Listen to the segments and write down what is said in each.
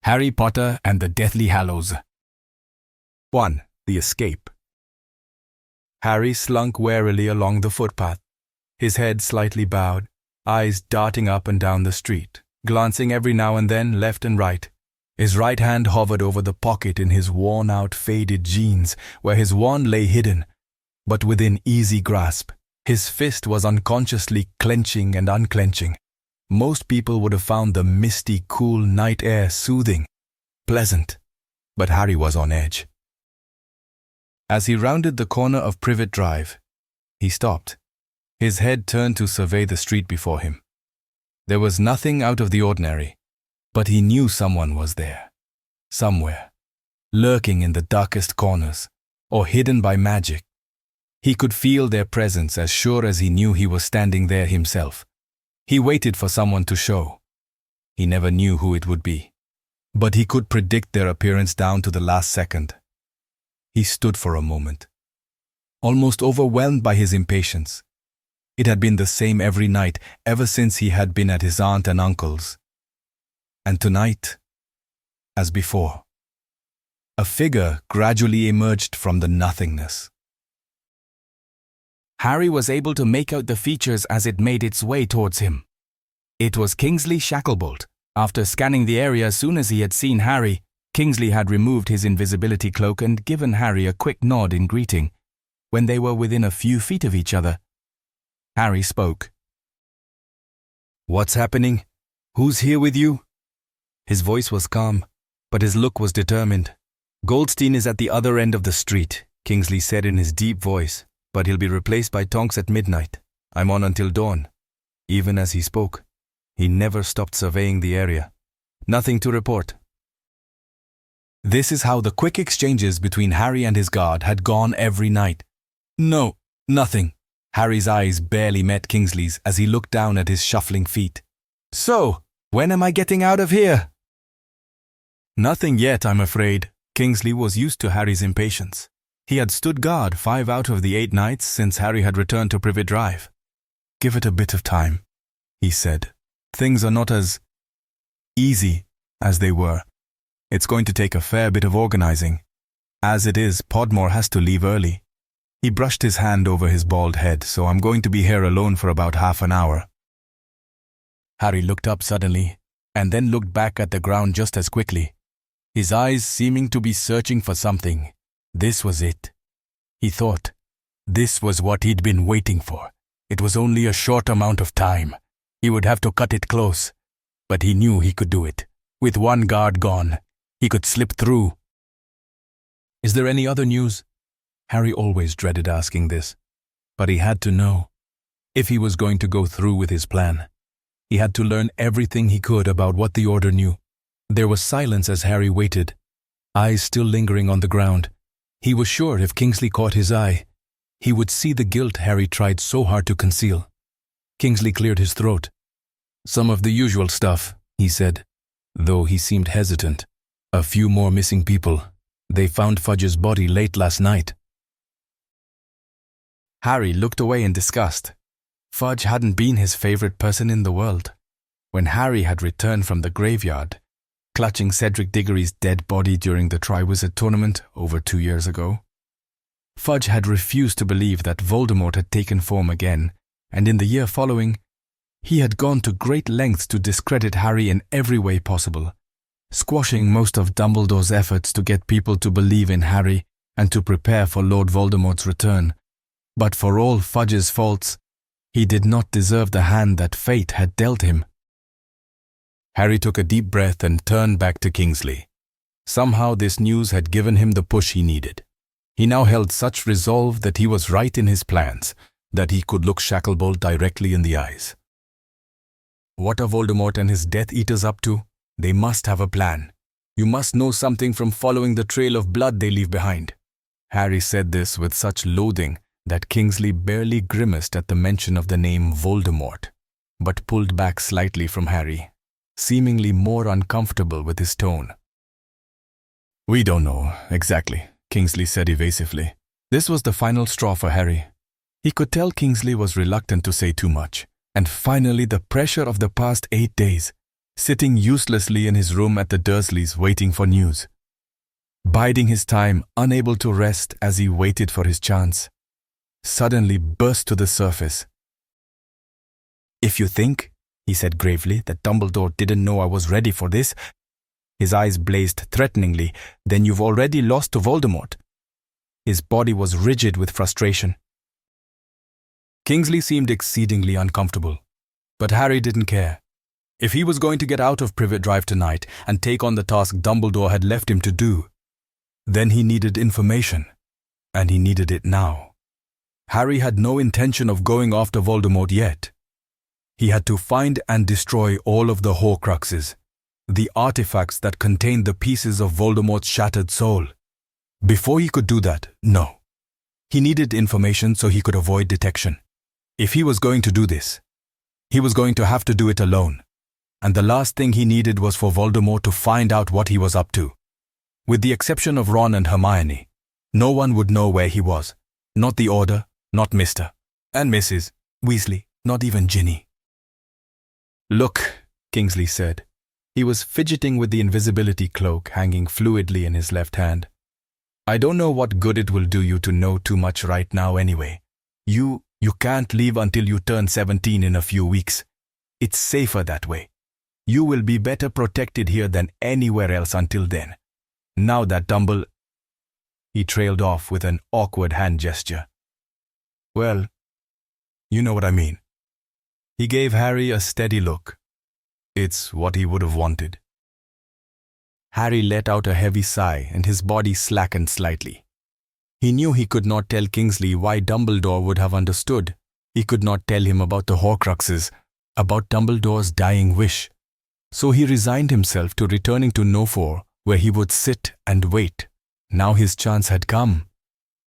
Harry Potter and the Deathly Hallows. 1. The Escape. Harry slunk warily along the footpath, his head slightly bowed, eyes darting up and down the street, glancing every now and then left and right. His right hand hovered over the pocket in his worn-out, faded jeans, where his wand lay hidden, but within easy grasp. His fist was unconsciously clenching and unclenching. Most people would have found the misty, cool night air soothing, pleasant, but Harry was on edge. As he rounded the corner of Privet Drive, he stopped, his head turned to survey the street before him. There was nothing out of the ordinary, but he knew someone was there, somewhere, lurking in the darkest corners, or hidden by magic. He could feel their presence as sure as he knew he was standing there himself. He waited for someone to show. He never knew who it would be, but he could predict their appearance down to the last second. He stood for a moment, almost overwhelmed by his impatience. It had been the same every night ever since he had been at his aunt and uncle's. And tonight, as before, a figure gradually emerged from the nothingness. Harry was able to make out the features as it made its way towards him. It was Kingsley Shacklebolt. After scanning the area as soon as he had seen Harry, Kingsley had removed his invisibility cloak and given Harry a quick nod in greeting. When they were within a few feet of each other, Harry spoke. "What's happening? Who's here with you?" His voice was calm, but his look was determined. "Goldstein is at the other end of the street," Kingsley said in his deep voice, "but he'll be replaced by Tonks at midnight. I'm on until dawn." Even as he spoke, he never stopped surveying the area. "Nothing to report." This is how the quick exchanges between Harry and his guard had gone every night. "No, nothing." Harry's eyes barely met Kingsley's as he looked down at his shuffling feet. "So, when am I getting out of here?" "Nothing yet, I'm afraid." Kingsley was used to Harry's impatience. He had stood guard 5 out of the 8 nights since Harry had returned to Privet Drive. "Give it a bit of time," he said. "Things are not as easy as they were. It's going to take a fair bit of organizing. As it is, Podmore has to leave early." He brushed his hand over his bald head, "So I'm going to be here alone for about half an hour." Harry looked up suddenly, and then looked back at the ground just as quickly, his eyes seeming to be searching for something. This was it, he thought. This was what he'd been waiting for. It was only a short amount of time. He would have to cut it close, but he knew he could do it. With one guard gone, he could slip through. "Is there any other news?" Harry always dreaded asking this, but he had to know. If he was going to go through with his plan, he had to learn everything he could about what the Order knew. There was silence as Harry waited, eyes still lingering on the ground. He was sure if Kingsley caught his eye, he would see the guilt Harry tried so hard to conceal. Kingsley cleared his throat. "Some of the usual stuff," he said, though he seemed hesitant. "A few more missing people. They found Fudge's body late last night." Harry looked away in disgust. Fudge hadn't been his favorite person in the world. When Harry had returned from the graveyard, clutching Cedric Diggory's dead body during the Triwizard Tournament over 2 years ago, Fudge had refused to believe that Voldemort had taken form again, and in the year following, he had gone to great lengths to discredit Harry in every way possible, squashing most of Dumbledore's efforts to get people to believe in Harry and to prepare for Lord Voldemort's return. But for all Fudge's faults, he did not deserve the hand that fate had dealt him. Harry took a deep breath and turned back to Kingsley. Somehow this news had given him the push he needed. He now held such resolve that he was right in his plans, that he could look Shacklebolt directly in the eyes. "What are Voldemort and his Death Eaters up to? They must have a plan. You must know something from following the trail of blood they leave behind." Harry said this with such loathing that Kingsley barely grimaced at the mention of the name Voldemort, but pulled back slightly from Harry, seemingly more uncomfortable with his tone. "We don't know, exactly," Kingsley said evasively. This was the final straw for Harry. He could tell Kingsley was reluctant to say too much, and finally the pressure of the past 8 days sitting uselessly in his room at the Dursleys waiting for news. Biding his time, unable to rest as he waited for his chance, suddenly burst to the surface. "If you think," he said gravely, "that Dumbledore didn't know I was ready for this," his eyes blazed threateningly, "then you've already lost to Voldemort." His body was rigid with frustration. Kingsley seemed exceedingly uncomfortable, but Harry didn't care. If he was going to get out of Privet Drive tonight and take on the task Dumbledore had left him to do, then he needed information, and he needed it now. Harry had no intention of going after Voldemort yet. He had to find and destroy all of the Horcruxes, the artifacts that contained the pieces of Voldemort's shattered soul. Before he could do that, no. He needed information so he could avoid detection. If he was going to do this, he was going to have to do it alone. And the last thing he needed was for Voldemort to find out what he was up to. With the exception of Ron and Hermione, no one would know where he was. Not the Order, not Mr. and Mrs. Weasley, not even Ginny. "Look," Kingsley said. He was fidgeting with the invisibility cloak hanging fluidly in his left hand. "I don't know what good it will do you to know too much right now anyway. You can't leave until you turn 17 in a few weeks. It's safer that way. You will be better protected here than anywhere else until then. Now that He trailed off with an awkward hand gesture. "Well, you know what I mean." He gave Harry a steady look. It's what he would have wanted. Harry let out a heavy sigh and his body slackened slightly. He knew he could not tell Kingsley why Dumbledore would have understood. He could not tell him about the Horcruxes, about Dumbledore's dying wish. So he resigned himself to returning to Nofor, where he would sit and wait. Now his chance had come.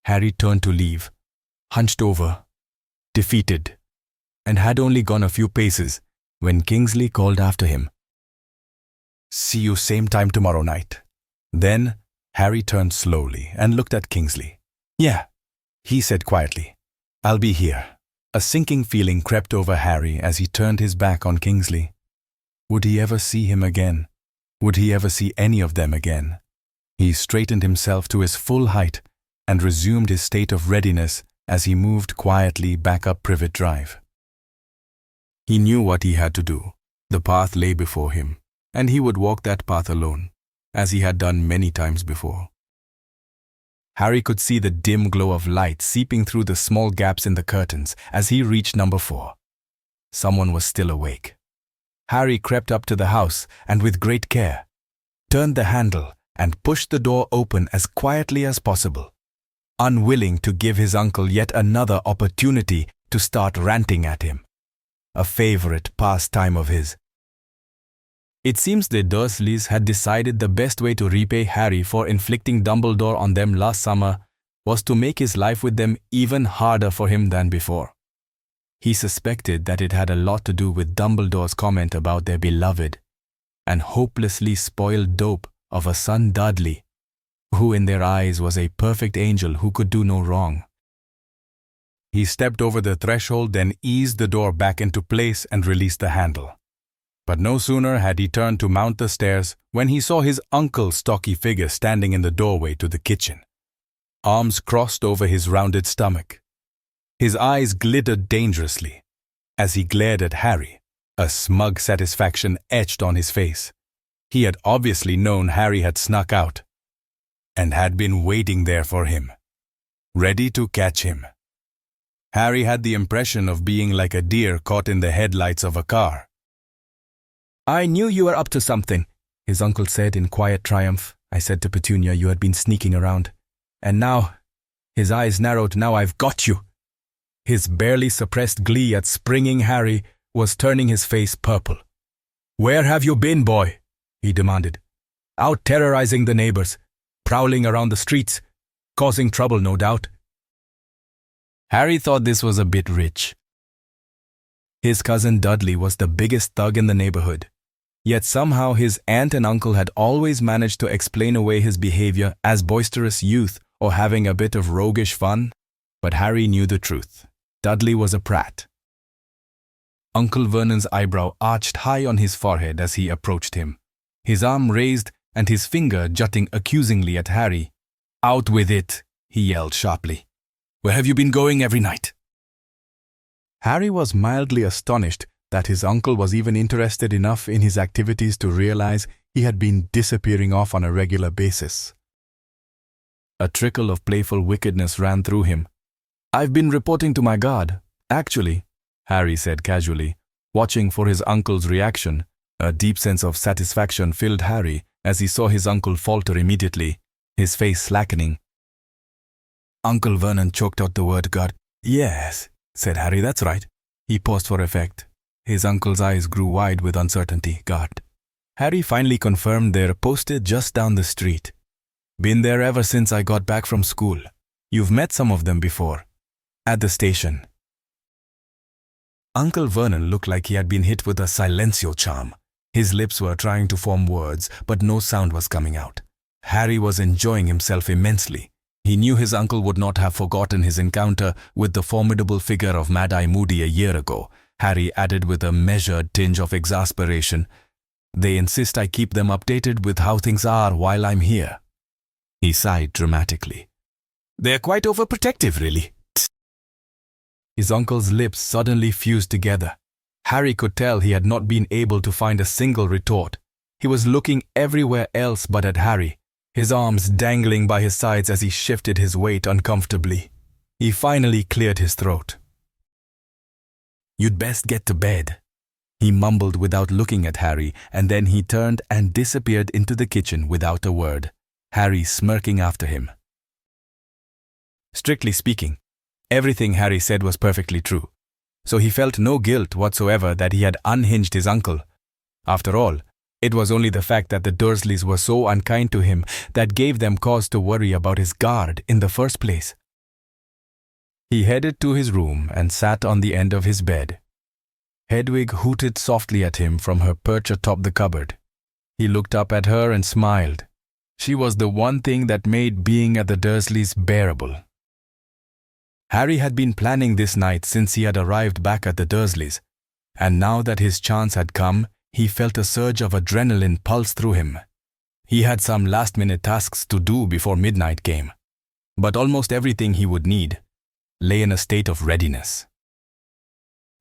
Harry turned to leave, hunched over, defeated, and had only gone a few paces when Kingsley called after him. "See you same time tomorrow night." Then Harry turned slowly and looked at Kingsley. "Yeah," he said quietly. "I'll be here." A sinking feeling crept over Harry as he turned his back on Kingsley. Would he ever see him again? Would he ever see any of them again? He straightened himself to his full height and resumed his state of readiness as he moved quietly back up Privet Drive. He knew what he had to do. The path lay before him, and he would walk that path alone, as he had done many times before. Harry could see the dim glow of light seeping through the small gaps in the curtains as he reached number 4. Someone was still awake. Harry crept up to the house and with great care, turned the handle and pushed the door open as quietly as possible, unwilling to give his uncle yet another opportunity to start ranting at him, a favorite pastime of his. It seems the Dursleys had decided the best way to repay Harry for inflicting Dumbledore on them last summer was to make his life with them even harder for him than before. He suspected that it had a lot to do with Dumbledore's comment about their beloved and hopelessly spoiled dope of a son Dudley, who in their eyes was a perfect angel who could do no wrong. He stepped over the threshold, then eased the door back into place and released the handle. But no sooner had he turned to mount the stairs when he saw his uncle's stocky figure standing in the doorway to the kitchen, arms crossed over his rounded stomach. His eyes glittered dangerously. As he glared at Harry, a smug satisfaction etched on his face. He had obviously known Harry had snuck out and had been waiting there for him, ready to catch him. Harry had the impression of being like a deer caught in the headlights of a car. "I knew you were up to something," his uncle said in quiet triumph. "I said to Petunia you had been sneaking around. And now," his eyes narrowed, "now I've got you." His barely suppressed glee at springing Harry was turning his face purple. "Where have you been, boy?" he demanded. "Out terrorizing the neighbors, prowling around the streets, causing trouble, no doubt." Harry thought this was a bit rich. His cousin Dudley was the biggest thug in the neighborhood, yet somehow his aunt and uncle had always managed to explain away his behavior as boisterous youth or having a bit of roguish fun. But Harry knew the truth. Dudley was a prat. Uncle Vernon's eyebrow arched high on his forehead as he approached him, his arm raised and his finger jutting accusingly at Harry. "Out with it," he yelled sharply. "Where have you been going every night?" Harry was mildly astonished that his uncle was even interested enough in his activities to realize he had been disappearing off on a regular basis. A trickle of playful wickedness ran through him. "I've been reporting to my guard, actually," Harry said casually, watching for his uncle's reaction. A deep sense of satisfaction filled Harry as he saw his uncle falter immediately, his face slackening. Uncle Vernon choked out the word guard. "Yes," said Harry, "that's right." He paused for effect. His uncle's eyes grew wide with uncertainty. "Guard." Harry finally confirmed they're posted just down the street. "Been there ever since I got back from school. You've met some of them before. At the station." Uncle Vernon looked like he had been hit with a silencio charm. His lips were trying to form words, but no sound was coming out. Harry was enjoying himself immensely. He knew his uncle would not have forgotten his encounter with the formidable figure of Mad-Eye Moody a year ago. Harry added with a measured tinge of exasperation, "They insist I keep them updated with how things are while I'm here." He sighed dramatically. "They're quite overprotective, really." His uncle's lips suddenly fused together. Harry could tell he had not been able to find a single retort. He was looking everywhere else but at Harry, his arms dangling by his sides as he shifted his weight uncomfortably. He finally cleared his throat. "You'd best get to bed," he mumbled without looking at Harry, and then he turned and disappeared into the kitchen without a word, Harry smirking after him. Strictly speaking, everything Harry said was perfectly true, so he felt no guilt whatsoever that he had unhinged his uncle. After all, it was only the fact that the Dursleys were so unkind to him that gave them cause to worry about his guard in the first place. He headed to his room and sat on the end of his bed. Hedwig hooted softly at him from her perch atop the cupboard. He looked up at her and smiled. She was the one thing that made being at the Dursleys bearable. Harry had been planning this night since he had arrived back at the Dursleys, and now that his chance had come, he felt a surge of adrenaline pulse through him. He had some last-minute tasks to do before midnight came, but almost everything he would need lay in a state of readiness.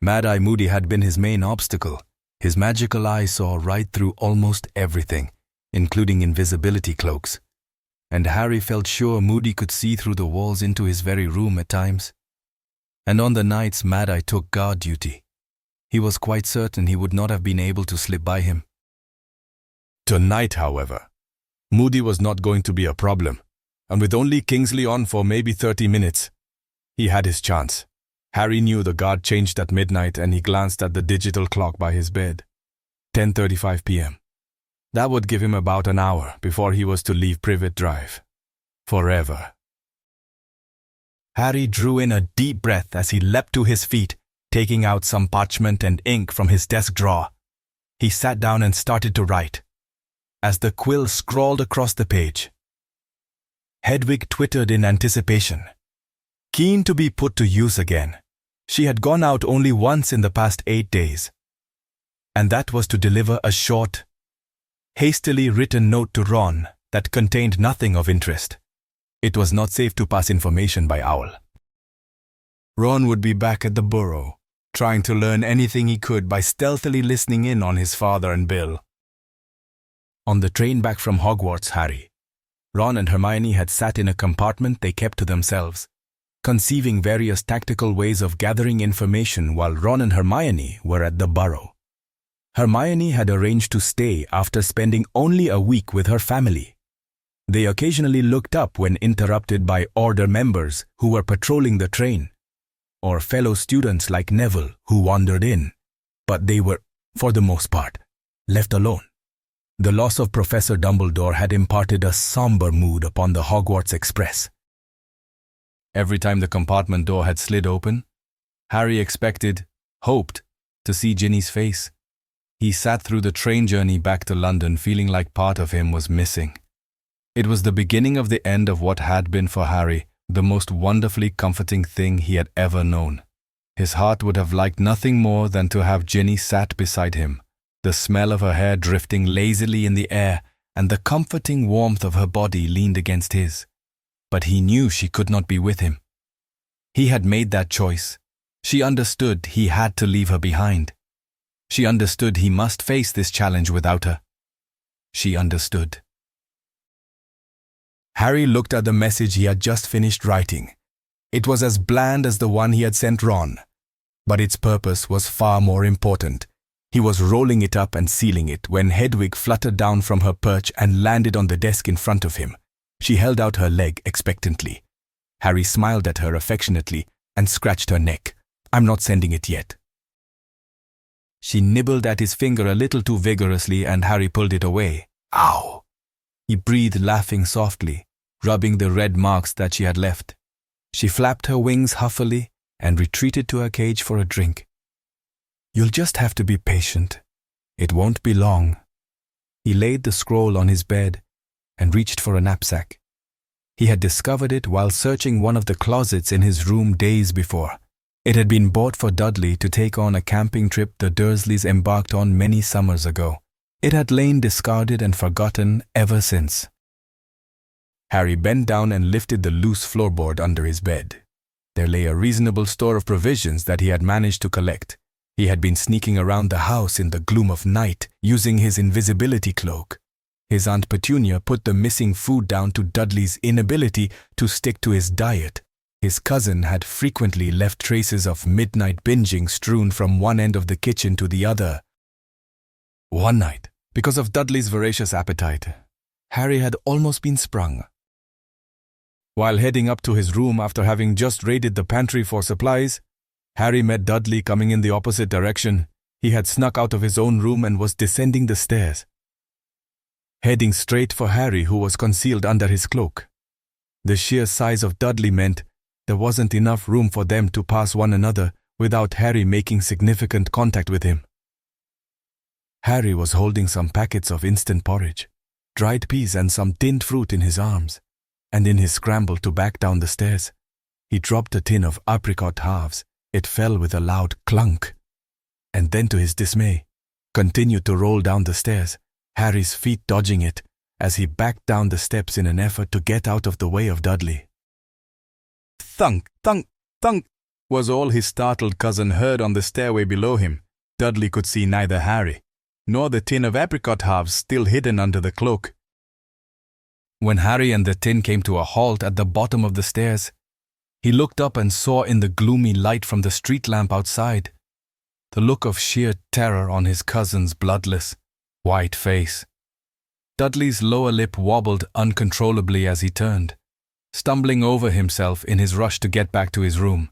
Mad-Eye Moody had been his main obstacle. His magical eye saw right through almost everything, including invisibility cloaks, and Harry felt sure Moody could see through the walls into his very room at times. And on the nights Mad-Eye took guard duty, he was quite certain he would not have been able to slip by him. Tonight, however, Moody was not going to be a problem, and with only Kingsley on for maybe 30 minutes, he had his chance. Harry knew the guard changed at midnight, and he glanced at the digital clock by his bed. 10:35 p.m. That would give him about an hour before he was to leave Privet Drive. Forever. Harry drew in a deep breath as he leapt to his feet, taking out some parchment and ink from his desk drawer. He sat down and started to write. As the quill scrawled across the page, Hedwig twittered in anticipation. Keen to be put to use again, she had gone out only once in the past 8 days. And that was to deliver a short, hastily written note to Ron that contained nothing of interest. It was not safe to pass information by owl. Ron would be back at the Burrow, trying to learn anything he could by stealthily listening in on his father and Bill. On the train back from Hogwarts, Ron and Hermione had sat in a compartment they kept to themselves, conceiving various tactical ways of gathering information while Ron and Hermione were at the Burrow. Hermione had arranged to stay after spending only a week with her family. They occasionally looked up when interrupted by Order members who were patrolling the train, or fellow students like Neville who wandered in, but they were, for the most part, left alone. The loss of Professor Dumbledore had imparted a somber mood upon the Hogwarts Express. Every time the compartment door had slid open, Harry expected, hoped, to see Ginny's face. He sat through the train journey back to London feeling like part of him was missing. It was the beginning of the end of what had been for Harry the most wonderfully comforting thing he had ever known, His heart would have liked nothing more than to have Ginny sat beside him, the smell of her hair drifting lazily in the air and the comforting warmth of her body leaned against his. But he knew she could not be with him. He had made that choice. She understood he had to leave her behind. She understood he must face this challenge without her. She understood. Harry looked at the message he had just finished writing. It was as bland as the one he had sent Ron, but its purpose was far more important. He was rolling it up and sealing it when Hedwig fluttered down from her perch and landed on the desk in front of him. She held out her leg expectantly. Harry smiled at her affectionately and scratched her neck. "I'm not sending it yet." She nibbled at his finger a little too vigorously and Harry pulled it away. "Ow!" He breathed, laughing softly, rubbing the red marks that she had left. She flapped her wings huffily and retreated to her cage for a drink. "You'll just have to be patient. It won't be long." He laid the scroll on his bed and reached for a knapsack. He had discovered it while searching one of the closets in his room days before. It had been bought for Dudley to take on a camping trip the Dursleys embarked on many summers ago. It had lain discarded and forgotten ever since. Harry bent down and lifted the loose floorboard under his bed. There lay a reasonable store of provisions that he had managed to collect. He had been sneaking around the house in the gloom of night, using his invisibility cloak. His Aunt Petunia put the missing food down to Dudley's inability to stick to his diet. His cousin had frequently left traces of midnight binging strewn from one end of the kitchen to the other. One night, because of Dudley's voracious appetite, Harry had almost been sprung. While heading up to his room after having just raided the pantry for supplies, Harry met Dudley coming in the opposite direction. He had snuck out of his own room and was descending the stairs, heading straight for Harry, who was concealed under his cloak. The sheer size of Dudley meant there wasn't enough room for them to pass one another without Harry making significant contact with him. Harry was holding some packets of instant porridge, dried peas and some tinned fruit in his arms, and in his scramble to back down the stairs, he dropped a tin of apricot halves. It fell with a loud clunk, and then to his dismay, continued to roll down the stairs, Harry's feet dodging it as he backed down the steps in an effort to get out of the way of Dudley. Thunk, thunk, thunk was all his startled cousin heard on the stairway below him. Dudley could see neither Harry nor the tin of apricot halves still hidden under the cloak. When Harry and the tin came to a halt at the bottom of the stairs, he looked up and saw in the gloomy light from the street lamp outside the look of sheer terror on his cousin's bloodless, white face. Dudley's lower lip wobbled uncontrollably as he turned, stumbling over himself in his rush to get back to his room,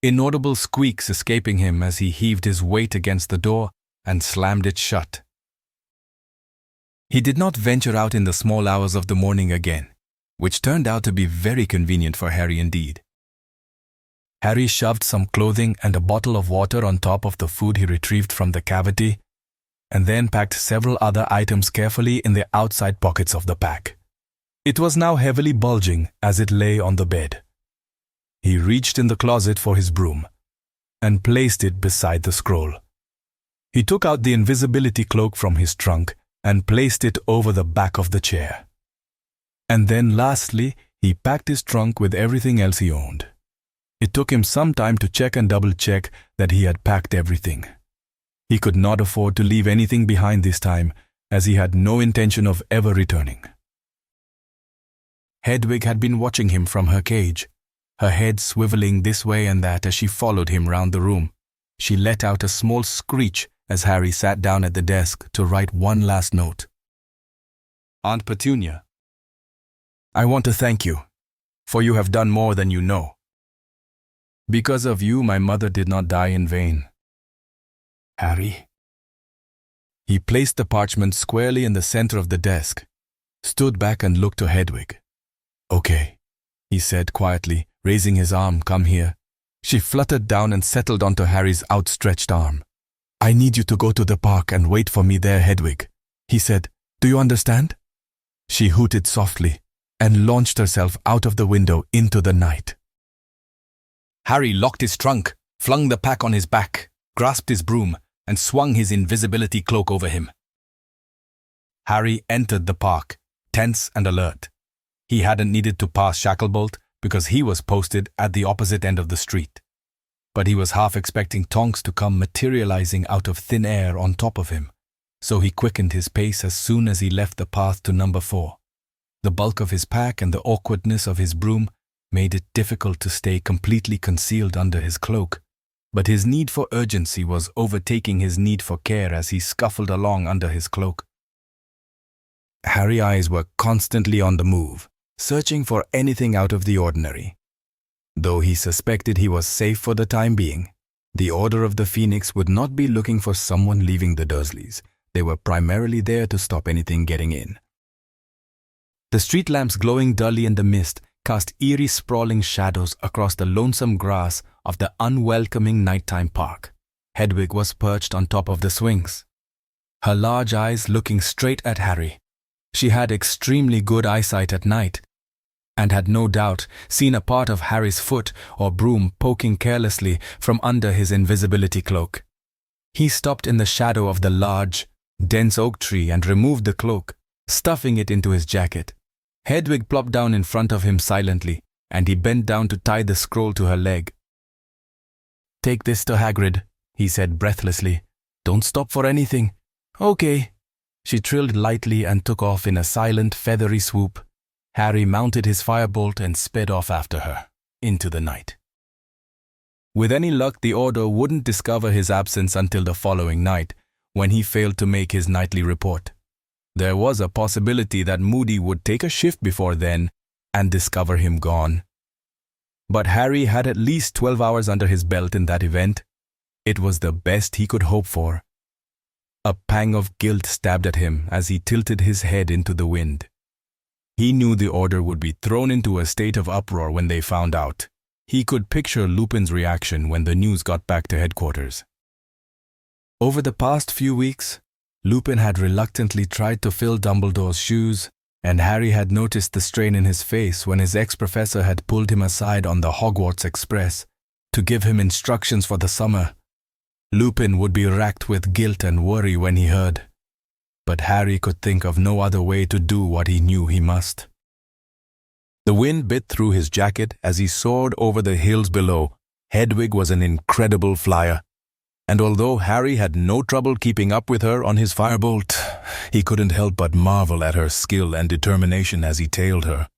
inaudible squeaks escaping him as he heaved his weight against the door and slammed it shut. He did not venture out in the small hours of the morning again, which turned out to be very convenient for Harry indeed. Harry shoved some clothing and a bottle of water on top of the food he retrieved from the cavity, and then packed several other items carefully in the outside pockets of the pack. It was now heavily bulging as it lay on the bed. He reached in the closet for his broom and placed it beside the scroll. He took out the invisibility cloak from his trunk and placed it over the back of the chair. And then lastly, he packed his trunk with everything else he owned. It took him some time to check and double-check that he had packed everything. He could not afford to leave anything behind this time, as he had no intention of ever returning. Hedwig had been watching him from her cage, her head swiveling this way and that as she followed him round the room. She let out a small screech as Harry sat down at the desk to write one last note. Aunt Petunia, I want to thank you, for you have done more than you know. Because of you, my mother did not die in vain. Harry. He placed the parchment squarely in the center of the desk, stood back and looked to Hedwig. Okay, he said quietly, raising his arm. Come here. She fluttered down and settled onto Harry's outstretched arm. I need you to go to the park and wait for me there, Hedwig, he said. Do you understand? She hooted softly and launched herself out of the window into the night. Harry locked his trunk, flung the pack on his back, grasped his broom, and swung his invisibility cloak over him. Harry entered the park, tense and alert. He hadn't needed to pass Shacklebolt because he was posted at the opposite end of the street. But he was half expecting Tonks to come materializing out of thin air on top of him, so he quickened his pace as soon as he left the path to number 4. The bulk of his pack and the awkwardness of his broom made it difficult to stay completely concealed under his cloak, but his need for urgency was overtaking his need for care as he scuffled along under his cloak. Harry's eyes were constantly on the move, searching for anything out of the ordinary. Though he suspected he was safe for the time being, the Order of the Phoenix would not be looking for someone leaving the Dursleys. They were primarily there to stop anything getting in. The street lamps glowing dully in the mist cast eerie sprawling shadows across the lonesome grass of the unwelcoming nighttime park. Hedwig was perched on top of the swings, her large eyes looking straight at Harry. She had extremely good eyesight at night, and had no doubt seen a part of Harry's foot or broom poking carelessly from under his invisibility cloak. He stopped in the shadow of the large, dense oak tree and removed the cloak, stuffing it into his jacket. Hedwig plopped down in front of him silently, and he bent down to tie the scroll to her leg. "Take this to Hagrid," he said breathlessly. "Don't stop for anything." "Okay." She trilled lightly and took off in a silent, feathery swoop. Harry mounted his firebolt and sped off after her, into the night. With any luck, the Order wouldn't discover his absence until the following night, when he failed to make his nightly report. There was a possibility that Moody would take a shift before then and discover him gone. But Harry had at least 12 hours under his belt in that event. It was the best he could hope for. A pang of guilt stabbed at him as he tilted his head into the wind. He knew the Order would be thrown into a state of uproar when they found out. He could picture Lupin's reaction when the news got back to headquarters. Over the past few weeks, Lupin had reluctantly tried to fill Dumbledore's shoes, and Harry had noticed the strain in his face when his ex-professor had pulled him aside on the Hogwarts Express to give him instructions for the summer. Lupin would be racked with guilt and worry when he heard, but Harry could think of no other way to do what he knew he must. The wind bit through his jacket as he soared over the hills below. Hedwig was an incredible flyer, and although Harry had no trouble keeping up with her on his firebolt, he couldn't help but marvel at her skill and determination as he tailed her.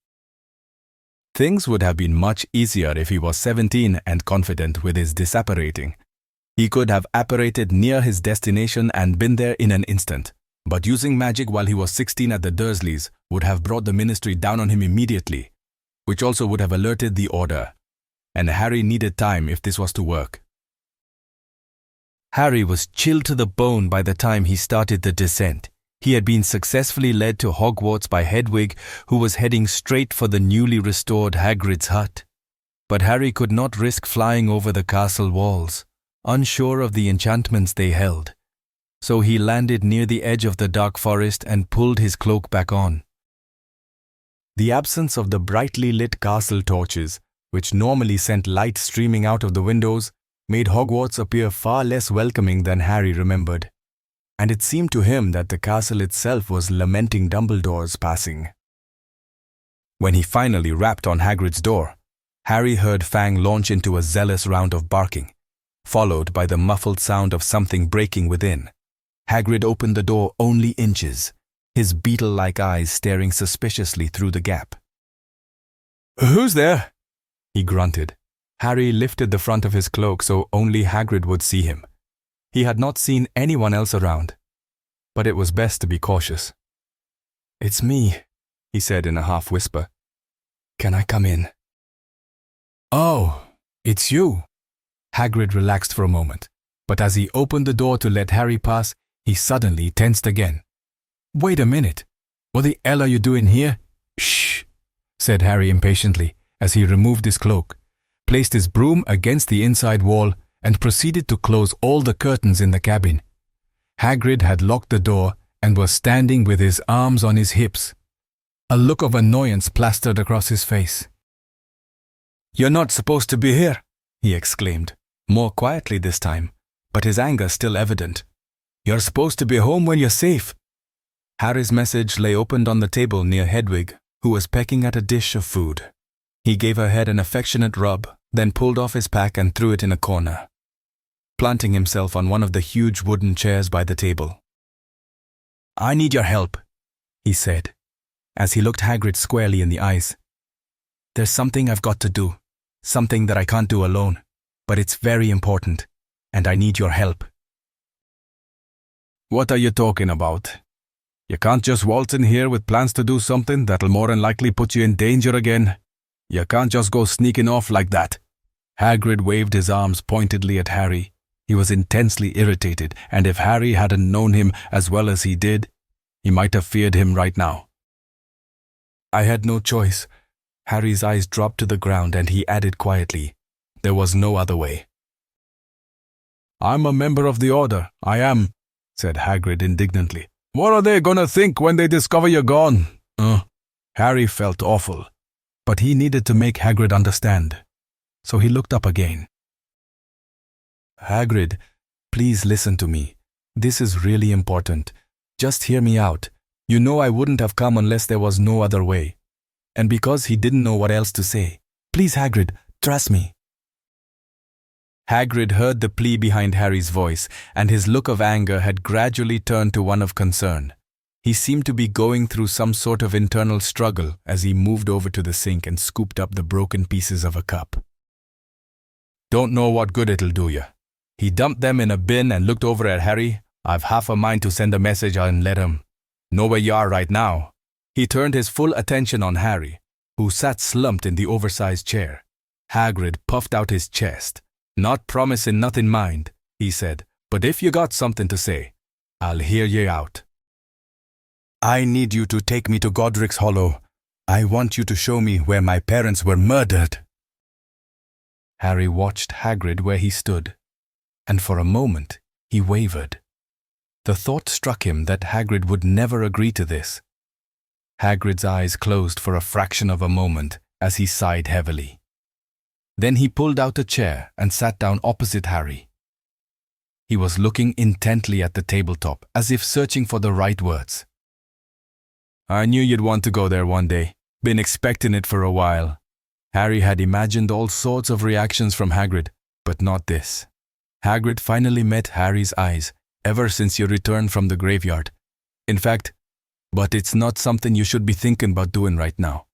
Things would have been much easier if he was 17 and confident with his disapparating. He could have apparated near his destination and been there in an instant, but using magic while he was 16 at the Dursleys would have brought the Ministry down on him immediately, which also would have alerted the Order, and Harry needed time if this was to work. Harry was chilled to the bone by the time he started the descent. He had been successfully led to Hogwarts by Hedwig, who was heading straight for the newly restored Hagrid's hut. But Harry could not risk flying over the castle walls, unsure of the enchantments they held. So he landed near the edge of the dark forest and pulled his cloak back on. The absence of the brightly lit castle torches, which normally sent light streaming out of the windows, made Hogwarts appear far less welcoming than Harry remembered, and it seemed to him that the castle itself was lamenting Dumbledore's passing. When he finally rapped on Hagrid's door, Harry heard Fang launch into a zealous round of barking, followed by the muffled sound of something breaking within. Hagrid opened the door only inches, his beetle-like eyes staring suspiciously through the gap. "Who's there?" he grunted. Harry lifted the front of his cloak so only Hagrid would see him. He had not seen anyone else around, but it was best to be cautious. "It's me," he said in a half-whisper. "Can I come in?" "Oh, it's you." Hagrid relaxed for a moment, but as he opened the door to let Harry pass, he suddenly tensed again. "Wait a minute. What the hell are you doing here?" "Shh," said Harry impatiently as he removed his cloak, placed his broom against the inside wall, and proceeded to close all the curtains in the cabin. Hagrid had locked the door and was standing with his arms on his hips. A look of annoyance plastered across his face. "You're not supposed to be here," he exclaimed, more quietly this time, but his anger still evident. "You're supposed to be home when you're safe." Harry's message lay opened on the table near Hedwig, who was pecking at a dish of food. He gave her head an affectionate rub, then pulled off his pack and threw it in a corner, planting himself on one of the huge wooden chairs by the table. "I need your help," he said, as he looked Hagrid squarely in the eyes. "There's something I've got to do, something that I can't do alone, but it's very important, and I need your help." "What are you talking about? You can't just waltz in here with plans to do something that'll more than likely put you in danger again. You can't just go sneaking off like that." Hagrid waved his arms pointedly at Harry. He was intensely irritated, and if Harry hadn't known him as well as he did, he might have feared him right now. "I had no choice." Harry's eyes dropped to the ground and he added quietly, "There was no other way." "I'm a member of the Order, I am," said Hagrid indignantly. "What are they gonna think when they discover you're gone?" Harry felt awful, but he needed to make Hagrid understand, so he looked up again. "Hagrid, please listen to me. This is really important. Just hear me out. You know I wouldn't have come unless there was no other way." And because he didn't know what else to say, "Please, Hagrid, trust me." Hagrid heard the plea behind Harry's voice, and his look of anger had gradually turned to one of concern. He seemed to be going through some sort of internal struggle as he moved over to the sink and scooped up the broken pieces of a cup. "Don't know what good it'll do you." He dumped them in a bin and looked over at Harry. "I've half a mind to send a message and let him know where you are right now." He turned his full attention on Harry, who sat slumped in the oversized chair. Hagrid puffed out his chest. "Not promising nothing, mind," he said, "but if you got something to say, I'll hear ye out." "I need you to take me to Godric's Hollow. I want you to show me where my parents were murdered." Harry watched Hagrid where he stood, and for a moment he wavered. The thought struck him that Hagrid would never agree to this. Hagrid's eyes closed for a fraction of a moment as he sighed heavily. Then he pulled out a chair and sat down opposite Harry. He was looking intently at the tabletop, as if searching for the right words. "I knew you'd want to go there one day. Been expecting it for a while." Harry had imagined all sorts of reactions from Hagrid, but not this. Hagrid finally met Harry's eyes ever since you returned from the graveyard. In fact, but it's not something you should be thinking about doing right now.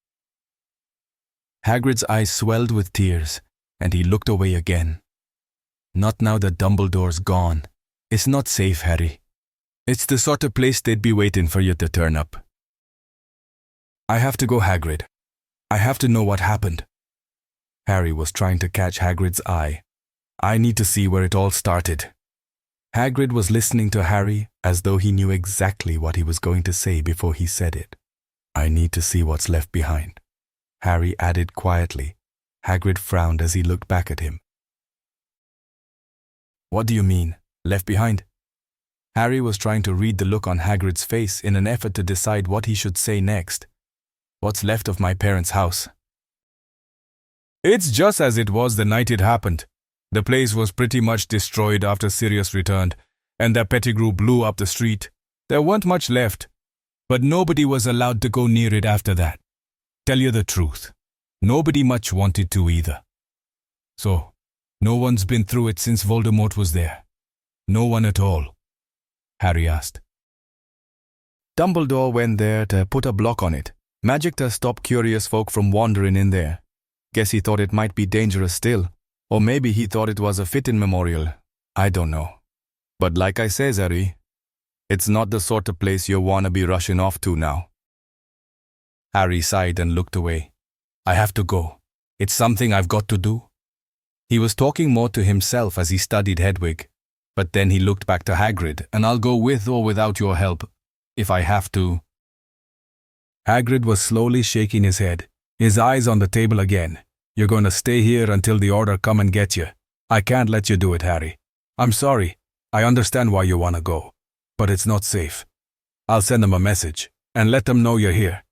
Hagrid's eyes swelled with tears, and he looked away again. "Not now that Dumbledore's gone. It's not safe, Harry. It's the sort of place they'd be waiting for you to turn up." "I have to go, Hagrid. I have to know what happened." Harry was trying to catch Hagrid's eye. "I need to see where it all started." Hagrid was listening to Harry as though he knew exactly what he was going to say before he said it. "I need to see what's left behind," Harry added quietly. Hagrid frowned as he looked back at him. "What do you mean, left behind?" Harry was trying to read the look on Hagrid's face in an effort to decide what he should say next. "What's left of my parents' house?" "It's just as it was the night it happened. The place was pretty much destroyed after Sirius returned, and that Pettigrew blew up the street. There weren't much left, but nobody was allowed to go near it after that. Tell you the truth, nobody much wanted to either. So, no one's been through it since Voldemort was there. No one at all?" Harry asked. "Dumbledore went there to put a block on it. Magic to stop curious folk from wandering in there. Guess he thought it might be dangerous still. Or maybe he thought it was a fitting memorial. I don't know. But like I says, Harry, it's not the sort of place you want to be rushing off to now." Harry sighed and looked away. "I have to go. It's something I've got to do." He was talking more to himself as he studied Hedwig, but then he looked back to Hagrid, "And I'll go with or without your help, if I have to." Hagrid was slowly shaking his head, his eyes on the table again. "You're going to stay here until the Order come and get you. I can't let you do it, Harry. I'm sorry. I understand why you want to go, but it's not safe. I'll send them a message and let them know you're here."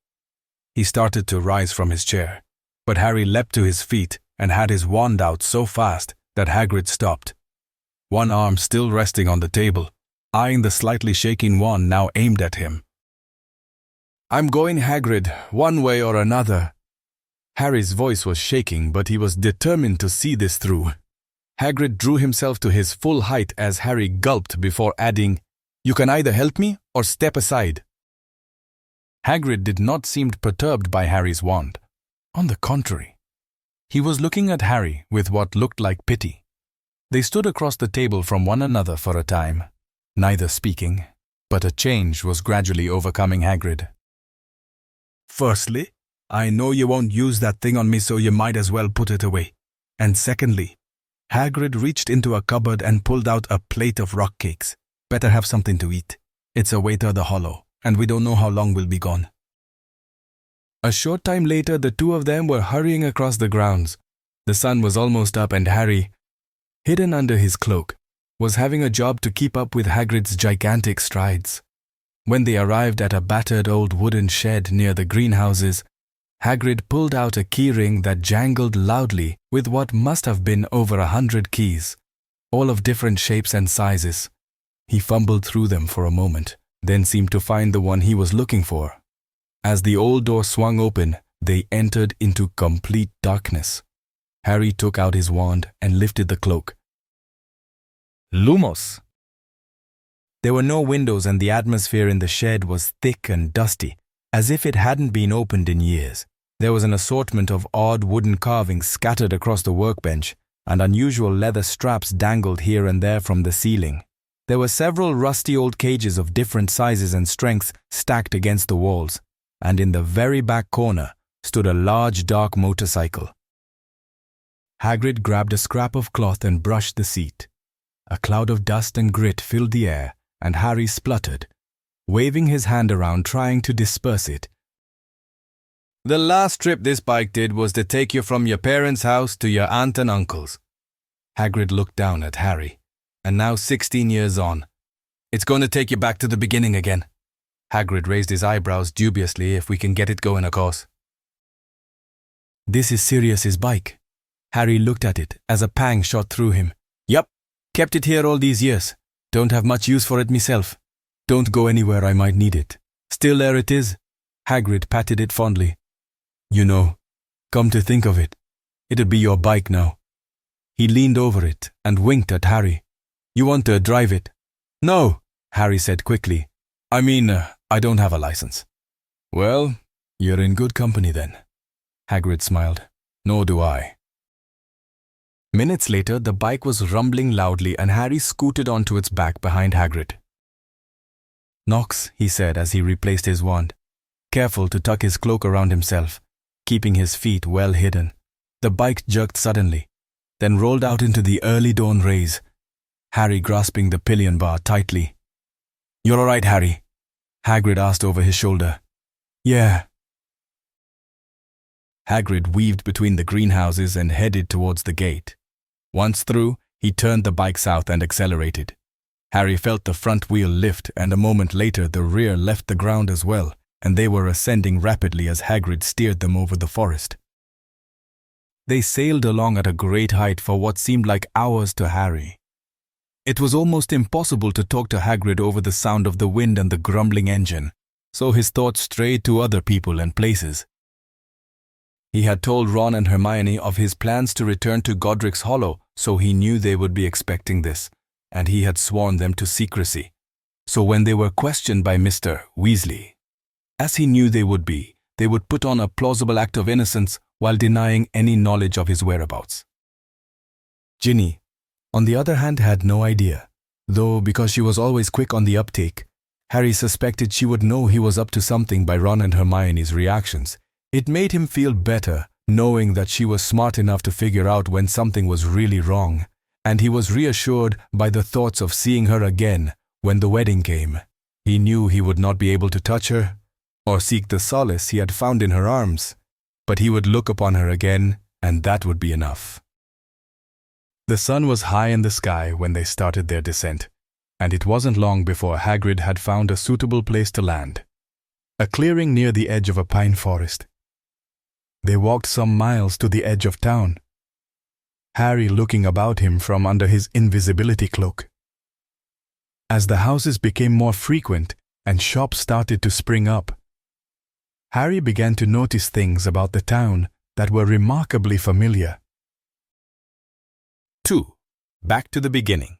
He started to rise from his chair, but Harry leapt to his feet and had his wand out so fast that Hagrid stopped, one arm still resting on the table, eyeing the slightly shaking wand now aimed at him. "I'm going, Hagrid, one way or another." Harry's voice was shaking, but he was determined to see this through. Hagrid drew himself to his full height as Harry gulped before adding, "You can either help me or step aside." Hagrid did not seem perturbed by Harry's wand. On the contrary, he was looking at Harry with what looked like pity. They stood across the table from one another for a time, neither speaking, but a change was gradually overcoming Hagrid. "Firstly, I know you won't use that thing on me, so you might as well put it away. And secondly," Hagrid reached into a cupboard and pulled out a plate of rock cakes. "Better have something to eat. It's a way to the Hollow, and we don't know how long we'll be gone." A short time later, the two of them were hurrying across the grounds. The sun was almost up, and Harry, hidden under his cloak, was having a job to keep up with Hagrid's gigantic strides. When they arrived at a battered old wooden shed near the greenhouses, Hagrid pulled out a keyring that jangled loudly with what must have been over 100 keys, all of different shapes and sizes. He fumbled through them for a moment, then seemed to find the one he was looking for. As the old door swung open, they entered into complete darkness. Harry took out his wand and lifted the cloak. Lumos! There were no windows, and the atmosphere in the shed was thick and dusty, as if it hadn't been opened in years. There was an assortment of odd wooden carvings scattered across the workbench, and unusual leather straps dangled here and there from the ceiling. There were several rusty old cages of different sizes and strengths stacked against the walls, and in the very back corner stood a large dark motorcycle. Hagrid grabbed a scrap of cloth and brushed the seat. A cloud of dust and grit filled the air, and Harry spluttered, waving his hand around trying to disperse it. "The last trip this bike did was to take you from your parents' house to your aunt and uncle's." Hagrid looked down at Harry. "And now 16 years on, it's going to take you back to the beginning again." Hagrid raised his eyebrows dubiously. "If we can get it going, of course." "This is Sirius's bike." Harry looked at it as a pang shot through him. "Yup, kept it here all these years. Don't have much use for it myself. Don't go anywhere I might need it. Still there it is." Hagrid patted it fondly. "You know, come to think of it, it'd be your bike now." He leaned over it and winked at Harry. "You want to drive it?" "No," Harry said quickly. I mean, I don't have a license." "Well, you're in good company then." Hagrid smiled. "Nor do I." Minutes later, the bike was rumbling loudly and Harry scooted onto its back behind Hagrid. "Nox," he said as he replaced his wand, careful to tuck his cloak around himself, keeping his feet well hidden. The bike jerked suddenly, then rolled out into the early dawn rays, Harry grasping the pillion bar tightly. "You're all right, Harry?" Hagrid asked over his shoulder. "Yeah." Hagrid weaved between the greenhouses and headed towards the gate. Once through, he turned the bike south and accelerated. Harry felt the front wheel lift, and a moment later the rear left the ground as well, and they were ascending rapidly as Hagrid steered them over the forest. They sailed along at a great height for what seemed like hours to Harry. It was almost impossible to talk to Hagrid over the sound of the wind and the grumbling engine, so his thoughts strayed to other people and places. He had told Ron and Hermione of his plans to return to Godric's Hollow, so he knew they would be expecting this, and he had sworn them to secrecy. So when they were questioned by Mr. Weasley, as he knew they would put on a plausible act of innocence while denying any knowledge of his whereabouts. Ginny, on the other hand, had no idea, though because she was always quick on the uptake, Harry suspected she would know he was up to something by Ron and Hermione's reactions. It made him feel better knowing that she was smart enough to figure out when something was really wrong, and he was reassured by the thoughts of seeing her again when the wedding came. He knew he would not be able to touch her or seek the solace he had found in her arms, but he would look upon her again, and that would be enough. The sun was high in the sky when they started their descent, and it wasn't long before Hagrid had found a suitable place to land, a clearing near the edge of a pine forest. They walked some miles to the edge of town. Harry looking about him from under his invisibility cloak. As the houses became more frequent and shops started to spring up, Harry began to notice things about the town that were remarkably familiar. 2. Back to the beginning.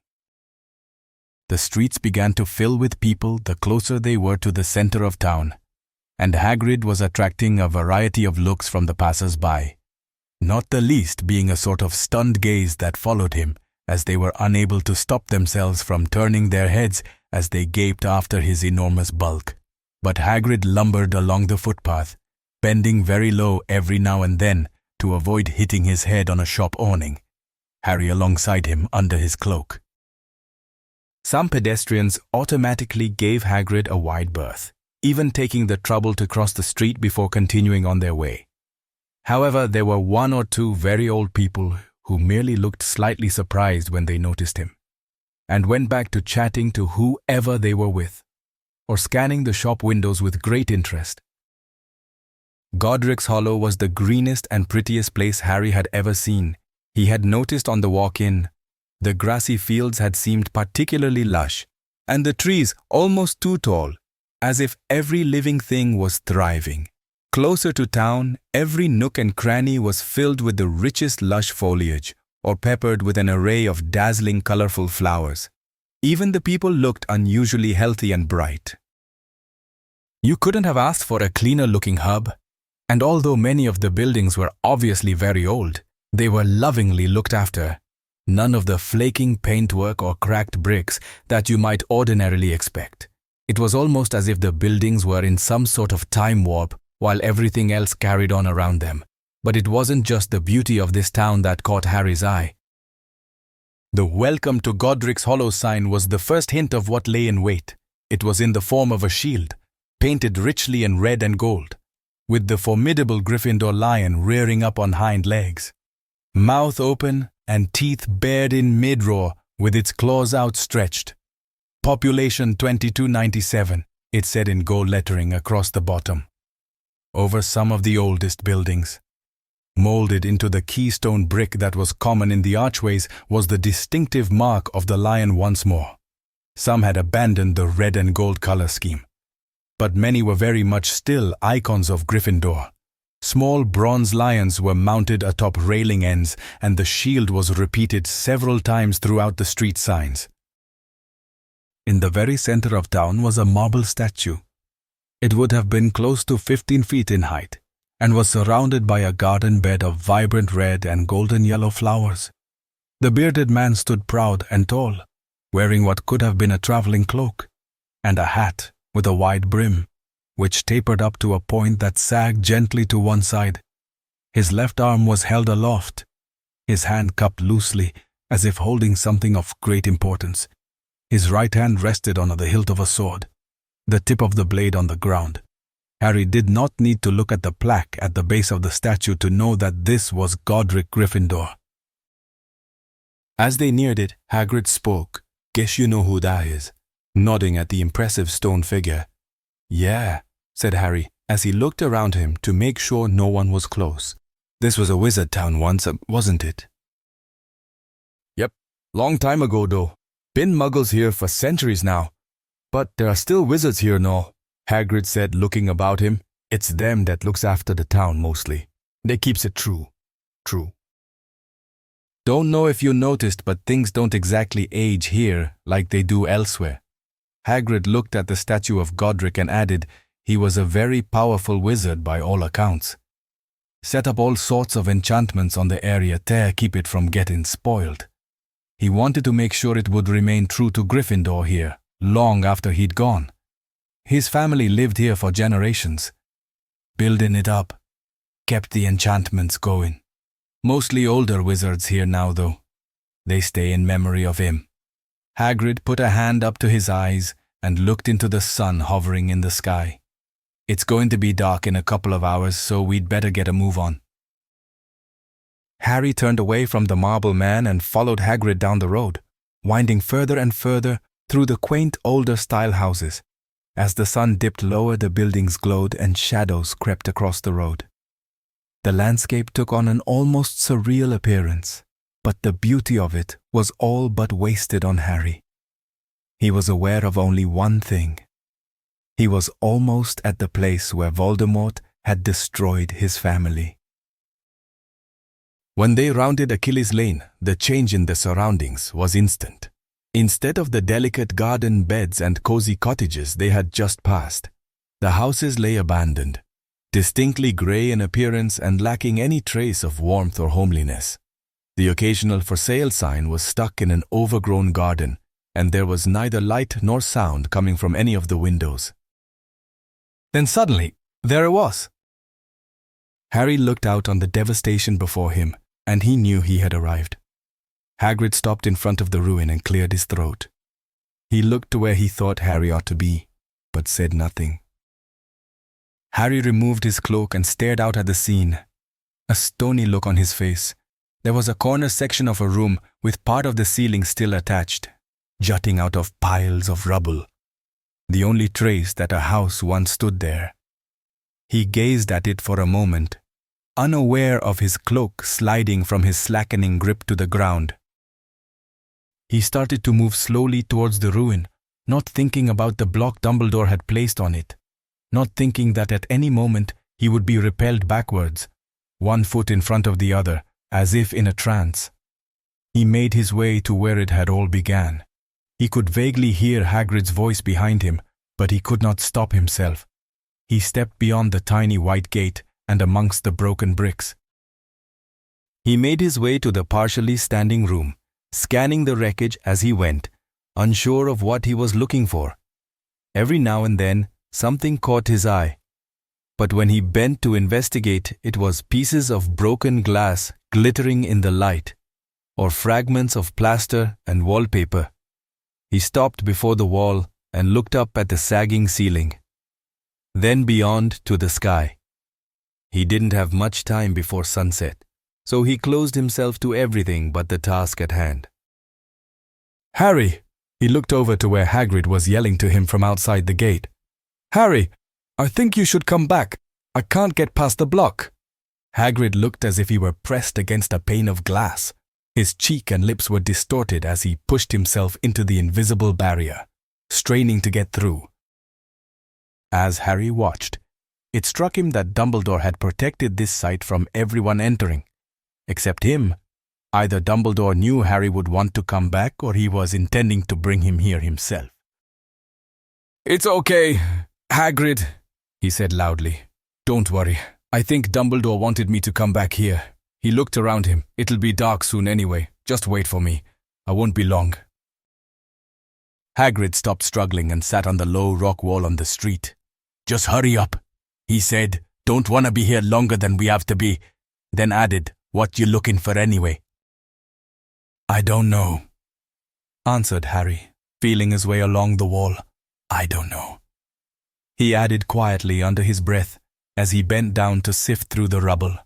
The streets began to fill with people the closer they were to the center of town, and Hagrid was attracting a variety of looks from the passers-by, not the least being a sort of stunned gaze that followed him as they were unable to stop themselves from turning their heads as they gaped after his enormous bulk. But Hagrid lumbered along the footpath, bending very low every now and then to avoid hitting his head on a shop awning, Harry alongside him under his cloak. Some pedestrians automatically gave Hagrid a wide berth, even taking the trouble to cross the street before continuing on their way. However, there were one or two very old people who merely looked slightly surprised when they noticed him, and went back to chatting to whoever they were with, or scanning the shop windows with great interest. Godric's Hollow was the greenest and prettiest place Harry had ever seen. He had noticed on the walk-in, the grassy fields had seemed particularly lush, and the trees almost too tall, as if every living thing was thriving. Closer to town, every nook and cranny was filled with the richest lush foliage, or peppered with an array of dazzling colorful flowers. Even the people looked unusually healthy and bright. You couldn't have asked for a cleaner-looking hub, and although many of the buildings were obviously very old, they were lovingly looked after. None of the flaking paintwork or cracked bricks that you might ordinarily expect. It was almost as if the buildings were in some sort of time warp while everything else carried on around them. But it wasn't just the beauty of this town that caught Harry's eye. The "Welcome to Godric's Hollow" sign was the first hint of what lay in wait. It was in the form of a shield, painted richly in red and gold, with the formidable Gryffindor lion rearing up on hind legs, mouth open and teeth bared in mid-roar with its claws outstretched. Population 2297, it said in gold lettering across the bottom. Over some of the oldest buildings, molded into the keystone brick that was common in the archways, was the distinctive mark of the lion once more. Some had abandoned the red and gold color scheme, but many were very much still icons of Gryffindor. Small bronze lions were mounted atop railing ends, and the shield was repeated several times throughout the street signs. In the very center of town was a marble statue. It would have been close to 15 feet in height, and was surrounded by a garden bed of vibrant red and golden yellow flowers. The bearded man stood proud and tall, wearing what could have been a traveling cloak, and a hat with a wide brim, which tapered up to a point that sagged gently to one side. His left arm was held aloft, his hand cupped loosely, as if holding something of great importance. His right hand rested on the hilt of a sword, the tip of the blade on the ground. Harry did not need to look at the plaque at the base of the statue to know that this was Godric Gryffindor. As they neared it, Hagrid spoke. "Guess you know who that is," nodding at the impressive stone figure. "Yeah," said Harry, as he looked around him to make sure no one was close. "This was a wizard town once, wasn't it?" "Yep, long time ago though. Been muggles here for centuries now. But there are still wizards here now," Hagrid said, looking about him. "It's them that looks after the town mostly. They keeps it true. Don't know if you noticed, but things don't exactly age here like they do elsewhere." Hagrid looked at the statue of Godric and added, he was a very powerful wizard by all accounts. Set up all sorts of enchantments on the area to keep it from getting spoiled. He wanted to make sure it would remain true to Gryffindor here, long after he'd gone. His family lived here for generations, building it up, kept the enchantments going. Mostly older wizards here now though. They stay in memory of him. Hagrid put a hand up to his eyes and looked into the sun hovering in the sky. "It's going to be dark in a couple of hours, so we'd better get a move on." Harry turned away from the marble man and followed Hagrid down the road, winding further and further through the quaint older-style houses. As the sun dipped lower, the buildings glowed and shadows crept across the road. The landscape took on an almost surreal appearance. but the beauty of it was all but wasted on Harry. He was aware of only one thing. He was almost at the place where Voldemort had destroyed his family. When they rounded Achilles' Lane, the change in the surroundings was instant. Instead of the delicate garden beds and cozy cottages they had just passed, the houses lay abandoned, distinctly grey in appearance and lacking any trace of warmth or homeliness. The occasional for sale sign was stuck in an overgrown garden, and there was neither light nor sound coming from any of the windows. Then suddenly, there it was. Harry looked out on the devastation before him, and he knew he had arrived. Hagrid stopped in front of the ruin and cleared his throat. He looked to where he thought Harry ought to be, but said nothing. Harry removed his cloak and stared out at the scene, a stony look on his face. There was a corner section of a room with part of the ceiling still attached, jutting out of piles of rubble, the only trace that a house once stood there. He gazed at it for a moment, unaware of his cloak sliding from his slackening grip to the ground. He started to move slowly towards the ruin, not thinking about the block Dumbledore had placed on it, not thinking that at any moment he would be repelled backwards, one foot in front of the other, as if in a trance. He made his way to where it had all began. He could vaguely hear Hagrid's voice behind him, but he could not stop himself. He stepped beyond the tiny white gate and amongst the broken bricks. He made his way to the partially standing room, scanning the wreckage as he went, unsure of what he was looking for. Every now and then, something caught his eye. But when he bent to investigate, it was pieces of broken glass glittering in the light, or fragments of plaster and wallpaper. He stopped before the wall and looked up at the sagging ceiling, then beyond to the sky. He didn't have much time before sunset, so he closed himself to everything but the task at hand. "Harry!" He looked over to where Hagrid was yelling to him from outside the gate. "Harry, I think you should come back. I can't get past the block." Hagrid looked as if he were pressed against a pane of glass. His cheek and lips were distorted as he pushed himself into the invisible barrier, straining to get through. As Harry watched, it struck him that Dumbledore had protected this site from everyone entering, except him. Either Dumbledore knew Harry would want to come back, or he was intending to bring him here himself. "It's okay, Hagrid," he said loudly. "Don't worry. I think Dumbledore wanted me to come back here." He looked around him. "It'll be dark soon anyway. Just wait for me. I won't be long." Hagrid stopped struggling and sat on the low rock wall on the street. "Just hurry up," he said. "Don't want to be here longer than we have to be." Then added, "What you looking for anyway?" "I don't know," answered Harry, feeling his way along the wall. "I don't know," he added quietly under his breath as he bent down to sift through the rubble.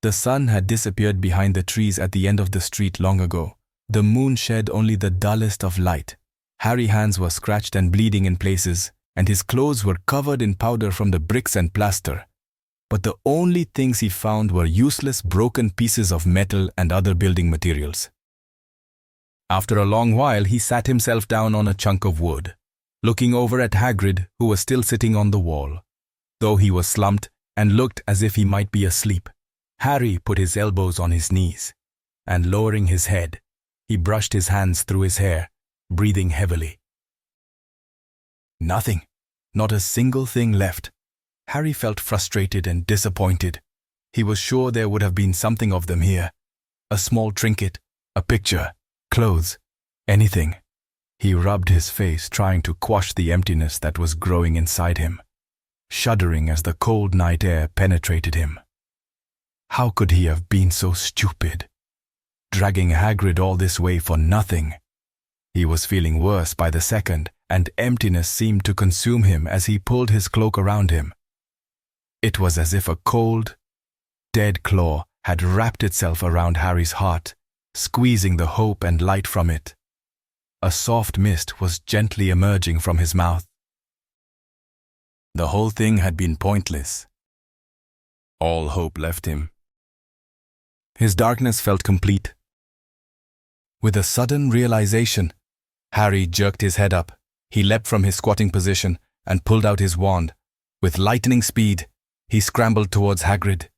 The sun had disappeared behind the trees at the end of the street long ago. The moon shed only the dullest of light. Harry's hands were scratched and bleeding in places, and his clothes were covered in powder from the bricks and plaster. But the only things he found were useless broken pieces of metal and other building materials. After a long while, he sat himself down on a chunk of wood, looking over at Hagrid, who was still sitting on the wall, though he was slumped and looked as if he might be asleep. Harry put his elbows on his knees, and lowering his head, he brushed his hands through his hair, breathing heavily. Nothing, not a single thing left. Harry felt frustrated and disappointed. He was sure there would have been something of them here. A small trinket, a picture, clothes, anything. He rubbed his face, trying to quash the emptiness that was growing inside him, shuddering as the cold night air penetrated him. How could he have been so stupid? Dragging Hagrid all this way for nothing. He was feeling worse by the second, and emptiness seemed to consume him as he pulled his cloak around him. It was as if a cold, dead claw had wrapped itself around Harry's heart, squeezing the hope and light from it. A soft mist was gently emerging from his mouth. The whole thing had been pointless. All hope left him. His darkness felt complete. With a sudden realization, Harry jerked his head up. He leapt from his squatting position and pulled out his wand. With lightning speed, he scrambled towards Hagrid,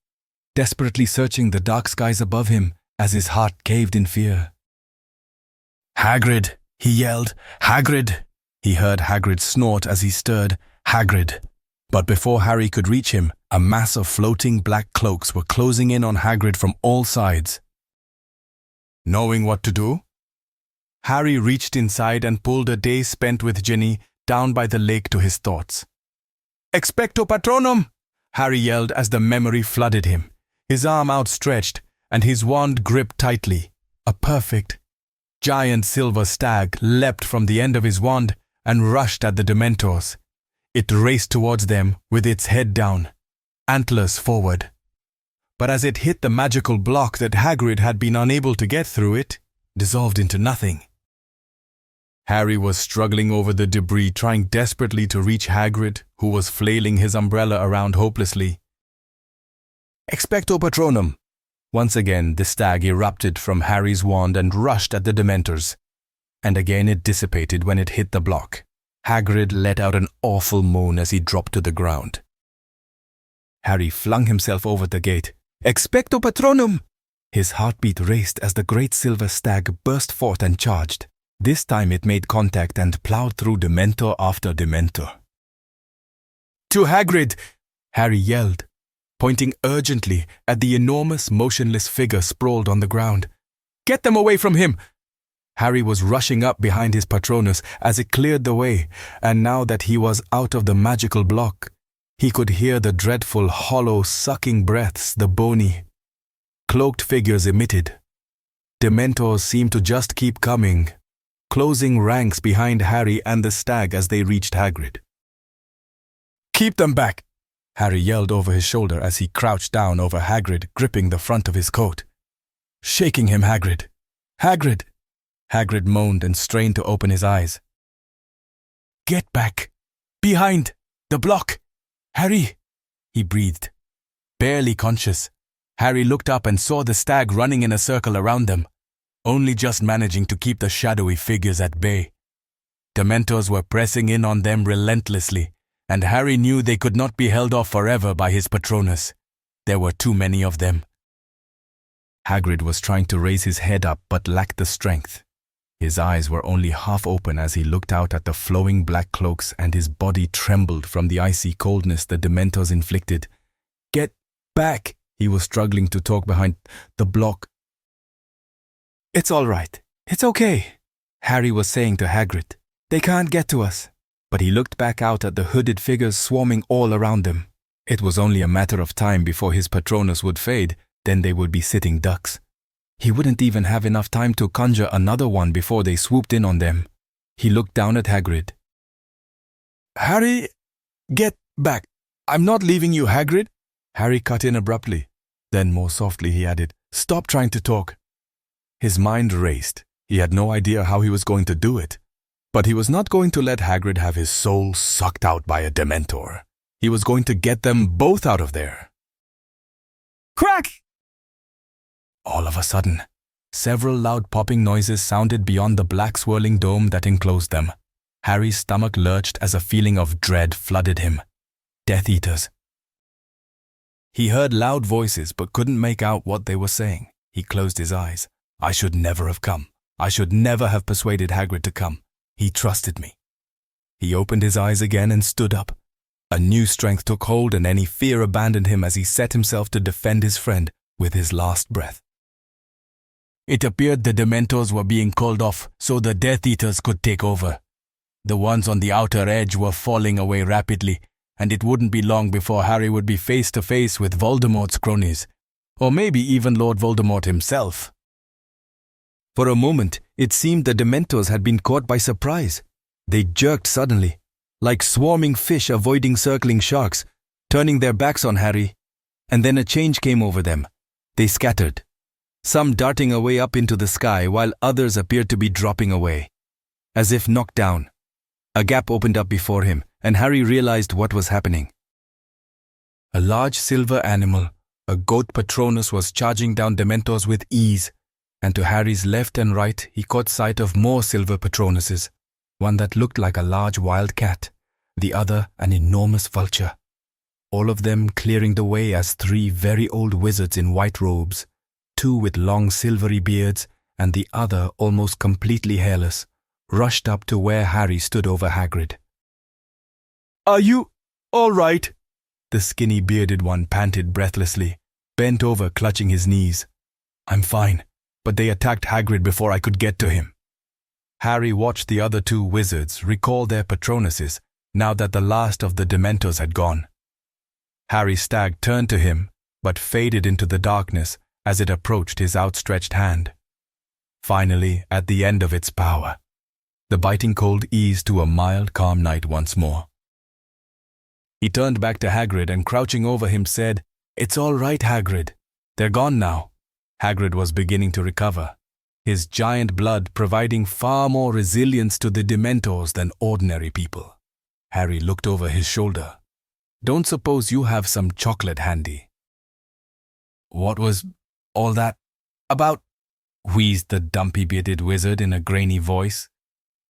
desperately searching the dark skies above him as his heart caved in fear. "Hagrid!" he yelled. "Hagrid!" He heard Hagrid snort as he stirred. "Hagrid!" But before Harry could reach him, a mass of floating black cloaks were closing in on Hagrid from all sides. Knowing what to do, Harry reached inside and pulled a day spent with Ginny down by the lake to his thoughts. "Expecto Patronum!" Harry yelled as the memory flooded him, his arm outstretched and his wand gripped tightly. A perfect, giant silver stag leapt from the end of his wand and rushed at the Dementors. It raced towards them with its head down, antlers forward. But as it hit the magical block that Hagrid had been unable to get through, it dissolved into nothing. Harry was struggling over the debris, trying desperately to reach Hagrid, who was flailing his umbrella around hopelessly. "Expecto Patronum!" Once again, the stag erupted from Harry's wand and rushed at the Dementors. And again it dissipated when it hit the block. Hagrid let out an awful moan as he dropped to the ground. Harry flung himself over the gate. "Expecto Patronum!" His heartbeat raced as the great silver stag burst forth and charged. This time it made contact and plowed through Dementor after Dementor. "To Hagrid!" Harry yelled, pointing urgently at the enormous motionless figure sprawled on the ground. "Get them away from him!" Harry was rushing up behind his Patronus as it cleared the way, and now that he was out of the magical block, he could hear the dreadful, hollow, sucking breaths the bony, cloaked figures emitted. Dementors seemed to just keep coming, closing ranks behind Harry and the stag as they reached Hagrid. "Keep them back!" Harry yelled over his shoulder as he crouched down over Hagrid, gripping the front of his coat. "Shaking him, Hagrid! Hagrid!" Hagrid moaned and strained to open his eyes. "Get back! Behind! The block! Harry!" he breathed. Barely conscious, Harry looked up and saw the stag running in a circle around them, only just managing to keep the shadowy figures at bay. Dementors were pressing in on them relentlessly, and Harry knew they could not be held off forever by his Patronus. There were too many of them. Hagrid was trying to raise his head up but lacked the strength. His eyes were only half open as he looked out at the flowing black cloaks, and his body trembled from the icy coldness the Dementors inflicted. "Get back!" He was struggling to talk behind the block. "It's all right. It's okay," Harry was saying to Hagrid. "They can't get to us." But he looked back out at the hooded figures swarming all around them. It was only a matter of time before his Patronus would fade, then they would be sitting ducks. He wouldn't even have enough time to conjure another one before they swooped in on them. He looked down at Hagrid. "Harry, get back. I'm not leaving you, Hagrid." Harry cut in abruptly. Then more softly he added, "Stop trying to talk." His mind raced. He had no idea how he was going to do it. But he was not going to let Hagrid have his soul sucked out by a Dementor. He was going to get them both out of there. Crack! All of a sudden, several loud popping noises sounded beyond the black swirling dome that enclosed them. Harry's stomach lurched as a feeling of dread flooded him. Death Eaters. He heard loud voices but couldn't make out what they were saying. He closed his eyes. I should never have come. I should never have persuaded Hagrid to come. He trusted me. He opened his eyes again and stood up. A new strength took hold and any fear abandoned him as he set himself to defend his friend with his last breath. It appeared the Dementors were being called off so the Death Eaters could take over. The ones on the outer edge were falling away rapidly, and it wouldn't be long before Harry would be face to face with Voldemort's cronies, or maybe even Lord Voldemort himself. For a moment, it seemed the Dementors had been caught by surprise. They jerked suddenly, like swarming fish avoiding circling sharks, turning their backs on Harry. And then a change came over them. They scattered, some darting away up into the sky while others appeared to be dropping away. As if knocked down, a gap opened up before him, and Harry realized what was happening. A large silver animal, A goat Patronus was charging down Dementors with ease, and to Harry's left and right he caught sight of more silver Patronuses, one that looked like a large wild cat, the other an enormous vulture. All of them clearing the way as 3 very old wizards in white robes, 2 with long silvery beards and the other almost completely hairless, rushed up to where Harry stood over Hagrid. "Are you all right?" The skinny bearded one panted breathlessly, bent over clutching his knees. "I'm fine, but they attacked Hagrid before I could get to him." Harry watched the other 2 wizards recall their Patronuses now that the last of the Dementors had gone. Harry's stag turned to him, but faded into the darkness as it approached his outstretched hand. Finally, at the end of its power, the biting cold eased to a mild, calm night once more. He turned back to Hagrid and crouching over him said, "It's all right, Hagrid. They're gone now." Hagrid was beginning to recover, his giant blood providing far more resilience to the Dementors than ordinary people. Harry looked over his shoulder. "Don't suppose you have some chocolate handy?" "What was all that about?" wheezed the dumpy-bearded wizard in a grainy voice.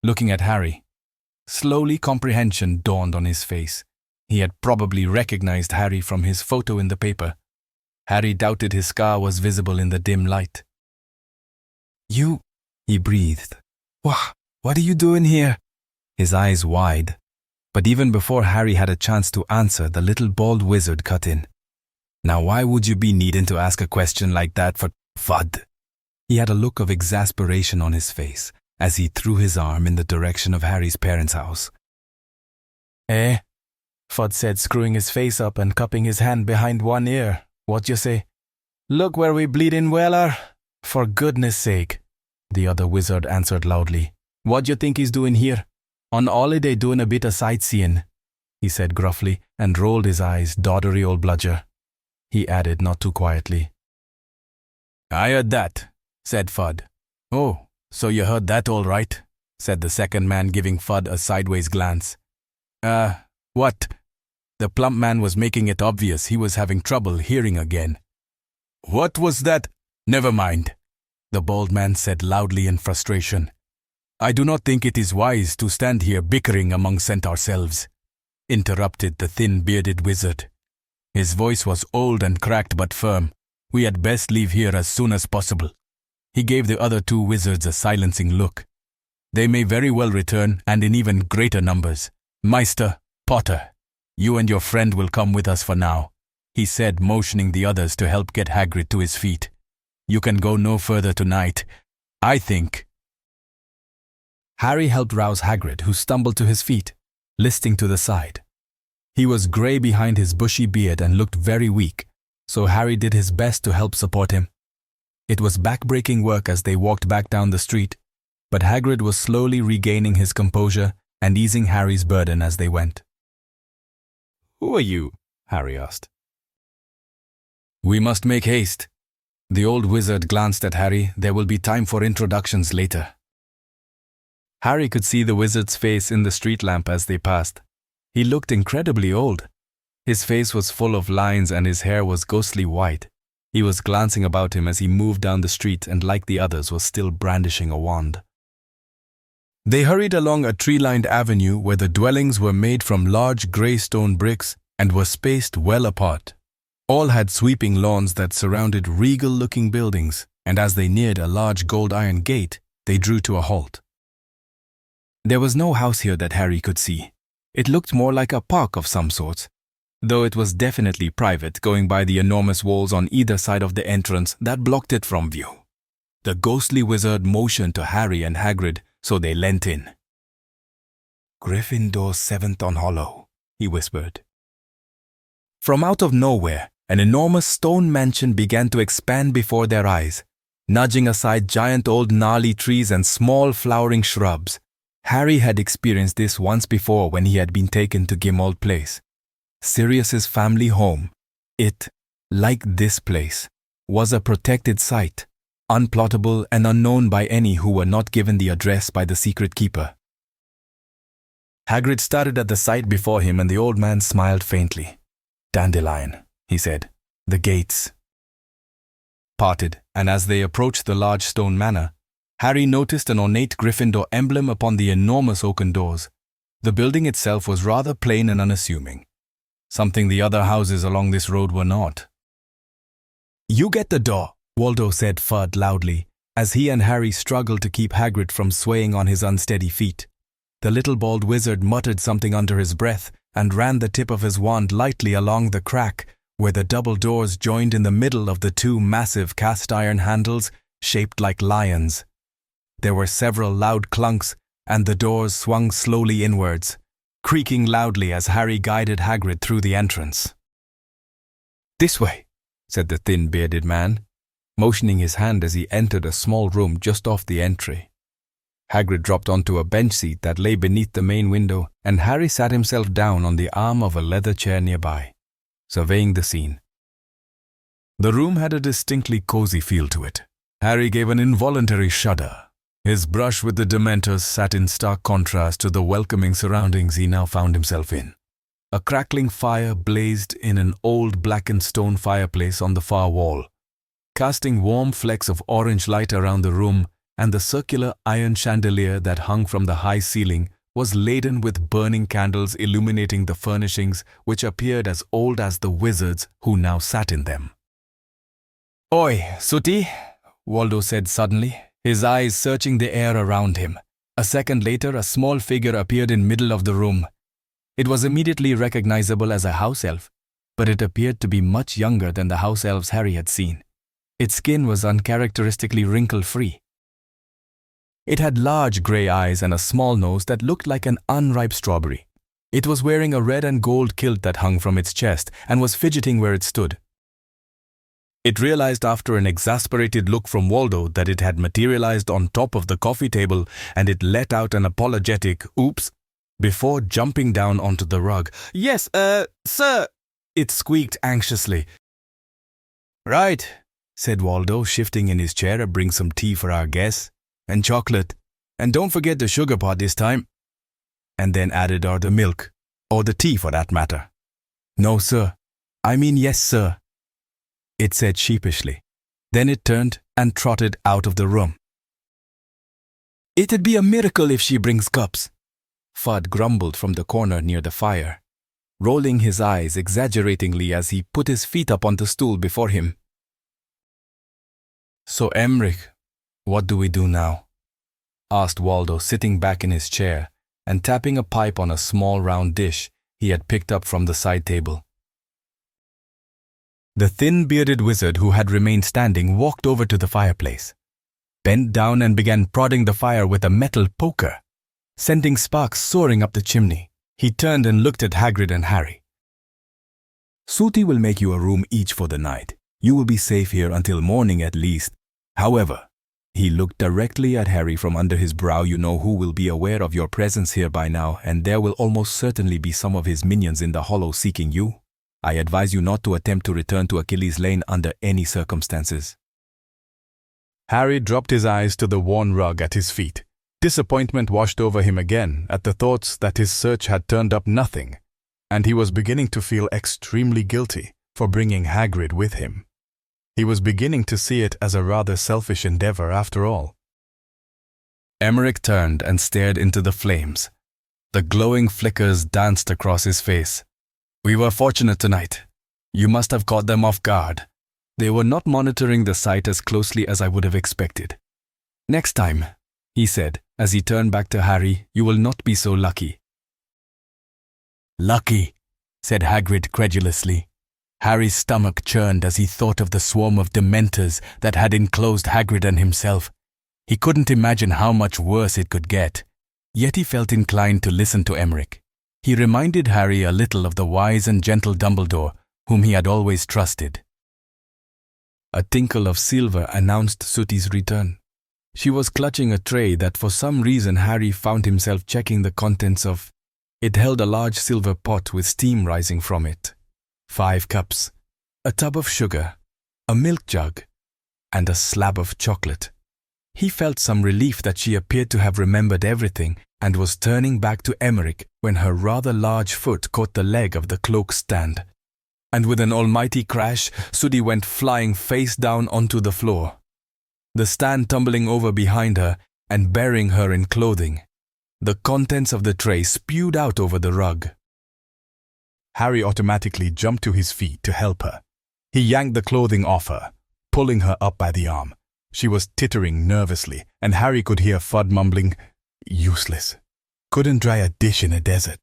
Looking at Harry, slowly comprehension dawned on his face. He had probably recognized Harry from his photo in the paper. Harry doubted his scar was visible in the dim light. "You," he breathed. What are you doing here?" His eyes wide. But even before Harry had a chance to answer, the little bald wizard cut in. "Now why would you be needing to ask a question like that for FUD?" He had a look of exasperation on his face as he threw his arm in the direction of Harry's parents' house. "Eh?" Fudd said, screwing his face up and cupping his hand behind one ear. "What you say?" "Look where we bleeding well are. For goodness sake," the other wizard answered loudly. "What you think he's doing here? On holiday doing a bit of sightseeing," he said gruffly and rolled his eyes, doddery old bludger. He added not too quietly, "I heard that," said Fudd. "Oh, so you heard that all right," said the second man, giving Fudd a sideways glance. What?" The plump man was making it obvious he was having trouble hearing again. "What was that?" "Never mind," the bald man said loudly in frustration. "I do not think it is wise to stand here bickering amongst ourselves," interrupted the thin-bearded wizard. His voice was old and cracked but firm. "We had best leave here as soon as possible." He gave the other 2 wizards a silencing look. "They may very well return, and in even greater numbers. Meister, Potter, you and your friend will come with us for now," he said, motioning the others to help get Hagrid to his feet. "You can go no further tonight, I think." Harry helped rouse Hagrid, who stumbled to his feet, listing to the side. He was grey behind his bushy beard and looked very weak, so Harry did his best to help support him. It was back-breaking work as they walked back down the street, but Hagrid was slowly regaining his composure and easing Harry's burden as they went. "Who are you?" Harry asked. "We must make haste." The old wizard glanced at Harry. "There will be time for introductions later." Harry could see the wizard's face in the street lamp as they passed. He looked incredibly old. His face was full of lines and his hair was ghostly white. He was glancing about him as he moved down the street and, like the others, was still brandishing a wand. They hurried along a tree-lined avenue where the dwellings were made from large grey stone bricks and were spaced well apart. All had sweeping lawns that surrounded regal-looking buildings, and as they neared a large gold iron gate, they drew to a halt. There was no house here that Harry could see. It looked more like a park of some sort, though it was definitely private, going by the enormous walls on either side of the entrance that blocked it from view. The ghostly wizard motioned to Harry and Hagrid, so they leant in. "Gryffindor's 7th on Hollow," he whispered. From out of nowhere, an enormous stone mansion began to expand before their eyes, nudging aside giant old gnarly trees and small flowering shrubs. Harry had experienced this once before when he had been taken to Gimmauld Place, Sirius's family home. It, like this place, was a protected site, unplottable and unknown by any who were not given the address by the secret keeper. Hagrid started at the sight before him and the old man smiled faintly. "Dandelion," he said. The gates parted, and as they approached the large stone manor, Harry noticed an ornate Gryffindor emblem upon the enormous oaken doors. The building itself was rather plain and unassuming, something the other houses along this road were not. "You get the door," Waldo said Fudd loudly, as he and Harry struggled to keep Hagrid from swaying on his unsteady feet. The little bald wizard muttered something under his breath and ran the tip of his wand lightly along the crack where the double doors joined in the middle of the two massive cast-iron handles shaped like lions. There were several loud clunks, and the doors swung slowly inwards, creaking loudly as Harry guided Hagrid through the entrance. "This way," said the thin bearded man, motioning his hand as he entered a small room just off the entry. Hagrid dropped onto a bench seat that lay beneath the main window, and Harry sat himself down on the arm of a leather chair nearby, surveying the scene. The room had a distinctly cozy feel to it. Harry gave an involuntary shudder. His brush with the Dementors sat in stark contrast to the welcoming surroundings he now found himself in. A crackling fire blazed in an old blackened stone fireplace on the far wall, casting warm flecks of orange light around the room, and the circular iron chandelier that hung from the high ceiling was laden with burning candles illuminating the furnishings, which appeared as old as the wizards who now sat in them. "Oi, Sooty," Waldo said suddenly, his eyes searching the air around him. A second later, a small figure appeared in the middle of the room. It was immediately recognizable as a house elf, but it appeared to be much younger than the house elves Harry had seen. Its skin was uncharacteristically wrinkle-free. It had large grey eyes and a small nose that looked like an unripe strawberry. It was wearing a red and gold kilt that hung from its chest and was fidgeting where it stood. It realized after an exasperated look from Waldo that it had materialized on top of the coffee table, and it let out an apologetic "oops" before jumping down onto the rug. "Yes, sir," it squeaked anxiously. "Right," said Waldo, shifting in his chair to bring some tea for our guests. "And chocolate. And don't forget the sugar pot this time." And then added, "or the milk. Or the tea for that matter." "No, sir. I mean yes, sir," it said sheepishly. Then it turned and trotted out of the room. "It'd be a miracle if she brings cups," Fudd grumbled from the corner near the fire, rolling his eyes exaggeratingly as he put his feet up on the stool before him. "So, Emmerich, what do we do now?" asked Waldo, sitting back in his chair and tapping a pipe on a small round dish he had picked up from the side table. The thin-bearded wizard who had remained standing walked over to the fireplace, bent down and began prodding the fire with a metal poker, sending sparks soaring up the chimney. He turned and looked at Hagrid and Harry. "Sooty will make you a room each for the night. You will be safe here until morning at least. However," he looked directly at Harry from under his brow, "you know who will be aware of your presence here by now, and there will almost certainly be some of his minions in the Hollows seeking you. I advise you not to attempt to return to Achilles' Lane under any circumstances." Harry dropped his eyes to the worn rug at his feet. Disappointment washed over him again at the thoughts that his search had turned up nothing, and he was beginning to feel extremely guilty for bringing Hagrid with him. He was beginning to see it as a rather selfish endeavor after all. Emmerich turned and stared into the flames. The glowing flickers danced across his face. "We were fortunate tonight. You must have caught them off guard. They were not monitoring the site as closely as I would have expected. Next time," he said, as he turned back to Harry, "you will not be so lucky." "Lucky," said Hagrid credulously. Harry's stomach churned as he thought of the swarm of Dementors that had enclosed Hagrid and himself. He couldn't imagine how much worse it could get, yet he felt inclined to listen to Emmerich. He reminded Harry a little of the wise and gentle Dumbledore, whom he had always trusted. A tinkle of silver announced Sooty's return. She was clutching a tray that for some reason Harry found himself checking the contents of. It held a large silver pot with steam rising from it, 5 cups, a tub of sugar, a milk jug, and a slab of chocolate. He felt some relief that she appeared to have remembered everything and was turning back to Emmerich when her rather large foot caught the leg of the cloak stand. and with an almighty crash, Sooty went flying face down onto the floor, the stand tumbling over behind her and burying her in clothing. The contents of the tray spewed out over the rug. Harry automatically jumped to his feet to help her. He yanked the clothing off her, pulling her up by the arm. She was tittering nervously, and Harry could hear Fudd mumbling, "Useless. Couldn't dry a dish in a desert."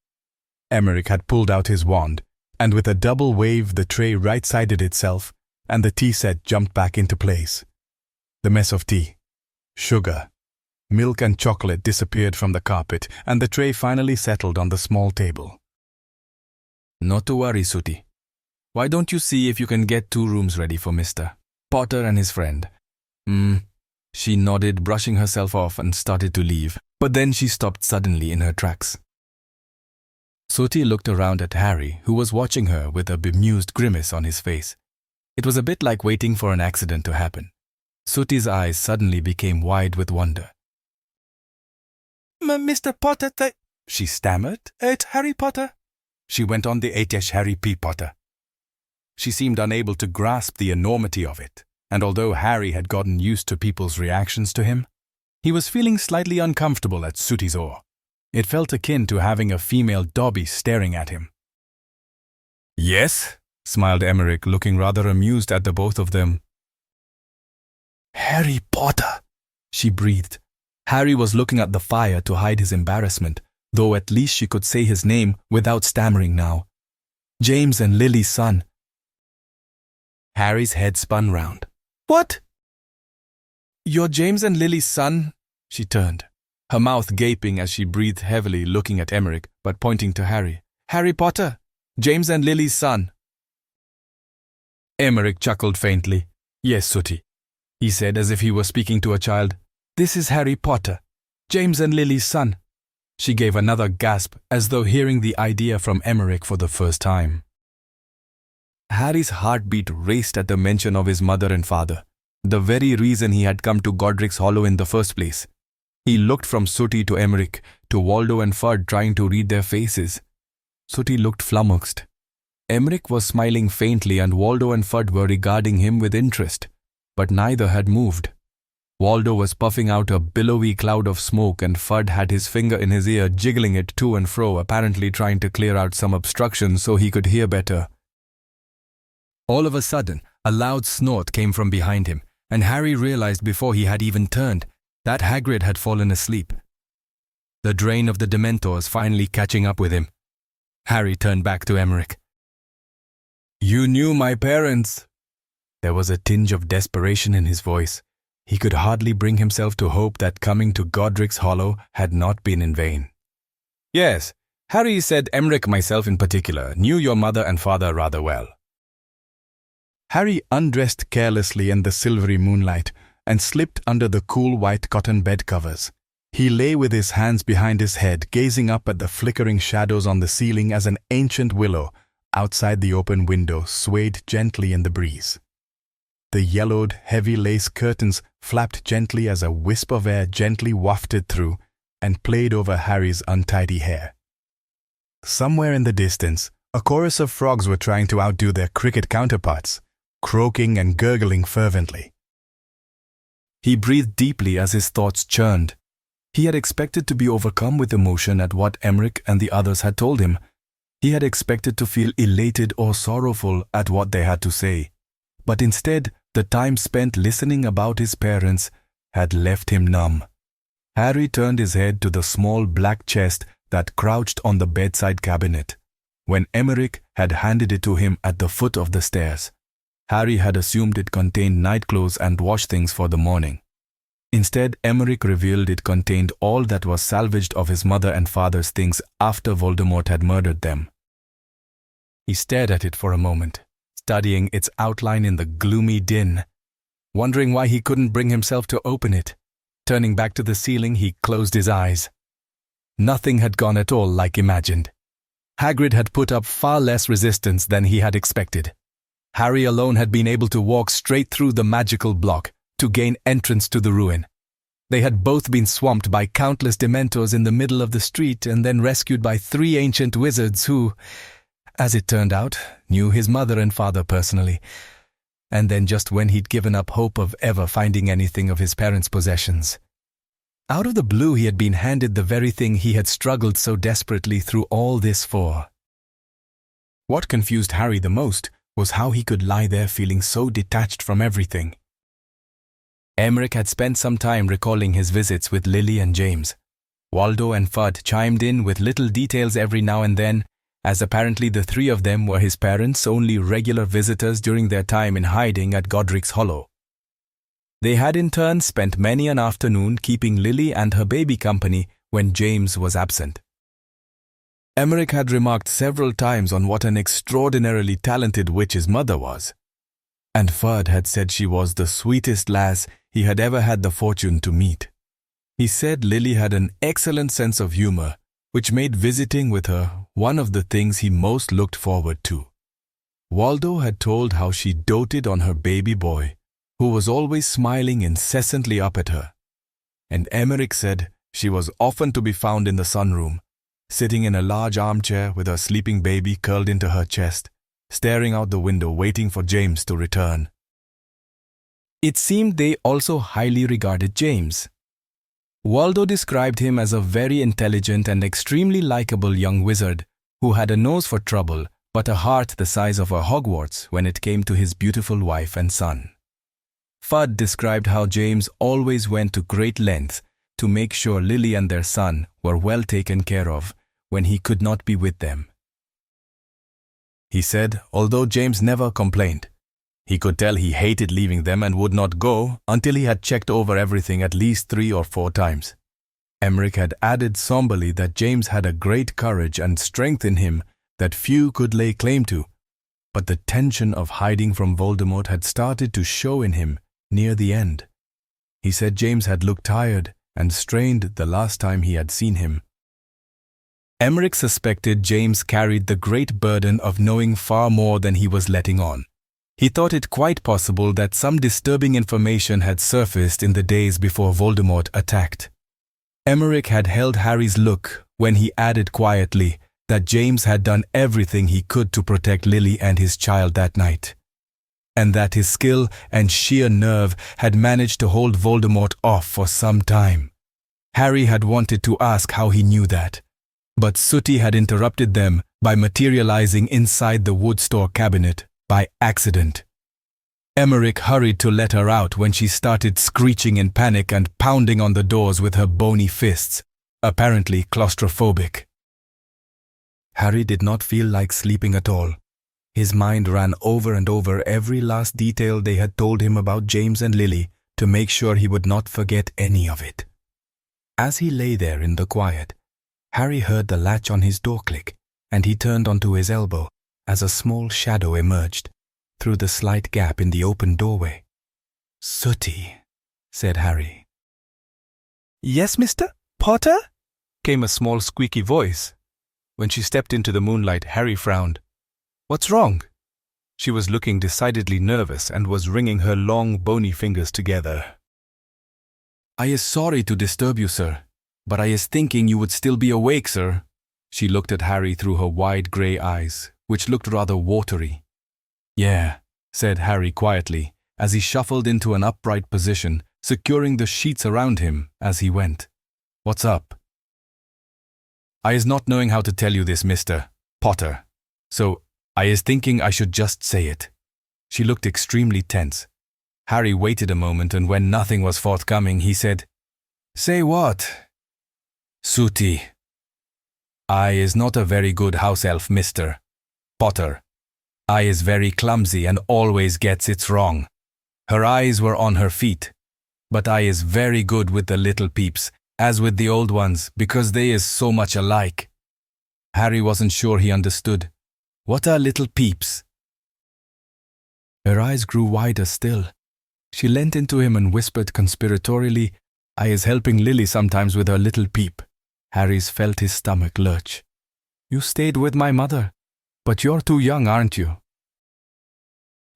Emmerich had pulled out his wand, and with a double wave the tray right-sided itself, and the tea set jumped back into place. The mess of tea, sugar, milk and chocolate disappeared from the carpet, and the tray finally settled on the small table. "Not to worry, Sooty. Why don't you see if you can get 2 rooms ready for Mr. Potter and his friend?" She nodded, brushing herself off, and started to leave, but then she stopped suddenly in her tracks. Sooty looked around at Harry, who was watching her with a bemused grimace on his face. It was a bit like waiting for an accident to happen. Sooty's eyes suddenly became wide with wonder. "Mr. Potter, she stammered. "It's Harry Potter." She went on the H. Harry P. Potter. She seemed unable to grasp the enormity of it, and although Harry had gotten used to people's reactions to him, he was feeling slightly uncomfortable at Sooty's awe. It felt akin to having a female Dobby staring at him. "Yes?" smiled Emmerich, looking rather amused at the both of them. "Harry Potter," she breathed. Harry was looking at the fire to hide his embarrassment, though at least she could say his name without stammering now. "James and Lily's son." Harry's head spun round. "What? You're James and Lily's son?" She turned, her mouth gaping as she breathed heavily, looking at Emmerich, but pointing to Harry. "Harry Potter, James and Lily's son." Emmerich chuckled faintly. "Yes, Sooty," he said as if he were speaking to a child. "This is Harry Potter, James and Lily's son." She gave another gasp, as though hearing the idea from Emmerich for the first time. Harry's heartbeat raced at the mention of his mother and father, the very reason he had come to Godric's Hollow in the first place. He looked from Sooty to Emmerich, to Waldo and Fudd, trying to read their faces. Sooty looked flummoxed. Emmerich was smiling faintly, and Waldo and Fudd were regarding him with interest, but neither had moved. Waldo was puffing out a billowy cloud of smoke, and Fudd had his finger in his ear, jiggling it to and fro, apparently trying to clear out some obstruction so he could hear better. All of a sudden, a loud snort came from behind him, and Harry realized before he had even turned that Hagrid had fallen asleep. The drain of the Dementors finally catching up with him. Harry turned back to Emmerich. "You knew my parents." There was a tinge of desperation in his voice. He could hardly bring himself to hope that coming to Godric's Hollow had not been in vain. "Yes, Harry said Emmerich, myself in particular, knew your mother and father rather well." Harry undressed carelessly in the silvery moonlight and slipped under the cool white cotton bed covers. He lay with his hands behind his head, gazing up at the flickering shadows on the ceiling as an ancient willow outside the open window swayed gently in the breeze. The yellowed, heavy lace curtains flapped gently as a wisp of air gently wafted through and played over Harry's untidy hair. Somewhere in the distance, a chorus of frogs were trying to outdo their cricket counterparts, croaking and gurgling fervently. He breathed deeply as his thoughts churned. He had expected to be overcome with emotion at what Emmerich and the others had told him. He had expected to feel elated or sorrowful at what they had to say. But instead, the time spent listening about his parents had left him numb. Harry turned his head to the small black chest that crouched on the bedside cabinet. When Emmerich had handed it to him at the foot of the stairs, Harry had assumed it contained nightclothes and wash things for the morning. Instead, Emmerich revealed it contained all that was salvaged of his mother and father's things after Voldemort had murdered them. He stared at it for a moment, studying its outline in the gloomy din, wondering why he couldn't bring himself to open it. Turning back to the ceiling, he closed his eyes. Nothing had gone at all like imagined. Hagrid had put up far less resistance than he had expected. Harry alone had been able to walk straight through the magical block to gain entrance to the ruin. They had both been swamped by countless Dementors in the middle of the street and then rescued by 3 ancient wizards who, as it turned out, knew his mother and father personally. And then just when he'd given up hope of ever finding anything of his parents' possessions, out of the blue he had been handed the very thing he had struggled so desperately through all this for. What confused Harry the most was how he could lie there feeling so detached from everything. Emmerich had spent some time recalling his visits with Lily and James. Waldo and Fudd chimed in with little details every now and then, as apparently the three of them were his parents' only regular visitors during their time in hiding at Godric's Hollow. They had in turn spent many an afternoon keeping Lily and her baby company when James was absent. Emmerich had remarked several times on what an extraordinarily talented witch his mother was, and Fudd had said she was the sweetest lass he had ever had the fortune to meet. He said Lily had an excellent sense of humor, which made visiting with her one of the things he most looked forward to. Waldo had told how she doted on her baby boy, who was always smiling incessantly up at her, and Emmerich said she was often to be found in the sunroom, sitting in a large armchair with her sleeping baby curled into her chest, staring out the window waiting for James to return. It seemed they also highly regarded James. Waldo described him as a very intelligent and extremely likable young wizard who had a nose for trouble but a heart the size of a Hogwarts when it came to his beautiful wife and son. Fudd described how James always went to great lengths to make sure Lily and their son were well taken care of when he could not be with them. He said, although James never complained, he could tell he hated leaving them and would not go until he had checked over everything at least 3 or 4 times. Emmerich had added somberly that James had a great courage and strength in him that few could lay claim to, but the tension of hiding from Voldemort had started to show in him near the end. He said James had looked tired and strained the last time he had seen him. Emmerich suspected James carried the great burden of knowing far more than he was letting on. He thought it quite possible that some disturbing information had surfaced in the days before Voldemort attacked. Emmerich had held Harry's look when he added quietly that James had done everything he could to protect Lily and his child that night, and that his skill and sheer nerve had managed to hold Voldemort off for some time. Harry had wanted to ask how he knew that, but Sooty had interrupted them by materializing inside the wood store cabinet by accident. Emmerich hurried to let her out when she started screeching in panic and pounding on the doors with her bony fists, apparently claustrophobic. Harry did not feel like sleeping at all. His mind ran over and over every last detail they had told him about James and Lily to make sure he would not forget any of it. As he lay there in the quiet, Harry heard the latch on his door click, and he turned onto his elbow as a small shadow emerged through the slight gap in the open doorway. "Sooty," said Harry. "Yes, Mr. Potter?" came a small squeaky voice. When she stepped into the moonlight, Harry frowned. "What's wrong?" She was looking decidedly nervous and was wringing her long, bony fingers together. "I is sorry to disturb you, sir, but I is thinking you would still be awake, sir." She looked at Harry through her wide grey eyes, which looked rather watery. "Yeah," said Harry quietly, as he shuffled into an upright position, securing the sheets around him as he went. "What's up?" "I is not knowing how to tell you this, Mr. Potter, so I is thinking I should just say it." She looked extremely tense. Harry waited a moment, and when nothing was forthcoming, he said, "Say what?" "Sooty, I is not a very good house elf, Mr. Potter. I is very clumsy and always gets it wrong. Her eyes were on her feet, but I is very good with the little peeps, as with the old ones, because they is so much alike." Harry wasn't sure he understood. "What are little peeps?" Her eyes grew wider still. She leant into him and whispered conspiratorially, "I is helping Lily sometimes with her little peep." Harry's felt his stomach lurch. "You stayed with my mother, but you're too young, aren't you?"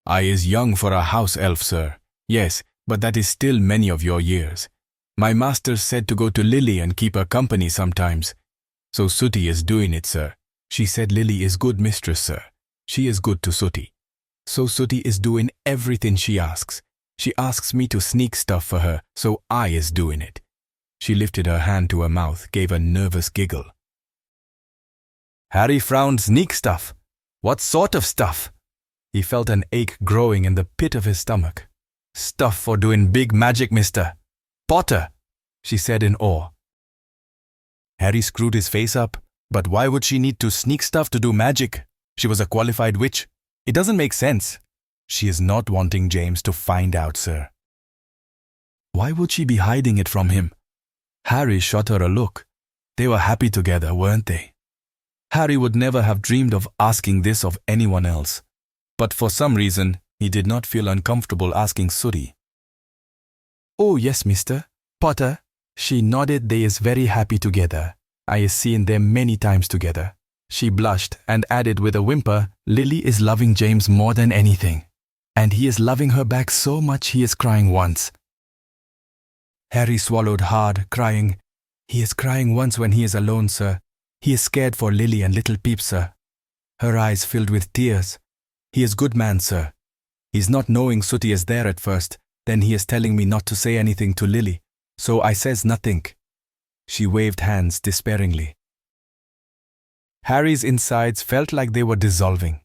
"I is young for a house elf, sir. Yes, but that is still many of your years. My master said to go to Lily and keep her company sometimes. So Sooty is doing it, sir. She said Lily is good mistress, sir. She is good to Sooty. So Sooty is doing everything she asks. She asks me to sneak stuff for her, so I is doing it. She lifted her hand to her mouth, gave a nervous giggle. Harry frowned. Sneak stuff? What sort of stuff? He felt an ache growing in the pit of his stomach. Stuff for doing big magic, Mr. Potter, she said in awe. Harry screwed his face up. But why would she need to sneak stuff to do magic? She was a qualified witch. It doesn't make sense. She is not wanting James to find out, sir. Why would she be hiding it from him? Harry shot her a look. They were happy together, weren't they? Harry would never have dreamed of asking this of anyone else. But for some reason, he did not feel uncomfortable asking Sooty. Oh yes, Mr. Potter. She nodded. They is very happy together. I has seen them many times together. She blushed and added with a whimper, Lily is loving James more than anything. And he is loving her back so much he is crying once. Harry swallowed hard, crying. He is crying once when he is alone, sir. He is scared for Lily and little Peep, sir. Her eyes filled with tears. He is good man, sir. He's not knowing Sooty is there at first. Then he is telling me not to say anything to Lily. So I says nothing. She waved hands despairingly. Harry's insides felt like they were dissolving.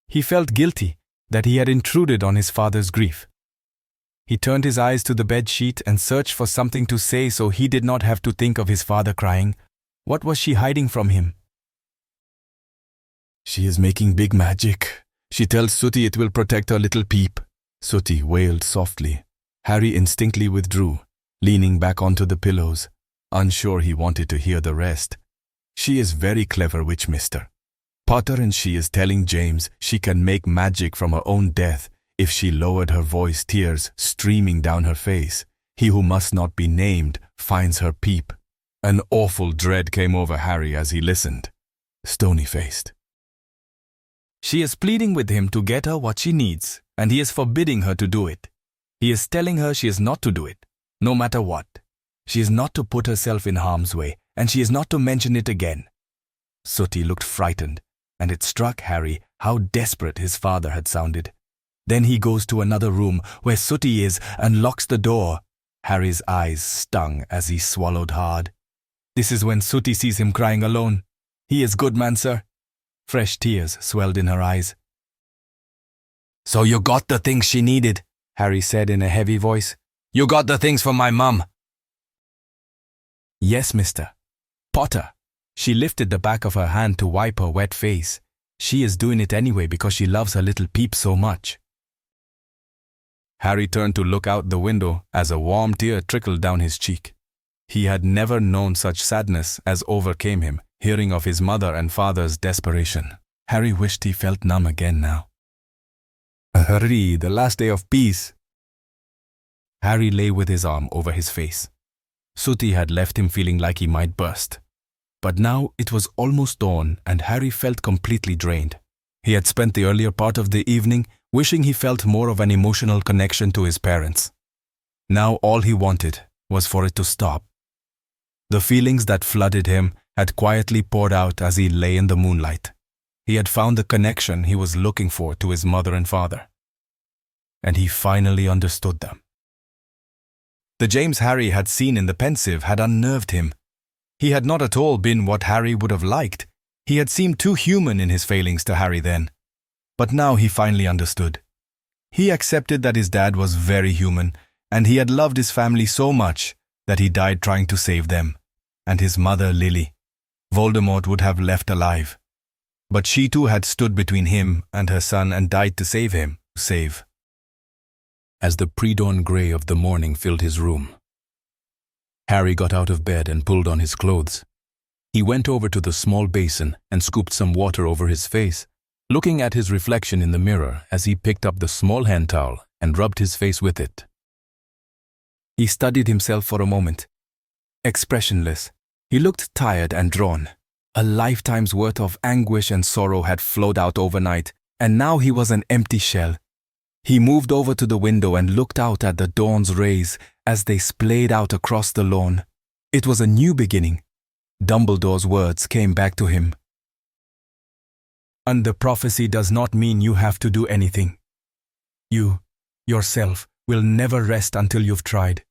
He felt guilty that he had intruded on his father's grief. He turned his eyes to the bedsheet and searched for something to say so he did not have to think of his father crying. What was she hiding from him? She is making big magic. She tells Sooty it will protect her little Peep. Sooty wailed softly. Harry instinctively withdrew, leaning back onto the pillows, unsure he wanted to hear the rest. She is very clever witch, mister. Potter, and she is telling James she can make magic from her own death if she lowered her voice, tears streaming down her face. He who must not be named finds her Peep. An awful dread came over Harry as he listened, stony-faced. She is pleading with him to get her what she needs, and he is forbidding her to do it. He is telling her she is not to do it, no matter what. She is not to put herself in harm's way, and she is not to mention it again. Sooty looked frightened, and it struck Harry how desperate his father had sounded. Then he goes to another room where Sooty is and locks the door. Harry's eyes stung as he swallowed hard. This is when Sooty sees him crying alone. He is good man, sir. Fresh tears swelled in her eyes. So you got the things she needed, Harry said in a heavy voice. You got the things for my mum. Yes, mister. Potter. She lifted the back of her hand to wipe her wet face. She is doing it anyway because she loves her little Peep so much. Harry turned to look out the window as a warm tear trickled down his cheek. He had never known such sadness as overcame him, hearing of his mother and father's desperation. Harry wished he felt numb again now. Hurry, the last day of peace. Harry lay with his arm over his face. Sooty had left him feeling like he might burst. But now it was almost dawn and Harry felt completely drained. He had spent the earlier part of the evening wishing he felt more of an emotional connection to his parents. Now all he wanted was for it to stop. The feelings that flooded him had quietly poured out as he lay in the moonlight. He had found the connection he was looking for to his mother and father. And he finally understood them. The James Harry had seen in the pensive had unnerved him. He had not at all been what Harry would have liked. He had seemed too human in his failings to Harry then. But now he finally understood. He accepted that his dad was very human, and he had loved his family so much that he died trying to save them. And his mother, Lily, Voldemort would have left alive. But she too had stood between him and her son and died to save him, As the pre-dawn grey of the morning filled his room, Harry got out of bed and pulled on his clothes. He went over to the small basin and scooped some water over his face, looking at his reflection in the mirror as he picked up the small hand towel and rubbed his face with it. He studied himself for a moment. Expressionless, he looked tired and drawn. A lifetime's worth of anguish and sorrow had flowed out overnight, and now he was an empty shell. He moved over to the window and looked out at the dawn's rays as they splayed out across the lawn. It was a new beginning. Dumbledore's words came back to him. And the prophecy does not mean you have to do anything. You, yourself, will never rest until you've tried.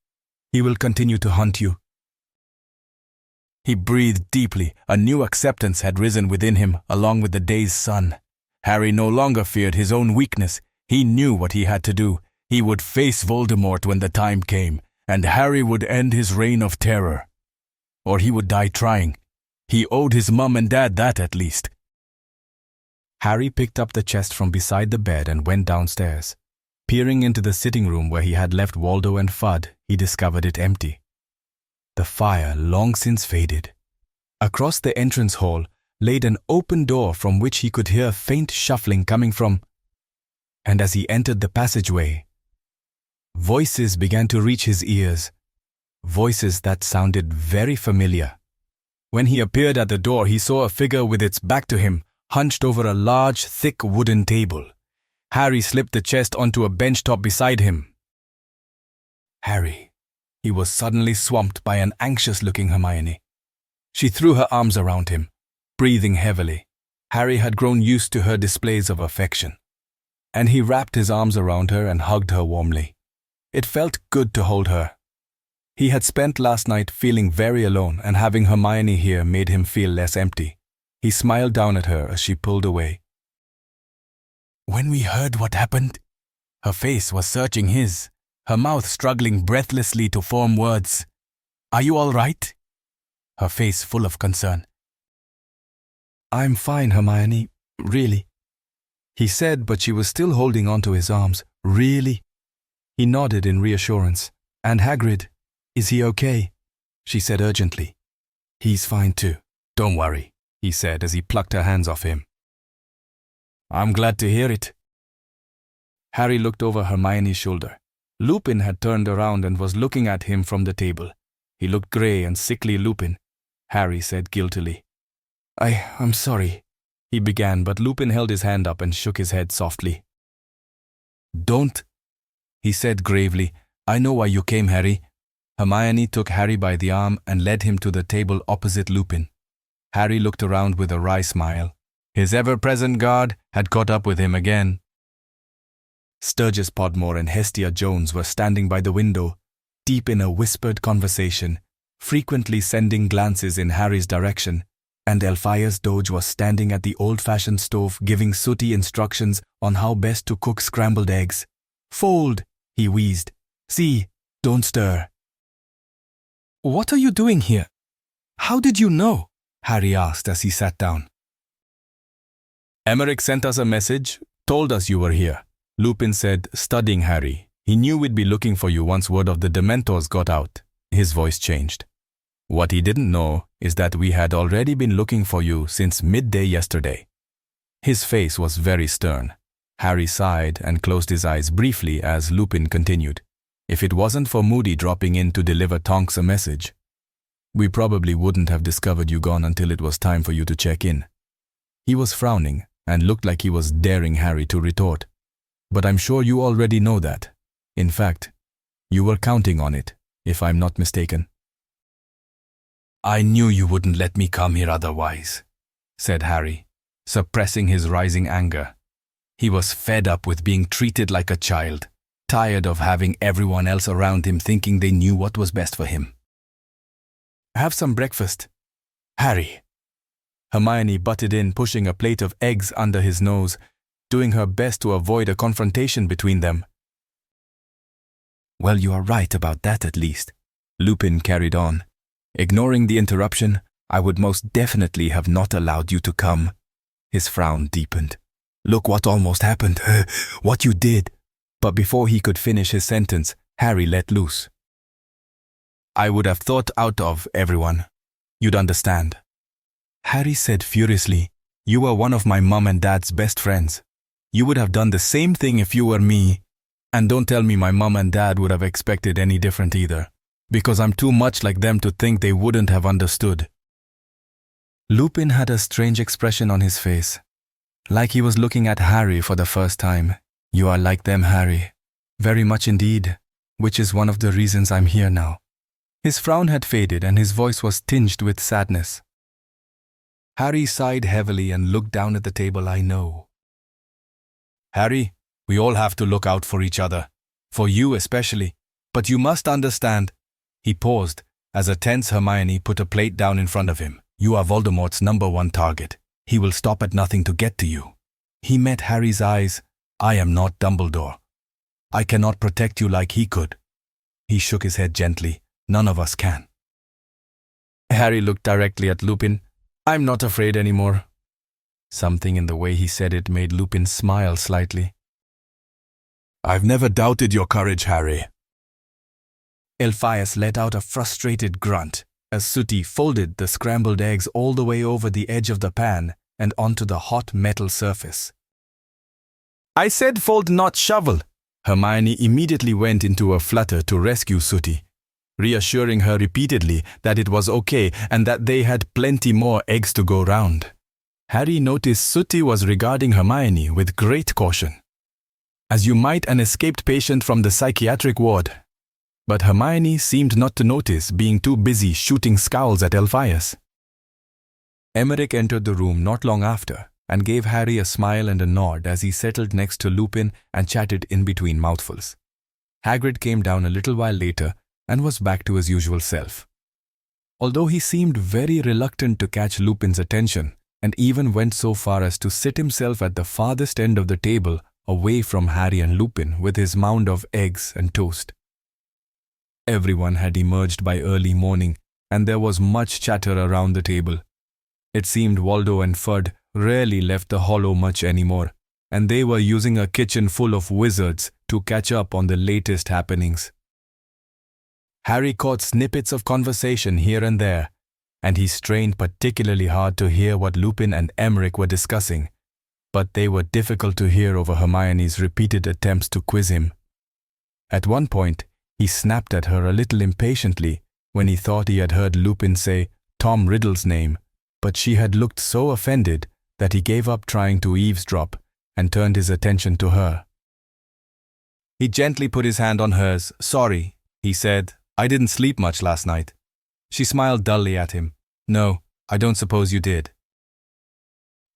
He will continue to hunt you. He breathed deeply. A new acceptance had risen within him along with the day's sun. Harry no longer feared his own weakness. He knew what he had to do. He would face Voldemort when the time came, and Harry would end his reign of terror. Or he would die trying. He owed his mum and dad that at least. Harry picked up the chest from beside the bed and went downstairs. Peering into the sitting room where he had left Waldo and Fudd, he discovered it empty. The fire long since faded. Across the entrance hall laid an open door from which he could hear faint shuffling coming from. And as he entered the passageway, voices began to reach his ears. Voices that sounded very familiar. When he appeared at the door, he saw a figure with its back to him, hunched over a large, thick wooden table. Harry slipped the chest onto a bench top beside him. Harry. He was suddenly swamped by an anxious-looking Hermione. She threw her arms around him, breathing heavily. Harry had grown used to her displays of affection, and he wrapped his arms around her and hugged her warmly. It felt good to hold her. He had spent last night feeling very alone, and having Hermione here made him feel less empty. He smiled down at her as she pulled away. When we heard what happened, her face was searching his, her mouth struggling breathlessly to form words. Are you all right? Her face full of concern. I'm fine, Hermione, really. He said, but she was still holding onto his arms. Really? He nodded in reassurance. And Hagrid, is he okay? She said urgently. He's fine too. Don't worry, he said as he plucked her hands off him. I'm glad to hear it. Harry looked over Hermione's shoulder. Lupin had turned around and was looking at him from the table. He looked grey and sickly. Lupin, Harry said guiltily. I'm sorry, he began, but Lupin held his hand up and shook his head softly. Don't, he said gravely. I know why you came, Harry. Hermione took Harry by the arm and led him to the table opposite Lupin. Harry looked around with a wry smile. His ever-present guard had caught up with him again. Sturgis Podmore and Hestia Jones were standing by the window, deep in a whispered conversation, frequently sending glances in Harry's direction, and Elphias Doge was standing at the old-fashioned stove giving Sooty instructions on how best to cook scrambled eggs. Fold, he wheezed. See, don't stir. What are you doing here? How did you know? Harry asked as he sat down. Emmerich sent us a message, told us you were here, Lupin said, studying Harry. He knew we'd be looking for you once word of the Dementors got out. His voice changed. What he didn't know is that we had already been looking for you since midday yesterday. His face was very stern. Harry sighed and closed his eyes briefly as Lupin continued. If it wasn't for Moody dropping in to deliver Tonks a message, we probably wouldn't have discovered you gone until it was time for you to check in. He was frowning and looked like he was daring Harry to retort. But I'm sure you already know that. In fact, you were counting on it, if I'm not mistaken. I knew you wouldn't let me come here otherwise, said Harry, suppressing his rising anger. He was fed up with being treated like a child, tired of having everyone else around him thinking they knew what was best for him. Have some breakfast. Harry. Hermione butted in, pushing a plate of eggs under his nose, doing her best to avoid a confrontation between them. Well, you are right about that at least, Lupin carried on. Ignoring the interruption, I would most definitely have not allowed you to come. His frown deepened. Look what almost happened. What you did. But before he could finish his sentence, Harry let loose. I would have thought out of everyone. You'd understand. Harry said furiously, you were one of my mum and dad's best friends. You would have done the same thing if you were me. And don't tell me my mum and dad would have expected any different either, because I'm too much like them to think they wouldn't have understood. Lupin had a strange expression on his face, like he was looking at Harry for the first time. You are like them, Harry. Very much indeed, which is one of the reasons I'm here now. His frown had faded and his voice was tinged with sadness. Harry sighed heavily and looked down at the table. I know. Harry, we all have to look out for each other. For you especially. But you must understand. He paused as a tense Hermione put a plate down in front of him. You are Voldemort's #1 target. He will stop at nothing to get to you. He met Harry's eyes. I am not Dumbledore. I cannot protect you like he could. He shook his head gently. None of us can. Harry looked directly at Lupin. I'm not afraid anymore. Something in the way he said it made Lupin smile slightly. I've never doubted your courage, Harry. Elphias let out a frustrated grunt as Sooty folded the scrambled eggs all the way over the edge of the pan and onto the hot metal surface. I said fold, not shovel. Hermione immediately went into a flutter to rescue Sooty, reassuring her repeatedly that it was okay and that they had plenty more eggs to go round. Harry noticed Sooty was regarding Hermione with great caution, as you might an escaped patient from the psychiatric ward. But Hermione seemed not to notice, being too busy shooting scowls at Elphias. Emeric entered the room not long after and gave Harry a smile and a nod as he settled next to Lupin and chatted in between mouthfuls. Hagrid came down a little while later and was back to his usual self. Although he seemed very reluctant to catch Lupin's attention and even went so far as to sit himself at the farthest end of the table away from Harry and Lupin with his mound of eggs and toast. Everyone had emerged by early morning, and there was much chatter around the table. It seemed Waldo and Fudd rarely left the Hollow much anymore, and they were using a kitchen full of wizards to catch up on the latest happenings. Harry caught snippets of conversation here and there, and he strained particularly hard to hear what Lupin and Emeric were discussing, but they were difficult to hear over Hermione's repeated attempts to quiz him. At one point, he snapped at her a little impatiently when he thought he had heard Lupin say Tom Riddle's name, but she had looked so offended that he gave up trying to eavesdrop and turned his attention to her. He gently put his hand on hers. Sorry, he said. I didn't sleep much last night. She smiled dully at him. No, I don't suppose you did.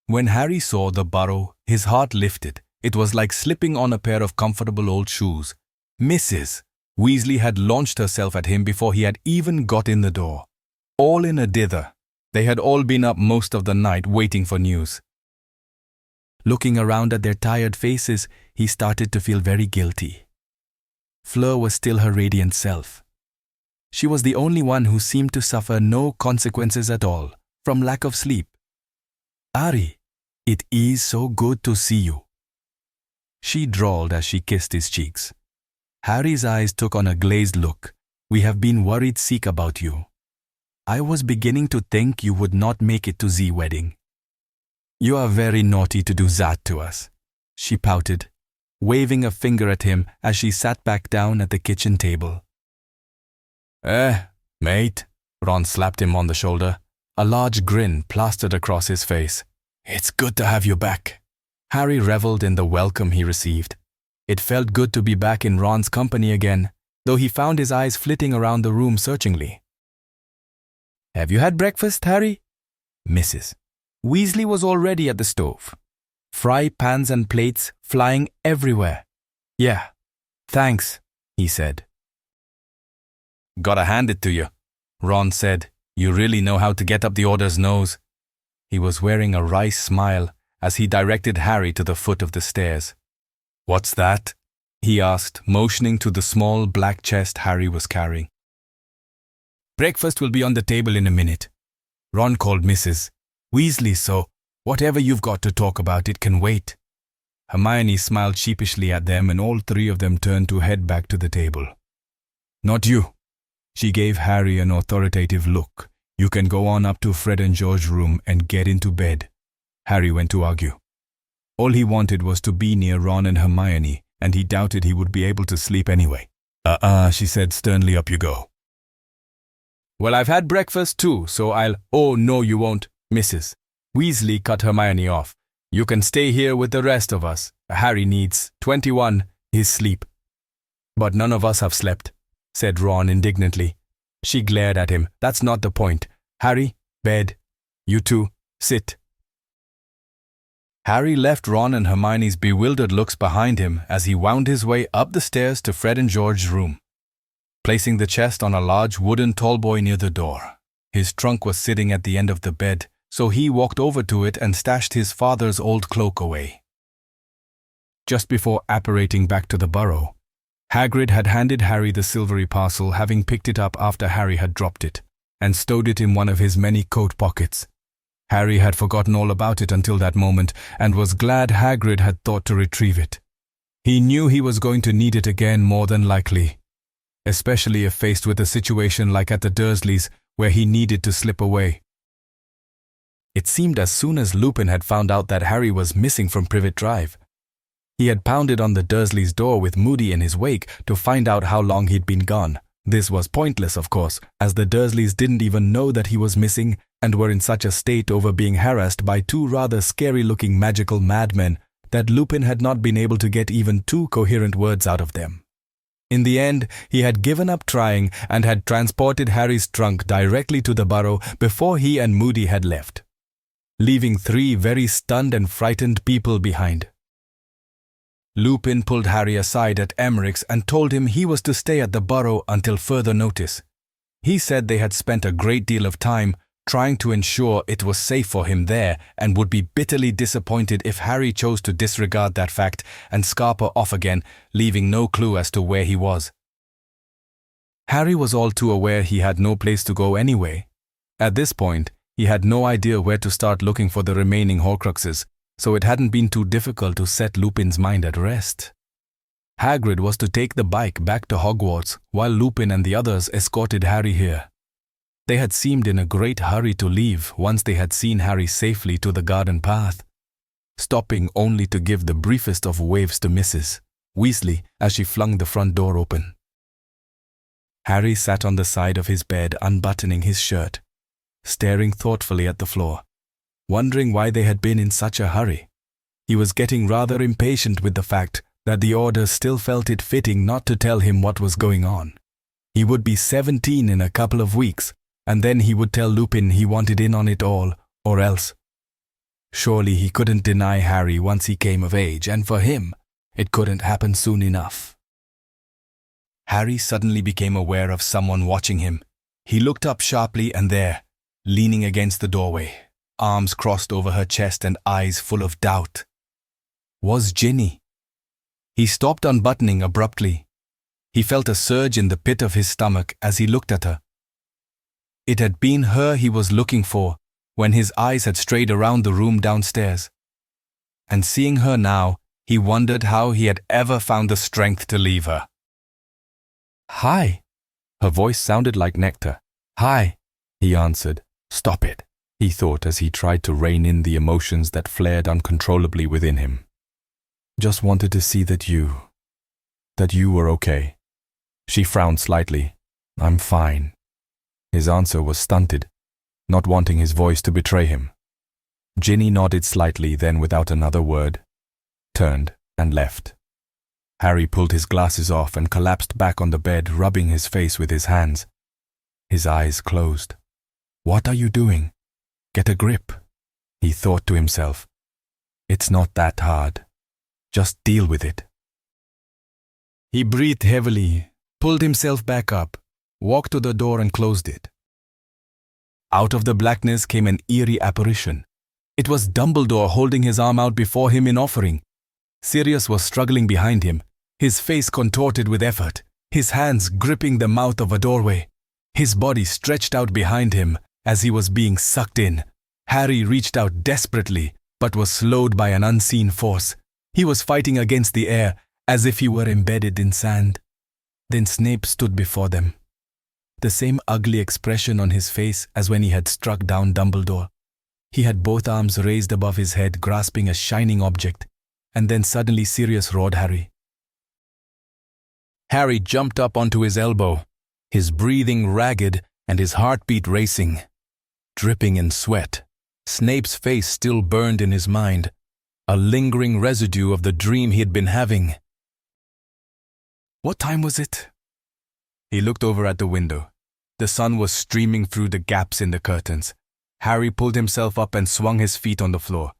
When Harry saw the burrow, his heart lifted. It was like slipping on a pair of comfortable old shoes. Mrs. Weasley had launched herself at him before he had even got in the door. All in a dither. They had all been up most of the night waiting for news. Looking around at their tired faces, he started to feel very guilty. Fleur was still her radiant self. She was the only one who seemed to suffer no consequences at all from lack of sleep. Ari, it is so good to see you, she drawled as she kissed his cheeks. Harry's eyes took on a glazed look. We have been worried sick about you. I was beginning to think you would not make it to the wedding. You are very naughty to do that to us, she pouted, waving a finger at him as she sat back down at the kitchen table. Mate, Ron slapped him on the shoulder. A large grin plastered across his face. It's good to have you back. Harry reveled in the welcome he received. It felt good to be back in Ron's company again, though he found his eyes flitting around the room searchingly. Have you had breakfast, Harry? Mrs. Weasley was already at the stove. Fry pans and plates flying everywhere. Yeah, thanks, he said. Gotta hand it to you, Ron said. You really know how to get up the Order's nose. He was wearing a wry smile as he directed Harry to the foot of the stairs. What's that? He asked, motioning to the small black chest Harry was carrying. Breakfast will be on the table in a minute. Ron called Mrs. Weasley, so whatever you've got to talk about, it can wait. Hermione smiled sheepishly at them and all three of them turned to head back to the table. Not you. She gave Harry an authoritative look. You can go on up to Fred and George's room and get into bed. Harry went to argue. All he wanted was to be near Ron and Hermione, and he doubted he would be able to sleep anyway. She said sternly, up you go. Well, I've had breakfast too, so I'll... Oh, no, you won't, Mrs. Weasley cut Hermione off. You can stay here with the rest of us. Harry needs 21, his sleep. But none of us have slept, said Ron indignantly. She glared at him. That's not the point. Harry, bed. You two, Sit." Harry left Ron and Hermione's bewildered looks behind him as he wound his way up the stairs to Fred and George's room, placing the chest on a large wooden tallboy near the door. His trunk was sitting at the end of the bed, so he walked over to it and stashed his father's old cloak away. Just before apparating back to the burrow, Hagrid had handed Harry the silvery parcel, having picked it up after Harry had dropped it, and stowed it in one of his many coat pockets. Harry had forgotten all about it until that moment and was glad Hagrid had thought to retrieve it. He knew he was going to need it again more than likely, especially if faced with a situation like at the Dursleys where he needed to slip away. It seemed as soon as Lupin had found out that Harry was missing from Privet Drive, he had pounded on the Dursleys' door with Moody in his wake to find out how long he'd been gone. This was pointless, of course, as the Dursleys didn't even know that he was missing and were in such a state over being harassed by two rather scary-looking magical madmen that Lupin had not been able to get even two coherent words out of them. In the end, he had given up trying and had transported Harry's trunk directly to the burrow before he and Moody had left, leaving three very stunned and frightened people behind. Lupin pulled Harry aside at Emmerich's and told him he was to stay at the burrow until further notice. He said they had spent a great deal of time trying to ensure it was safe for him there and would be bitterly disappointed if Harry chose to disregard that fact and scarper off again, leaving no clue as to where he was. Harry was all too aware he had no place to go anyway. At this point, he had no idea where to start looking for the remaining Horcruxes, so it hadn't been too difficult to set Lupin's mind at rest. Hagrid was to take the bike back to Hogwarts while Lupin and the others escorted Harry here. They had seemed in a great hurry to leave once they had seen Harry safely to the garden path, stopping only to give the briefest of waves to Mrs. Weasley as she flung the front door open. Harry sat on the side of his bed unbuttoning his shirt, staring thoughtfully at the floor, wondering why they had been in such a hurry. He was getting rather impatient with the fact that the Order still felt it fitting not to tell him what was going on. He would be 17 in a couple of weeks, and then he would tell Lupin he wanted in on it all, or else. Surely he couldn't deny Harry once he came of age, and for him, it couldn't happen soon enough. Harry suddenly became aware of someone watching him. He looked up sharply and there, leaning against the doorway, arms crossed over her chest and eyes full of doubt, was Ginny. He stopped unbuttoning abruptly. He felt a surge in the pit of his stomach as he looked at her. It had been her he was looking for when his eyes had strayed around the room downstairs. And seeing her now, he wondered how he had ever found the strength to leave her. "Hi." Her voice sounded like nectar. "Hi," he answered. "Stop it," he thought as he tried to rein in the emotions that flared uncontrollably within him. "Just wanted to see that you were okay." She frowned slightly. "I'm fine." His answer was stunted, not wanting his voice to betray him. Ginny nodded slightly, then without another word, turned and left. Harry pulled his glasses off and collapsed back on the bed, rubbing his face with his hands. His eyes closed. "What are you doing? Get a grip," he thought to himself. "It's not that hard. Just deal with it." He breathed heavily, pulled himself back up, walked to the door and closed it. Out of the blackness came an eerie apparition. It was Dumbledore holding his arm out before him in offering. Sirius was struggling behind him, his face contorted with effort, his hands gripping the mouth of a doorway. His body stretched out behind him as he was being sucked in. Harry reached out desperately, but was slowed by an unseen force. He was fighting against the air as if he were embedded in sand. Then Snape stood before them, the same ugly expression on his face as when he had struck down Dumbledore. He had both arms raised above his head, grasping a shining object, and then suddenly Sirius roared, "Harry!" Harry jumped up onto his elbow, his breathing ragged and his heartbeat racing, dripping in sweat. Snape's face still burned in his mind, a lingering residue of the dream he had been having. What time was it? He looked over at the window. The sun was streaming through the gaps in the curtains. Harry pulled himself up and swung his feet on the floor.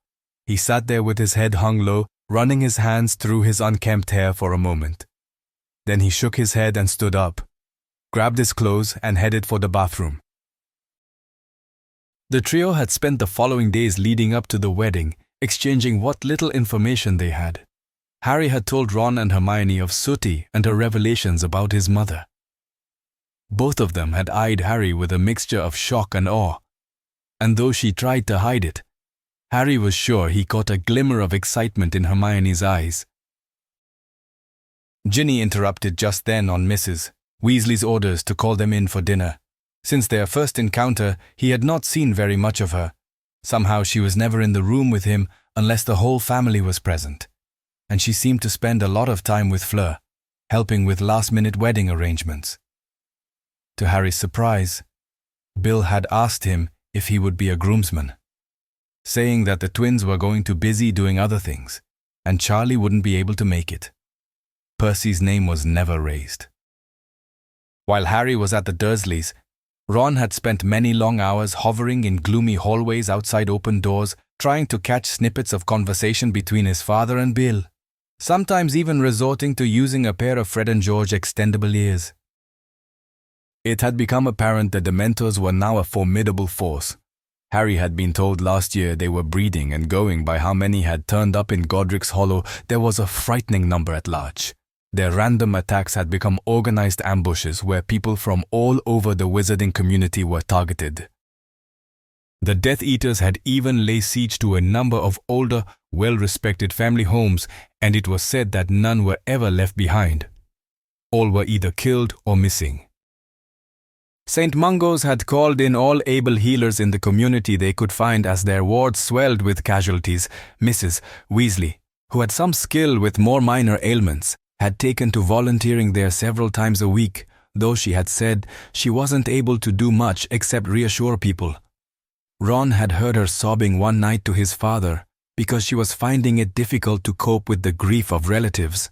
He sat there with his head hung low, running his hands through his unkempt hair for a moment. Then he shook his head and stood up, grabbed his clothes and headed for the bathroom. The trio had spent the following days leading up to the wedding, exchanging what little information they had. Harry had told Ron and Hermione of Sooty and her revelations about his mother. Both of them had eyed Harry with a mixture of shock and awe, and though she tried to hide it, Harry was sure he caught a glimmer of excitement in Hermione's eyes. Ginny interrupted just then on Mrs. Weasley's orders to call them in for dinner. Since their first encounter, he had not seen very much of her. Somehow she was never in the room with him unless the whole family was present, and she seemed to spend a lot of time with Fleur, helping with last-minute wedding arrangements. To Harry's surprise, Bill had asked him if he would be a groomsman, saying that the twins were going too busy doing other things, and Charlie wouldn't be able to make it. Percy's name was never raised. While Harry was at the Dursleys, Ron had spent many long hours hovering in gloomy hallways outside open doors, trying to catch snippets of conversation between his father and Bill, sometimes even resorting to using a pair of Fred and George extendable ears. It had become apparent that the Dementors were now a formidable force. Harry had been told last year they were breeding, and going by how many had turned up in Godric's Hollow, there was a frightening number at large. Their random attacks had become organized ambushes where people from all over the wizarding community were targeted. The Death Eaters had even laid siege to a number of older, well-respected family homes, and it was said that none were ever left behind. All were either killed or missing. St. Mungo's had called in all able healers in the community they could find as their wards swelled with casualties. Mrs. Weasley, who had some skill with more minor ailments, had taken to volunteering there several times a week, though she had said she wasn't able to do much except reassure people. Ron had heard her sobbing one night to his father because she was finding it difficult to cope with the grief of relatives.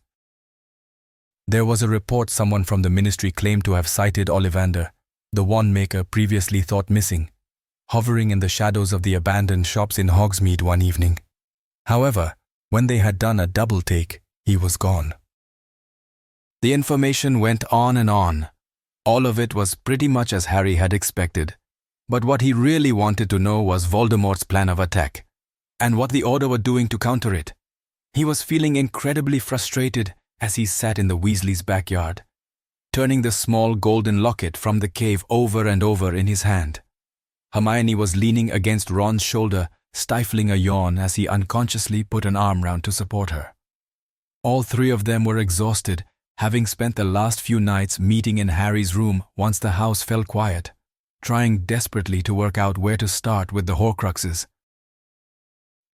There was a report someone from the ministry claimed to have sighted Ollivander, the wand maker previously thought missing, hovering in the shadows of the abandoned shops in Hogsmeade one evening. However, when they had done a double take, he was gone. The information went on and on. All of it was pretty much as Harry had expected. But what he really wanted to know was Voldemort's plan of attack, and what the Order were doing to counter it. He was feeling incredibly frustrated as he sat in the Weasleys' backyard, turning the small golden locket from the cave over and over in his hand. Hermione was leaning against Ron's shoulder, stifling a yawn as he unconsciously put an arm round to support her. All three of them were exhausted, having spent the last few nights meeting in Harry's room once the house fell quiet, trying desperately to work out where to start with the Horcruxes.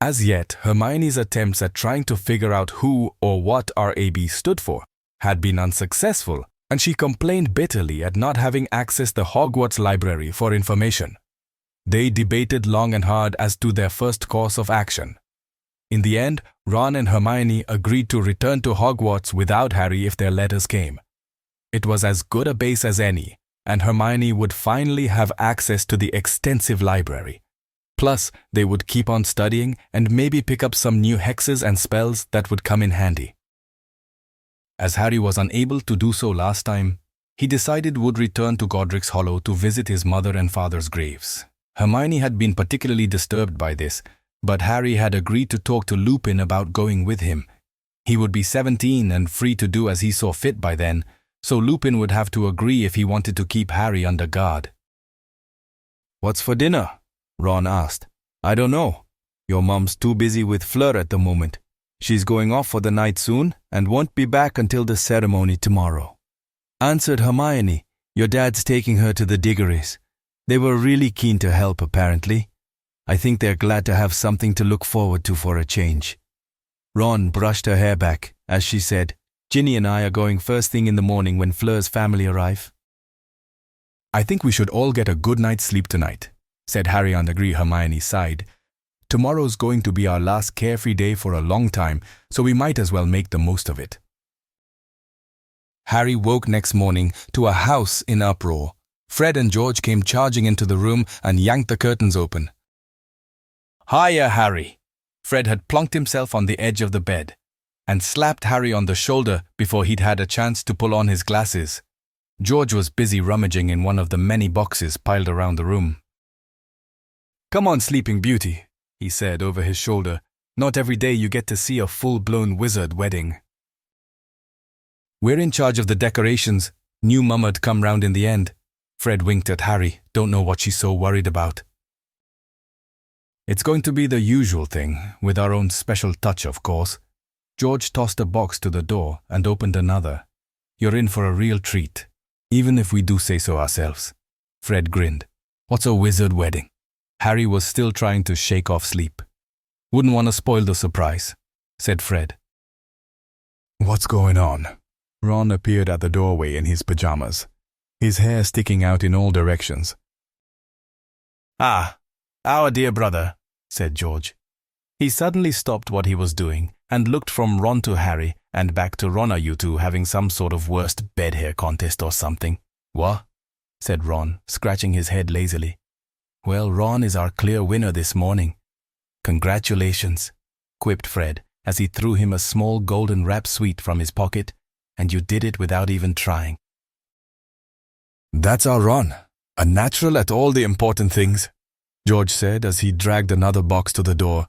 As yet, Hermione's attempts at trying to figure out who or what RAB stood for had been unsuccessful, and she complained bitterly at not having accessed the Hogwarts library for information. They debated long and hard as to their first course of action. In the end, Ron and Hermione agreed to return to Hogwarts without Harry if their letters came. It was as good a base as any, and Hermione would finally have access to the extensive library. Plus, they would keep on studying and maybe pick up some new hexes and spells that would come in handy. As Harry was unable to do so last time, he decided would return to Godric's Hollow to visit his mother and father's graves. Hermione had been particularly disturbed by this, but Harry had agreed to talk to Lupin about going with him. He would be 17 and free to do as he saw fit by then, so Lupin would have to agree if he wanted to keep Harry under guard. "What's for dinner?" Ron asked. "I don't know. Your mom's too busy with Fleur at the moment. She's going off for the night soon and won't be back until the ceremony tomorrow," answered Hermione. "Your dad's taking her to the Diggories. They were really keen to help, apparently. I think they're glad to have something to look forward to for a change." Ron brushed her hair back as she said, "Ginny and I are going first thing in the morning when Fleur's family arrive." "I think we should all get a good night's sleep tonight," said Harry on Hermione's side. "Tomorrow's going to be our last carefree day for a long time, so we might as well make the most of it." Harry woke next morning to a house in uproar. Fred and George came charging into the room and yanked the curtains open. "Hiya, Harry!" Fred had plunked himself on the edge of the bed and slapped Harry on the shoulder before he'd had a chance to pull on his glasses. George was busy rummaging in one of the many boxes piled around the room. "Come on, Sleeping Beauty," he said over his shoulder. "Not every day you get to see a full-blown wizard wedding." "We're in charge of the decorations. New Mum'd come round in the end." Fred winked at Harry. "Don't know what she's so worried about." "It's going to be the usual thing, with our own special touch, of course." George tossed a box to the door and opened another. "You're in for a real treat, even if we do say so ourselves." Fred grinned. "What's a wizard wedding?" Harry was still trying to shake off sleep. "Wouldn't want to spoil the surprise," said Fred. "What's going on?" Ron appeared at the doorway in his pajamas, his hair sticking out in all directions. "Ah, our dear brother," said George. He suddenly stopped what he was doing and looked from Ron to Harry and back to Ron. "Are you two having some sort of worst bed hair contest or something?" "What?" said Ron, scratching his head lazily. "Well, Ron is our clear winner this morning." "Congratulations," quipped Fred as he threw him a small golden wrap sweet from his pocket, "and you did it without even trying." "That's our Ron, a natural at all the important things," George said as he dragged another box to the door.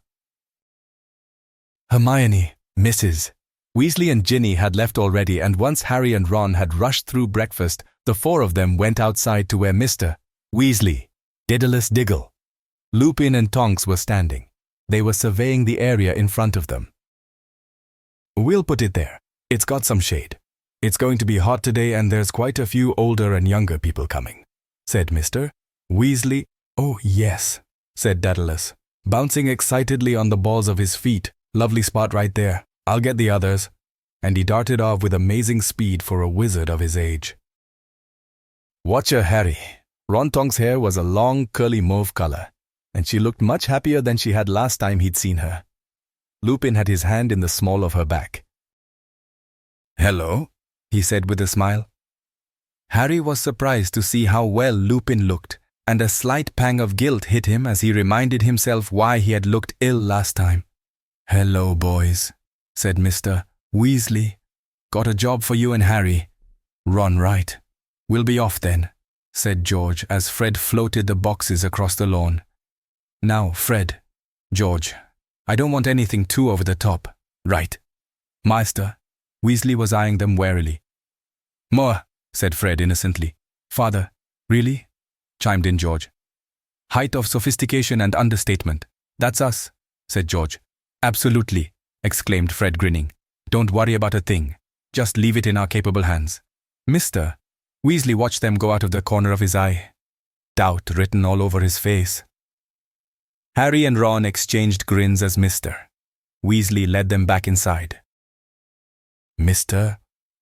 Hermione, Mrs. Weasley and Ginny had left already, and once Harry and Ron had rushed through breakfast, the four of them went outside to where Mr. Weasley, Daedalus Diggle, Lupin and Tonks were standing. They were surveying the area in front of them. "We'll put it there. It's got some shade. It's going to be hot today and there's quite a few older and younger people coming," said Mr. Weasley. "Oh, yes," said Daedalus, bouncing excitedly on the balls of his feet. "Lovely spot right there. I'll get the others." And he darted off with amazing speed for a wizard of his age. "Watcha, Harry." Ron Tonks' hair was a long, curly mauve color, and she looked much happier than she had last time he'd seen her. Lupin had his hand in the small of her back. "Hello," he said with a smile. Harry was surprised to see how well Lupin looked, and a slight pang of guilt hit him as he reminded himself why he had looked ill last time. "Hello, boys," said Mr. Weasley. "Got a job for you and Harry." "Ron, right. We'll be off then," said George as Fred floated the boxes across the lawn. "Now, Fred, George, I don't want anything too over the top." "Right." "Master." Weasley was eyeing them warily. "More," said Fred innocently. "Father." "Really?" chimed in George. "Height of sophistication and understatement. That's us," said George. "Absolutely," exclaimed Fred, grinning. "Don't worry about a thing. Just leave it in our capable hands." Mr. Weasley watched them go out of the corner of his eye, doubt written all over his face. Harry and Ron exchanged grins as Mr. Weasley led them back inside. Mr.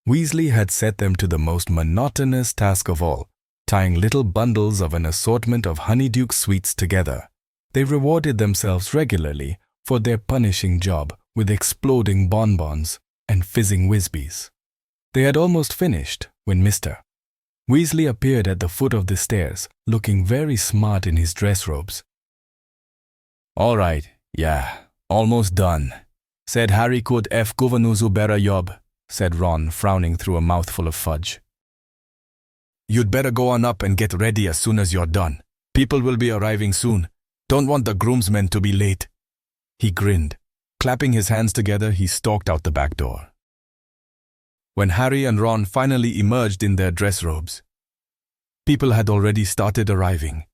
Weasley had set them to the most monotonous task of all, tying little bundles of an assortment of honeydew sweets together. They rewarded themselves regularly for their punishing job with exploding bonbons and fizzing Whizbees. They had almost finished when Mr. Weasley appeared at the foot of the stairs, looking very smart in his dress robes. "All right, yeah, almost done," said Harry. "Could F Governuzu better job," said Ron, frowning through a mouthful of fudge. "You'd better go on up and get ready as soon as you're done. People will be arriving soon. Don't want the groomsmen to be late." He grinned. Clapping his hands together, he stalked out the back door. When Harry and Ron finally emerged in their dress robes, people had already started arriving.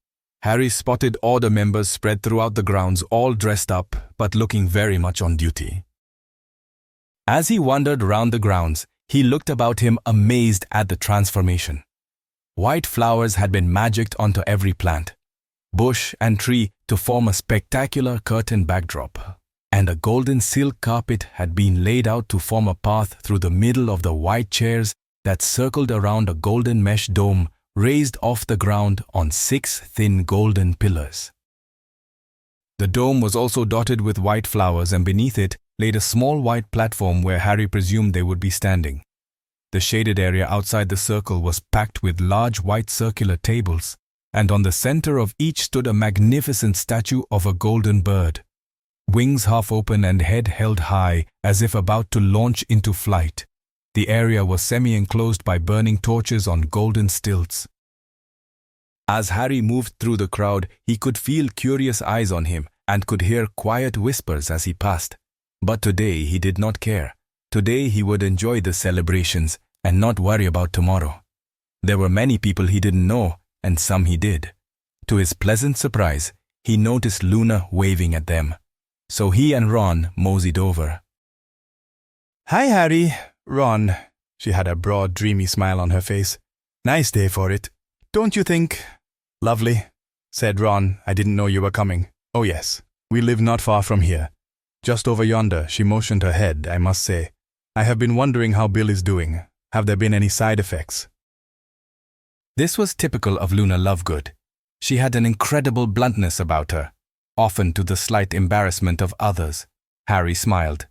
Harry spotted order members spread throughout the grounds, all dressed up, but looking very much on duty. As he wandered around the grounds, he looked about him, amazed at the transformation. White flowers had been magicked onto every plant, bush and tree to form a spectacular curtain backdrop, and a golden silk carpet had been laid out to form a path through the middle of the white chairs that circled around a golden mesh dome raised off the ground on 6 thin golden pillars. The dome was also dotted with white flowers, and beneath it laid a small white platform where Harry presumed they would be standing. The shaded area outside the circle was packed with large white circular tables, and on the center of each stood a magnificent statue of a golden bird, wings half open and head held high as if about to launch into flight. The area was semi-enclosed by burning torches on golden stilts. As Harry moved through the crowd, he could feel curious eyes on him and could hear quiet whispers as he passed. But today he did not care. Today he would enjoy the celebrations and not worry about tomorrow. There were many people he didn't know, and some he did. To his pleasant surprise, he noticed Luna waving at them. So he and Ron moseyed over. "Hi, Harry. Ron." She had a broad, dreamy smile on her face. "Nice day for it, don't you think?" "Lovely," said Ron. "I didn't know you were coming." "Oh yes, we live not far from here. Just over yonder." She motioned her head. "I must say, I have been wondering how Bill is doing. Have there been any side effects?" This was typical of Luna Lovegood. She had an incredible bluntness about her, often to the slight embarrassment of others. Harry smiled.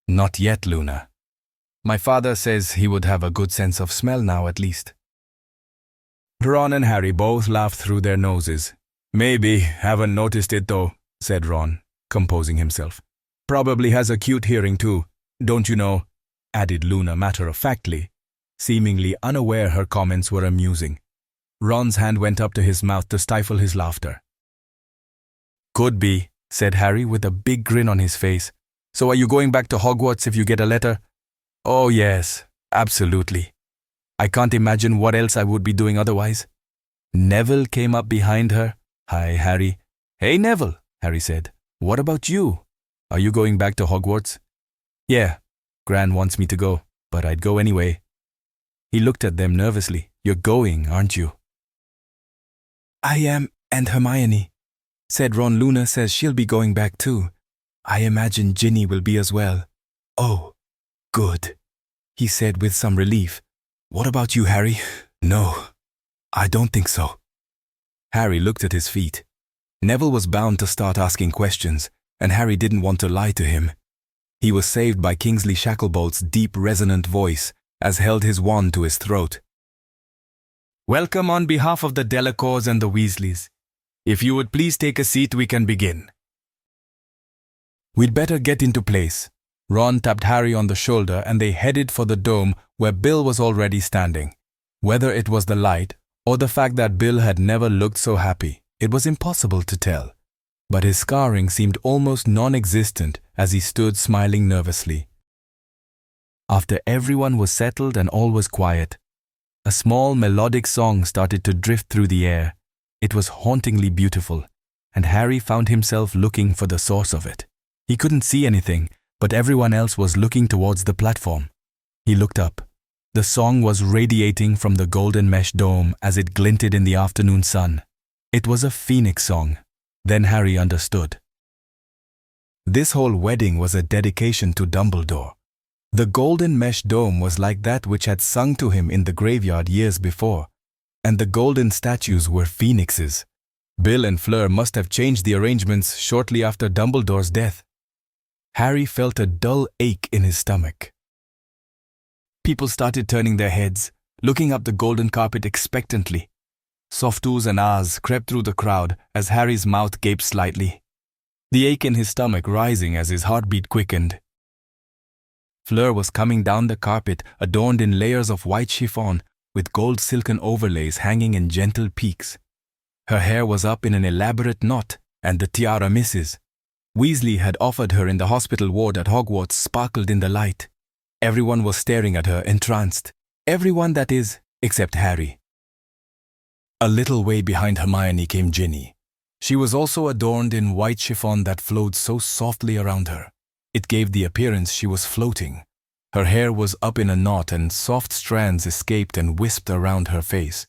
"Not yet, Luna. My father says he would have a good sense of smell now at least." Ron and Harry both laughed through their noses. "Maybe, haven't noticed it though," said Ron, composing himself. "Probably has acute hearing too, don't you know?" added Luna matter-of-factly, seemingly unaware her comments were amusing. Ron's hand went up to his mouth to stifle his laughter. "Could be," said Harry with a big grin on his face. "So are you going back to Hogwarts if you get a letter?" "Oh yes, absolutely. I can't imagine what else I would be doing otherwise." Neville came up behind her. "Hi, Harry." "Hey, Neville," Harry said. "What about you? Are you going back to Hogwarts?" "Yeah, Gran wants me to go, but I'd go anyway." He looked at them nervously. "You're going, aren't you?" "I am, and Hermione," said Ron. "Luna says she'll be going back too. I imagine Ginny will be as well." "Oh, good," he said with some relief. "What about you, Harry?" "No, I don't think so." Harry looked at his feet. Neville was bound to start asking questions, and Harry didn't want to lie to him. He was saved by Kingsley Shacklebolt's deep, resonant voice as held his wand to his throat. "Welcome on behalf of the Delacours and the Weasleys. If you would please take a seat, we can begin." "We'd better get into place." Ron tapped Harry on the shoulder and they headed for the dome where Bill was already standing. Whether it was the light or the fact that Bill had never looked so happy, it was impossible to tell. But his scarring seemed almost non-existent as he stood smiling nervously. After everyone was settled and all was quiet, a small melodic song started to drift through the air. It was hauntingly beautiful, and Harry found himself looking for the source of it. He couldn't see anything, but everyone else was looking towards the platform. He looked up. The song was radiating from the golden mesh dome as it glinted in the afternoon sun. It was a phoenix song. Then Harry understood. This whole wedding was a dedication to Dumbledore. The golden mesh dome was like that which had sung to him in the graveyard years before, and the golden statues were phoenixes. Bill and Fleur must have changed the arrangements shortly after Dumbledore's death. Harry felt a dull ache in his stomach. People started turning their heads, looking up the golden carpet expectantly. Soft oohs and ahs crept through the crowd as Harry's mouth gaped slightly, the ache in his stomach rising as his heartbeat quickened. Fleur was coming down the carpet adorned in layers of white chiffon with gold silken overlays hanging in gentle peaks. Her hair was up in an elaborate knot and the tiara misses Weasley had offered her in the hospital ward at Hogwarts sparkled in the light. Everyone was staring at her, entranced. Everyone, that is, except Harry. A little way behind Hermione came Ginny. She was also adorned in white chiffon that flowed so softly around her. It gave the appearance she was floating. Her hair was up in a knot and soft strands escaped and wisped around her face.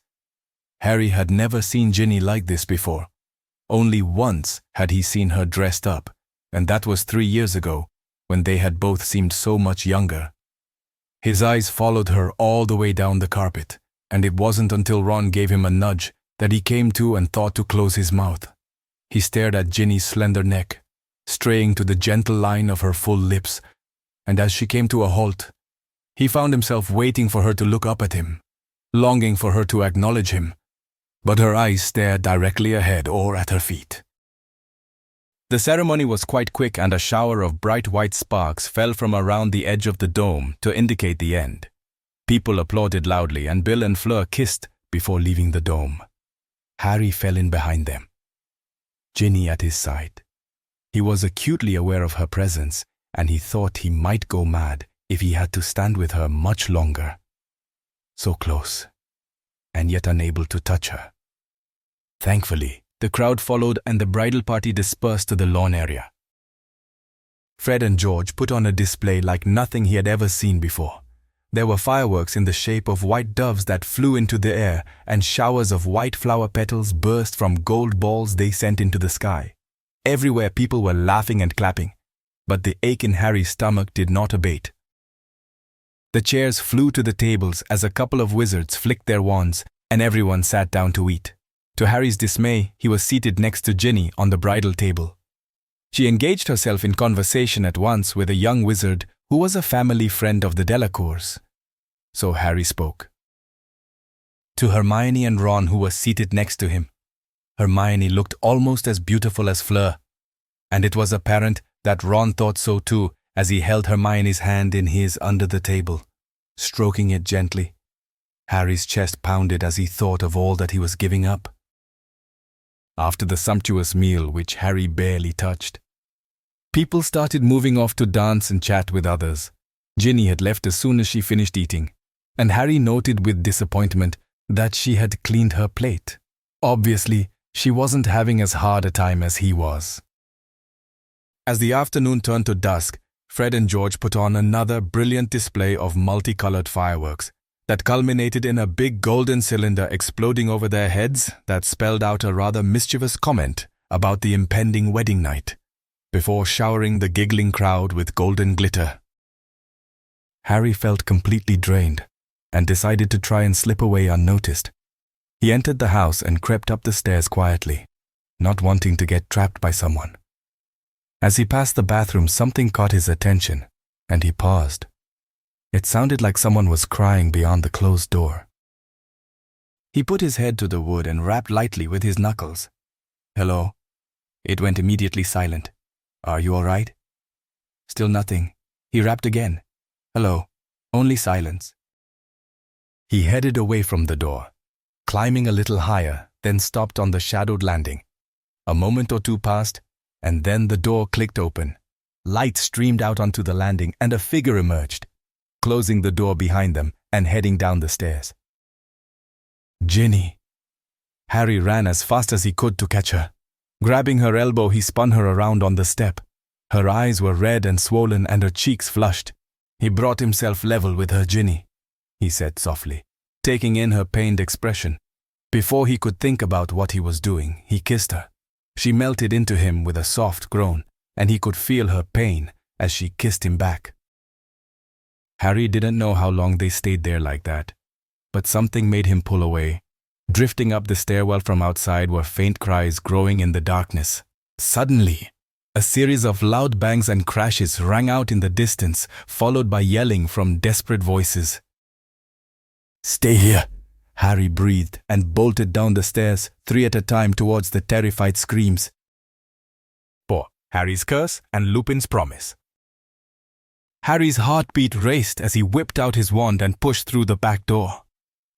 Harry had never seen Ginny like this before. Only once had he seen her dressed up, and that was 3 years ago, when they had both seemed so much younger. His eyes followed her all the way down the carpet, and it wasn't until Ron gave him a nudge that he came to and thought to close his mouth. He stared at Ginny's slender neck, straying to the gentle line of her full lips, and as she came to a halt, He found himself waiting for her to look up at him, longing for her to acknowledge him, but her eyes stared directly ahead or at her feet. The ceremony was quite quick, and a shower of bright white sparks fell from around the edge of the dome to indicate the end. People applauded loudly, and Bill and Fleur kissed before leaving the dome. Harry fell in behind them, Ginny at his side. He was acutely aware of her presence, and he thought he might go mad if he had to stand with her much longer. So close, and yet unable to touch her. Thankfully, the crowd followed and the bridal party dispersed to the lawn area. Fred and George put on a display like nothing he had ever seen before. There were fireworks in the shape of white doves that flew into the air, and showers of white flower petals burst from gold balls they sent into the sky. Everywhere people were laughing and clapping, but the ache in Harry's stomach did not abate. The chairs flew to the tables as a couple of wizards flicked their wands, and everyone sat down to eat. To Harry's dismay, he was seated next to Ginny on the bridal table. She engaged herself in conversation at once with a young wizard who was a family friend of the Delacours. So Harry spoke. To Hermione and Ron, who was seated next to him. Hermione looked almost as beautiful as Fleur, and it was apparent that Ron thought so too as he held Hermione's hand in his under the table, stroking it gently. Harry's chest pounded as he thought of all that he was giving up. After the sumptuous meal, which Harry barely touched, people started moving off to dance and chat with others. Ginny had left as soon as she finished eating, and Harry noted with disappointment that she had cleaned her plate. Obviously, she wasn't having as hard a time as he was. As the afternoon turned to dusk, Fred and George put on another brilliant display of multicolored fireworks that culminated in a big golden cylinder exploding over their heads that spelled out a rather mischievous comment about the impending wedding night, before showering the giggling crowd with golden glitter. Harry felt completely drained and decided to try and slip away unnoticed. He entered the house and crept up the stairs quietly, not wanting to get trapped by someone. As he passed the bathroom, something caught his attention, and he paused. It sounded like someone was crying beyond the closed door. He put his head to the wood and rapped lightly with his knuckles. "Hello?" It went immediately silent. "Are you all right?" Still nothing. He rapped again. "Hello?" Only silence. He headed away from the door, climbing a little higher, then stopped on the shadowed landing. A moment or two passed, and then the door clicked open. Light streamed out onto the landing, and a figure emerged, closing the door behind them and heading down the stairs. Ginny. Harry ran as fast as he could to catch her. Grabbing her elbow, he spun her around on the step. Her eyes were red and swollen, and her cheeks flushed. He brought himself level with her. "Ginny," he said softly, taking in her pained expression. Before he could think about what he was doing, he kissed her. She melted into him with a soft groan, and he could feel her pain as she kissed him back. Harry didn't know how long they stayed there like that, but something made him pull away. Drifting up the stairwell from outside were faint cries growing in the darkness. Suddenly, a series of loud bangs and crashes rang out in the distance, followed by yelling from desperate voices. "Stay here," Harry breathed and bolted down the stairs, 3 at a time, towards the terrified screams. For Harry's curse and Lupin's promise. Harry's heartbeat raced as he whipped out his wand and pushed through the back door.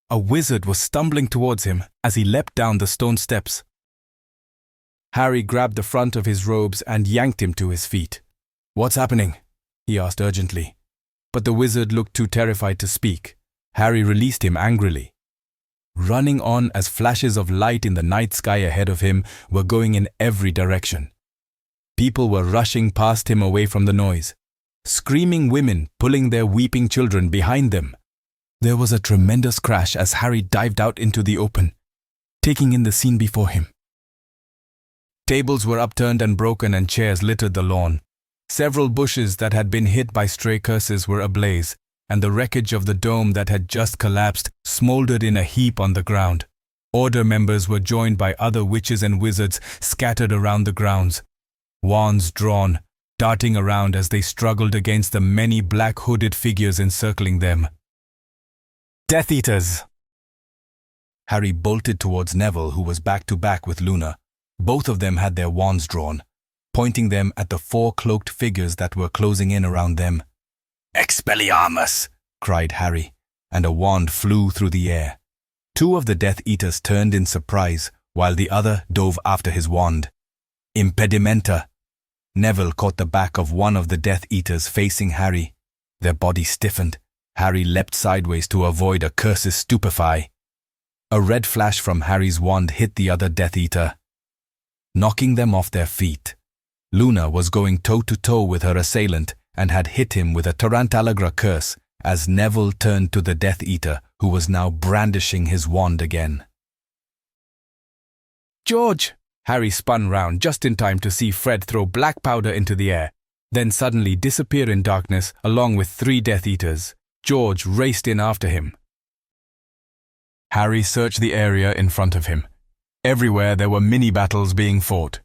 A wizard was stumbling towards him as he leapt down the stone steps. Harry grabbed the front of his robes and yanked him to his feet. "What's happening?" he asked urgently. But the wizard looked too terrified to speak. Harry released him angrily. Running on as flashes of light in the night sky ahead of him were going in every direction. People were rushing past him away from the noise, screaming women pulling their weeping children behind them. There was a tremendous crash as Harry dived out into the open, taking in the scene before him. Tables were upturned and broken, and chairs littered the lawn. Several bushes that had been hit by stray curses were ablaze, and the wreckage of the dome that had just collapsed smoldered in a heap on the ground. Order members were joined by other witches and wizards scattered around the grounds, wands drawn, darting around as they struggled against the many black hooded figures encircling them. Death Eaters! Harry bolted towards Neville, who was back to back with Luna. Both of them had their wands drawn, pointing them at the 4 cloaked figures that were closing in around them. Expelliarmus! Cried Harry, and a wand flew through the air. 2 of the Death Eaters turned in surprise, while the other dove after his wand. Impedimenta! Neville caught the back of one of the Death Eaters facing Harry. Their body stiffened. Harry leapt sideways to avoid a curse's stupefy. A red flash from Harry's wand hit the other Death Eater, knocking them off their feet. Luna was going toe-to-toe with her assailant and had hit him with a Tarantalagra curse as Neville turned to the Death Eater, who was now brandishing his wand again. George! Harry spun round just in time to see Fred throw black powder into the air, then suddenly disappear in darkness along with 3 Death Eaters. George raced in after him. Harry searched the area in front of him. Everywhere there were mini-battles being fought.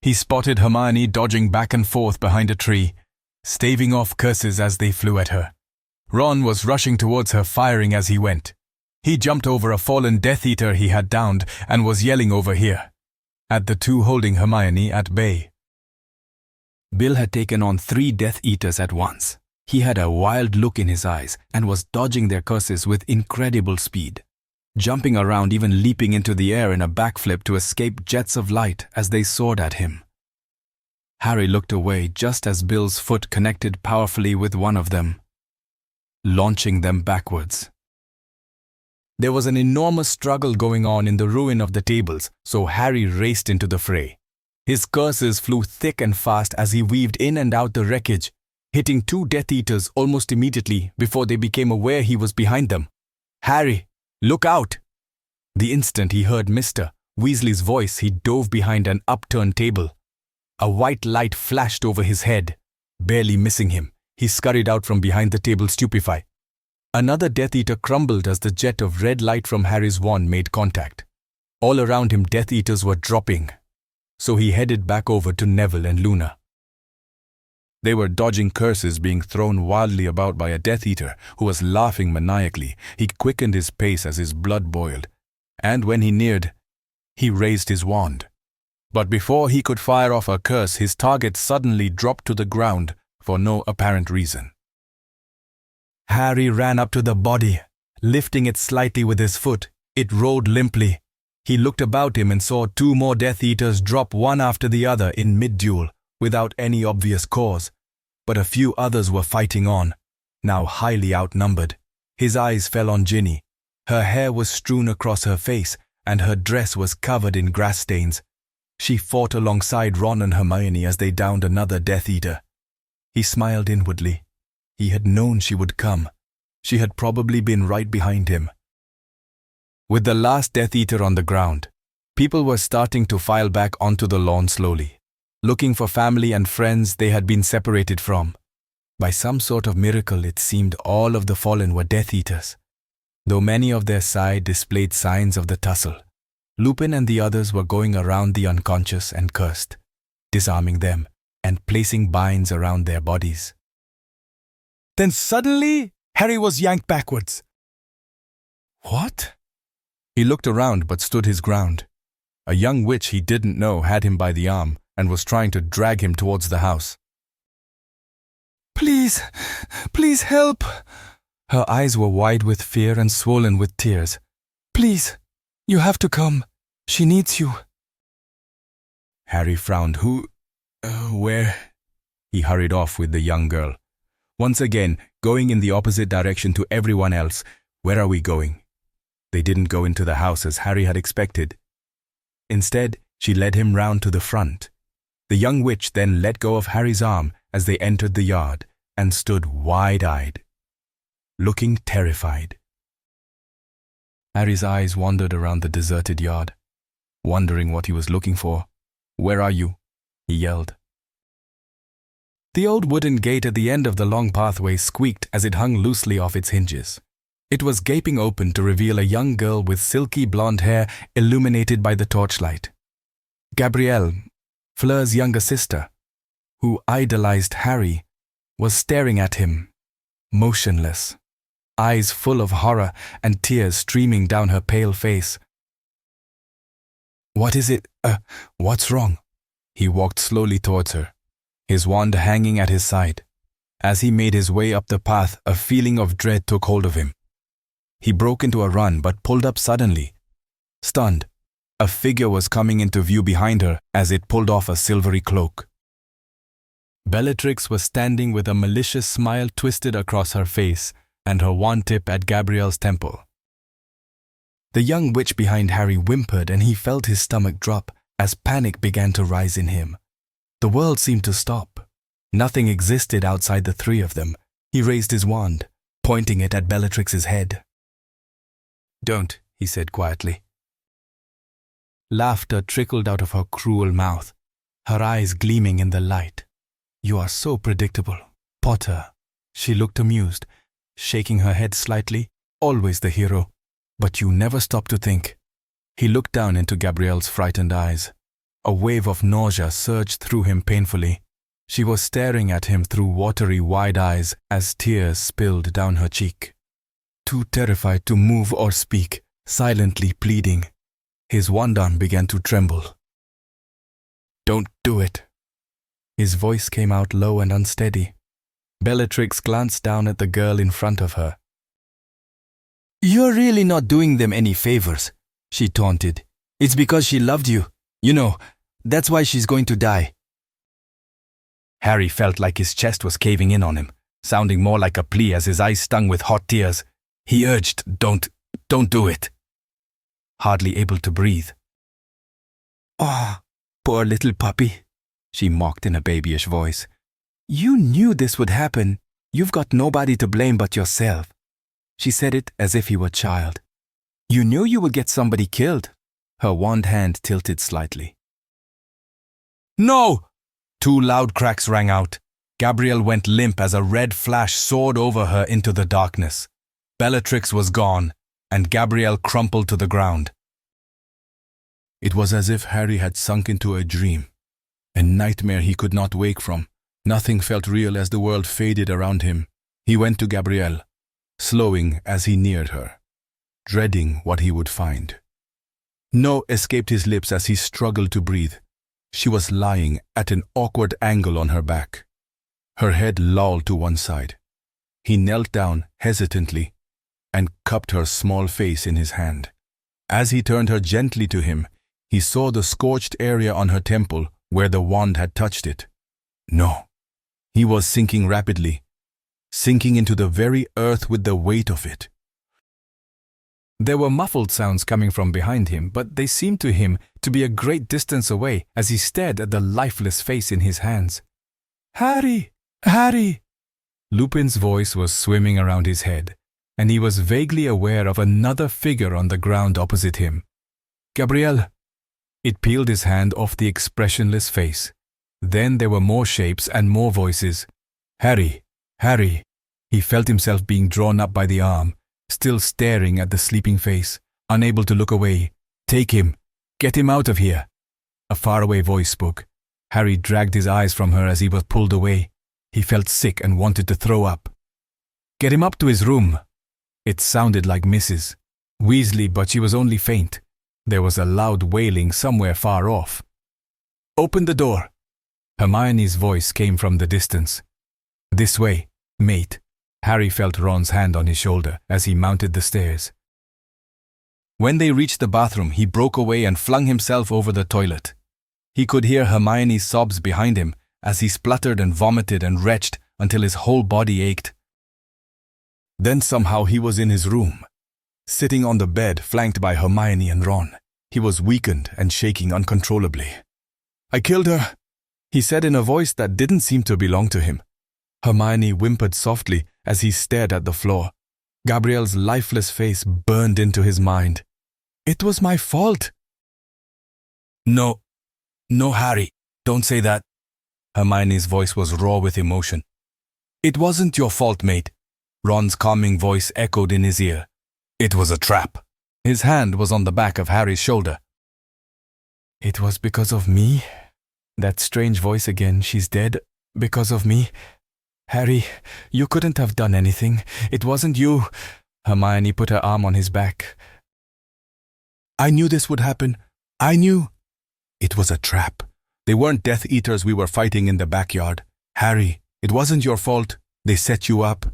He spotted Hermione dodging back and forth behind a tree, staving off curses as they flew at her. Ron was rushing towards her, firing as he went. He jumped over a fallen Death Eater he had downed and was yelling over here at the 2 holding Hermione at bay. Bill had taken on 3 Death Eaters at once. He had a wild look in his eyes and was dodging their curses with incredible speed, jumping around, even leaping into the air in a backflip to escape jets of light as they soared at him. Harry looked away just as Bill's foot connected powerfully with one of them, launching them backwards. There was an enormous struggle going on in the ruin of the tables, so Harry raced into the fray. His curses flew thick and fast as he weaved in and out the wreckage, hitting 2 Death Eaters almost immediately before they became aware he was behind them. Harry! Look out! The instant he heard Mr. Weasley's voice, he dove behind an upturned table. A white light flashed over his head. Barely missing him, he scurried out from behind the table stupefied. Another Death Eater crumbled as the jet of red light from Harry's wand made contact. All around him Death Eaters were dropping, so he headed back over to Neville and Luna. They were dodging curses being thrown wildly about by a Death Eater who was laughing maniacally. He quickened his pace as his blood boiled, and when he neared, he raised his wand. But before he could fire off a curse, his target suddenly dropped to the ground for no apparent reason. Harry ran up to the body, lifting it slightly with his foot. It rolled limply. He looked about him and saw 2 more Death Eaters drop one after the other in mid-duel, without any obvious cause, but a few others were fighting on, now highly outnumbered. His eyes fell on Ginny. Her hair was strewn across her face, and her dress was covered in grass stains. She fought alongside Ron and Hermione as they downed another Death Eater. He smiled inwardly. He had known she would come. She had probably been right behind him. With the last Death Eater on the ground, people were starting to file back onto the lawn slowly, looking for family and friends they had been separated from. By some sort of miracle, it seemed all of the fallen were Death Eaters, though many of their side displayed signs of the tussle. Lupin and the others were going around the unconscious and cursed, disarming them and placing binds around their bodies. Then suddenly, Harry was yanked backwards. What? He looked around but stood his ground. A young witch he didn't know had him by the arm and was trying to drag him towards the house. Please, please help. Her eyes were wide with fear and swollen with tears. Please, you have to come. She needs you. Harry frowned. Where? He hurried off with the young girl, once again going in the opposite direction to everyone else. Where are we going? They didn't go into the house as Harry had expected. Instead, she led him round to the front. The young witch then let go of Harry's arm as they entered the yard and stood wide-eyed, looking terrified. Harry's eyes wandered around the deserted yard, wondering what he was looking for. Where are you? He yelled. The old wooden gate at the end of the long pathway squeaked as it hung loosely off its hinges. It was gaping open to reveal a young girl with silky blonde hair illuminated by the torchlight. Gabrielle, Fleur's younger sister. who idolized Harry, was staring at him, motionless, eyes full of horror and tears streaming down her pale face. "What is it? What's wrong?" He walked slowly towards her, his wand hanging at his side. As he made his way up the path, a feeling of dread took hold of him. He broke into a run but pulled up suddenly. Stunned, a figure was coming into view behind her as it pulled off a silvery cloak. Bellatrix was standing with a malicious smile twisted across her face and her wand tip at Gabrielle's temple. The young witch behind Harry whimpered and he felt his stomach drop as panic began to rise in him. The world seemed to stop. Nothing existed outside the three of them. He raised his wand, pointing it at Bellatrix's head. "Don't," he said quietly. Laughter trickled out of her cruel mouth, her eyes gleaming in the light. "You are so predictable, Potter." She looked amused, shaking her head slightly, always the hero. "But you never stop to think." He looked down into Gabrielle's frightened eyes. A wave of nausea surged through him painfully. She was staring at him through watery, wide eyes as tears spilled down her cheek. Too terrified to move or speak, silently pleading. His wand arm began to tremble. "Don't do it." His voice came out low and unsteady. Bellatrix glanced down at the girl in front of her. "You're really not doing them any favors," she taunted. "It's because she loved you. You know, that's why she's going to die." Harry felt like his chest was caving in on him, sounding more like a plea as his eyes stung with hot tears. He urged, Don't do it." Hardly able to breathe. "Oh, poor little puppy," she mocked in a babyish voice. "You knew this would happen. You've got nobody to blame but yourself." She said it as if he were a child. "You knew you would get somebody killed." Her wand hand tilted slightly. "No!" Two loud cracks rang out. Gabrielle went limp as a red flash soared over her into the darkness. Bellatrix was gone, and Gabrielle crumpled to the ground. It was as if Harry had sunk into a dream, a nightmare he could not wake from. Nothing felt real as the world faded around him. He went to Gabrielle, slowing as he neared her, dreading what he would find. No escaped his lips as he struggled to breathe. She was lying at an awkward angle on her back, her head lolled to one side. He knelt down hesitantly and cupped her small face in his hand. As he turned her gently to him, he saw the scorched area on her temple where the wand had touched it. No, he was sinking rapidly, sinking into the very earth with the weight of it. There were muffled sounds coming from behind him, but they seemed to him to be a great distance away as he stared at the lifeless face in his hands. "Harry! Harry!" Lupin's voice was swimming around his head, and he was vaguely aware of another figure on the ground opposite him. "Gabrielle!" It peeled his hand off the expressionless face. Then there were more shapes and more voices. "Harry! Harry!" He felt himself being drawn up by the arm, still staring at the sleeping face, unable to look away. "Take him! Get him out of here!" A faraway voice spoke. Harry dragged his eyes from her as he was pulled away. He felt sick and wanted to throw up. "Get him up to his room!" It sounded like Mrs. Weasley, but she was only faint. There was a loud wailing somewhere far off. "Open the door!" Hermione's voice came from the distance. "This way, mate." Harry felt Ron's hand on his shoulder as he mounted the stairs. When they reached the bathroom, he broke away and flung himself over the toilet. He could hear Hermione's sobs behind him as he spluttered and vomited and retched until his whole body ached. Then somehow he was in his room, sitting on the bed flanked by Hermione and Ron. He was weakened and shaking uncontrollably. "I killed her," he said in a voice that didn't seem to belong to him. Hermione whimpered softly as he stared at the floor. Gabrielle's lifeless face burned into his mind. "It was my fault." No, Harry, don't say that." Hermione's voice was raw with emotion. "It wasn't your fault, mate." Ron's calming voice echoed in his ear. "It was a trap." His hand was on the back of Harry's shoulder. "It was because of me?" That strange voice again. She's dead because of me. Harry, you couldn't have done anything. It wasn't you. Hermione put her arm on his back. I knew this would happen. I knew. It was a trap. They weren't Death Eaters we were fighting in the backyard. Harry, it wasn't your fault. They set you up.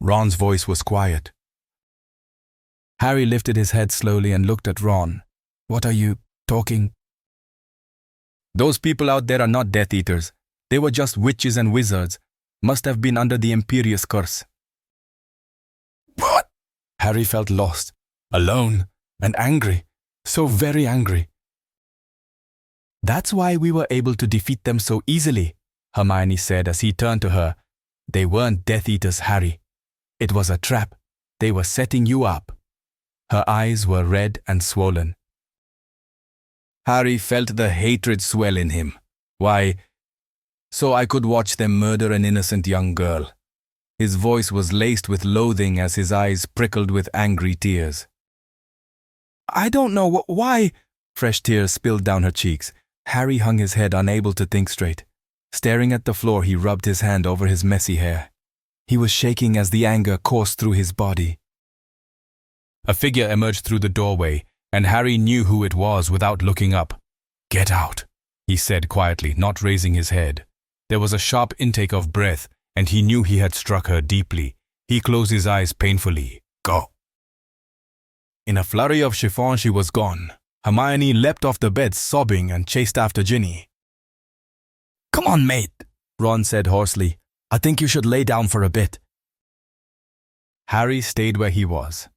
Ron's voice was quiet. Harry lifted his head slowly and looked at Ron. What are you talking? Those people out there are not Death Eaters. They were just witches and wizards. Must have been under the Imperious curse. What? Harry felt lost, alone, and angry. So very angry. That's why we were able to defeat them so easily, Hermione said as he turned to her. They weren't Death Eaters, Harry. It was a trap. They were setting you up. Her eyes were red and swollen. Harry felt the hatred swell in him. Why? So I could watch them murder an innocent young girl. His voice was laced with loathing as his eyes prickled with angry tears. I don't know why. Fresh tears spilled down her cheeks. Harry hung his head, unable to think straight. Staring at the floor, he rubbed his hand over his messy hair. He was shaking as the anger coursed through his body. A figure emerged through the doorway, and Harry knew who it was without looking up. Get out, he said quietly, not raising his head. There was a sharp intake of breath, and he knew he had struck her deeply. He closed his eyes painfully. Go. In a flurry of chiffon, she was gone. Hermione leapt off the bed, sobbing, and chased after Ginny. Come on, mate, Ron said hoarsely. I think you should lay down for a bit. Harry stayed where he was.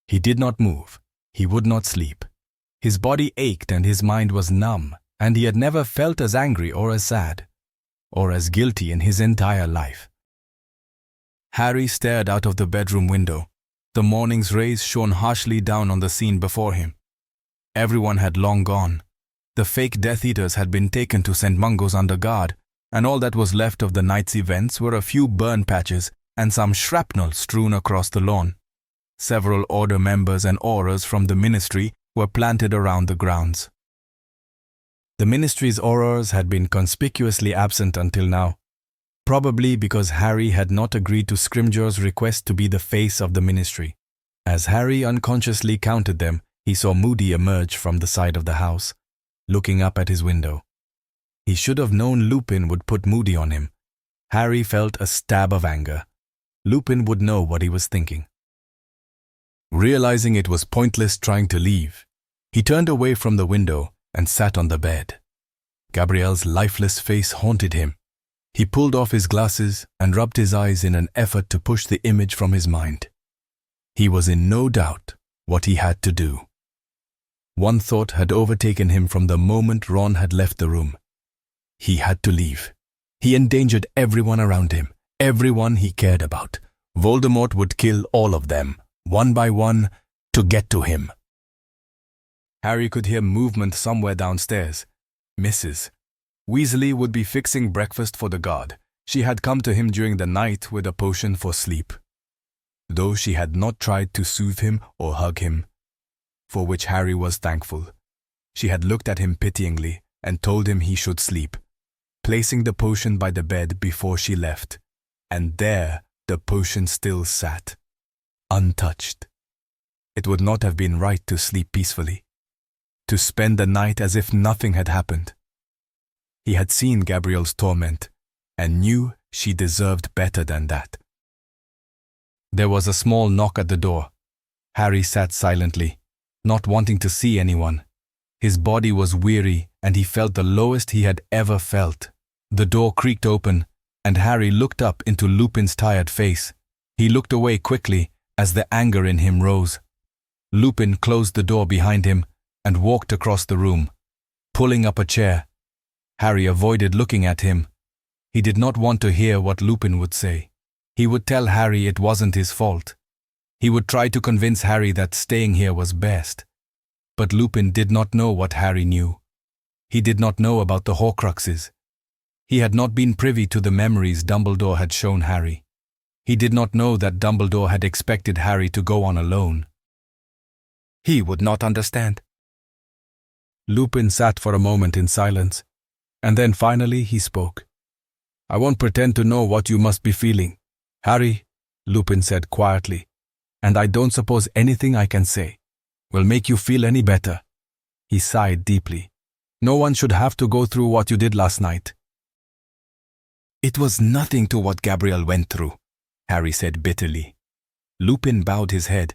He did not move. He would not sleep. His body ached and his mind was numb, and he had never felt as angry or as sad, or as guilty in his entire life. Harry stared out of the bedroom window. The morning's rays shone harshly down on the scene before him. Everyone had long gone. The fake Death Eaters had been taken to St. Mungo's under guard, and all that was left of the night's events were a few burn patches and some shrapnel strewn across the lawn. Several Order members and Aurors from the Ministry were planted around the grounds. The Ministry's Aurors had been conspicuously absent until now, probably because Harry had not agreed to Scrimgeour's request to be the face of the Ministry. As Harry unconsciously counted them, he saw Moody emerge from the side of the house, looking up at his window. He should have known Lupin would put Moody on him. Harry felt a stab of anger. Lupin would know what he was thinking. Realizing it was pointless trying to leave, he turned away from the window and sat on the bed. Gabrielle's lifeless face haunted him. He pulled off his glasses and rubbed his eyes in an effort to push the image from his mind. He was in no doubt what he had to do. One thought had overtaken him from the moment Ron had left the room. He had to leave. He endangered everyone around him, everyone he cared about. Voldemort would kill all of them, one by one, to get to him. Harry could hear movement somewhere downstairs. Mrs. Weasley would be fixing breakfast for the guard. She had come to him during the night with a potion for sleep. Though she had not tried to soothe him or hug him, for which Harry was thankful. She had looked at him pityingly and told him he should sleep, placing the potion by the bed before she left. And there the potion still sat, untouched. It would not have been right to sleep peacefully, to spend the night as if nothing had happened. He had seen Gabrielle's torment and knew she deserved better than that. There was a small knock at the door. Harry sat silently, not wanting to see anyone. His body was weary and he felt the lowest he had ever felt. The door creaked open and Harry looked up into Lupin's tired face. He looked away quickly as the anger in him rose. Lupin closed the door behind him and walked across the room, pulling up a chair. Harry avoided looking at him. He did not want to hear what Lupin would say. He would tell Harry it wasn't his fault. He would try to convince Harry that staying here was best. But Lupin did not know what Harry knew. He did not know about the Horcruxes. He had not been privy to the memories Dumbledore had shown Harry. He did not know that Dumbledore had expected Harry to go on alone. He would not understand. Lupin sat for a moment in silence. And then finally he spoke. "I won't pretend to know what you must be feeling, Harry," Lupin said quietly, "and I don't suppose anything I can say will make you feel any better." He sighed deeply. "No one should have to go through what you did last night." "It was nothing to what Gabrielle went through," Harry said bitterly. Lupin bowed his head.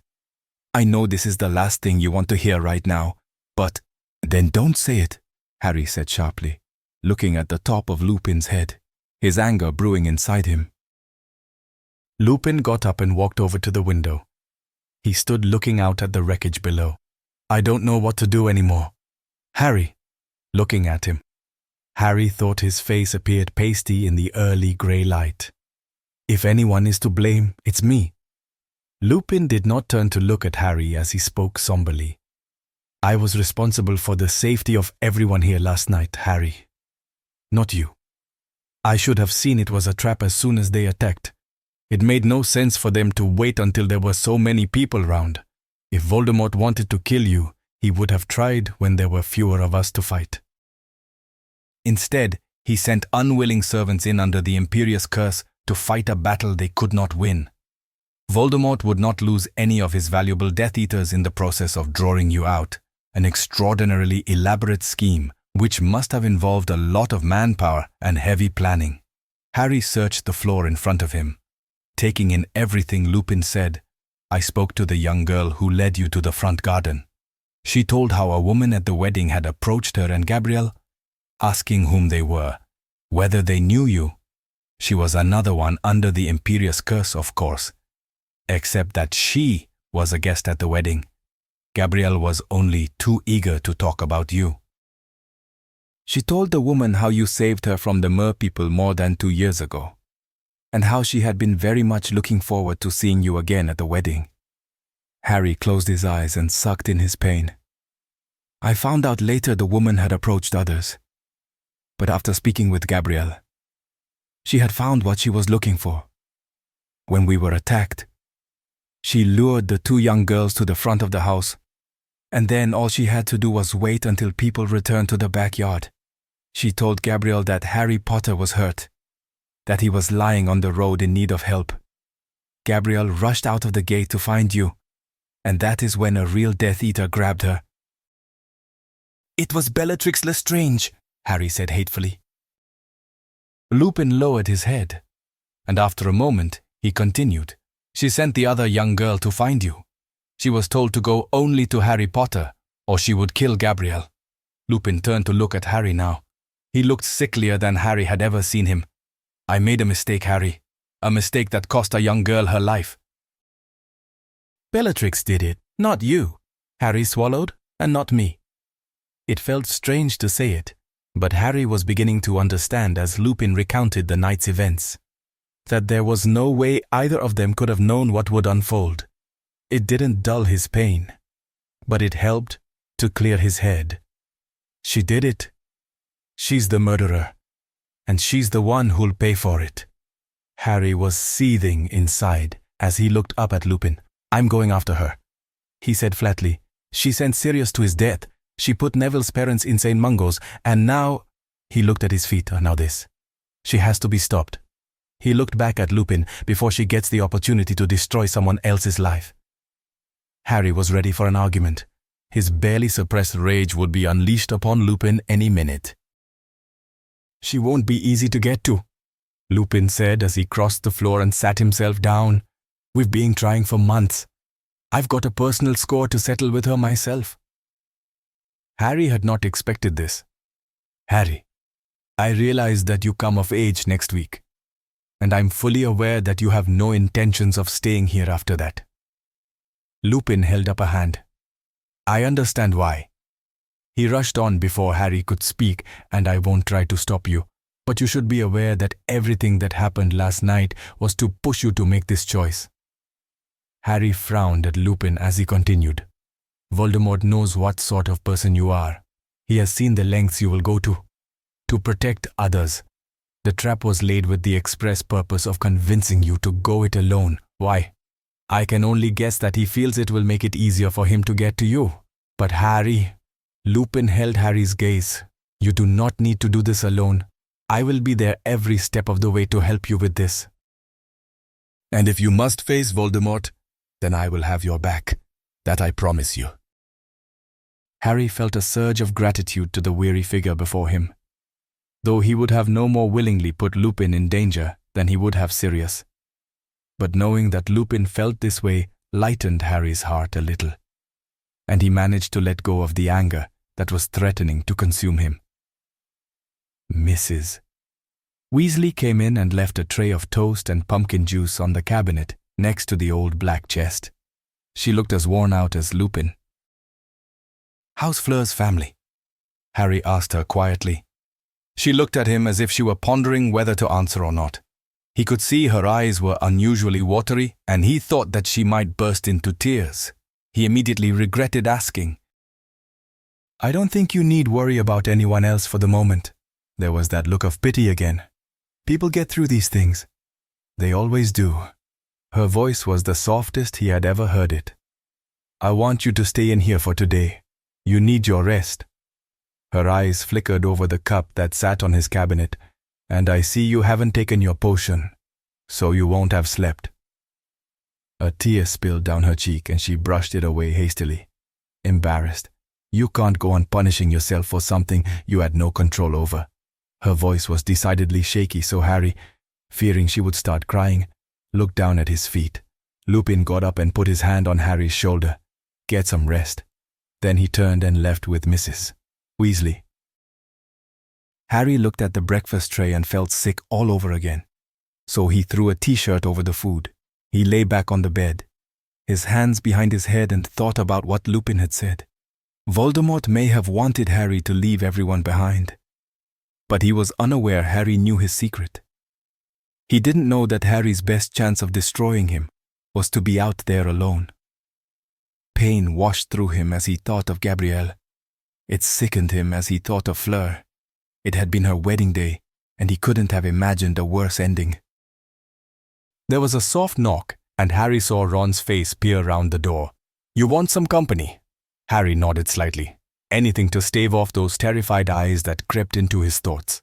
"I know this is the last thing you want to hear right now, but—" "Then don't say it," Harry said sharply, looking at the top of Lupin's head, his anger brewing inside him. Lupin got up and walked over to the window. He stood looking out at the wreckage below. "I don't know what to do anymore. Harry," looking at him. Harry thought his face appeared pasty in the early grey light. "If anyone is to blame, it's me." Lupin did not turn to look at Harry as he spoke somberly. "I was responsible for the safety of everyone here last night, Harry. Not you. I should have seen it was a trap as soon as they attacked. It made no sense for them to wait until there were so many people round. If Voldemort wanted to kill you, he would have tried when there were fewer of us to fight. Instead, he sent unwilling servants in under the Imperious Curse to fight a battle they could not win. Voldemort would not lose any of his valuable Death Eaters in the process of drawing you out, an extraordinarily elaborate scheme which must have involved a lot of manpower and heavy planning." Harry searched the floor in front of him. Taking in everything Lupin said, "I spoke to the young girl who led you to the front garden. She told how a woman at the wedding had approached her and Gabrielle, asking whom they were, whether they knew you. She was another one under the Imperious Curse, of course, except that she was a guest at the wedding. Gabrielle was only too eager to talk about you. She told the woman how you saved her from the Mer people more than 2 years ago, and how she had been very much looking forward to seeing you again at the wedding." Harry closed his eyes and sucked in his pain. "I found out later the woman had approached others, but after speaking with Gabrielle, she had found what she was looking for. When we were attacked, she lured the 2 young girls to the front of the house, and then all she had to do was wait until people returned to the backyard. She told Gabrielle that Harry Potter was hurt, that he was lying on the road in need of help. Gabrielle rushed out of the gate to find you, and that is when a real Death Eater grabbed her." "It was Bellatrix Lestrange," Harry said hatefully. Lupin lowered his head, and after a moment he continued. "She sent the other young girl to find you. She was told to go only to Harry Potter, or she would kill Gabrielle." Lupin turned to look at Harry now. He looked sicklier than Harry had ever seen him. "I made a mistake, Harry. A mistake that cost a young girl her life." "Bellatrix did it, not you," Harry swallowed, "and not me." It felt strange to say it, but Harry was beginning to understand as Lupin recounted the night's events, that there was no way either of them could have known what would unfold. It didn't dull his pain, but it helped to clear his head. She did it. She's the murderer, and she's the one who'll pay for it. Harry was seething inside as he looked up at Lupin. "I'm going after her," he said flatly. "She sent Sirius to his death. She put Neville's parents in St. Mungo's, and now—" He looked at his feet. "Now this. She has to be stopped." He looked back at Lupin before she gets the opportunity to destroy someone else's life. Harry was ready for an argument. His barely suppressed rage would be unleashed upon Lupin any minute. "She won't be easy to get to," Lupin said as he crossed the floor and sat himself down. "We've been trying for months. I've got a personal score to settle with her myself." Harry had not expected this. "Harry, I realize that you come of age next week, and I'm fully aware that you have no intentions of staying here after that." Lupin held up a hand. "I understand why." He rushed on before Harry could speak, "and I won't try to stop you, but you should be aware that everything that happened last night was to push you to make this choice." Harry frowned at Lupin as he continued. "Voldemort knows what sort of person you are. He has seen the lengths you will go to protect others. The trap was laid with the express purpose of convincing you to go it alone. Why? I can only guess that he feels it will make it easier for him to get to you. But Harry—" Lupin held Harry's gaze You do not need to do this alone. I will be there every step of the way to help you with this. And if you must face Voldemort, then I will have your back. That I promise you." Harry felt a surge of gratitude to the weary figure before him, though he would have no more willingly put Lupin in danger than he would have Sirius. But knowing that Lupin felt this way lightened Harry's heart a little, and he managed to let go of the anger that was threatening to consume him. Mrs. Weasley came in and left a tray of toast and pumpkin juice on the cabinet next to the old black chest. She looked as worn out as Lupin. "How's Fleur's family?" Harry asked her quietly. She looked at him as if she were pondering whether to answer or not. He could see her eyes were unusually watery, and he thought that she might burst into tears. He immediately regretted asking. "I don't think you need worry about anyone else for the moment." There was that look of pity again. "People get through these things. They always do." Her voice was the softest he had ever heard it. "I want you to stay in here for today. You need your rest." Her eyes flickered over the cup that sat on his cabinet. "And I see you haven't taken your potion, so you won't have slept." A tear spilled down her cheek and she brushed it away hastily. Embarrassed. "You can't go on punishing yourself for something you had no control over." Her voice was decidedly shaky, so Harry, fearing she would start crying, looked down at his feet. Lupin got up and put his hand on Harry's shoulder. "Get some rest." Then he turned and left with Mrs. Weasley. Harry looked at the breakfast tray and felt sick all over again. So he threw a t-shirt over the food. He lay back on the bed, his hands behind his head, and thought about what Lupin had said. Voldemort may have wanted Harry to leave everyone behind, but he was unaware Harry knew his secret. He didn't know that Harry's best chance of destroying him was to be out there alone. Pain washed through him as he thought of Gabrielle. It sickened him as he thought of Fleur. It had been her wedding day, and he couldn't have imagined a worse ending. There was a soft knock, and Harry saw Ron's face peer round the door. "You want some company?" Harry nodded slightly. Anything to stave off those terrified eyes that crept into his thoughts.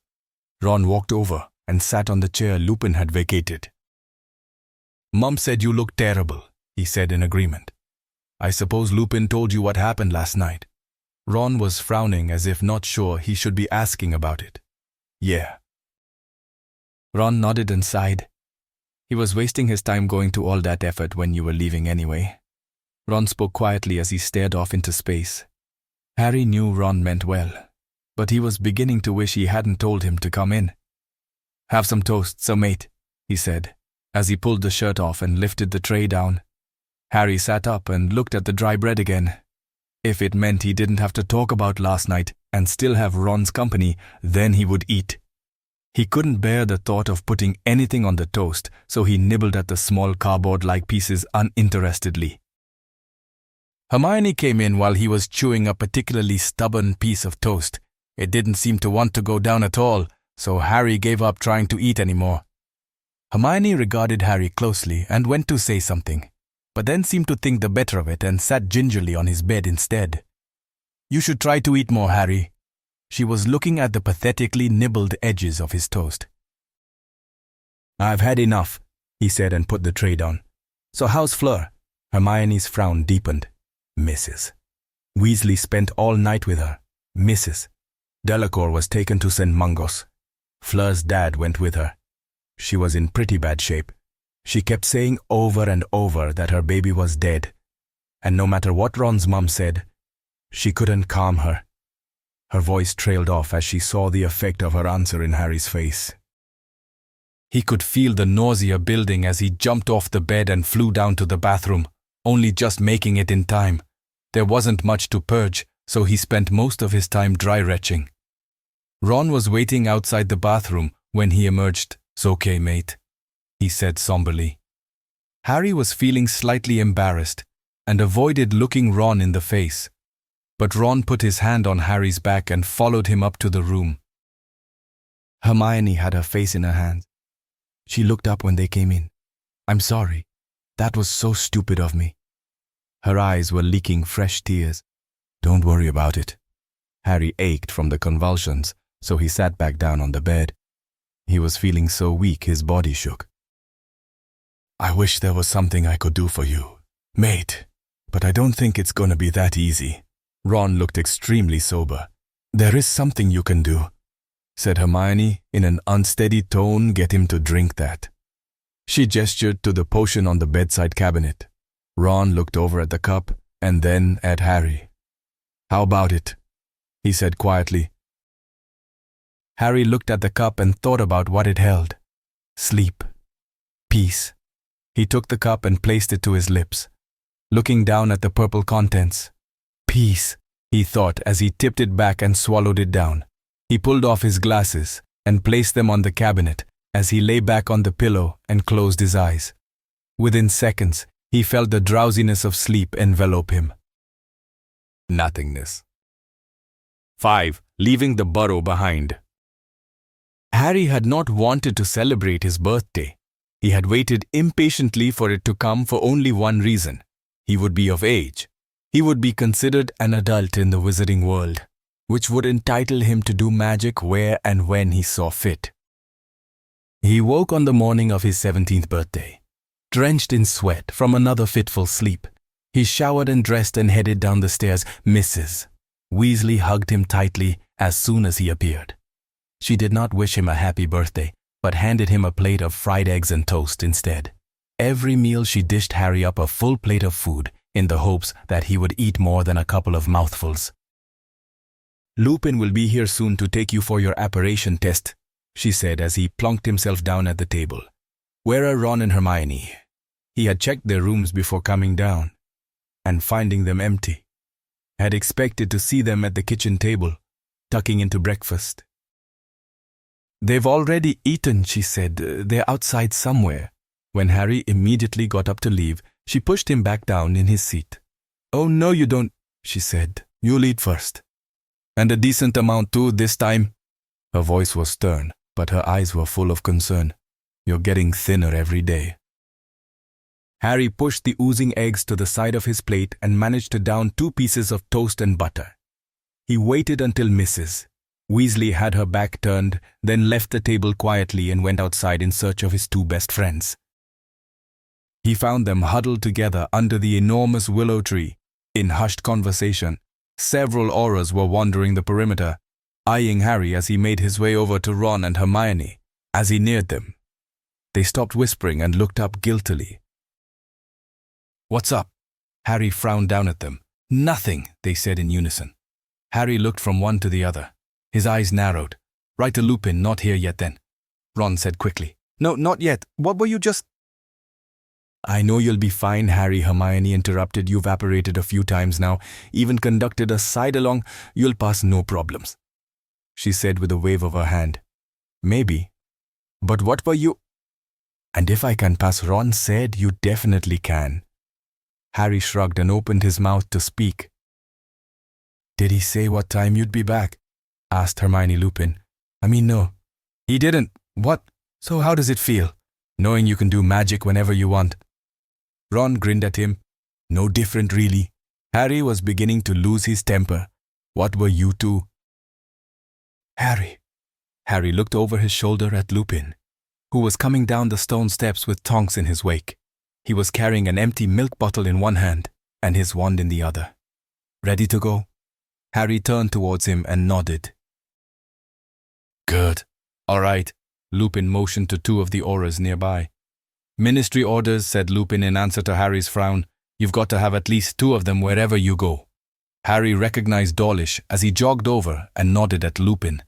Ron walked over and sat on the chair Lupin had vacated. "Mum said you looked terrible," he said in agreement. "I suppose Lupin told you what happened last night." Ron was frowning as if not sure he should be asking about it. "Yeah." Ron nodded and sighed. He was wasting his time going to all that effort when you were leaving anyway. Ron spoke quietly as he stared off into space. Harry knew Ron meant well, but he was beginning to wish he hadn't told him to come in. "Have some toast, sir mate," he said, as he pulled the shirt off and lifted the tray down. Harry sat up and looked at the dry bread again. If it meant he didn't have to talk about last night and still have Ron's company, then he would eat. He couldn't bear the thought of putting anything on the toast, so he nibbled at the small cardboard-like pieces uninterestedly. Hermione came in while he was chewing a particularly stubborn piece of toast. It didn't seem to want to go down at all, so Harry gave up trying to eat anymore. Hermione regarded Harry closely and went to say something, but then seemed to think the better of it and sat gingerly on his bed instead. "You should try to eat more, Harry." She was looking at the pathetically nibbled edges of his toast. "I've had enough," he said and put the tray down. "So how's Fleur?" Hermione's frown deepened. "Mrs. Weasley spent all night with her. Mrs. Delacour was taken to St. Mungo's. Fleur's dad went with her. She was in pretty bad shape. She kept saying over and over that her baby was dead, and no matter what Ron's mum said, she couldn't calm her." Her voice trailed off as she saw the effect of her answer in Harry's face. He could feel the nausea building as he jumped off the bed and flew down to the bathroom, only just making it in time. There wasn't much to purge, so he spent most of his time dry retching. Ron was waiting outside the bathroom when he emerged. "It's okay, mate," he said somberly. Harry was feeling slightly embarrassed and avoided looking Ron in the face, but Ron put his hand on Harry's back and followed him up to the room. Hermione had her face in her hands. She looked up when they came in. "I'm sorry. That was so stupid of me." Her eyes were leaking fresh tears. "Don't worry about it. Harry ached from the convulsions, so he sat back down on the bed. He was feeling so weak his body shook. I wish there was something I could do for you, mate, but I don't think it's gonna be that easy. Ron looked extremely sober. There is something you can do, said Hermione in an unsteady tone. Get him to drink that. She gestured to the potion on the bedside cabinet. Ron looked over at the cup and then at Harry. How about it? He said quietly. Harry looked at the cup and thought about what it held. Sleep. Peace. He took the cup and placed it to his lips, looking down at the purple contents. Peace, he thought as he tipped it back and swallowed it down. He pulled off his glasses and placed them on the cabinet as he lay back on the pillow and closed his eyes. Within seconds, he felt the drowsiness of sleep envelop him. Nothingness. 5. Leaving the burrow behind. Harry had not wanted to celebrate his birthday. He had waited impatiently for it to come for only one reason. He would be of age. He would be considered an adult in the wizarding world, which would entitle him to do magic where and when he saw fit. He woke on the morning of his 17th birthday, drenched in sweat from another fitful sleep. He showered and dressed and headed down the stairs. Mrs. Weasley hugged him tightly as soon as he appeared. She did not wish him a happy birthday, but handed him a plate of fried eggs and toast instead. Every meal she dished Harry up a full plate of food in the hopes that he would eat more than a couple of mouthfuls. Lupin will be here soon to take you for your apparition test, she said as he plunked himself down at the table. Where are Ron and Hermione? He had checked their rooms before coming down, and finding them empty, had expected to see them at the kitchen table, tucking into breakfast. They've already eaten, she said. They're outside somewhere. When Harry immediately got up to leave, she pushed him back down in his seat. Oh, no, you don't, she said. You'll eat first. And a decent amount too this time. Her voice was stern, but her eyes were full of concern. You're getting thinner every day. Harry pushed the oozing eggs to the side of his plate and managed to down 2 pieces of toast and butter. He waited until Mrs. Weasley had her back turned, then left the table quietly and went outside in search of his 2 best friends. He found them huddled together under the enormous willow tree, in hushed conversation. Several aurors were wandering the perimeter, eyeing Harry as he made his way over to Ron and Hermione. As he neared them, they stopped whispering and looked up guiltily. What's up? Harry frowned down at them. Nothing, they said in unison. Harry looked from one to the other. His eyes narrowed. Right to Lupin, not here yet then. Ron said quickly. No, not yet. What were you just... I know you'll be fine, Harry, Hermione interrupted. You've apparated a few times now, even conducted a side-along. You'll pass no problems, she said with a wave of her hand. Maybe. But what were you... And if I can pass, Ron said, you definitely can. Harry shrugged and opened his mouth to speak. Did he say what time you'd be back? Asked Hermione Lupin. I mean, no. He didn't. What? So how does it feel, knowing you can do magic whenever you want? Ron grinned at him. No different, really. Harry was beginning to lose his temper. What were you two? Harry. Harry looked over his shoulder at Lupin, who was coming down the stone steps with Tonks in his wake. He was carrying an empty milk bottle in one hand and his wand in the other. Ready to go? Harry turned towards him and nodded. Good. All right. Lupin motioned to 2 of the aurors nearby. Ministry orders, said Lupin in answer to Harry's frown. You've got to have at least 2 of them wherever you go. Harry recognized Dawlish as he jogged over and nodded at Lupin.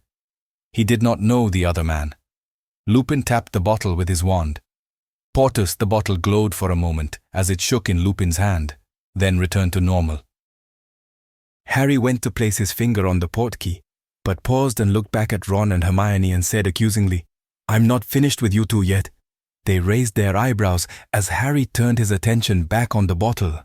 He did not know the other man. Lupin tapped the bottle with his wand. Portus, the bottle glowed for a moment as it shook in Lupin's hand, then returned to normal. Harry went to place his finger on the portkey, but paused and looked back at Ron and Hermione and said accusingly, I'm not finished with you 2 yet. They raised their eyebrows as Harry turned his attention back on the bottle.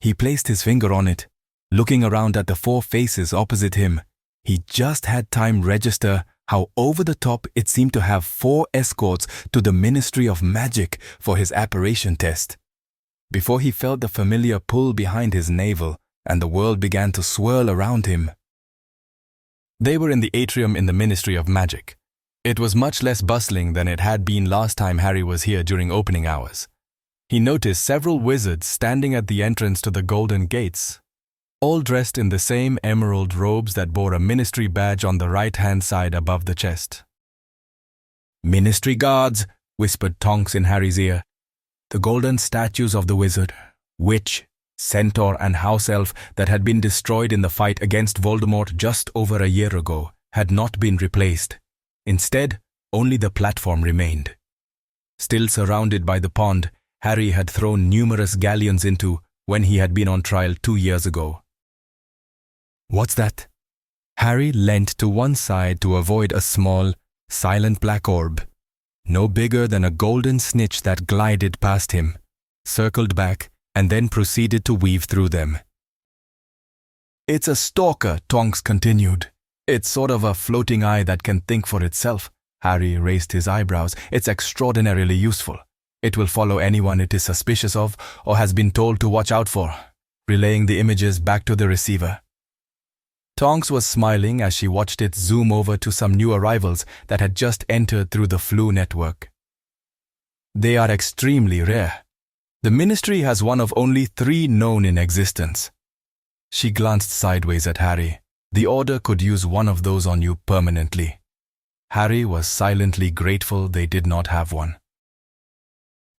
He placed his finger on it, looking around at the 4 faces opposite him. He just had time register how over the top it seemed to have 4 escorts to the Ministry of Magic for his apparition test. Before he felt the familiar pull behind his navel and the world began to swirl around him. They were in the atrium in the Ministry of Magic. It was much less bustling than it had been last time Harry was here during opening hours. He noticed several wizards standing at the entrance to the golden gates, all dressed in the same emerald robes that bore a ministry badge on the right-hand side above the chest. "Ministry guards," whispered Tonks in Harry's ear. The golden statues of the wizard, witch, centaur and house elf that had been destroyed in the fight against Voldemort just over a year ago had not been replaced. Instead, only the platform remained. Still surrounded by the pond Harry had thrown numerous galleons into when he had been on trial 2 years ago. "What's that?" Harry leant to one side to avoid a small, silent black orb, no bigger than a golden snitch that glided past him, circled back, and then proceeded to weave through them. "It's a stalker," Tonks continued. "It's sort of a floating eye that can think for itself." Harry raised his eyebrows. "It's extraordinarily useful. It will follow anyone it is suspicious of or has been told to watch out for, relaying the images back to the receiver." Tonks was smiling as she watched it zoom over to some new arrivals that had just entered through the Flu network. "They are extremely rare. The Ministry has one of only 3 known in existence." She glanced sideways at Harry. "The Order could use one of those on you permanently." Harry was silently grateful they did not have one.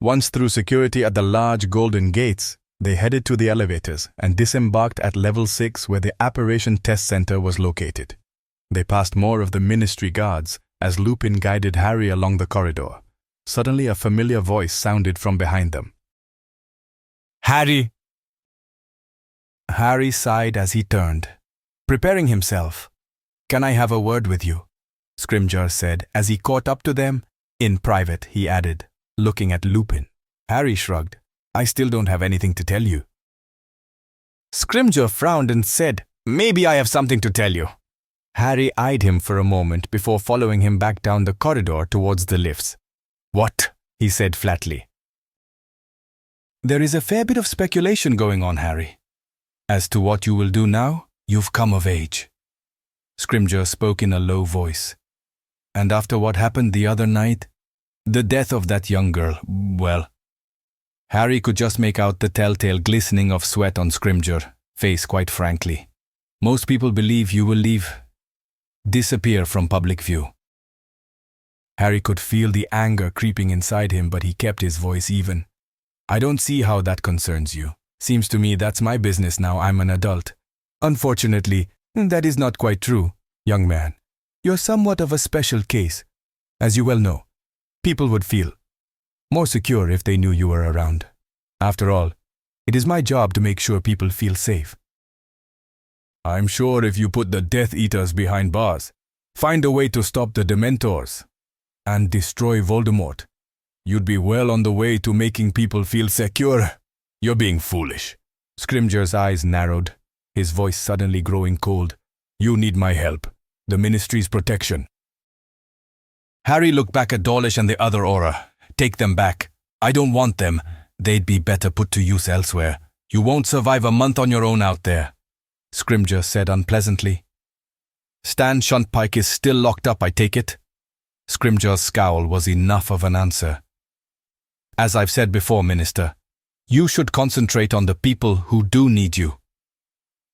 Once through security at the large golden gates, they headed to the elevators and disembarked at level 6 where the Apparition Test Center was located. They passed more of the Ministry guards as Lupin guided Harry along the corridor. Suddenly a familiar voice sounded from behind them. "Harry!" Harry sighed as he turned, preparing himself. "Can I have a word with you?" Scrimgeour said as he caught up to them. "In private," he added, looking at Lupin. Harry shrugged. "I still don't have anything to tell you." Scrimgeour frowned and said, "Maybe I have something to tell you." Harry eyed him for a moment before following him back down the corridor towards the lifts. "What?" he said flatly. "There is a fair bit of speculation going on, Harry. As to what you will do now, you've come of age." Scrimgeour spoke in a low voice. "And after what happened the other night, the death of that young girl, well..." Harry could just make out the telltale glistening of sweat on Scrimgeour's face quite frankly. "Most people believe you will disappear from public view." Harry could feel the anger creeping inside him, but he kept his voice even. "I don't see how that concerns you. Seems to me that's my business now I'm an adult." "Unfortunately, that is not quite true, young man. You're somewhat of a special case. As you well know, people would feel more secure if they knew you were around. After all, it is my job to make sure people feel safe." "I'm sure if you put the Death Eaters behind bars, find a way to stop the Dementors, and destroy Voldemort, you'd be well on the way to making people feel secure. You're being foolish." Scrimgeour's eyes narrowed, his voice suddenly growing cold. "You need my help, the Ministry's protection." Harry looked back at Dawlish and the other Auror. "Take them back. I don't want them. They'd be better put to use elsewhere. You won't survive a month on your own out there," Scrimgeour said unpleasantly. "Stan Shuntpike is still locked up, I take it?" Scrimgeour's scowl was enough of an answer. "As I've said before, Minister, you should concentrate on the people who do need you."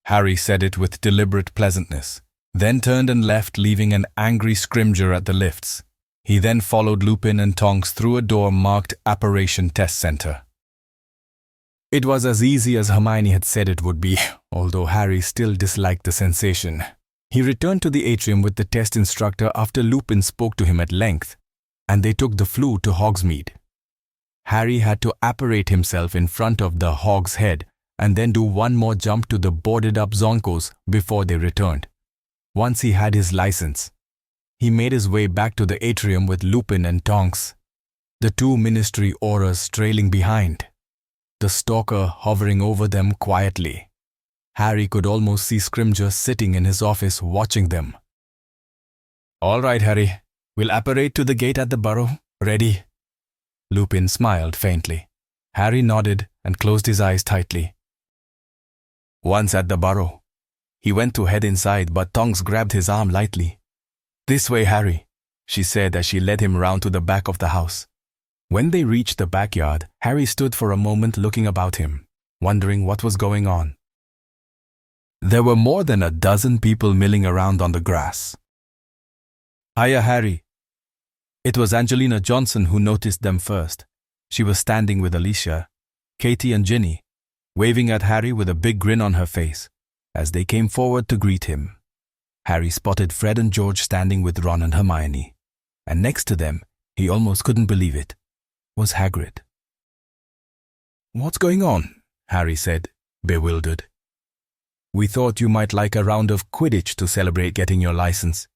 Harry said it with deliberate pleasantness, then turned and left, leaving an angry Scrimgeour at the lifts. He then followed Lupin and Tonks through a door marked Apparition Test Center. It was as easy as Hermione had said it would be, although Harry still disliked the sensation. He returned to the atrium with the test instructor after Lupin spoke to him at length, and they took the Flu to Hogsmeade. Harry had to apparate himself in front of the Hog's Head and then do one more jump to the boarded-up Zonkos before they returned. Once he had his license, he made his way back to the atrium with Lupin and Tonks, the 2 Ministry Aurors trailing behind, the stalker hovering over them quietly. Harry could almost see Scrimgeour sitting in his office watching them. "All right, Harry. We'll apparate to the gate at the burrow. Ready?" Lupin smiled faintly. Harry nodded and closed his eyes tightly. Once at the burrow, He went to head inside, but Tonks grabbed his arm lightly. "This way, Harry," she said as she led him round to the back of the house. When they reached the backyard, Harry stood for a moment looking about him, wondering what was going on. There were more than a dozen people milling around on the grass. "Hiya, Harry." It was Angelina Johnson who noticed them first. She was standing with Alicia, Katie and Ginny, waving at Harry with a big grin on her face as they came forward to greet him. Harry spotted Fred and George standing with Ron and Hermione, and next to them, he almost couldn't believe it, was Hagrid. "What's going on?" Harry said, bewildered. "We thought you might like a round of Quidditch to celebrate getting your license."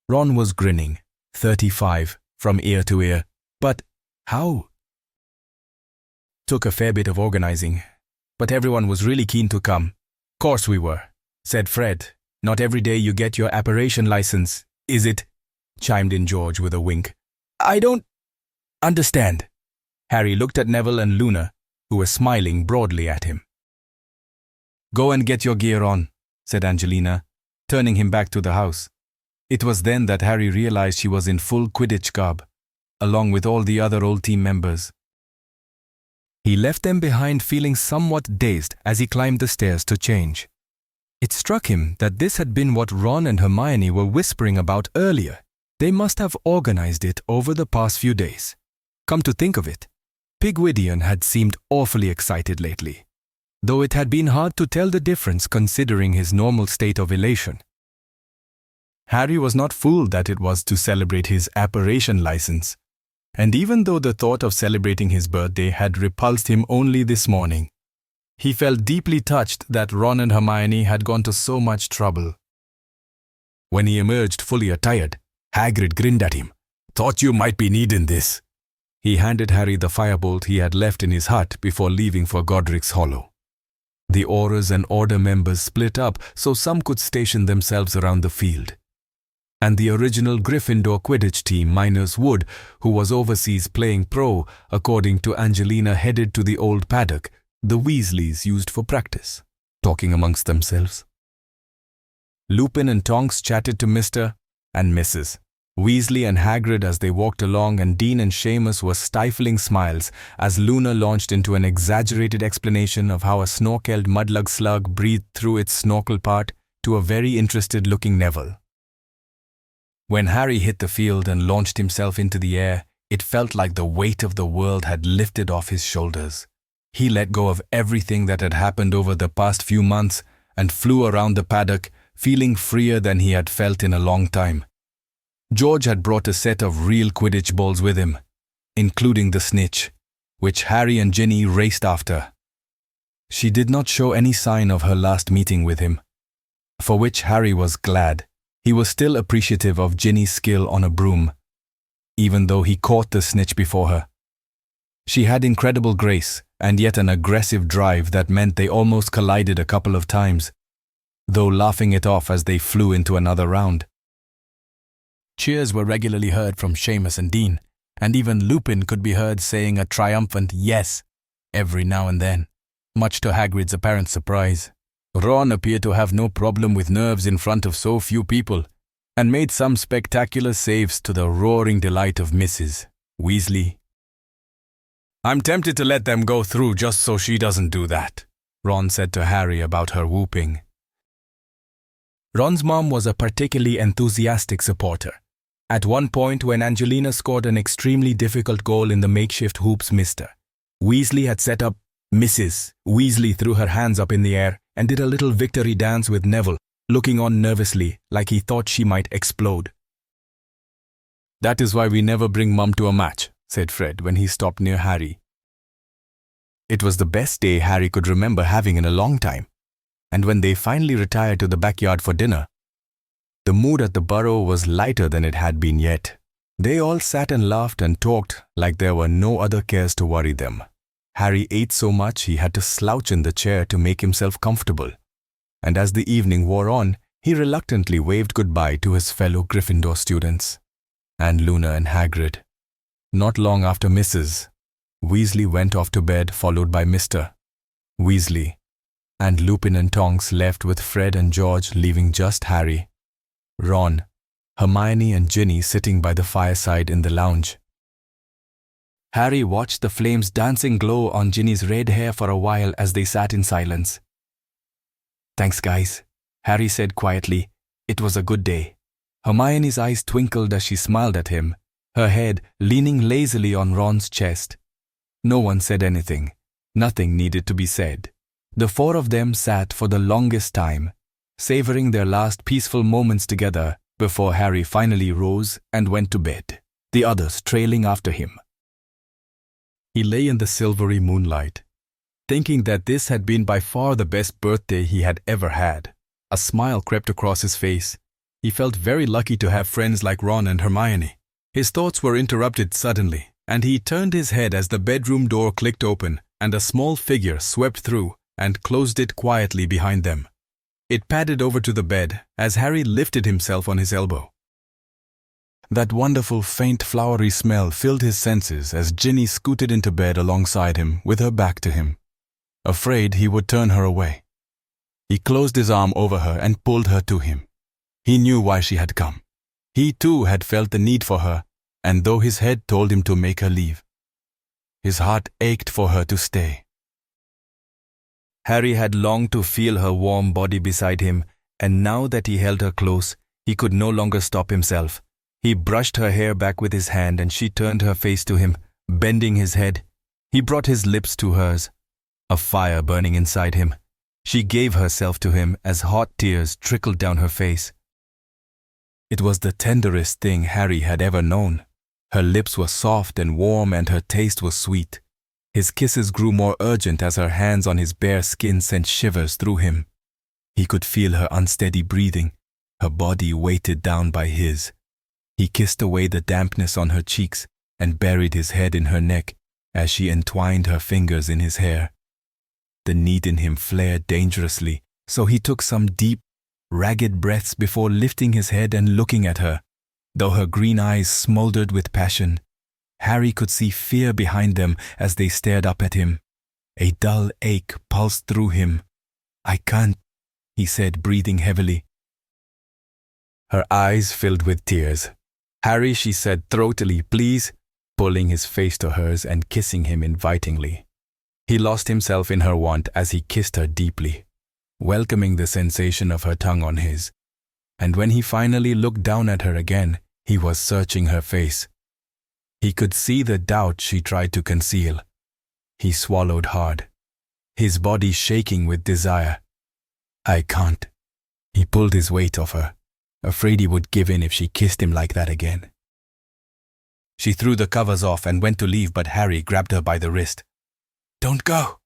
Ron was grinning, 35, from ear to ear. "But how?" "Took a fair bit of organizing, but everyone was really keen to come." "Course we were," said Fred. "Not every day you get your apparition license, is it?" chimed in George with a wink. "I don't understand." Harry looked at Neville and Luna, who were smiling broadly at him. "Go and get your gear on," said Angelina, turning him back to the house. It was then that Harry realized she was in full Quidditch garb, along with all the other old team members. He left them behind feeling somewhat dazed as he climbed the stairs to change. It struck him that this had been what Ron and Hermione were whispering about earlier. They must have organized it over the past few days. Come to think of it, Pigwiddian had seemed awfully excited lately, though it had been hard to tell the difference considering his normal state of elation. Harry was not fooled that it was to celebrate his apparition license, and even though the thought of celebrating his birthday had repulsed him only this morning, he felt deeply touched that Ron and Hermione had gone to so much trouble. When he emerged fully attired, Hagrid grinned at him. "Thought you might be needing this." He handed Harry the firebolt he had left in his hut before leaving for Godric's Hollow. The Aurors and Order members split up so some could station themselves around the field. And the original Gryffindor Quidditch team, minus Wood, who was overseas playing pro, according to Angelina, headed to the old paddock the Weasleys used for practice, talking amongst themselves. Lupin and Tonks chatted to Mr. and Mrs. Weasley and Hagrid as they walked along, and Dean and Seamus were stifling smiles as Luna launched into an exaggerated explanation of how a snorkeled mudlug slug breathed through its snorkel part to a very interested-looking Neville. When Harry hit the field and launched himself into the air, it felt like the weight of the world had lifted off his shoulders. He let go of everything that had happened over the past few months and flew around the paddock, feeling freer than he had felt in a long time. George had brought a set of real Quidditch balls with him, including the snitch, which Harry and Ginny raced after. She did not show any sign of her last meeting with him, for which Harry was glad. He was still appreciative of Ginny's skill on a broom, even though he caught the snitch before her. She had incredible grace and yet an aggressive drive that meant they almost collided a couple of times, though laughing it off as they flew into another round. Cheers were regularly heard from Seamus and Dean, and even Lupin could be heard saying a triumphant yes every now and then, much to Hagrid's apparent surprise. Ron appeared to have no problem with nerves in front of so few people, and made some spectacular saves to the roaring delight of Mrs. Weasley. "I'm tempted to let them go through just so she doesn't do that," Ron said to Harry about her whooping. Ron's mom was a particularly enthusiastic supporter. At one point, when Angelina scored an extremely difficult goal in the makeshift hoops, Mr. Weasley had set up. Mrs. Weasley threw her hands up in the air and did a little victory dance with Neville, looking on nervously like he thought she might explode. "That is why we never bring Mum to a match," said Fred when he stopped near Harry. It was the best day Harry could remember having in a long time, and when they finally retired to the backyard for dinner, the mood at the Burrow was lighter than it had been yet. They all sat and laughed and talked like there were no other cares to worry them. Harry ate so much he had to slouch in the chair to make himself comfortable, and as the evening wore on, he reluctantly waved goodbye to his fellow Gryffindor students, and Luna and Hagrid. Not long after Mrs. Weasley went off to bed, followed by Mr. Weasley, and Lupin and Tonks left with Fred and George, leaving just Harry, Ron, Hermione and Ginny sitting by the fireside in the lounge. Harry watched the flames dancing glow on Ginny's red hair for a while as they sat in silence. "Thanks, guys," Harry said quietly. "It was a good day." Hermione's eyes twinkled as she smiled at him, her head leaning lazily on Ron's chest. No one said anything. Nothing needed to be said. The four of them sat for the longest time, savoring their last peaceful moments together before Harry finally rose and went to bed, the others trailing after him. He lay in the silvery moonlight, thinking that this had been by far the best birthday he had ever had. A smile crept across his face. He felt very lucky to have friends like Ron and Hermione. His thoughts were interrupted suddenly, and he turned his head as the bedroom door clicked open and a small figure swept through and closed it quietly behind them. It padded over to the bed as Harry lifted himself on his elbow. That wonderful faint flowery smell filled his senses as Ginny scooted into bed alongside him with her back to him, afraid he would turn her away. He closed his arm over her and pulled her to him. He knew why she had come. He too had felt the need for her, and though his head told him to make her leave, his heart ached for her to stay. Harry had longed to feel her warm body beside him, and now that he held her close, he could no longer stop himself. He brushed her hair back with his hand and she turned her face to him, bending his head. He brought his lips to hers, a fire burning inside him. She gave herself to him as hot tears trickled down her face. It was the tenderest thing Harry had ever known. Her lips were soft and warm and her taste was sweet. His kisses grew more urgent as her hands on his bare skin sent shivers through him. He could feel her unsteady breathing, her body weighted down by his. He kissed away the dampness on her cheeks and buried his head in her neck as she entwined her fingers in his hair. The need in him flared dangerously, so he took some deep, ragged breaths before lifting his head and looking at her. Though her green eyes smoldered with passion, Harry could see fear behind them as they stared up at him. A dull ache pulsed through him. "I can't," he said, breathing heavily. Her eyes filled with tears. "Harry," she said throatily, "please," pulling his face to hers and kissing him invitingly. He lost himself in her want as he kissed her deeply, welcoming the sensation of her tongue on his. And when he finally looked down at her again, he was searching her face. He could see the doubt she tried to conceal. He swallowed hard, his body shaking with desire. "I can't." He pulled his weight off her, afraid he would give in if she kissed him like that again. She threw the covers off and went to leave, but Harry grabbed her by the wrist. "Don't go,"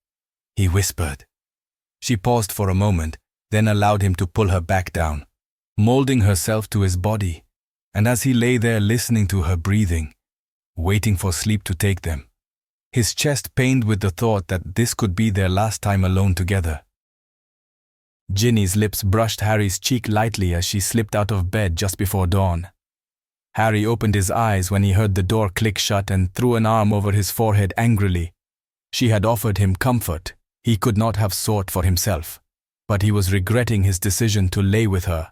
he whispered. She paused for a moment, then allowed him to pull her back down, molding herself to his body, and as he lay there listening to her breathing, waiting for sleep to take them, his chest pained with the thought that this could be their last time alone together. Ginny's lips brushed Harry's cheek lightly as she slipped out of bed just before dawn. Harry opened his eyes when he heard the door click shut and threw an arm over his forehead angrily. She had offered him comfort he could not have sought for himself, but he was regretting his decision to lay with her.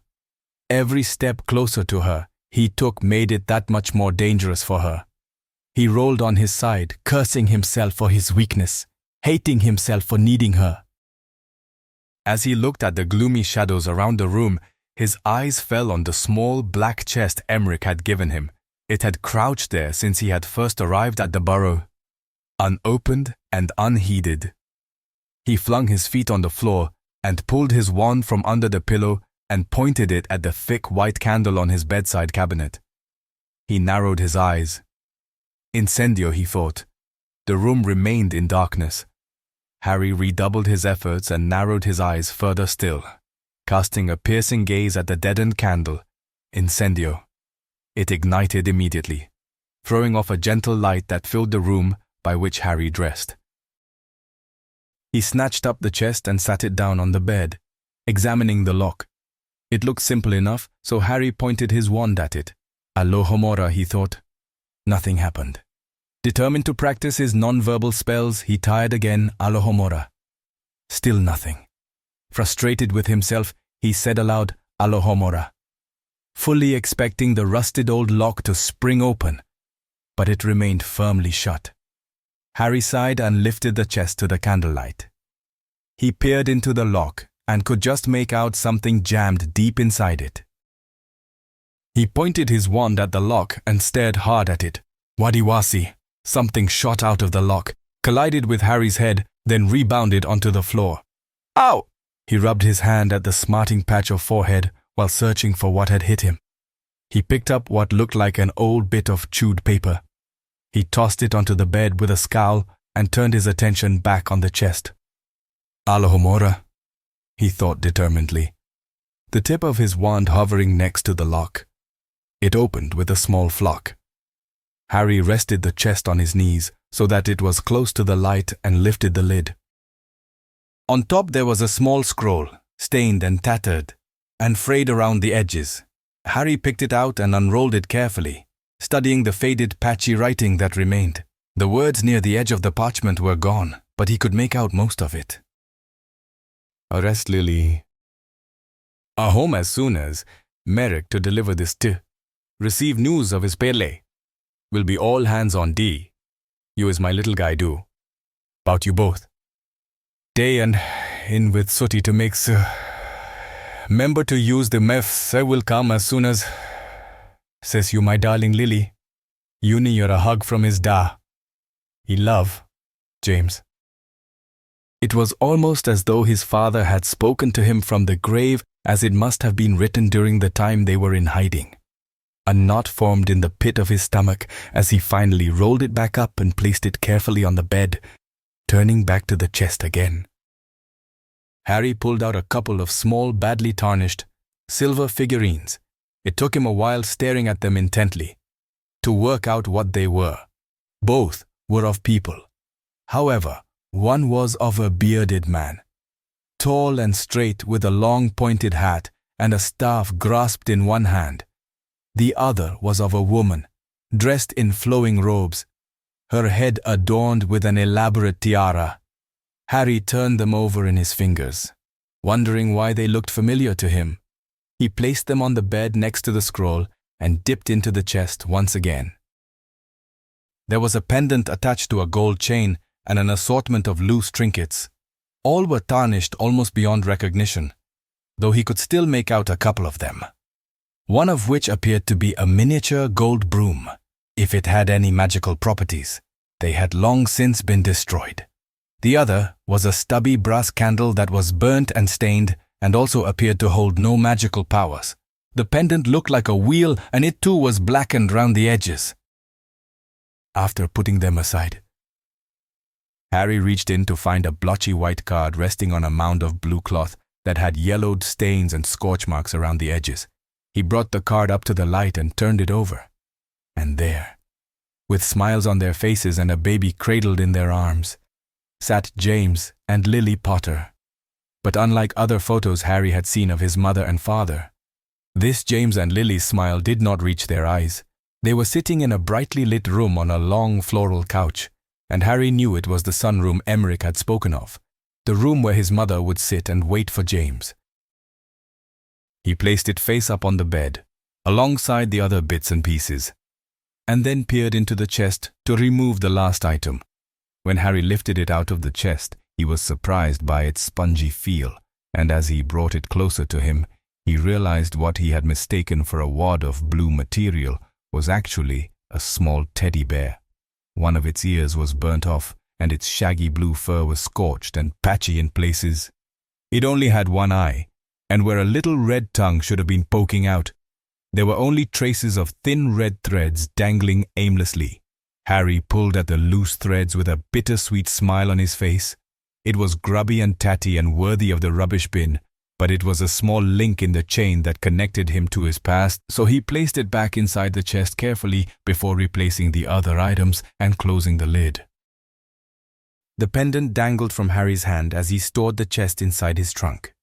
Every step closer to her he took made it that much more dangerous for her. He rolled on his side, cursing himself for his weakness, hating himself for needing her. As he looked at the gloomy shadows around the room, his eyes fell on the small black chest Emmerich had given him. It had crouched there since he had first arrived at the burrow, unopened and unheeded. He flung his feet on the floor and pulled his wand from under the pillow and pointed it at the thick white candle on his bedside cabinet. He narrowed his eyes. Incendio, he thought. The room remained in darkness. Harry redoubled his efforts and narrowed his eyes further still, casting a piercing gaze at the deadened candle. Incendio. It ignited immediately, throwing off a gentle light that filled the room by which Harry dressed. He snatched up the chest and sat it down on the bed, examining the lock. It looked simple enough, so Harry pointed his wand at it. Alohomora, he thought. Nothing happened. Determined to practice his non-verbal spells, he tried again Alohomora. Still nothing. Frustrated with himself, he said aloud, "Alohomora," fully expecting the rusted old lock to spring open, but it remained firmly shut. Harry sighed and lifted the chest to the candlelight. He peered into the lock and could just make out something jammed deep inside it. He pointed his wand at the lock and stared hard at it. Wadiwasi! Something shot out of the lock, collided with Harry's head, then rebounded onto the floor. Ow! He rubbed his hand at the smarting patch of forehead while searching for what had hit him. He picked up what looked like an old bit of chewed paper. He tossed it onto the bed with a scowl and turned his attention back on the chest. Alohomora, he thought determinedly, the tip of his wand hovering next to the lock. It opened with a small flock. Harry rested the chest on his knees so that it was close to the light and lifted the lid. On top there was a small scroll, stained and tattered, and frayed around the edges. Harry picked it out and unrolled it carefully, studying the faded, patchy writing that remained. The words near the edge of the parchment were gone, but he could make out most of it. Arrest Lily. A home as soon as Merrick to deliver this to. Receive news of his Pele. Will be all hands on D. You is my little guy do. About you both. Day and in with Sooty to make member to use the meth. I will come as soon as says you my darling Lily. You need a hug from his da. He love, James. It was almost as though his father had spoken to him from the grave, as it must have been written during the time they were in hiding. A knot formed in the pit of his stomach as he finally rolled it back up and placed it carefully on the bed, turning back to the chest again. Harry pulled out a couple of small, badly tarnished, silver figurines. It took him a while staring at them intently, to work out what they were. Both were of people. However, one was of a bearded man, tall and straight with a long pointed hat and a staff grasped in one hand. The other was of a woman, dressed in flowing robes, her head adorned with an elaborate tiara. Harry turned them over in his fingers, wondering why they looked familiar to him. He placed them on the bed next to the scroll and dipped into the chest once again. There was a pendant attached to a gold chain and an assortment of loose trinkets. All were tarnished almost beyond recognition, though he could still make out a couple of them. One of which appeared to be a miniature gold broom. If it had any magical properties, they had long since been destroyed. The other was a stubby brass candle that was burnt and stained and also appeared to hold no magical powers. The pendant looked like a wheel and it too was blackened round the edges. After putting them aside, Harry reached in to find a blotchy white card resting on a mound of blue cloth that had yellowed stains and scorch marks around the edges. He brought the card up to the light and turned it over. And there, with smiles on their faces and a baby cradled in their arms, sat James and Lily Potter. But unlike other photos Harry had seen of his mother and father, this James and Lily's smile did not reach their eyes. They were sitting in a brightly lit room on a long floral couch, and Harry knew it was the sunroom Emmerich had spoken of, the room where his mother would sit and wait for James. He placed it face up on the bed, alongside the other bits and pieces, and then peered into the chest to remove the last item. When Harry lifted it out of the chest, he was surprised by its spongy feel, and as he brought it closer to him, he realized what he had mistaken for a wad of blue material was actually a small teddy bear. One of its ears was burnt off, and its shaggy blue fur was scorched and patchy in places. It only had one eye, and where a little red tongue should have been poking out, there were only traces of thin red threads dangling aimlessly. Harry pulled at the loose threads with a bittersweet smile on his face. It was grubby and tatty and worthy of the rubbish bin, but it was a small link in the chain that connected him to his past, so he placed it back inside the chest carefully before replacing the other items and closing the lid. The pendant dangled from Harry's hand as he stored the chest inside his trunk.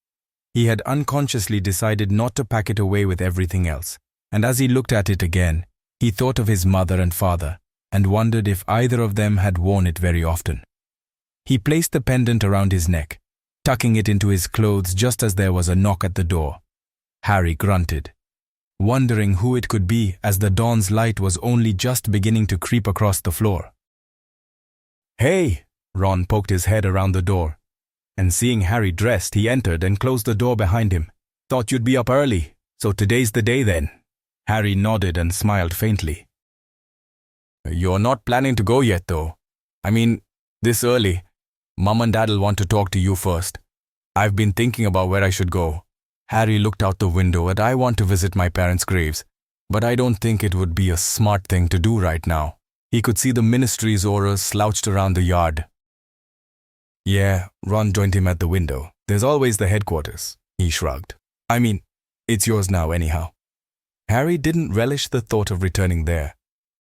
He had unconsciously decided not to pack it away with everything else, and as he looked at it again, he thought of his mother and father, and wondered if either of them had worn it very often. He placed the pendant around his neck, tucking it into his clothes just as there was a knock at the door. Harry grunted, wondering who it could be as the dawn's light was only just beginning to creep across the floor. "Hey!" Ron poked his head around the door, and seeing Harry dressed, he entered and closed the door behind him. "Thought you'd be up early, so today's the day then." Harry nodded and smiled faintly. "You're not planning to go yet, though. I mean, this early. Mum and Dad'll want to talk to you first. I've been thinking about where I should go." Harry looked out the window and I want to visit my parents' graves, but I don't think it would be a smart thing to do right now. He could see the ministry's auras slouched around the yard. "Yeah," Ron joined him at the window. "There's always the headquarters," he shrugged. "I mean, it's yours now anyhow." Harry didn't relish the thought of returning there.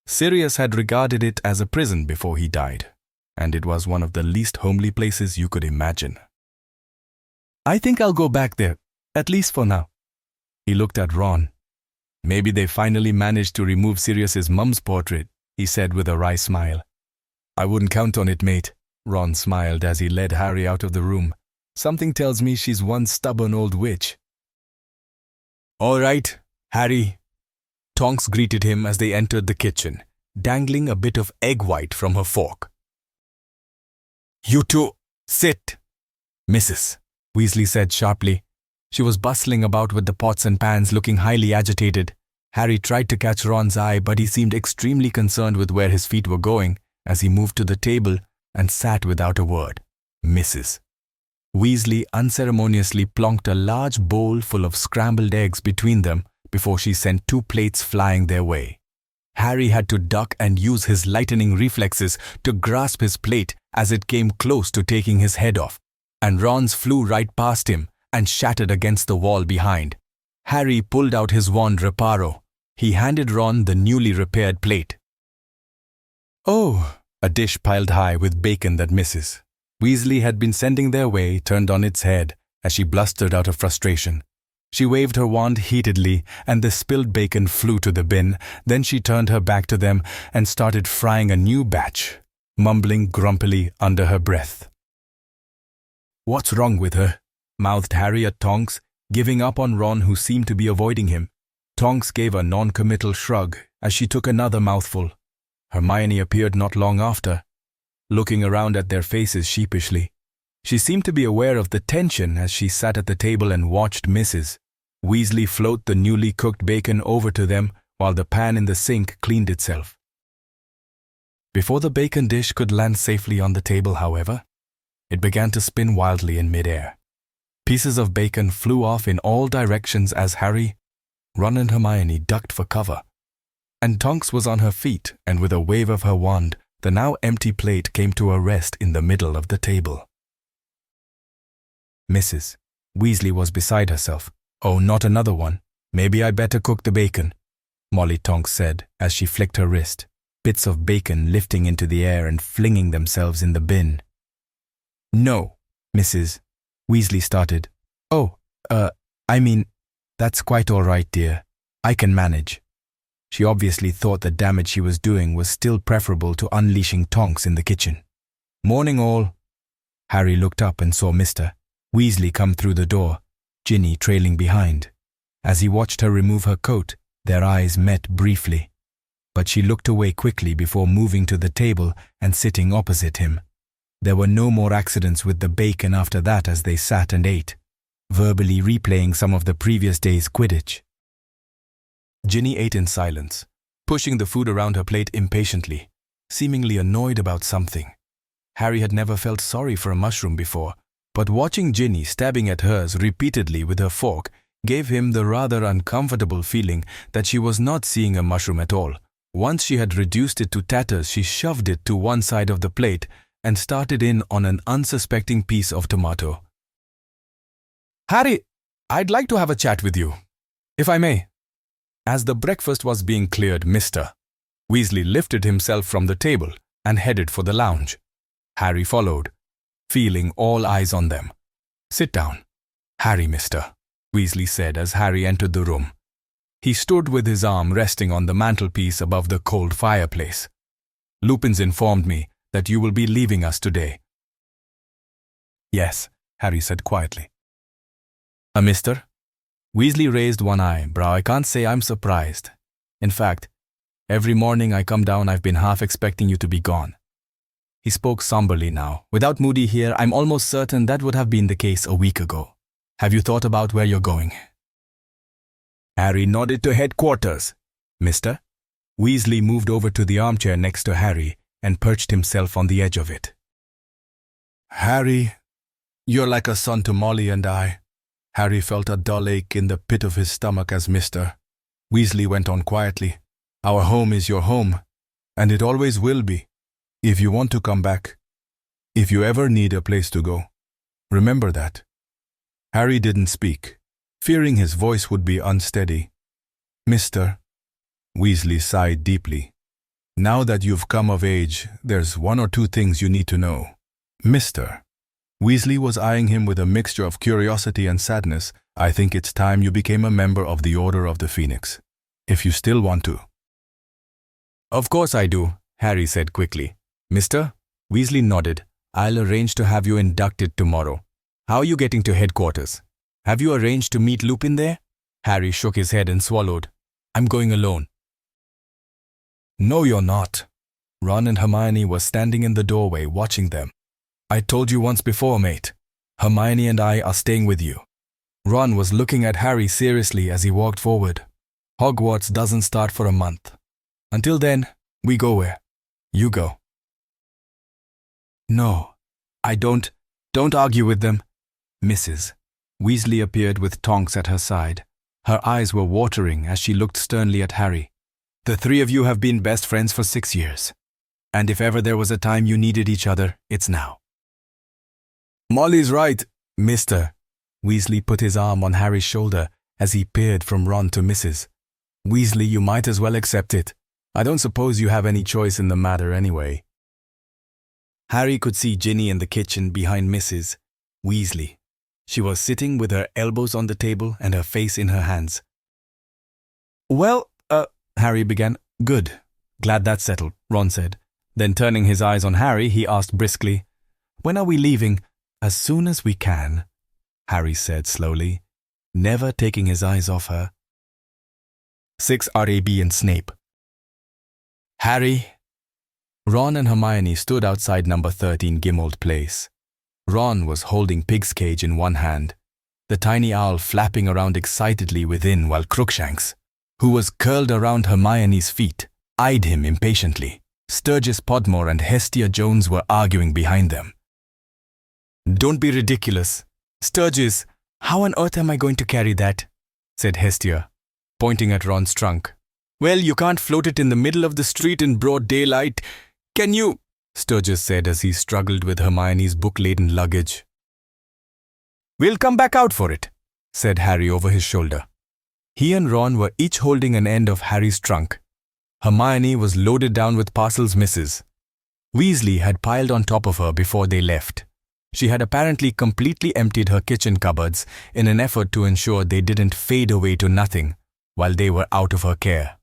Sirius had regarded it as a prison before he died, and it was one of the least homely places you could imagine. "I think I'll go back there, at least for now." He looked at Ron. "Maybe they finally managed to remove Sirius's mum's portrait," he said with a wry smile. "I wouldn't count on it, mate." Ron smiled as he led Harry out of the room. "Something tells me she's one stubborn old witch." "All right, Harry." Tonks greeted him as they entered the kitchen, dangling a bit of egg white from her fork. "You two, sit." "Mrs." Weasley said sharply. She was bustling about with the pots and pans, looking highly agitated. Harry tried to catch Ron's eye, but he seemed extremely concerned with where his feet were going as he moved to the table and sat without a word. "Mrs." Weasley unceremoniously plonked a large bowl full of scrambled eggs between them before she sent 2 plates flying their way. Harry had to duck and use his lightning reflexes to grasp his plate as it came close to taking his head off, and Ron's flew right past him and shattered against the wall behind. Harry pulled out his wand reparo. He handed Ron the newly repaired plate. "Oh," a dish piled high with bacon that Mrs. Weasley had been sending their way turned on its head as she blustered out of frustration. She waved her wand heatedly, and the spilled bacon flew to the bin. Then she turned her back to them and started frying a new batch, mumbling grumpily under her breath. "What's wrong with her?" mouthed Harry at Tonks, giving up on Ron, who seemed to be avoiding him. Tonks gave a non-committal shrug as she took another mouthful. Hermione appeared not long after, looking around at their faces sheepishly. She seemed to be aware of the tension as she sat at the table and watched Mrs. Weasley float the newly cooked bacon over to them while the pan in the sink cleaned itself. Before the bacon dish could land safely on the table, however, it began to spin wildly in midair. Pieces of bacon flew off in all directions as Harry, Ron and Hermione ducked for cover. And Tonks was on her feet, and with a wave of her wand, the now empty plate came to a rest in the middle of the table. Mrs. Weasley was beside herself. "Oh, not another one. Maybe I'd better cook the bacon," Molly Tonks said as she flicked her wrist, bits of bacon lifting into the air and flinging themselves in the bin. "No," Mrs. Weasley started. "Oh, I mean, that's quite all right, dear. I can manage." She obviously thought the damage she was doing was still preferable to unleashing Tonks in the kitchen. "Morning all." Harry looked up and saw Mr. Weasley come through the door, Ginny trailing behind. As he watched her remove her coat, their eyes met briefly, but she looked away quickly before moving to the table and sitting opposite him. There were no more accidents with the bacon after that as they sat and ate, verbally replaying some of the previous day's Quidditch. Ginny ate in silence, pushing the food around her plate impatiently, seemingly annoyed about something. Harry had never felt sorry for a mushroom before, but watching Ginny stabbing at hers repeatedly with her fork gave him the rather uncomfortable feeling that she was not seeing a mushroom at all. Once she had reduced it to tatters, she shoved it to one side of the plate and started in on an unsuspecting piece of tomato. "Harry, I'd like to have a chat with you, if I may." As the breakfast was being cleared, Mr. Weasley lifted himself from the table and headed for the lounge. Harry followed, feeling all eyes on them. "Sit down, Harry, Mr. Weasley said as Harry entered the room. He stood with his arm resting on the mantelpiece above the cold fireplace. "Lupin's informed me that you will be leaving us today." "Yes," Harry said quietly. Mister? Weasley raised one eyebrow. I can't say I'm surprised. In fact, every morning I come down, I've been half expecting you to be gone. He spoke somberly now. Without Moody here, I'm almost certain that would have been the case a week ago. Have you thought about where you're going? Harry nodded to headquarters. Mister? Weasley moved over to the armchair next to Harry and perched himself on the edge of it. Harry, you're like a son to Molly and I. Harry felt a dull ache in the pit of his stomach as Mr. Weasley went on quietly. Our home is your home, and it always will be. If you want to come back, if you ever need a place to go, remember that. Harry didn't speak, fearing his voice would be unsteady. Mr. Weasley sighed deeply. Now that you've come of age, there's one or two things you need to know. Mr. Weasley was eyeing him with a mixture of curiosity and sadness. I think it's time you became a member of the Order of the Phoenix. If you still want to. Of course I do, Harry said quickly. Mister? Weasley nodded. I'll arrange to have you inducted tomorrow. How are you getting to headquarters? Have you arranged to meet Lupin there? Harry shook his head and swallowed. I'm going alone. No, you're not. Ron and Hermione were standing in the doorway watching them. I told you once before, mate. Hermione and I are staying with you. Ron was looking at Harry seriously as he walked forward. Hogwarts doesn't start for a month. Until then, we go where you go. No, I don't argue with them. Mrs. Weasley appeared with Tonks at her side. Her eyes were watering as she looked sternly at Harry. The three of you have been best friends for 6 years. And if ever there was a time you needed each other, it's now. Molly's right, Mr. Weasley put his arm on Harry's shoulder as he peered from Ron to Mrs. Weasley, you might as well accept it. I don't suppose you have any choice in the matter anyway. Harry could see Ginny in the kitchen behind Mrs. Weasley. She was sitting with her elbows on the table and her face in her hands. Well, Harry began. Good. Glad that's settled, Ron said. Then turning his eyes on Harry, he asked briskly, When are we leaving? As soon as we can, Harry said slowly, never taking his eyes off her. 6 RAB and Snape. Harry. Ron and Hermione stood outside number 13 Gimmauld Place. Ron was holding Pig's cage in one hand, the tiny owl flapping around excitedly within, while Crookshanks, who was curled around Hermione's feet, eyed him impatiently. Sturgis Podmore and Hestia Jones were arguing behind them. Don't be ridiculous. Sturgis, how on earth am I going to carry that? Said Hestia, pointing at Ron's trunk. Well, you can't float it in the middle of the street in broad daylight, can you? Sturgis said as he struggled with Hermione's book-laden luggage. We'll come back out for it, said Harry over his shoulder. He and Ron were each holding an end of Harry's trunk. Hermione was loaded down with parcels. Mrs. Weasley had piled on top of her before they left. She had apparently completely emptied her kitchen cupboards in an effort to ensure they didn't fade away to nothing while they were out of her care.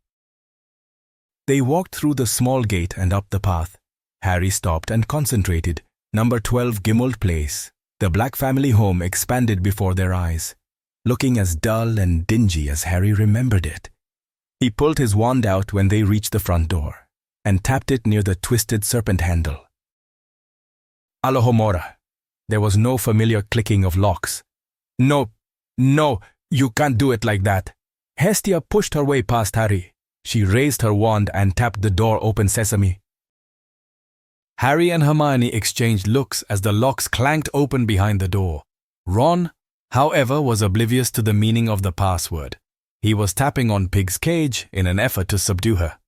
They walked through the small gate and up the path. Harry stopped and concentrated. Number 12 Gimmauld Place. The Black family home expanded before their eyes, looking as dull and dingy as Harry remembered it. He pulled his wand out when they reached the front door and tapped it near the twisted serpent handle. Alohomora. There was no familiar clicking of locks. No, you can't do it like that. Hestia pushed her way past Harry. She raised her wand and tapped the door open. Sesame. Harry and Hermione exchanged looks as the locks clanked open behind the door. Ron, however, was oblivious to the meaning of the password. He was tapping on Pig's cage in an effort to subdue her.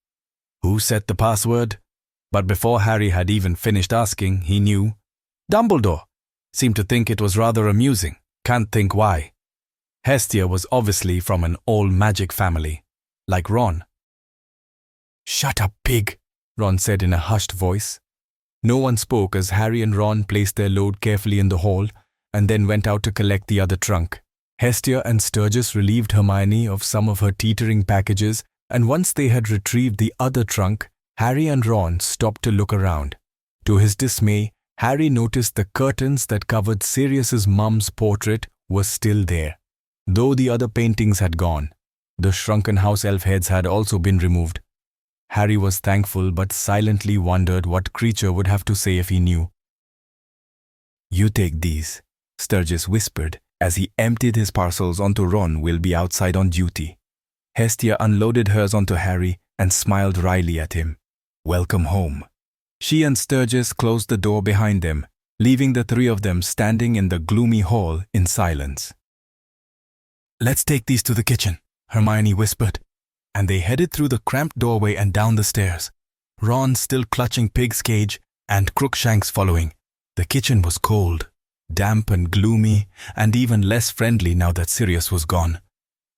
Who set the password? But before Harry had even finished asking, he knew. Dumbledore. Seemed to think it was rather amusing. Can't think why. Hestia was obviously from an all-magic family, like Ron. Shut up, Pig, Ron said in a hushed voice. No one spoke as Harry and Ron placed their load carefully in the hall and then went out to collect the other trunk. Hestia and Sturgis relieved Hermione of some of her teetering packages, and once they had retrieved the other trunk, Harry and Ron stopped to look around. To his dismay, Harry noticed the curtains that covered Sirius's mum's portrait were still there. Though the other paintings had gone, the shrunken house elf heads had also been removed. Harry was thankful but silently wondered what Creature would have to say if he knew. "You take these," Sturgis whispered as he emptied his parcels onto Ron. "Will be outside on duty." Hestia unloaded hers onto Harry and smiled wryly at him. "Welcome home." She and Sturgis closed the door behind them, leaving the three of them standing in the gloomy hall in silence. "Let's take these to the kitchen," Hermione whispered, and they headed through the cramped doorway and down the stairs, Ron still clutching Pig's cage and Crookshanks following. The kitchen was cold, damp and gloomy, and even less friendly now that Sirius was gone.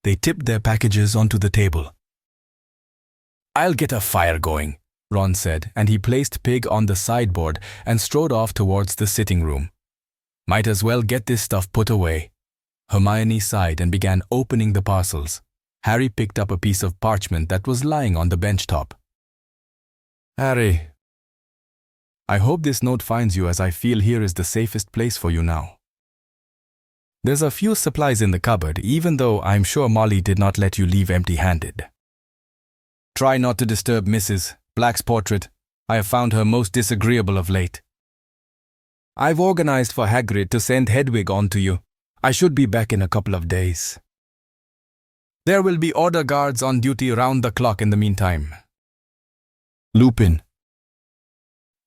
They tipped their packages onto the table. "I'll get a fire going," Ron said, and he placed Pig on the sideboard and strode off towards the sitting room. "Might as well get this stuff put away." Hermione sighed and began opening the parcels. Harry picked up a piece of parchment that was lying on the bench top. "Harry, I hope this note finds you, as I feel here is the safest place for you now. There's a few supplies in the cupboard, even though I'm sure Molly did not let you leave empty-handed. Try not to disturb Mrs. Black's portrait. I have found her most disagreeable of late. I've organized for Hagrid to send Hedwig on to you. I should be back in a couple of days. There will be order guards on duty round the clock in the meantime. Lupin."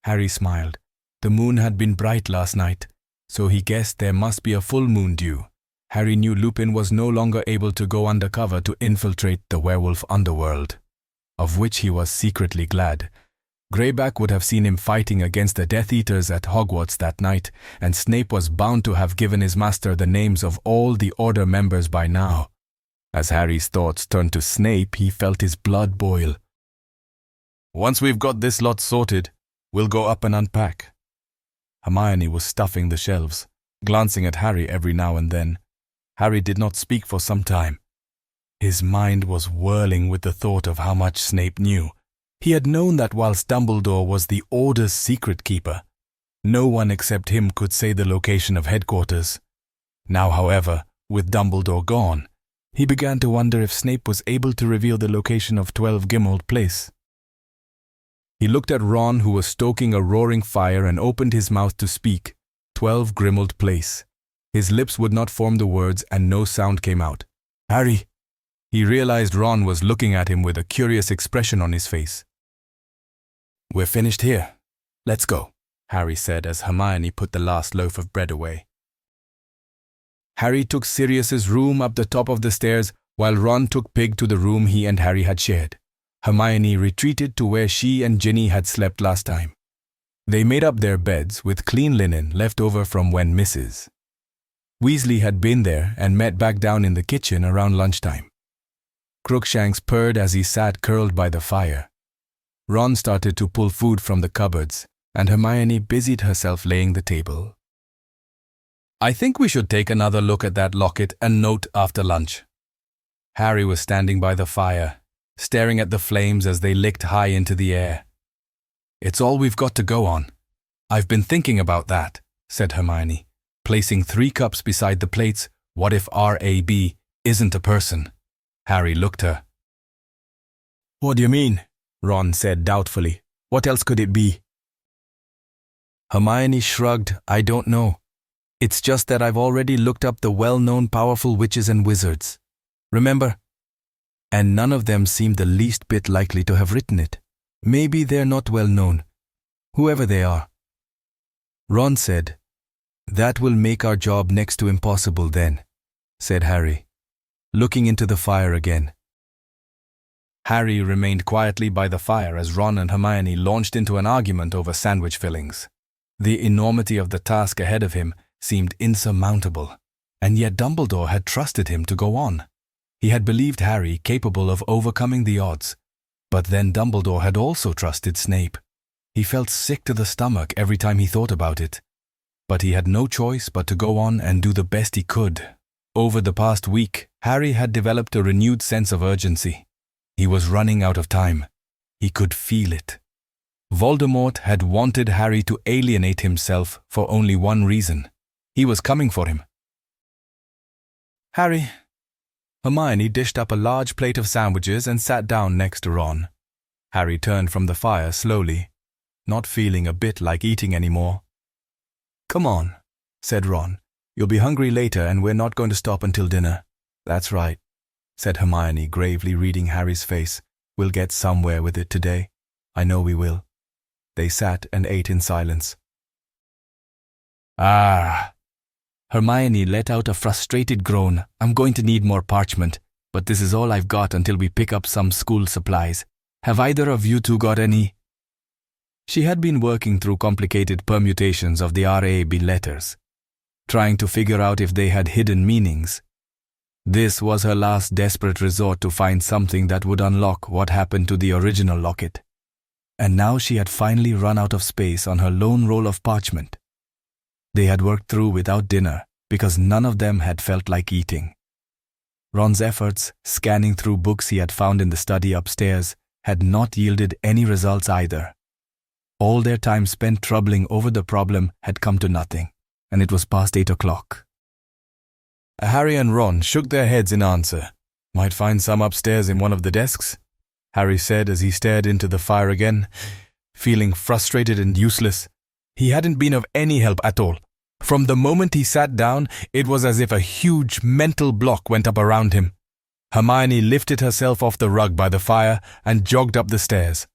Harry smiled. The moon had been bright last night, so he guessed there must be a full moon due. Harry knew Lupin was no longer able to go undercover to infiltrate the werewolf underworld, of which he was secretly glad. Greyback would have seen him fighting against the Death Eaters at Hogwarts that night, and Snape was bound to have given his master the names of all the Order members by now. As Harry's thoughts turned to Snape, he felt his blood boil. "Once we've got this lot sorted, we'll go up and unpack." Hermione was stuffing the shelves, glancing at Harry every now and then. Harry did not speak for some time. His mind was whirling with the thought of how much Snape knew. He had known that whilst Dumbledore was the Order's secret keeper, no one except him could say the location of headquarters. Now, however, with Dumbledore gone, he began to wonder if Snape was able to reveal the location of 12 Gimmauld Place. He looked at Ron, who was stoking a roaring fire, and opened his mouth to speak. 12 Grimmauld Place. His lips would not form the words, and no sound came out. "Harry!" He realized Ron was looking at him with a curious expression on his face. "We're finished here. Let's go," Harry said as Hermione put the last loaf of bread away. Harry took Sirius's room up the top of the stairs, while Ron took Pig to the room he and Harry had shared. Hermione retreated to where she and Ginny had slept last time. They made up their beds with clean linen left over from when Mrs. Weasley had been there and met back down in the kitchen around lunchtime. Crookshanks purred as he sat curled by the fire. Ron started to pull food from the cupboards, and Hermione busied herself laying the table. "I think we should take another look at that locket and note after lunch." Harry was standing by the fire, staring at the flames as they licked high into the air. "It's all we've got to go on." "I've been thinking about that," said Hermione, placing 3 cups beside the plates. "What if R.A.B. isn't a person?" Harry looked her. "What do you mean?" Ron said doubtfully. "What else could it be?" Hermione shrugged. "I don't know. It's just that I've already looked up the well-known powerful witches and wizards. Remember? And none of them seemed the least bit likely to have written it. Maybe they're not well known. Whoever they are." Ron said, "That will make our job next to impossible then," said Harry, looking into the fire again. Harry remained quietly by the fire as Ron and Hermione launched into an argument over sandwich fillings. The enormity of the task ahead of him seemed insurmountable, and yet Dumbledore had trusted him to go on. He had believed Harry capable of overcoming the odds, but then Dumbledore had also trusted Snape. He felt sick to the stomach every time he thought about it, but he had no choice but to go on and do the best he could. Over the past week, Harry had developed a renewed sense of urgency. He was running out of time. He could feel it. Voldemort had wanted Harry to alienate himself for only one reason. He was coming for him. Harry. Hermione dished up a large plate of sandwiches and sat down next to Ron. Harry turned from the fire slowly, not feeling a bit like eating anymore. "Come on," said Ron. "You'll be hungry later and we're not going to stop until dinner." "That's right," said Hermione, gravely reading Harry's face. "We'll get somewhere with it today. I know we will." They sat and ate in silence. "Ah." Hermione let out a frustrated groan. "I'm going to need more parchment, but this is all I've got until we pick up some school supplies. Have either of you two got any?" She had been working through complicated permutations of the RAB letters, trying to figure out if they had hidden meanings. This was her last desperate resort to find something that would unlock what happened to the original locket. And now she had finally run out of space on her lone roll of parchment. They had worked through without dinner because none of them had felt like eating. Ron's efforts, scanning through books he had found in the study upstairs, had not yielded any results either. All their time spent troubling over the problem had come to nothing, and it was past 8 o'clock. Harry and Ron shook their heads in answer. "Might find some upstairs in one of the desks," Harry said as he stared into the fire again, feeling frustrated and useless. He hadn't been of any help at all. From the moment he sat down, it was as if a huge mental block went up around him. Hermione lifted herself off the rug by the fire and jogged up the stairs.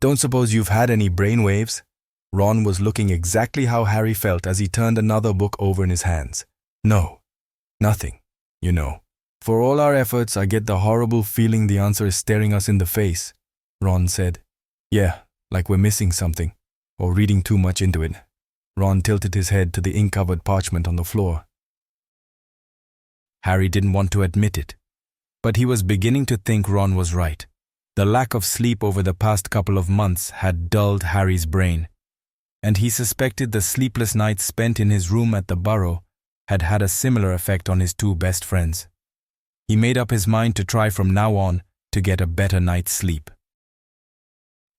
"Don't suppose you've had any brainwaves?" Ron was looking exactly how Harry felt as he turned another book over in his hands. "No, nothing, you know. For all our efforts, I get the horrible feeling the answer is staring us in the face," Ron said. "Yeah, like we're missing something, or reading too much into it." Ron tilted his head to the ink-covered parchment on the floor. Harry didn't want to admit it, but he was beginning to think Ron was right. The lack of sleep over the past couple of months had dulled Harry's brain, and he suspected the sleepless nights spent in his room at the Burrow had had a similar effect on his two best friends. He made up his mind to try from now on to get a better night's sleep.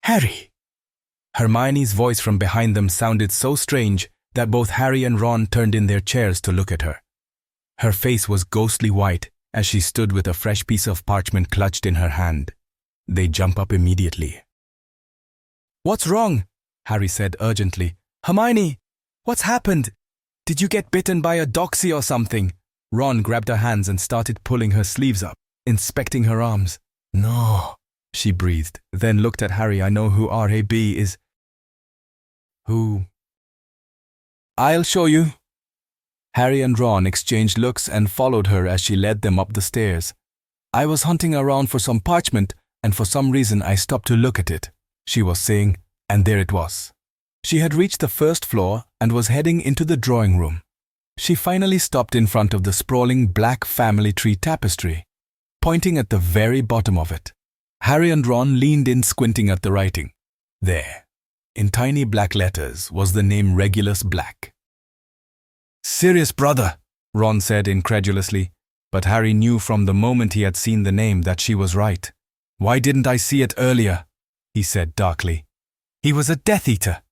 "Harry!" Hermione's voice from behind them sounded so strange that both Harry and Ron turned in their chairs to look at her. Her face was ghostly white as she stood with a fresh piece of parchment clutched in her hand. They jumped up immediately. "What's wrong?" Harry said urgently. "Hermione, what's happened? Did you get bitten by a doxy or something?" Ron grabbed her hands and started pulling her sleeves up, inspecting her arms. "No," she breathed, then looked at Harry. "I know who RAB is." "Who?" "I'll show you." Harry and Ron exchanged looks and followed her as she led them up the stairs. "I was hunting around for some parchment, and for some reason I stopped to look at it," she was saying, and there it was. She had reached the first floor and was heading into the drawing room. She finally stopped in front of the sprawling black family tree tapestry, pointing at the very bottom of it. Harry and Ron leaned in, squinting at the writing. There, in tiny black letters, was the name Regulus Black. "Sirius brother," Ron said incredulously, but Harry knew from the moment he had seen the name that she was right. "Why didn't I see it earlier?" he said darkly. "He was a Death Eater.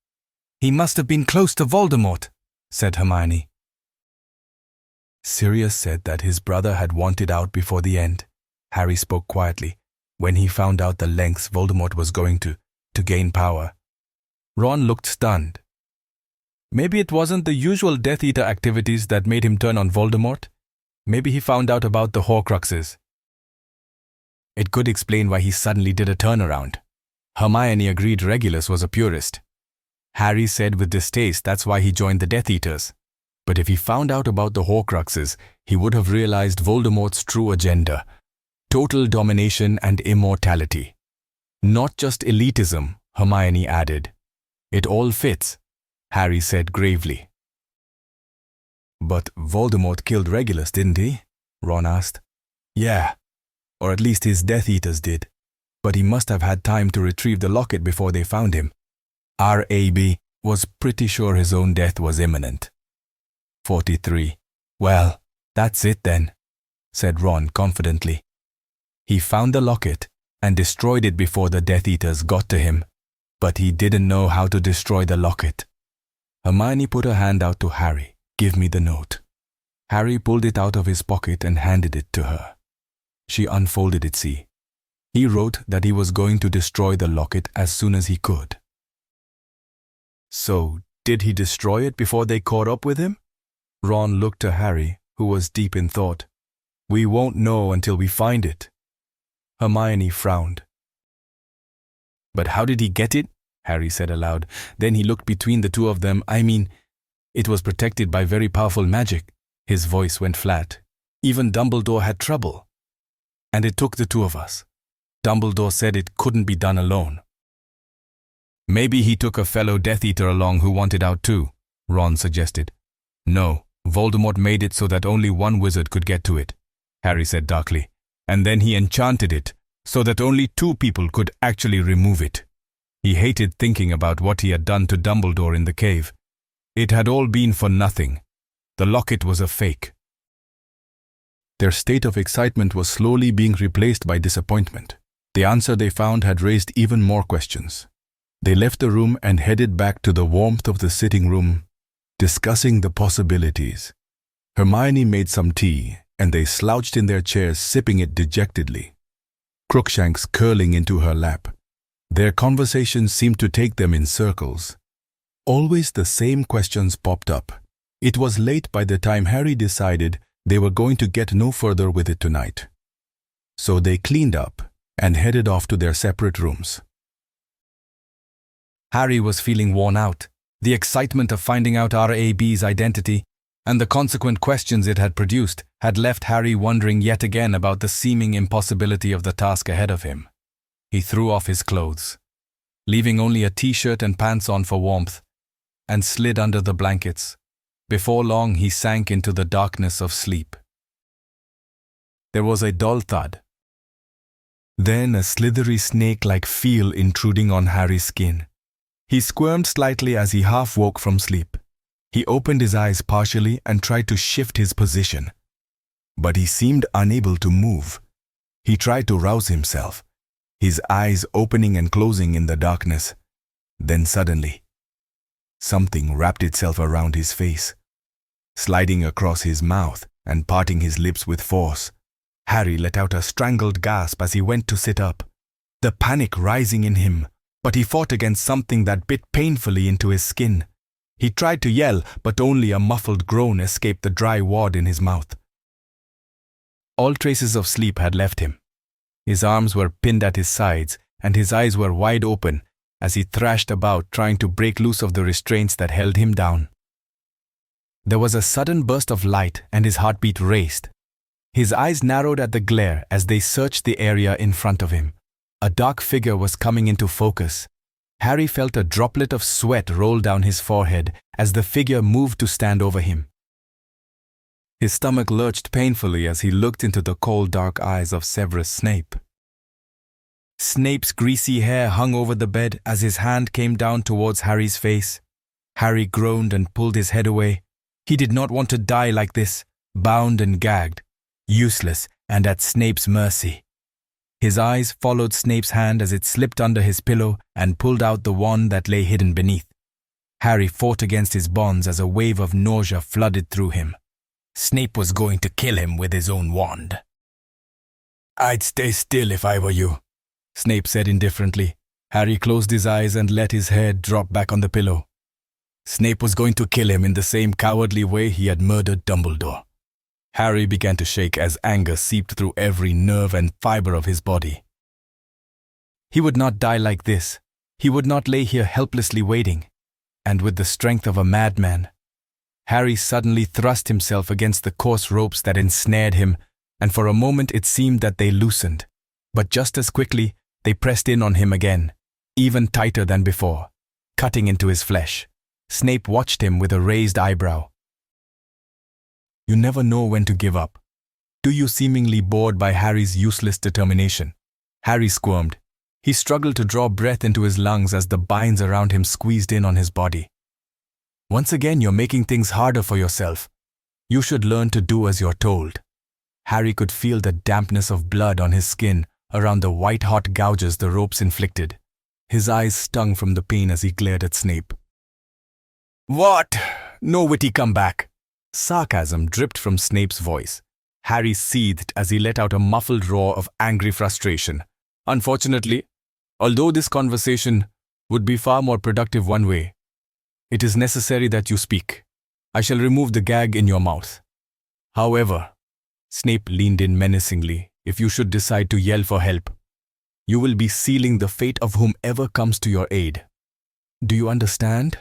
He must have been close to Voldemort," said Hermione. Sirius said that his brother had wanted out before the end, Harry spoke quietly, when he found out the lengths Voldemort was going to gain power. Ron looked stunned. Maybe it wasn't the usual Death Eater activities that made him turn on Voldemort. Maybe he found out about the Horcruxes. It could explain why he suddenly did a turnaround. Hermione agreed Regulus was a purist. Harry said with distaste that's why he joined the Death Eaters. But if he found out about the Horcruxes, he would have realized Voldemort's true agenda: total domination and immortality. Not just elitism, Hermione added. It all fits, Harry said gravely. "But Voldemort killed Regulus, didn't he?" Ron asked. "Yeah, or at least his Death Eaters did. But he must have had time to retrieve the locket before they found him. RAB was pretty sure his own death was imminent." 43. "Well, that's it then," said Ron confidently. He found the locket and destroyed it before the Death Eaters got to him, but he didn't know how to destroy the locket. Hermione put her hand out to Harry. "Give me the note." Harry pulled it out of his pocket and handed it to her. She unfolded it. See, he wrote that he was going to destroy the locket as soon as he could. So, did he destroy it before they caught up with him? Ron looked to Harry, who was deep in thought. "We won't know until we find it." Hermione frowned. "But how did he get it?" Harry said aloud. Then he looked between the two of them. "I mean, it was protected by very powerful magic." His voice went flat. "Even Dumbledore had trouble. And it took the two of us. Dumbledore said it couldn't be done alone." "Maybe he took a fellow Death Eater along who wanted out too," Ron suggested. "No, Voldemort made it so that only one wizard could get to it," Harry said darkly. "And then he enchanted it so that only two people could actually remove it. He hated thinking about what he had done to Dumbledore in the cave. It had all been for nothing. The locket was a fake." Their state of excitement was slowly being replaced by disappointment. The answer they found had raised even more questions. They left the room and headed back to the warmth of the sitting room, discussing the possibilities. Hermione made some tea, and they slouched in their chairs sipping it dejectedly, Crookshanks curling into her lap. Their conversation seemed to take them in circles. Always the same questions popped up. It was late by the time Harry decided they were going to get no further with it tonight. So they cleaned up and headed off to their separate rooms. Harry was feeling worn out. The excitement of finding out RAB's identity and the consequent questions it had produced had left Harry wondering yet again about the seeming impossibility of the task ahead of him. He threw off his clothes, leaving only a t-shirt and pants on for warmth, and slid under the blankets. Before long, he sank into the darkness of sleep. There was a dull thud. Then a slithery snake-like feel intruding on Harry's skin. He squirmed slightly as he half woke from sleep. He opened his eyes partially and tried to shift his position. But he seemed unable to move. He tried to rouse himself, his eyes opening and closing in the darkness. Then suddenly, something wrapped itself around his face, sliding across his mouth and parting his lips with force. Harry let out a strangled gasp as he went to sit up, the panic rising in him, but he fought against something that bit painfully into his skin. He tried to yell, but only a muffled groan escaped the dry wad in his mouth. All traces of sleep had left him. His arms were pinned at his sides, and his eyes were wide open as he thrashed about trying to break loose of the restraints that held him down. There was a sudden burst of light and his heartbeat raced. His eyes narrowed at the glare as they searched the area in front of him. A dark figure was coming into focus. Harry felt a droplet of sweat roll down his forehead as the figure moved to stand over him. His stomach lurched painfully as he looked into the cold, dark eyes of Severus Snape. Snape's greasy hair hung over the bed as his hand came down towards Harry's face. Harry groaned and pulled his head away. He did not want to die like this, bound and gagged, useless and at Snape's mercy. His eyes followed Snape's hand as it slipped under his pillow and pulled out the wand that lay hidden beneath. Harry fought against his bonds as a wave of nausea flooded through him. Snape was going to kill him with his own wand. "I'd stay still if I were you," Snape said indifferently. Harry closed his eyes and let his head drop back on the pillow. Snape was going to kill him in the same cowardly way he had murdered Dumbledore. Harry began to shake as anger seeped through every nerve and fiber of his body. He would not die like this. He would not lay here helplessly waiting, and with the strength of a madman. Harry suddenly thrust himself against the coarse ropes that ensnared him, and for a moment it seemed that they loosened. But just as quickly, they pressed in on him again, even tighter than before, cutting into his flesh. Snape watched him with a raised eyebrow. "You never know when to give up, do you?" Seemingly bored by Harry's useless determination. Harry squirmed. He struggled to draw breath into his lungs as the binds around him squeezed in on his body. "Once again, you're making things harder for yourself. You should learn to do as you're told." Harry could feel the dampness of blood on his skin, around the white-hot gouges the ropes inflicted. His eyes stung from the pain as he glared at Snape. "What? No witty comeback!" Sarcasm dripped from Snape's voice. Harry seethed as he let out a muffled roar of angry frustration. "Unfortunately, although this conversation would be far more productive one way, it is necessary that you speak. I shall remove the gag in your mouth. However," Snape leaned in menacingly, "if you should decide to yell for help, you will be sealing the fate of whomever comes to your aid. Do you understand?"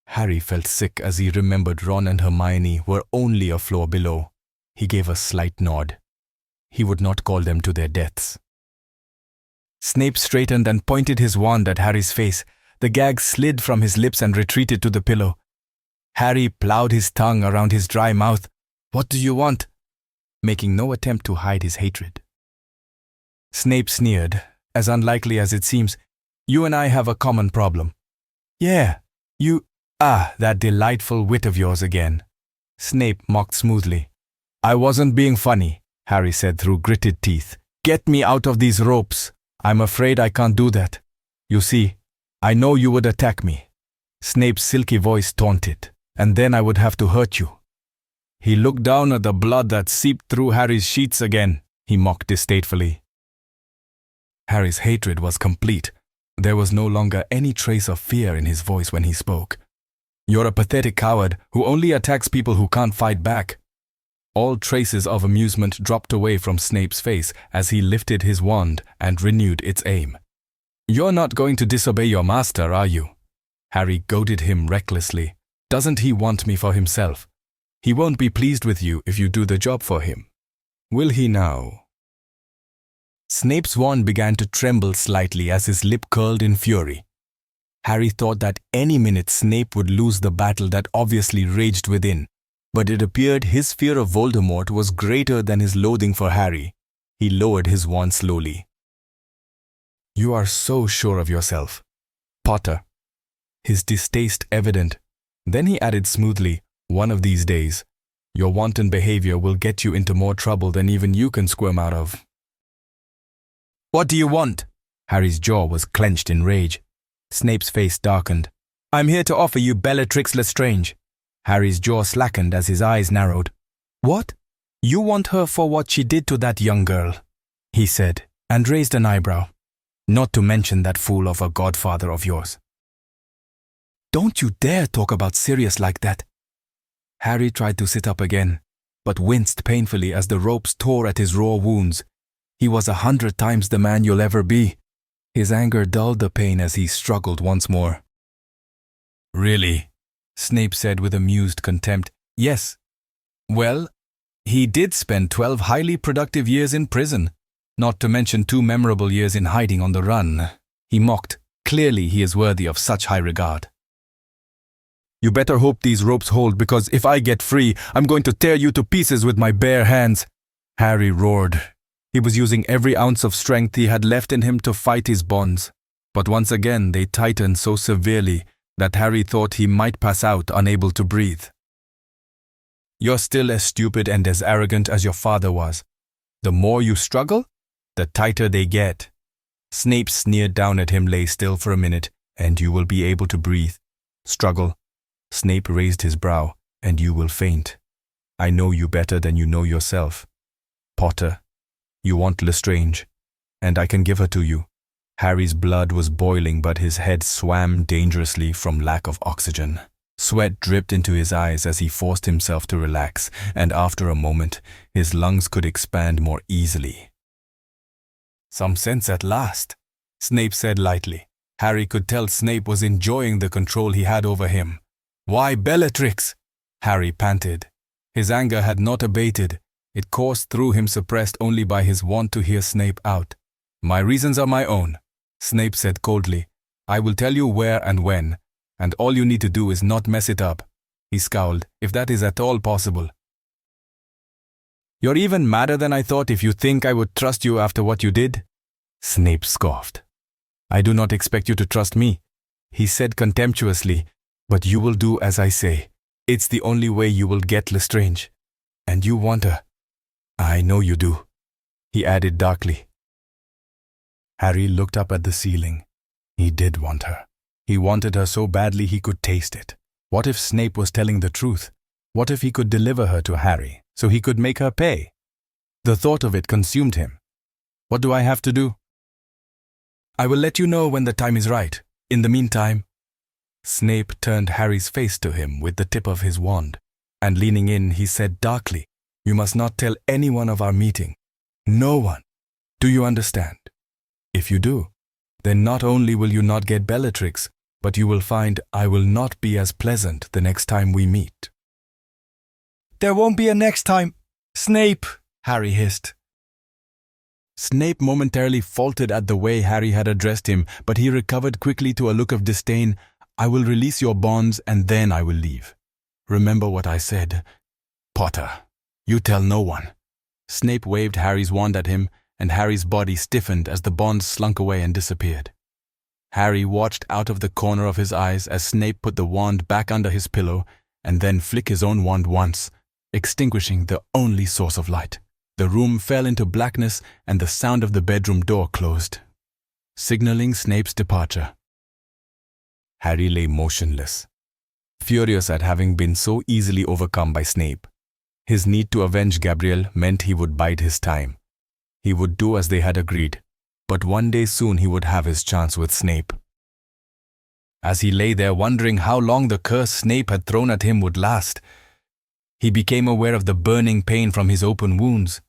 Harry felt sick as he remembered Ron and Hermione were only a floor below. He gave a slight nod. He would not call them to their deaths. Snape straightened and pointed his wand at Harry's face. The gag slid from his lips and retreated to the pillow. Harry plowed his tongue around his dry mouth. "What do you want?" making no attempt to hide his hatred. Snape sneered, "As unlikely as it seems, you and I have a common problem." "Yeah, you... that delightful wit of yours again." Snape mocked smoothly. "I wasn't being funny," Harry said through gritted teeth. "Get me out of these ropes. I'm afraid I can't do that. You see, I know you would attack me." Snape's silky voice taunted. "And then I would have to hurt you." He looked down at the blood that seeped through Harry's sheets again. He mocked disdainfully. Harry's hatred was complete. There was no longer any trace of fear in his voice when he spoke. "You're a pathetic coward who only attacks people who can't fight back." All traces of amusement dropped away from Snape's face as he lifted his wand and renewed its aim. "You're not going to disobey your master, are you?" Harry goaded him recklessly. "Doesn't he want me for himself? He won't be pleased with you if you do the job for him. Will he now?" Snape's wand began to tremble slightly as his lip curled in fury. Harry thought that any minute Snape would lose the battle that obviously raged within, but it appeared his fear of Voldemort was greater than his loathing for Harry. He lowered his wand slowly. "You are so sure of yourself, Potter." His distaste evident. Then he added smoothly, "One of these days, your wanton behavior will get you into more trouble than even you can squirm out of." "What do you want?" Harry's jaw was clenched in rage. Snape's face darkened. "I'm here to offer you Bellatrix Lestrange." Harry's jaw slackened as his eyes narrowed. "What? You want her for what she did to that young girl?" he said, and raised an eyebrow. "Not to mention that fool of a godfather of yours." "Don't you dare talk about Sirius like that." Harry tried to sit up again, but winced painfully as the ropes tore at his raw wounds. He was 100 times the man you'll ever be. His anger dulled the pain as he struggled once more. "Really?" Snape said with amused contempt. "Yes. Well, he did spend 12 highly productive years in prison, not to mention 2 memorable years in hiding on the run." He mocked. "Clearly he is worthy of such high regard." "You better hope these ropes hold, because if I get free, I'm going to tear you to pieces with my bare hands," Harry roared. He was using every ounce of strength he had left in him to fight his bonds, but once again they tightened so severely that Harry thought he might pass out, unable to breathe. "You're still as stupid and as arrogant as your father was. The more you struggle, the tighter they get." Snape sneered down at him. "Lay still for a minute, and you will be able to breathe. Struggle." Snape raised his brow. "And you will faint. I know you better than you know yourself. Potter, you want Lestrange, and I can give her to you." Harry's blood was boiling, but his head swam dangerously from lack of oxygen. Sweat dripped into his eyes as he forced himself to relax, and after a moment, his lungs could expand more easily. "Some sense at last," Snape said lightly. Harry could tell Snape was enjoying the control he had over him. "Why Bellatrix?" Harry panted. His anger had not abated. It coursed through him, suppressed only by his want to hear Snape out. "My reasons are my own," Snape said coldly. "I will tell you where and when, and all you need to do is not mess it up." He scowled. "If that is at all possible." "You're even madder than I thought if you think I would trust you after what you did," Snape scoffed. "I do not expect you to trust me," he said contemptuously, "but you will do as I say. It's the only way you will get Lestrange. And you want her. I know you do," he added darkly. Harry looked up at the ceiling. He did want her. He wanted her so badly he could taste it. What if Snape was telling the truth? What if he could deliver her to Harry, so he could make her pay? The thought of it consumed him. What do I have to do? I will let you know when the time is right. In the meantime, Snape turned Harry's face to him with the tip of his wand, and leaning in, he said darkly, "You must not tell anyone of our meeting. No one. Do you understand? If you do, then not only will you not get Bellatrix, but you will find I will not be as pleasant the next time we meet." "There won't be a next time, Snape," Harry hissed. Snape momentarily faltered at the way Harry had addressed him, but he recovered quickly to a look of disdain. "I will release your bonds and then I will leave. Remember what I said. Potter, you tell no one." Snape waved Harry's wand at him, and Harry's body stiffened as the bonds slunk away and disappeared. Harry watched out of the corner of his eyes as Snape put the wand back under his pillow and then flicked his own wand once, extinguishing the only source of light. The room fell into blackness and the sound of the bedroom door closed, signaling Snape's departure. Harry lay motionless, furious at having been so easily overcome by Snape. His need to avenge Gabrielle meant he would bide his time. He would do as they had agreed, but one day soon he would have his chance with Snape. As he lay there wondering how long the curse Snape had thrown at him would last, he became aware of the burning pain from his open wounds.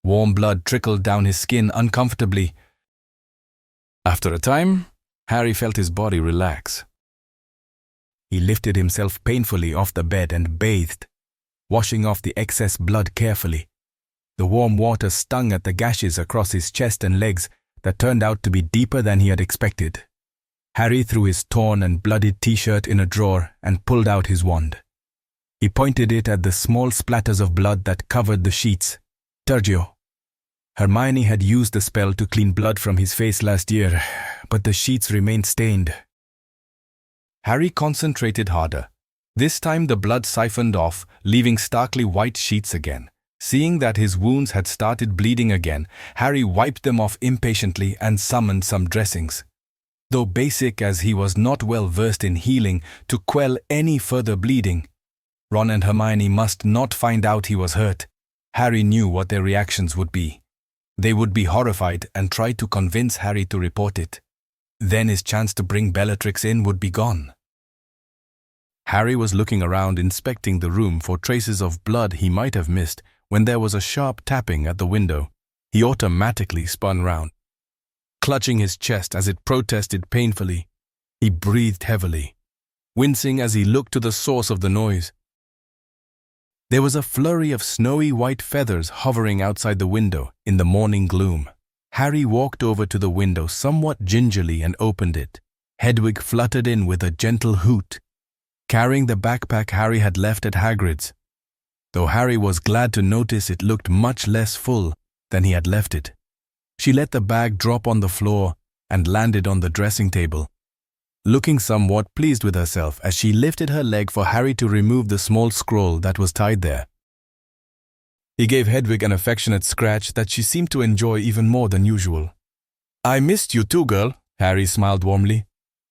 Warm blood trickled down his skin uncomfortably. After a time, Harry felt his body relax. He lifted himself painfully off the bed and bathed, washing off the excess blood carefully. The warm water stung at the gashes across his chest and legs that turned out to be deeper than he had expected. Harry threw his torn and bloodied t-shirt in a drawer and pulled out his wand. He pointed it at the small splatters of blood that covered the sheets. Tergio. Hermione had used the spell to clean blood from his face last year, but the sheets remained stained. Harry concentrated harder. This time the blood siphoned off, leaving starkly white sheets again. Seeing that his wounds had started bleeding again, Harry wiped them off impatiently and summoned some dressings. Though basic as he was not well versed in healing to quell any further bleeding, Ron and Hermione must not find out he was hurt. Harry knew what their reactions would be. They would be horrified and try to convince Harry to report it. Then his chance to bring Bellatrix in would be gone. Harry was looking around, inspecting the room for traces of blood he might have missed, when there was a sharp tapping at the window. He automatically spun round. Clutching his chest as it protested painfully, he breathed heavily, wincing as he looked to the source of the noise. There was a flurry of snowy white feathers hovering outside the window in the morning gloom. Harry walked over to the window somewhat gingerly and opened it. Hedwig fluttered in with a gentle hoot, carrying the backpack Harry had left at Hagrid's. Though Harry was glad to notice it looked much less full than he had left it. She let the bag drop on the floor and landed on the dressing table, looking somewhat pleased with herself as she lifted her leg for Harry to remove the small scroll that was tied there. He gave Hedwig an affectionate scratch that she seemed to enjoy even more than usual. "I missed you too, girl," Harry smiled warmly.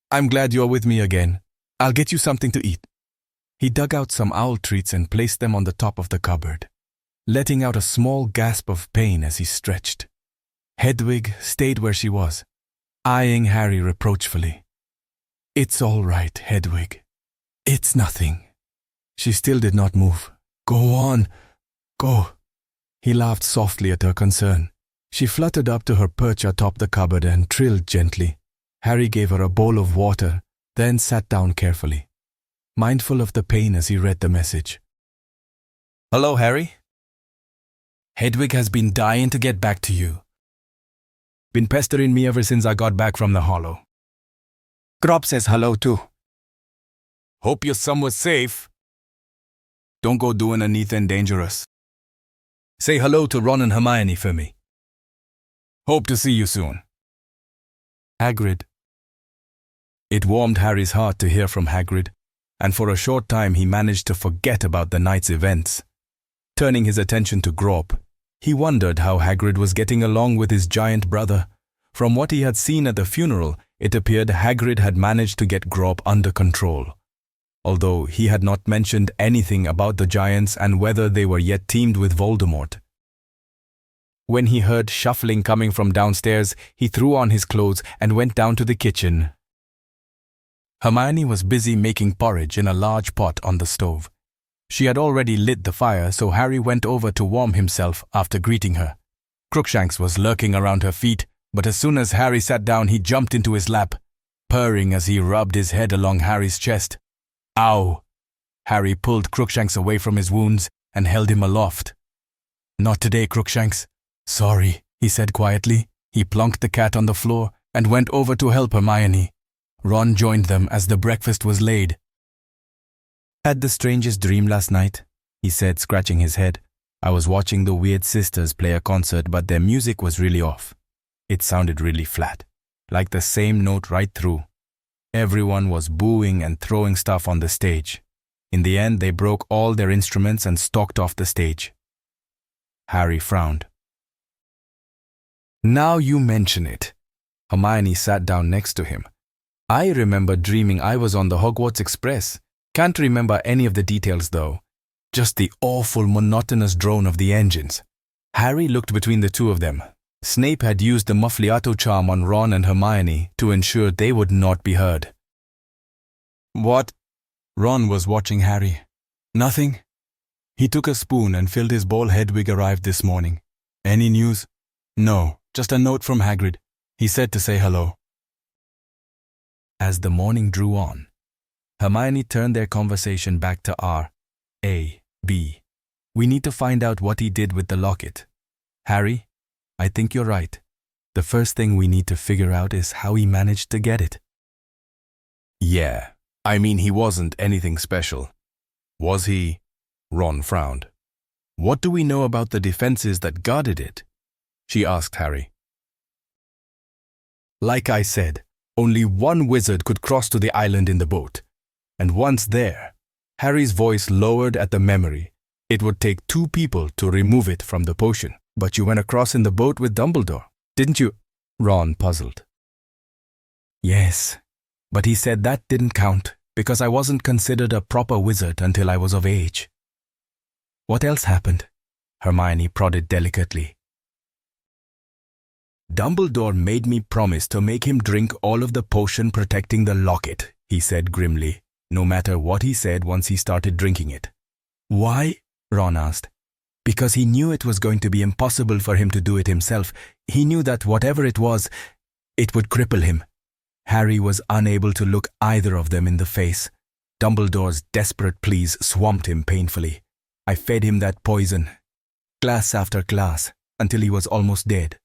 "I'm glad you're with me again. I'll get you something to eat." He dug out some owl treats and placed them on the top of the cupboard, letting out a small gasp of pain as he stretched. Hedwig stayed where she was, eyeing Harry reproachfully. "It's all right, Hedwig. It's nothing." She still did not move. "Go on. Go." He laughed softly at her concern. She fluttered up to her perch atop the cupboard and trilled gently. Harry gave her a bowl of water, then sat down carefully, mindful of the pain as he read the message. "Hello, Harry. Hedwig has been dying to get back to you. Been pestering me ever since I got back from the Hollow. Grob says hello too. Hope you're somewhere safe. Don't go doing anything dangerous. Say hello to Ron and Hermione for me. Hope to see you soon. Hagrid." It warmed Harry's heart to hear from Hagrid, and for a short time he managed to forget about the night's events. Turning his attention to Grob, he wondered how Hagrid was getting along with his giant brother. From what he had seen at the funeral, it appeared Hagrid had managed to get Grawp under control. Although he had not mentioned anything about the giants and whether they were yet teamed with Voldemort. When he heard shuffling coming from downstairs, he threw on his clothes and went down to the kitchen. Hermione was busy making porridge in a large pot on the stove. She had already lit the fire, so Harry went over to warm himself after greeting her. Crookshanks was lurking around her feet, but as soon as Harry sat down, he jumped into his lap, purring as he rubbed his head along Harry's chest. Ow! Harry pulled Crookshanks away from his wounds and held him aloft. Not today, Crookshanks. Sorry, he said quietly. He plunked the cat on the floor and went over to help Hermione. Ron joined them as the breakfast was laid. Had the strangest dream last night, he said, scratching his head. I was watching the Weird Sisters play a concert, but their music was really off. It sounded really flat, like the same note right through. Everyone was booing and throwing stuff on the stage. In the end, they broke all their instruments and stalked off the stage. Harry frowned. Now you mention it. Hermione sat down next to him. I remember dreaming I was on the Hogwarts Express. Can't remember any of the details though. Just the awful monotonous drone of the engines. Harry looked between the two of them. Snape had used the Muffliato charm on Ron and Hermione to ensure they would not be heard. What? Ron was watching Harry. Nothing. He took a spoon and filled his ball Hedwig arrived this morning. Any news? No, just a note from Hagrid. He said to say hello. As the morning drew on, Hermione turned their conversation back to R.A.B. We need to find out what he did with the locket. Harry, I think you're right. The first thing we need to figure out is how he managed to get it. Yeah, I mean he wasn't anything special. Was he? Ron frowned. What do we know about the defenses that guarded it? She asked Harry. Like I said, only one wizard could cross to the island in the boat. And once there, Harry's voice lowered at the memory. It would take 2 people to remove it from the potion. But you went across in the boat with Dumbledore, didn't you? Ron puzzled. Yes, but he said that didn't count because I wasn't considered a proper wizard until I was of age. What else happened? Hermione prodded delicately. Dumbledore made me promise to make him drink all of the potion protecting the locket, he said grimly, no matter what he said once he started drinking it. Why? Ron asked. Because he knew it was going to be impossible for him to do it himself. He knew that whatever it was, it would cripple him. Harry was unable to look either of them in the face. Dumbledore's desperate pleas swamped him painfully. I fed him that poison, glass after glass, until he was almost dead.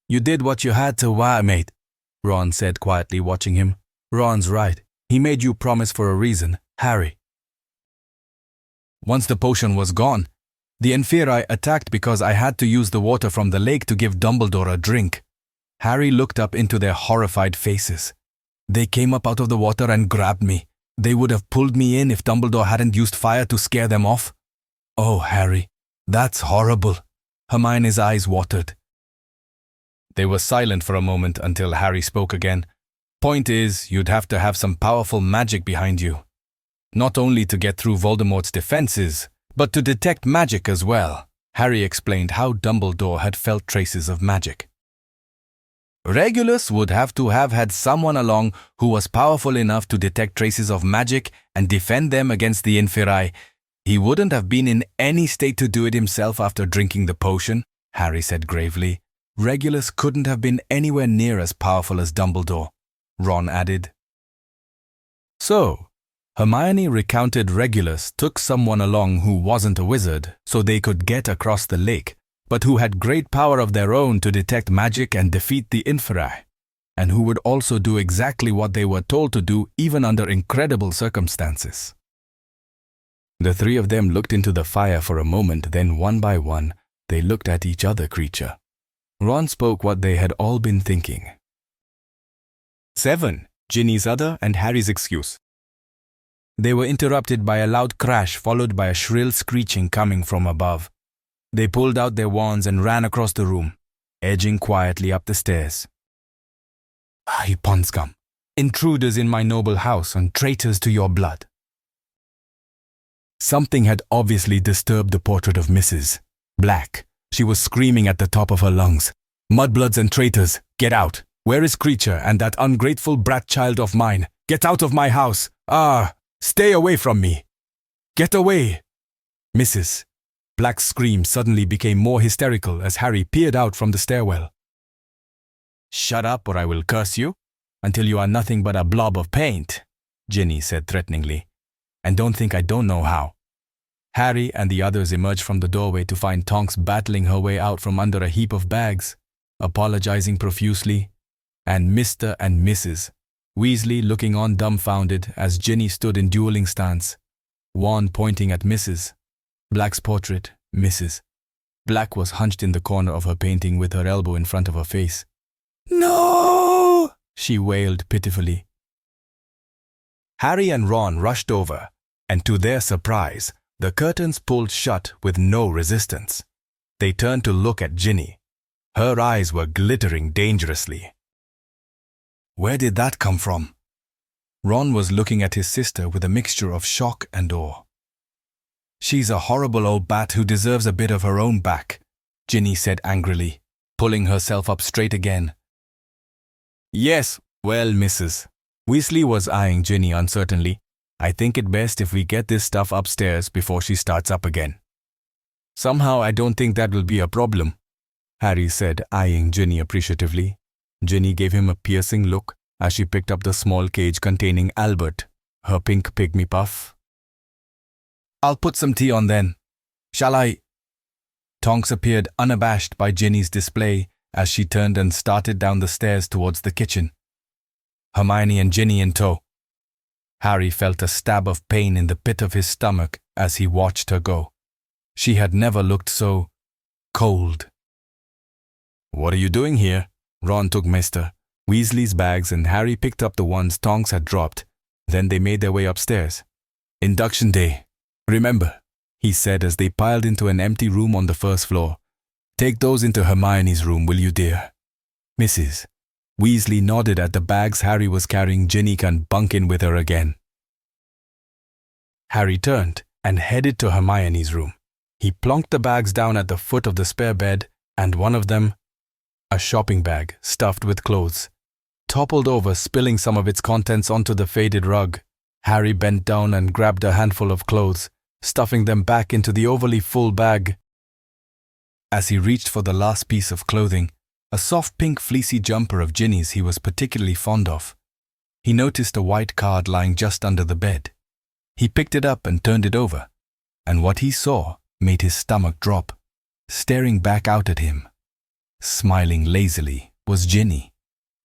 You did what you had to, mate, Ron said quietly, watching him. Ron's right. He made you promise for a reason, Harry. Once the potion was gone, the Inferi attacked because I had to use the water from the lake to give Dumbledore a drink. Harry looked up into their horrified faces. They came up out of the water and grabbed me. They would have pulled me in if Dumbledore hadn't used fire to scare them off. Oh, Harry, that's horrible. Hermione's eyes watered. They were silent for a moment until Harry spoke again. Point is, you'd have to have some powerful magic behind you. Not only to get through Voldemort's defenses, but to detect magic as well. Harry explained how Dumbledore had felt traces of magic. Regulus would have to have had someone along who was powerful enough to detect traces of magic and defend them against the Inferi. He wouldn't have been in any state to do it himself after drinking the potion, Harry said gravely. Regulus couldn't have been anywhere near as powerful as Dumbledore, Ron added. So, Hermione recounted Regulus took someone along who wasn't a wizard so they could get across the lake, but who had great power of their own to detect magic and defeat the Inferi, and who would also do exactly what they were told to do even under incredible circumstances. The 3 of them looked into the fire for a moment, then one by one, they looked at each other creature. Ron spoke what they had all been thinking. 7. Ginny's other and Harry's excuse. They were interrupted by a loud crash followed by a shrill screeching coming from above. They pulled out their wands and ran across the room. edging quietly up the stairs. "You pond scum! Intruders in my noble house and traitors to your blood!" Something had obviously disturbed the portrait of Mrs. Black. She was screaming at the top of her lungs. "Mudbloods and traitors, get out! Where is Creature and that ungrateful brat child of mine? Get out of my house! Stay away from me! Get away!" Mrs. Black's scream suddenly became more hysterical as Harry peered out from the stairwell. "Shut up or I will curse you until you are nothing but a blob of paint," Ginny said threateningly. "And don't think I don't know how." Harry and the others emerged from the doorway to find Tonks battling her way out from under a heap of bags, apologizing profusely, and Mr. and Mrs. Weasley looking on dumbfounded as Ginny stood in dueling stance, one pointing at Mrs. Black's portrait. Mrs. Black was hunched in the corner of her painting with her elbow in front of her face. "No!" she wailed pitifully. Harry and Ron rushed over, and to their surprise, the curtains pulled shut with no resistance. They turned to look at Ginny. Her eyes were glittering dangerously. Where did that come from? Ron was looking at his sister with a mixture of shock and awe. "She's a horrible old bat who deserves a bit of her own back," Ginny said angrily, pulling herself up straight again. "Yes, well, Mrs. Weasley was eyeing Ginny uncertainly. "I think it best if we get this stuff upstairs before she starts up again." "Somehow I don't think that will be a problem," Harry said, eyeing Ginny appreciatively. Ginny gave him a piercing look as she picked up the small cage containing Albert, her pink pygmy puff. "I'll put some tea on then. Shall I?" Tonks appeared unabashed by Ginny's display as she turned and started down the stairs towards the kitchen. Hermione and Ginny in tow. Harry felt a stab of pain in the pit of his stomach as he watched her go. She had never looked so cold. "What are you doing here?" Ron took Mr. Weasley's bags and Harry picked up the ones Tonks had dropped. Then they made their way upstairs. "Induction day. Remember," he said as they piled into an empty room on the first floor. "Take those into Hermione's room, will you, dear?" Mrs. Weasley nodded at the bags Harry was carrying. "Ginny can bunk in with her again." Harry turned and headed to Hermione's room. He plonked the bags down at the foot of the spare bed, and one of them, a shopping bag stuffed with clothes, toppled over, spilling some of its contents onto the faded rug. Harry bent down and grabbed a handful of clothes, stuffing them back into the overly full bag. As he reached for the last piece of clothing, a soft pink fleecy jumper of Ginny's he was particularly fond of, he noticed a white card lying just under the bed. He picked it up and turned it over, and what he saw made his stomach drop. Staring back out at him, smiling lazily, was Ginny.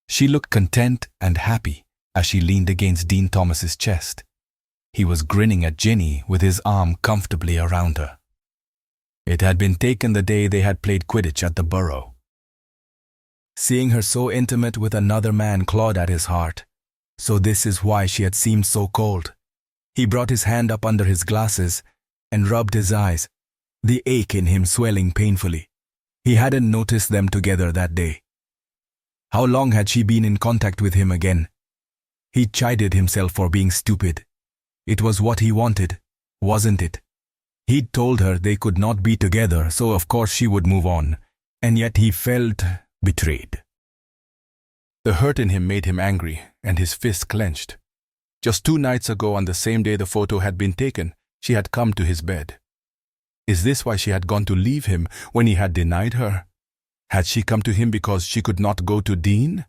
She looked content and happy as she leaned against Dean Thomas's chest. He was grinning at Ginny with his arm comfortably around her. It had been taken the day they had played Quidditch at the Burrow. Seeing her so intimate with another man clawed at his heart. So this is why she had seemed so cold. He brought his hand up under his glasses and rubbed his eyes, the ache in him swelling painfully. He hadn't noticed them together that day. How long had she been in contact with him again? He chided himself for being stupid. It was what he wanted, wasn't it? He'd told her they could not be together, so of course she would move on, and yet he felt betrayed. The hurt in him made him angry, and his fist clenched. Just 2 nights ago, on the same day the photo had been taken, she had come to his bed. Is this why she had gone to leave him when he had denied her? Had she come to him because she could not go to Dean?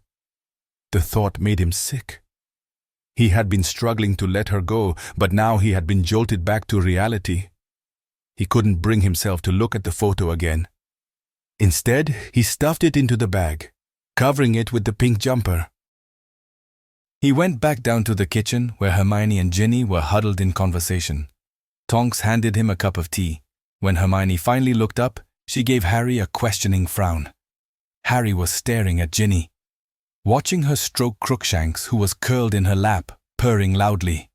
The thought made him sick. He had been struggling to let her go, but now he had been jolted back to reality. He couldn't bring himself to look at the photo again. Instead, he stuffed it into the bag, covering it with the pink jumper. He went back down to the kitchen where Hermione and Ginny were huddled in conversation. Tonks handed him a cup of tea. When Hermione finally looked up, she gave Harry a questioning frown. Harry was staring at Ginny, watching her stroke Crookshanks, who was curled in her lap, purring loudly.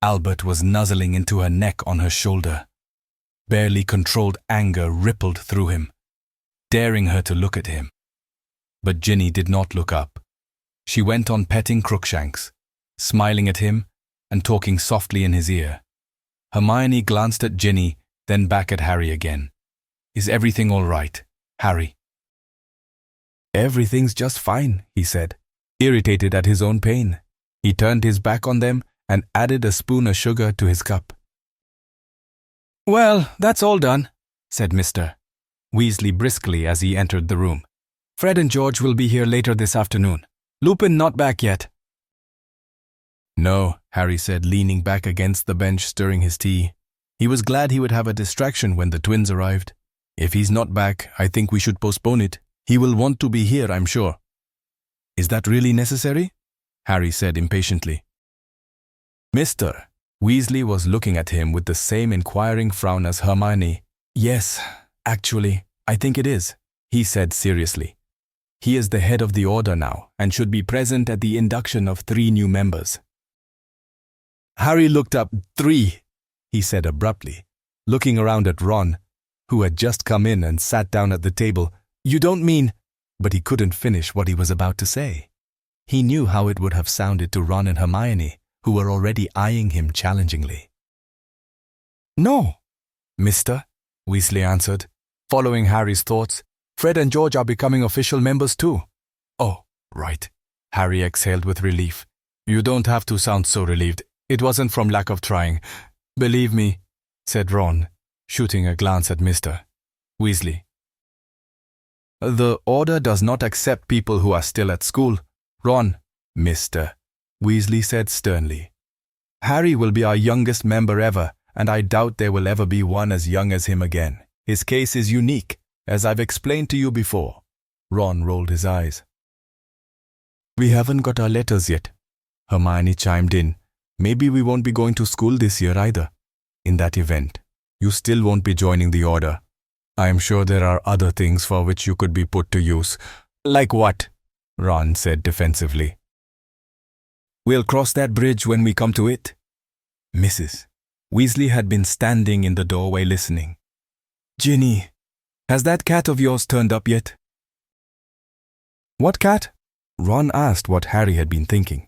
Albert was nuzzling into her neck on her shoulder. Barely controlled anger rippled through him. daring her to look at him. But Ginny did not look up. She went on petting Crookshanks, smiling at him and talking softly in his ear. Hermione glanced at Ginny, then back at Harry again. "Is everything all right, Harry?" "Everything's just fine," he said, irritated at his own pain. He turned his back on them and added a spoon of sugar to his cup. "Well, that's all done," said Mr. Weasley briskly as he entered the room. "Fred and George will be here later this afternoon. Lupin not back yet." "No," Harry said, leaning back against the bench stirring his tea. He was glad he would have a distraction when the twins arrived. "If he's not back, I think we should postpone it. He will want to be here, I'm sure." "Is that really necessary?" Harry said impatiently. Mr. Weasley was looking at him with the same inquiring frown as Hermione. "Yes, actually, I think it is," he said seriously. "He is the head of the order now and should be present at the induction of 3 new members." Harry looked up. 3, he said abruptly, looking around at Ron, who had just come in and sat down at the table. "You don't mean—" But he couldn't finish what he was about to say. He knew how it would have sounded to Ron and Hermione, who were already eyeing him challengingly. "No, Mr. Weasley answered, following Harry's thoughts. "Fred and George are becoming official members too." "Oh, right," Harry exhaled with relief. "You don't have to sound so relieved. It wasn't from lack of trying. Believe me," said Ron, shooting a glance at Mr. Weasley. "The order does not accept people who are still at school, Ron," Mr. Weasley said sternly. "Harry will be our youngest member ever, and I doubt there will ever be one as young as him again. His case is unique, as I've explained to you before." Ron rolled his eyes. "We haven't got our letters yet," Hermione chimed in. "Maybe we won't be going to school this year either. In that event, you still won't be joining the order. I am sure there are other things for which you could be put to use." "Like what?" Ron said defensively. "We'll cross that bridge when we come to it." Mrs. Weasley had been standing in the doorway listening. "Ginny, has that cat of yours turned up yet?" "What cat?" Ron asked what Harry had been thinking.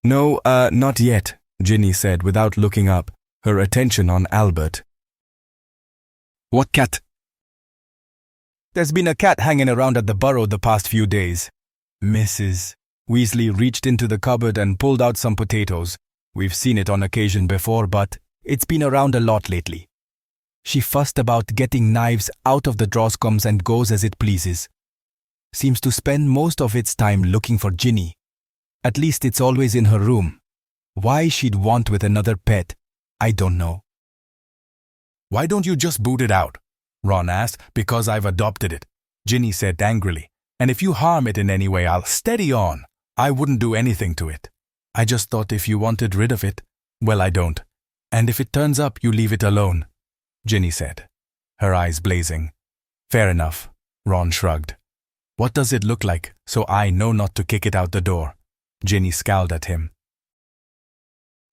"No, not yet," Ginny said without looking up, her attention on Albert. "What cat?" "There's been a cat hanging around at the burrow the past few days." Mrs. Weasley reached into the cupboard and pulled out some potatoes. "We've seen it on occasion before, but it's been around a lot lately. She fussed about getting knives out of the drawers, comes and goes as it pleases. Seems to spend most of its time looking for Ginny. At least it's always in her room. Why she'd want with another pet, I don't know." "Why don't you just boot it out?" Ron asked. "Because I've adopted it," Ginny said angrily. "And if you harm it in any way, I'll steady on. I wouldn't do anything to it. I just thought if you wanted rid of it, well, I don't. And if it turns up, you leave it alone," Ginny said, her eyes blazing. "Fair enough," Ron shrugged. "What does it look like, so I know not to kick it out the door?" Ginny scowled at him.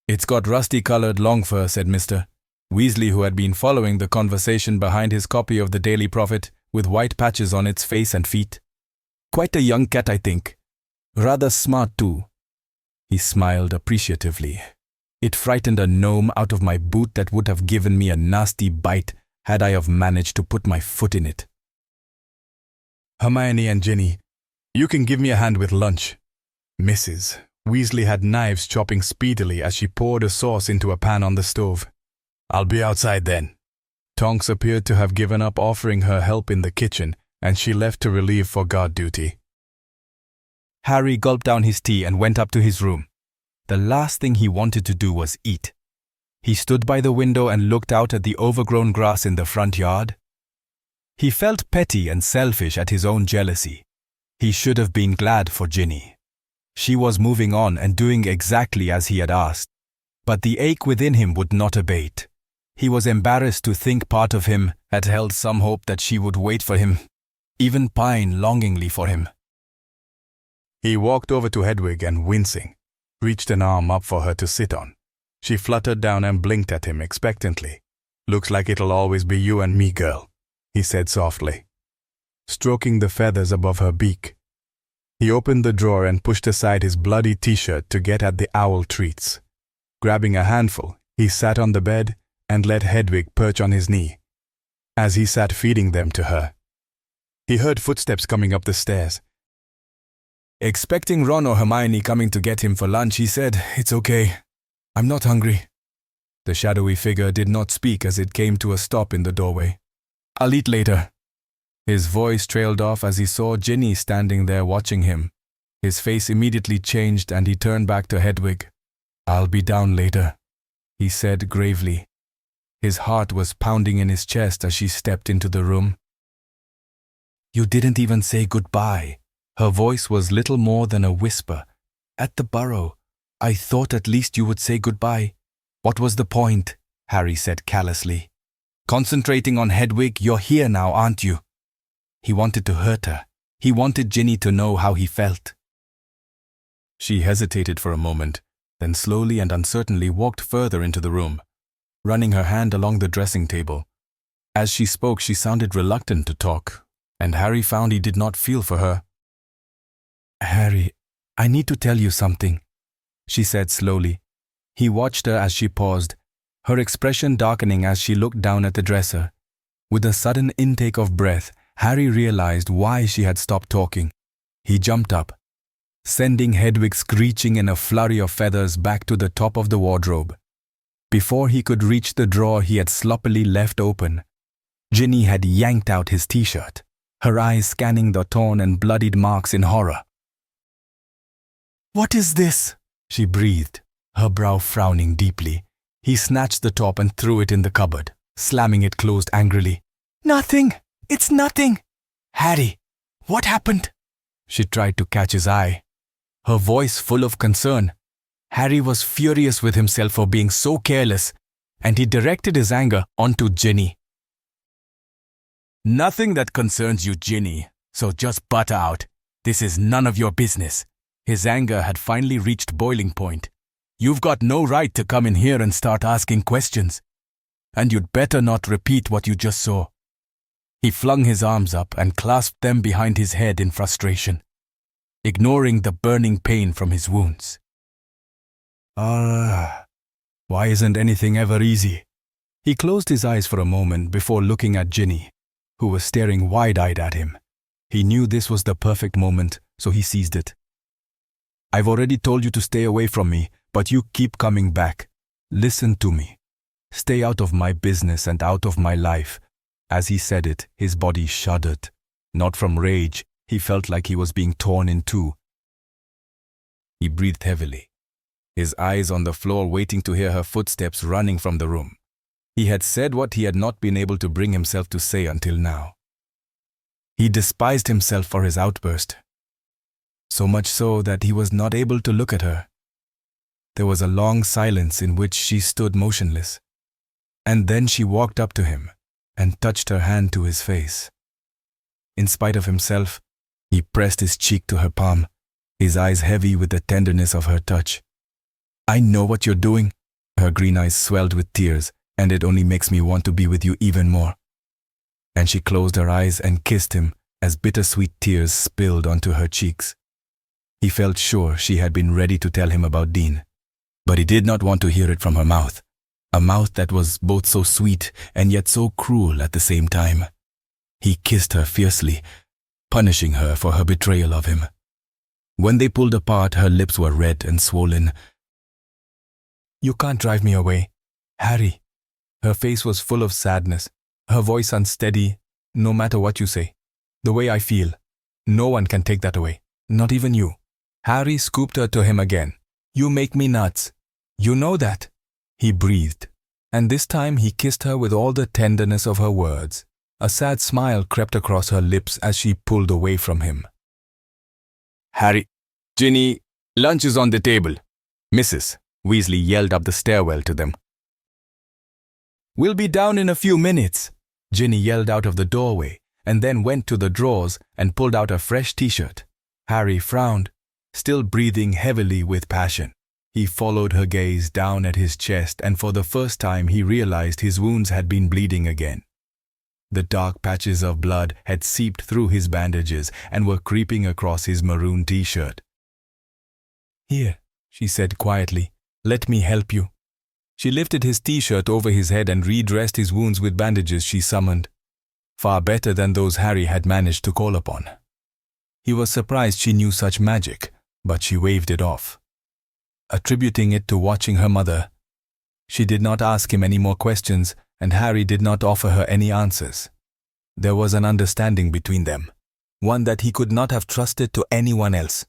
"It's got rusty-colored long fur," said Mr. Weasley, who had been following the conversation behind his copy of the Daily Prophet, with white patches on its face and feet. "Quite a young cat, I think. Rather smart, too." He smiled appreciatively. "It frightened a gnome out of my boot that would have given me a nasty bite had I have managed to put my foot in it." "Hermione and Ginny, you can give me a hand with lunch." Mrs. Weasley had knives chopping speedily as she poured a sauce into a pan on the stove. "I'll be outside then." Tonks appeared to have given up offering her help in the kitchen, and she left to relieve for guard duty. Harry gulped down his tea and went up to his room. The last thing he wanted to do was eat. He stood by the window and looked out at the overgrown grass in the front yard. He felt petty and selfish at his own jealousy. He should have been glad for Ginny. She was moving on and doing exactly as he had asked. But the ache within him would not abate. He was embarrassed to think part of him had held some hope that she would wait for him, even pine longingly for him. He walked over to Hedwig and, wincing, reached an arm up for her to sit on. She fluttered down and blinked at him expectantly. "Looks like it'll always be you and me, girl," he said softly. stroking the feathers above her beak. He opened the drawer and pushed aside his bloody t-shirt to get at the owl treats. Grabbing a handful, he sat on the bed and let Hedwig perch on his knee. As he sat feeding them to her, he heard footsteps coming up the stairs. Expecting Ron or Hermione coming to get him for lunch, he said, "It's okay. I'm not hungry." The shadowy figure did not speak as it came to a stop in the doorway. "I'll eat later." His voice trailed off as he saw Ginny standing there watching him. His face immediately changed and he turned back to Hedwig. "I'll be down later," he said gravely. His heart was pounding in his chest as she stepped into the room. "You didn't even say goodbye." Her voice was little more than a whisper. "At the burrow, I thought at least you would say goodbye." "What was the point?" Harry said callously. "Concentrating on Hedwig, you're here now, aren't you?" He wanted to hurt her. He wanted Ginny to know how he felt. She hesitated for a moment, then slowly and uncertainly walked further into the room, running her hand along the dressing table. As she spoke, she sounded reluctant to talk, and Harry found he did not feel for her. "Harry, I need to tell you something," she said slowly. He watched her as she paused, her expression darkening as she looked down at the dresser. With a sudden intake of breath, Harry realized why she had stopped talking. He jumped up, sending Hedwig screeching in a flurry of feathers back to the top of the wardrobe. Before he could reach the drawer he had sloppily left open, Ginny had yanked out his t-shirt, her eyes scanning the torn and bloodied marks in horror. "What is this?" she breathed, her brow frowning deeply. He snatched the top and threw it in the cupboard, slamming it closed angrily. "Nothing! It's nothing!" "Harry, what happened?" She tried to catch his eye, her voice full of concern. Harry was furious with himself for being so careless, and he directed his anger onto Ginny. "Nothing that concerns you, Ginny, so just butt out. This is none of your business." His anger had finally reached boiling point. "You've got no right to come in here and start asking questions. And you'd better not repeat what you just saw." He flung his arms up and clasped them behind his head in frustration, ignoring the burning pain from his wounds. Why isn't anything ever easy?" He closed his eyes for a moment before looking at Ginny, who was staring wide-eyed at him. He knew this was the perfect moment, so he seized it. "I've already told you to stay away from me, but you keep coming back. Listen to me. Stay out of my business and out of my life." As he said it, his body shuddered. Not from rage, he felt like he was being torn in two. He breathed heavily, his eyes on the floor waiting to hear her footsteps running from the room. He had said what he had not been able to bring himself to say until now. He despised himself for his outburst, so much so that he was not able to look at her. There was a long silence in which she stood motionless, and then she walked up to him and touched her hand to his face. In spite of himself, he pressed his cheek to her palm, his eyes heavy with the tenderness of her touch. "I know what you're doing." Her green eyes swelled with tears, "and it only makes me want to be with you even more." And she closed her eyes and kissed him as bittersweet tears spilled onto her cheeks. He felt sure she had been ready to tell him about Dean, but he did not want to hear it from her mouth. A mouth that was both so sweet and yet so cruel at the same time. He kissed her fiercely, punishing her for her betrayal of him. When they pulled apart, her lips were red and swollen. "You can't drive me away, Harry." Her face was full of sadness, her voice unsteady. "No matter what you say, the way I feel, no one can take that away, not even you." Harry scooped her to him again. "You make me nuts. You know that." He breathed, and this time he kissed her with all the tenderness of her words. A sad smile crept across her lips as she pulled away from him. "Harry, Ginny, lunch is on the table." Mrs. Weasley yelled up the stairwell to them. "We'll be down in a few minutes," Ginny yelled out of the doorway, and then went to the drawers and pulled out a fresh t-shirt. Harry frowned, still breathing heavily with passion. He followed her gaze down at his chest, and for the first time he realized his wounds had been bleeding again. The dark patches of blood had seeped through his bandages and were creeping across his maroon t-shirt. "Here," she said quietly, "let me help you." She lifted his t-shirt over his head and redressed his wounds with bandages she summoned, far better than those Harry had managed to call upon. He was surprised she knew such magic, but she waved it off, attributing it to watching her mother. She did not ask him any more questions, and Harry did not offer her any answers. There was an understanding between them, one that he could not have trusted to anyone else.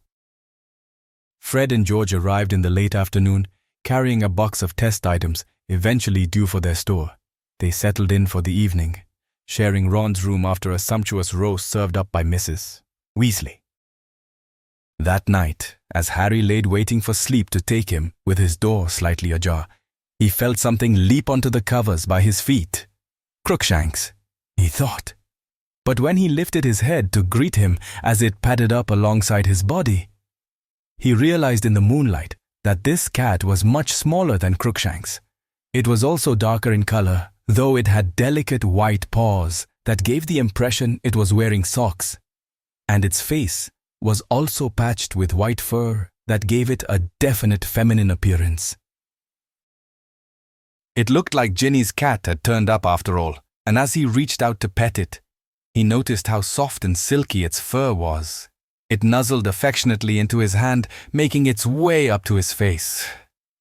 Fred and George arrived in the late afternoon, carrying a box of test items, eventually due for their store. They settled in for the evening, sharing Ron's room after a sumptuous roast served up by Mrs. Weasley. That night, as Harry laid waiting for sleep to take him, with his door slightly ajar, he felt something leap onto the covers by his feet. Crookshanks, he thought. But when he lifted his head to greet him as it padded up alongside his body, he realized in the moonlight that this cat was much smaller than Crookshanks. It was also darker in color, though it had delicate white paws that gave the impression it was wearing socks. And its face was also patched with white fur that gave it a definite feminine appearance. It looked like Ginny's cat had turned up after all, and as he reached out to pet it, he noticed how soft and silky its fur was. It nuzzled affectionately into his hand, making its way up to his face.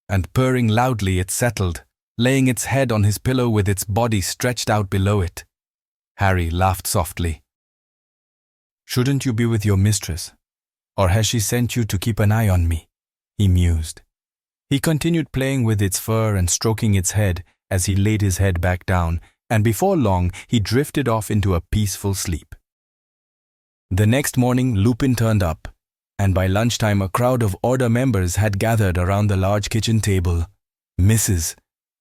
And purring loudly, it settled, laying its head on his pillow with its body stretched out below it. Harry laughed softly. "Shouldn't you be with your mistress? Or has she sent you to keep an eye on me?" he mused. He continued playing with its fur and stroking its head as he laid his head back down, and before long he drifted off into a peaceful sleep. The next morning, Lupin turned up, and by lunchtime a crowd of Order members had gathered around the large kitchen table. Mrs.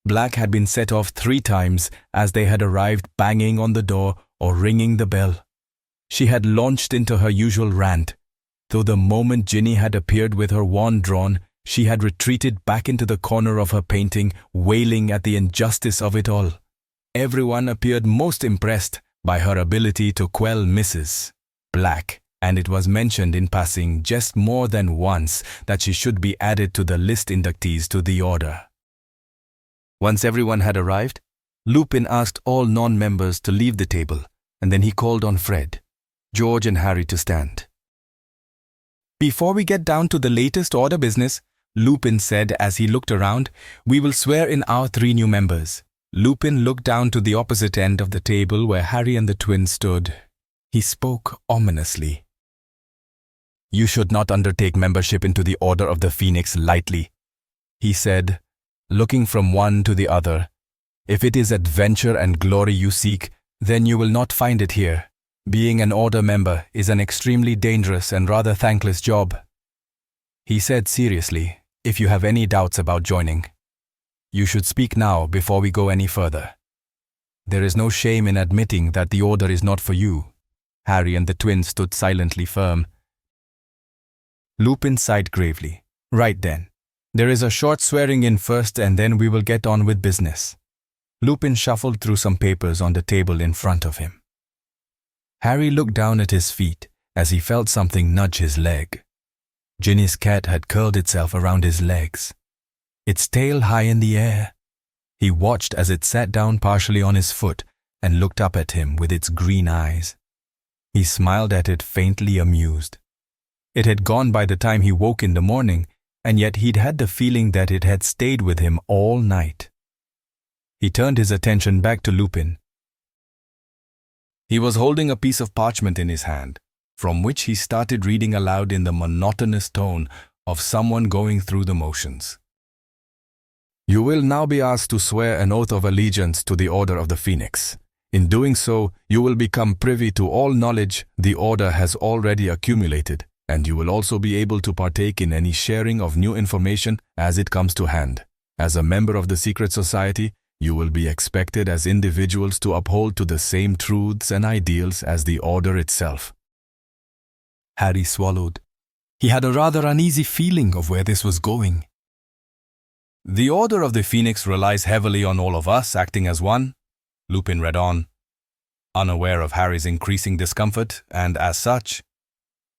Black had been set off 3 times as they had arrived, banging on the door or ringing the bell. She had launched into her usual rant, though the moment Ginny had appeared with her wand drawn, she had retreated back into the corner of her painting, wailing at the injustice of it all. Everyone appeared most impressed by her ability to quell Mrs. Black, and it was mentioned in passing just more than once that she should be added to the list inductees to the Order. Once everyone had arrived, Lupin asked all non-members to leave the table, and then he called on Fred, George and Harry to stand. "Before we get down to the latest Order business," Lupin said as he looked around, "we will swear in our 3 new members." Lupin looked down to the opposite end of the table where Harry and the twins stood. He spoke ominously. "You should not undertake membership into the Order of the Phoenix lightly," he said, looking from one to the other. "If it is adventure and glory you seek, then you will not find it here. Being an Order member is an extremely dangerous and rather thankless job." He said seriously, "If you have any doubts about joining, you should speak now before we go any further. There is no shame in admitting that the Order is not for you." Harry and the twins stood silently firm. Lupin sighed gravely. "Right then. There is a short swearing in first, and then we will get on with business." Lupin shuffled through some papers on the table in front of him. Harry looked down at his feet as he felt something nudge his leg. Ginny's cat had curled itself around his legs, its tail high in the air. He watched as it sat down partially on his foot and looked up at him with its green eyes. He smiled at it, faintly amused. It had gone by the time he woke in the morning, and yet he'd had the feeling that it had stayed with him all night. He turned his attention back to Lupin. He was holding a piece of parchment in his hand, from which he started reading aloud in the monotonous tone of someone going through the motions. "You will now be asked to swear an oath of allegiance to the Order of the Phoenix. In doing so, you will become privy to all knowledge the Order has already accumulated, and you will also be able to partake in any sharing of new information as it comes to hand. As a member of the secret society, you will be expected as individuals to uphold to the same truths and ideals as the Order itself." Harry swallowed. He had a rather uneasy feeling of where this was going. "The Order of the Phoenix relies heavily on all of us acting as one," Lupin read on. unaware of Harry's increasing discomfort, and as such,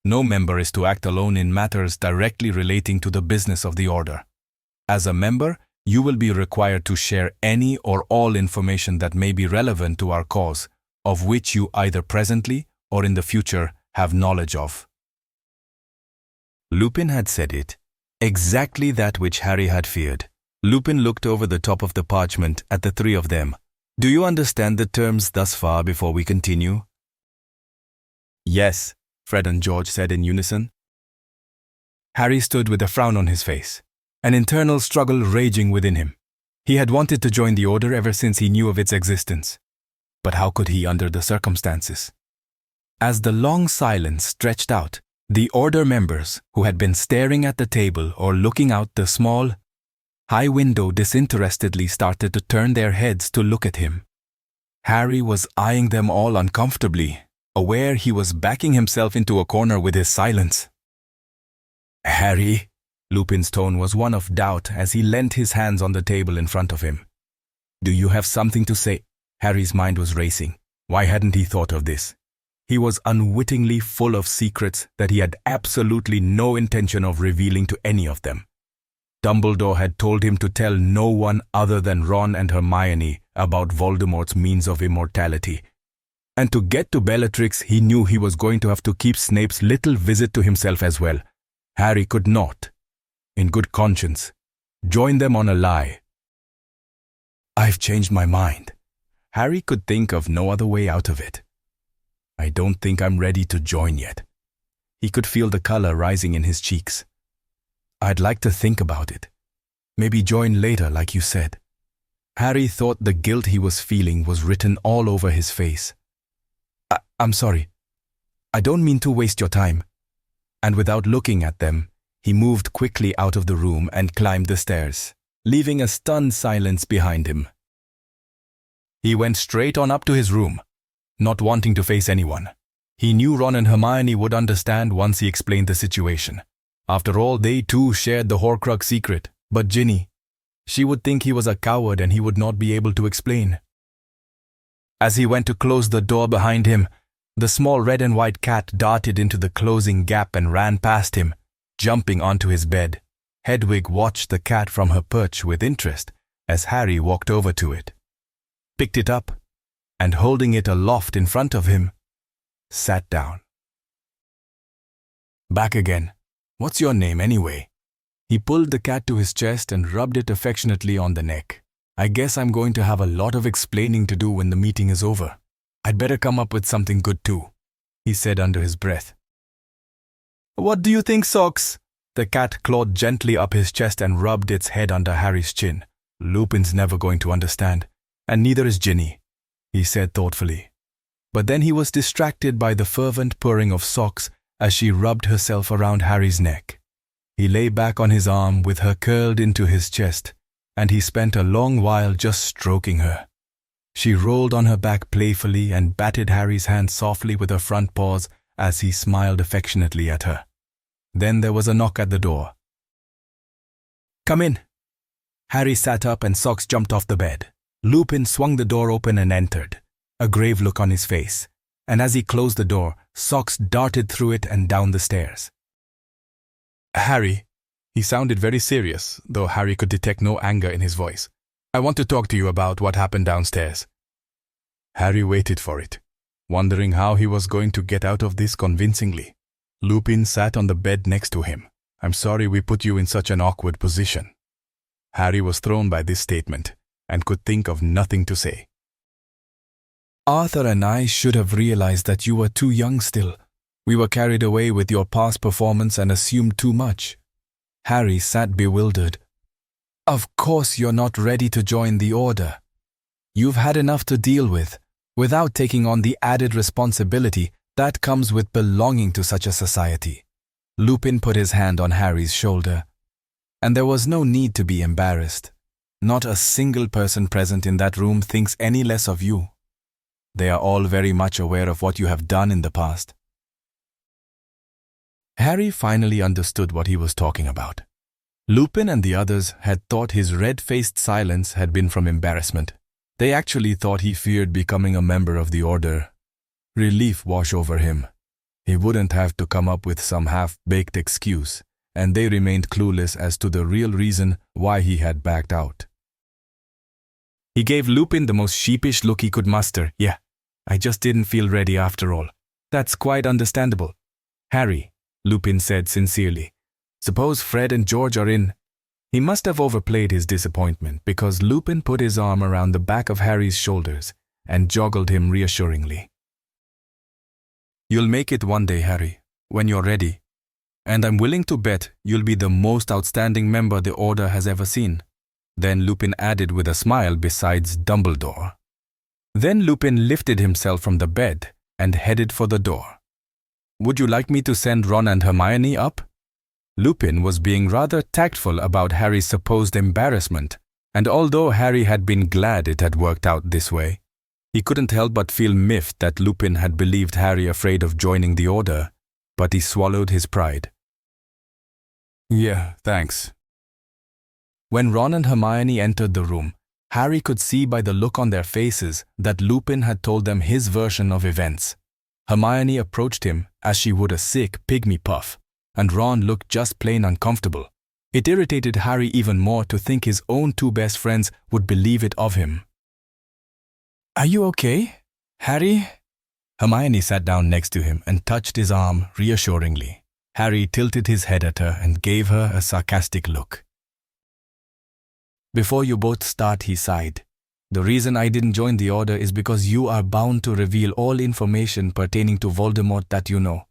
no member is to act alone in matters directly relating to the business of the Order. As a member, you will be required to share any or all information that may be relevant to our cause, of which you either presently or in the future have knowledge of. Lupin had said it, exactly that which Harry had feared. Lupin looked over the top of the parchment at the three of them. Do you understand the terms thus far before we continue? Yes, Fred and George said in unison. Harry stood with a frown on his face, an internal struggle raging within him. He had wanted to join the Order ever since he knew of its existence. But how could he under the circumstances? As the long silence stretched out, the Order members, who had been staring at the table or looking out the small, high window disinterestedly, started to turn their heads to look at him. Harry was eyeing them all uncomfortably, aware he was backing himself into a corner with his silence. Harry, Lupin's tone was one of doubt as he leant his hands on the table in front of him. Do you have something to say? Harry's mind was racing. Why hadn't he thought of this? He was unwittingly full of secrets that he had absolutely no intention of revealing to any of them. Dumbledore had told him to tell no one other than Ron and Hermione about Voldemort's means of immortality. And to get to Bellatrix, he knew he was going to have to keep Snape's little visit to himself as well. Harry could not, in good conscience, join them on a lie. I've changed my mind. Harry could think of no other way out of it. I don't think I'm ready to join yet. He could feel the color rising in his cheeks. I'd like to think about it. Maybe join later, like you said. Harry thought the guilt he was feeling was written all over his face. I'm sorry. I don't mean to waste your time. And without looking at them, he moved quickly out of the room and climbed the stairs, leaving a stunned silence behind him. He went straight on up to his room, not wanting to face anyone. He knew Ron and Hermione would understand once he explained the situation. After all, they too shared the Horcrux secret. But Ginny, she would think he was a coward and he would not be able to explain. As he went to close the door behind him, the small red and white cat darted into the closing gap and ran past him, jumping onto his bed. Hedwig watched the cat from her perch with interest as Harry walked over to it, picked it up, and holding it aloft in front of him, sat down. Back again. What's your name anyway? He pulled the cat to his chest and rubbed it affectionately on the neck. I guess I'm going to have a lot of explaining to do when the meeting is over. I'd better come up with something good too, he said under his breath. What do you think, Socks? The cat clawed gently up his chest and rubbed its head under Harry's chin. Lupin's never going to understand, and neither is Ginny, he said thoughtfully. But then he was distracted by the fervent purring of Socks as she rubbed herself around Harry's neck. He lay back on his arm with her curled into his chest, and he spent a long while just stroking her. She rolled on her back playfully and batted Harry's hand softly with her front paws as he smiled affectionately at her. Then there was a knock at the door. Come in. Harry sat up and Socks jumped off the bed. Lupin swung the door open and entered, a grave look on his face, and as he closed the door, Socks darted through it and down the stairs. Harry, he sounded very serious, though Harry could detect no anger in his voice. I want to talk to you about what happened downstairs. Harry waited for it, wondering how he was going to get out of this convincingly. Lupin sat on the bed next to him. I'm sorry we put you in such an awkward position. Harry was thrown by this statement and could think of nothing to say. Arthur and I should have realized that you were too young still. We were carried away with your past performance and assumed too much. Harry sat bewildered. Of course you're not ready to join the Order. You've had enough to deal with, without taking on the added responsibility that comes with belonging to such a society. Lupin put his hand on Harry's shoulder. And there was no need to be embarrassed. Not a single person present in that room thinks any less of you. They are all very much aware of what you have done in the past. Harry finally understood what he was talking about. Lupin and the others had thought his red-faced silence had been from embarrassment. They actually thought he feared becoming a member of the order. Relief washed over him. He wouldn't have to come up with some half-baked excuse, and they remained clueless as to the real reason why he had backed out. He gave Lupin the most sheepish look he could muster. Yeah, I just didn't feel ready after all. That's quite understandable. Harry, Lupin said sincerely. Suppose Fred and George are in. He must have overplayed his disappointment because Lupin put his arm around the back of Harry's shoulders and joggled him reassuringly. You'll make it one day, Harry, when you're ready. And I'm willing to bet you'll be the most outstanding member the Order has ever seen. Then Lupin added with a smile besides Dumbledore. Then Lupin lifted himself from the bed and headed for the door. Would you like me to send Ron and Hermione up? Lupin was being rather tactful about Harry's supposed embarrassment, and although Harry had been glad it had worked out this way, he couldn't help but feel miffed that Lupin had believed Harry afraid of joining the Order, but he swallowed his pride. Yeah, thanks. When Ron and Hermione entered the room, Harry could see by the look on their faces that Lupin had told them his version of events. Hermione approached him as she would a sick pygmy puff, and Ron looked just plain uncomfortable. It irritated Harry even more to think his own two best friends would believe it of him. Are you okay, Harry? Hermione sat down next to him and touched his arm reassuringly. Harry tilted his head at her and gave her a sarcastic look. Before you both start, he sighed. The reason I didn't join the Order is because you are bound to reveal all information pertaining to Voldemort that you know,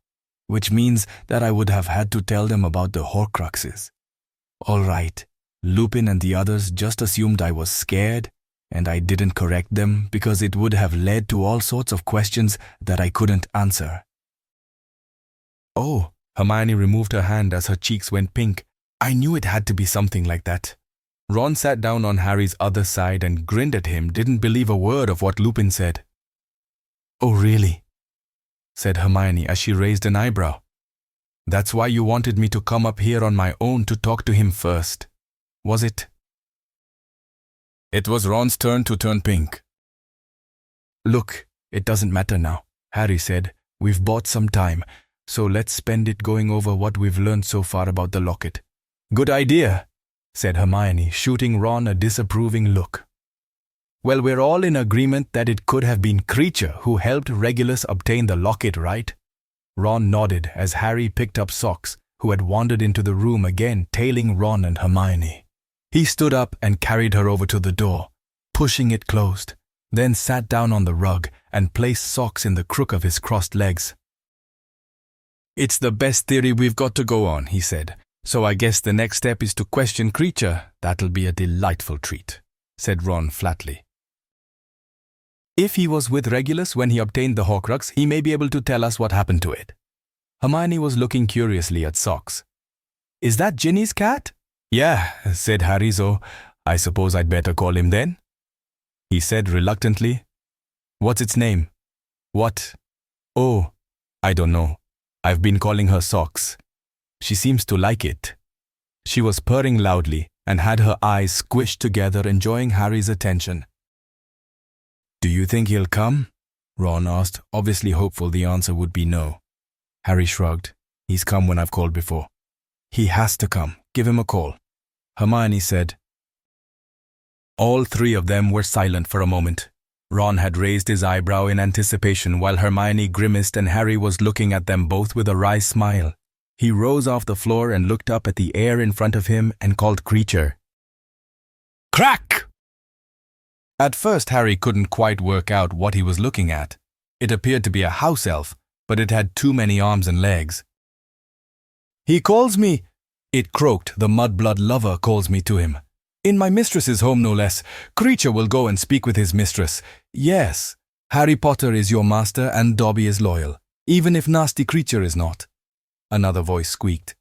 which means that I would have had to tell them about the Horcruxes. All right, Lupin and the others just assumed I was scared, and I didn't correct them because it would have led to all sorts of questions that I couldn't answer. Oh, Hermione removed her hand as her cheeks went pink. I knew it had to be something like that. Ron sat down on Harry's other side and grinned at him, didn't believe a word of what Lupin said. Oh, really? Said Hermione as she raised an eyebrow. That's why you wanted me to come up here on my own to talk to him first, was it? It was Ron's turn to turn pink. Look, it doesn't matter now, Harry said. We've bought some time, so let's spend it going over what we've learned so far about the locket. Good idea, said Hermione, shooting Ron a disapproving look. Well, we're all in agreement that it could have been Creature who helped Regulus obtain the locket, right? Ron nodded as Harry picked up Socks, who had wandered into the room again, tailing Ron and Hermione. He stood up and carried her over to the door, pushing it closed, then sat down on the rug and placed Socks in the crook of his crossed legs. It's the best theory we've got to go on, he said. So I guess the next step is to question Creature. That'll be a delightful treat, said Ron flatly. If he was with Regulus when he obtained the Horcrux, he may be able to tell us what happened to it. Hermione was looking curiously at Socks. Is that Ginny's cat? Yeah, said Harry, so I suppose I'd better call him then. He said reluctantly. What's its name? What? Oh, I don't know. I've been calling her Socks. She seems to like it. She was purring loudly and had her eyes squished together, enjoying Harry's attention. Do you think he'll come? Ron asked, obviously hopeful the answer would be no. Harry shrugged. He's come when I've called before. He has to come. Give him a call. Hermione said. All three of them were silent for a moment. Ron had raised his eyebrow in anticipation while Hermione grimaced, and Harry was looking at them both with a wry smile. He rose off the floor and looked up at the air in front of him and called Creature. Crack! At first, Harry couldn't quite work out what he was looking at. It appeared to be a house elf, but it had too many arms and legs. He calls me, it croaked, the mudblood lover calls me to him. In my mistress's home, no less. Creature will go and speak with his mistress. Yes, Harry Potter is your master and Dobby is loyal, even if nasty Creature is not. Another voice squeaked.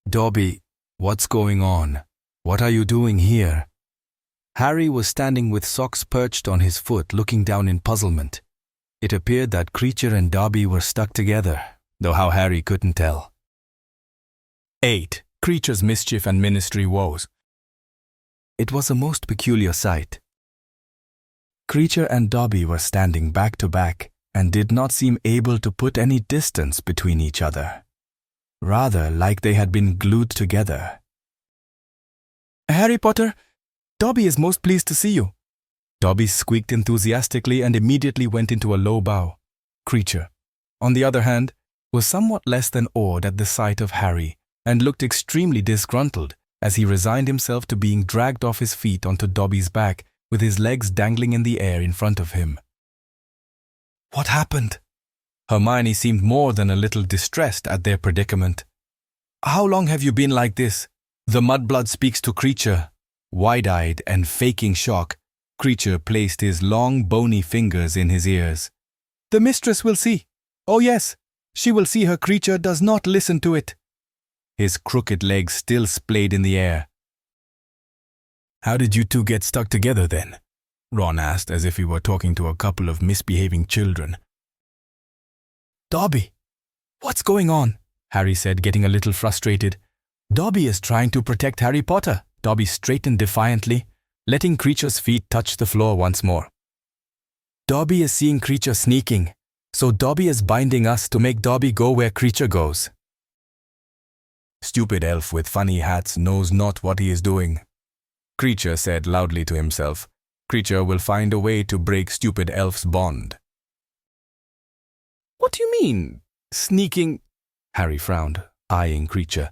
Dobby, what's going on? What are you doing here? Harry was standing with Socks perched on his foot, looking down in puzzlement. It appeared that Creature and Dobby were stuck together, though how Harry couldn't tell. 8. Creature's mischief and ministry woes. It was a most peculiar sight. Creature and Dobby were standing back to back and did not seem able to put any distance between each other. Rather, like they had been glued together. "Harry Potter, Dobby is most pleased to see you." Dobby squeaked enthusiastically and immediately went into a low bow. Creature, on the other hand, was somewhat less than awed at the sight of Harry and looked extremely disgruntled as he resigned himself to being dragged off his feet onto Dobby's back with his legs dangling in the air in front of him. "What happened?" Hermione seemed more than a little distressed at their predicament. "How long have you been like this?" The mudblood speaks to Creature. Wide-eyed and faking shock, Creature placed his long, bony fingers in his ears. "The mistress will see. Oh yes, she will see her. Creature does not listen to it." His crooked legs still splayed in the air. "How did you two get stuck together then?" Ron asked as if he were talking to a couple of misbehaving children. "Dobby, what's going on?" Harry said, getting a little frustrated. "Dobby is trying to protect Harry Potter." Dobby straightened defiantly, letting Creature's feet touch the floor once more. "Dobby is seeing Creature sneaking, so Dobby is binding us to make Dobby go where Creature goes." "Stupid elf with funny hats knows not what he is doing," Creature said loudly to himself. "Creature will find a way to break stupid elf's bond." "What do you mean, sneaking?" Harry frowned, eyeing Creature.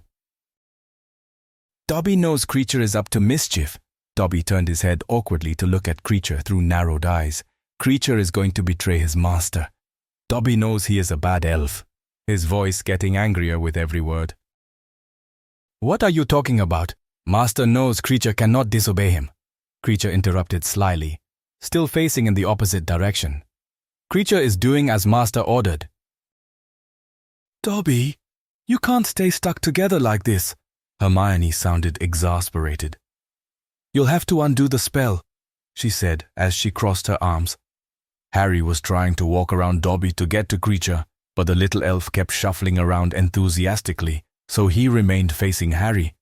"Dobby knows Creature is up to mischief." Dobby turned his head awkwardly to look at Creature through narrowed eyes. Creature is going to betray his master. Dobby knows he is a bad elf, his voice getting angrier with every word. "What are you talking about? Master knows Creature cannot disobey him." Creature interrupted slyly, still facing in the opposite direction. "Creature is doing as Master ordered." "Dobby, you can't stay stuck together like this." Hermione sounded exasperated. "You'll have to undo the spell," she said as she crossed her arms. Harry was trying to walk around Dobby to get to Creature, but the little elf kept shuffling around enthusiastically, so he remained facing Harry.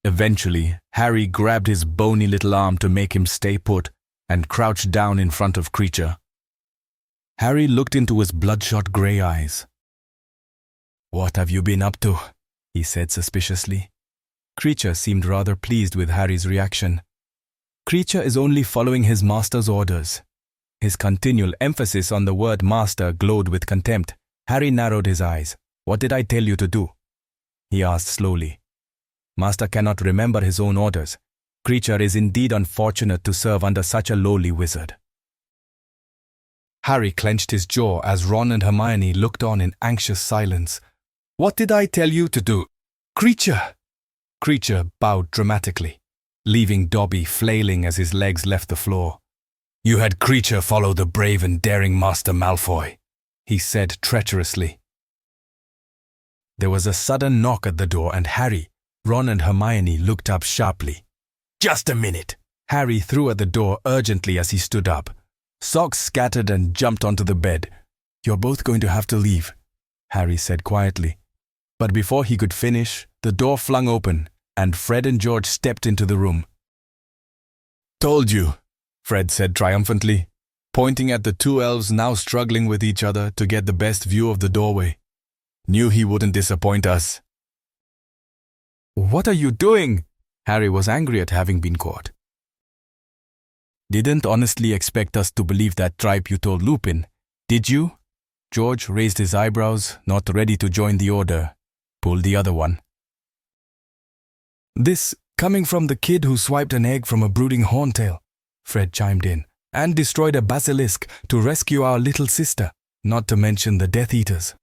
Eventually, Harry grabbed his bony little arm to make him stay put and crouched down in front of Creature. Harry looked into his bloodshot grey eyes. "What have you been up to?" he said suspiciously. Creature seemed rather pleased with Harry's reaction. Creature is only following his master's orders. His continual emphasis on the word master glowed with contempt. Harry narrowed his eyes. "What did I tell you to do?" he asked slowly. Master cannot remember his own orders. Creature is indeed unfortunate to serve under such a lowly wizard. Harry clenched his jaw as Ron and Hermione looked on in anxious silence. "What did I tell you to do?" "Creature!" Creature bowed dramatically, leaving Dobby flailing as his legs left the floor. "You had Creature follow the brave and daring Master Malfoy," he said treacherously. There was a sudden knock at the door and Harry, Ron and Hermione looked up sharply. "Just a minute!" Harry threw at the door urgently as he stood up. Socks scattered and jumped onto the bed. "You're both going to have to leave," Harry said quietly. But before he could finish, the door flung open and Fred and George stepped into the room. "Told you," Fred said triumphantly, pointing at the two elves now struggling with each other to get the best view of the doorway. "Knew he wouldn't disappoint us." "What are you doing?" Harry was angry at having been caught. "Didn't honestly expect us to believe that tripe you told Lupin, did you?" George raised his eyebrows, not ready to join the order. Pulled the other one. "This coming from the kid who swiped an egg from a brooding horntail," Fred chimed in, "and destroyed a basilisk to rescue our little sister, not to mention the Death Eaters."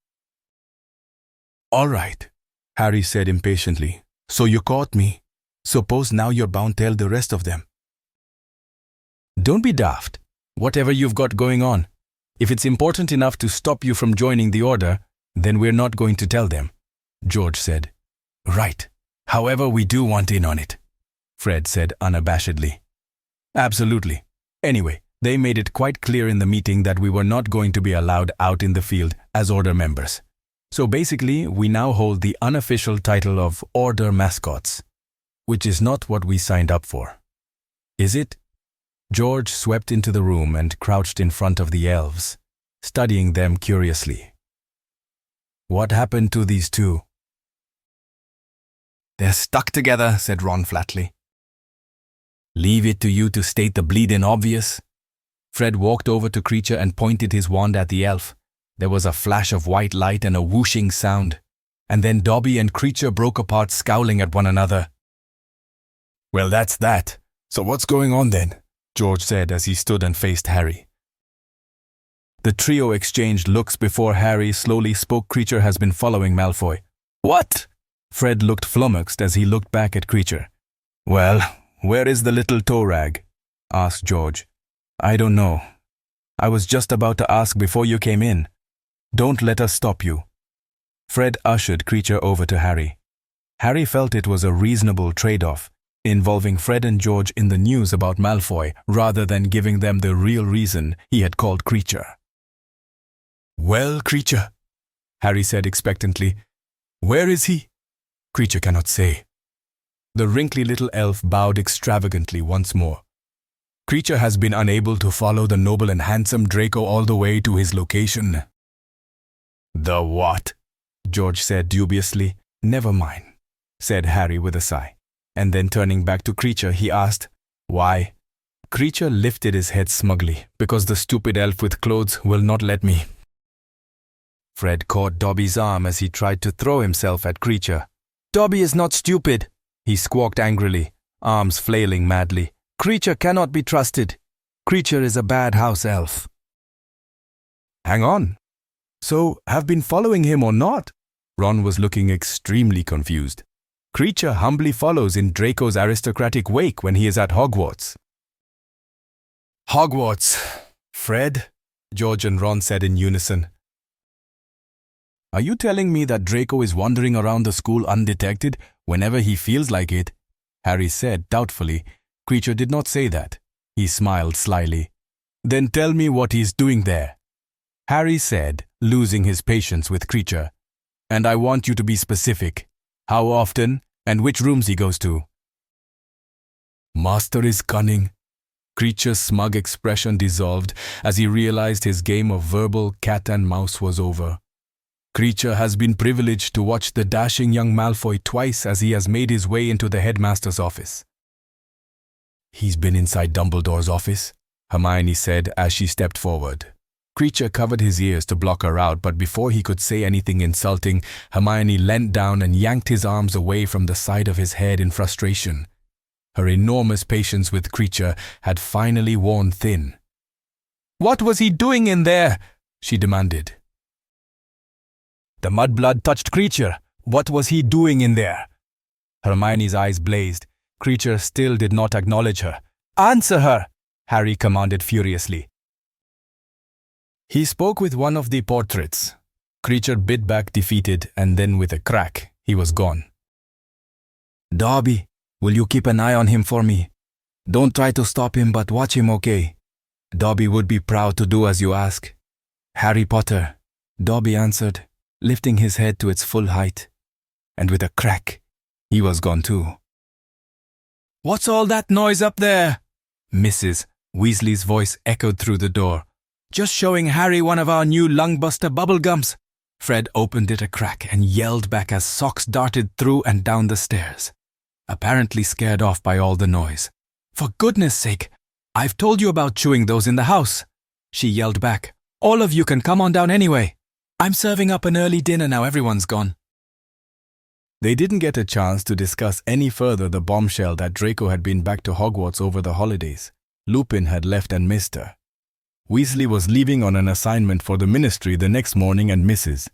"All right," Harry said impatiently. "So you caught me. Suppose now you're bound to tell the rest of them." "Don't be daft. Whatever you've got going on. If it's important enough to stop you from joining the order, then we're not going to tell them," George said. "Right. However, we do want in on it," Fred said unabashedly. "Absolutely. Anyway, they made it quite clear in the meeting that we were not going to be allowed out in the field as order members. So basically, we now hold the unofficial title of Order Mascots, which is not what we signed up for. Is it?" George swept into the room and crouched in front of the elves, studying them curiously. "What happened to these two?" "They're stuck together," said Ron flatly. "Leave it to you to state the bleeding obvious." Fred walked over to Creature and pointed his wand at the elf. There was a flash of white light and a whooshing sound, and then Dobby and Creature broke apart, scowling at one another. "Well, that's that. So what's going on then?" George said as he stood and faced Harry. The trio exchanged looks before Harry slowly spoke. "Creature has been following Malfoy." "What?" Fred looked flummoxed as he looked back at Creature. "Well, where is the little toe rag?" asked George. "I don't know. I was just about to ask before you came in. Don't let us stop you." Fred ushered Creature over to Harry. Harry felt it was a reasonable trade-off, involving Fred and George in the news about Malfoy rather than giving them the real reason he had called Creature. "Well, Creature," Harry said expectantly, "where is he?" Creature cannot say. The wrinkly little elf bowed extravagantly once more. Creature has been unable to follow the noble and handsome Draco all the way to his location. "The what?" George said dubiously. "Never mind," said Harry with a sigh. And then turning back to Creature, he asked, "Why?" Creature lifted his head smugly. "Because the stupid elf with clothes will not let me." Fred caught Dobby's arm as he tried to throw himself at Creature. "Dobby is not stupid," he squawked angrily, arms flailing madly. "Creature cannot be trusted. Creature is a bad house elf." "Hang on. So, have been following him or not?" Ron was looking extremely confused. "Creature humbly follows in Draco's aristocratic wake when he is at Hogwarts." "Hogwarts, Fred," George and Ron said in unison. "Are you telling me that Draco is wandering around the school undetected whenever he feels like it?" Harry said doubtfully. Creature did not say that. He smiled slyly. "Then tell me what he's doing there," Harry said, losing his patience with Creature. "And I want you to be specific. How often and which rooms he goes to." "Master is cunning." Creature's smug expression dissolved as he realized his game of verbal cat and mouse was over. Creature has been privileged to watch the dashing young Malfoy twice as he has made his way into the headmaster's office. "He's been inside Dumbledore's office," Hermione said as she stepped forward. Creature covered his ears to block her out, but before he could say anything insulting, Hermione leant down and yanked his arms away from the side of his head in frustration. Her enormous patience with Creature had finally worn thin. "What was he doing in there?" she demanded. "The mudblood touched Creature. What was he doing in there?" Hermione's eyes blazed. Creature still did not acknowledge her. "Answer her!" Harry commanded furiously. "He spoke with one of the portraits." Creature bit back defeated, and then with a crack, he was gone. "Dobby, will you keep an eye on him for me? Don't try to stop him, but watch him, okay? Dobby would be proud to do as you ask." "Harry Potter," Dobby answered, lifting his head to its full height. And with a crack, he was gone too. "What's all that noise up there?" Mrs. Weasley's voice echoed through the door. "Just showing Harry one of our new lungbuster bubblegums." Fred opened it a crack and yelled back as Socks darted through and down the stairs, apparently scared off by all the noise. "For goodness sake, I've told you about chewing those in the house," she yelled back. "All of you can come on down anyway. I'm serving up an early dinner now everyone's gone." They didn't get a chance to discuss any further the bombshell that Draco had been back to Hogwarts over the holidays. Lupin had left and missed her. Weasley was leaving on an assignment for the ministry the next morning, and Mrs.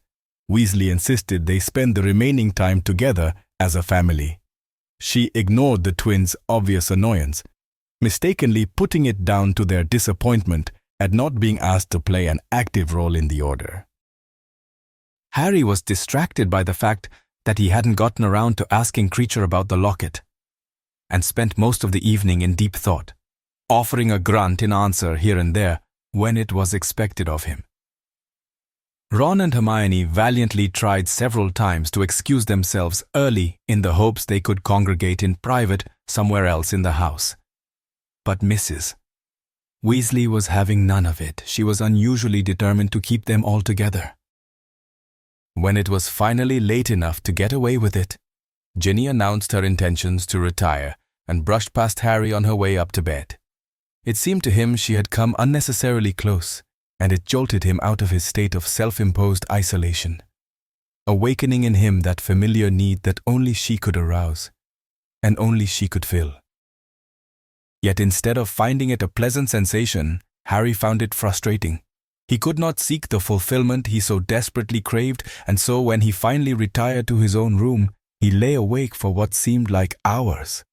Weasley insisted they spend the remaining time together as a family. She ignored the twins' obvious annoyance, mistakenly putting it down to their disappointment at not being asked to play an active role in the order. Harry was distracted by the fact that he hadn't gotten around to asking Creature about the locket, and spent most of the evening in deep thought, offering a grunt in answer here and there when it was expected of him. Ron and Hermione valiantly tried several times to excuse themselves early in the hopes they could congregate in private somewhere else in the house. But Mrs. Weasley was having none of it. She was unusually determined to keep them all together. When it was finally late enough to get away with it, Ginny announced her intentions to retire and brushed past Harry on her way up to bed. It seemed to him she had come unnecessarily close, and it jolted him out of his state of self-imposed isolation, awakening in him that familiar need that only she could arouse, and only she could fill. Yet instead of finding it a pleasant sensation, Harry found it frustrating. He could not seek the fulfillment he so desperately craved, and so when he finally retired to his own room, he lay awake for what seemed like hours.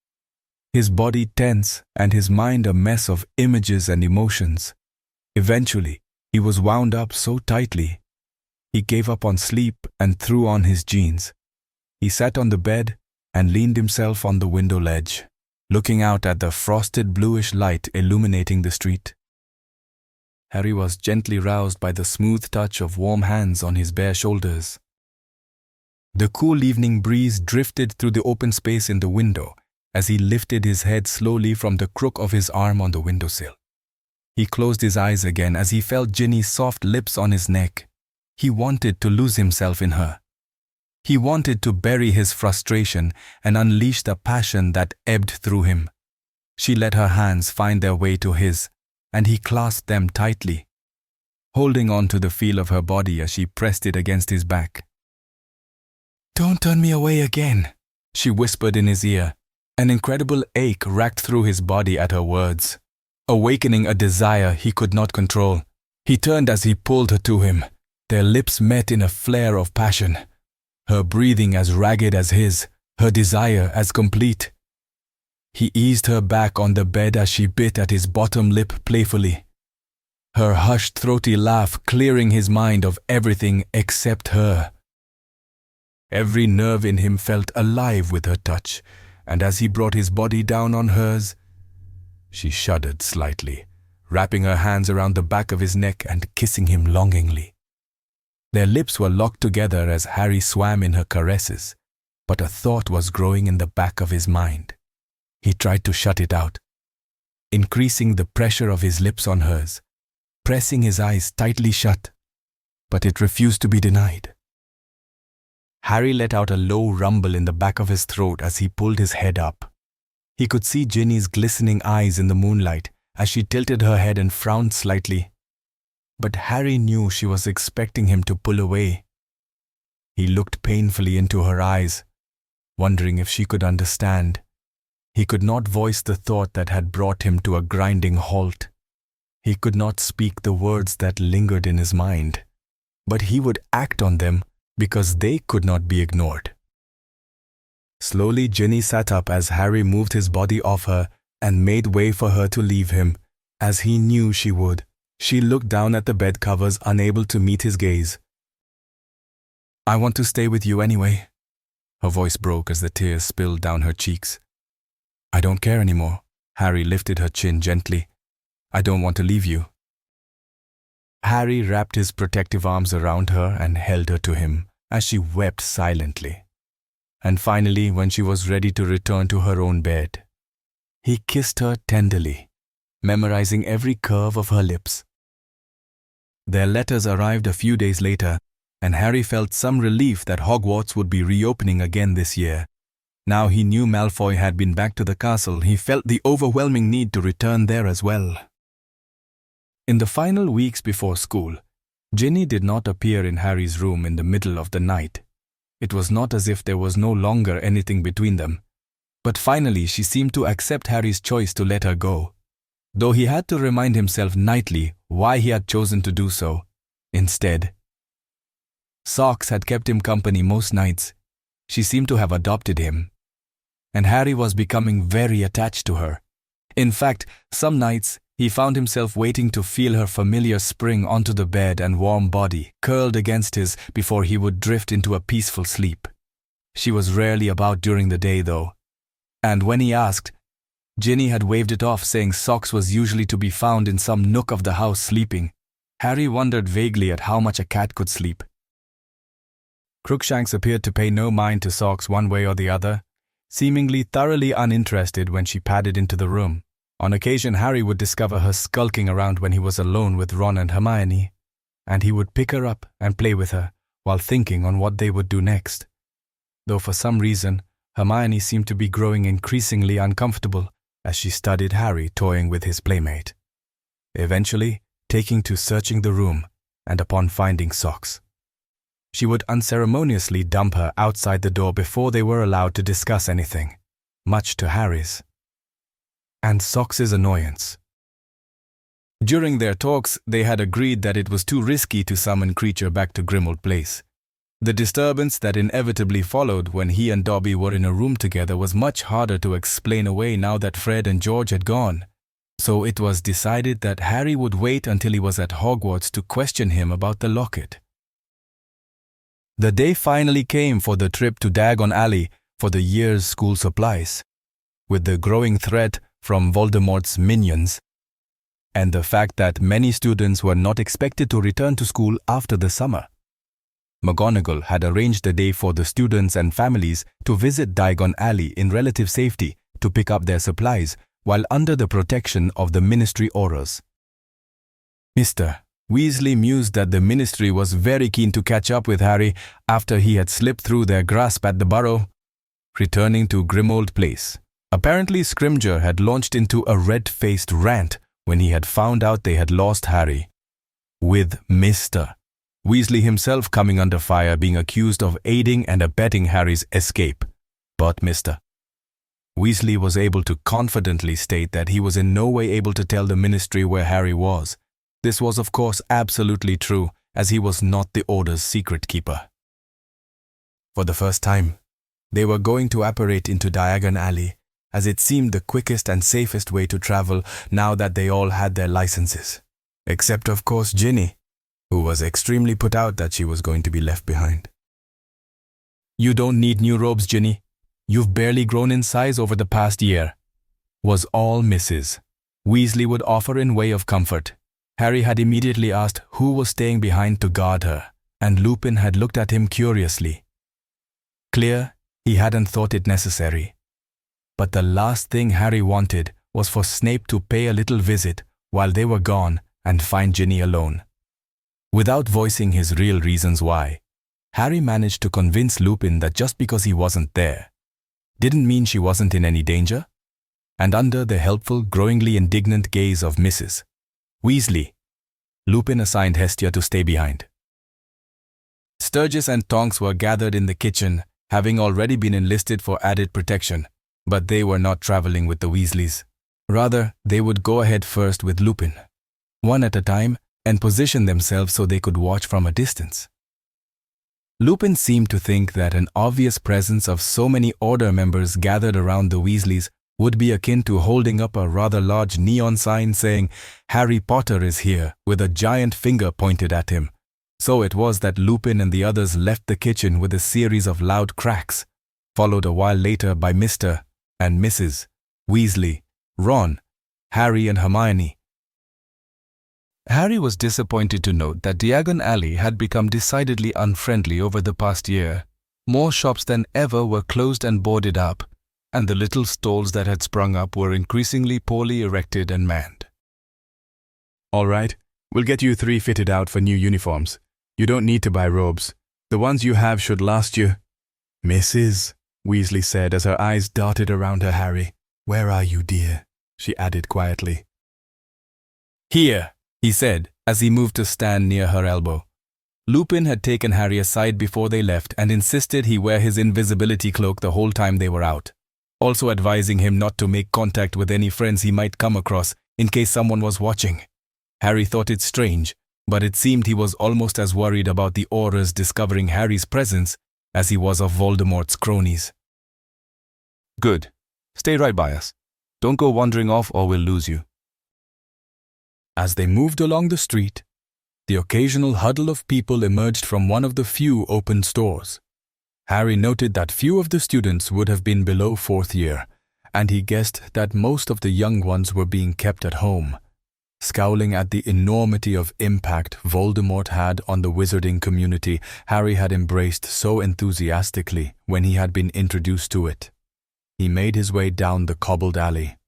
His body tense and his mind a mess of images and emotions. Eventually, he was wound up so tightly, he gave up on sleep and threw on his jeans. He sat on the bed and leaned himself on the window ledge, looking out at the frosted bluish light illuminating the street. Harry was gently roused by the smooth touch of warm hands on his bare shoulders. The cool evening breeze drifted through the open space in the window as he lifted his head slowly from the crook of his arm on the windowsill. He closed his eyes again as he felt Ginny's soft lips on his neck. He wanted to lose himself in her. He wanted to bury his frustration and unleash the passion that ebbed through him. She let her hands find their way to his, and he clasped them tightly, holding on to the feel of her body as she pressed it against his back. "Don't turn me away again," she whispered in his ear. An incredible ache racked through his body at her words, awakening a desire he could not control. He turned as he pulled her to him. Their lips met in a flare of passion, her breathing as ragged as his, her desire as complete. He eased her back on the bed as she bit at his bottom lip playfully, her hushed throaty laugh clearing his mind of everything except her. Every nerve in him felt alive with her touch, and as he brought his body down on hers, she shuddered slightly, wrapping her hands around the back of his neck and kissing him longingly. Their lips were locked together as Harry swam in her caresses, but a thought was growing in the back of his mind. He tried to shut it out, increasing the pressure of his lips on hers, pressing his eyes tightly shut, but it refused to be denied. Harry let out a low rumble in the back of his throat as he pulled his head up. He could see Ginny's glistening eyes in the moonlight as she tilted her head and frowned slightly. But Harry knew she was expecting him to pull away. He looked painfully into her eyes, wondering if she could understand. He could not voice the thought that had brought him to a grinding halt. He could not speak the words that lingered in his mind, but he would act on them because they could not be ignored. Slowly, Ginny sat up as Harry moved his body off her and made way for her to leave him, as he knew she would. She looked down at the bed covers, unable to meet his gaze. "I want to stay with you anyway." Her voice broke as the tears spilled down her cheeks. "I don't care anymore." Harry lifted her chin gently. "I don't want to leave you." Harry wrapped his protective arms around her and held her to him as she wept silently. And finally, when she was ready to return to her own bed, he kissed her tenderly, memorizing every curve of her lips. Their letters arrived a few days later, and Harry felt some relief that Hogwarts would be reopening again this year. Now he knew Malfoy had been back to the castle, he felt the overwhelming need to return there as well. In the final weeks before school, Ginny did not appear in Harry's room in the middle of the night. It was not as if there was no longer anything between them. But finally she seemed to accept Harry's choice to let her go, though he had to remind himself nightly why he had chosen to do so instead. Socks had kept him company most nights. She seemed to have adopted him, and Harry was becoming very attached to her. In fact, some nights he found himself waiting to feel her familiar spring onto the bed and warm body curled against his before he would drift into a peaceful sleep. She was rarely about during the day though, and when he asked, Ginny had waved it off, saying Socks was usually to be found in some nook of the house sleeping. Harry wondered vaguely at how much a cat could sleep. Crookshanks appeared to pay no mind to Socks one way or the other, seemingly thoroughly uninterested when she padded into the room. On occasion, Harry would discover her skulking around when he was alone with Ron and Hermione, and he would pick her up and play with her while thinking on what they would do next. Though for some reason, Hermione seemed to be growing increasingly uncomfortable as she studied Harry toying with his playmate, eventually taking to searching the room and upon finding socks. She would unceremoniously dump her outside the door before they were allowed to discuss anything, much to Harry's and Socks's annoyance. During their talks, they had agreed that it was too risky to summon Creature back to Grimmauld Place. The disturbance that inevitably followed when he and Dobby were in a room together was much harder to explain away now that Fred and George had gone, so it was decided that Harry would wait until he was at Hogwarts to question him about the locket. The day finally came for the trip to Diagon Alley for the year's school supplies, with the growing threat from Voldemort's minions, and the fact that many students were not expected to return to school after the summer. McGonagall had arranged a day for the students and families to visit Diagon Alley in relative safety to pick up their supplies while under the protection of the Ministry Aurors. Mr. Weasley mused that the Ministry was very keen to catch up with Harry after he had slipped through their grasp at the Burrow, returning to Grimmauld Place. Apparently, Scrimgeour had launched into a red-faced rant when he had found out they had lost Harry, with Mr. Weasley himself coming under fire, being accused of aiding and abetting Harry's escape. But Mr. Weasley was able to confidently state that he was in no way able to tell the Ministry where Harry was. This was of course absolutely true, as he was not the Order's secret keeper. For the first time, they were going to apparate into Diagon Alley, as it seemed the quickest and safest way to travel now that they all had their licenses. Except of course Ginny, who was extremely put out that she was going to be left behind. "You don't need new robes, Ginny. You've barely grown in size over the past year," was all Mrs. Weasley would offer in way of comfort. Harry had immediately asked who was staying behind to guard her, and Lupin had looked at him curiously. Clear, he hadn't thought it necessary. But the last thing Harry wanted was for Snape to pay a little visit while they were gone and find Ginny alone. Without voicing his real reasons why, Harry managed to convince Lupin that just because he wasn't there didn't mean she wasn't in any danger, and under the helpful, growingly indignant gaze of Mrs. Weasley, Lupin assigned Hestia to stay behind. Sturgis and Tonks were gathered in the kitchen, having already been enlisted for added protection, but they were not traveling with the Weasleys. Rather, they would go ahead first with Lupin, one at a time, and position themselves so they could watch from a distance. Lupin seemed to think that an obvious presence of so many Order members gathered around the Weasleys would be akin to holding up a rather large neon sign saying, "Harry Potter is here," with a giant finger pointed at him. So it was that Lupin and the others left the kitchen with a series of loud cracks, followed a while later by Mr. and Mrs. Weasley, Ron, Harry and Hermione. Harry was disappointed to note that Diagon Alley had become decidedly unfriendly over the past year. More shops than ever were closed and boarded up, and the little stalls that had sprung up were increasingly poorly erected and manned. "All right, we'll get you 3 fitted out for new uniforms. You don't need to buy robes. The ones you have should last you." "Mrs. Weasley said as her eyes darted around her Harry. "Where are you, dear?" she added quietly. "Here," he said as he moved to stand near her elbow. Lupin had taken Harry aside before they left and insisted he wear his invisibility cloak the whole time they were out, also advising him not to make contact with any friends he might come across in case someone was watching. Harry thought it strange, but it seemed he was almost as worried about the Aurors discovering Harry's presence as he was of Voldemort's cronies. "Good. Stay right by us. Don't go wandering off or we'll lose you." As they moved along the street, the occasional huddle of people emerged from one of the few open stores. Harry noted that few of the students would have been below 4th year, and he guessed that most of the young ones were being kept at home. Scowling at the enormity of impact Voldemort had on the wizarding community Harry had embraced so enthusiastically when he had been introduced to it, he made his way down the cobbled alley.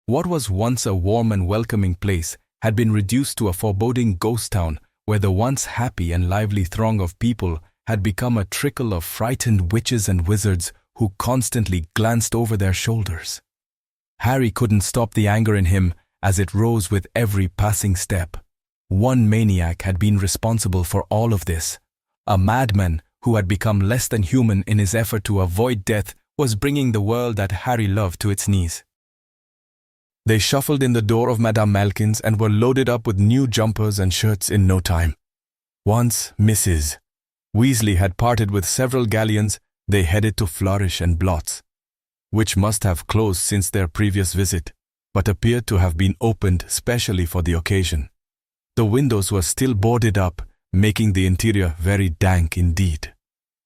What was once a warm and welcoming place had been reduced to a foreboding ghost town where the once happy and lively throng of people had become a trickle of frightened witches and wizards who constantly glanced over their shoulders. Harry couldn't stop the anger in him as it rose with every passing step. One maniac had been responsible for all of this. A madman who had become less than human in his effort to avoid death was bringing the world that Harry loved to its knees. They shuffled in the door of Madame Malkin's and were loaded up with new jumpers and shirts in no time. Once Mrs. Weasley had parted with several galleons, they headed to Flourish and Blots, which must have closed since their previous visit, but appeared to have been opened specially for the occasion. The windows were still boarded up, making the interior very dank indeed,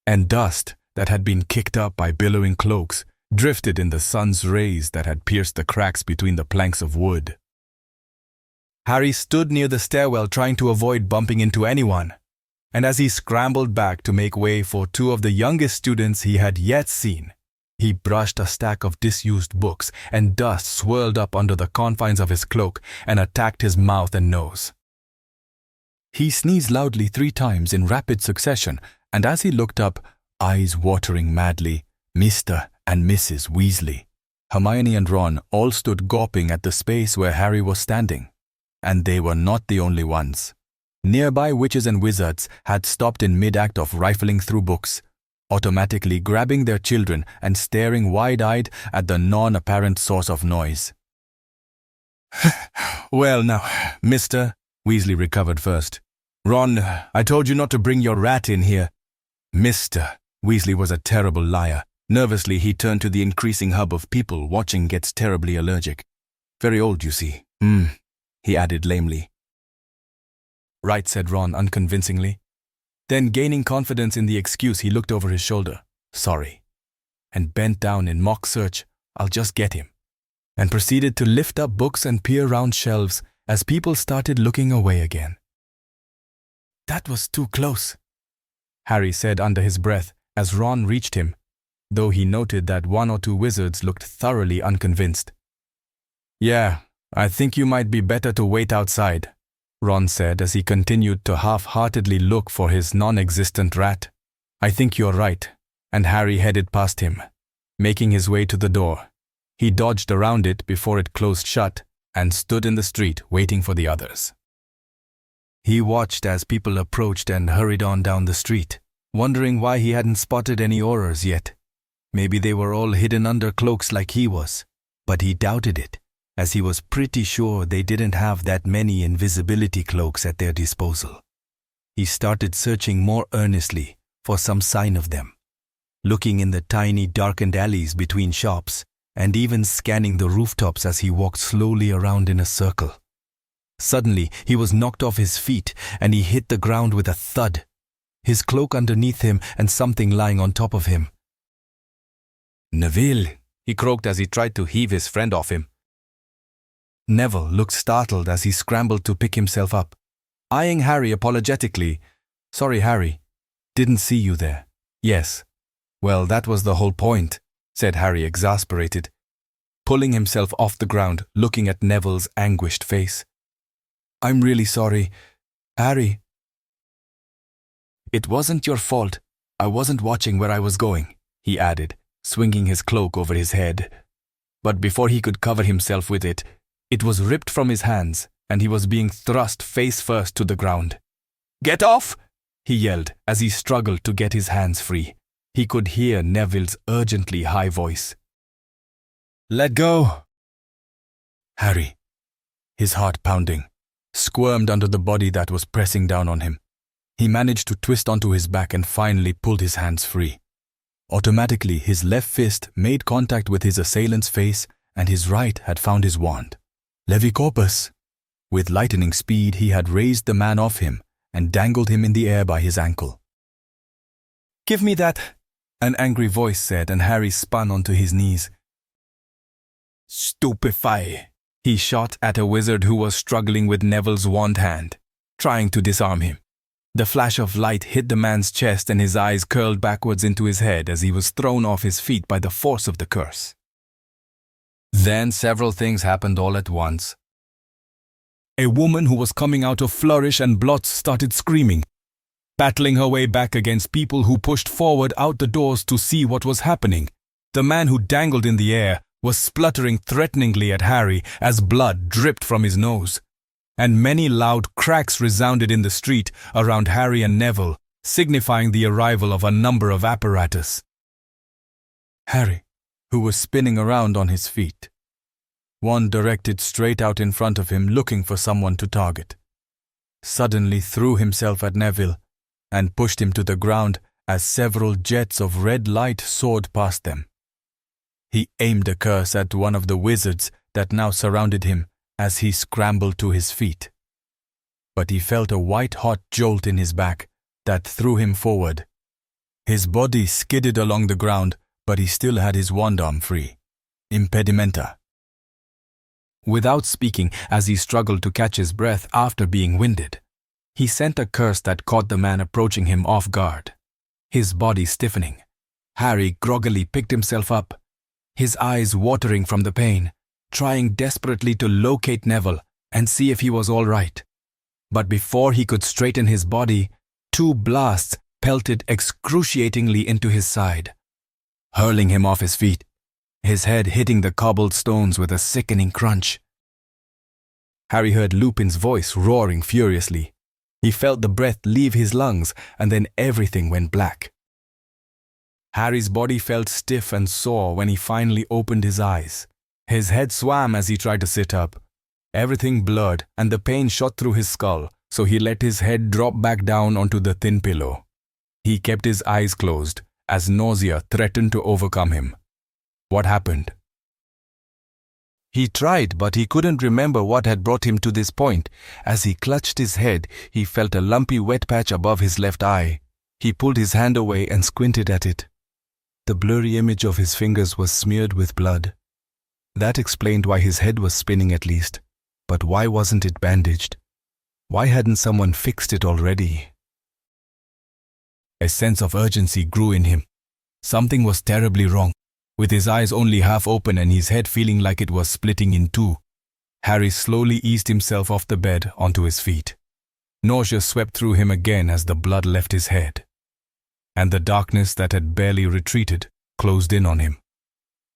and dust that had been kicked up by billowing cloaks drifted in the sun's rays that had pierced the cracks between the planks of wood. Harry stood near the stairwell trying to avoid bumping into anyone, and as he scrambled back to make way for two of the youngest students he had yet seen, he brushed a stack of disused books, and dust swirled up under the confines of his cloak and attacked his mouth and nose. He sneezed loudly 3 times in rapid succession, and as he looked up, eyes watering madly, Mr. and Mrs. Weasley, Hermione and Ron all stood gawping at the space where Harry was standing. And they were not the only ones. Nearby witches and wizards had stopped in mid-act of rifling through books, automatically grabbing their children and staring wide-eyed at the non-apparent source of noise. "Well now, Mr. Weasley recovered first. "Ron, I told you not to bring your rat in here." Mr. Weasley was a terrible liar. Nervously, he turned to the increasing hub of people watching gets terribly allergic. "Very old, you see." He added lamely. "Right," said Ron unconvincingly. Then, gaining confidence in the excuse, he looked over his shoulder. "Sorry," and bent down in mock search. "I'll just get him," and proceeded to lift up books and peer round shelves as people started looking away again. "That was too close," Harry said under his breath as Ron reached him, though he noted that 1 or 2 wizards looked thoroughly unconvinced. "Yeah, I think you might be better to wait outside," Ron said as he continued to half-heartedly look for his non-existent rat. "I think you're right," and Harry headed past him, making his way to the door. He dodged around it before it closed shut and stood in the street waiting for the others. He watched as people approached and hurried on down the street, wondering why he hadn't spotted any Aurors yet. Maybe they were all hidden under cloaks like he was, but he doubted it, as he was pretty sure they didn't have that many invisibility cloaks at their disposal. He started searching more earnestly for some sign of them, looking in the tiny darkened alleys between shops, and even scanning the rooftops as he walked slowly around in a circle. Suddenly, he was knocked off his feet, and he hit the ground with a thud, his cloak underneath him and something lying on top of him. "Neville," he croaked as he tried to heave his friend off him. Neville looked startled as he scrambled to pick himself up, eyeing Harry apologetically. "Sorry, Harry. Didn't see you there." "Yes. Well, that was the whole point," said Harry, exasperated, pulling himself off the ground, looking at Neville's anguished face. "I'm really sorry, Harry." "It wasn't your fault. I wasn't watching where I was going," he added, swinging his cloak over his head. But before he could cover himself with it, it was ripped from his hands, and he was being thrust face first to the ground. "Get off!" he yelled as he struggled to get his hands free. He could hear Neville's urgently high voice. "Let go!" Harry, his heart pounding, squirmed under the body that was pressing down on him. He managed to twist onto his back and finally pulled his hands free. Automatically, his left fist made contact with his assailant's face, and his right had found his wand. Levicorpus! With lightning speed, he had raised the man off him and dangled him in the air by his ankle. "Give me that!" an angry voice said, and Harry spun onto his knees. "Stupefy!" he shot at a wizard who was struggling with Neville's wand hand, trying to disarm him. The flash of light hit the man's chest and his eyes curled backwards into his head as he was thrown off his feet by the force of the curse. Then several things happened all at once. A woman who was coming out of Flourish and Blots started screaming, battling her way back against people who pushed forward out the doors to see what was happening. The man who dangled in the air was spluttering threateningly at Harry as blood dripped from his nose, and many loud cracks resounded in the street around Harry and Neville, signifying the arrival of a number of apparatus. Harry, who was spinning around on his feet, one directed straight out in front of him looking for someone to target, suddenly threw himself at Neville and pushed him to the ground as several jets of red light soared past them. He aimed a curse at one of the wizards that now surrounded him as he scrambled to his feet. But he felt a white-hot jolt in his back that threw him forward. His body skidded along the ground, but he still had his wand arm free. Impedimenta. Without speaking, as he struggled to catch his breath after being winded, he sent a curse that caught the man approaching him off guard. His body stiffening, Harry groggily picked himself up, his eyes watering from the pain, trying desperately to locate Neville and see if he was all right. But before he could straighten his body, 2 blasts pelted excruciatingly into his side, hurling him off his feet, his head hitting the cobbled stones with a sickening crunch. Harry heard Lupin's voice roaring furiously. He felt the breath leave his lungs, and then everything went black. Harry's body felt stiff and sore when he finally opened his eyes. His head swam as he tried to sit up. Everything blurred, and the pain shot through his skull, so he let his head drop back down onto the thin pillow. He kept his eyes closed as nausea threatened to overcome him. What happened? He tried, but he couldn't remember what had brought him to this point. As he clutched his head, he felt a lumpy wet patch above his left eye. He pulled his hand away and squinted at it. The blurry image of his fingers was smeared with blood. That explained why his head was spinning at least. But why wasn't it bandaged? Why hadn't someone fixed it already? A sense of urgency grew in him. Something was terribly wrong. With his eyes only half open and his head feeling like it was splitting in two, Harry slowly eased himself off the bed onto his feet. Nausea swept through him again as the blood left his head, and the darkness that had barely retreated closed in on him.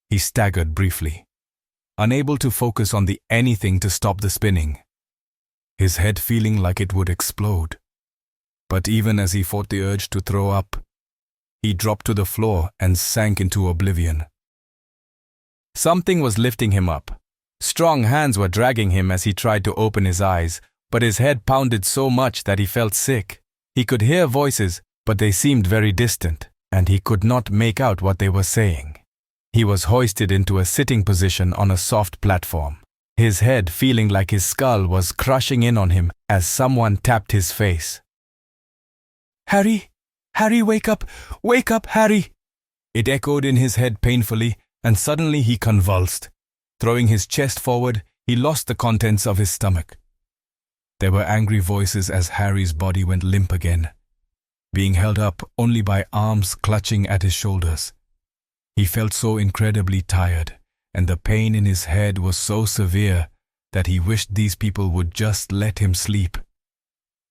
He staggered briefly, unable to focus on the anything to stop the spinning, his head feeling like it would explode. But even as he fought the urge to throw up, he dropped to the floor and sank into oblivion. Something was lifting him up. Strong hands were dragging him as he tried to open his eyes, but his head pounded so much that he felt sick. He could hear voices, but they seemed very distant, and he could not make out what they were saying. He was hoisted into a sitting position on a soft platform, his head feeling like his skull was crushing in on him as someone tapped his face. "Harry! Harry, wake up! Wake up, Harry!" It echoed in his head painfully, and suddenly he convulsed. Throwing his chest forward, he lost the contents of his stomach. There were angry voices as Harry's body went limp again, being held up only by arms clutching at his shoulders. He felt so incredibly tired, and the pain in his head was so severe that he wished these people would just let him sleep.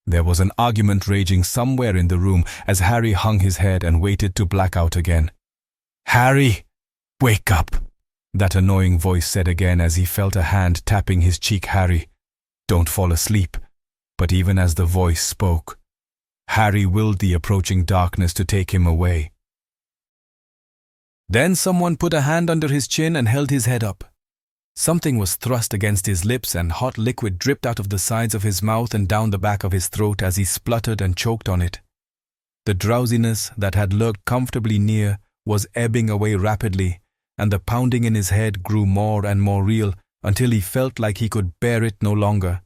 There was an argument raging somewhere in the room as Harry hung his head and waited to black out again. "Harry, wake up!" that annoying voice said again as he felt a hand tapping his cheek. "Harry, don't fall asleep." But even as the voice spoke, Harry willed the approaching darkness to take him away. Then someone put a hand under his chin and held his head up. Something was thrust against his lips and hot liquid dripped out of the sides of his mouth and down the back of his throat as he spluttered and choked on it. The drowsiness that had lurked comfortably near was ebbing away rapidly, and the pounding in his head grew more and more real until he felt like he could bear it no longer.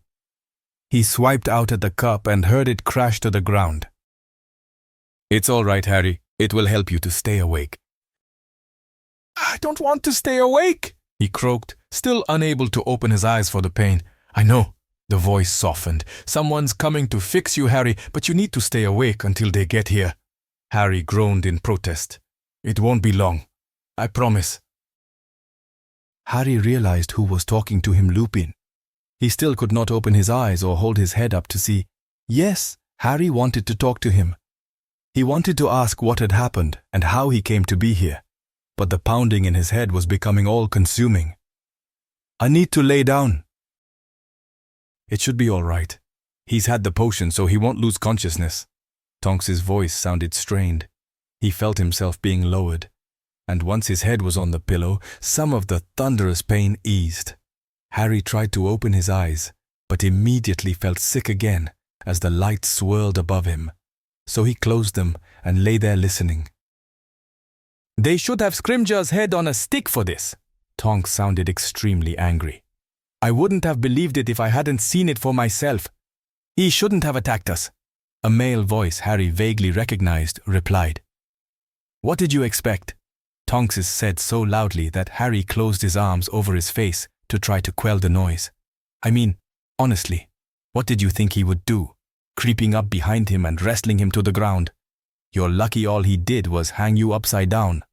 He swiped out at the cup and heard it crash to the ground. "It's all right, Harry. It will help you to stay awake." "I don't want to stay awake," he croaked, still unable to open his eyes for the pain. "I know." The voice softened. "Someone's coming to fix you, Harry, but you need to stay awake until they get here." Harry groaned in protest. "It won't be long. I promise." Harry realized who was talking to him. Lupin. He still could not open his eyes or hold his head up to see. Yes, Harry wanted to talk to him. He wanted to ask what had happened and how he came to be here, but the pounding in his head was becoming all-consuming. I need to lay down. It should be all right. He's had the potion, so he won't lose consciousness. Tonks's voice sounded strained. He felt himself being lowered, and once his head was on the pillow, some of the thunderous pain eased. Harry tried to open his eyes, but immediately felt sick again as the light swirled above him. So he closed them and lay there listening. They should have Scrimgeour's head on a stick for this. Tonks sounded extremely angry. I wouldn't have believed it if I hadn't seen it for myself. He shouldn't have attacked us. A male voice Harry vaguely recognized replied. What did you expect? Tonks said so loudly that Harry closed his arms over his face to try to quell the noise. I mean, honestly, what did you think he would do? Creeping up behind him and wrestling him to the ground? You're lucky all he did was hang you upside down.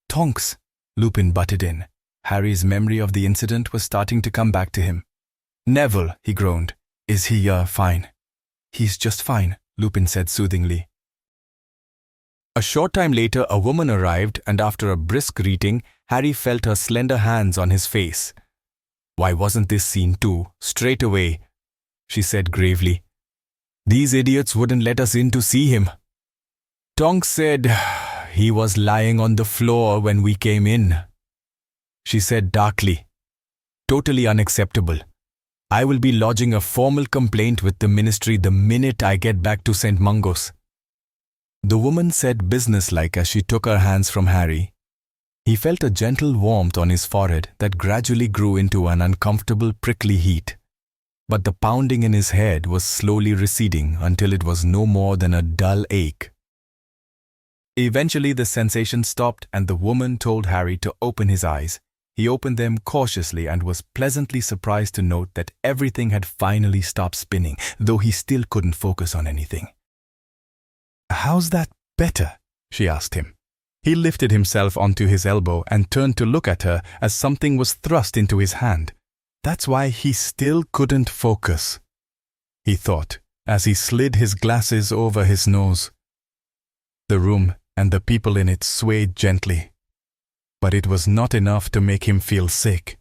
Tonks, Lupin butted in. Harry's memory of the incident was starting to come back to him. Neville, he groaned. Is he, fine? He's just fine, Lupin said soothingly. A short time later, a woman arrived, and after a brisk greeting, Harry felt her slender hands on his face. Why wasn't this seen too, straight away? She said gravely. These idiots wouldn't let us in to see him. Tonks said he was lying on the floor when we came in. She said darkly. Totally unacceptable. I will be lodging a formal complaint with the ministry the minute I get back to St. Mungo's. The woman said businesslike as she took her hands from Harry. He felt a gentle warmth on his forehead that gradually grew into an uncomfortable prickly heat. But the pounding in his head was slowly receding until it was no more than a dull ache. Eventually the sensation stopped and the woman told Harry to open his eyes. He opened them cautiously and was pleasantly surprised to note that everything had finally stopped spinning, though he still couldn't focus on anything. How's that better? She asked him. He lifted himself onto his elbow and turned to look at her as something was thrust into his hand. That's why he still couldn't focus, he thought, as he slid his glasses over his nose. The room and the people in it swayed gently, but it was not enough to make him feel sick.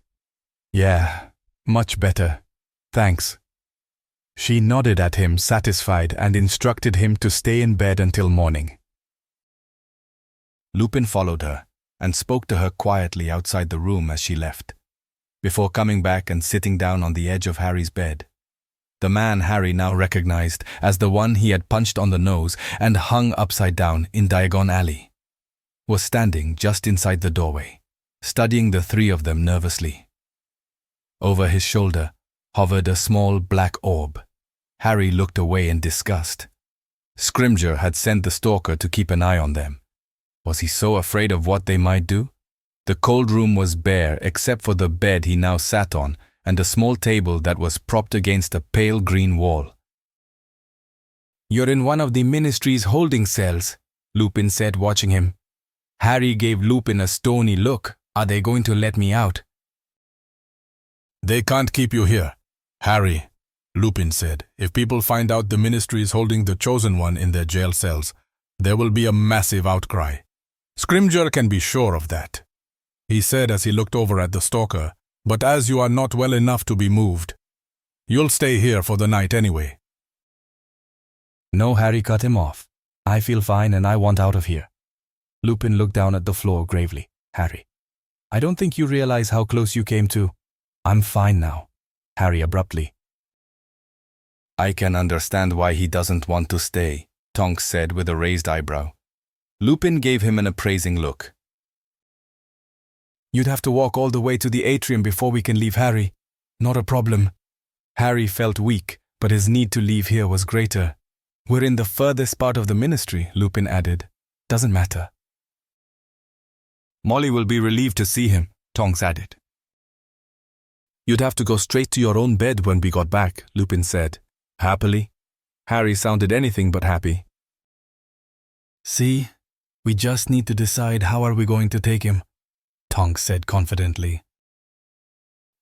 Yeah, much better. Thanks. She nodded at him, satisfied, and instructed him to stay in bed until morning. Lupin followed her and spoke to her quietly outside the room as she left, before coming back and sitting down on the edge of Harry's bed. The man Harry now recognized as the one he had punched on the nose and hung upside down in Diagon Alley was standing just inside the doorway, studying the three of them nervously. Over his shoulder hovered a small black orb. Harry looked away in disgust. Scrimgeour had sent the stalker to keep an eye on them. Was he so afraid of what they might do? The cold room was bare except for the bed he now sat on and a small table that was propped against a pale green wall. You're in one of the ministry's holding cells, Lupin said, watching him. Harry gave Lupin a stony look. Are they going to let me out? They can't keep you here, Harry, Lupin said. If people find out the ministry is holding the chosen one in their jail cells, there will be a massive outcry. Scrimgeour can be sure of that, he said as he looked over at the stalker. But as you are not well enough to be moved, you'll stay here for the night anyway. No, Harry cut him off. I feel fine and I want out of here. Lupin looked down at the floor gravely. Harry, I don't think you realize how close you came to. I'm fine now, Harry abruptly. I can understand why he doesn't want to stay, Tonks said with a raised eyebrow. Lupin gave him an appraising look. You'd have to walk all the way to the atrium before we can leave, Harry. Not a problem. Harry felt weak, but his need to leave here was greater. We're in the furthest part of the ministry, Lupin added. Doesn't matter. Molly will be relieved to see him, Tonks added. You'd have to go straight to your own bed when we got back, Lupin said, happily. Harry sounded anything but happy. See, we just need to decide how are we going to take him. Tonks said confidently.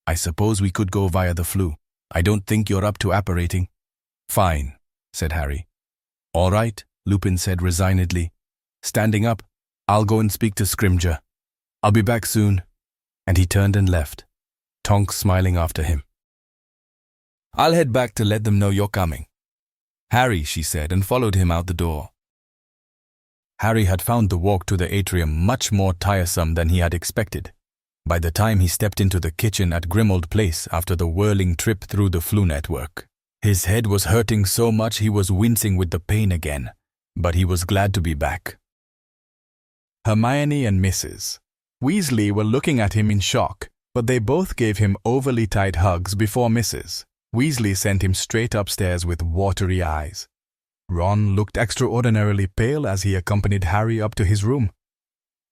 I suppose we could go via the flue. I don't think you're up to apparating. Fine, said Harry. All right, Lupin said resignedly. Standing up, I'll go and speak to Scrimger. I'll be back soon. And he turned and left, Tonks smiling after him. I'll head back to let them know you're coming. Harry, she said, and followed him out the door. Harry had found the walk to the atrium much more tiresome than he had expected. By the time he stepped into the kitchen at Grimmauld Place after the whirling trip through the flue network, his head was hurting so much he was wincing with the pain again, but he was glad to be back. Hermione and Mrs. Weasley were looking at him in shock, but they both gave him overly tight hugs before Mrs. Weasley sent him straight upstairs with watery eyes. Ron looked extraordinarily pale as he accompanied Harry up to his room.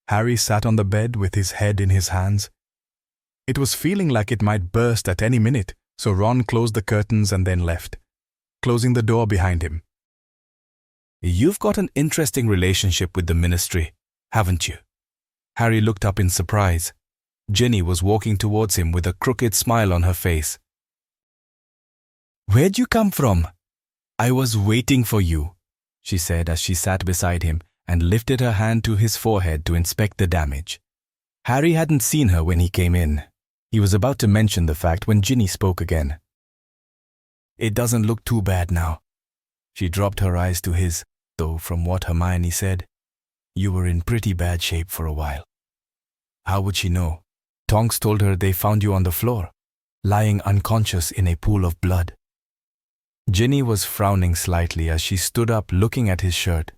Harry sat on the bed with his head in his hands. It was feeling like it might burst at any minute, so Ron closed the curtains and then left, closing the door behind him. You've got an interesting relationship with the Ministry, haven't you? Harry looked up in surprise. Ginny was walking towards him with a crooked smile on her face. Where'd you come from? I was waiting for you, she said as she sat beside him and lifted her hand to his forehead to inspect the damage. Harry hadn't seen her when he came in. He was about to mention the fact when Ginny spoke again. It doesn't look too bad now. She dropped her eyes to his, though from what Hermione said, you were in pretty bad shape for a while. How would she know? Tonks told her they found you on the floor, lying unconscious in a pool of blood. Ginny was frowning slightly as she stood up looking at his shirt.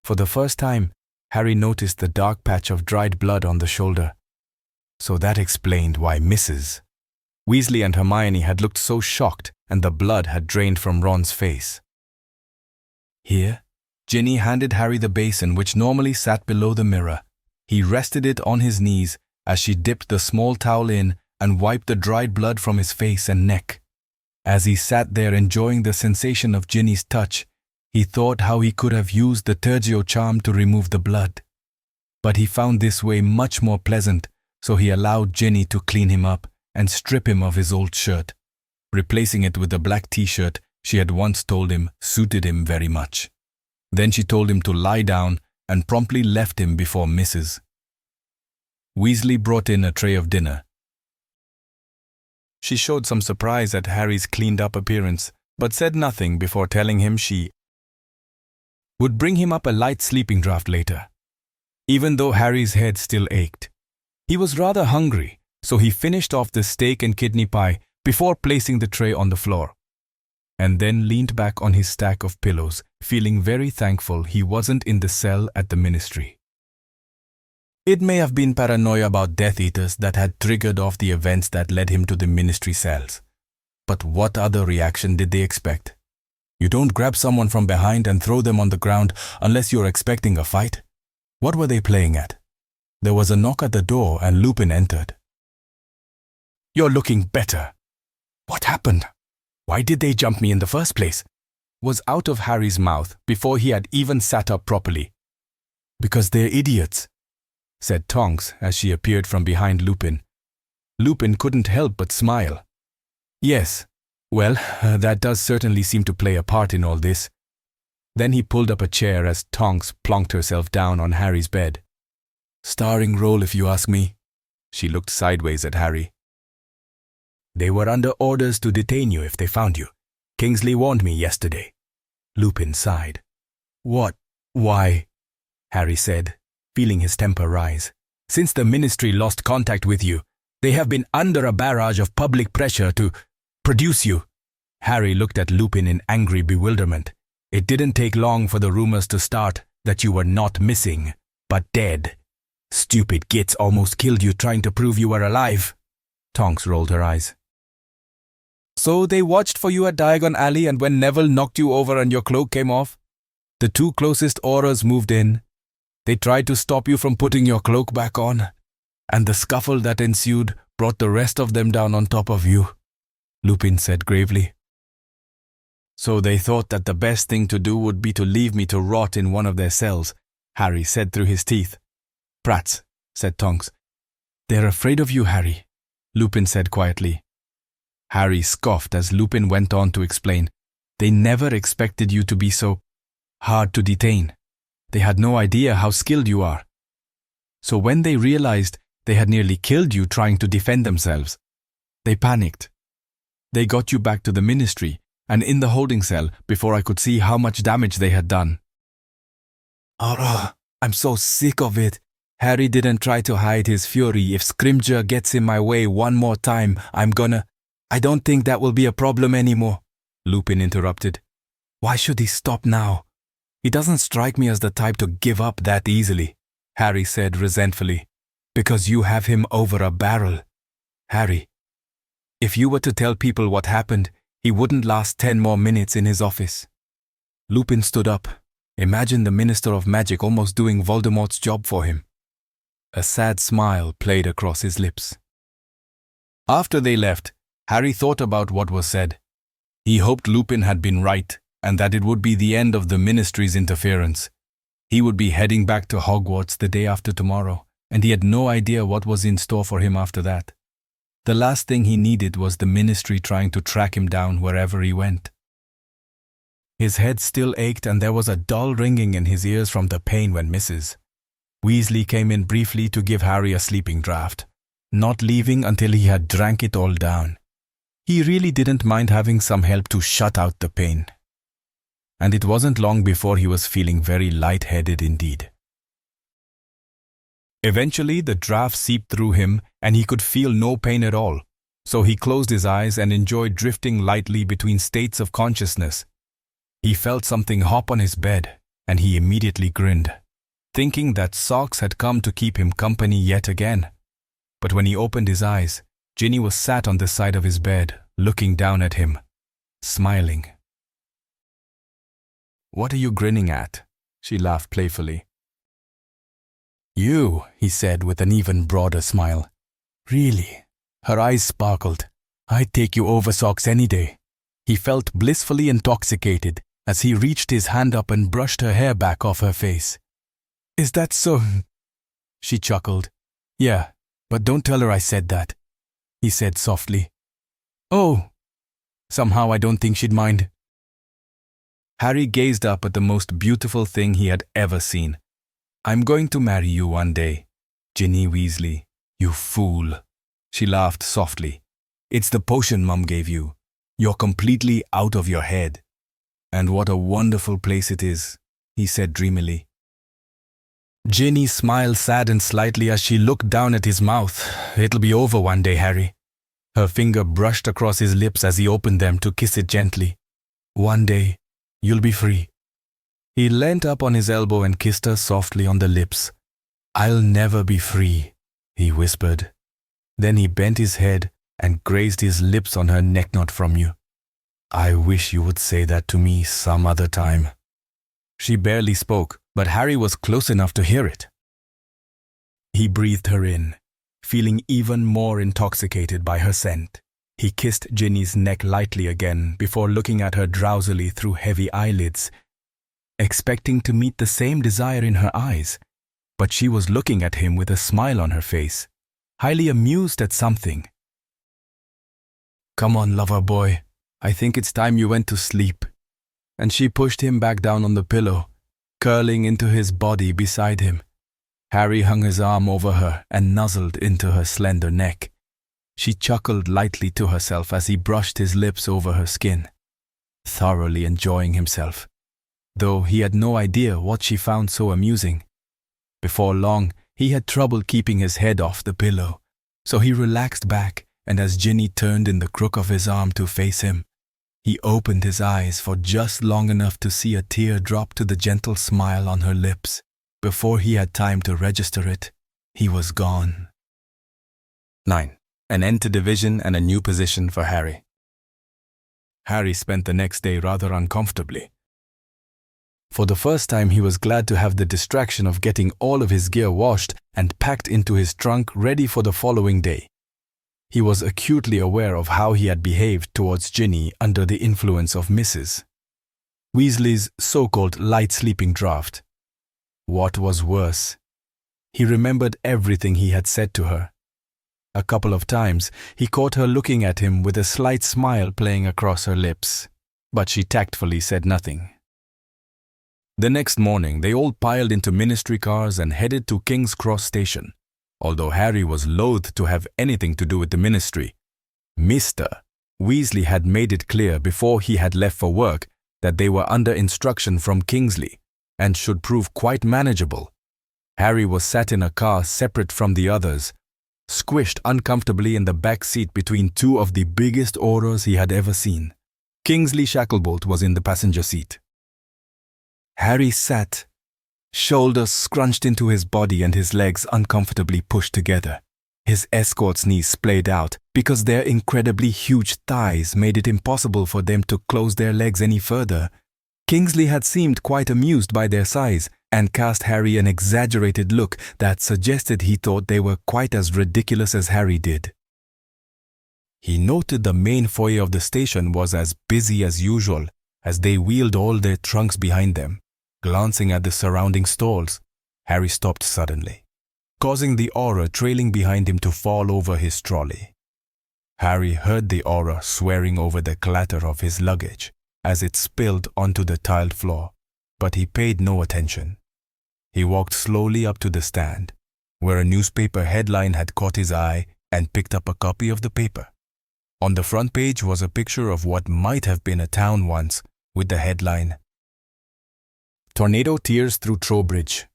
For the first time, Harry noticed the dark patch of dried blood on the shoulder. So that explained why Mrs. Weasley and Hermione had looked so shocked and the blood had drained from Ron's face. Here, Ginny handed Harry the basin which normally sat below the mirror. He rested it on his knees as she dipped the small towel in and wiped the dried blood from his face and neck. As he sat there enjoying the sensation of Ginny's touch, he thought how he could have used the Tergio charm to remove the blood. But he found this way much more pleasant, so he allowed Ginny to clean him up and strip him of his old shirt, replacing it with the black t-shirt she had once told him suited him very much. Then she told him to lie down and promptly left him before Mrs. Weasley brought in a tray of dinner. She showed some surprise at Harry's cleaned-up appearance, but said nothing before telling him she would bring him up a light sleeping draught later. Even though Harry's head still ached, he was rather hungry, so he finished off the steak and kidney pie before placing the tray on the floor, and then leaned back on his stack of pillows, feeling very thankful he wasn't in the cell at the Ministry. It may have been paranoia about Death Eaters that had triggered off the events that led him to the Ministry cells. But what other reaction did they expect? You don't grab someone from behind and throw them on the ground unless you're expecting a fight. What were they playing at? There was a knock at the door and Lupin entered. You're looking better. What happened? Why did they jump me in the first place? Was out of Harry's mouth before he had even sat up properly. Because they're idiots, said Tonks as she appeared from behind Lupin. Lupin couldn't help but smile. Yes, well, that does certainly seem to play a part in all this. Then he pulled up a chair as Tonks plonked herself down on Harry's bed. Starring role if you ask me. She looked sideways at Harry. They were under orders to detain you if they found you. Kingsley warned me yesterday. Lupin sighed. What? Why? Harry said, feeling his temper rise. Since the Ministry lost contact with you, they have been under a barrage of public pressure to produce you. Harry looked at Lupin in angry bewilderment. It didn't take long for the rumors to start that you were not missing, but dead. Stupid gits almost killed you trying to prove you were alive. Tonks rolled her eyes. So they watched for you at Diagon Alley, and when Neville knocked you over and your cloak came off, the two closest Aurors moved in. They tried to stop you from putting your cloak back on, and the scuffle that ensued brought the rest of them down on top of you, Lupin said gravely. So they thought that the best thing to do would be to leave me to rot in one of their cells, Harry said through his teeth. Prats, said Tonks. "They're afraid of you, Harry," Lupin said quietly. Harry scoffed as Lupin went on to explain. "They never expected you to be so hard to detain. They had no idea how skilled you are. So when they realized they had nearly killed you trying to defend themselves, they panicked. They got you back to the ministry and in the holding cell before I could see how much damage they had done." I'm so sick of it. Harry didn't try to hide his fury. If Scrimgeour gets in my way one more time, I don't think that will be a problem anymore, Lupin interrupted. Why should he stop now? He doesn't strike me as the type to give up that easily, Harry said resentfully. Because you have him over a barrel. Harry, if you were to tell people what happened, he wouldn't last 10 more minutes in his office. Lupin stood up. Imagine the Minister of Magic almost doing Voldemort's job for him. A sad smile played across his lips. After they left, Harry thought about what was said. He hoped Lupin had been right, and that it would be the end of the Ministry's interference. He would be heading back to Hogwarts the day after tomorrow, and he had no idea what was in store for him after that. The last thing he needed was the Ministry trying to track him down wherever he went. His head still ached and there was a dull ringing in his ears from the pain when Mrs. Weasley came in briefly to give Harry a sleeping draught, not leaving until he had drank it all down. He really didn't mind having some help to shut out the pain. And it wasn't long before he was feeling very light-headed indeed. Eventually, the draught seeped through him and he could feel no pain at all, so he closed his eyes and enjoyed drifting lightly between states of consciousness. He felt something hop on his bed, and he immediately grinned, thinking that socks had come to keep him company yet again. But when he opened his eyes, Ginny was sat on the side of his bed, looking down at him, smiling. "What are you grinning at?" she laughed playfully. "You," he said with an even broader smile. "Really?" Her eyes sparkled. "I'd take you over socks any day." He felt blissfully intoxicated as he reached his hand up and brushed her hair back off her face. "Is that so?" She chuckled. "Yeah, but don't tell her I said that," he said softly. "Oh, somehow I don't think she'd mind." Harry gazed up at the most beautiful thing he had ever seen. "I'm going to marry you one day, Ginny Weasley, you fool." She laughed softly. "It's the potion Mum gave you. You're completely out of your head." "And what a wonderful place it is," he said dreamily. Ginny smiled sad and slightly as she looked down at his mouth. "It'll be over one day, Harry." Her finger brushed across his lips as he opened them to kiss it gently. "One day, you'll be free." He leant up on his elbow and kissed her softly on the lips. "I'll never be free," he whispered. Then he bent his head and grazed his lips on her neck. "Not from you. I wish you would say that to me some other time." She barely spoke, but Harry was close enough to hear it. He breathed her in, feeling even more intoxicated by her scent. He kissed Ginny's neck lightly again before looking at her drowsily through heavy eyelids, expecting to meet the same desire in her eyes, but she was looking at him with a smile on her face, highly amused at something. "Come on, lover boy. I think it's time you went to sleep." And she pushed him back down on the pillow, curling into his body beside him. Harry hung his arm over her and nuzzled into her slender neck. She chuckled lightly to herself as he brushed his lips over her skin, thoroughly enjoying himself, though he had no idea what she found so amusing. Before long, he had trouble keeping his head off the pillow, so he relaxed back, and as Ginny turned in the crook of his arm to face him, he opened his eyes for just long enough to see a tear drop to the gentle smile on her lips. Before he had time to register it, he was gone. 9. An end to division and a new position for Harry. Harry spent the next day rather uncomfortably. For the first time, he was glad to have the distraction of getting all of his gear washed and packed into his trunk ready for the following day. He was acutely aware of how he had behaved towards Ginny under the influence of Mrs. Weasley's so-called light sleeping draught. What was worse, he remembered everything he had said to her, A couple of times, he caught her looking at him with a slight smile playing across her lips, but she tactfully said nothing. The next morning, they all piled into ministry cars and headed to King's Cross Station. Although Harry was loath to have anything to do with the ministry, Mr. Weasley had made it clear before he had left for work that they were under instruction from Kingsley and should prove quite manageable. Harry was sat in a car separate from the others, squished uncomfortably in the back seat between two of the biggest Aurors he had ever seen. Kingsley Shacklebolt was in the passenger seat. Harry sat, shoulders scrunched into his body and his legs uncomfortably pushed together. His escort's knees splayed out because their incredibly huge thighs made it impossible for them to close their legs any further. Kingsley had seemed quite amused by their size and cast Harry an exaggerated look that suggested he thought they were quite as ridiculous as Harry did. He noted the main foyer of the station was as busy as usual as they wheeled all their trunks behind them. Glancing at the surrounding stalls, Harry stopped suddenly, causing the Auror trailing behind him to fall over his trolley. Harry heard the Auror swearing over the clatter of his luggage as it spilled onto the tiled floor, but he paid no attention. He walked slowly up to the stand, where a newspaper headline had caught his eye, and picked up a copy of the paper. On the front page was a picture of what might have been a town once, with the headline, "Tornado Tears Through Trowbridge."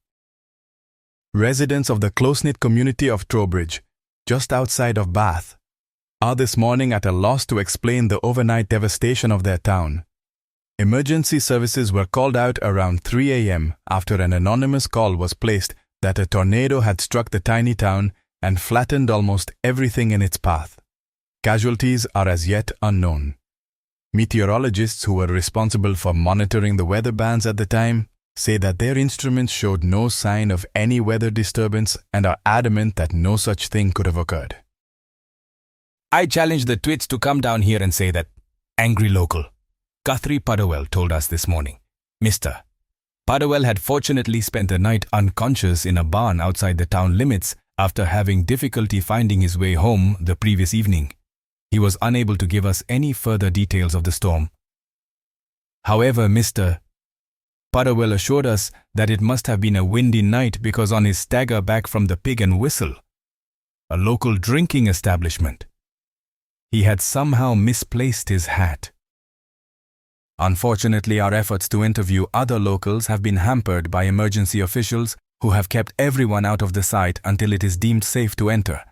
Residents of the close-knit community of Trowbridge, just outside of Bath, are this morning at a loss to explain the overnight devastation of their town. Emergency services were called out around 3 a.m. after an anonymous call was placed that a tornado had struck the tiny town and flattened almost everything in its path. Casualties are as yet unknown. Meteorologists who were responsible for monitoring the weather bands at the time say that their instruments showed no sign of any weather disturbance and are adamant that no such thing could have occurred. I challenge the twits to come down here and say that. Angry local. Guthrie Puddlewell told us this morning. Mr. Puddlewell had fortunately spent the night unconscious in a barn outside the town limits after having difficulty finding his way home the previous evening. He was unable to give us any further details of the storm. However, Mr. Puddlewell assured us that it must have been a windy night because on his stagger back from the Pig and Whistle, a local drinking establishment, he had somehow misplaced his hat. Unfortunately, our efforts to interview other locals have been hampered by emergency officials who have kept everyone out of the site until it is deemed safe to enter.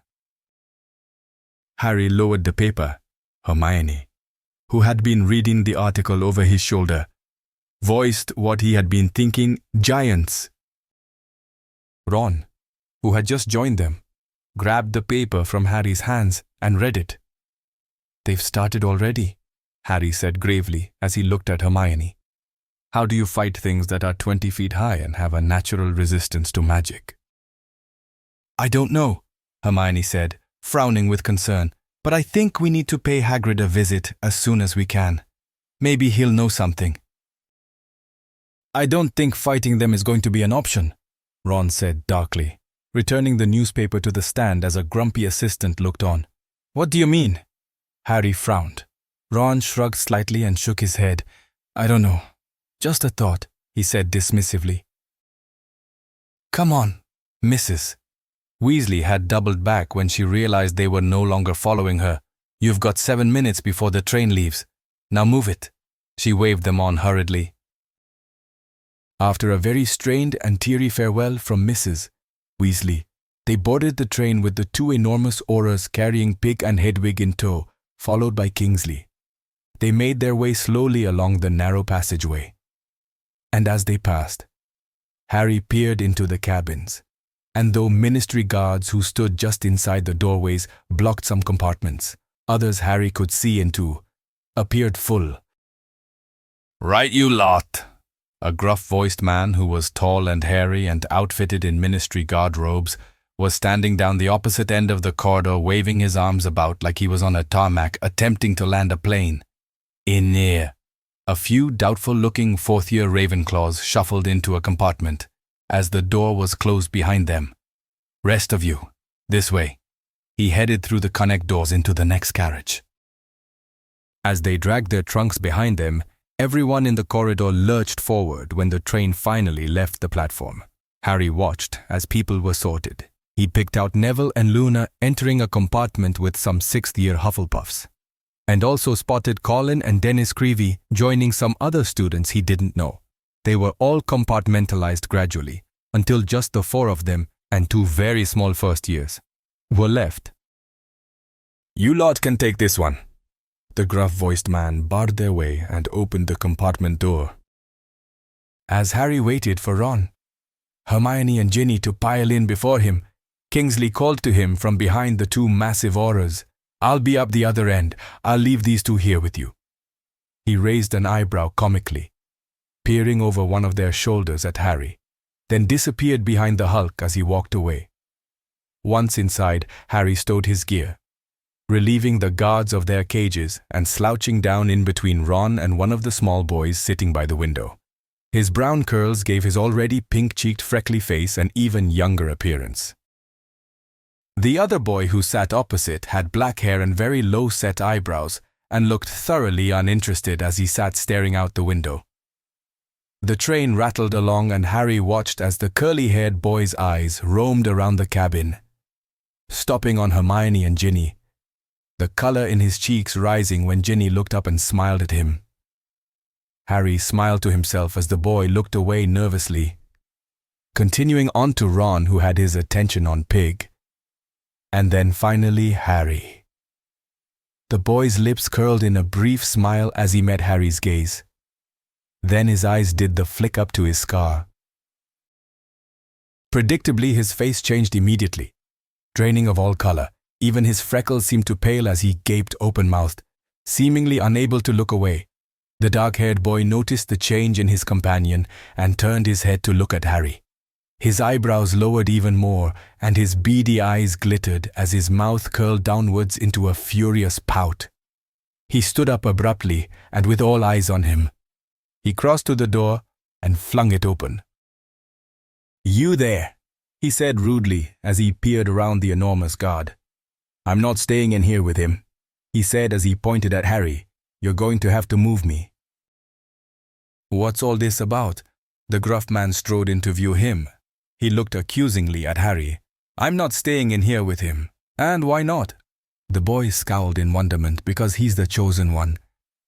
Harry lowered the paper. Hermione, who had been reading the article over his shoulder, voiced what he had been thinking: giants. Ron, who had just joined them, grabbed the paper from Harry's hands and read it. They've started already, Harry said gravely as he looked at Hermione. How do you fight things that are 20 feet high and have a natural resistance to magic? I don't know, Hermione said, frowning with concern, but I think we need to pay Hagrid a visit as soon as we can. Maybe he'll know something. I don't think fighting them is going to be an option, Ron said darkly, returning the newspaper to the stand as a grumpy assistant looked on. What do you mean? Harry frowned. Ron shrugged slightly and shook his head. I don't know. Just a thought, he said dismissively. Come on, Mrs. Weasley had doubled back when she realized they were no longer following her. You've got 7 minutes before the train leaves. Now move it. She waved them on hurriedly. After a very strained and teary farewell from Mrs. Weasley, they boarded the train with the two enormous Aurors carrying Pig and Hedwig in tow, followed by Kingsley. They made their way slowly along the narrow passageway. And as they passed, Harry peered into the cabins, and though ministry guards who stood just inside the doorways blocked some compartments, others Harry could see into appeared full. Right, you lot! A gruff-voiced man who was tall and hairy and outfitted in ministry guard robes was standing down the opposite end of the corridor waving his arms about like he was on a tarmac attempting to land a plane. In near. A few doubtful-looking fourth-year Ravenclaws shuffled into a compartment as the door was closed behind them. Rest of you, this way. He headed through the connect doors into the next carriage. As they dragged their trunks behind them, everyone in the corridor lurched forward when the train finally left the platform. Harry watched as people were sorted. He picked out Neville and Luna entering a compartment with some sixth-year Hufflepuffs, and also spotted Colin and Dennis Creevy joining some other students he didn't know. They were all compartmentalized gradually, until just the four of them and two very small first years were left. "You lot can take this one." The gruff-voiced man barred their way and opened the compartment door. As Harry waited for Ron, Hermione and Ginny to pile in before him, Kingsley called to him from behind the two massive auras, "I'll be up the other end. I'll leave these two here with you." He raised an eyebrow comically, peering over one of their shoulders at Harry, then disappeared behind the Hulk as he walked away. Once inside, Harry stowed his gear, relieving the guards of their cages and slouching down in between Ron and one of the small boys sitting by the window. His brown curls gave his already pink-cheeked freckly face an even younger appearance. The other boy who sat opposite had black hair and very low-set eyebrows and looked thoroughly uninterested as he sat staring out the window. The train rattled along and Harry watched as the curly-haired boy's eyes roamed around the cabin, stopping on Hermione and Ginny, the color in his cheeks rising when Ginny looked up and smiled at him. Harry smiled to himself as the boy looked away nervously, continuing on to Ron, who had his attention on Pig, and then finally Harry. The boy's lips curled in a brief smile as he met Harry's gaze. Then his eyes did the flick up to his scar. Predictably, his face changed immediately, draining of all color. Even his freckles seemed to pale as he gaped open-mouthed, seemingly unable to look away. The dark-haired boy noticed the change in his companion and turned his head to look at Harry. His eyebrows lowered even more, and his beady eyes glittered as his mouth curled downwards into a furious pout. He stood up abruptly and with all eyes on him. He crossed to the door and flung it open. "You there," he said rudely as he peered around the enormous guard. "I'm not staying in here with him," he said as he pointed at Harry. "You're going to have to move me." "What's all this about?" The gruff man strode in to view him. He looked accusingly at Harry. "I'm not staying in here with him. And why not?" The boy scowled in wonderment because he's the chosen one.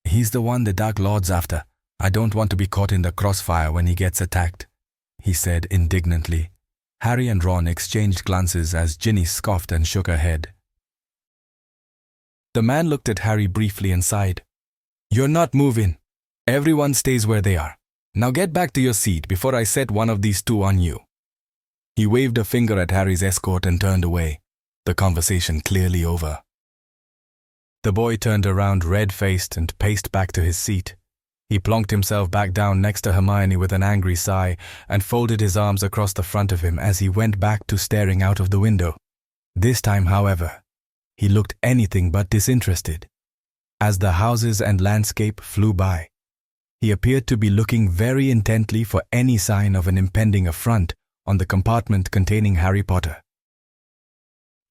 He's the one the Dark Lord's after. "I don't want to be caught in the crossfire when he gets attacked," he said indignantly. Harry and Ron exchanged glances as Ginny scoffed and shook her head. The man looked at Harry briefly and sighed. "You're not moving. Everyone stays where they are. Now get back to your seat before I set one of these two on you." He waved a finger at Harry's escort and turned away, the conversation clearly over. The boy turned around red-faced and paced back to his seat. He plonked himself back down next to Hermione with an angry sigh and folded his arms across the front of him as he went back to staring out of the window. This time, however, he looked anything but disinterested. As the houses and landscape flew by, he appeared to be looking very intently for any sign of an impending affront on the compartment containing Harry Potter.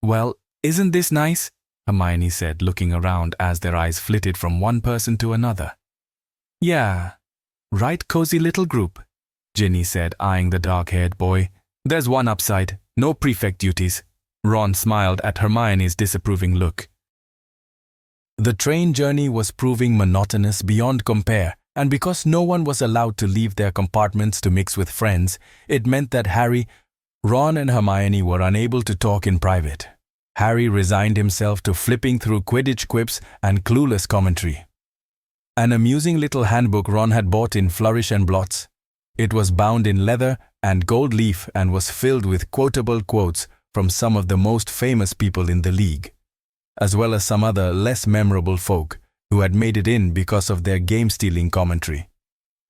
"Well, isn't this nice?" Hermione said, looking around as their eyes flitted from one person to another. "Yeah, right cozy little group," Ginny said, eyeing the dark-haired boy. "There's one upside, no prefect duties." Ron smiled at Hermione's disapproving look. The train journey was proving monotonous beyond compare, and because no one was allowed to leave their compartments to mix with friends, it meant that Harry, Ron and Hermione were unable to talk in private. Harry resigned himself to flipping through Quidditch quips and clueless commentary. An amusing little handbook Ron had bought in Flourish and Blots. It was bound in leather and gold leaf and was filled with quotable quotes from some of the most famous people in the league, as well as some other less memorable folk who had made it in because of their game-stealing commentary.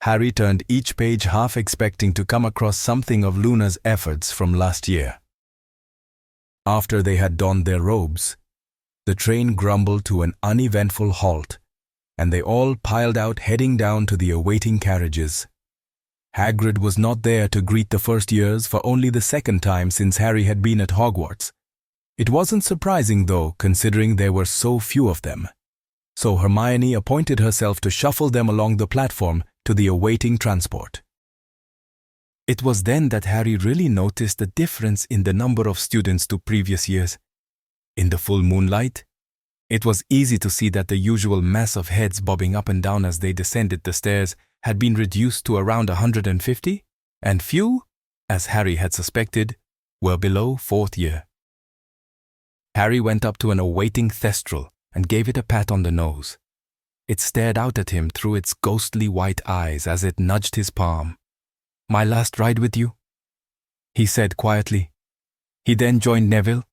Harry turned each page half expecting to come across something of Luna's efforts from last year. After they had donned their robes, the train grumbled to an uneventful halt, and they all piled out heading down to the awaiting carriages. Hagrid was not there to greet the first years for only the second time since Harry had been at Hogwarts. It wasn't surprising, though, considering there were so few of them. So Hermione appointed herself to shuffle them along the platform to the awaiting transport. It was then that Harry really noticed the difference in the number of students to previous years. In the full moonlight, it was easy to see that the usual mass of heads bobbing up and down as they descended the stairs had been reduced to around 150, and few, as Harry had suspected, were below 4th year. Harry went up to an awaiting thestral and gave it a pat on the nose. It stared out at him through its ghostly white eyes as it nudged his palm. "My last ride with you?" he said quietly. He then joined Neville,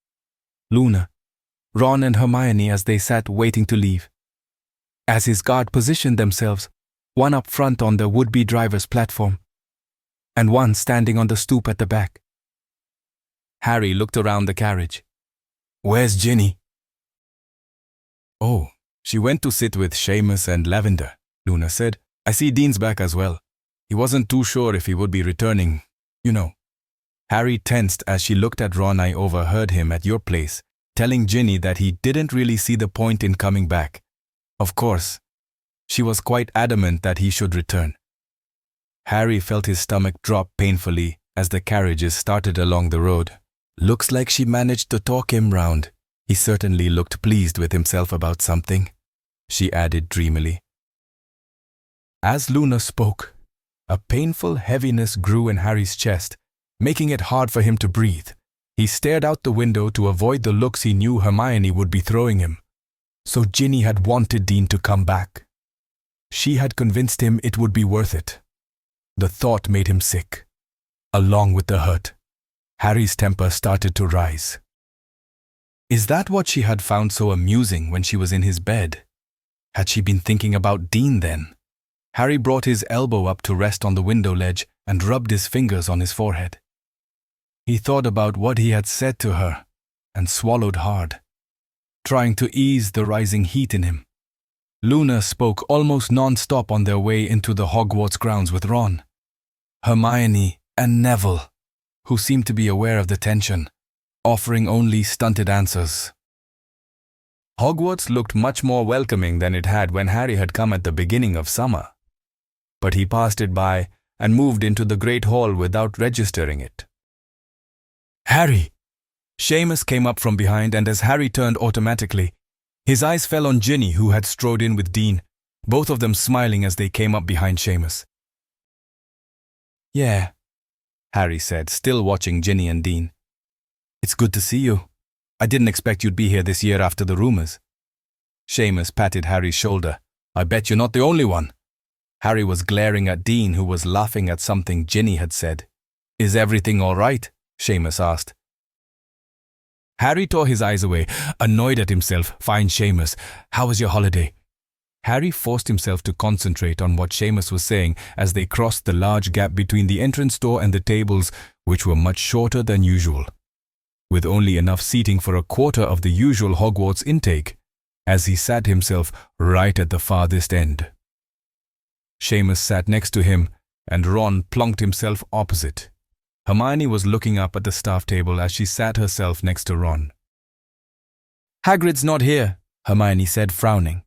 Luna, Ron and Hermione as they sat waiting to leave. As his guard positioned themselves, one up front on the would-be driver's platform, and one standing on the stoop at the back. Harry looked around the carriage. "Where's Ginny?" "Oh, she went to sit with Seamus and Lavender," Luna said. "I see Dean's back as well. He wasn't too sure if he would be returning, you know." Harry tensed as she looked at Ron. "I overheard him at your place, telling Ginny that he didn't really see the point in coming back. Of course, she was quite adamant that he should return." Harry felt his stomach drop painfully as the carriages started along the road. "Looks like she managed to talk him round. He certainly looked pleased with himself about something," she added dreamily. As Luna spoke, a painful heaviness grew in Harry's chest, making it hard for him to breathe. He stared out the window to avoid the looks he knew Hermione would be throwing him. So Ginny had wanted Dean to come back. She had convinced him it would be worth it. The thought made him sick, along with the hurt. Harry's temper started to rise. Is that what she had found so amusing when she was in his bed? Had she been thinking about Dean then? Harry brought his elbow up to rest on the window ledge and rubbed his fingers on his forehead. He thought about what he had said to her and swallowed hard, trying to ease the rising heat in him. Luna spoke almost non-stop on their way into the Hogwarts grounds with Ron, Hermione, and Neville, who seemed to be aware of the tension, offering only stunted answers. Hogwarts looked much more welcoming than it had when Harry had come at the beginning of summer. But he passed it by and moved into the Great Hall without registering it. "Harry!" Seamus came up from behind, and as Harry turned automatically, his eyes fell on Ginny, who had strode in with Dean, both of them smiling as they came up behind Seamus. "Yeah," Harry said, still watching Ginny and Dean. "It's good to see you. I didn't expect you'd be here this year after the rumors." Seamus patted Harry's shoulder. "I bet you're not the only one." Harry was glaring at Dean, who was laughing at something Ginny had said. "Is everything all right?" Seamus asked. Harry tore his eyes away, annoyed at himself. "Fine, Seamus. How was your holiday?" Harry forced himself to concentrate on what Seamus was saying as they crossed the large gap between the entrance door and the tables, which were much shorter than usual, with only enough seating for a quarter of the usual Hogwarts intake, as he sat himself right at the farthest end. Seamus sat next to him, and Ron plunked himself opposite. Hermione was looking up at the staff table as she sat herself next to Ron. "Hagrid's not here," Hermione said, frowning.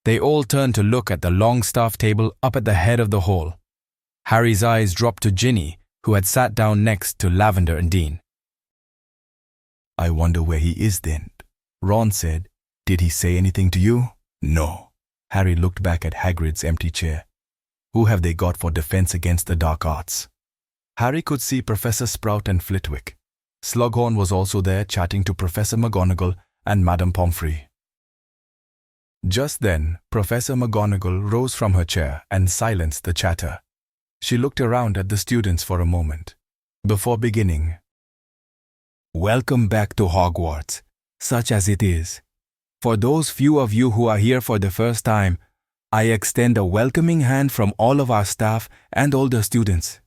They all turned to look at the long staff table up at the head of the hall. Harry's eyes dropped to Ginny, who had sat down next to Lavender and Dean. "I wonder where he is then," Ron said. "Did he say anything to you?" "No." Harry looked back at Hagrid's empty chair. "Who have they got for defense against the dark arts?" Harry could see Professor Sprout and Flitwick. Slughorn was also there, chatting to Professor McGonagall and Madame Pomfrey. Just then, Professor McGonagall rose from her chair and silenced the chatter. She looked around at the students for a moment, before beginning. "Welcome back to Hogwarts, such as it is. For those few of you who are here for the first time, I extend a welcoming hand from all of our staff and older students.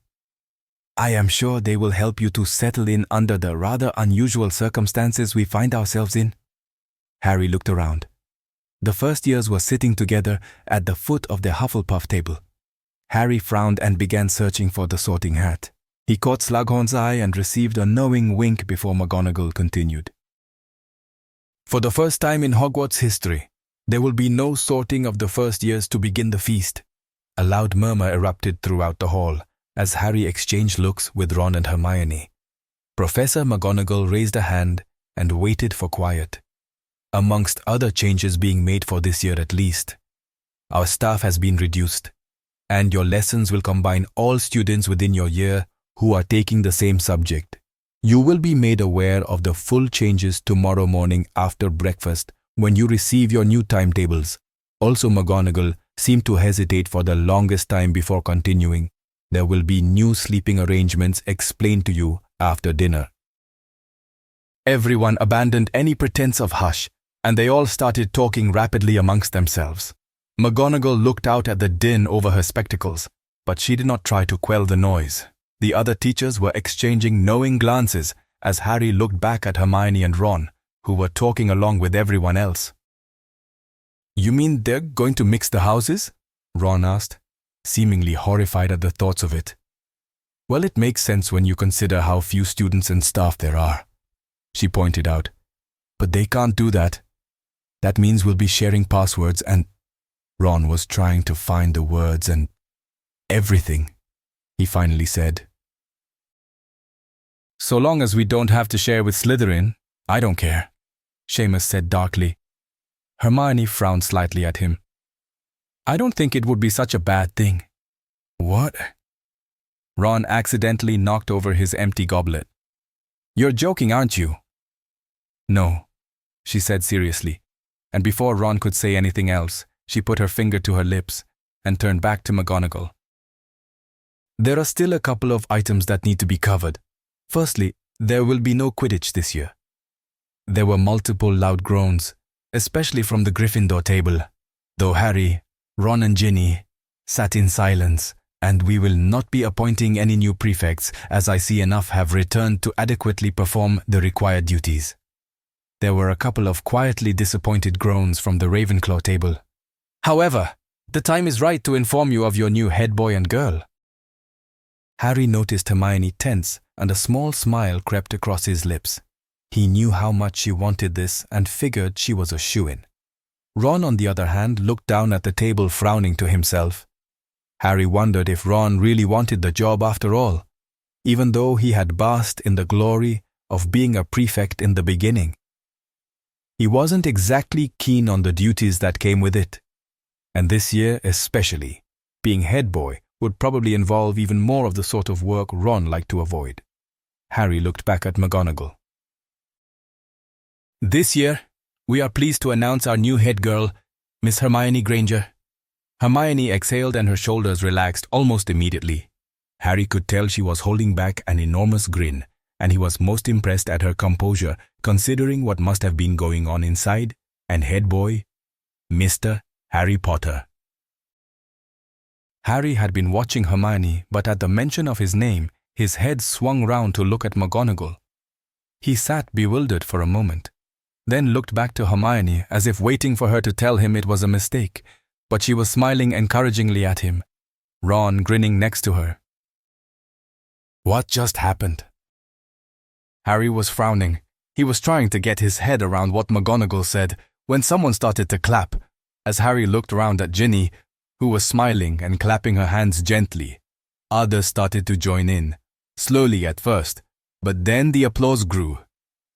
I am sure they will help you to settle in under the rather unusual circumstances we find ourselves in." Harry looked around. The first years were sitting together at the foot of the Hufflepuff table. Harry frowned and began searching for the sorting hat. He caught Slughorn's eye and received a knowing wink before McGonagall continued. For the first time in Hogwarts history, there will be no sorting of the first years to begin the feast. A loud murmur erupted throughout the hall as Harry exchanged looks with Ron and Hermione. Professor McGonagall raised a hand and waited for quiet. Amongst other changes being made for this year at least, our staff has been reduced, and your lessons will combine all students within your year who are taking the same subject. You will be made aware of the full changes tomorrow morning after breakfast when you receive your new timetables. Also, McGonagall seemed to hesitate for the longest time before continuing. There will be new sleeping arrangements explained to you after dinner. Everyone abandoned any pretense of hush, and they all started talking rapidly amongst themselves. McGonagall looked out at the din over her spectacles, but she did not try to quell the noise. The other teachers were exchanging knowing glances as Harry looked back at Hermione and Ron, who were talking along with everyone else. "You mean they're going to mix the houses?" Ron asked, seemingly horrified at the thoughts of it. "Well, it makes sense when you consider how few students and staff there are," she pointed out. "But they can't do that. That means we'll be sharing passwords and—" Ron was trying to find the words and everything, he finally said. "So long as we don't have to share with Slytherin, I don't care," Seamus said darkly. Hermione frowned slightly at him. "I don't think it would be such a bad thing." "What?" Ron accidentally knocked over his empty goblet. "You're joking, aren't you?" "No," she said seriously, and before Ron could say anything else, she put her finger to her lips and turned back to McGonagall. "There are still a couple of items that need to be covered. Firstly, there will be no Quidditch this year." There were multiple loud groans, especially from the Gryffindor table, though Harry, Ron and Ginny sat in silence, and we will not be appointing any new prefects as I see enough have returned to adequately perform the required duties. There were a couple of quietly disappointed groans from the Ravenclaw table. "However, the time is right to inform you of your new head boy and girl." Harry noticed Hermione tense, and a small smile crept across his lips. He knew how much she wanted this and figured she was a shoo-in. Ron, on the other hand, looked down at the table, frowning to himself. Harry wondered if Ron really wanted the job after all, even though he had basked in the glory of being a prefect in the beginning. He wasn't exactly keen on the duties that came with it, and this year especially, being head boy would probably involve even more of the sort of work Ron liked to avoid. Harry looked back at McGonagall. "This year, we are pleased to announce our new head girl, Miss Hermione Granger." Hermione exhaled and her shoulders relaxed almost immediately. Harry could tell she was holding back an enormous grin, and he was most impressed at her composure considering what must have been going on inside, and head boy, Mr. Harry Potter. Harry had been watching Hermione, but at the mention of his name, his head swung round to look at McGonagall. He sat bewildered for a moment, then looked back to Hermione as if waiting for her to tell him it was a mistake, but she was smiling encouragingly at him, Ron grinning next to her. What just happened? Harry was frowning. He was trying to get his head around what McGonagall said when someone started to clap. As Harry looked around at Ginny, who was smiling and clapping her hands gently, others started to join in, slowly at first, but then the applause grew.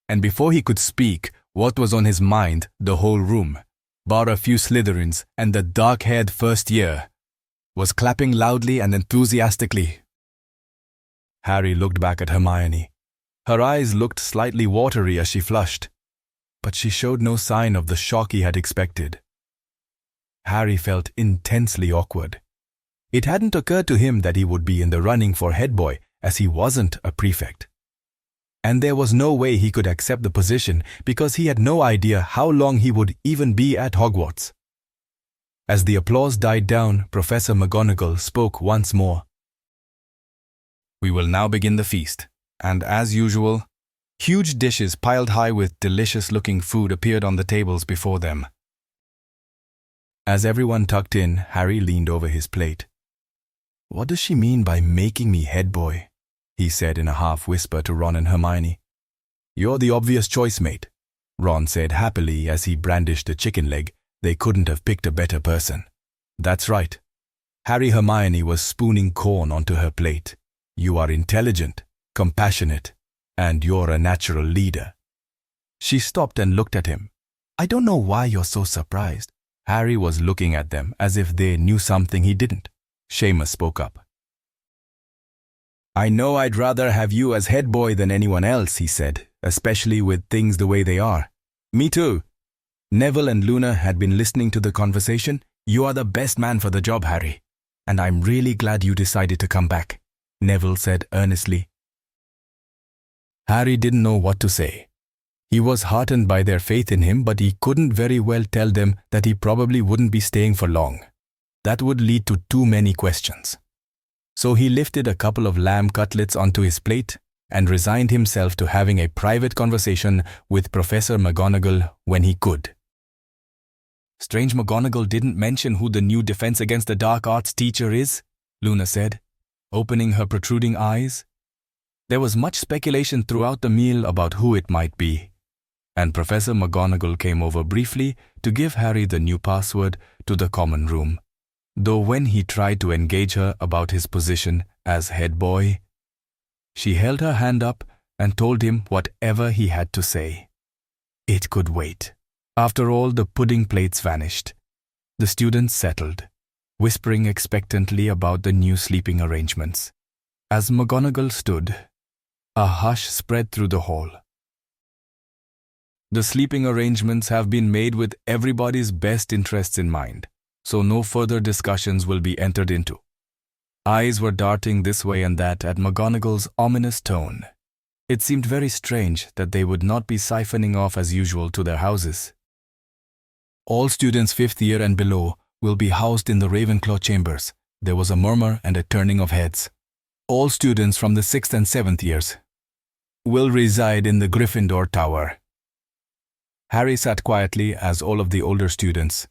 And before he could speak what was on his mind, the whole room, bar a few Slytherins and the dark-haired first year, was clapping loudly and enthusiastically. Harry looked back at Hermione. Her eyes looked slightly watery as she flushed, but she showed no sign of the shock he had expected. Harry felt intensely awkward. It hadn't occurred to him that he would be in the running for head boy, as he wasn't a prefect. And there was no way he could accept the position because he had no idea how long he would even be at Hogwarts. As the applause died down, Professor McGonagall spoke once more. We will now begin the feast, and as usual, huge dishes piled high with delicious-looking food appeared on the tables before them. As everyone tucked in, Harry leaned over his plate. What does she mean by making me head boy? He said in a half-whisper to Ron and Hermione. You're the obvious choice, mate. Ron said happily as he brandished the chicken leg. They couldn't have picked a better person. That's right. Hermione was spooning corn onto her plate. You are intelligent, compassionate, and you're a natural leader. She stopped and looked at him. I don't know why you're so surprised. Harry was looking at them as if they knew something he didn't. Seamus spoke up. I know I'd rather have you as head boy than anyone else, he said, especially with things the way they are. Me too. Neville and Luna had been listening to the conversation. You are the best man for the job, Harry. And I'm really glad you decided to come back, Neville said earnestly. Harry didn't know what to say. He was heartened by their faith in him, but he couldn't very well tell them that he probably wouldn't be staying for long. That would lead to too many questions. So he lifted a couple of lamb cutlets onto his plate and resigned himself to having a private conversation with Professor McGonagall when he could. Strange McGonagall didn't mention who the new Defense Against the Dark Arts teacher is, Luna said, opening her protruding eyes. There was much speculation throughout the meal about who it might be, and Professor McGonagall came over briefly to give Harry the new password to the common room, though when he tried to engage her about his position as head boy, she held her hand up and told him whatever he had to say. It could wait. After all, the pudding plates vanished. The students settled, whispering expectantly about the new sleeping arrangements. As McGonagall stood, a hush spread through the hall. The sleeping arrangements have been made with everybody's best interests in mind, so no further discussions will be entered into. Eyes were darting this way and that at McGonagall's ominous tone. It seemed very strange that they would not be siphoning off as usual to their houses. All students 5th year and below will be housed in the Ravenclaw chambers. There was a murmur and a turning of heads. All students from the 6th and 7th years will reside in the Gryffindor Tower. Harry sat quietly as all of the older students,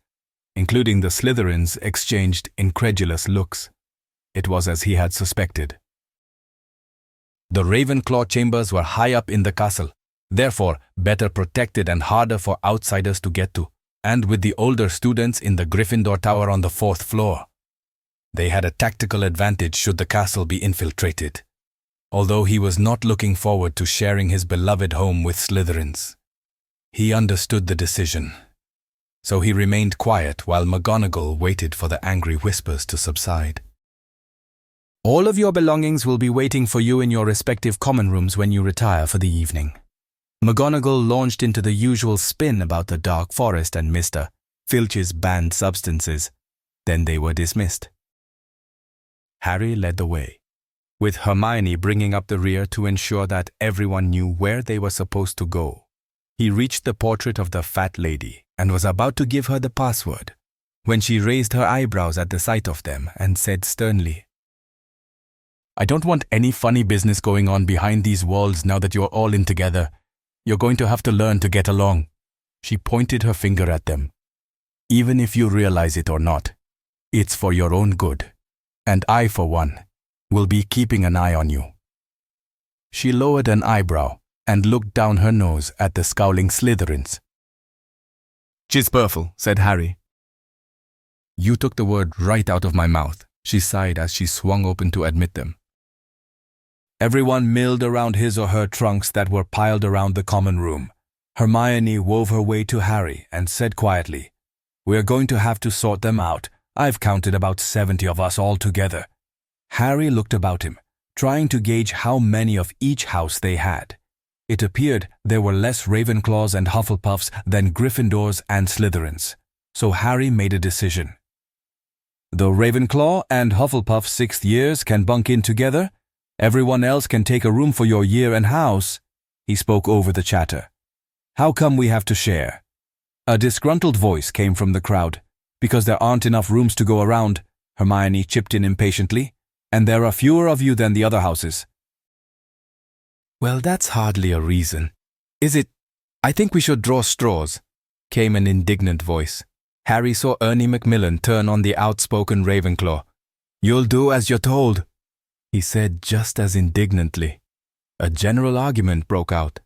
including the Slytherins, exchanged incredulous looks. It was as he had suspected. The Ravenclaw chambers were high up in the castle, therefore better protected and harder for outsiders to get to, and with the older students in the Gryffindor Tower on the 4th floor. They had a tactical advantage should the castle be infiltrated, although he was not looking forward to sharing his beloved home with Slytherins. He understood the decision, so he remained quiet while McGonagall waited for the angry whispers to subside. All of your belongings will be waiting for you in your respective common rooms when you retire for the evening. McGonagall launched into the usual spin about the Dark Forest and Mr. Filch's banned substances. Then they were dismissed. Harry led the way, with Hermione bringing up the rear to ensure that everyone knew where they were supposed to go. He reached the portrait of the fat lady and was about to give her the password when she raised her eyebrows at the sight of them and said sternly, I don't want any funny business going on behind these walls now that you're all in together. You're going to have to learn to get along. She pointed her finger at them. Even if you realize it or not, it's for your own good. And I, for one, will be keeping an eye on you. She lowered an eyebrow and looked down her nose at the scowling Slytherins. Chispurfle, said Harry. You took the word right out of my mouth, she sighed as she swung open to admit them. Everyone milled around his or her trunks that were piled around the common room. Hermione wove her way to Harry and said quietly, We're going to have to sort them out. I've counted about 70 of us all together. Harry looked about him, trying to gauge how many of each house they had. It appeared there were less Ravenclaws and Hufflepuffs than Gryffindors and Slytherins, so Harry made a decision. The Ravenclaw and Hufflepuff 6th years can bunk in together. Everyone else can take a room for your year and house. He spoke over the chatter. How come we have to share? A disgruntled voice came from the crowd. Because there aren't enough rooms to go around, Hermione chipped in impatiently, and there are fewer of you than the other houses. Well, that's hardly a reason. Is it? I think we should draw straws, came an indignant voice. Harry saw Ernie Macmillan turn on the outspoken Ravenclaw. You'll do as you're told, he said just as indignantly. A general argument broke out.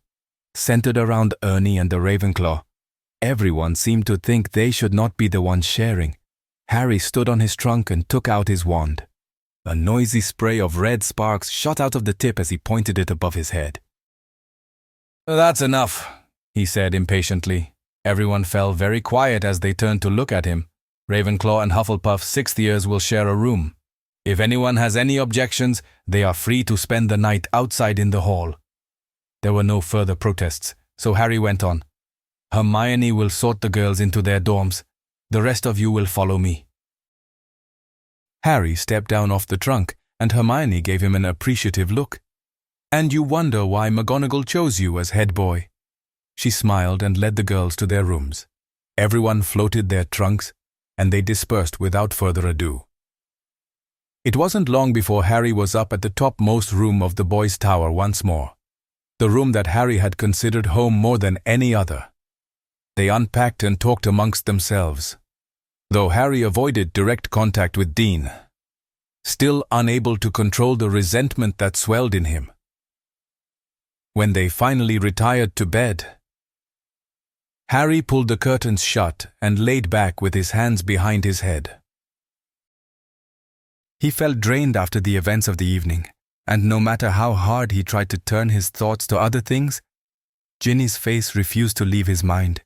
centered around Ernie and the Ravenclaw. Everyone seemed to think they should not be the ones sharing. Harry stood on his trunk and took out his wand. A noisy spray of red sparks shot out of the tip as he pointed it above his head. "That's enough," he said impatiently. Everyone fell very quiet as they turned to look at him. Ravenclaw and Hufflepuff's 6th years will share a room. If anyone has any objections, they are free to spend the night outside in the hall. There were no further protests, so Harry went on. "Hermione will sort the girls into their dorms. The rest of you will follow me." Harry stepped down off the trunk, and Hermione gave him an appreciative look. "And you wonder why McGonagall chose you as head boy?" She smiled and led the girls to their rooms. Everyone floated their trunks, and they dispersed without further ado. It wasn't long before Harry was up at the topmost room of the boys' tower once more, the room that Harry had considered home more than any other. They unpacked and talked amongst themselves, though Harry avoided direct contact with Dean, still unable to control the resentment that swelled in him. When they finally retired to bed, Harry pulled the curtains shut and laid back with his hands behind his head. He felt drained after the events of the evening, and no matter how hard he tried to turn his thoughts to other things, Ginny's face refused to leave his mind.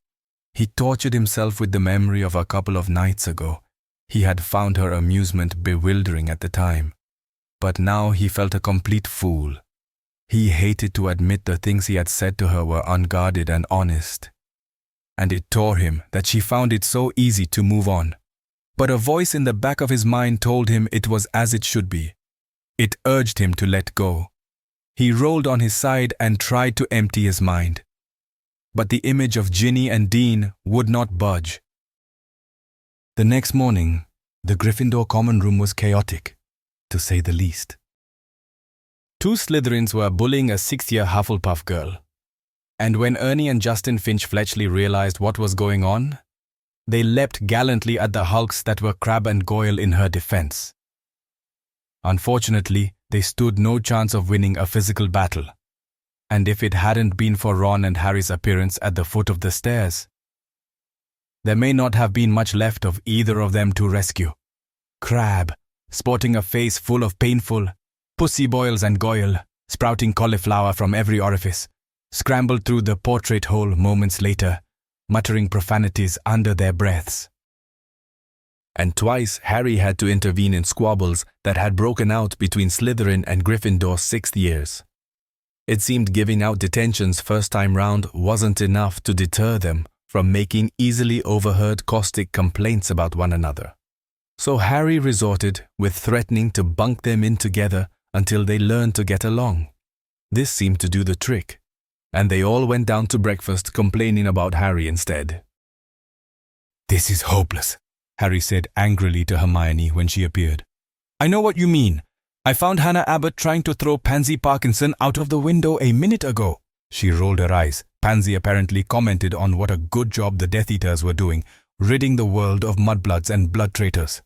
He tortured himself with the memory of a couple of nights ago. He had found her amusement bewildering at the time, but now he felt a complete fool. He hated to admit the things he had said to her were unguarded and honest, and it tore him that she found it so easy to move on. But a voice in the back of his mind told him it was as it should be. It urged him to let go. He rolled on his side and tried to empty his mind. But the image of Ginny and Dean would not budge. The next morning, the Gryffindor common room was chaotic, to say the least. 2 Slytherins were bullying a 6th-year Hufflepuff girl. And when Ernie and Justin Finch-Fletchley realized what was going on, they leapt gallantly at the hulks that were Crabbe and Goyle in her defense. Unfortunately, they stood no chance of winning a physical battle. And if it hadn't been for Ron and Harry's appearance at the foot of the stairs, there may not have been much left of either of them to rescue. Crabbe, sporting a face full of painful pussy boils, and Goyle, sprouting cauliflower from every orifice, scrambled through the portrait hole moments later, muttering profanities under their breaths. And twice Harry had to intervene in squabbles that had broken out between Slytherin and Gryffindor's 6th years. It seemed giving out detentions first time round wasn't enough to deter them from making easily overheard caustic complaints about one another. So Harry resorted with threatening to bunk them in together until they learned to get along. This seemed to do the trick, and they all went down to breakfast complaining about Harry instead. "This is hopeless," Harry said angrily to Hermione when she appeared. "I know what you mean. I found Hannah Abbott trying to throw Pansy Parkinson out of the window a minute ago." She rolled her eyes. Pansy apparently commented on what a good job the Death Eaters were doing, ridding the world of mudbloods and blood traitors.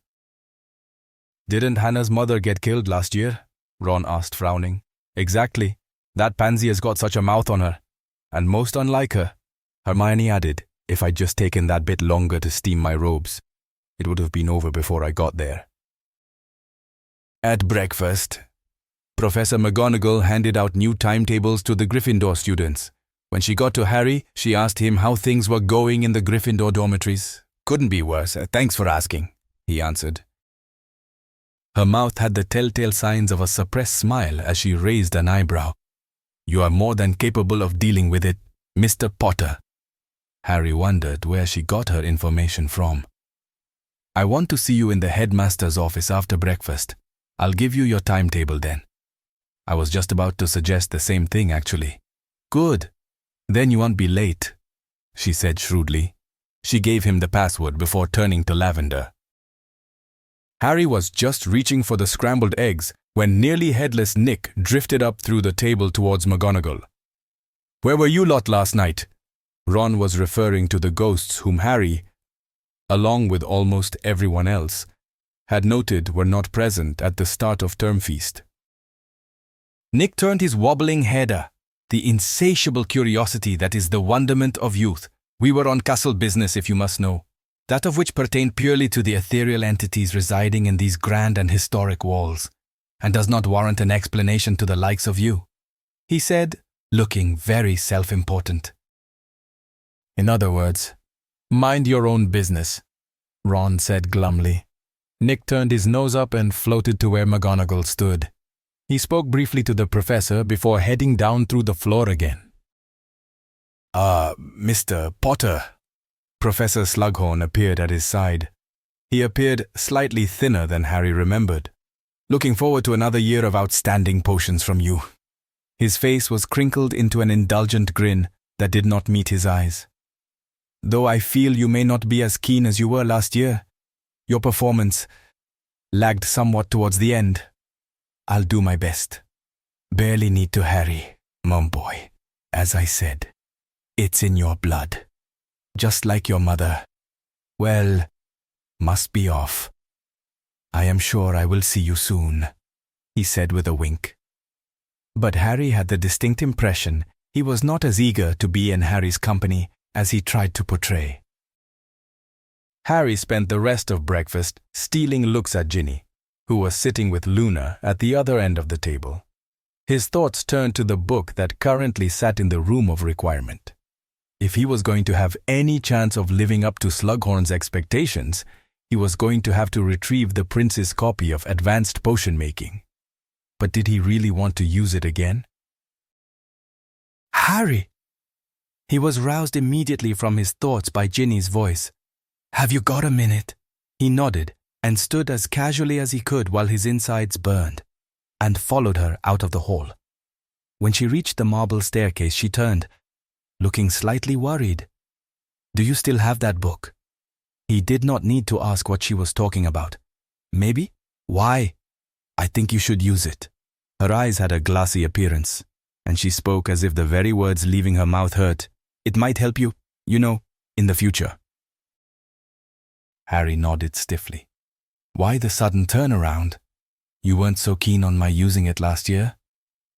"Didn't Hannah's mother get killed last year?" Ron asked, frowning. "Exactly. That Pansy has got such a mouth on her, and most unlike her," Hermione added. "If I'd just taken that bit longer to steam my robes, it would have been over before I got there." At breakfast, Professor McGonagall handed out new timetables to the Gryffindor students. When she got to Harry, she asked him how things were going in the Gryffindor dormitories. "Couldn't be worse, thanks for asking," he answered. Her mouth had the telltale signs of a suppressed smile as she raised an eyebrow. "You are more than capable of dealing with it, Mr. Potter." Harry wondered where she got her information from. "I want to see you in the headmaster's office after breakfast. I'll give you your timetable then." "I was just about to suggest the same thing, actually." "Good. Then you won't be late," she said shrewdly. She gave him the password before turning to Lavender. Harry was just reaching for the scrambled eggs when nearly headless Nick drifted up through the table towards McGonagall. "Where were you lot last night?" Ron was referring to the ghosts whom Harry, along with almost everyone else, had noted were not present at the start of term feast. Nick turned his wobbling head. the insatiable curiosity that is the wonderment of youth. We were on castle business, if you must know, that of which pertained purely to the ethereal entities residing in these grand and historic walls, and does not warrant an explanation to the likes of you," he said, looking very self-important. In other words, mind your own business, Ron said glumly. Nick turned his nose up and floated to where McGonagall stood. He spoke briefly to the professor before heading down through the floor again. Mr. Potter." Professor Slughorn appeared at his side. He appeared slightly thinner than Harry remembered. "Looking forward to another year of outstanding potions from you." His face was crinkled into an indulgent grin that did not meet his eyes. "Though I feel you may not be as keen as you were last year. Your performance lagged somewhat towards the end. I'll do my best. Barely need to, Harry, mum boy. As I said, it's in your blood. Just like your mother. Well, must be off. I am sure I will see you soon," he said with a wink. But Harry had the distinct impression he was not as eager to be in Harry's company as he tried to portray. Harry spent the rest of breakfast stealing looks at Ginny, who was sitting with Luna at the other end of the table. His thoughts turned to the book that currently sat in the room of requirement. If he was going to have any chance of living up to Slughorn's expectations, he was going to have to retrieve the prince's copy of Advanced Potion Making. But did he really want to use it again? "Harry!" He was roused immediately from his thoughts by Ginny's voice. "Have you got a minute?" He nodded and stood as casually as he could while his insides burned, and followed her out of the hall. When she reached the marble staircase, she turned, looking slightly worried. "Do you still have that book?" He did not need to ask what she was talking about. "Maybe? Why?" "I think you should use it." Her eyes had a glassy appearance, and she spoke as if the very words leaving her mouth hurt. "It might help you, you know, in the future." Harry nodded stiffly. "Why the sudden turnaround? You weren't so keen on my using it last year?"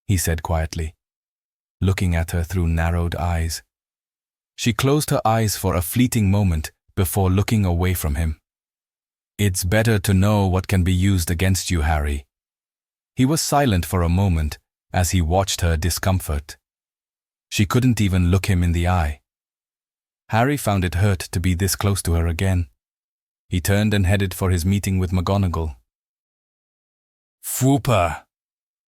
he said quietly, looking at her through narrowed eyes. She closed her eyes for a fleeting moment before looking away from him. "It's better to know what can be used against you, Harry." He was silent for a moment as he watched her discomfort. She couldn't even look him in the eye. Harry found it hurt to be this close to her again. He turned and headed for his meeting with McGonagall. Fwooper!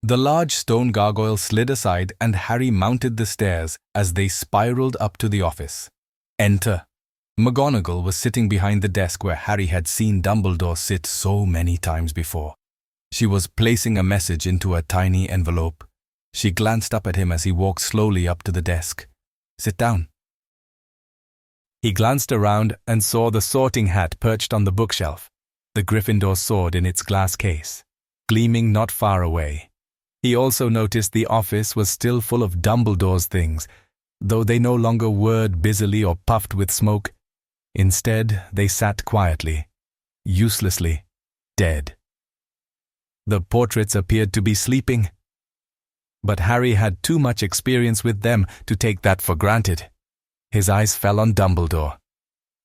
The large stone gargoyle slid aside and Harry mounted the stairs as they spiraled up to the office. Enter. McGonagall was sitting behind the desk where Harry had seen Dumbledore sit so many times before. She was placing a message into a tiny envelope. She glanced up at him as he walked slowly up to the desk. "Sit down." He glanced around and saw the sorting hat perched on the bookshelf, the Gryffindor sword in its glass case, gleaming not far away. He also noticed the office was still full of Dumbledore's things, though they no longer whirred busily or puffed with smoke. Instead, they sat quietly, uselessly, dead. The portraits appeared to be sleeping, but Harry had too much experience with them to take that for granted. His eyes fell on Dumbledore.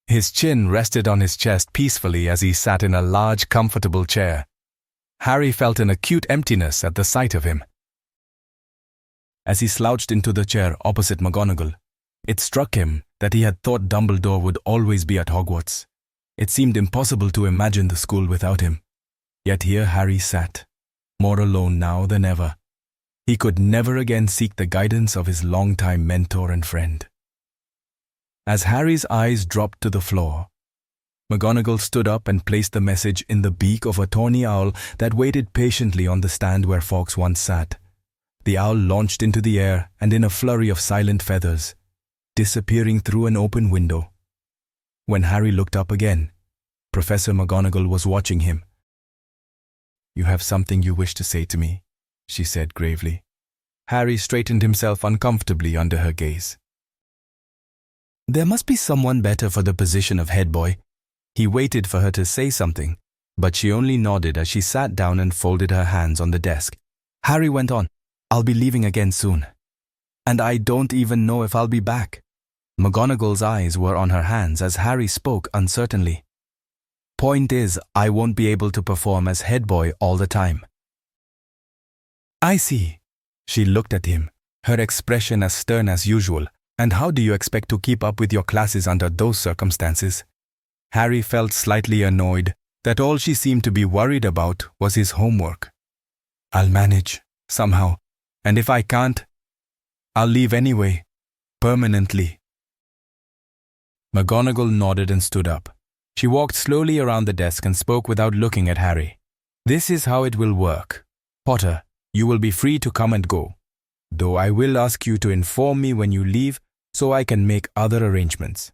His chin rested on his chest peacefully as he sat in a large, comfortable chair. Harry felt an acute emptiness at the sight of him. As he slouched into the chair opposite McGonagall, it struck him that he had thought Dumbledore would always be at Hogwarts. It seemed impossible to imagine the school without him. Yet here Harry sat, more alone now than ever. He could never again seek the guidance of his longtime mentor and friend. As Harry's eyes dropped to the floor, McGonagall stood up and placed the message in the beak of a tawny owl that waited patiently on the stand where Fawkes once sat. The owl launched into the air and in a flurry of silent feathers, disappearing through an open window. When Harry looked up again, Professor McGonagall was watching him. "You have something you wish to say to me," she said gravely. Harry straightened himself uncomfortably under her gaze. There must be someone better for the position of head boy. He waited for her to say something, but she only nodded as she sat down and folded her hands on the desk. Harry went on, "I'll be leaving again soon." And I don't even know if I'll be back. McGonagall's eyes were on her hands as Harry spoke uncertainly. Point is, I won't be able to perform as head boy all the time. I see. She looked at him, her expression as stern as usual. And how do you expect to keep up with your classes under those circumstances? Harry felt slightly annoyed that all she seemed to be worried about was his homework. I'll manage, somehow, and if I can't, I'll leave anyway, permanently. McGonagall nodded and stood up. She walked slowly around the desk and spoke without looking at Harry. This is how it will work. Potter, you will be free to come and go, though I will ask you to inform me when you leave so I can make other arrangements.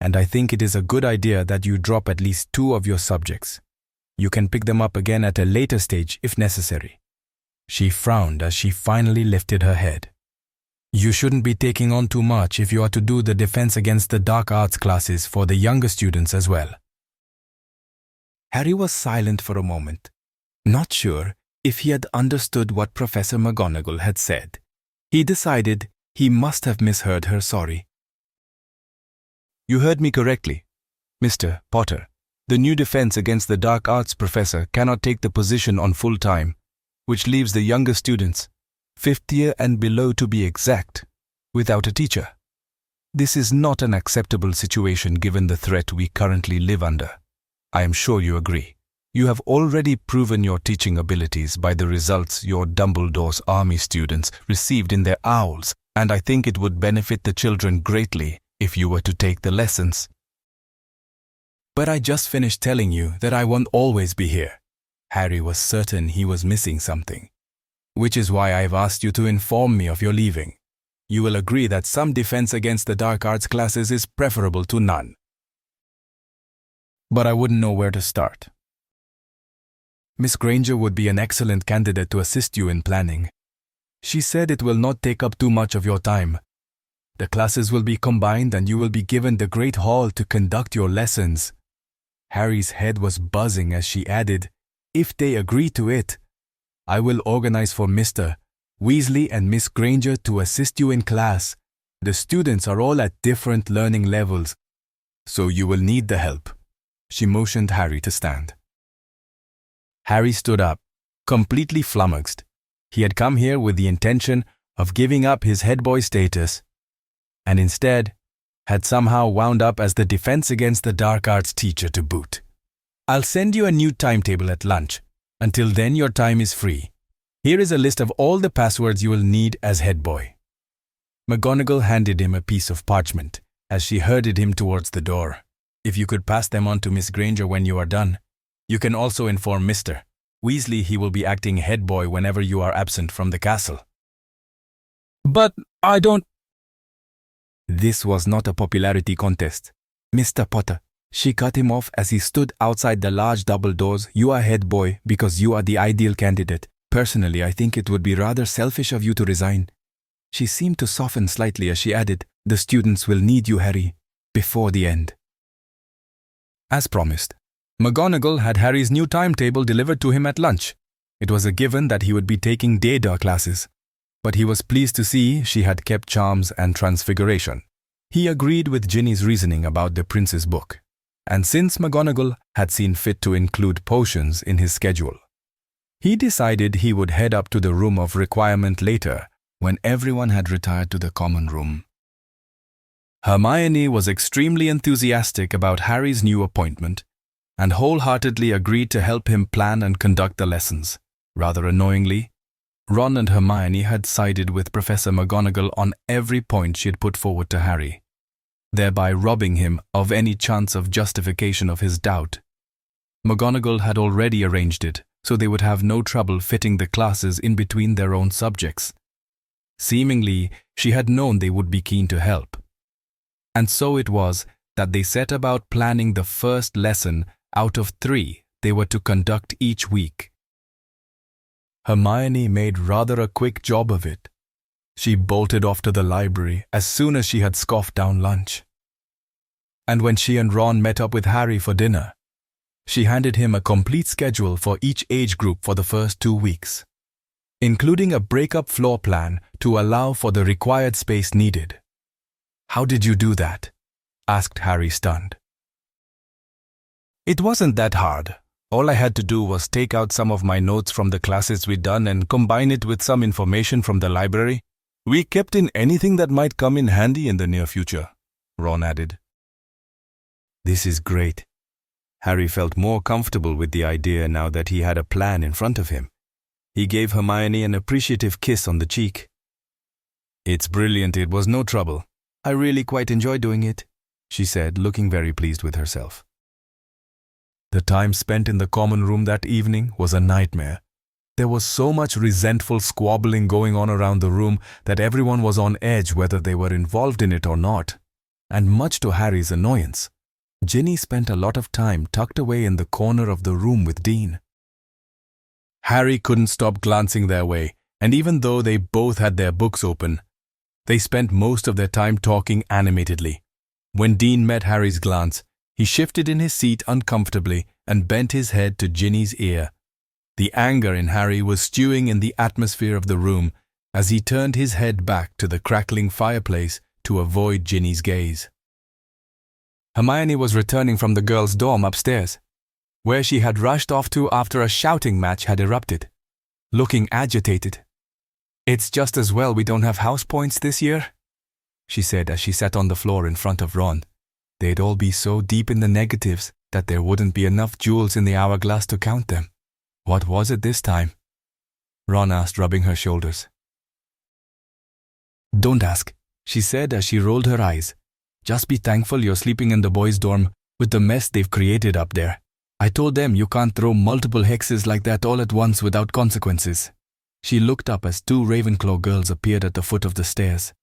And I think it is a good idea that you drop at least 2 of your subjects. You can pick them up again at a later stage if necessary. She frowned as she finally lifted her head. You shouldn't be taking on too much if you are to do the defense against the dark arts classes for the younger students as well. Harry was silent for a moment, not sure if he had understood what Professor McGonagall had said. He decided he must have misheard her sorry. You heard me correctly, Mr. Potter. The new defense against the dark arts professor cannot take the position on full time, which leaves the younger students, 5th year and below to be exact, without a teacher. This is not an acceptable situation given the threat we currently live under. I am sure you agree. You have already proven your teaching abilities by the results your Dumbledore's army students received in their owls, and I think it would benefit the children greatly if you were to take the lessons. But I just finished telling you that I won't always be here. Harry was certain he was missing something, which is why I've asked you to inform me of your leaving. You will agree that some defense against the dark arts classes is preferable to none. But I wouldn't know where to start. Miss Granger would be an excellent candidate to assist you in planning. She said it will not take up too much of your time. The classes will be combined and you will be given the Great Hall to conduct your lessons. Harry's head was buzzing as she added, if they agree to it, I will organize for Mr. Weasley and Miss Granger to assist you in class. The students are all at different learning levels, so you will need the help. She motioned Harry to stand. Harry stood up, completely flummoxed. He had come here with the intention of giving up his head boy status, and instead had somehow wound up as the defense against the dark arts teacher to boot. I'll send you a new timetable at lunch. Until then, your time is free. Here is a list of all the passwords you will need as head boy. McGonagall handed him a piece of parchment as she herded him towards the door. If you could pass them on to Miss Granger when you are done. You can also inform Mr. Weasley he will be acting head boy whenever you are absent from the castle. But I don't... This was not a popularity contest. Mr. Potter, she cut him off as he stood outside the large double doors. You are head boy because you are the ideal candidate. Personally, I think it would be rather selfish of you to resign. She seemed to soften slightly as she added, the students will need you, Harry, before the end. As promised, McGonagall had Harry's new timetable delivered to him at lunch. It was a given that he would be taking Daedar classes, but he was pleased to see she had kept Charms and Transfiguration. He agreed with Ginny's reasoning about the Prince's book, and since McGonagall had seen fit to include potions in his schedule, he decided he would head up to the Room of Requirement later when everyone had retired to the common room. Hermione was extremely enthusiastic about Harry's new appointment and wholeheartedly agreed to help him plan and conduct the lessons. Rather annoyingly, Ron and Hermione had sided with Professor McGonagall on every point she had put forward to Harry, thereby robbing him of any chance of justification of his doubt. McGonagall had already arranged it, so they would have no trouble fitting the classes in between their own subjects. Seemingly, she had known they would be keen to help. And so it was that they set about planning the first lesson out of 3 they were to conduct each week. Hermione made rather a quick job of it. She bolted off to the library as soon as she had scoffed down lunch. And when she and Ron met up with Harry for dinner, she handed him a complete schedule for each age group for the first 2 weeks. including a break-up floor plan to allow for the required space needed. "How did you do that?" asked Harry, stunned. It wasn't that hard. All I had to do was take out some of my notes from the classes we'd done and combine it with some information from the library. We kept in anything that might come in handy in the near future, Ron added. "This is great." Harry felt more comfortable with the idea now that he had a plan in front of him. He gave Hermione an appreciative kiss on the cheek. "It's brilliant. It was no trouble. I really quite enjoyed doing it," she said, looking very pleased with herself. The time spent in the common room that evening was a nightmare. There was so much resentful squabbling going on around the room that everyone was on edge whether they were involved in it or not. And much to Harry's annoyance, Ginny spent a lot of time tucked away in the corner of the room with Dean. Harry couldn't stop glancing their way, and even though they both had their books open, they spent most of their time talking animatedly. When Dean met Harry's glance, he shifted in his seat uncomfortably and bent his head to Ginny's ear. The anger in Harry was stewing in the atmosphere of the room as he turned his head back to the crackling fireplace to avoid Ginny's gaze. Hermione was returning from the girls' dorm upstairs, where she had rushed off to after a shouting match had erupted, looking agitated. "It's just as well we don't have house points this year," she said as she sat on the floor in front of Ron. "They'd all be so deep in the negatives that there wouldn't be enough jewels in the hourglass to count them. What was it this time?" Ron asked, rubbing her shoulders. "Don't ask," she said as she rolled her eyes. "Just be thankful you're sleeping in the boys' dorm with the mess they've created up there. I told them you can't throw multiple hexes like that all at once without consequences." She looked up as two Ravenclaw girls appeared at the foot of the stairs.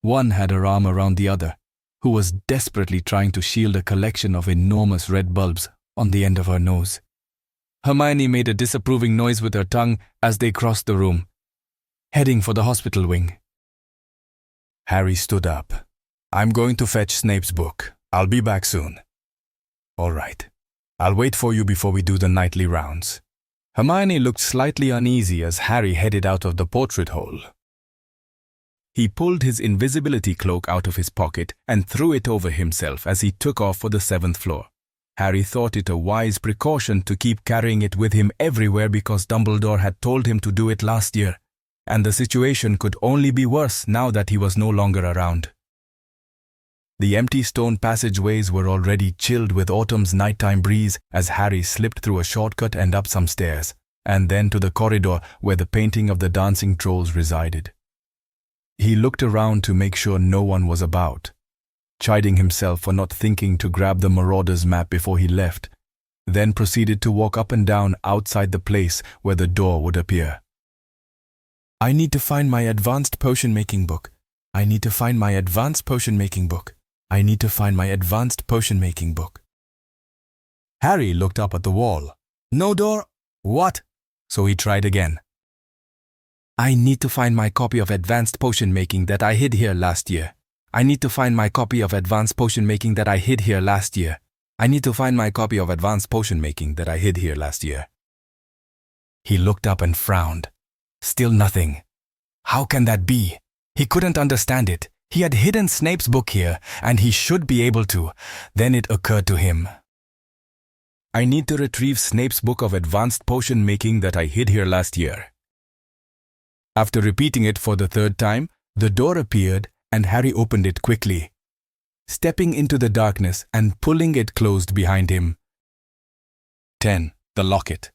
One had her arm around the other, who was desperately trying to shield a collection of enormous red bulbs on the end of her nose. Hermione made a disapproving noise with her tongue as they crossed the room, heading for the hospital wing. Harry stood up. "I'm going to fetch Snape's book. I'll be back soon." "All right. I'll wait for you before we do the nightly rounds." Hermione looked slightly uneasy as Harry headed out of the portrait hole. He pulled his invisibility cloak out of his pocket and threw it over himself as he took off for the 7th floor. Harry thought it a wise precaution to keep carrying it with him everywhere because Dumbledore had told him to do it last year, and the situation could only be worse now that he was no longer around. The empty stone passageways were already chilled with autumn's nighttime breeze as Harry slipped through a shortcut and up some stairs, and then to the corridor where the painting of the dancing trolls resided. He looked around to make sure no one was about, chiding himself for not thinking to grab the Marauder's map before he left, then proceeded to walk up and down outside the place where the door would appear. "I need to find my advanced potion-making book. I need to find my advanced potion-making book. I need to find my advanced potion-making book." Harry looked up at the wall. No door? What? So he tried again. "I need to find my copy of advanced potion-making that I hid here last year. I need to find my copy of advanced potion-making that I hid here last year. I need to find my copy of advanced potion-making that I hid here last year." He looked up and frowned. Still nothing. How can that be? He couldn't understand it. He had hidden Snape's book here, and he should be able to. Then it occurred to him. "I need to retrieve Snape's book of advanced potion-making that I hid here last year." After repeating it for the 3rd time, the door appeared and Harry opened it quickly, stepping into the darkness and pulling it closed behind him. 10. The locket.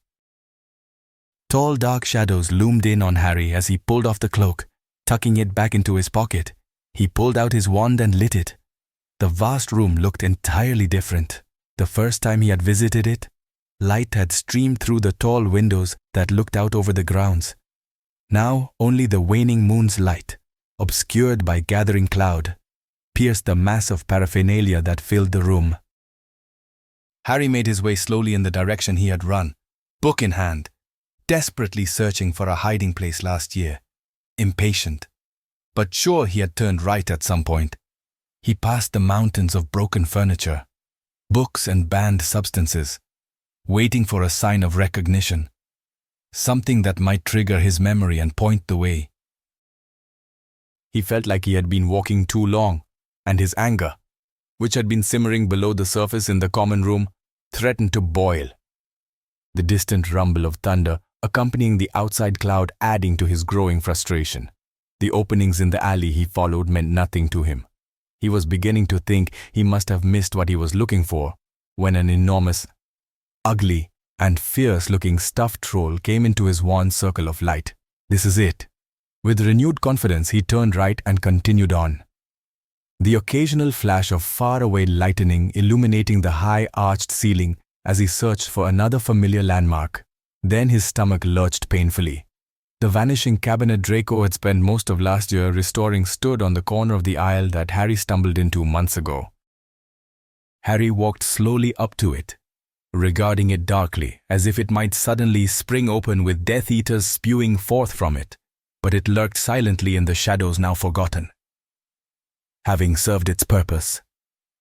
Tall dark shadows loomed in on Harry as he pulled off the cloak, tucking it back into his pocket. He pulled out his wand and lit it. The vast room looked entirely different. The first time he had visited it, light had streamed through the tall windows that looked out over the grounds. Now only the waning moon's light, obscured by gathering cloud, pierced the mass of paraphernalia that filled the room. Harry made his way slowly in the direction he had run, book in hand, desperately searching for a hiding place last year, impatient, but sure he had turned right at some point. He passed the mountains of broken furniture, books and banned substances, waiting for a sign of recognition. something that might trigger his memory and point the way. He felt like he had been walking too long, and his anger, which had been simmering below the surface in the common room, threatened to boil. The distant rumble of thunder accompanying the outside cloud adding to his growing frustration. The openings in the alley he followed meant nothing to him. He was beginning to think he must have missed what he was looking for when an enormous, ugly, and fierce-looking stuffed troll came into his wan circle of light. This is it. With renewed confidence, he turned right and continued on. The occasional flash of faraway lightning illuminating the high arched ceiling as he searched for another familiar landmark. Then his stomach lurched painfully. The vanishing cabinet Draco had spent most of last year restoring stood on the corner of the aisle that Harry stumbled into months ago. Harry walked slowly up to it, regarding it darkly, as if it might suddenly spring open with Death Eaters spewing forth from it, but it lurked silently in the shadows now forgotten. Having served its purpose,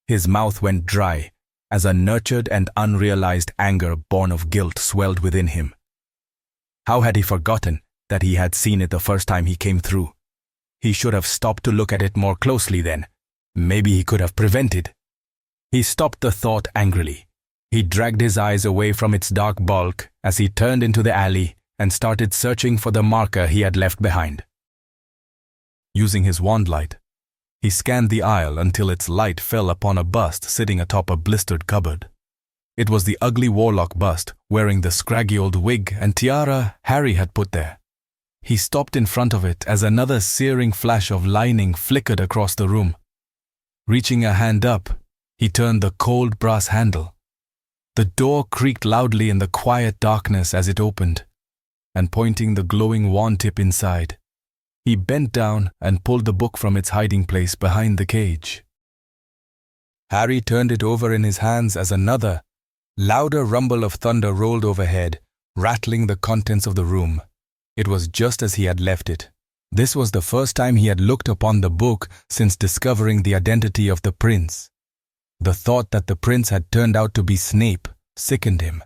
his mouth went dry as a nurtured and unrealized anger born of guilt swelled within him. How had he forgotten that he had seen it the first time he came through? He should have stopped to look at it more closely then. Maybe he could have prevented. He stopped the thought angrily. He dragged his eyes away from its dark bulk as he turned into the alley and started searching for the marker he had left behind. Using his wand light, he scanned the aisle until its light fell upon a bust sitting atop a blistered cupboard. It was the ugly warlock bust wearing the scraggy old wig and tiara Harry had put there. He stopped in front of it as another searing flash of lightning flickered across the room. Reaching a hand up, he turned the cold brass handle. The door creaked loudly in the quiet darkness as it opened, and pointing the glowing wand tip inside, he bent down and pulled the book from its hiding place behind the cage. Harry turned it over in his hands as another, louder rumble of thunder rolled overhead, rattling the contents of the room. It was just as he had left it. This was the first time he had looked upon the book since discovering the identity of the prince. The thought that the prince had turned out to be Snape sickened him.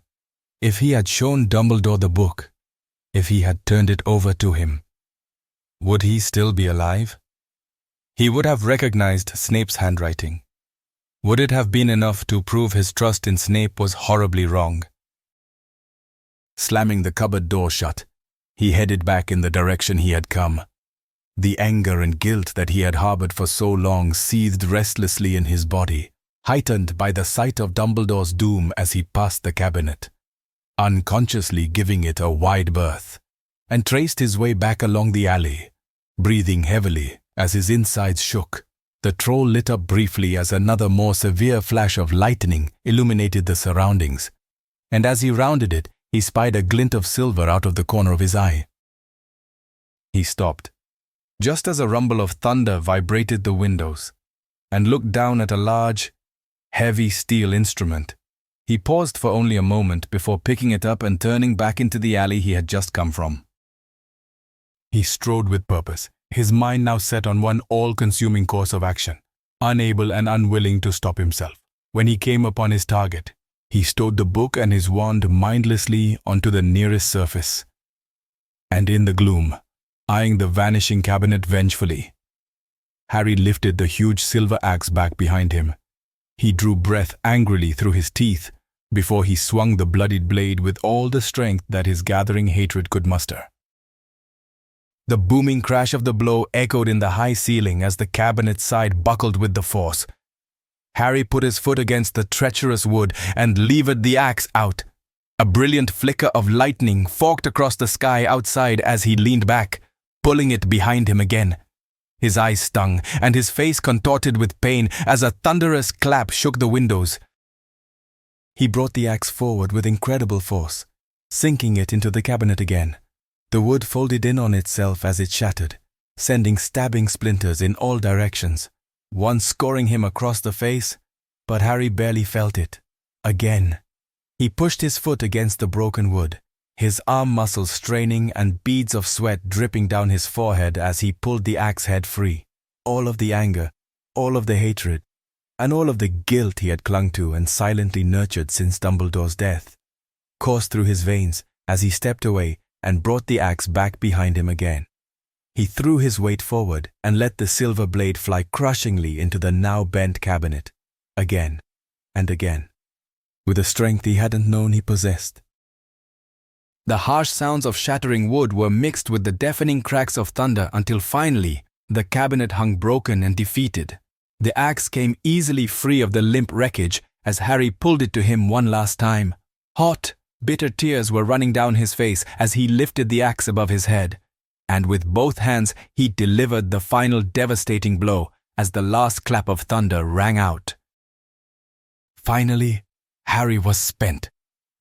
If he had shown Dumbledore the book, if he had turned it over to him, would he still be alive? He would have recognized Snape's handwriting. Would it have been enough to prove his trust in Snape was horribly wrong? Slamming the cupboard door shut, he headed back in the direction he had come. The anger and guilt that he had harbored for so long seethed restlessly in his body, heightened by the sight of Dumbledore's doom as he passed the cabinet, unconsciously giving it a wide berth, and traced his way back along the alley, breathing heavily as his insides shook. The troll lit up briefly as another more severe flash of lightning illuminated the surroundings, and as he rounded it, he spied a glint of silver out of the corner of his eye. He stopped, just as a rumble of thunder vibrated the windows, and looked down at a large, heavy steel instrument. He paused for only a moment before picking it up and turning back into the alley he had just come from. He strode with purpose, his mind now set on one all-consuming course of action, unable and unwilling to stop himself. When he came upon his target, he stowed the book and his wand mindlessly onto the nearest surface, and in the gloom, eyeing the vanishing cabinet vengefully, Harry lifted the huge silver axe back behind him. He drew breath angrily through his teeth before he swung the bloodied blade with all the strength that his gathering hatred could muster. The booming crash of the blow echoed in the high ceiling as the cabinet's side buckled with the force. Harry put his foot against the treacherous wood and levered the axe out. A brilliant flicker of lightning forked across the sky outside as he leaned back, pulling it behind him again. His eyes stung, and his face contorted with pain as a thunderous clap shook the windows. He brought the axe forward with incredible force, sinking it into the cabinet again. The wood folded in on itself as it shattered, sending stabbing splinters in all directions, one scoring him across the face, but Harry barely felt it. Again. He pushed his foot against the broken wood, his arm muscles straining and beads of sweat dripping down his forehead as he pulled the axe head free. All of the anger, all of the hatred, and all of the guilt he had clung to and silently nurtured since Dumbledore's death, coursed through his veins as he stepped away and brought the axe back behind him again. He threw his weight forward and let the silver blade fly crushingly into the now bent cabinet, again and again, with a strength he hadn't known he possessed. The harsh sounds of shattering wood were mixed with the deafening cracks of thunder until finally the cabinet hung broken and defeated. The axe came easily free of the limp wreckage as Harry pulled it to him one last time. Hot, bitter tears were running down his face as he lifted the axe above his head, and with both hands he delivered the final devastating blow as the last clap of thunder rang out. Finally, Harry was spent.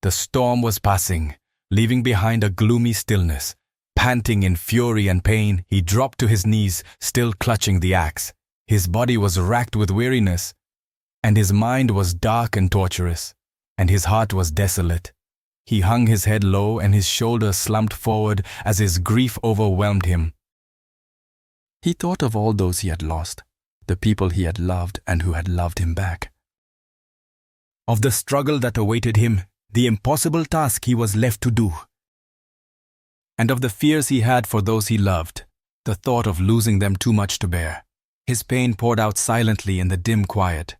The storm was passing, leaving behind a gloomy stillness. Panting in fury and pain, he dropped to his knees, still clutching the axe. His body was racked with weariness, and his mind was dark and torturous, and his heart was desolate. He hung his head low and his shoulders slumped forward as his grief overwhelmed him. He thought of all those he had lost, the people he had loved and who had loved him back. Of the struggle that awaited him, the impossible task he was left to do. And of the fears he had for those he loved, the thought of losing them too much to bear. His pain poured out silently in the dim quiet.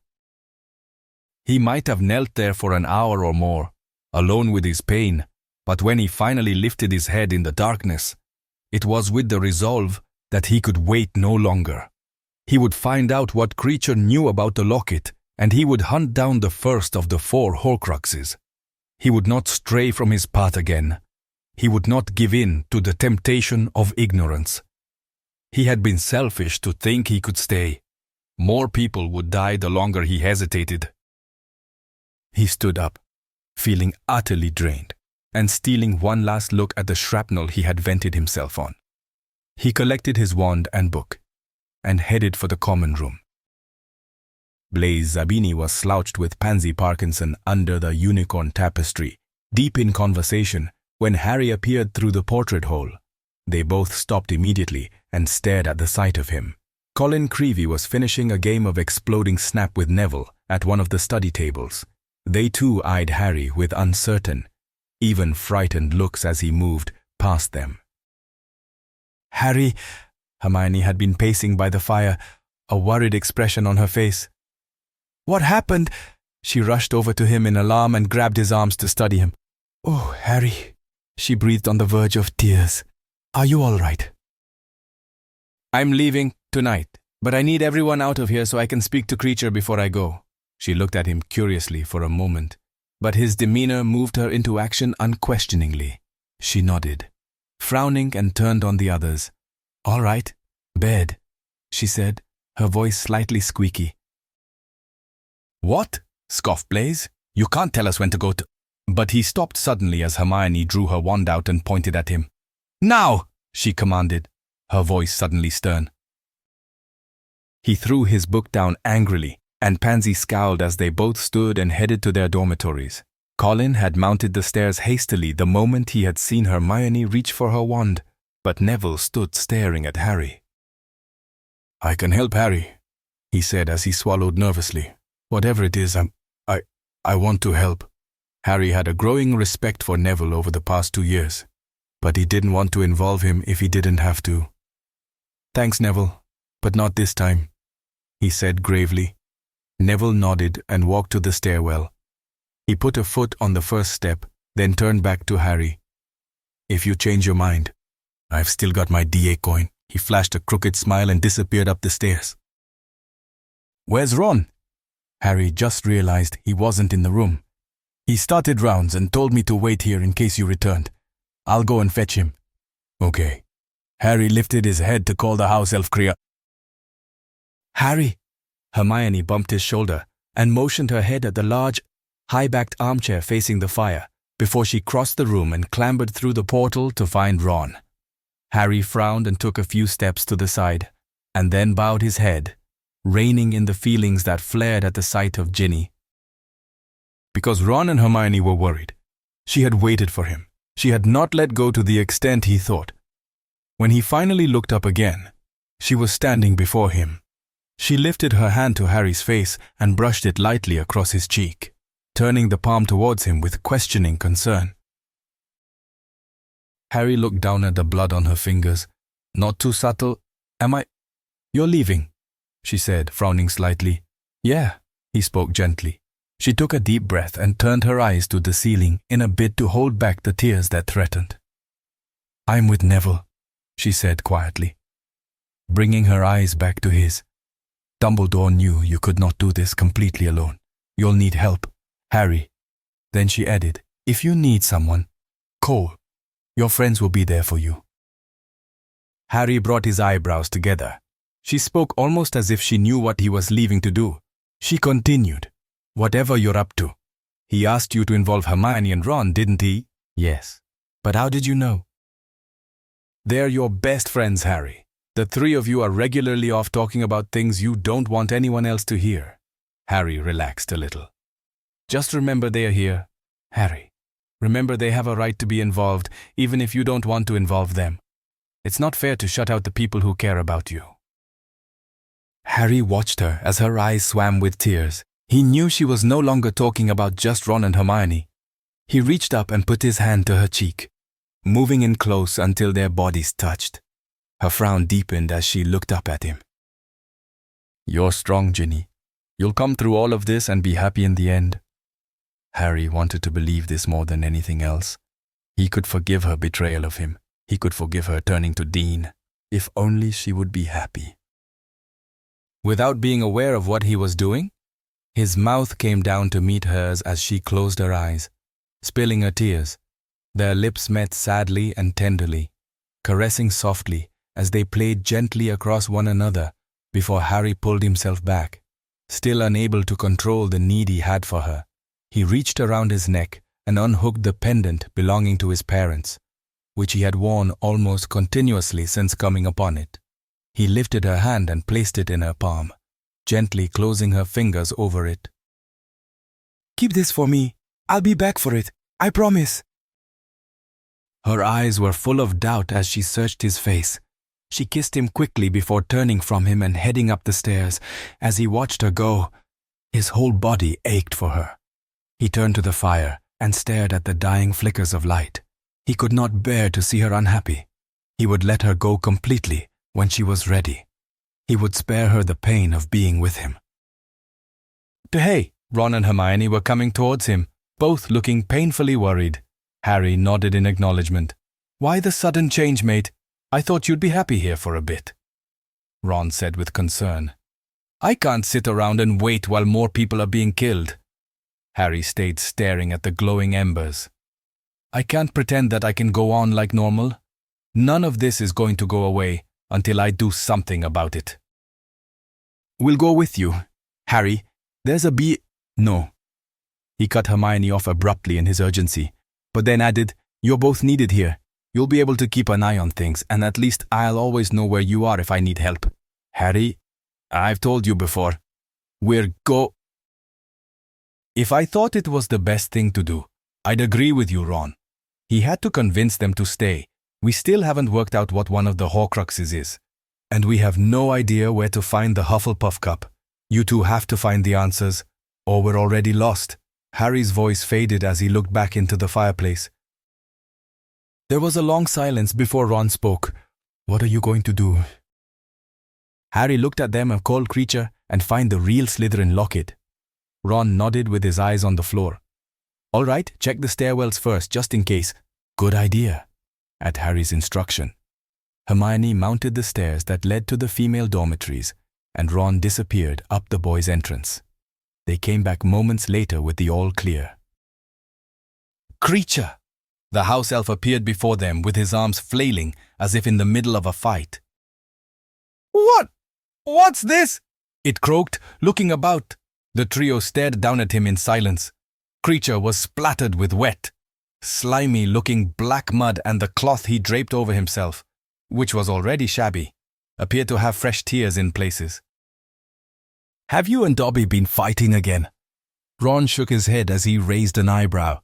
He might have knelt there for an hour or more, alone with his pain, but when he finally lifted his head in the darkness, it was with the resolve that he could wait no longer. He would find out what creature knew about the locket, and he would hunt down the first of the 4 Horcruxes. He would not stray from his path again. He would not give in to the temptation of ignorance. He had been selfish to think he could stay. More people would die the longer he hesitated. He stood up, feeling utterly drained, and stealing one last look at the shrapnel he had vented himself on. He collected his wand and book, and headed for the common room. Blaise Zabini was slouched with Pansy Parkinson under the unicorn tapestry, deep in conversation, when Harry appeared through the portrait hole. They both stopped immediately and stared at the sight of him. Colin Creevey was finishing a game of exploding snap with Neville at one of the study tables. They too eyed Harry with uncertain, even frightened looks as he moved past them. "Harry," Hermione had been pacing by the fire, a worried expression on her face. "What happened?" She rushed over to him in alarm and grabbed his arms to steady him. "Oh, Harry," she breathed on the verge of tears. "Are you all right?" "I'm leaving tonight, but I need everyone out of here so I can speak to Creature before I go." She looked at him curiously for a moment, but his demeanor moved her into action unquestioningly. She nodded, frowning, and turned on the others. "All right, bed," she said, her voice slightly squeaky. "What?" scoffed Blaise. "You can't tell us when to go to—" But he stopped suddenly as Hermione drew her wand out and pointed at him. "Now!" she commanded, her voice suddenly stern. He threw his book down angrily, and Pansy scowled as they both stood and headed to their dormitories. Colin had mounted the stairs hastily the moment he had seen Hermione reach for her wand, but Neville stood staring at Harry. "I can help Harry," he said as he swallowed nervously. "Whatever it is, I want to help." Harry had a growing respect for Neville over the past 2 years, but he didn't want to involve him if he didn't have to. "Thanks, Neville, but not this time," he said gravely. Neville nodded and walked to the stairwell. He put a foot on the first step, then turned back to Harry. "If you change your mind, I've still got my DA coin." He flashed a crooked smile and disappeared up the stairs. "Where's Ron?" Harry just realized he wasn't in the room. "He started rounds and told me to wait here in case you returned. I'll go and fetch him." "Okay." Harry lifted his head to call the house elf Kriya. "Harry!" Hermione bumped his shoulder and motioned her head at the large, high-backed armchair facing the fire before she crossed the room and clambered through the portal to find Ron. Harry frowned and took a few steps to the side, and then bowed his head, reining in the feelings that flared at the sight of Ginny. Because Ron and Hermione were worried. She had waited for him. She had not let go to the extent he thought. When he finally looked up again, she was standing before him. She lifted her hand to Harry's face and brushed it lightly across his cheek, turning the palm towards him with questioning concern. Harry looked down at the blood on her fingers. Not too subtle. Am I? You're leaving, she said, frowning slightly. Yeah, he spoke gently. She took a deep breath and turned her eyes to the ceiling in a bid to hold back the tears that threatened. I'm with Neville, she said quietly, bringing her eyes back to his. Dumbledore knew you could not do this completely alone. You'll need help, Harry. Then she added, if you need someone, Cole, your friends will be there for you. Harry brought his eyebrows together. She spoke almost as if she knew what he was leaving to do. She continued, whatever you're up to. He asked you to involve Hermione and Ron, didn't he? Yes. But how did you know? They're your best friends, Harry. The three of you are regularly off talking about things you don't want anyone else to hear. Harry relaxed a little. Just remember they are here, Harry. Remember they have a right to be involved, even if you don't want to involve them. It's not fair to shut out the people who care about you. Harry watched her as her eyes swam with tears. He knew she was no longer talking about just Ron and Hermione. He reached up and put his hand to her cheek, moving in close until their bodies touched. Her frown deepened as she looked up at him. You're strong, Ginny. You'll come through all of this and be happy in the end. Harry wanted to believe this more than anything else. He could forgive her betrayal of him. He could forgive her turning to Dean. If only she would be happy. Without being aware of what he was doing, his mouth came down to meet hers as she closed her eyes, spilling her tears. Their lips met sadly and tenderly, caressing softly as they played gently across one another before Harry pulled himself back. Still unable to control the need he had for her, he reached around his neck and unhooked the pendant belonging to his parents, which he had worn almost continuously since coming upon it. He lifted her hand and placed it in her palm, gently closing her fingers over it. Keep this for me. I'll be back for it. I promise. Her eyes were full of doubt as she searched his face. She kissed him quickly before turning from him and heading up the stairs. As he watched her go, his whole body ached for her. He turned to the fire and stared at the dying flickers of light. He could not bear to see her unhappy. He would let her go completely when she was ready. He would spare her the pain of being with him. Hey, Ron and Hermione were coming towards him, both looking painfully worried. Harry nodded in acknowledgement. Why the sudden change, mate? I thought you'd be happy here for a bit. Ron said with concern. I can't sit around and wait while more people are being killed. Harry stayed staring at the glowing embers. I can't pretend that I can go on like normal. None of this is going to go away until I do something about it. We'll go with you. Harry, there's a No. He cut Hermione off abruptly in his urgency, but then added, You're both needed here. You'll be able to keep an eye on things, and at least I'll always know where you are if I need help. Harry, I've told you before. If I thought it was the best thing to do, I'd agree with you, Ron. He had to convince them to stay. We still haven't worked out what one of the Horcruxes is. And we have no idea where to find the Hufflepuff cup. You two have to find the answers, or we're already lost. Harry's voice faded as he looked back into the fireplace. There was a long silence before Ron spoke. What are you going to do? Harry looked at them, a cold creature, and find the real Slytherin locket. Ron nodded with his eyes on the floor. All right, check the stairwells first, just in case. Good idea. At Harry's instruction, Hermione mounted the stairs that led to the female dormitories, and Ron disappeared up the boys' entrance. They came back moments later with the all clear. Creature! The house elf appeared before them with his arms flailing as if in the middle of a fight. What's this? It croaked, looking about. The trio stared down at him in silence. Creature was splattered with wet, slimy-looking black mud, and the cloth he draped over himself, which was already shabby, appeared to have fresh tears in places. Have you and Dobby been fighting again? Ron shook his head as he raised an eyebrow,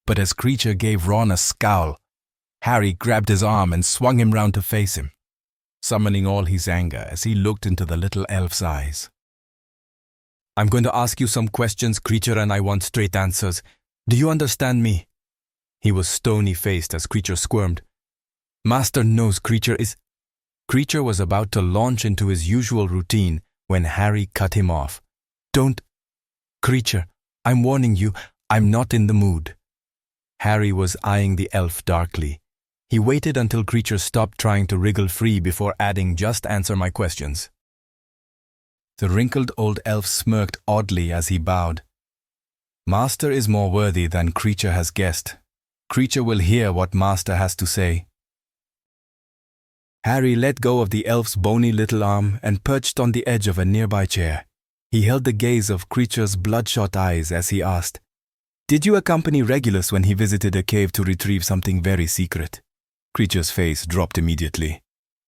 but as Creature gave Ron a scowl, Harry grabbed his arm and swung him round to face him, summoning all his anger as he looked into the little elf's eyes. I'm going to ask you some questions, Creature, and I want straight answers. Do you understand me? He was stony-faced as Creature squirmed. Master knows Creature is... Creature was about to launch into his usual routine when Harry cut him off. Don't... Creature, I'm warning you, I'm not in the mood. Harry was eyeing the elf darkly. He waited until Creature stopped trying to wriggle free before adding, "Just answer my questions." The wrinkled old elf smirked oddly as he bowed. Master is more worthy than Creature has guessed. Creature will hear what Master has to say. Harry let go of the elf's bony little arm and perched on the edge of a nearby chair. He held the gaze of Creature's bloodshot eyes as he asked, "Did you accompany Regulus when he visited a cave to retrieve something very secret?" Creature's face dropped immediately.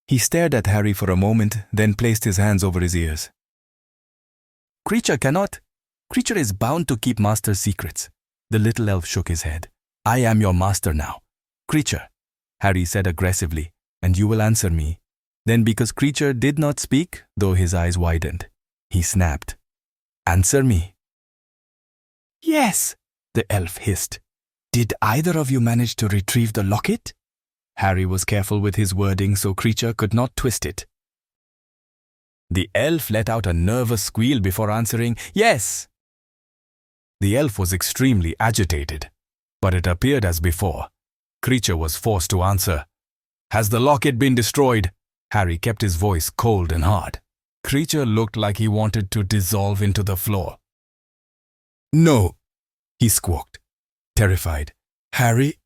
He stared at Harry for a moment, then placed his hands over his ears. "Creature cannot. Creature is bound to keep Master's secrets." The little elf shook his head. "I am your master now. Creature," Harry said aggressively, "and you will answer me." Then, because Creature did not speak, though his eyes widened, he snapped, "Answer me." "Yes," the elf hissed. "Did either of you manage to retrieve the locket?" Harry was careful with his wording so Creature could not twist it. The elf let out a nervous squeal before answering, "Yes." The elf was extremely agitated, but it appeared as before. Creature was forced to answer. "Has the locket been destroyed?" Harry kept his voice cold and hard. Creature looked like he wanted to dissolve into the floor. "No," he squawked, terrified. "Harry?"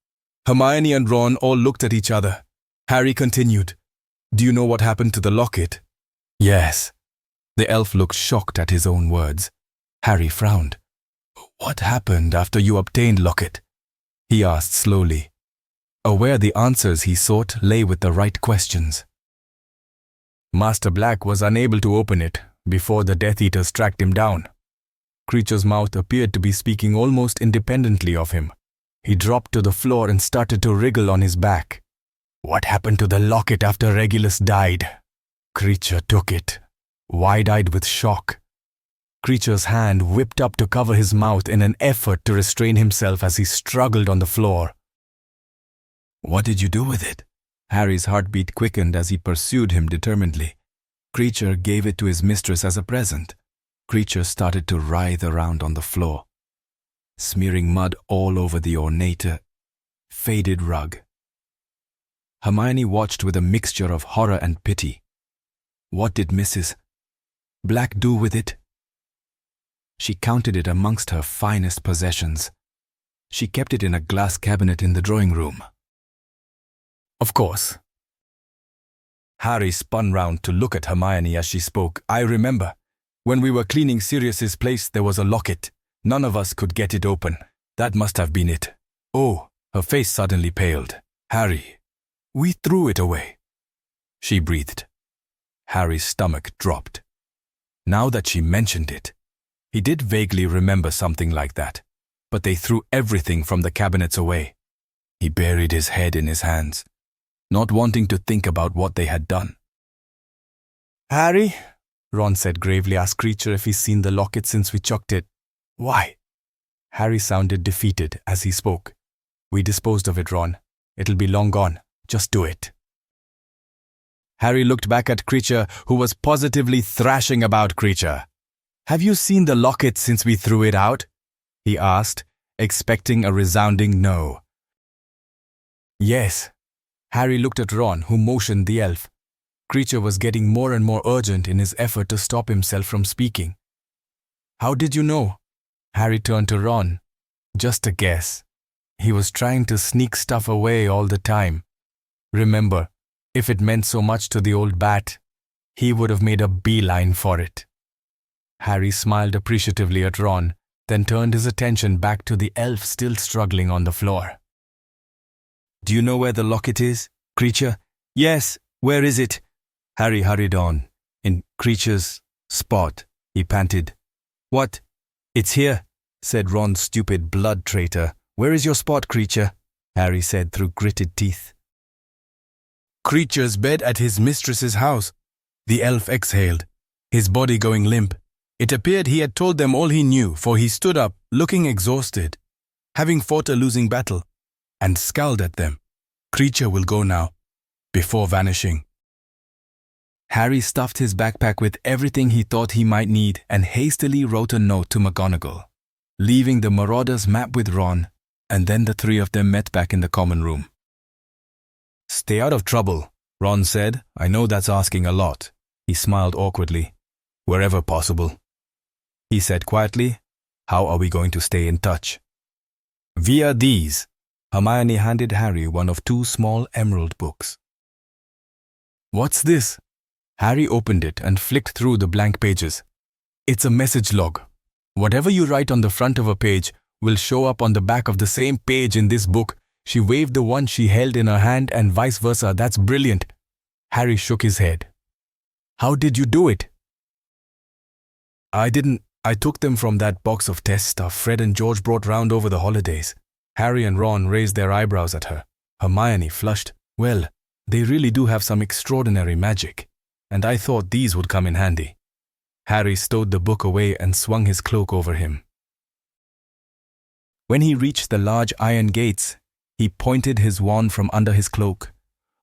Hermione and Ron all looked at each other. Harry continued, "Do you know what happened to the locket?" "Yes." The elf looked shocked at his own words. Harry frowned. "What happened after you obtained locket?" he asked slowly, aware the answers he sought lay with the right questions. Master Black was unable to open it before the Death Eaters tracked him down. Creature's mouth appeared to be speaking almost independently of him. He dropped to the floor and started to wriggle on his back. "What happened to the locket after Regulus died?" Creature took it, wide-eyed with shock. Creature's hand whipped up to cover his mouth in an effort to restrain himself as he struggled on the floor. "What did you do with it?" Harry's heartbeat quickened as he pursued him determinedly. Creature gave it to his mistress as a present. Creature started to writhe around on the floor, smearing mud all over the ornate, faded rug. Hermione watched with a mixture of horror and pity. What did Mrs. Black do with it? She counted it amongst her finest possessions. She kept it in a glass cabinet in the drawing room. Of course. Harry spun round to look at Hermione as she spoke. "I remember. When we were cleaning Sirius's place, there was a locket. None of us could get it open. That must have been it." "Oh," her face suddenly paled. "Harry, we threw it away," she breathed. Harry's stomach dropped. Now that she mentioned it, he did vaguely remember something like that, but they threw everything from the cabinets away. He buried his head in his hands, not wanting to think about what they had done. "Harry," Ron said gravely, asked Creature if he's seen the locket since we chucked it. "Why?" Harry sounded defeated as he spoke. "We disposed of it, Ron. It'll be long gone. Just do it." Harry looked back at Creature, who was positively thrashing about Creature. "Have you seen the locket since we threw it out?" he asked, expecting a resounding no. "Yes." Harry looked at Ron, who motioned the elf. Creature was getting more and more urgent in his effort to stop himself from speaking. "How did you know?" Harry turned to Ron. "Just a guess. He was trying to sneak stuff away all the time. Remember, if it meant so much to the old bat, he would have made a beeline for it." Harry smiled appreciatively at Ron, then turned his attention back to the elf still struggling on the floor. "Do you know where the locket is, Creature?" "Yes, where is it?" Harry hurried on. "In Creature's spot," he panted. "What? It's here," said Ron's stupid blood traitor. "Where is your spot, Creature?" Harry said through gritted teeth. "Creature's bed at his mistress's house," the elf exhaled, his body going limp. It appeared he had told them all he knew, for he stood up, looking exhausted, having fought a losing battle, and scowled at them. "Creature will go now. before vanishing. Harry stuffed his backpack with everything he thought he might need and hastily wrote a note to McGonagall, leaving the Marauders map with Ron, and then the three of them met back in the common room. "Stay out of trouble," Ron said. "I know that's asking a lot." He smiled awkwardly. "Wherever possible." He said quietly, "How are we going to stay in touch?" "Via these." Hermione handed Harry one of 2 small emerald books. "What's this?" Harry opened it and flicked through the blank pages. "It's a message log. Whatever you write on the front of a page will show up on the back of the same page in this book." She waved the one she held in her hand and vice versa. "That's brilliant." Harry shook his head. "How did you do it?" I took them from that box of test stuff Fred and George brought round over the holidays." Harry and Ron raised their eyebrows at her. Hermione flushed. "Well, they really do have some extraordinary magic, and I thought these would come in handy." Harry stowed the book away and swung his cloak over him. When he reached the large iron gates, he pointed his wand from under his cloak.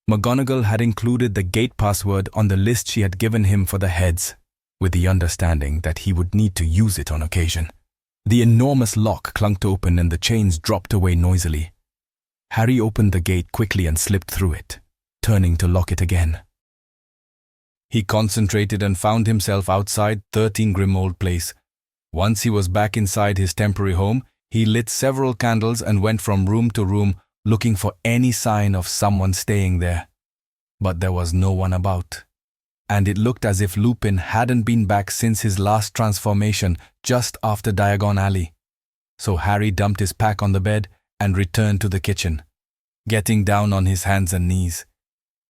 McGonagall had included the gate password on the list she had given him for the heads, with the understanding that he would need to use it on occasion. The enormous lock clunked open and the chains dropped away noisily. Harry opened the gate quickly and slipped through it, turning to lock it again. He concentrated and found himself outside 13 Grimmauld Place. Once he was back inside his temporary home, he lit several candles and went from room to room, looking for any sign of someone staying there. But there was no one about, and it looked as if Lupin hadn't been back since his last transformation just after Diagon Alley. So Harry dumped his pack on the bed and returned to the kitchen, getting down on his hands and knees.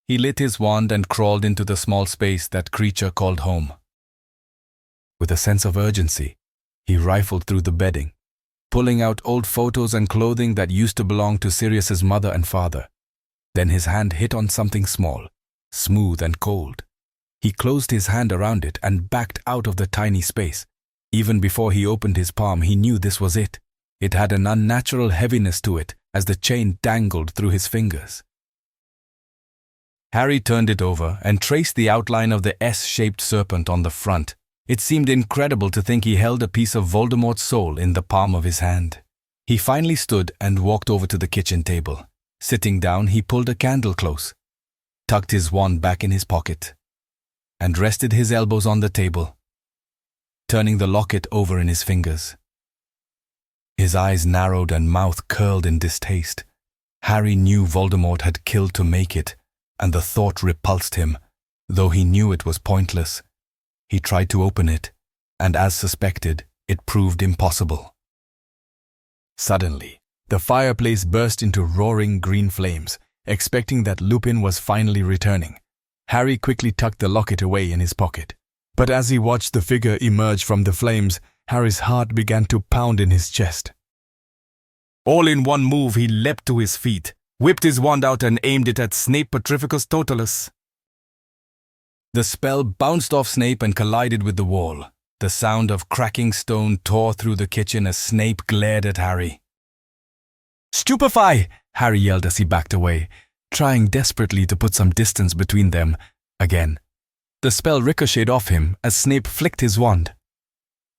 He lit his wand and crawled into the small space that Creature called home. With a sense of urgency, he rifled through the bedding, pulling out old photos and clothing that used to belong to Sirius's mother and father. Then his hand hit on something small, smooth and cold. He closed his hand around it and backed out of the tiny space. Even before he opened his palm, he knew this was it. It had an unnatural heaviness to it as the chain dangled through his fingers. Harry turned it over and traced the outline of the S-shaped serpent on the front. It seemed incredible to think he held a piece of Voldemort's soul in the palm of his hand. He finally stood and walked over to the kitchen table. Sitting down, he pulled a candle close, tucked his wand back in his pocket, and rested his elbows on the table, turning the locket over in his fingers. His eyes narrowed and mouth curled in distaste. Harry knew Voldemort had killed to make it, and the thought repulsed him, though he knew it was pointless. He tried to open it, and as suspected, it proved impossible. Suddenly, the fireplace burst into roaring green flames, expecting that Lupin was finally returning. Harry quickly tucked the locket away in his pocket. But as he watched the figure emerge from the flames, Harry's heart began to pound in his chest. All in one move, he leapt to his feet, whipped his wand out and aimed it at Snape Petrificus Totalus. The spell bounced off Snape and collided with the wall. The sound of cracking stone tore through the kitchen as Snape glared at Harry. "Stupefy!" Harry yelled as he backed away, trying desperately to put some distance between them again. The spell ricocheted off him as Snape flicked his wand,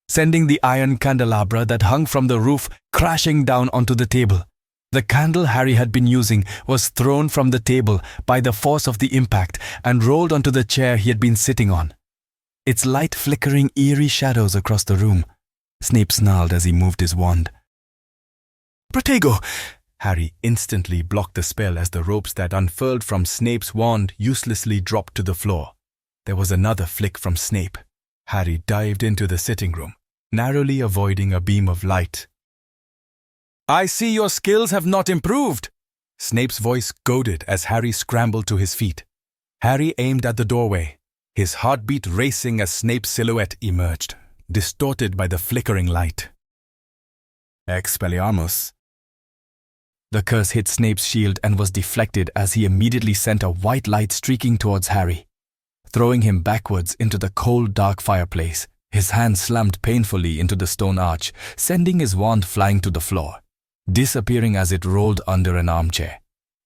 sending the iron candelabra that hung from the roof crashing down onto the table. The candle Harry had been using was thrown from the table by the force of the impact and rolled onto the chair he had been sitting on, its light flickering eerie shadows across the room. Snape snarled as he moved his wand. "Protego!" Harry instantly blocked the spell as the ropes that unfurled from Snape's wand uselessly dropped to the floor. There was another flick from Snape. Harry dived into the sitting room, narrowly avoiding a beam of light. "I see your skills have not improved!" Snape's voice goaded as Harry scrambled to his feet. Harry aimed at the doorway, his heartbeat racing as Snape's silhouette emerged, distorted by the flickering light. Expelliarmus. The curse hit Snape's shield and was deflected as he immediately sent a white light streaking towards Harry, throwing him backwards into the cold, dark fireplace. His hand slammed painfully into the stone arch, sending his wand flying to the floor, disappearing as it rolled under an armchair.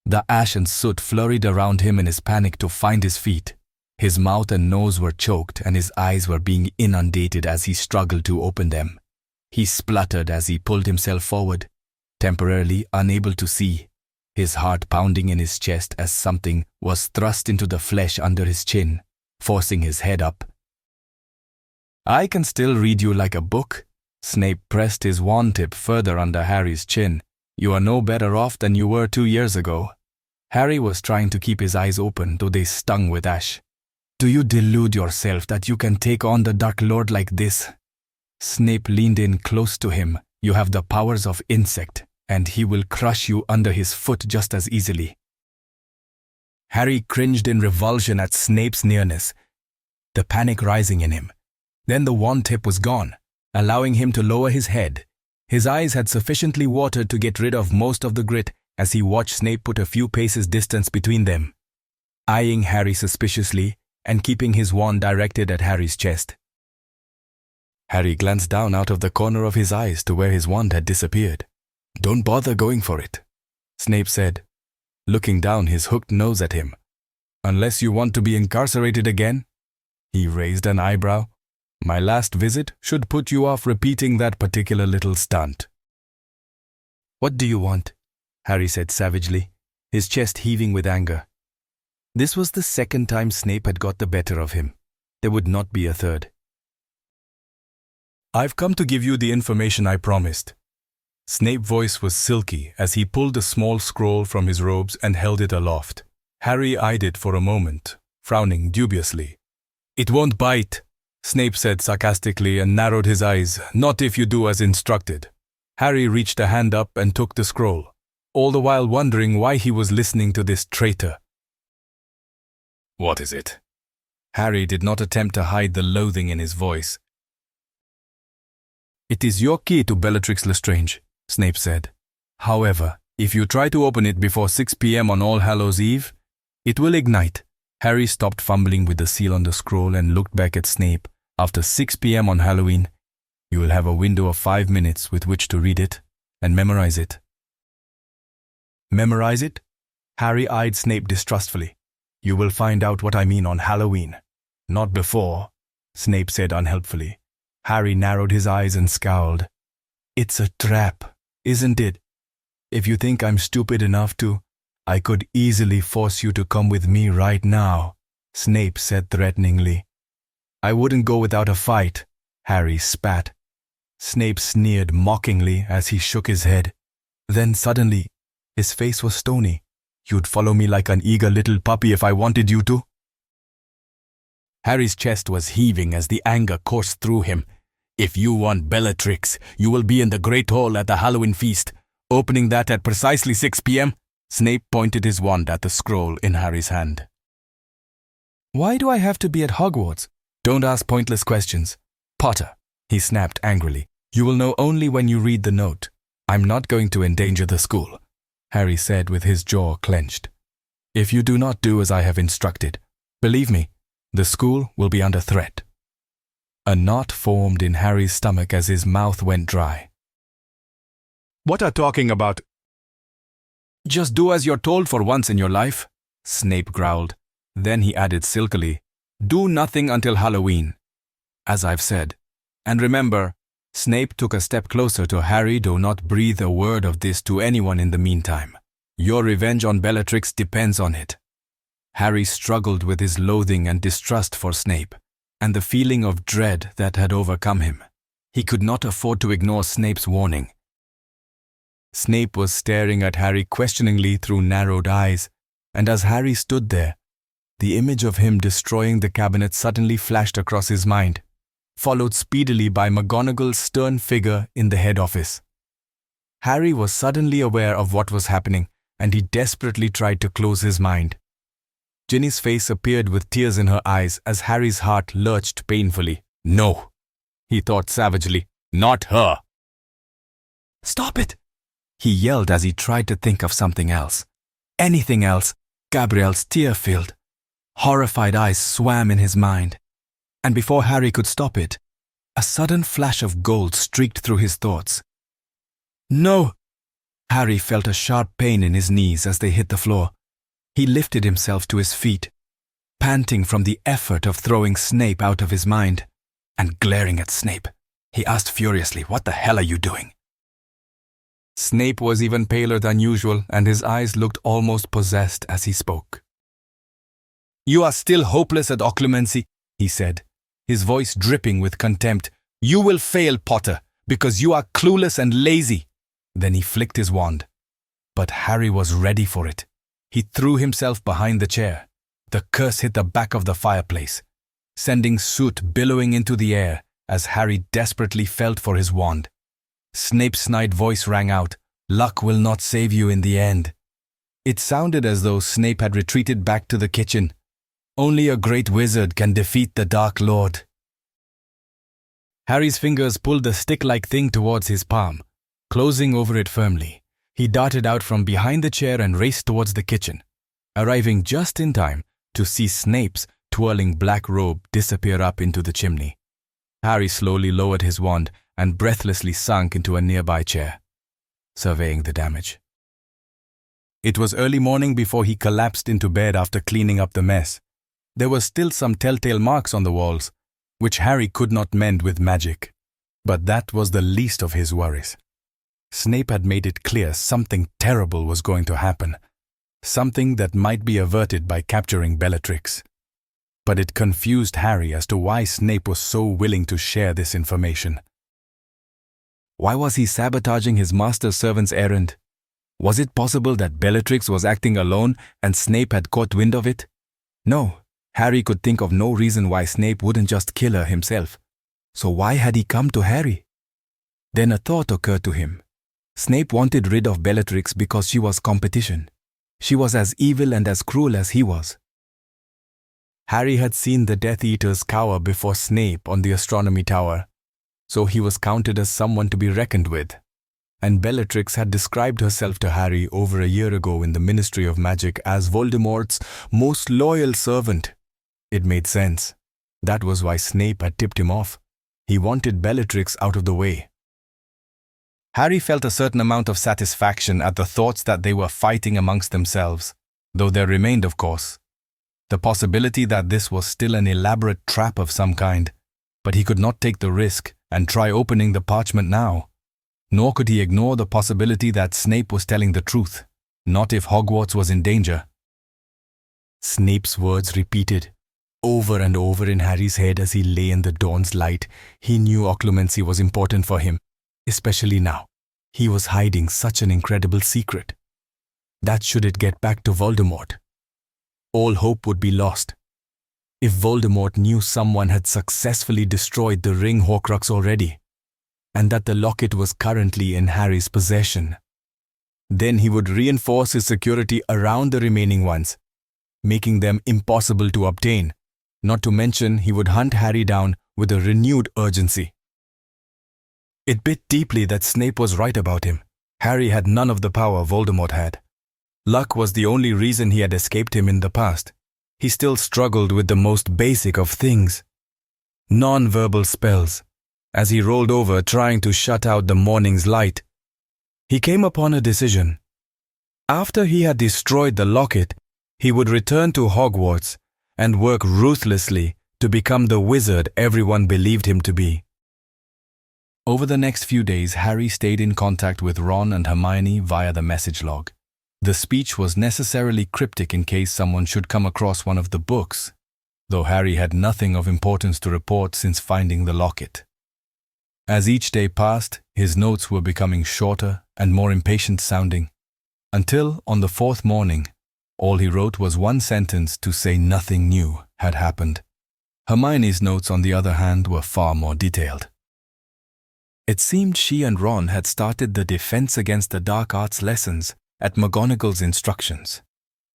The ash and soot flurried around him in his panic to find his feet. His mouth and nose were choked and his eyes were being inundated as he struggled to open them. He spluttered as he pulled himself forward, temporarily unable to see, his heart pounding in his chest as something was thrust into the flesh under his chin, forcing his head up. "I can still read you like a book." Snape pressed his wand tip further under Harry's chin. "You are no better off than you were 2 years ago." Harry was trying to keep his eyes open, though they stung with ash. "Do you delude yourself that you can take on the Dark Lord like this?" Snape leaned in close to him. "You have the powers of insect, and he will crush you under his foot just as easily." Harry cringed in revulsion at Snape's nearness, the panic rising in him. Then the wand tip was gone, allowing him to lower his head. His eyes had sufficiently watered to get rid of most of the grit as he watched Snape put a few paces distance between them, eyeing Harry suspiciously and keeping his wand directed at Harry's chest. Harry glanced down out of the corner of his eyes to where his wand had disappeared. "Don't bother going for it," Snape said, looking down his hooked nose at him. "Unless you want to be incarcerated again." He raised an eyebrow. "My last visit should put you off repeating that particular little stunt." "What do you want?" Harry said savagely, his chest heaving with anger. This was the second time Snape had got the better of him. There would not be a third. "I've come to give you the information I promised." Snape's voice was silky as he pulled a small scroll from his robes and held it aloft. Harry eyed it for a moment, frowning dubiously. "It won't bite," Snape said sarcastically and narrowed his eyes. "Not if you do as instructed." Harry reached a hand up and took the scroll, all the while wondering why he was listening to this traitor. "What is it?" Harry did not attempt to hide the loathing in his voice. "It is your key to Bellatrix Lestrange," Snape said. "However, if you try to open it before 6 p.m. on All Hallows Eve, it will ignite." Harry stopped fumbling with the seal on the scroll and looked back at Snape. "After 6 p.m. on Halloween, you will have a window of 5 minutes with which to read it and memorize it." "Memorize it?" Harry eyed Snape distrustfully. "You will find out what I mean on Halloween. Not before," Snape said unhelpfully. Harry narrowed his eyes and scowled. "It's a trap, isn't it? If you think I'm stupid enough to, I could easily force you to come with me right now," Snape said threateningly. "I wouldn't go without a fight," Harry spat. Snape sneered mockingly as he shook his head. Then suddenly, his face was stony. "You'd follow me like an eager little puppy if I wanted you to?" Harry's chest was heaving as the anger coursed through him. "If you want Bellatrix, you will be in the Great Hall at the Halloween feast, opening that at precisely 6 p.m. Snape pointed his wand at the scroll in Harry's hand. "Why do I have to be at Hogwarts?" "Don't ask pointless questions. Potter," he snapped angrily. "You will know only when you read the note. I'm not going to endanger the school," Harry said with his jaw clenched. "If you do not do as I have instructed, believe me, the school will be under threat." A knot formed in Harry's stomach as his mouth went dry. What are talking about? "Just do as you're told for once in your life," Snape growled. Then he added silkily, "Do nothing until Halloween, as I've said. And remember," Snape took a step closer to Harry, "do not breathe a word of this to anyone in the meantime. Your revenge on Bellatrix depends on it." Harry struggled with his loathing and distrust for Snape, and the feeling of dread that had overcome him. He could not afford to ignore Snape's warning. Snape was staring at Harry questioningly through narrowed eyes, and as Harry stood there, the image of him destroying the cabinet suddenly flashed across his mind, followed speedily by McGonagall's stern figure in the head office. Harry was suddenly aware of what was happening, and he desperately tried to close his mind. Ginny's face appeared with tears in her eyes as Harry's heart lurched painfully. "No," he thought savagely, "not her." "Stop it!" he yelled as he tried to think of something else. Anything else. Gabrielle's tear-filled, horrified eyes swam in his mind. And before Harry could stop it, a sudden flash of gold streaked through his thoughts. "No!" Harry felt a sharp pain in his knees as they hit the floor. He lifted himself to his feet, panting from the effort of throwing Snape out of his mind, and glaring at Snape. He asked furiously, "What the hell are you doing?" Snape was even paler than usual, and his eyes looked almost possessed as he spoke. "You are still hopeless at occlumency," he said, his voice dripping with contempt. "You will fail, Potter, because you are clueless and lazy." Then he flicked his wand. But Harry was ready for it. He threw himself behind the chair. The curse hit the back of the fireplace, sending soot billowing into the air as Harry desperately felt for his wand. Snape's snide voice rang out, "Luck will not save you in the end." It sounded as though Snape had retreated back to the kitchen. Only a great wizard can defeat the Dark Lord. Harry's fingers pulled the stick-like thing towards his palm, closing over it firmly. He darted out from behind the chair and raced towards the kitchen, arriving just in time to see Snape's twirling black robe disappear up into the chimney. Harry slowly lowered his wand and breathlessly sunk into a nearby chair, surveying the damage. It was early morning before he collapsed into bed after cleaning up the mess. There were still some telltale marks on the walls, which Harry could not mend with magic. But that was the least of his worries. Snape had made it clear something terrible was going to happen, something that might be averted by capturing Bellatrix. But it confused Harry as to why Snape was so willing to share this information. Why was he sabotaging his master servant's errand? Was it possible that Bellatrix was acting alone and Snape had caught wind of it? No, Harry could think of no reason why Snape wouldn't just kill her himself. So why had he come to Harry? Then a thought occurred to him. Snape wanted rid of Bellatrix because she was competition. She was as evil and as cruel as he was. Harry had seen the Death Eaters cower before Snape on the astronomy tower, so he was counted as someone to be reckoned with. And Bellatrix had described herself to Harry over a year ago in the Ministry of Magic as Voldemort's most loyal servant. It made sense. That was why Snape had tipped him off. He wanted Bellatrix out of the way. Harry felt a certain amount of satisfaction at the thoughts that they were fighting amongst themselves, though there remained, of course, the possibility that this was still an elaborate trap of some kind. But he could not take the risk and try opening the parchment now. Nor could he ignore the possibility that Snape was telling the truth, not if Hogwarts was in danger. Snape's words repeated over and over in Harry's head as he lay in the dawn's light. He knew occlumency was important for him, especially now. He was hiding such an incredible secret. That should it get back to Voldemort, all hope would be lost. If Voldemort knew someone had successfully destroyed the ring Horcrux already, and that the locket was currently in Harry's possession, then he would reinforce his security around the remaining ones, making them impossible to obtain. Not to mention, he would hunt Harry down with a renewed urgency. It bit deeply that Snape was right about him. Harry had none of the power Voldemort had. Luck was the only reason he had escaped him in the past. He still struggled with the most basic of things, non-verbal spells. As he rolled over trying to shut out the morning's light, he came upon a decision. After he had destroyed the locket, he would return to Hogwarts and work ruthlessly to become the wizard everyone believed him to be. Over the next few days, Harry stayed in contact with Ron and Hermione via the message log. The speech was necessarily cryptic in case someone should come across one of the books, though Harry had nothing of importance to report since finding the locket. As each day passed, his notes were becoming shorter and more impatient sounding, until on the fourth morning, all he wrote was one sentence to say nothing new had happened. Hermione's notes, on the other hand, were far more detailed. It seemed she and Ron had started the Defense Against the Dark Arts lessons at McGonagall's instructions,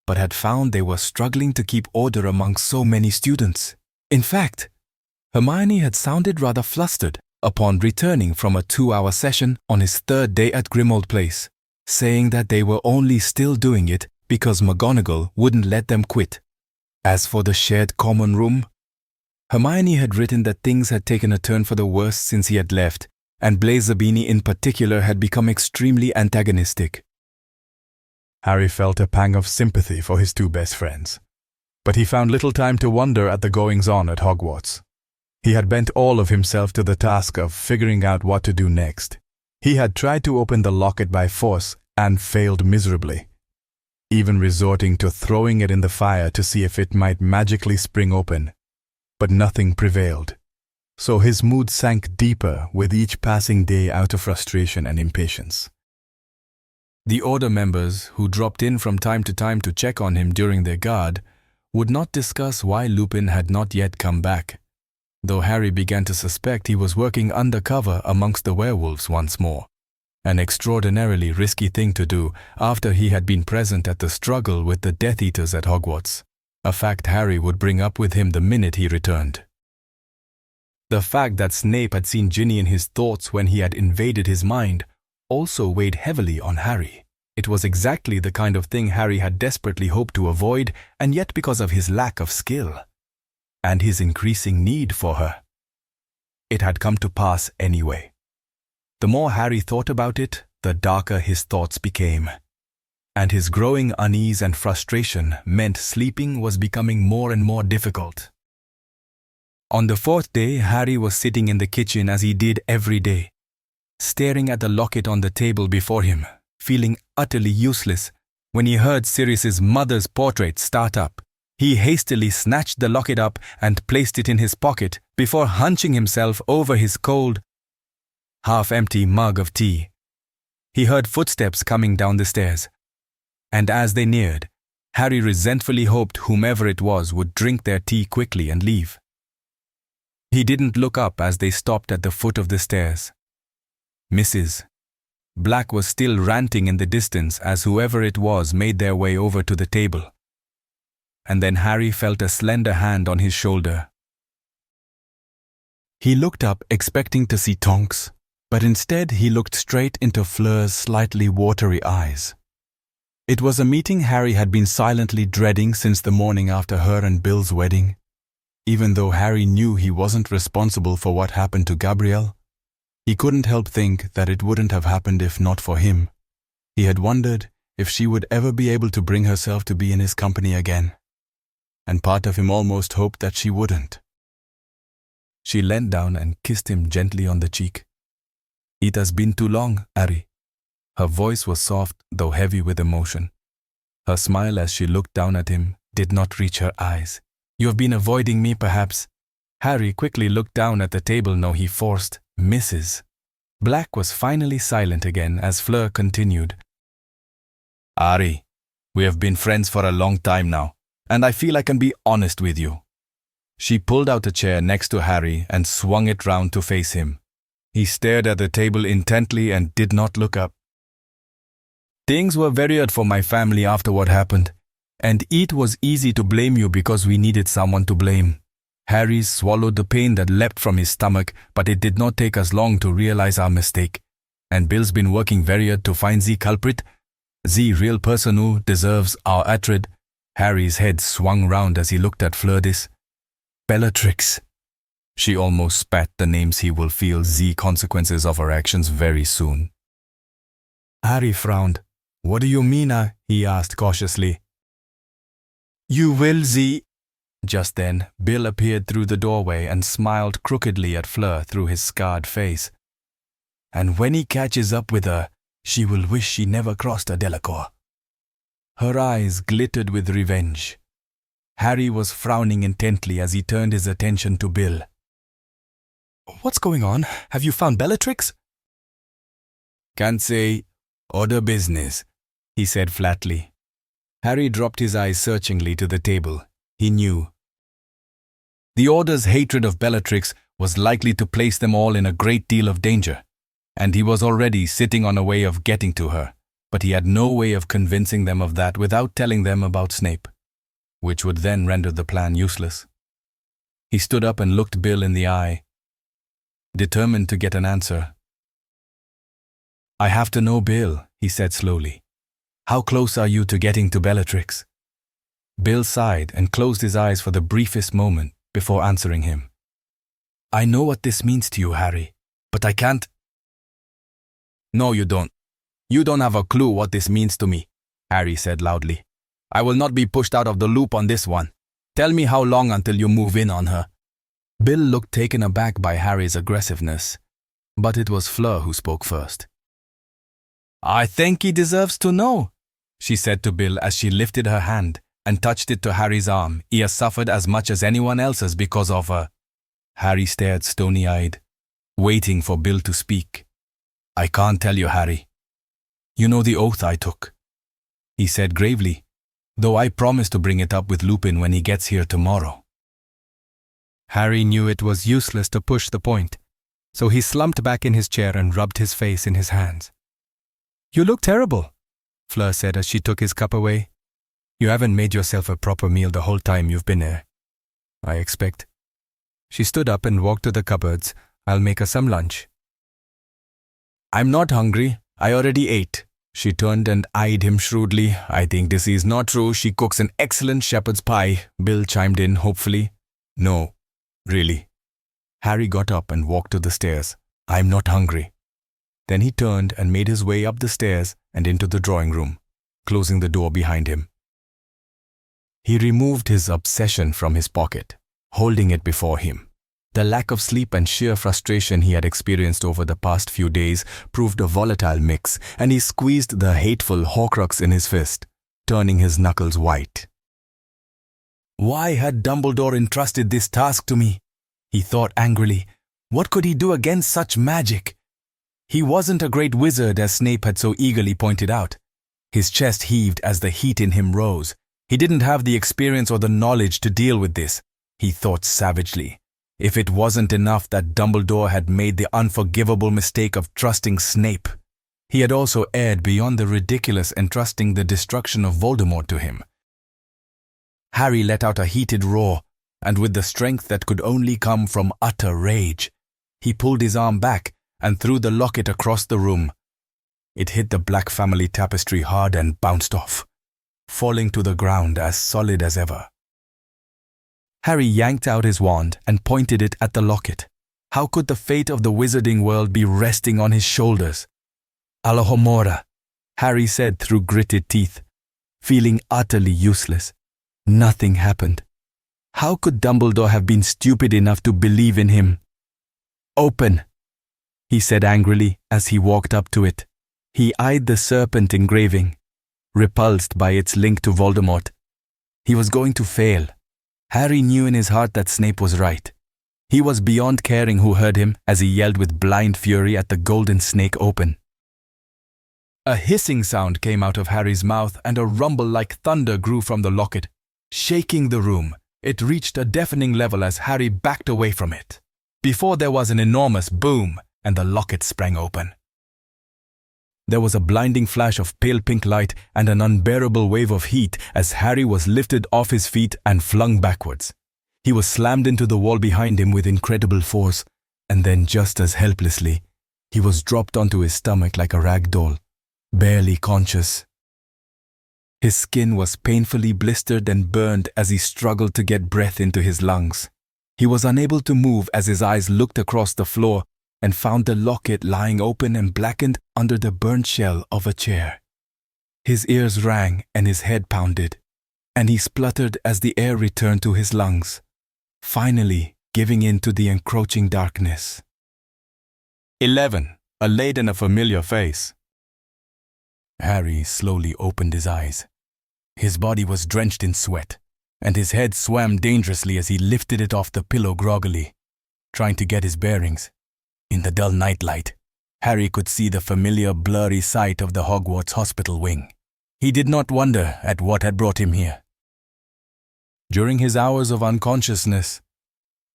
but had found they were struggling to keep order among so many students. In fact, Hermione had sounded rather flustered upon returning from a 2-hour session on his third day at Grimmauld Place, saying that they were only still doing it because McGonagall wouldn't let them quit. As for the shared common room, Hermione had written that things had taken a turn for the worse since he had left, and Blaise Zabini in particular had become extremely antagonistic. Harry felt a pang of sympathy for his two best friends. But he found little time to wonder at the goings-on at Hogwarts. He had bent all of himself to the task of figuring out what to do next. He had tried to open the locket by force and failed miserably, even resorting to throwing it in the fire to see if it might magically spring open. But nothing prevailed, so his mood sank deeper with each passing day out of frustration and impatience. The Order members, who dropped in from time to time to check on him during their guard, would not discuss why Lupin had not yet come back, though Harry began to suspect he was working undercover amongst the werewolves once more, an extraordinarily risky thing to do after he had been present at the struggle with the Death Eaters at Hogwarts, a fact Harry would bring up with him the minute he returned. The fact that Snape had seen Ginny in his thoughts when he had invaded his mind also weighed heavily on Harry. It was exactly the kind of thing Harry had desperately hoped to avoid, and yet because of his lack of skill and his increasing need for her, it had come to pass anyway. The more Harry thought about it, the darker his thoughts became, and his growing unease and frustration meant sleeping was becoming more and more difficult. On the fourth day, Harry was sitting in the kitchen as he did every day, staring at the locket on the table before him, feeling utterly useless when he heard Sirius's mother's portrait start up. He hastily snatched the locket up and placed it in his pocket before hunching himself over his cold, half-empty mug of tea. He heard footsteps coming down the stairs, and as they neared, Harry resentfully hoped whomever it was would drink their tea quickly and leave. He didn't look up as they stopped at the foot of the stairs. Mrs. Black was still ranting in the distance as whoever it was made their way over to the table. And then Harry felt a slender hand on his shoulder. He looked up expecting to see Tonks, but instead he looked straight into Fleur's slightly watery eyes. It was a meeting Harry had been silently dreading since the morning after her and Bill's wedding. Even though Harry knew he wasn't responsible for what happened to Gabrielle, he couldn't help think that it wouldn't have happened if not for him. He had wondered if she would ever be able to bring herself to be in his company again, and part of him almost hoped that she wouldn't. She leant down and kissed him gently on the cheek. "It has been too long, Harry." Her voice was soft, though heavy with emotion. Her smile as she looked down at him did not reach her eyes. "You have been avoiding me, perhaps." Harry quickly looked down at the table. No, he forced Mrs. Black was finally silent again as Fleur continued. "Harry, we have been friends for a long time now, and I feel I can be honest with you." She pulled out a chair next to Harry and swung it round to face him. He stared at the table intently and did not look up. "Things were very hard for my family after what happened, and it was easy to blame you because we needed someone to blame." Harry swallowed the pain that leapt from his stomach, but it did not take us long to realize our mistake. "And Bill's been working very hard to find the culprit, the real person who deserves our hatred." Harry's head swung round as he looked at Fleur-dis. "Bellatrix." She almost spat the names. He will feel the consequences of her actions very soon. Harry frowned. "What do you mean, he asked cautiously. "You will the..." Just then, Bill appeared through the doorway and smiled crookedly at Fleur through his scarred face. "And when he catches up with her, she will wish she never crossed a Delacour." Her eyes glittered with revenge. Harry was frowning intently as he turned his attention to Bill. "What's going on? Have you found Bellatrix?" "Can't say. Order business," he said flatly. Harry dropped his eyes searchingly to the table. He knew. The Order's hatred of Bellatrix was likely to place them all in a great deal of danger, and he was already sitting on a way of getting to her, but he had no way of convincing them of that without telling them about Snape, which would then render the plan useless. He stood up and looked Bill in the eye, determined to get an answer. "I have to know, Bill," he said slowly. "How close are you to getting to Bellatrix?" Bill sighed and closed his eyes for the briefest moment before answering him. "I know what this means to you, Harry, but I can't..." "No, you don't. You don't have a clue what this means to me. Harry said loudly. "I will not be pushed out of the loop on this one. Tell me how long until you move in on her." Bill looked taken aback by Harry's aggressiveness, but it was Fleur who spoke first. "I think he deserves to know," she said to Bill as she lifted her hand and touched it to Harry's arm. "He has suffered as much as anyone else's because of her." Harry stared stony-eyed, waiting for Bill to speak. "I can't tell you, Harry. You know the oath I took," he said gravely, "though I promise to bring it up with Lupin when he gets here tomorrow." Harry knew it was useless to push the point, so he slumped back in his chair and rubbed his face in his hands. "You look terrible," Fleur said as she took his cup away. "You haven't made yourself a proper meal the whole time you've been here, I expect." She stood up and walked to the cupboards. "I'll make her some lunch." "I'm not hungry. I already ate." She turned and eyed him shrewdly. "I think this is not true. She cooks an excellent shepherd's pie," Bill chimed in hopefully. "No, really." Harry got up and walked to the stairs. "I'm not hungry." Then he turned and made his way up the stairs and into the drawing room, closing the door behind him. He removed his obsession from his pocket, holding it before him. The lack of sleep and sheer frustration he had experienced over the past few days proved a volatile mix, and he squeezed the hateful Horcrux in his fist, turning his knuckles white. Why had Dumbledore entrusted this task to me? He thought angrily. What could he do against such magic? He wasn't a great wizard, as Snape had so eagerly pointed out. His chest heaved as the heat in him rose. He didn't have the experience or the knowledge to deal with this, he thought savagely. If it wasn't enough that Dumbledore had made the unforgivable mistake of trusting Snape, he had also erred beyond the ridiculous entrusting the destruction of Voldemort to him. Harry let out a heated roar, and with the strength that could only come from utter rage, he pulled his arm back and threw the locket across the room. It hit the Black family tapestry hard and bounced off, falling to the ground as solid as ever. Harry yanked out his wand and pointed it at the locket. How could the fate of the wizarding world be resting on his shoulders? Alohomora, Harry said through gritted teeth, feeling utterly useless. Nothing happened. How could Dumbledore have been stupid enough to believe in him? Open, he said angrily as he walked up to it. He eyed the serpent engraving, repulsed by its link to Voldemort. He was going to fail. Harry knew in his heart that Snape was right. He was beyond caring who heard him as he yelled with blind fury at the golden snake open. A hissing sound came out of Harry's mouth and a rumble like thunder grew from the locket, shaking the room. It reached a deafening level as Harry backed away from it, before there was an enormous boom and the locket sprang open. There was a blinding flash of pale pink light and an unbearable wave of heat as Harry was lifted off his feet and flung backwards. He was slammed into the wall behind him with incredible force, and then just as helplessly, he was dropped onto his stomach like a rag doll, barely conscious. His skin was painfully blistered and burned as he struggled to get breath into his lungs. He was unable to move as his eyes looked across the floor and found the locket lying open and blackened under the burnt shell of a chair. His ears rang and his head pounded, and he spluttered as the air returned to his lungs, finally giving in to the encroaching darkness. 11. A laid and a familiar face. Harry slowly opened his eyes. His body was drenched in sweat, and his head swam dangerously as he lifted it off the pillow groggily, trying to get his bearings. In the dull nightlight, Harry could see the familiar blurry sight of the Hogwarts hospital wing. He did not wonder at what had brought him here. During his hours of unconsciousness,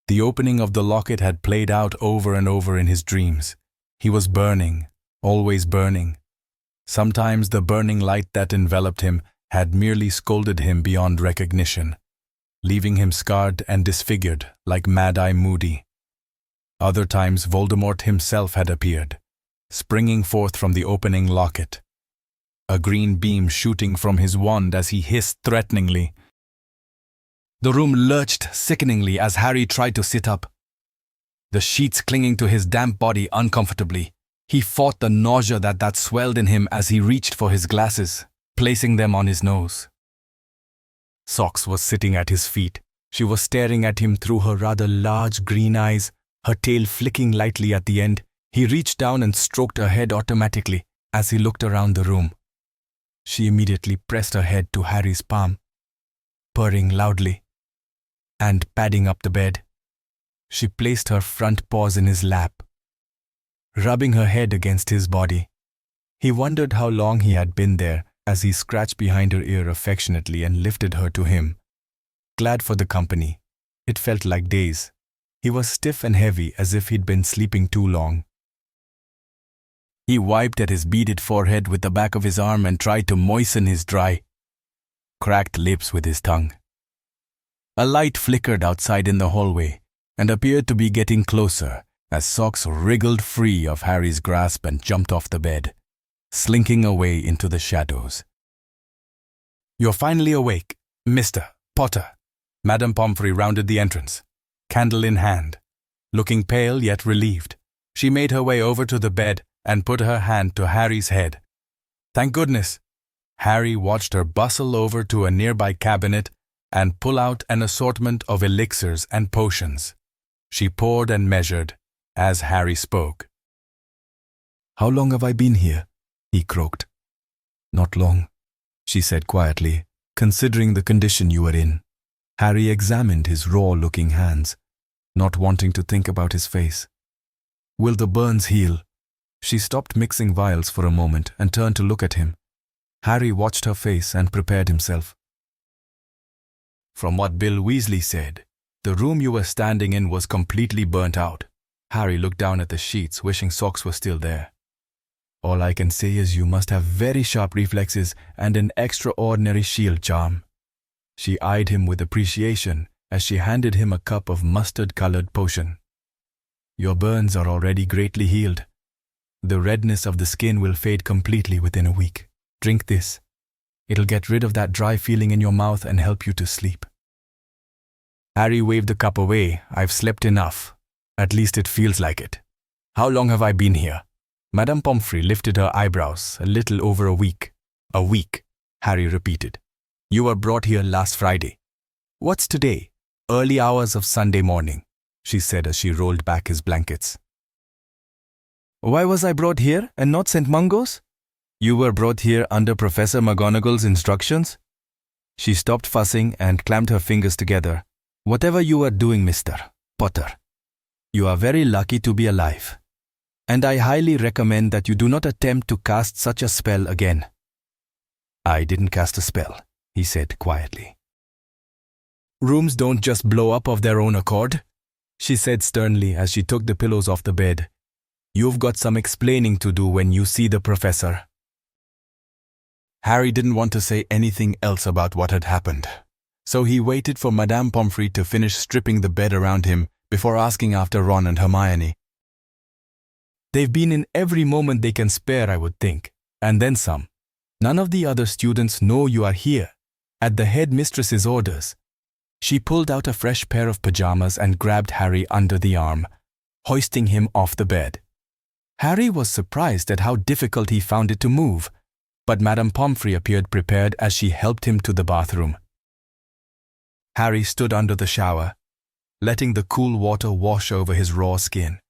the opening of the locket had played out over and over in his dreams. He was burning, always burning. Sometimes the burning light that enveloped him had merely scolded him beyond recognition, leaving him scarred and disfigured like Mad-Eye Moody. Other times Voldemort himself had appeared, springing forth from the opening locket, a green beam shooting from his wand as he hissed threateningly. The room lurched sickeningly as Harry tried to sit up, the sheets clinging to his damp body uncomfortably. He fought the nausea that swelled in him as he reached for his glasses, placing them on his nose. Socks was sitting at his feet. She was staring at him through her rather large green eyes, her tail flicking lightly at the end. He reached down and stroked her head automatically as he looked around the room. She immediately pressed her head to Harry's palm, purring loudly, and padding up the bed. She placed her front paws in his lap, rubbing her head against his body. He wondered how long he had been there as he scratched behind her ear affectionately and lifted her to him. Glad for the company. It felt like days. He was stiff and heavy as if he'd been sleeping too long. He wiped at his beaded forehead with the back of his arm and tried to moisten his dry, cracked lips with his tongue. A light flickered outside in the hallway and appeared to be getting closer as Socks wriggled free of Harry's grasp and jumped off the bed, slinking away into the shadows. "You're finally awake, Mr. Potter." Madame Pomfrey rounded the entrance, candle in hand. Looking pale yet relieved, she made her way over to the bed and put her hand to Harry's head. "Thank goodness." Harry watched her bustle over to a nearby cabinet and pull out an assortment of elixirs and potions. She poured and measured as Harry spoke. "How long have I been here?" he croaked. "Not long," she said quietly, "considering the condition you were in." Harry examined his raw-looking hands, not wanting to think about his face. "Will the burns heal?" She stopped mixing vials for a moment and turned to look at him. Harry watched her face and prepared himself. "From what Bill Weasley said, the room you were standing in was completely burnt out." Harry looked down at the sheets, wishing Socks were still there. "All I can say is you must have very sharp reflexes and an extraordinary shield charm." She eyed him with appreciation as she handed him a cup of mustard-colored potion. "Your burns are already greatly healed. The redness of the skin will fade completely within a week. Drink this. It'll get rid of that dry feeling in your mouth and help you to sleep." Harry waved the cup away. "I've slept enough. At least it feels like it." "How long have I been here?" Madame Pomfrey lifted her eyebrows. "A little over a week." "A week," Harry repeated. "You were brought here last Friday." "What's today?" "Early hours of Sunday morning," she said as she rolled back his blankets. "Why was I brought here and not St. Mungo's?" "You were brought here under Professor McGonagall's instructions." She stopped fussing and clamped her fingers together. "Whatever you are doing, Mr. Potter, you are very lucky to be alive. And I highly recommend that you do not attempt to cast such a spell again." "I didn't cast a spell," he said quietly. "Rooms don't just blow up of their own accord," she said sternly as she took the pillows off the bed. "You've got some explaining to do when you see the professor." Harry didn't want to say anything else about what had happened, so he waited for Madame Pomfrey to finish stripping the bed around him before asking after Ron and Hermione. "They've been in every moment they can spare, I would think, and then some. None of the other students know you are here, at the headmistress's orders." She pulled out a fresh pair of pajamas and grabbed Harry under the arm, hoisting him off the bed. Harry was surprised at how difficult he found it to move, but Madame Pomfrey appeared prepared as she helped him to the bathroom. Harry stood under the shower, letting the cool water wash over his raw skin.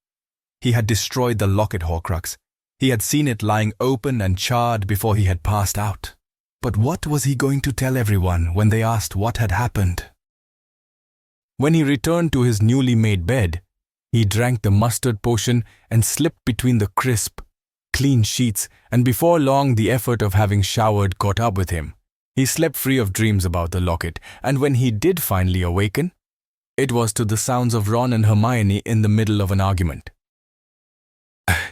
He had destroyed the locket Horcrux. He had seen it lying open and charred before he had passed out. But what was he going to tell everyone when they asked what had happened? When he returned to his newly made bed, he drank the mustard potion and slipped between the crisp, clean sheets, and before long the effort of having showered caught up with him. He slept free of dreams about the locket, and when he did finally awaken, it was to the sounds of Ron and Hermione in the middle of an argument.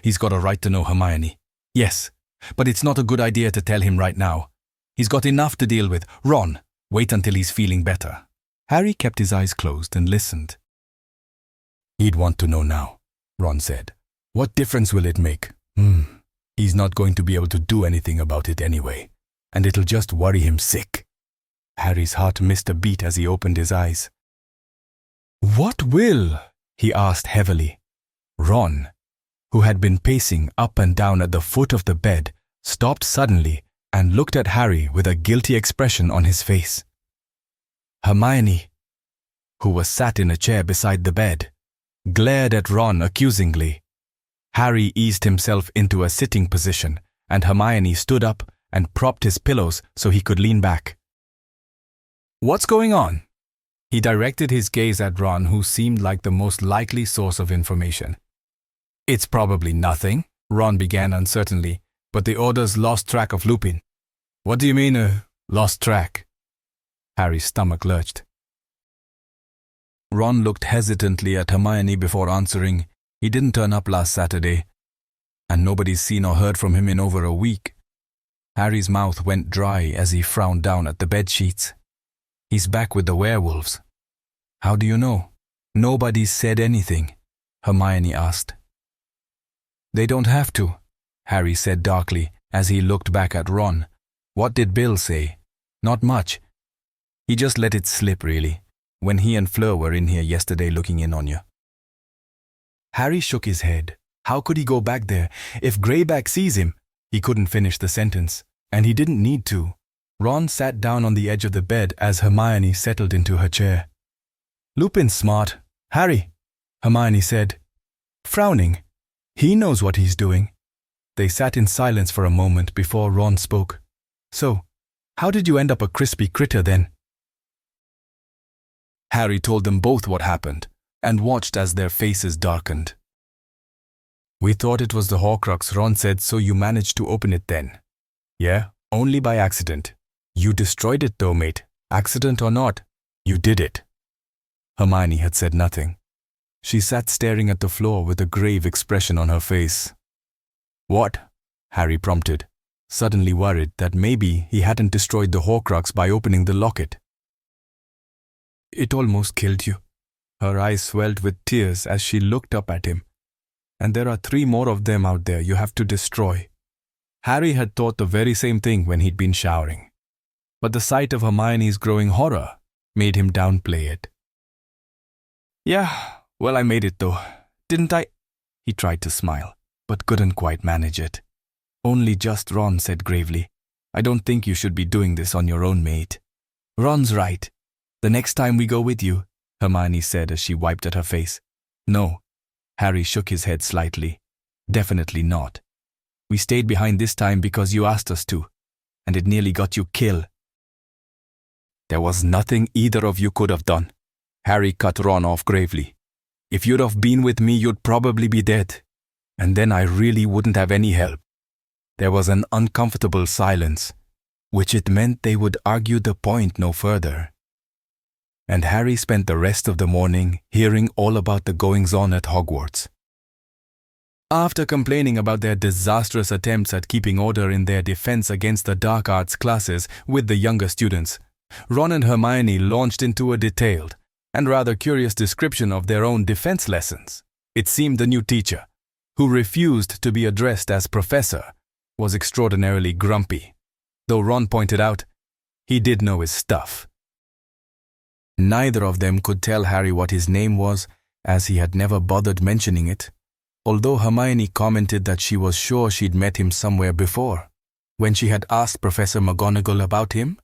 "He's got a right to know, Hermione." "Yes, but it's not a good idea to tell him right now. He's got enough to deal with. Ron, wait until he's feeling better." Harry kept his eyes closed and listened. "He'd want to know now," Ron said. "What difference will it make? He's not going to be able to do anything about it anyway, and it'll just worry him sick." Harry's heart missed a beat as he opened his eyes. "What will?" he asked heavily. Ron, who had been pacing up and down at the foot of the bed, stopped suddenly and looked at Harry with a guilty expression on his face. Hermione, who was sat in a chair beside the bed, glared at Ron accusingly. Harry eased himself into a sitting position, and Hermione stood up and propped his pillows so he could lean back. "What's going on?" He directed his gaze at Ron, who seemed like the most likely source of information. "It's probably nothing," Ron began uncertainly, but the orders lost track of Lupin. "What do you mean, lost track?" Harry's stomach lurched. Ron looked hesitantly at Hermione before answering. He didn't turn up last Saturday, and nobody's seen or heard from him in over a week. Harry's mouth went dry as he frowned down at the bedsheets. "He's back with the werewolves." "How do you know?" "Nobody's said anything," Hermione asked. "They don't have to," Harry said darkly as he looked back at Ron. "What did Bill say?" "Not much. He just let it slip, really, when he and Fleur were in here yesterday looking in on you." Harry shook his head. How could he go back there? If Greyback sees him, he couldn't finish the sentence, and he didn't need to. Ron sat down on the edge of the bed as Hermione settled into her chair. "Lupin's smart, Harry," Hermione said, frowning. "He knows what he's doing." They sat in silence for a moment before Ron spoke. "So, how did you end up a crispy critter then?" Harry told them both what happened, and watched as their faces darkened. "We thought it was the Horcrux," Ron said, "so you managed to open it then." "Yeah, only by accident. You destroyed it though, mate. Accident or not, you did it." Hermione had said nothing. She sat staring at the floor with a grave expression on her face. "What?" Harry prompted, suddenly worried that maybe he hadn't destroyed the Horcrux by opening the locket. "It almost killed you." Her eyes swelled with tears as she looked up at him. "And there are 3 more of them out there you have to destroy." Harry had thought the very same thing when he'd been showering. But the sight of Hermione's growing horror made him downplay it. "Yeah, well, I made it though, didn't I?" He tried to smile, but couldn't quite manage it. "Only just," Ron said gravely. "I don't think you should be doing this on your own, mate." "Ron's right. The next time we go with you," Hermione said as she wiped at her face. "No." Harry shook his head slightly. "Definitely not. We stayed behind this time because you asked us to, and it nearly got you killed." "There was nothing either of you could have done," Harry cut Ron off gravely. "If you'd have been with me, you'd probably be dead, and then I really wouldn't have any help." There was an uncomfortable silence, which it meant they would argue the point no further. And Harry spent the rest of the morning hearing all about the goings-on at Hogwarts. After complaining about their disastrous attempts at keeping order in their defense against the dark arts classes with the younger students, Ron and Hermione launched into a detailed and rather curious description of their own defense lessons. It seemed the new teacher, who refused to be addressed as Professor, was extraordinarily grumpy, though Ron pointed out he did know his stuff. Neither of them could tell Harry what his name was, as he had never bothered mentioning it, although Hermione commented that she was sure she'd met him somewhere before. When she had asked Professor McGonagall about him,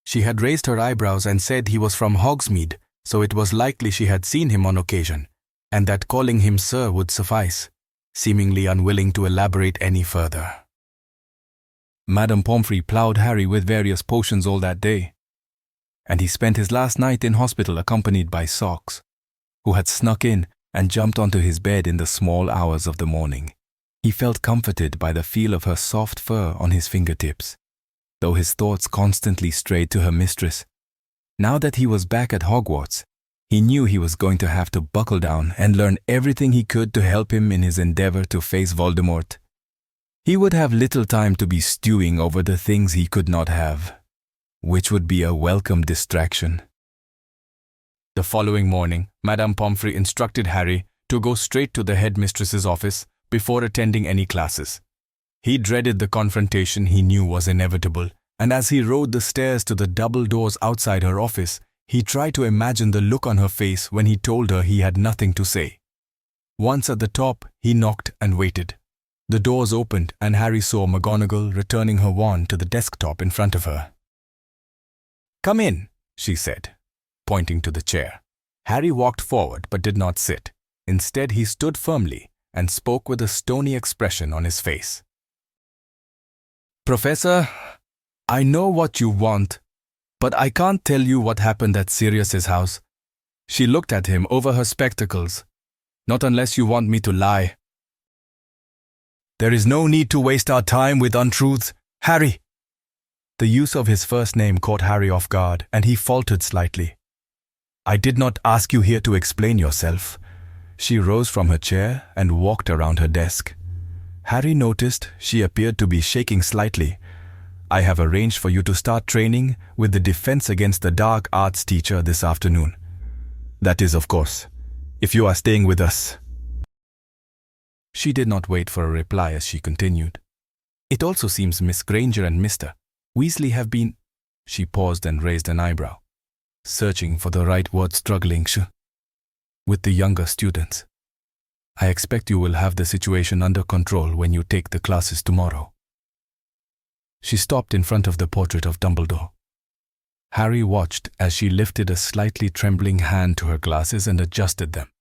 she had raised her eyebrows and said he was from Hogsmeade, so it was likely she had seen him on occasion, and that calling him Sir would suffice, seemingly unwilling to elaborate any further. Madame Pomfrey ploughed Harry with various potions all that day, and he spent his last night in hospital accompanied by Socks, who had snuck in and jumped onto his bed in the small hours of the morning. He felt comforted by the feel of her soft fur on his fingertips, though his thoughts constantly strayed to her mistress. Now that he was back at Hogwarts, he knew he was going to have to buckle down and learn everything he could to help him in his endeavor to face Voldemort. He would have little time to be stewing over the things he could not have, which would be a welcome distraction. The following morning, Madame Pomfrey instructed Harry to go straight to the headmistress's office before attending any classes. He dreaded the confrontation he knew was inevitable, and as he rode the stairs to the double doors outside her office, he tried to imagine the look on her face when he told her he had nothing to say. Once at the top, he knocked and waited. The doors opened and Harry saw McGonagall returning her wand to the desktop in front of her. "Come in," she said, pointing to the chair. Harry walked forward but did not sit. Instead, he stood firmly and spoke with a stony expression on his face. "Professor, I know what you want, but I can't tell you what happened at Sirius's house." She looked at him over her spectacles. "Not unless you want me to lie." "There is no need to waste our time with untruths, Harry." The use of his first name caught Harry off guard, and he faltered slightly. "I did not ask you here to explain yourself." She rose from her chair and walked around her desk. Harry noticed she appeared to be shaking slightly. "I have arranged for you to start training with the Defense Against the Dark Arts teacher this afternoon. That is, of course, if you are staying with us." She did not wait for a reply as she continued. "It also seems Miss Granger and Mr. Weasley have been—" She paused and raised an eyebrow, searching for the right word, struggling with the younger students. "I expect you will have the situation under control when you take the classes tomorrow." She stopped in front of the portrait of Dumbledore. Harry watched as she lifted a slightly trembling hand to her glasses and adjusted them.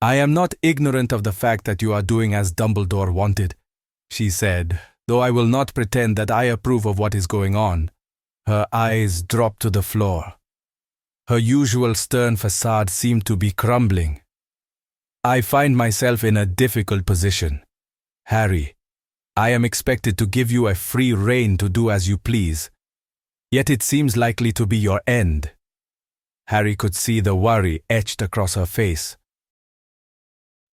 "I am not ignorant of the fact that you are doing as Dumbledore wanted," she said, "though I will not pretend that I approve of what is going on." Her eyes dropped to the floor. Her usual stern facade seemed to be crumbling. "I find myself in a difficult position. Harry, I am expected to give you a free rein to do as you please. Yet it seems likely to be your end." Harry could see the worry etched across her face.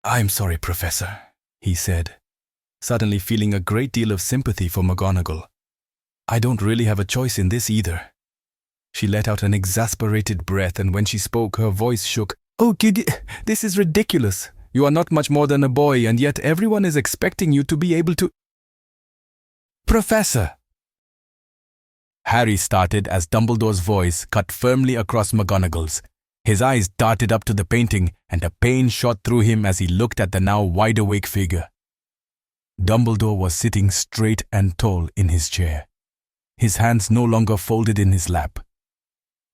"I'm sorry, Professor," he said, suddenly feeling a great deal of sympathy for McGonagall. "I don't really have a choice in this either." She let out an exasperated breath, and when she spoke, her voice shook. "Oh, this is ridiculous. You are not much more than a boy, and yet everyone is expecting you to be able to—" "Professor!" Harry started as Dumbledore's voice cut firmly across McGonagall's. His eyes darted up to the painting, and a pain shot through him as he looked at the now wide-awake figure. Dumbledore was sitting straight and tall in his chair, his hands no longer folded in his lap,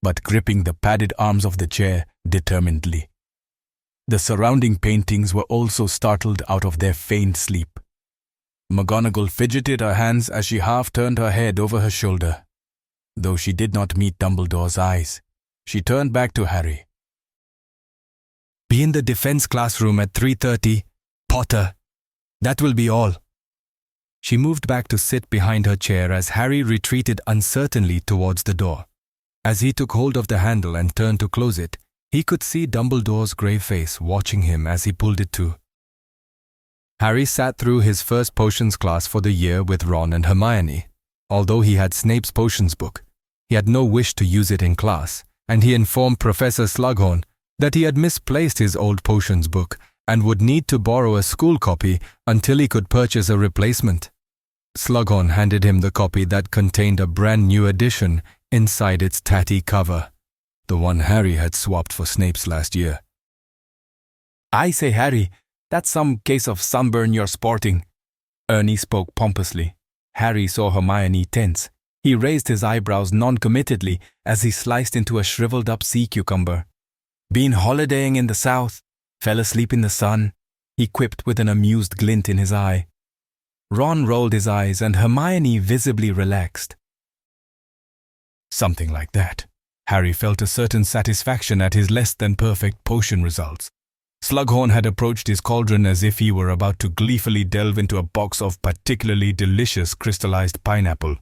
but gripping the padded arms of the chair determinedly. The surrounding paintings were also startled out of their feigned sleep. McGonagall fidgeted her hands as she half turned her head over her shoulder. Though she did not meet Dumbledore's eyes, she turned back to Harry. "Be in the defense classroom at 3:30, Potter. That will be all." She moved back to sit behind her chair as Harry retreated uncertainly towards the door. As he took hold of the handle and turned to close it, he could see Dumbledore's grey face watching him as he pulled it to. Harry sat through his first potions class for the year with Ron and Hermione. Although he had Snape's potions book, he had no wish to use it in class, and he informed Professor Slughorn that he had misplaced his old potions book and would need to borrow a school copy until he could purchase a replacement. Slughorn handed him the copy that contained a brand new edition inside its tatty cover, the one Harry had swapped for Snape's last year. "I say, Harry, that's some case of sunburn you're sporting." Ernie spoke pompously. Harry saw Hermione tense. He raised his eyebrows non-committedly as he sliced into a shriveled-up sea cucumber. "Been holidaying in the south. Fell asleep in the sun," he quipped with an amused glint in his eye. Ron rolled his eyes and Hermione visibly relaxed. Something like that. Harry felt a certain satisfaction at his less-than-perfect potion results. Slughorn had approached his cauldron as if he were about to gleefully delve into a box of particularly delicious crystallized pineapple,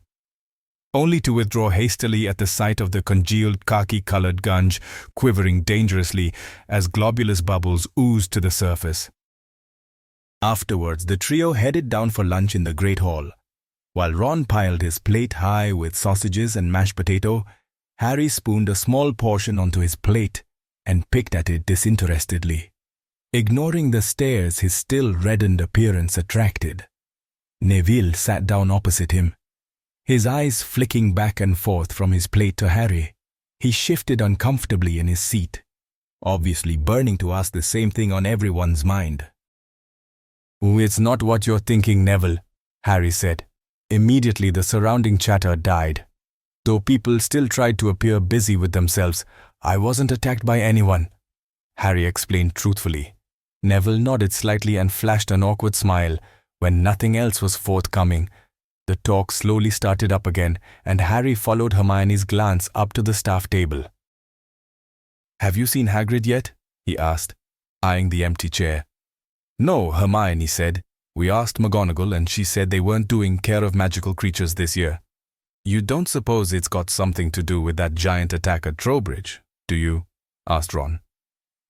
only to withdraw hastily at the sight of the congealed khaki-colored gunge quivering dangerously as globulous bubbles oozed to the surface. Afterwards, the trio headed down for lunch in the Great Hall. While Ron piled his plate high with sausages and mashed potato, Harry spooned a small portion onto his plate and picked at it disinterestedly, ignoring the stares his still reddened appearance attracted. Neville sat down opposite him, his eyes flicking back and forth from his plate to Harry. He shifted uncomfortably in his seat, obviously burning to ask the same thing on everyone's mind. "Oh, it's not what you're thinking, Neville," Harry said. Immediately the surrounding chatter died. Though people still tried to appear busy with themselves, I wasn't attacked by anyone, Harry explained truthfully. Neville nodded slightly and flashed an awkward smile. When nothing else was forthcoming, the talk slowly started up again, and Harry followed Hermione's glance up to the staff table. "Have you seen Hagrid yet?" he asked, eyeing the empty chair. "No," Hermione said. "We asked McGonagall and she said they weren't doing Care of Magical Creatures this year." "You don't suppose it's got something to do with that giant attack at Trowbridge, do you?" asked Ron.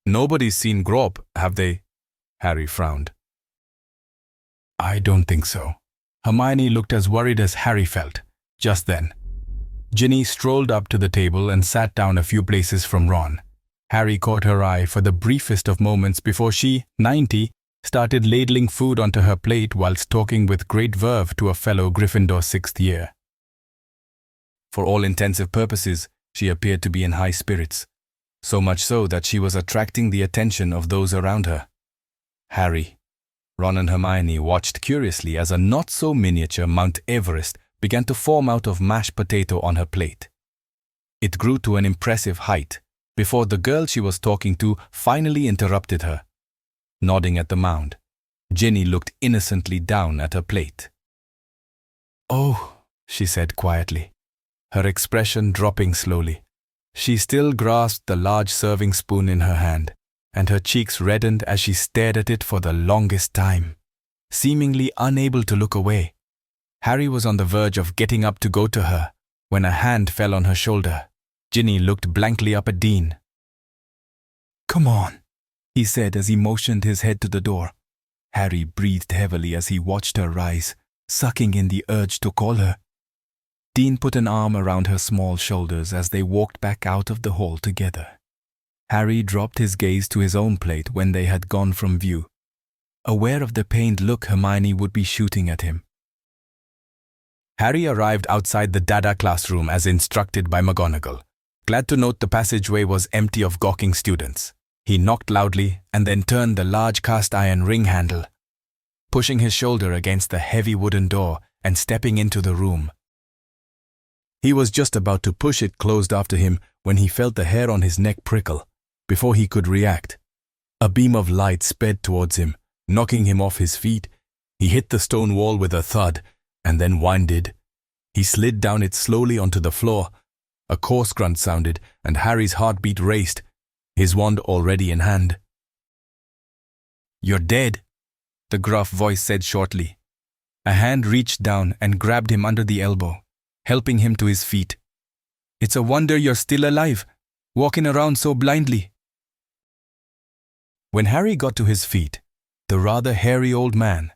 "Nobody's seen Grop, have they?" Harry frowned. "I don't think so." Hermione looked as worried as Harry felt. Just then, Ginny strolled up to the table and sat down a few places from Ron. Harry caught her eye for the briefest of moments before she, 90, started ladling food onto her plate whilst talking with great verve to a fellow Gryffindor 6th year. For all intensive purposes, she appeared to be in high spirits, so much so that she was attracting the attention of those around her. Harry, Ron and Hermione watched curiously as a not-so-miniature Mount Everest began to form out of mashed potato on her plate. It grew to an impressive height before the girl she was talking to finally interrupted her. Nodding at the mound, Ginny looked innocently down at her plate. "Oh," she said quietly, her expression dropping slowly. She still grasped the large serving spoon in her hand, and her cheeks reddened as she stared at it for the longest time, seemingly unable to look away. Harry was on the verge of getting up to go to her when a hand fell on her shoulder. Ginny looked blankly up at Dean. "Come on," he said as he motioned his head to the door. Harry breathed heavily as he watched her rise, sucking in the urge to call her. Dean put an arm around her small shoulders as they walked back out of the hall together. Harry dropped his gaze to his own plate when they had gone from view, aware of the pained look Hermione would be shooting at him. Harry arrived outside the Dada classroom as instructed by McGonagall. Glad to note the passageway was empty of gawking students. He knocked loudly and then turned the large cast-iron ring handle, pushing his shoulder against the heavy wooden door and stepping into the room. He was just about to push it closed after him when he felt the hair on his neck prickle. Before he could react, a beam of light sped towards him, knocking him off his feet. He hit the stone wall with a thud and then winded. He slid down it slowly onto the floor. A coarse grunt sounded and Harry's heartbeat raced, his wand already in hand. "You're dead," the gruff voice said shortly. A hand reached down and grabbed him under the elbow, helping him to his feet. "It's a wonder you're still alive, walking around so blindly." When Harry got to his feet, the rather hairy old man,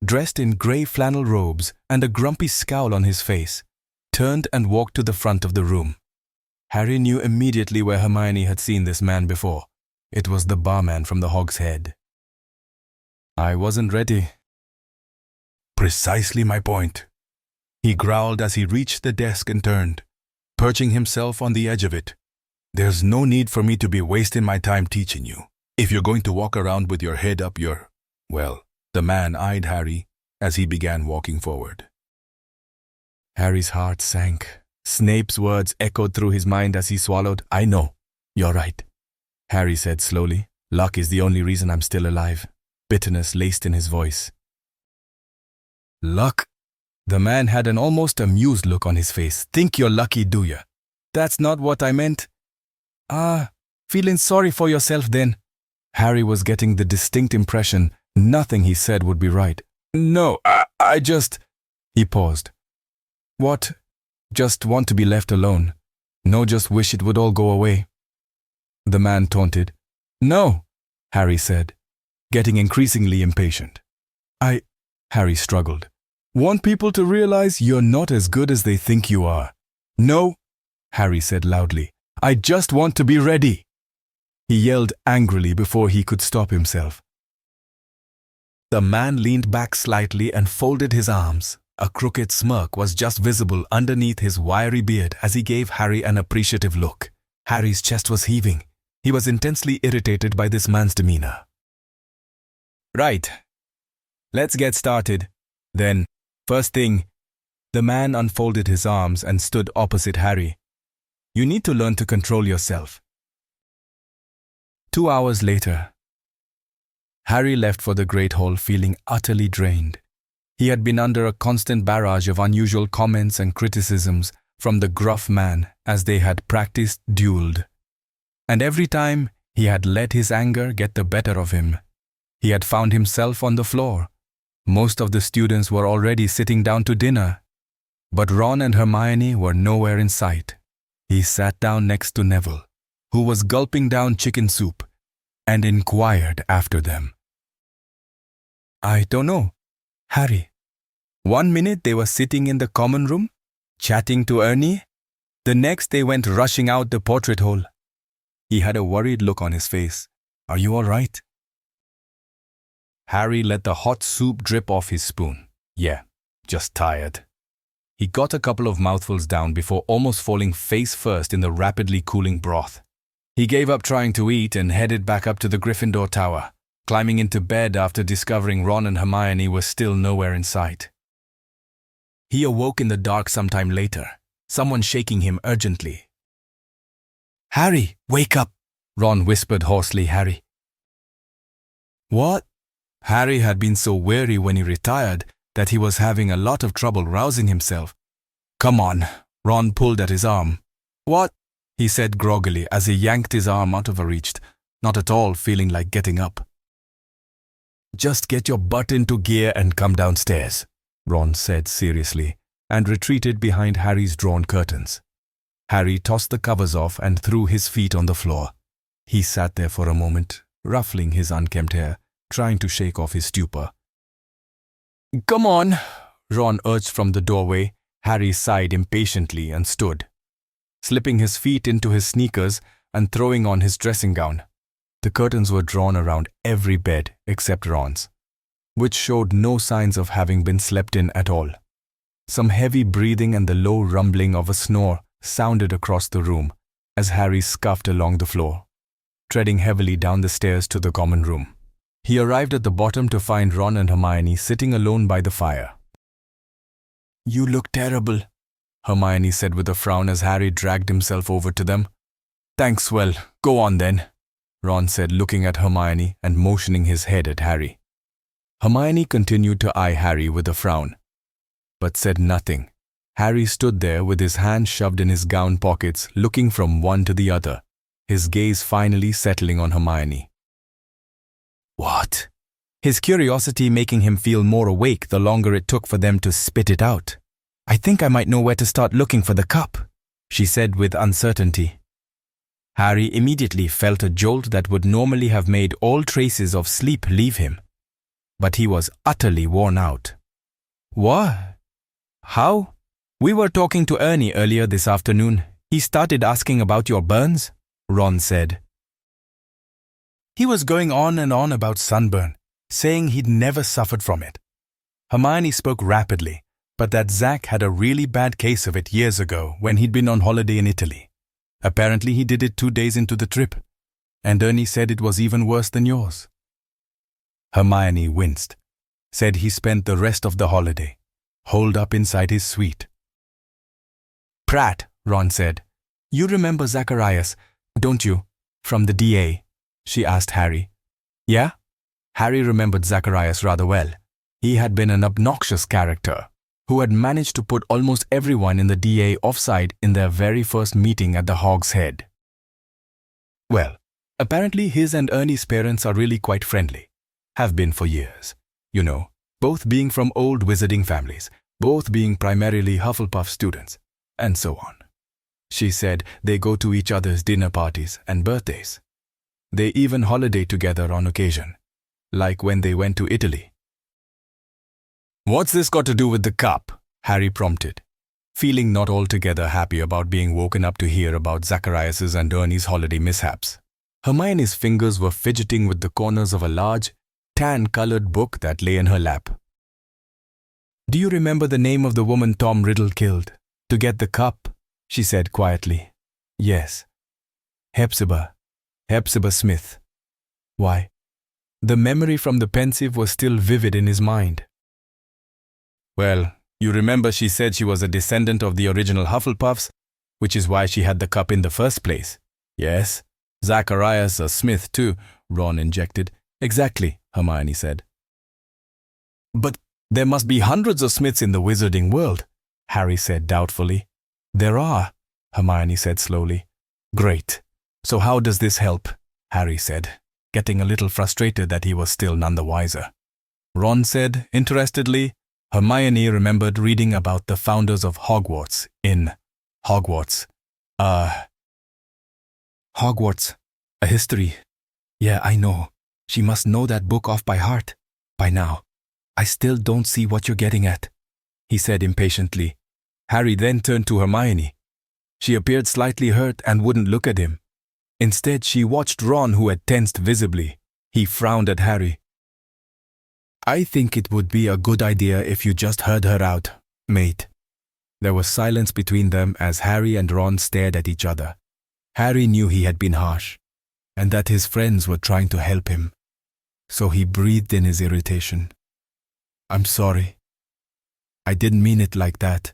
dressed in grey flannel robes and a grumpy scowl on his face, turned and walked to the front of the room. Harry knew immediately where Hermione had seen this man before. It was the barman from the Hog's Head. "I wasn't ready." "Precisely my point," he growled as he reached the desk and turned, perching himself on the edge of it. "There's no need for me to be wasting my time teaching you. If you're going to walk around with your head up your—" Well, the man eyed Harry as he began walking forward. Harry's heart sank. Snape's words echoed through his mind as he swallowed. "I know, you're right," Harry said slowly. "Luck is the only reason I'm still alive." Bitterness laced in his voice. "Luck?" The man had an almost amused look on his face. "Think you're lucky, do ya?" "That's not what I meant." Feeling sorry for yourself then." Harry was getting the distinct impression nothing he said would be right. "No, I just—" He paused. "What? Just want to be left alone? No, just wish it would all go away?" The man taunted. "No," Harry said, getting increasingly impatient. Harry struggled. "Want people to realize you're not as good as they think you are." "No," Harry said loudly. "I just want to be ready." He yelled angrily before he could stop himself. The man leaned back slightly and folded his arms. A crooked smirk was just visible underneath his wiry beard as he gave Harry an appreciative look. Harry's chest was heaving. He was intensely irritated by this man's demeanor. "Right. Let's get started. Then, first thing, the man unfolded his arms and stood opposite Harry. You need to learn to control yourself. 2 hours later, Harry left for the Great Hall feeling utterly drained. He had been under a constant barrage of unusual comments and criticisms from the gruff man as they had practiced dueled. And every time he had let his anger get the better of him, he had found himself on the floor. Most of the students were already sitting down to dinner, but Ron and Hermione were nowhere in sight. He sat down next to Neville, who was gulping down chicken soup, and inquired after them. I don't know, Harry. 1 minute they were sitting in the common room, chatting to Ernie. The next they went rushing out the portrait hole. He had a worried look on his face. Are you all right? Harry let the hot soup drip off his spoon. Yeah, just tired. He got a couple of mouthfuls down before almost falling face first in the rapidly cooling broth. He gave up trying to eat and headed back up to the Gryffindor Tower, climbing into bed after discovering Ron and Hermione were still nowhere in sight. He awoke in the dark sometime later, someone shaking him urgently. Harry, wake up, Ron whispered hoarsely. Harry. What? Harry had been so weary when he retired that he was having a lot of trouble rousing himself. Come on, Ron pulled at his arm. What? He said groggily as he yanked his arm out of reach, not at all feeling like getting up. Just get your butt into gear and come downstairs, Ron said seriously, and retreated behind Harry's drawn curtains. Harry tossed the covers off and threw his feet on the floor. He sat there for a moment, ruffling his unkempt hair, trying to shake off his stupor. Come on, Ron urged from the doorway. Harry sighed impatiently and stood, slipping his feet into his sneakers and throwing on his dressing gown. The curtains were drawn around every bed except Ron's, which showed no signs of having been slept in at all. Some heavy breathing and the low rumbling of a snore sounded across the room as Harry scuffed along the floor, treading heavily down the stairs to the common room. He arrived at the bottom to find Ron and Hermione sitting alone by the fire. You look terrible, Hermione said with a frown as Harry dragged himself over to them. Thanks, well, go on then, Ron said, looking at Hermione and motioning his head at Harry. Hermione continued to eye Harry with a frown, but said nothing. Harry stood there with his hands shoved in his gown pockets, looking from one to the other, his gaze finally settling on Hermione. What? His curiosity making him feel more awake the longer it took for them to spit it out. I think I might know where to start looking for the cup, she said with uncertainty. Harry immediately felt a jolt that would normally have made all traces of sleep leave him. But he was utterly worn out. What? How? We were talking to Ernie earlier this afternoon. He started asking about your burns, Ron said. He was going on and on about sunburn, saying he'd never suffered from it. Hermione spoke rapidly, but that Zach had a really bad case of it years ago when he'd been on holiday in Italy. Apparently he did it 2 days into the trip, and Ernie said it was even worse than yours. Hermione winced, said he spent the rest of the holiday holed up inside his suite. Pratt, Ron said. You remember Zacharias, don't you, from the DA? She asked Harry. Yeah? Harry remembered Zacharias rather well. He had been an obnoxious character who had managed to put almost everyone in the DA offside in their very first meeting at the Hog's Head. Well, apparently his and Ernie's parents are really quite friendly. Have been for years. You know, both being from old wizarding families, both being primarily Hufflepuff students, and so on. She said they go to each other's dinner parties and birthdays. They even holiday together on occasion, like when they went to Italy. What's this got to do with the cup? Harry prompted, feeling not altogether happy about being woken up to hear about Zacharias's and Ernie's holiday mishaps. Hermione's fingers were fidgeting with the corners of a large, tan-colored book that lay in her lap. Do you remember the name of the woman Tom Riddle killed to get the cup? She said quietly. Yes. Hepzibah Smith. Why? The memory from the pensive was still vivid in his mind. Well, you remember she said she was a descendant of the original Hufflepuffs, which is why she had the cup in the first place. Yes, Zacharias a Smith too, Ron injected. Exactly, Hermione said. But there must be hundreds of Smiths in the wizarding world, Harry said doubtfully. There are, Hermione said slowly. Great. So how does this help? Harry said, getting a little frustrated that he was still none the wiser. Ron said, interestedly, Hermione remembered reading about the founders of Hogwarts in Hogwarts. Hogwarts. A history. Yeah, I know. She must know that book off by heart. By now. I still don't see what you're getting at, he said impatiently. Harry then turned to Hermione. She appeared slightly hurt and wouldn't look at him. Instead, she watched Ron, who had tensed visibly. He frowned at Harry. I think it would be a good idea if you just heard her out, mate. There was silence between them as Harry and Ron stared at each other. Harry knew he had been harsh, and that his friends were trying to help him. So he breathed in his irritation. I'm sorry. I didn't mean it like that,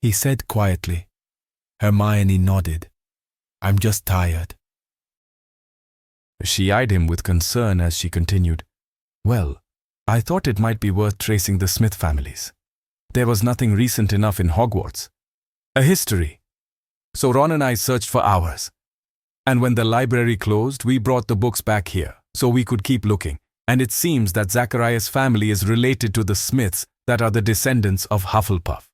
he said quietly. Hermione nodded. I'm just tired. She eyed him with concern as she continued. Well, I thought it might be worth tracing the Smith families. There was nothing recent enough in Hogwarts. A history. So Ron and I searched for hours. And when the library closed, we brought the books back here so we could keep looking. And it seems that Zacharias' family is related to the Smiths that are the descendants of Hufflepuff.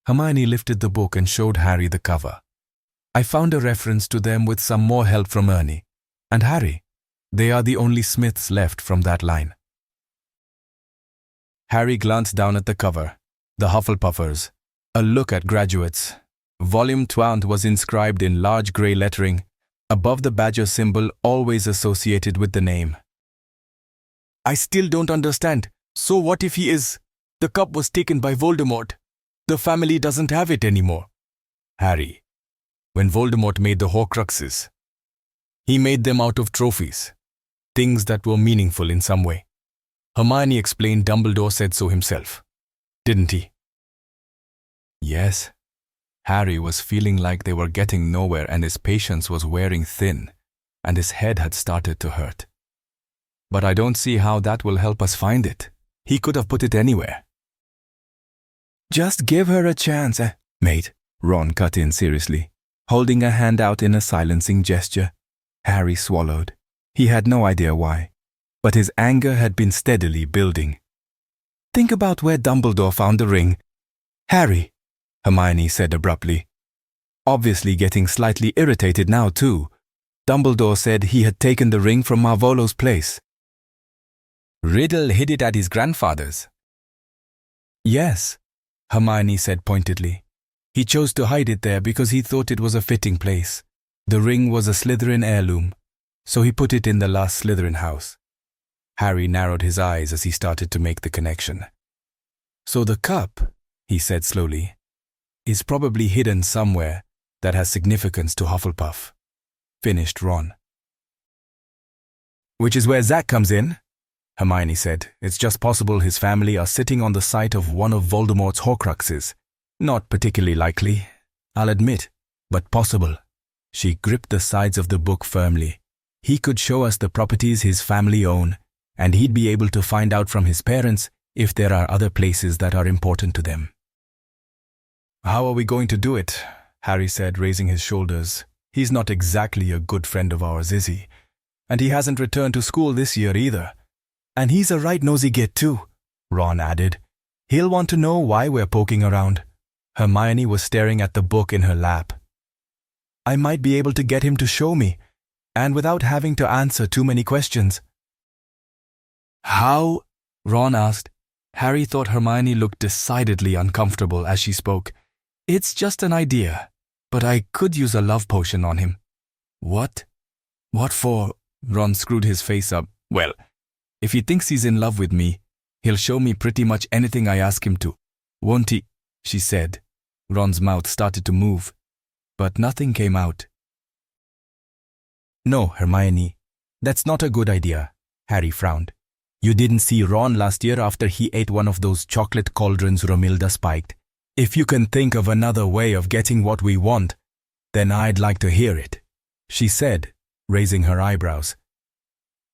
Hermione lifted the book and showed Harry the cover. I found a reference to them with some more help from Ernie. And Harry, they are the only Smiths left from that line. Harry glanced down at the cover. The Hufflepuffers. A look at graduates. Volume 20 was inscribed in large grey lettering, above the badger symbol always associated with the name. I still don't understand. So what if he is? The cup was taken by Voldemort. The family doesn't have it anymore. Harry, when Voldemort made the Horcruxes, he made them out of trophies, things that were meaningful in some way. Hermione explained Dumbledore said so himself, didn't he? Yes. Harry was feeling like they were getting nowhere and his patience was wearing thin, and his head had started to hurt. But I don't see how that will help us find it. He could have put it anywhere. Just give her a chance, mate, Ron cut in seriously, holding a hand out in a silencing gesture. Harry swallowed. He had no idea why, but his anger had been steadily building. Think about where Dumbledore found the ring. Harry, Hermione said abruptly. Obviously getting slightly irritated now too. Dumbledore said he had taken the ring from Marvolo's place. Riddle hid it at his grandfather's. Yes, Hermione said pointedly. He chose to hide it there because he thought it was a fitting place. The ring was a Slytherin heirloom, so he put it in the last Slytherin house. Harry narrowed his eyes as he started to make the connection. So the cup, he said slowly, is probably hidden somewhere that has significance to Hufflepuff, finished Ron. Which is where Zach comes in, Hermione said. It's just possible his family are sitting on the site of one of Voldemort's Horcruxes. Not particularly likely, I'll admit, but possible. She gripped the sides of the book firmly. He could show us the properties his family own, and he'd be able to find out from his parents if there are other places that are important to them. How are we going to do it? Harry said, raising his shoulders. He's not exactly a good friend of ours, is he? And he hasn't returned to school this year either. And he's a right nosy git too, Ron added. He'll want to know why we're poking around. Hermione was staring at the book in her lap. I might be able to get him to show me, and without having to answer too many questions. How? Ron asked. Harry thought Hermione looked decidedly uncomfortable as she spoke. It's just an idea, but I could use a love potion on him. What? What for? Ron screwed his face up. Well, if he thinks he's in love with me, he'll show me pretty much anything I ask him to. Won't he? She said. Ron's mouth started to move, but nothing came out. No, Hermione, that's not a good idea. Harry frowned. You didn't see Ron last year after he ate one of those chocolate cauldrons Romilda spiked. If you can think of another way of getting what we want, then I'd like to hear it, she said, raising her eyebrows.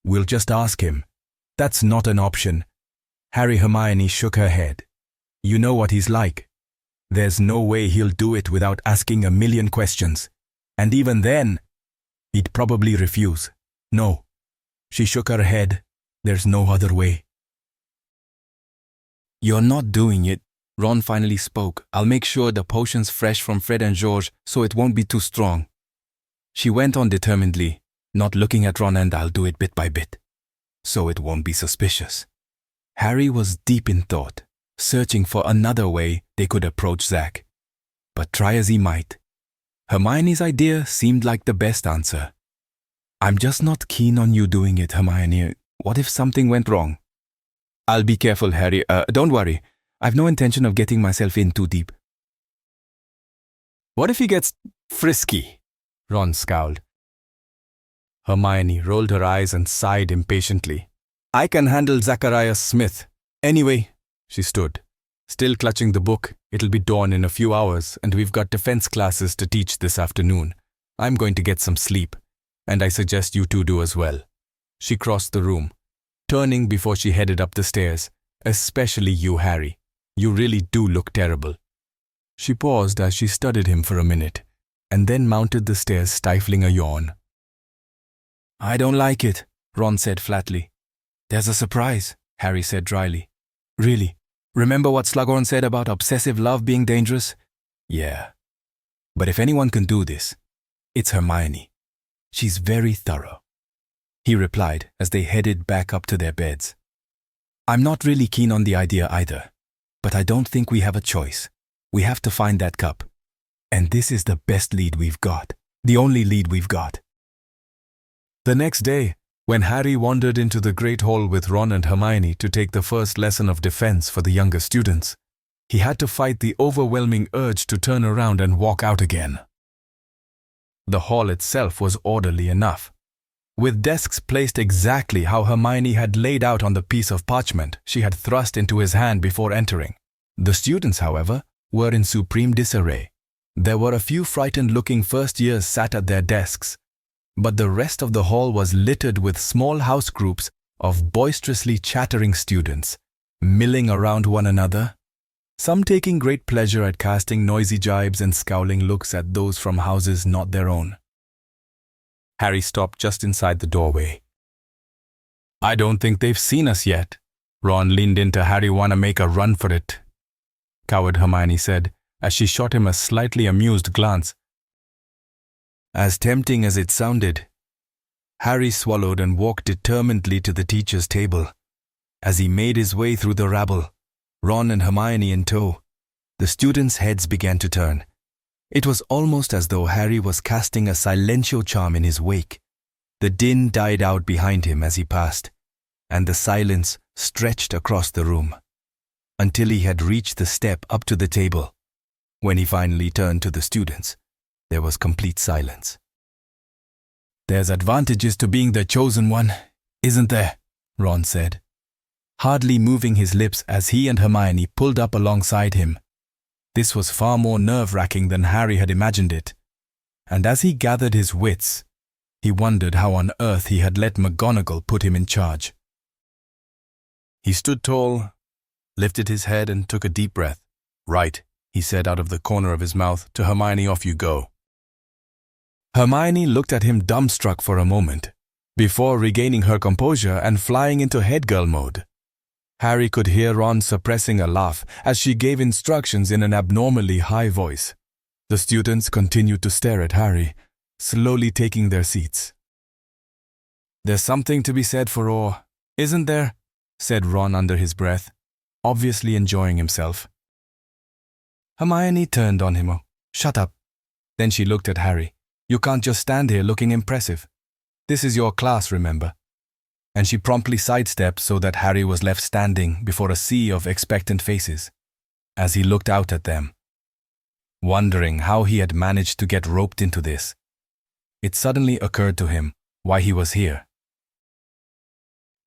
We'll just ask him. That's not an option. Hermione shook her head. You know what he's like. There's no way he'll do it without asking a million questions. And even then, he'd probably refuse. No. She shook her head. There's no other way. You're not doing it. Ron finally spoke. I'll make sure the potion's fresh from Fred and George so it won't be too strong. She went on determinedly, not looking at Ron, and I'll do it bit by bit, so it won't be suspicious. Harry was deep in thought, searching for another way they could approach Zach. But try as he might, Hermione's idea seemed like the best answer. I'm just not keen on you doing it, Hermione. What if something went wrong? I'll be careful, Harry. Don't worry. I've no intention of getting myself in too deep. What if he gets frisky? Ron scowled. Hermione rolled her eyes and sighed impatiently. I can handle Zacharias Smith. Anyway, she stood, still clutching the book. It'll be dawn in a few hours, and we've got defense classes to teach this afternoon. I'm going to get some sleep, and I suggest you two do as well. She crossed the room, turning before she headed up the stairs. Especially you, Harry. You really do look terrible. She paused as she studied him for a minute, and then mounted the stairs, stifling a yawn. I don't like it, Ron said flatly. There's a surprise, Harry said dryly. Really? Remember what Slughorn said about obsessive love being dangerous? Yeah. But if anyone can do this, it's Hermione. She's very thorough. He replied as they headed back up to their beds. I'm not really keen on the idea either, but I don't think we have a choice. We have to find that cup. And this is the best lead we've got. The only lead we've got. The next day, when Harry wandered into the Great Hall with Ron and Hermione to take the first lesson of defense for the younger students, he had to fight the overwhelming urge to turn around and walk out again. The hall itself was orderly enough, with desks placed exactly how Hermione had laid out on the piece of parchment she had thrust into his hand before entering. The students, however, were in supreme disarray. There were a few frightened-looking first years sat at their desks, but the rest of the hall was littered with small house groups of boisterously chattering students, milling around one another, some taking great pleasure at casting noisy jibes and scowling looks at those from houses not their own. Harry stopped just inside the doorway. I don't think they've seen us yet. Ron leaned into Harry. Wanna make a run for it? Coward Hermione said, as she shot him a slightly amused glance. As tempting as it sounded, Harry swallowed and walked determinedly to the teacher's table. As he made his way through the rabble, Ron and Hermione in tow, the students' heads began to turn. It was almost as though Harry was casting a silentio charm in his wake. The din died out behind him as he passed, and the silence stretched across the room, until he had reached the step up to the table. When he finally turned to the students, there was complete silence. There's advantages to being the chosen one, isn't there? Ron said, hardly moving his lips as he and Hermione pulled up alongside him. This was far more nerve-wracking than Harry had imagined it, and as he gathered his wits, he wondered how on earth he had let McGonagall put him in charge. He stood tall, lifted his head and took a deep breath. Right, he said out of the corner of his mouth to Hermione, off you go. Hermione looked at him dumbstruck for a moment, before regaining her composure and flying into headgirl mode. Harry could hear Ron suppressing a laugh as she gave instructions in an abnormally high voice. The students continued to stare at Harry, slowly taking their seats. There's something to be said for awe, isn't there? Said Ron under his breath, obviously enjoying himself. Hermione turned on him. Shut up. Then she looked at Harry. You can't just stand here looking impressive. This is your class, remember? And she promptly sidestepped so that Harry was left standing before a sea of expectant faces, as he looked out at them, wondering how he had managed to get roped into this. It suddenly occurred to him why he was here.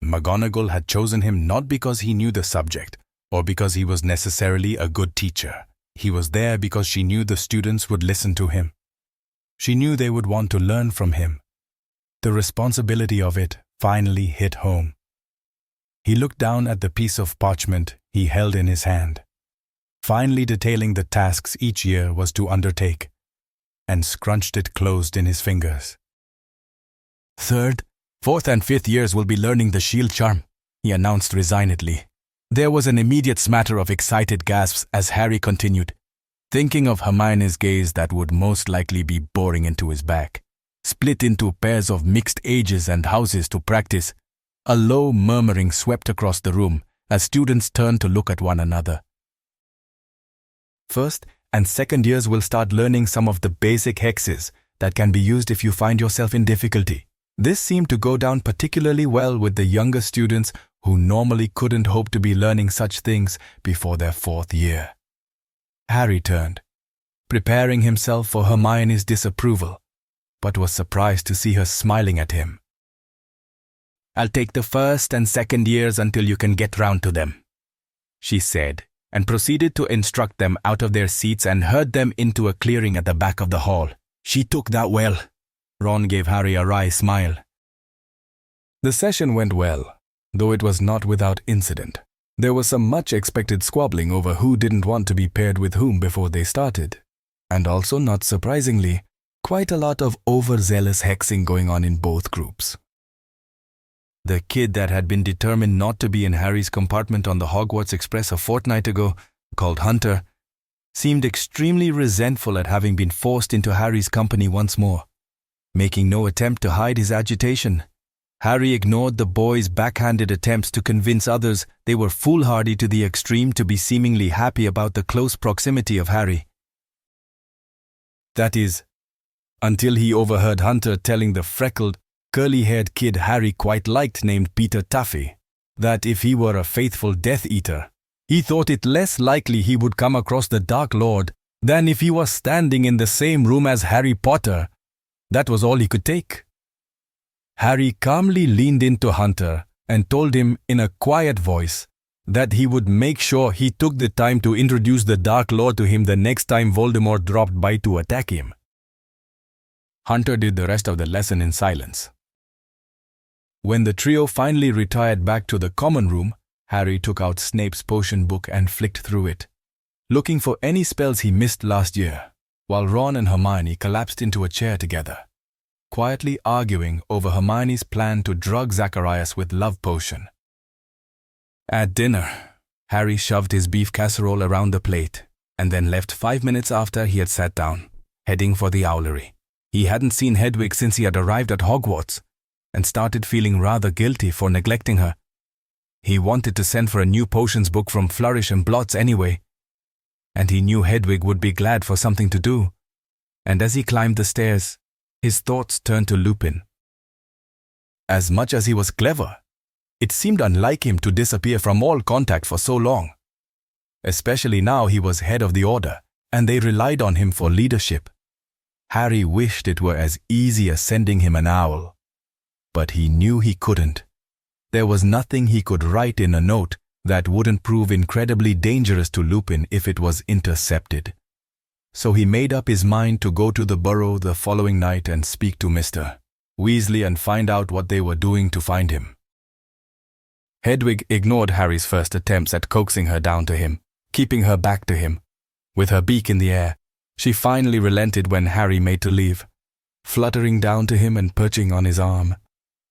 McGonagall had chosen him not because he knew the subject or because he was necessarily a good teacher. He was there because she knew the students would listen to him. She knew they would want to learn from him. The responsibility of it finally hit home. He looked down at the piece of parchment he held in his hand, finally detailing the tasks each year was to undertake, and scrunched it closed in his fingers. Third, fourth and fifth years will be learning the shield charm, he announced resignedly. There was an immediate smatter of excited gasps as Harry continued, thinking of Hermione's gaze that would most likely be boring into his back. Split into pairs of mixed ages and houses to practice, a low murmuring swept across the room as students turned to look at one another. First and second years will start learning some of the basic hexes that can be used if you find yourself in difficulty. This seemed to go down particularly well with the younger students who normally couldn't hope to be learning such things before their fourth year. Harry turned, preparing himself for Hermione's disapproval, but was surprised to see her smiling at him. "I'll take the first and second years until you can get round to them," she said, and proceeded to instruct them out of their seats and herd them into a clearing at the back of the hall. "She took that well." Ron gave Harry a wry smile. The session went well, though it was not without incident. There was some much expected squabbling over who didn't want to be paired with whom before they started, and also, not surprisingly, quite a lot of overzealous hexing going on in both groups. The kid that had been determined not to be in Harry's compartment on the Hogwarts Express a fortnight ago, called Hunter, seemed extremely resentful at having been forced into Harry's company once more. Making no attempt to hide his agitation, Harry ignored the boy's backhanded attempts to convince others they were foolhardy to the extreme to be seemingly happy about the close proximity of Harry. That is, until he overheard Hunter telling the freckled, curly-haired kid Harry quite liked named Peter Taffy that if he were a faithful Death Eater, he thought it less likely he would come across the Dark Lord than if he was standing in the same room as Harry Potter. That was all he could take. Harry calmly leaned into Hunter and told him in a quiet voice that he would make sure he took the time to introduce the Dark Lord to him the next time Voldemort dropped by to attack him. Hunter did the rest of the lesson in silence. When the trio finally retired back to the common room, Harry took out Snape's potion book and flicked through it, looking for any spells he missed last year, while Ron and Hermione collapsed into a chair together, quietly arguing over Hermione's plan to drug Zacharias with love potion. At dinner, Harry shoved his beef casserole around the plate and then left 5 minutes after he had sat down, heading for the owlery. He hadn't seen Hedwig since he had arrived at Hogwarts, and started feeling rather guilty for neglecting her. He wanted to send for a new potions book from Flourish and Blots anyway, and he knew Hedwig would be glad for something to do. And as he climbed the stairs, his thoughts turned to Lupin. As much as he was clever, it seemed unlike him to disappear from all contact for so long. Especially now he was head of the Order, and they relied on him for leadership. Harry wished it were as easy as sending him an owl. But he knew he couldn't. There was nothing he could write in a note that wouldn't prove incredibly dangerous to Lupin if it was intercepted. So he made up his mind to go to the Burrow the following night and speak to Mr. Weasley and find out what they were doing to find him. Hedwig ignored Harry's first attempts at coaxing her down to him, keeping her back to him. With her beak in the air, she finally relented when Harry made to leave, fluttering down to him and perching on his arm.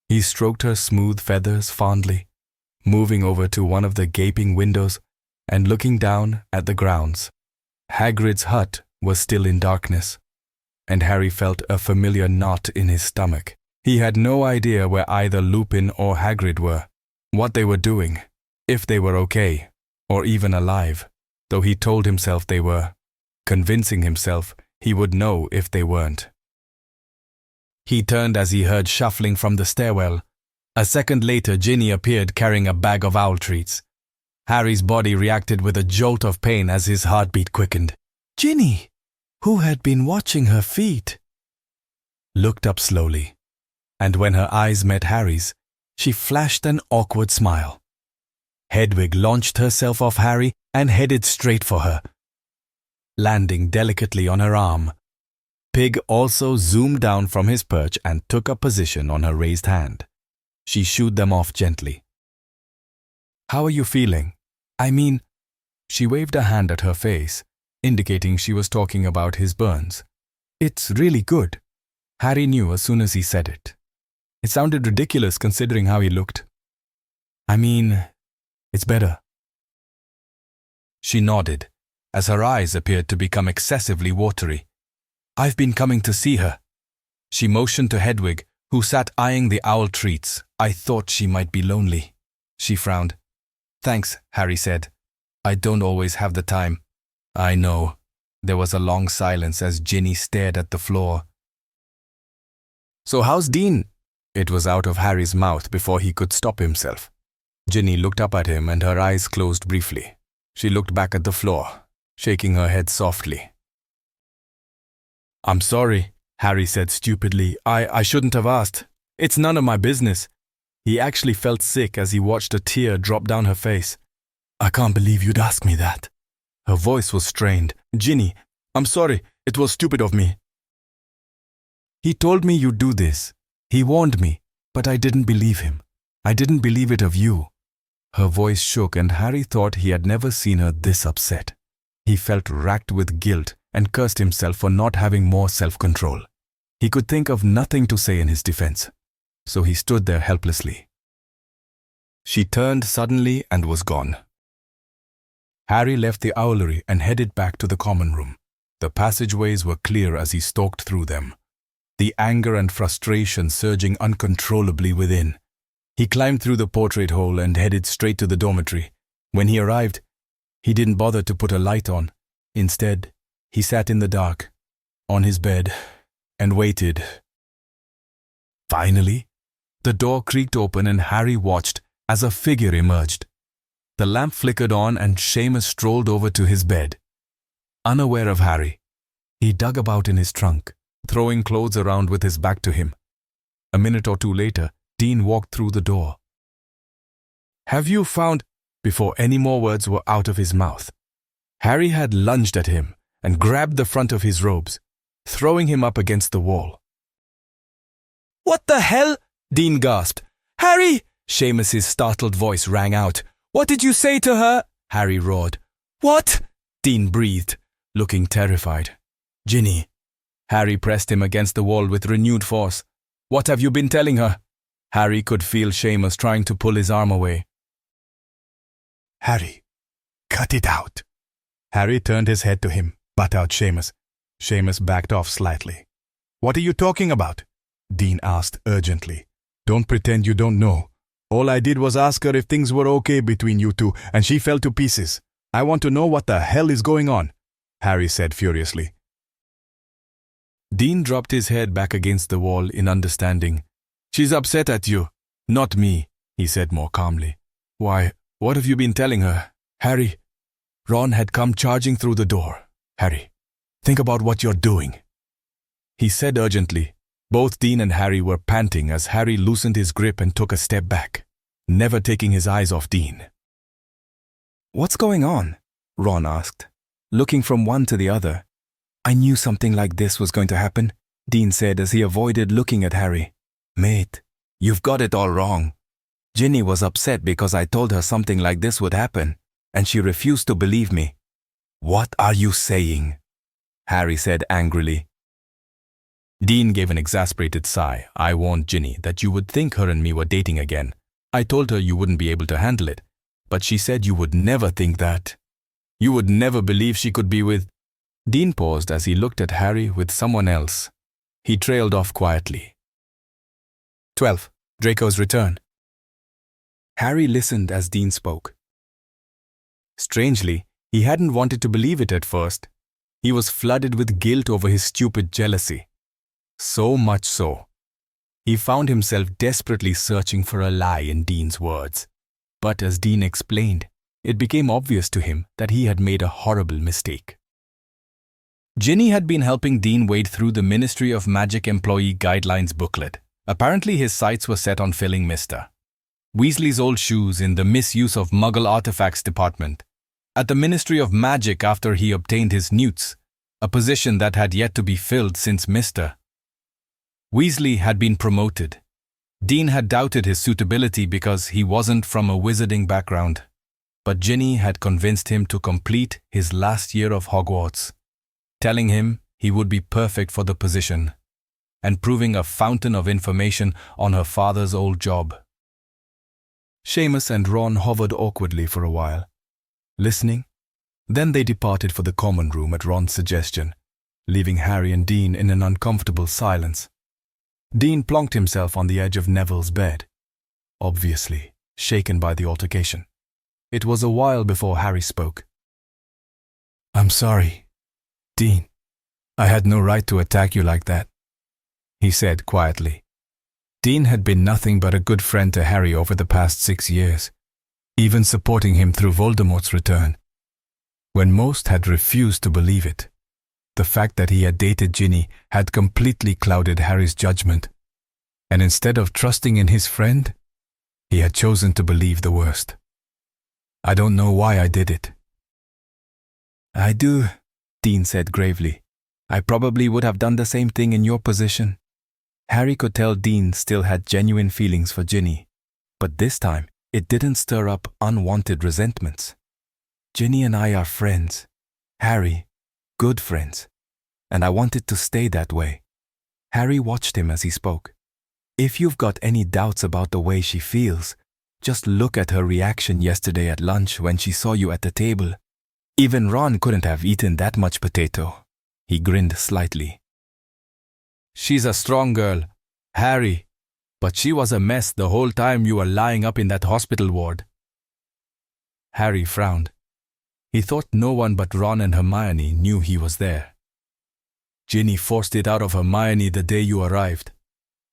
He stroked her smooth feathers fondly, moving over to one of the gaping windows and looking down at the grounds. Hagrid's hut was still in darkness, and Harry felt a familiar knot in his stomach. He had no idea where either Lupin or Hagrid were, what they were doing, if they were okay, or even alive, though he told himself they were, convincing himself he would know if they weren't. He turned as he heard shuffling from the stairwell. A second later, Ginny appeared carrying a bag of owl treats. Harry's body reacted with a jolt of pain as his heartbeat quickened. Ginny, who had been watching her feet, looked up slowly, and when her eyes met Harry's, She flashed an awkward smile. Hedwig launched herself off Harry and headed straight for her, landing delicately on her arm. Pig also zoomed down from his perch and took a position on her raised hand. She shooed them off gently. "How are you feeling? I mean," she waved a hand at her face, indicating she was talking about his burns. "It's really good." Harry knew as soon as he said it. It sounded ridiculous considering how he looked. "I mean, it's better." She nodded, as her eyes appeared to become excessively watery. "I've been coming to see her." She motioned to Hedwig, who sat eyeing the owl treats. "I thought she might be lonely." She frowned. "Thanks," Harry said. "I don't always have the time." "I know." There was a long silence as Ginny stared at the floor. "So how's Dean?" It was out of Harry's mouth before he could stop himself. Ginny looked up at him and her eyes closed briefly. She looked back at the floor, shaking her head softly. "I'm sorry," Harry said stupidly. I shouldn't have asked. It's none of my business." He actually felt sick as he watched a tear drop down her face. "I can't believe you'd ask me that." Her voice was strained. "Ginny, I'm sorry. It was stupid of me." "He told me you'd do this. He warned me, but I didn't believe him. I didn't believe it of you." Her voice shook and Harry thought he had never seen her this upset. He felt racked with guilt and cursed himself for not having more self-control. He could think of nothing to say in his defense, so he stood there helplessly. She turned suddenly and was gone. Harry left the owlery and headed back to the common room. The passageways were clear as he stalked through them, the anger and frustration surging uncontrollably within. He climbed through the portrait hole and headed straight to the dormitory. When he arrived, he didn't bother to put a light on. Instead, he sat in the dark, on his bed, and waited. Finally, the door creaked open and Harry watched as a figure emerged. The lamp flickered on and Seamus strolled over to his bed. Unaware of Harry, he dug about in his trunk, throwing clothes around with his back to him. A minute or two later, Dean walked through the door. "Have you found—" Before any more words were out of his mouth, Harry had lunged at him and grabbed the front of his robes, throwing him up against the wall. "What the hell?" Dean gasped. "Harry!" Seamus's startled voice rang out. "What did you say to her?" Harry roared. "What?" Dean breathed, looking terrified. "Ginny." Harry pressed him against the wall with renewed force. "What have you been telling her?" Harry could feel Seamus trying to pull his arm away. "Harry, cut it out." Harry turned his head to him, but out Seamus. Seamus backed off slightly. "What are you talking about?" Dean asked urgently. "Don't pretend you don't know. All I did was ask her if things were okay between you two, and she fell to pieces. I want to know what the hell is going on," Harry said furiously. Dean dropped his head back against the wall in understanding. "She's upset at you, not me," he said more calmly. "Why, what have you been telling her, Harry?" Ron had come charging through the door. "Harry, think about what you're doing," he said urgently. Both Dean and Harry were panting as Harry loosened his grip and took a step back, never taking his eyes off Dean. "What's going on?" Ron asked, looking from one to the other. "I knew something like this was going to happen," Dean said as he avoided looking at Harry. "Mate, you've got it all wrong. Ginny was upset because I told her something like this would happen, and she refused to believe me." "What are you saying?" Harry said angrily. Dean gave an exasperated sigh. "I warned Ginny that you would think her and me were dating again. I told her you wouldn't be able to handle it, but she said you would never think that. You would never believe she could be with—" Dean paused as he looked at Harry with someone else. He trailed off quietly. 12. Draco's Return. Harry listened as Dean spoke. Strangely, he hadn't wanted to believe it at first. He was flooded with guilt over his stupid jealousy. So much so, he found himself desperately searching for a lie in Dean's words. But as Dean explained, it became obvious to him that he had made a horrible mistake. Ginny had been helping Dean wade through the Ministry of Magic Employee Guidelines booklet. Apparently his sights were set on filling Mr. Weasley's old shoes in the misuse of Muggle artifacts department, at the Ministry of Magic after he obtained his newts, a position that had yet to be filled since Mr. Weasley had been promoted. Dean had doubted his suitability because he wasn't from a wizarding background, but Ginny had convinced him to complete his last year of Hogwarts, telling him he would be perfect for the position, and proving a fountain of information on her father's old job. Seamus and Ron hovered awkwardly for a while, listening. Then they departed for the common room at Ron's suggestion, leaving Harry and Dean in an uncomfortable silence. Dean plonked himself on the edge of Neville's bed, obviously shaken by the altercation. It was a while before Harry spoke. "I'm sorry, Dean. I had no right to attack you like that," he said quietly. Dean had been nothing but a good friend to Harry over the past 6 years, even supporting him through Voldemort's return. When most had refused to believe it, the fact that he had dated Ginny had completely clouded Harry's judgment, and instead of trusting in his friend, he had chosen to believe the worst. "I don't know why I did it." "I do," Dean said gravely. "I probably would have done the same thing in your position." Harry could tell Dean still had genuine feelings for Ginny, but this time it didn't stir up unwanted resentments. "Ginny and I are friends. Harry, good friends. And I want it to stay that way." Harry watched him as he spoke. "If you've got any doubts about the way she feels, just look at her reaction yesterday at lunch when she saw you at the table. Even Ron couldn't have eaten that much potato." He grinned slightly. "She's a strong girl, Harry, but she was a mess the whole time you were lying up in that hospital ward." Harry frowned. He thought no one but Ron and Hermione knew he was there. "Ginny forced it out of Hermione the day you arrived,"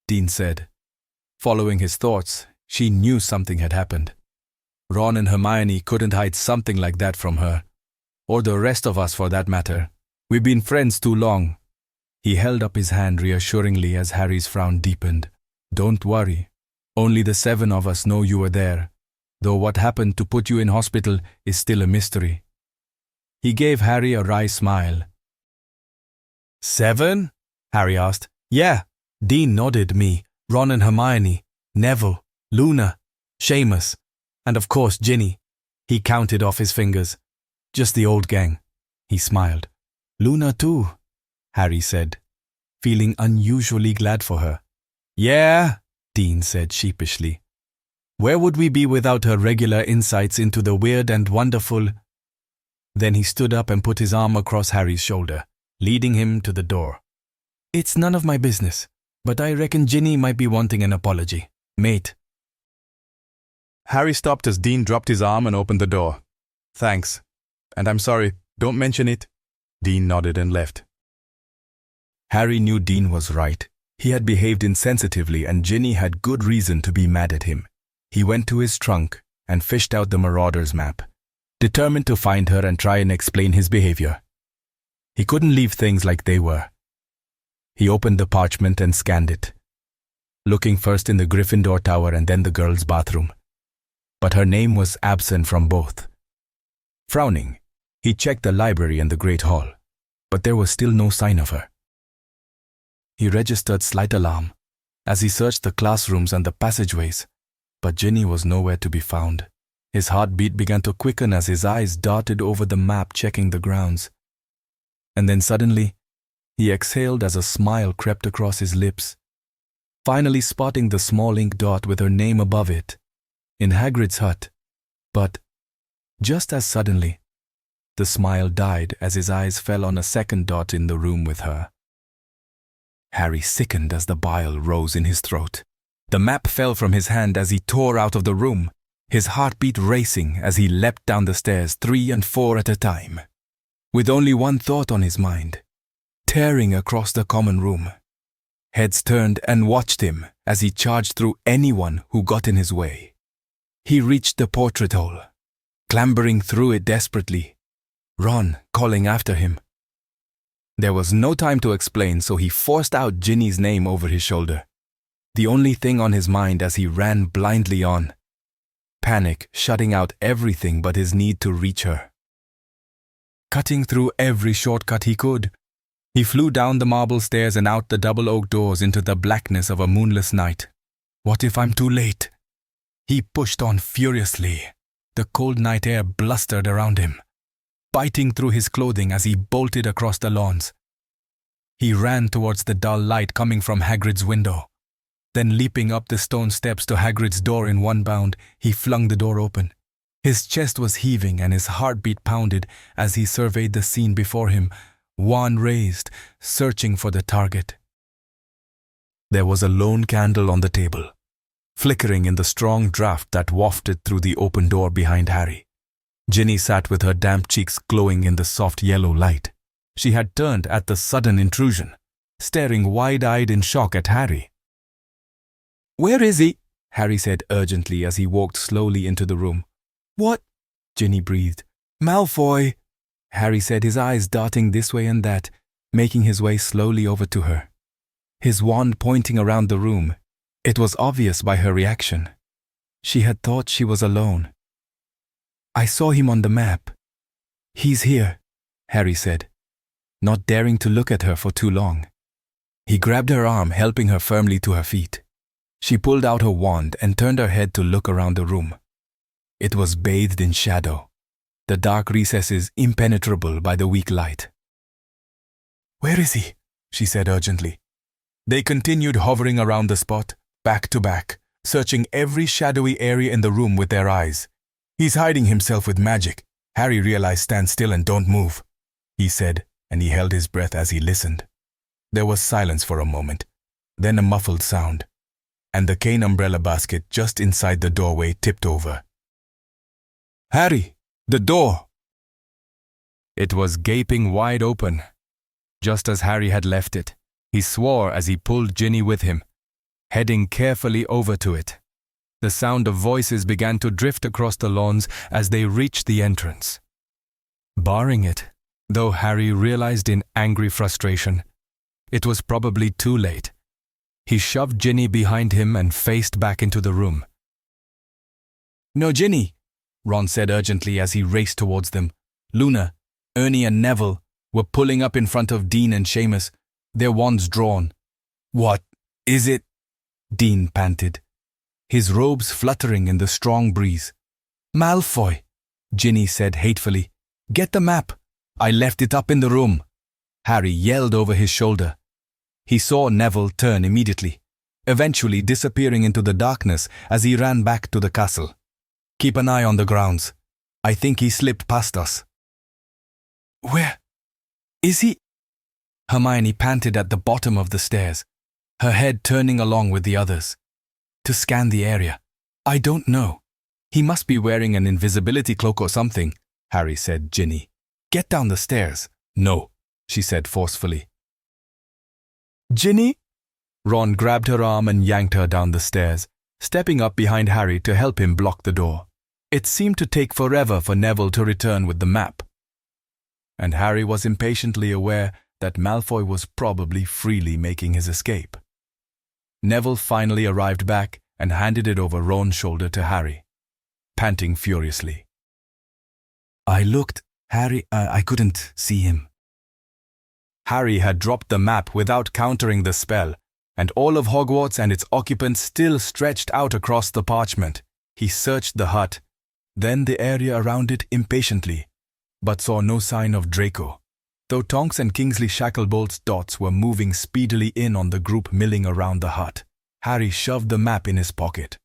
Dean said. Following his thoughts, she knew something had happened. Ron and Hermione couldn't hide something like that from her, or the rest of us for that matter. We've been friends too long. He held up his hand reassuringly as Harry's frown deepened. "Don't worry. Only the 7 of us know you were there, though what happened to put you in hospital is still a mystery." He gave Harry a wry smile. "7?" Harry asked. "Yeah." Dean nodded. "Me, Ron and Hermione, Neville, Luna, Seamus, and of course Ginny." He counted off his fingers. "Just the old gang." He smiled. "Luna too," Harry said, feeling unusually glad for her. "Yeah," Dean said sheepishly. "Where would we be without her regular insights into the weird and wonderful?" Then he stood up and put his arm across Harry's shoulder, leading him to the door. "It's none of my business, but I reckon Ginny might be wanting an apology, mate." Harry stopped as Dean dropped his arm and opened the door. "Thanks. And I'm sorry, don't mention it." Dean nodded and left. Harry knew Dean was right. He had behaved insensitively and Ginny had good reason to be mad at him. He went to his trunk and fished out the Marauders map, determined to find her and try and explain his behavior. He couldn't leave things like they were. He opened the parchment and scanned it, looking first in the Gryffindor Tower and then the girls' bathroom. But her name was absent from both. Frowning, he checked the library and the Great Hall, but there was still no sign of her. He registered slight alarm as he searched the classrooms and the passageways, but Ginny was nowhere to be found. His heartbeat began to quicken as his eyes darted over the map checking the grounds. And then suddenly, he exhaled as a smile crept across his lips, finally spotting the small ink dot with her name above it, in Hagrid's hut. But, just as suddenly, the smile died as his eyes fell on a second dot in the room with her. Harry sickened as the bile rose in his throat. The map fell from his hand as he tore out of the room, his heartbeat racing as he leapt down the stairs 3 and 4 at a time, with only one thought on his mind, tearing across the common room. Heads turned and watched him as he charged through anyone who got in his way. He reached the portrait hole, clambering through it desperately, Ron calling after him. There was no time to explain, so he forced out Ginny's name over his shoulder, the only thing on his mind as he ran blindly on. panic, shutting out everything but his need to reach her. Cutting through every shortcut he could, he flew down the marble stairs and out the double oak doors into the blackness of a moonless night. What if I'm too late? He pushed on furiously. The cold night air blustered around him, biting through his clothing as he bolted across the lawns. He ran towards the dull light coming from Hagrid's window. Then, leaping up the stone steps to Hagrid's door in one bound, he flung the door open. His chest was heaving and his heartbeat pounded as he surveyed the scene before him, wand raised, searching for the target. There was a lone candle on the table, flickering in the strong draught that wafted through the open door behind Harry. Ginny sat with her damp cheeks glowing in the soft yellow light. She had turned at the sudden intrusion, staring wide-eyed in shock at Harry. "Where is he?" Harry said urgently as he walked slowly into the room. "What?" Ginny breathed. "Malfoy," Harry said, his eyes darting this way and that, making his way slowly over to her. His wand pointing around the room. It was obvious by her reaction. She had thought she was alone. "I saw him on the map. He's here," Harry said, not daring to look at her for too long. He grabbed her arm, helping her firmly to her feet. She pulled out her wand and turned her head to look around the room. It was bathed in shadow, the dark recesses impenetrable by the weak light. "Where is he?" she said urgently. They continued hovering around the spot, back to back, searching every shadowy area in the room with their eyes. "He's hiding himself with magic," Harry realized. "Stand still and don't move," he said, and he held his breath as he listened. There was silence for a moment, then a muffled sound, and the cane umbrella basket just inside the doorway tipped over. "Harry, the door!" It was gaping wide open, just as Harry had left it. He swore as he pulled Ginny with him, heading carefully over to it. The sound of voices began to drift across the lawns as they reached the entrance. Barring it, though Harry realized in angry frustration, it was probably too late. He shoved Ginny behind him and faced back into the room. "No, Ginny," Ron said urgently as he raced towards them. Luna, Ernie and Neville were pulling up in front of Dean and Seamus, their wands drawn. "What is it?" Dean panted, his robes fluttering in the strong breeze. "Malfoy," Ginny said hatefully. "Get the map. I left it up in the room." Harry yelled over his shoulder. He saw Neville turn immediately, eventually disappearing into the darkness as he ran back to the castle. "Keep an eye on the grounds. I think he slipped past us." "Where is he?" Hermione panted at the bottom of the stairs, her head turning along with the others, to scan the area. "I don't know. He must be wearing an invisibility cloak or something," Harry said. "Ginny, get down the stairs." "No," she said forcefully. "Ginny?" Ron grabbed her arm and yanked her down the stairs, stepping up behind Harry to help him block the door. It seemed to take forever for Neville to return with the map, and Harry was impatiently aware that Malfoy was probably freely making his escape. Neville finally arrived back and handed it over Ron's shoulder to Harry, panting furiously. "I looked, Harry, I couldn't see him." Harry had dropped the map without countering the spell, and all of Hogwarts and its occupants still stretched out across the parchment. He searched the hut, then the area around it impatiently, but saw no sign of Draco, though Tonks and Kingsley Shacklebolt's dots were moving speedily in on the group milling around the hut. Harry shoved the map in his pocket.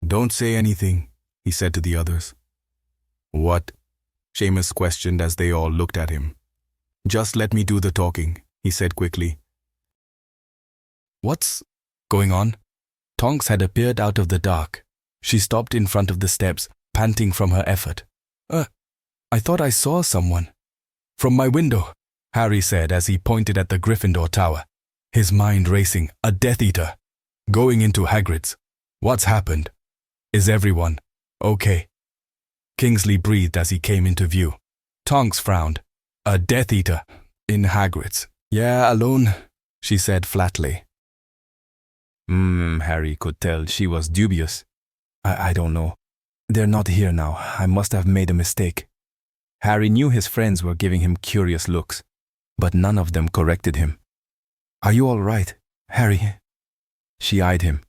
"Don't say anything," he said to the others. "What?" Seamus questioned as they all looked at him. "Just let me do the talking," he said quickly. "What's going on?" Tonks had appeared out of the dark. She stopped in front of the steps, panting from her effort. I thought I saw someone." "From my window," Harry said as he pointed at the Gryffindor tower, his mind racing. "A Death Eater. Going into Hagrid's. What's happened? Is everyone okay?" Kingsley breathed as he came into view. Tonks frowned. "A Death Eater in Hagrid's. Yeah, alone," she said flatly. Harry could tell she was dubious. I don't know. They're not here now. I must have made a mistake. Harry knew his friends were giving him curious looks, but none of them corrected him. Are you all right, Harry? She eyed him.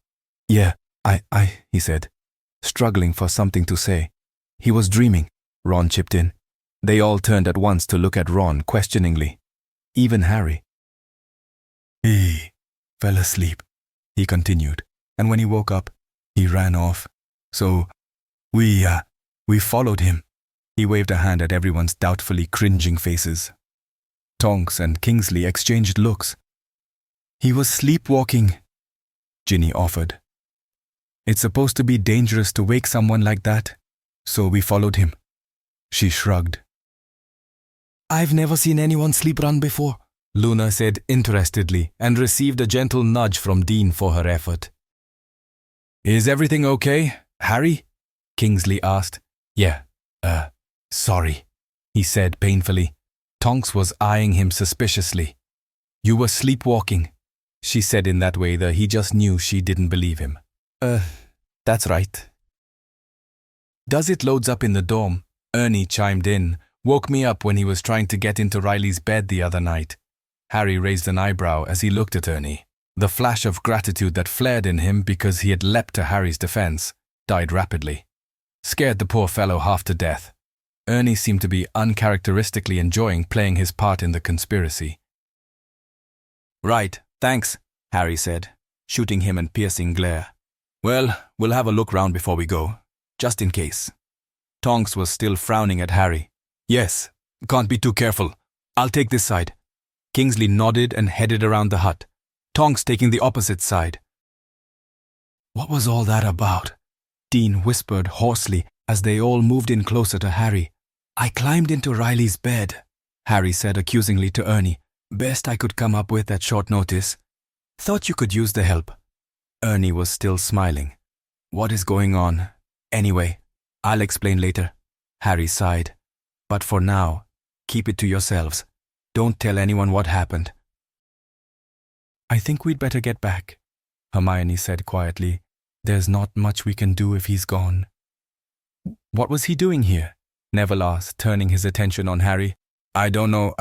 Yeah, he said, struggling for something to say. He was dreaming, Ron chipped in. They all turned at once to look at Ron questioningly. Even Harry. He fell asleep, he continued, and when he woke up, he ran off. So, we followed him. He waved a hand at everyone's doubtfully cringing faces. Tonks and Kingsley exchanged looks. He was sleepwalking, Ginny offered. It's supposed to be dangerous to wake someone like that, so we followed him. She shrugged. I've never seen anyone sleep run before, Luna said interestedly and received a gentle nudge from Dean for her effort. Is everything okay, Harry? Kingsley asked. Yeah, sorry, he said painfully. Tonks was eyeing him suspiciously. You were sleepwalking, she said in that way that he just knew she didn't believe him. That's right. Does it loads up in the dorm? Ernie chimed in, woke me up when he was trying to get into Riley's bed the other night. Harry raised an eyebrow as he looked at Ernie. The flash of gratitude that flared in him because he had leapt to Harry's defense died rapidly. Scared the poor fellow half to death. Ernie seemed to be uncharacteristically enjoying playing his part in the conspiracy. Right, thanks, Harry said, shooting him a piercing glare. Well, we'll have a look round before we go, just in case. Tonks was still frowning at Harry. Yes, can't be too careful. I'll take this side. Kingsley nodded and headed around the hut, Tonks taking the opposite side. What was all that about? Dean whispered hoarsely as they all moved in closer to Harry. I climbed into Riley's bed, Harry said accusingly to Ernie. Best I could come up with at short notice. Thought you could use the help. Ernie was still smiling. What is going on? Anyway, I'll explain later. Harry sighed. But for now, keep it to yourselves. Don't tell anyone what happened. I think we'd better get back, Hermione said quietly. There's not much we can do if he's gone. What was he doing here? Neville asked, turning his attention on Harry. I don't know,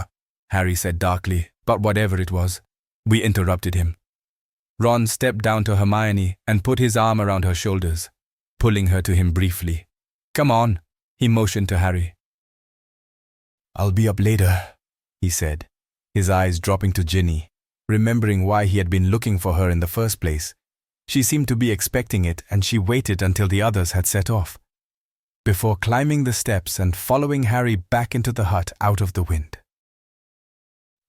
Harry said darkly, but whatever it was, we interrupted him. Ron stepped down to Hermione and put his arm around her shoulders, pulling her to him briefly. Come on, he motioned to Harry. I'll be up later, he said, his eyes dropping to Ginny, remembering why he had been looking for her in the first place. She seemed to be expecting it, and she waited until the others had set off, before climbing the steps and following Harry back into the hut out of the wind.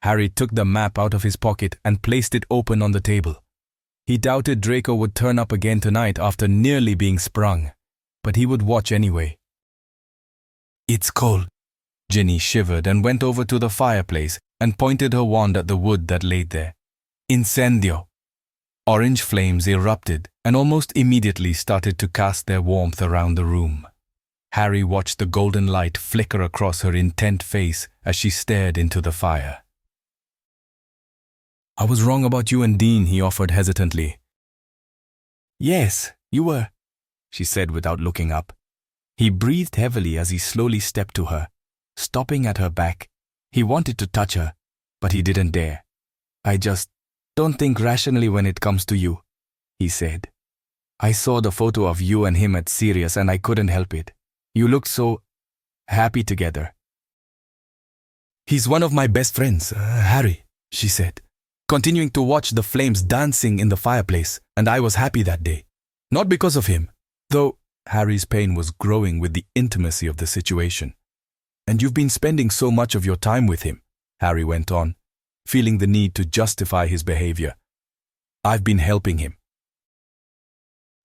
Harry took the map out of his pocket and placed it open on the table. He doubted Draco would turn up again tonight after nearly being sprung, but he would watch anyway. It's cold. Ginny shivered and went over to the fireplace and pointed her wand at the wood that lay there. Incendio. Orange flames erupted and almost immediately started to cast their warmth around the room. Harry watched the golden light flicker across her intent face as she stared into the fire. I was wrong about you and Dean, he offered hesitantly. Yes, you were, she said without looking up. He breathed heavily as he slowly stepped to her, stopping at her back. He wanted to touch her, but he didn't dare. I just don't think rationally when it comes to you, he said. I saw the photo of you and him at Sirius and I couldn't help it. You looked so happy together. He's one of my best friends, Harry, she said, continuing to watch the flames dancing in the fireplace, and I was happy that day. Not because of him, though Harry's pain was growing with the intimacy of the situation. And you've been spending so much of your time with him, Harry went on, feeling the need to justify his behavior. I've been helping him.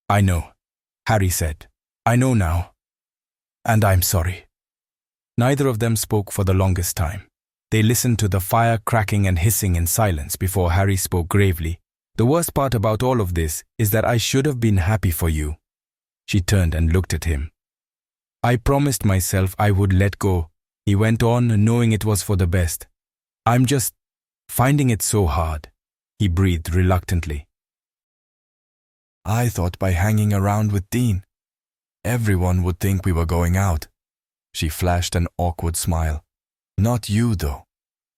I know, Harry said. I know now. And I'm sorry. Neither of them spoke for the longest time. They listened to the fire cracking and hissing in silence before Harry spoke gravely. The worst part about all of this is that I should have been happy for you. She turned and looked at him. I promised myself I would let go, he went on, knowing it was for the best. I'm just finding it so hard, he breathed reluctantly. I thought by hanging around with Dean, Everyone would think we were going out. She flashed an awkward smile. Not you, though.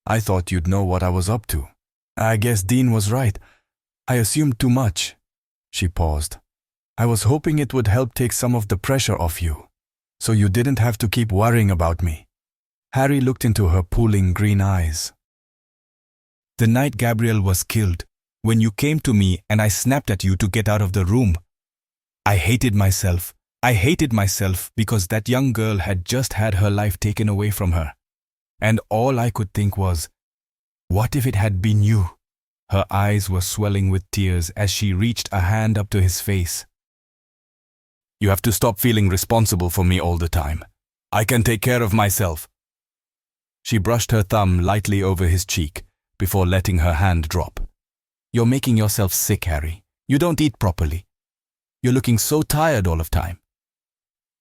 I thought you'd know what I was up to. I guess Dean was right. I assumed too much. She paused. I was hoping it would help take some of the pressure off you, so you didn't have to keep worrying about me. Harry looked into her pooling green eyes. The night Gabriel was killed, when you came to me and I snapped at you to get out of the room. I hated myself. I hated myself because that young girl had just had her life taken away from her. And all I could think was, what if it had been you? Her eyes were swelling with tears as she reached a hand up to his face. You have to stop feeling responsible for me all the time. I can take care of myself. She brushed her thumb lightly over his cheek before letting her hand drop. You're making yourself sick, Harry. You don't eat properly. You're looking so tired all of time.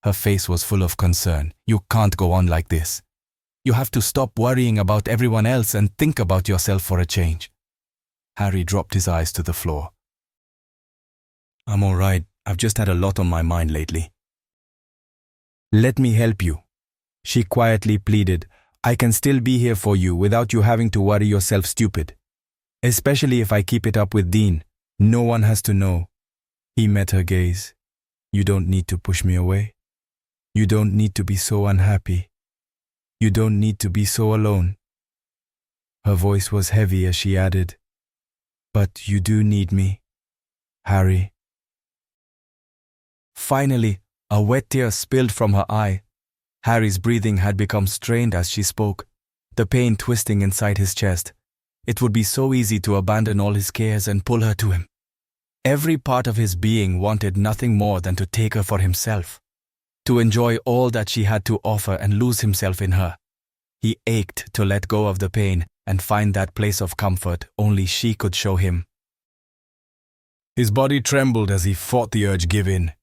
Her face was full of concern. You can't go on like this. You have to stop worrying about everyone else and think about yourself for a change. Harry dropped his eyes to the floor. I'm all right. I've just had a lot on my mind lately. Let me help you. She quietly pleaded. I can still be here for you without you having to worry yourself stupid. Especially if I keep it up with Dean. No one has to know. He met her gaze. You don't need to push me away. You don't need to be so unhappy. You don't need to be so alone. Her voice was heavy as she added, but you do need me, Harry. Finally, a wet tear spilled from her eye. Harry's breathing had become strained as she spoke, the pain twisting inside his chest. It would be so easy to abandon all his cares and pull her to him. Every part of his being wanted nothing more than to take her for himself, to enjoy all that she had to offer and lose himself in her. He ached to let go of the pain and find that place of comfort only she could show him. His body trembled as he fought the urge give in.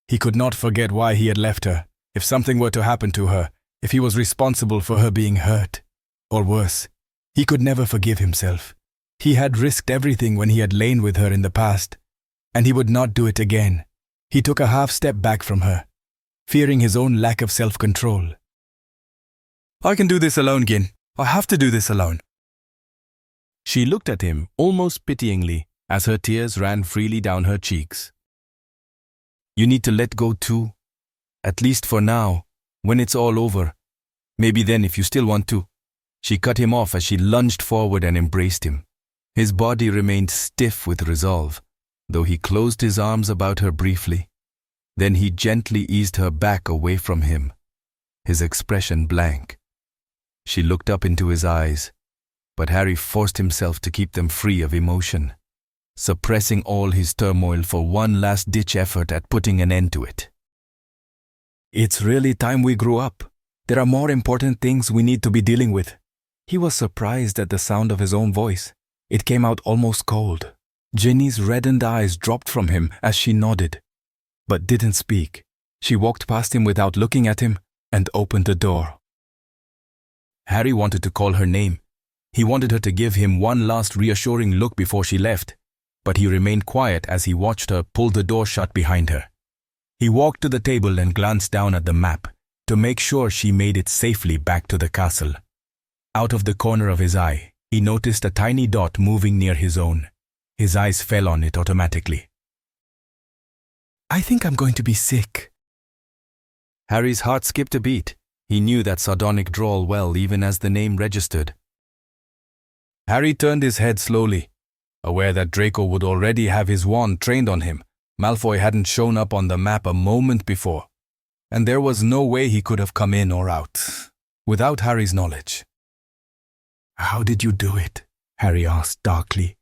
He could not forget why he had left her. If something were to happen to her, if he was responsible for her being hurt, or worse, he could never forgive himself. He had risked everything when he had lain with her in the past, and he would not do it again. He took a half step back from her, fearing his own lack of self-control. I can do this alone, Gin. I have to do this alone. She looked at him almost pityingly as her tears ran freely down her cheeks. You need to let go too. At least for now, when it's all over. Maybe then if you still want to. She cut him off as she lunged forward and embraced him. His body remained stiff with resolve, though he closed his arms about her briefly. Then he gently eased her back away from him, his expression blank. She looked up into his eyes, but Harry forced himself to keep them free of emotion, suppressing all his turmoil for one last-ditch effort at putting an end to it. It's really time we grew up. There are more important things we need to be dealing with. He was surprised at the sound of his own voice. It came out almost cold. Ginny's reddened eyes dropped from him as she nodded, but didn't speak. She walked past him without looking at him and opened the door. Harry wanted to call her name. He wanted her to give him one last reassuring look before she left, but he remained quiet as he watched her pull the door shut behind her. He walked to the table and glanced down at the map to make sure she made it safely back to the castle. Out of the corner of his eye, he noticed a tiny dot moving near his own. His eyes fell on it automatically. I think I'm going to be sick. Harry's heart skipped a beat. He knew that sardonic drawl well even as the name registered. Harry turned his head slowly. Aware that Draco would already have his wand trained on him, Malfoy hadn't shown up on the map a moment before, and there was no way he could have come in or out without Harry's knowledge. How did you do it? Harry asked darkly.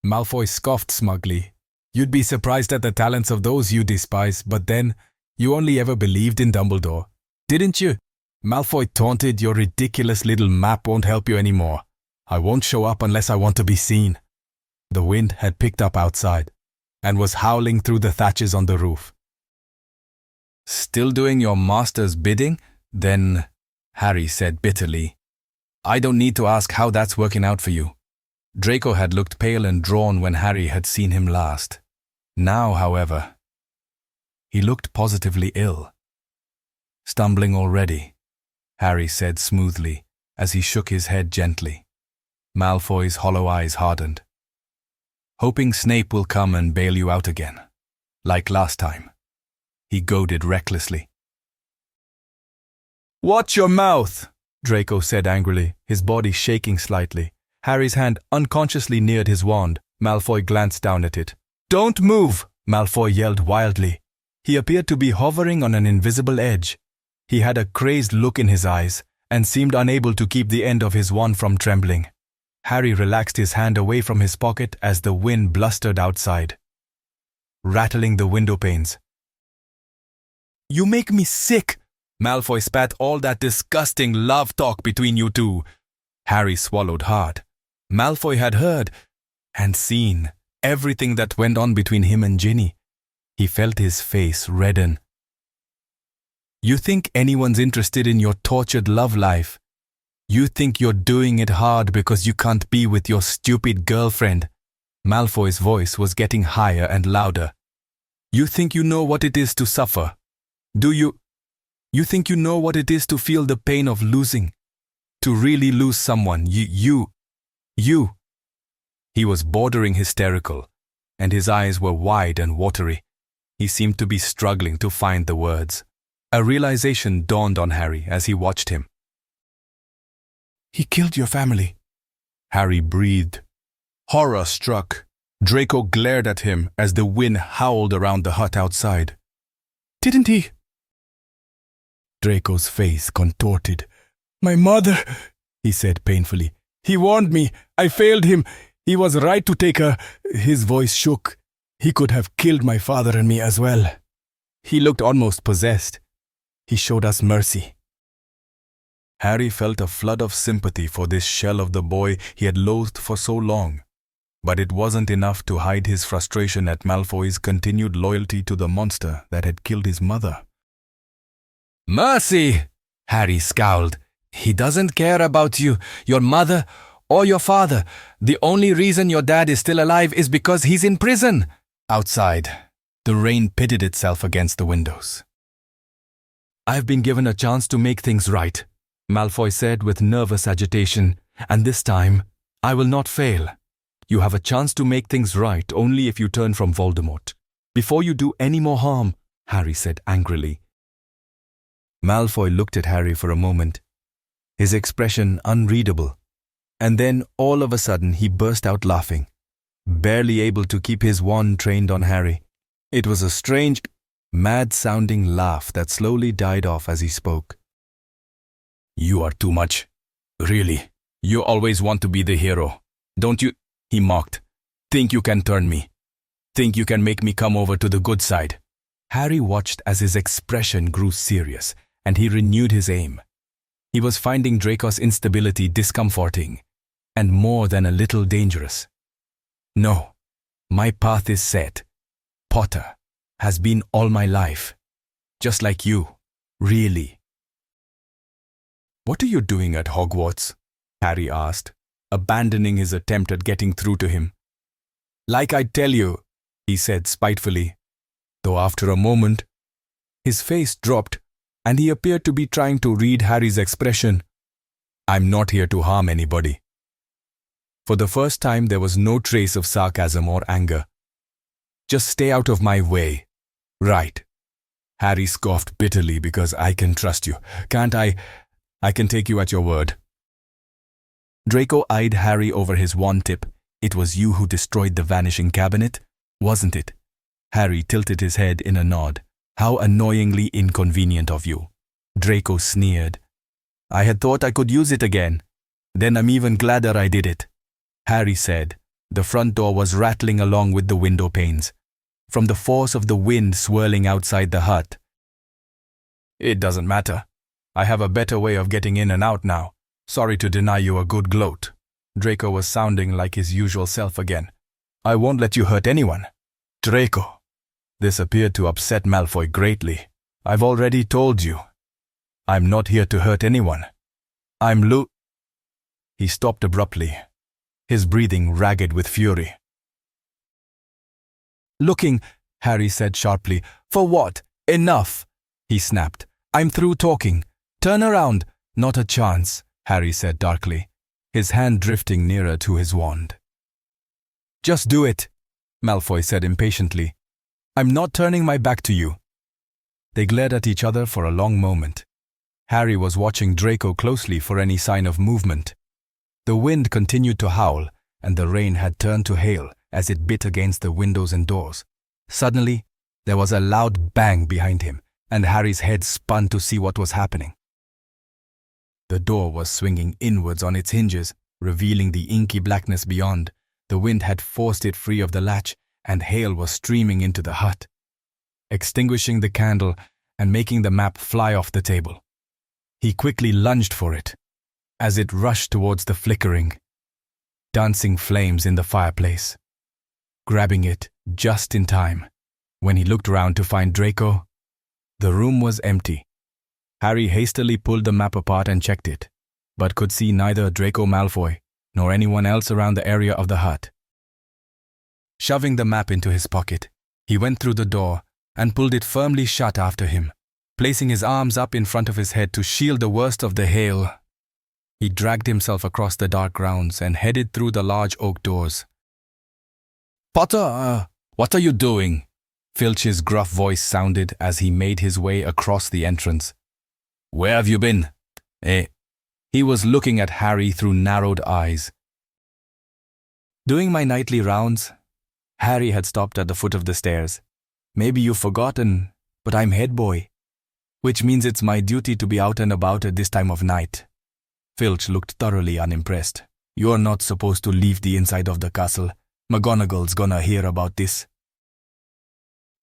Malfoy scoffed smugly. You'd be surprised at the talents of those you despise, but then, you only ever believed in Dumbledore, didn't you? Malfoy taunted, your ridiculous little map won't help you anymore. I won't show up unless I want to be seen. The wind had picked up outside and was howling through the thatches on the roof. Still doing your master's bidding? Then, Harry said bitterly, I don't need to ask how that's working out for you. Draco had looked pale and drawn when Harry had seen him last. Now, however, He looked positively ill. "Stumbling already," Harry said smoothly as he shook his head gently. Malfoy's hollow eyes hardened. "Hoping Snape will come and bail you out again, like last time," he goaded recklessly. "Watch your mouth," Draco said angrily, his body shaking slightly. Harry's hand unconsciously neared his wand. Malfoy glanced down at it. "Don't move!" Malfoy yelled wildly. He appeared to be hovering on an invisible edge. He had a crazed look in his eyes and seemed unable to keep the end of his wand from trembling. Harry relaxed his hand away from his pocket as the wind blustered outside, rattling the window panes. "You make me sick!" Malfoy spat. "All that disgusting love talk between you two." Harry swallowed hard. Malfoy had heard and seen everything that went on between him and Ginny. He felt his face redden. "You think anyone's interested in your tortured love life? You think you're doing it hard because you can't be with your stupid girlfriend." Malfoy's voice was getting higher and louder. "You think you know what it is to suffer? Do you? You think you know what it is to feel the pain of losing? To really lose someone? You. He was bordering hysterical, and his eyes were wide and watery. He seemed to be struggling to find the words. A realization dawned on Harry as he watched him. "He killed your family," Harry breathed. Horror struck. Draco glared at him as the wind howled around the hut outside. "Didn't he?" Draco's face contorted. "My mother," he said painfully. "He warned me. I failed him. He was right to take her." His voice shook. "He could have killed my father and me as well. He looked almost possessed. He showed us mercy." Harry felt a flood of sympathy for this shell of the boy he had loathed for so long. But it wasn't enough to hide his frustration at Malfoy's continued loyalty to the monster that had killed his mother. "Mercy!" Harry scowled. "He doesn't care about you, your mother, or your father. The only reason your dad is still alive is because he's in prison." Outside, the rain pitted itself against the windows. "I've been given a chance to make things right," Malfoy said with nervous agitation, "and this time, I will not fail. You have a chance to make things right only if you turn from Voldemort. Before you do any more harm," Harry said angrily. Malfoy looked at Harry for a moment, his expression unreadable, and then all of a sudden he burst out laughing, barely able to keep his wand trained on Harry. It was a strange, mad-sounding laugh that slowly died off as he spoke. "You are too much. Really, you always want to be the hero, don't you?" he mocked. "Think you can turn me? Think you can make me come over to the good side?" Harry watched as his expression grew serious, and he renewed his aim. He was finding Draco's instability discomforting, and more than a little dangerous. "No, my path is set. Potter has been all my life. Just like you, really." "What are you doing at Hogwarts?" Harry asked, abandoning his attempt at getting through to him. "Like I tell you," he said spitefully, though after a moment, his face dropped and he appeared to be trying to read Harry's expression. "I'm not here to harm anybody." For the first time, there was no trace of sarcasm or anger. "Just stay out of my way." "Right." Harry scoffed bitterly. "Because I can trust you, can't I? I can take you at your word." Draco eyed Harry over his wand tip. "It was you who destroyed the vanishing cabinet, wasn't it?" Harry tilted his head in a nod. "How annoyingly inconvenient of you." Draco sneered. "I had thought I could use it again. Then I'm even gladder I did it," Harry said. The front door was rattling along with the window panes, from the force of the wind swirling outside the hut. "It doesn't matter. I have a better way of getting in and out now. Sorry to deny you a good gloat." Draco was sounding like his usual self again. "I won't let you hurt anyone." "Draco." This appeared to upset Malfoy greatly. "I've already told you. I'm not here to hurt anyone. I'm He stopped abruptly, his breathing ragged with fury. Looking Harry said sharply. For what? Enough, he snapped. I'm through talking. Turn around. Not a chance, Harry said darkly, his hand drifting nearer to his wand. Just do it, Malfoy said impatiently. I'm not turning my back to you. They glared at each other for a long moment. Harry was watching Draco closely for any sign of movement. The wind continued to howl, and the rain had turned to hail as it bit against the windows and doors. Suddenly, there was a loud bang behind him, and Harry's head spun to see what was happening. The door was swinging inwards on its hinges, revealing the inky blackness beyond. The wind had forced it free of the latch, and hail was streaming into the hut, extinguishing the candle and making the map fly off the table. He quickly lunged for it, as it rushed towards the flickering, dancing flames in the fireplace, grabbing it just in time. When he looked around to find Draco, the room was empty. Harry hastily pulled the map apart and checked it, but could see neither Draco Malfoy nor anyone else around the area of the hut. Shoving the map into his pocket, he went through the door and pulled it firmly shut after him, placing his arms up in front of his head to shield the worst of the hail. He dragged himself across the dark grounds and headed through the large oak doors. Potter, what are you doing? Filch's gruff voice sounded as he made his way across the entrance. Where have you been? He was looking at Harry through narrowed eyes. Doing my nightly rounds. Harry had stopped at the foot of the stairs. Maybe you've forgotten, but I'm head boy, which means it's my duty to be out and about at this time of night. Filch looked thoroughly unimpressed. You're not supposed to leave the inside of the castle. McGonagall's gonna hear about this.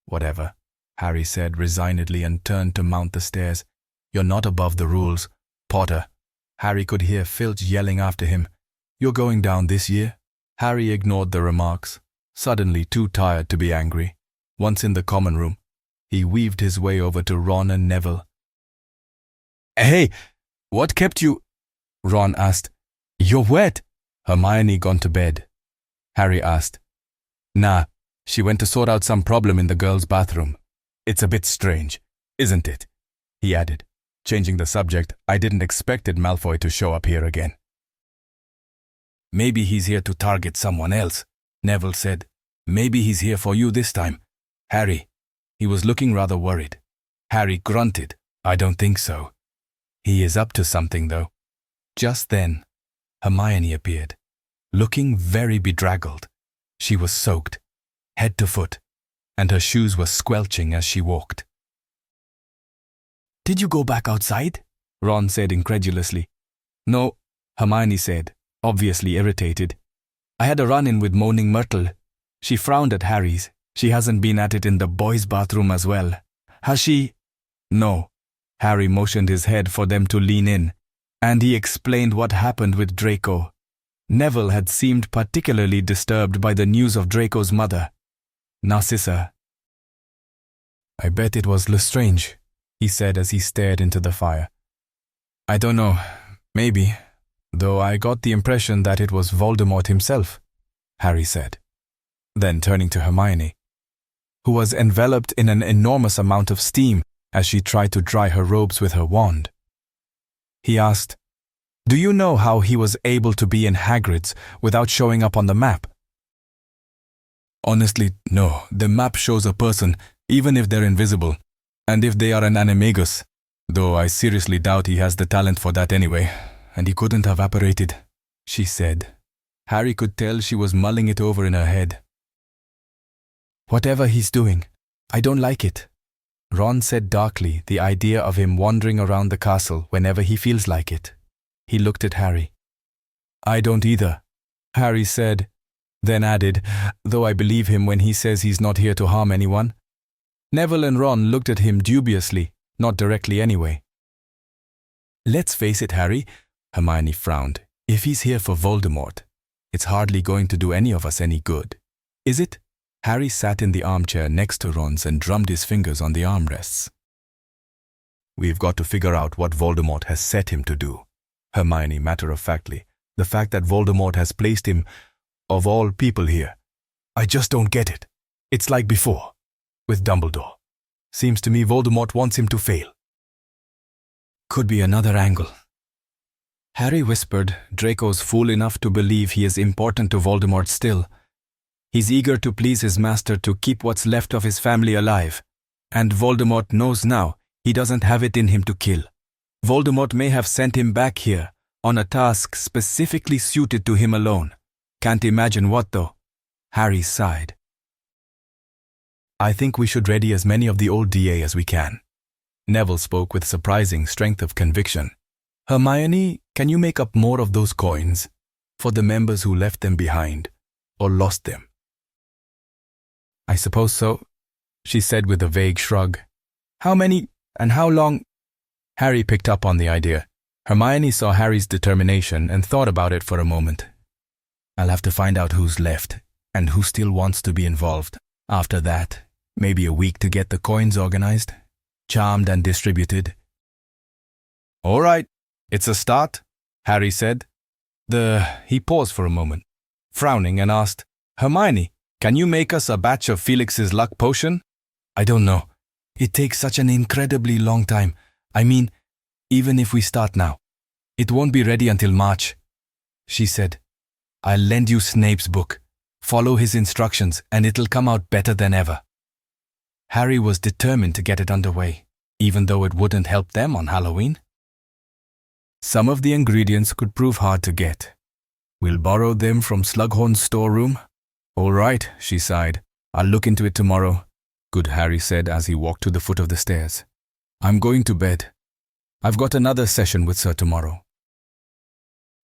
Whatever, Harry said resignedly and turned to mount the stairs. You're not above the rules, Potter. Harry could hear Filch yelling after him. You're going down this year? Harry ignored the remarks, suddenly too tired to be angry. Once in the common room, he weaved his way over to Ron and Neville. Hey, what kept you? Ron asked. You're wet. Hermione gone to bed? Harry asked. Nah, she went to sort out some problem in the girls' bathroom. It's a bit strange, isn't it? He added. Changing the subject, I didn't expect Malfoy to show up here again. Maybe he's here to target someone else, Neville said. Maybe he's here for you this time. Harry. He was looking rather worried. Harry grunted. I don't think so. He is up to something, though. Just then, Hermione appeared, looking very bedraggled. She was soaked, head to foot, and her shoes were squelching as she walked. Did you go back outside? Ron said incredulously. No, Hermione said, obviously irritated. I had a run-in with Moaning Myrtle. She frowned at Harry's. She hasn't been at it in the boys' bathroom as well. Has she? No. Harry motioned his head for them to lean in, and he explained what happened with Draco. Neville had seemed particularly disturbed by the news of Draco's mother, Narcissa. I bet it was Lestrange, he said as he stared into the fire. I don't know, maybe, though I got the impression that it was Voldemort himself, Harry said. Then turning to Hermione, who was enveloped in an enormous amount of steam as she tried to dry her robes with her wand. He asked, Do you know how he was able to be in Hagrid's without showing up on the map? Honestly, no. The map shows a person, even if they're invisible. And if they are an animagus, though I seriously doubt he has the talent for that anyway, and he couldn't have apparated, she said. Harry could tell she was mulling it over in her head. Whatever he's doing, I don't like it, Ron said darkly, the idea of him wandering around the castle whenever he feels like it. He looked at Harry. I don't either, Harry said, then added, though I believe him when he says he's not here to harm anyone. Neville and Ron looked at him dubiously, not directly anyway. Let's face it, Harry, Hermione frowned. If he's here for Voldemort, it's hardly going to do any of us any good. Is it? Harry sat in the armchair next to Ron's and drummed his fingers on the armrests. We've got to figure out what Voldemort has set him to do, Hermione matter-of-factly. The fact that Voldemort has placed him, of all people, here. I just don't get it. It's like before. with Dumbledore. Seems to me Voldemort wants him to fail. Could be another angle. Harry whispered, Draco's fool enough to believe he is important to Voldemort still. He's eager to please his master to keep what's left of his family alive. And Voldemort knows now he doesn't have it in him to kill. Voldemort may have sent him back here on a task specifically suited to him alone. Can't imagine what though. Harry sighed. I think we should ready as many of the old DA as we can. Neville spoke with surprising strength of conviction. Hermione, can you make up more of those coins for the members who left them behind or lost them? I suppose so, she said with a vague shrug. How many and how long? Harry picked up on the idea. Hermione saw Harry's determination and thought about it for a moment. I'll have to find out who's left and who still wants to be involved. After that, maybe a week to get the coins organized, charmed and distributed. All right, it's a start, Harry said. He paused for a moment, frowning, and asked, Hermione, can you make us a batch of Felix's luck potion? I don't know. It takes such an incredibly long time. I mean, even if we start now, it won't be ready until March, she said. I'll lend you Snape's book. Follow his instructions and it'll come out better than ever. Harry was determined to get it underway, even though it wouldn't help them on Halloween. Some of the ingredients could prove hard to get. We'll borrow them from Slughorn's storeroom. All right, she sighed. I'll look into it tomorrow. Good, Harry said as he walked to the foot of the stairs. I'm going to bed. I've got another session with Sir tomorrow.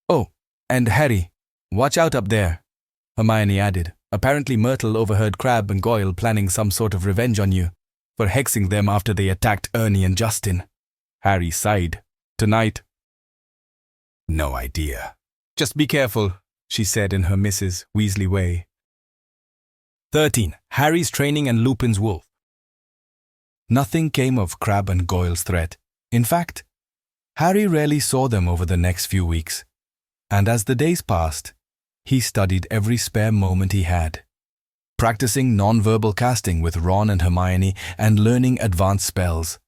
Oh, and Harry, watch out up there, Hermione added. Apparently Myrtle overheard Crabbe and Goyle planning some sort of revenge on you for hexing them after they attacked Ernie and Justin. Harry sighed. Tonight? No idea. Just be careful, she said in her Mrs. Weasley way. 13. Harry's training and Lupin's wolf. Nothing came of Crabbe and Goyle's threat. In fact, Harry rarely saw them over the next few weeks, and as the days passed, he studied every spare moment he had, practicing non-verbal casting with Ron and Hermione and learning advanced spells,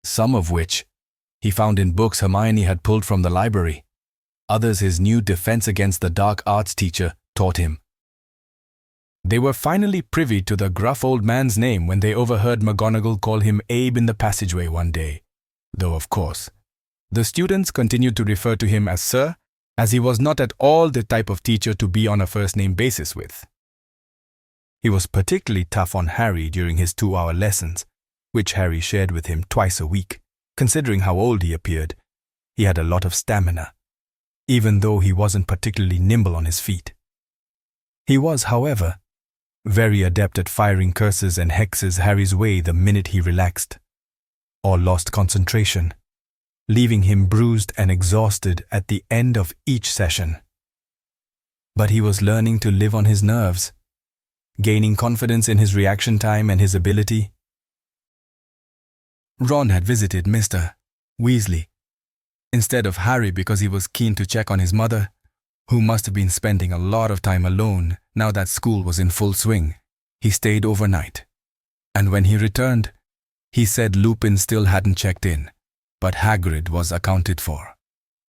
some of which he found in books Hermione had pulled from the library. Others his new Defense Against the Dark Arts teacher taught him. They were finally privy to the gruff old man's name when they overheard McGonagall call him Abe in the passageway one day, though of course, the students continued to refer to him as Sir, as he was not at all the type of teacher to be on a first-name basis with. He was particularly tough on Harry during his 2-hour lessons, which Harry shared with him twice a week. Considering how old he appeared, he had a lot of stamina, even though he wasn't particularly nimble on his feet. He was, however, very adept at firing curses and hexes Harry's way the minute he relaxed, or lost concentration, leaving him bruised and exhausted at the end of each session. But he was learning to live on his nerves, gaining confidence in his reaction time and his ability. Ron had visited Mr. Weasley instead of Harry because he was keen to check on his mother, who must have been spending a lot of time alone now that school was in full swing. He stayed overnight, and when he returned, he said Lupin still hadn't checked in, but Hagrid was accounted for.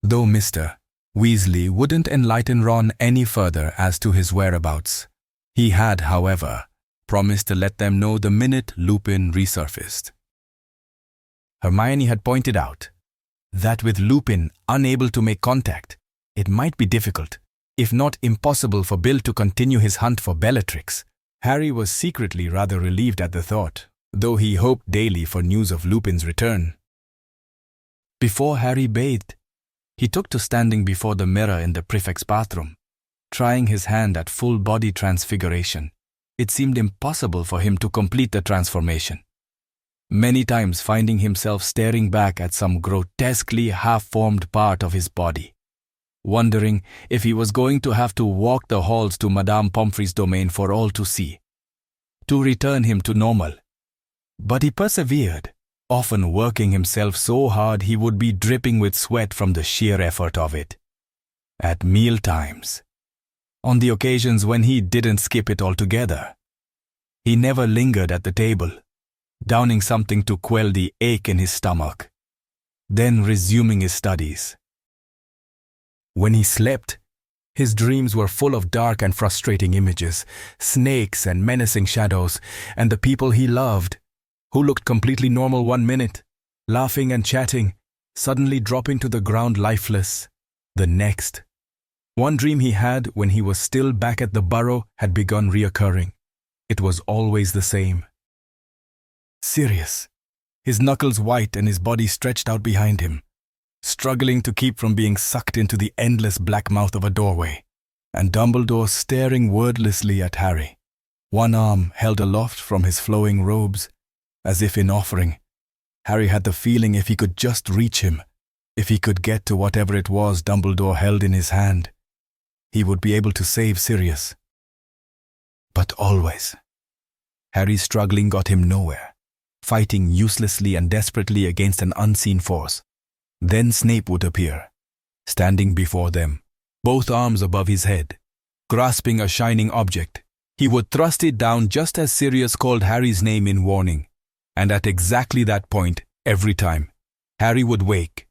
Though Mr. Weasley wouldn't enlighten Ron any further as to his whereabouts, he had, however, promised to let them know the minute Lupin resurfaced. Hermione had pointed out that with Lupin unable to make contact, it might be difficult, if not impossible, for Bill to continue his hunt for Bellatrix. Harry was secretly rather relieved at the thought, though he hoped daily for news of Lupin's return. Before Harry bathed, he took to standing before the mirror in the prefect's bathroom, trying his hand at full-body transfiguration. It seemed impossible for him to complete the transformation, many times finding himself staring back at some grotesquely half-formed part of his body, wondering if he was going to have to walk the halls to Madame Pomfrey's domain for all to see, to return him to normal. But he persevered, often working himself so hard he would be dripping with sweat from the sheer effort of it. At meal times, on the occasions when he didn't skip it altogether, he never lingered at the table, downing something to quell the ache in his stomach, then resuming his studies. When he slept, his dreams were full of dark and frustrating images, snakes and menacing shadows, and the people he loved, who looked completely normal one minute, laughing and chatting, suddenly dropping to the ground lifeless the next. One dream he had when he was still back at the burrow had begun reoccurring. It was always the same. Sirius, his knuckles white and his body stretched out behind him, struggling to keep from being sucked into the endless black mouth of a doorway, and Dumbledore staring wordlessly at Harry, one arm held aloft from his flowing robes, as if in offering. Harry had the feeling if he could just reach him, if he could get to whatever it was Dumbledore held in his hand, he would be able to save Sirius. But always, Harry's struggling got him nowhere, fighting uselessly and desperately against an unseen force. Then Snape would appear, standing before them, both arms above his head, grasping a shining object. He would thrust it down just as Sirius called Harry's name in warning, and at exactly that point, every time, Harry would wake,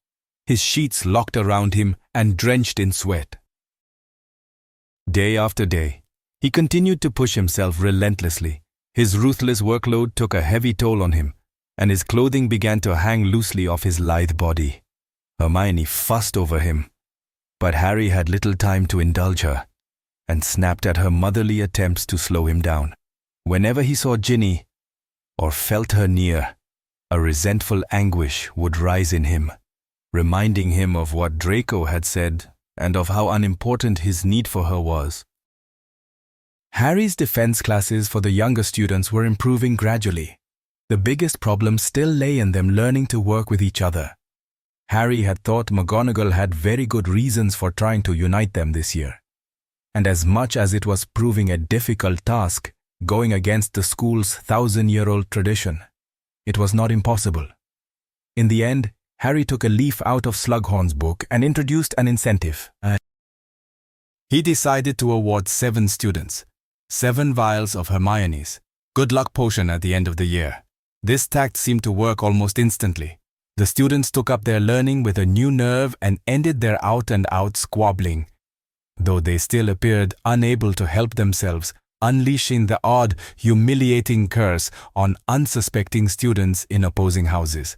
his sheets locked around him and drenched in sweat. Day after day, he continued to push himself relentlessly. His ruthless workload took a heavy toll on him, and his clothing began to hang loosely off his lithe body. Hermione fussed over him, but Harry had little time to indulge her, and snapped at her motherly attempts to slow him down. Whenever he saw Ginny, or felt her near, a resentful anguish would rise in him, reminding him of what Draco had said and of how unimportant his need for her was. Harry's defense classes for the younger students were improving gradually. The biggest problem still lay in them learning to work with each other. Harry had thought McGonagall had very good reasons for trying to unite them this year. And as much as it was proving a difficult task, going against the school's 1,000-year-old tradition, it was not impossible. In the end, Harry took a leaf out of Slughorn's book and introduced an incentive. He decided to award 7 students 7 vials of Hermione's good luck potion at the end of the year. This tact seemed to work almost instantly. The students took up their learning with a new nerve and ended their out-and-out squabbling, though they still appeared unable to help themselves, unleashing the odd, humiliating curse on unsuspecting students in opposing houses.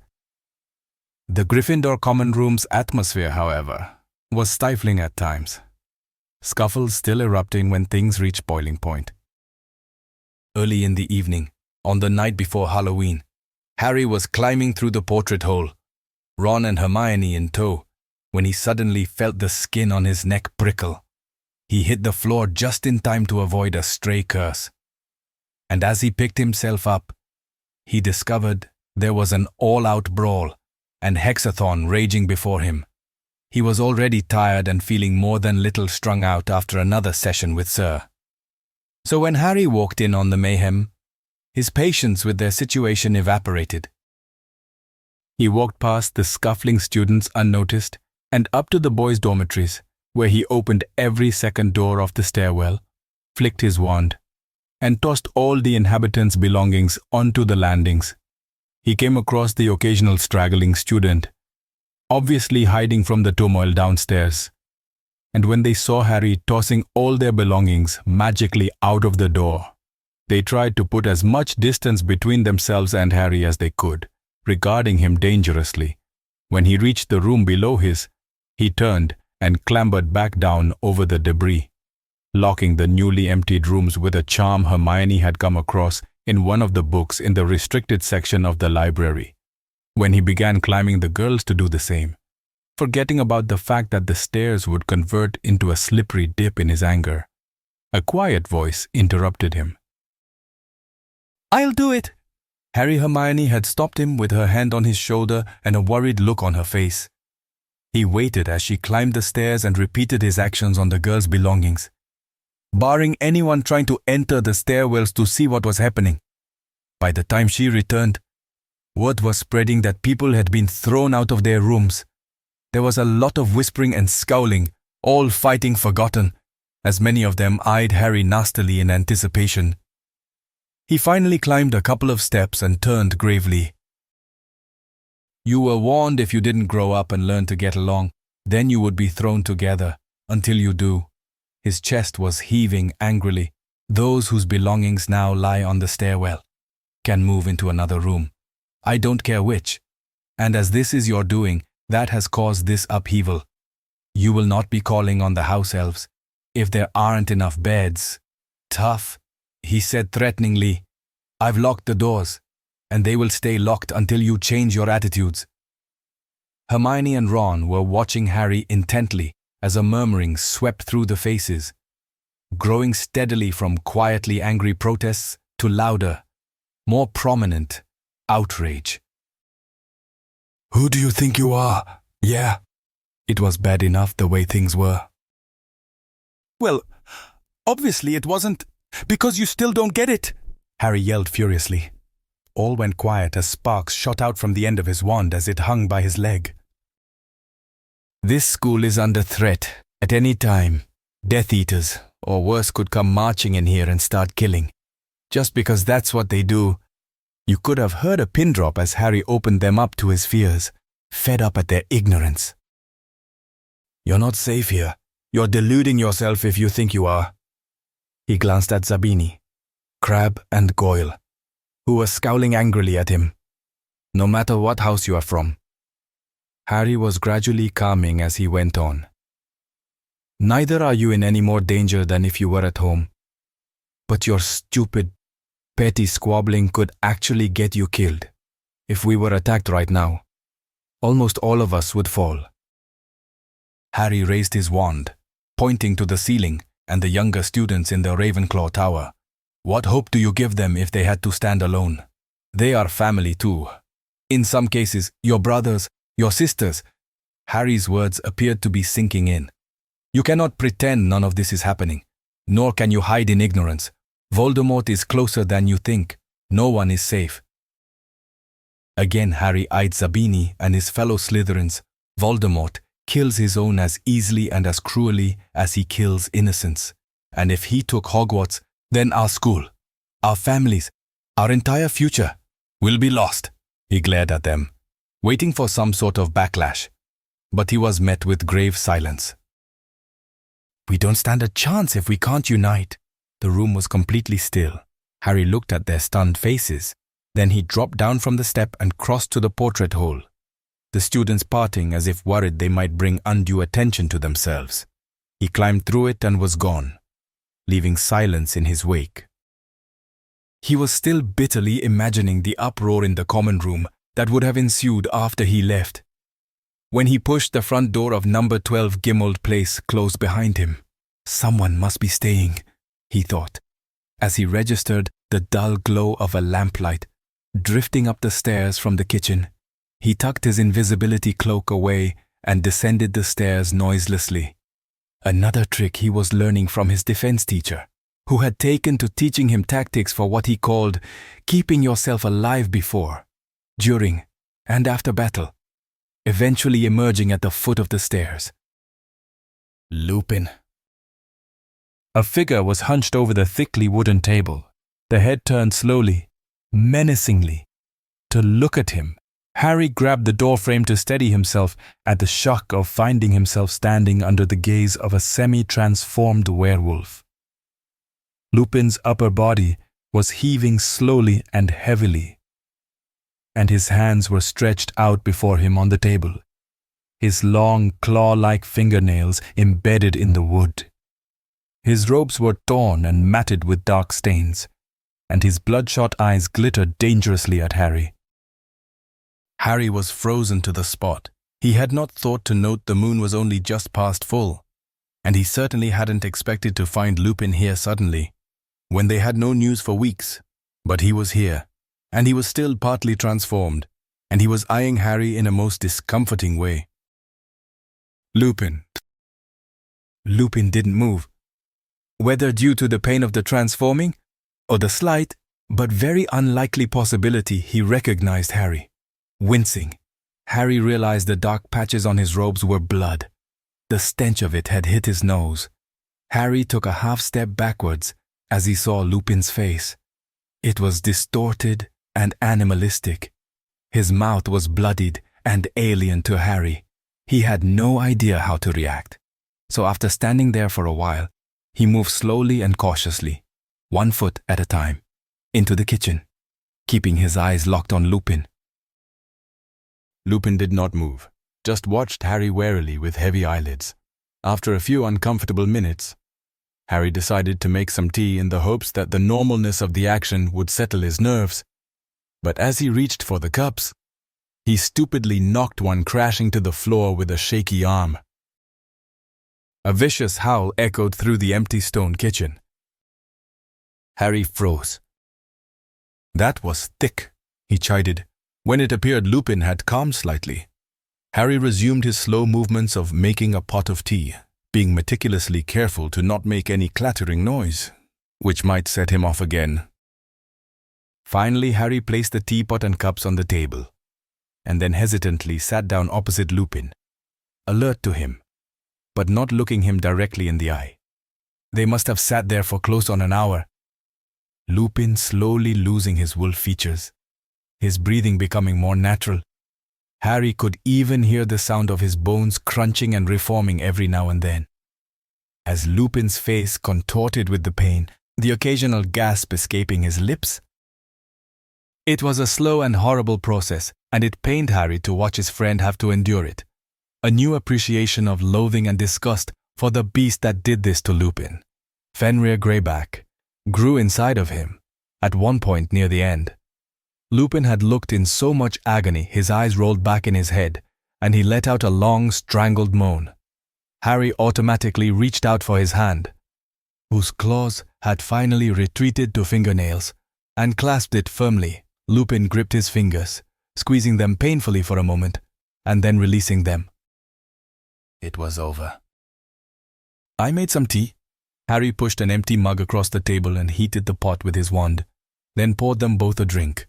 The Gryffindor common room's atmosphere, however, was stifling at times, scuffles still erupting when things reached boiling point. Early in the evening, on the night before Halloween, Harry was climbing through the portrait hole, Ron and Hermione in tow, when he suddenly felt the skin on his neck prickle. He hit the floor just in time to avoid a stray curse. And as he picked himself up, he discovered there was an all-out brawl and hexathon raging before him. He was already tired and feeling more than little strung out after another session with Sir. So when Harry walked in on the mayhem, his patience with their situation evaporated. He walked past the scuffling students unnoticed and up to the boys' dormitories, where he opened every second door of the stairwell, flicked his wand, and tossed all the inhabitants' belongings onto the landings. He came across the occasional straggling student, obviously hiding from the turmoil downstairs. And when they saw Harry tossing all their belongings magically out of the door, they tried to put as much distance between themselves and Harry as they could, regarding him dangerously. When he reached the room below his, he turned and clambered back down over the debris, locking the newly emptied rooms with a charm Hermione had come across in one of the books in the restricted section of the library, when he began climbing the girls to do the same, forgetting about the fact that the stairs would convert into a slippery dip in his anger. A quiet voice interrupted him. "I'll do it!" Hermione had stopped him with her hand on his shoulder and a worried look on her face. He waited as she climbed the stairs and repeated his actions on the girls' belongings, barring anyone trying to enter the stairwells to see what was happening. By the time she returned, word was spreading that people had been thrown out of their rooms. There was a lot of whispering and scowling, all fighting forgotten, as many of them eyed Harry nastily in anticipation. He finally climbed a couple of steps and turned gravely. "You were warned if you didn't grow up and learn to get along, then you would be thrown together, until you do." His chest was heaving angrily. "Those whose belongings now lie on the stairwell can move into another room. I don't care which. And as this is your doing, that has caused this upheaval. You will not be calling on the house elves if there aren't enough beds." "Tough," he said threateningly. "I've locked the doors, and they will stay locked until you change your attitudes." Hermione and Ron were watching Harry intently as a murmuring swept through the faces, growing steadily from quietly angry protests to louder, more prominent outrage. Who do you think you are? Yeah. It was bad enough the way things were. "Well, obviously it wasn't, because you still don't get it," Harry yelled furiously. All went quiet as sparks shot out from the end of his wand as it hung by his leg. "This school is under threat at any time. Death Eaters, or worse, could come marching in here and start killing. Just because that's what they do." You could have heard a pin drop as Harry opened them up to his fears, fed up at their ignorance. "You're not safe here. You're deluding yourself if you think you are." He glanced at Zabini, Crabbe, and Goyle, who were scowling angrily at him. "No matter what house you are from." Harry was gradually calming as he went on. "Neither are you in any more danger than if you were at home. But your stupid, petty squabbling could actually get you killed. If we were attacked right now, almost all of us would fall." Harry raised his wand, pointing to the ceiling and the younger students in the Ravenclaw Tower. "What hope do you give them if they had to stand alone? They are family too. In some cases, your brothers, your sisters." Harry's words appeared to be sinking in. "You cannot pretend none of this is happening, nor can you hide in ignorance. Voldemort is closer than you think. No one is safe." Again Harry eyed Zabini and his fellow Slytherins. "Voldemort kills his own as easily and as cruelly as he kills innocents. And if he took Hogwarts, then our school, our families, our entire future will be lost." He glared at them, waiting for some sort of backlash, but he was met with grave silence. "We don't stand a chance if we can't unite." The room was completely still. Harry looked at their stunned faces. Then he dropped down from the step and crossed to the portrait hole, the students parting as if worried they might bring undue attention to themselves. He climbed through it and was gone, leaving silence in his wake. He was still bitterly imagining the uproar in the common room that would have ensued after he left. When he pushed the front door of number 12 Gimald Place closed behind him, "Someone must be staying," he thought, as he registered the dull glow of a lamplight drifting up the stairs from the kitchen. He tucked his invisibility cloak away and descended the stairs noiselessly. Another trick he was learning from his defense teacher, who had taken to teaching him tactics for what he called keeping yourself alive before, during, and after battle, eventually emerging at the foot of the stairs. Lupin. A figure was hunched over the thickly wooden table, the head turned slowly, menacingly, to look at him. Harry grabbed the doorframe to steady himself at the shock of finding himself standing under the gaze of a semi-transformed werewolf. Lupin's upper body was heaving slowly and heavily, and his hands were stretched out before him on the table, his long claw-like fingernails embedded in the wood. His robes were torn and matted with dark stains, and his bloodshot eyes glittered dangerously at Harry. Harry was frozen to the spot. He had not thought to note the moon was only just past full, and he certainly hadn't expected to find Lupin here suddenly, when they had no news for weeks. But he was here, and he was still partly transformed, and he was eyeing Harry in a most discomforting way. Lupin. Lupin didn't move, whether due to the pain of the transforming, or the slight, but very unlikely possibility he recognized Harry. Wincing, Harry realized the dark patches on his robes were blood. The stench of it had hit his nose. Harry took a half step backwards as he saw Lupin's face. It was distorted and animalistic. His mouth was bloodied and alien to Harry. He had no idea how to react. So after standing there for a while, he moved slowly and cautiously, 1 foot at a time, into the kitchen, keeping his eyes locked on Lupin. Lupin did not move, just watched Harry warily with heavy eyelids. After a few uncomfortable minutes, Harry decided to make some tea in the hopes that the normalness of the action would settle his nerves. But as he reached for the cups, he stupidly knocked one crashing to the floor with a shaky arm. A vicious howl echoed through the empty stone kitchen. Harry froze. That was thick, he chided. When it appeared Lupin had calmed slightly, Harry resumed his slow movements of making a pot of tea, being meticulously careful to not make any clattering noise, which might set him off again. Finally, Harry placed the teapot and cups on the table, and then hesitantly sat down opposite Lupin, alert to him, but not looking him directly in the eye. They must have sat there for close on an hour. Lupin slowly losing his wolf features, his breathing becoming more natural. Harry could even hear the sound of his bones crunching and reforming every now and then. As Lupin's face contorted with the pain, the occasional gasp escaping his lips. It was a slow and horrible process, and it pained Harry to watch his friend have to endure it. A new appreciation of loathing and disgust for the beast that did this to Lupin, Fenrir Greyback, grew inside of him, at one point near the end. Lupin had looked in so much agony his eyes rolled back in his head, and he let out a long, strangled moan. Harry automatically reached out for his hand, whose claws had finally retreated to fingernails, and clasped it firmly. Lupin gripped his fingers, squeezing them painfully for a moment, and then releasing them. It was over. I made some tea. Harry pushed an empty mug across the table and heated the pot with his wand, then poured them both a drink.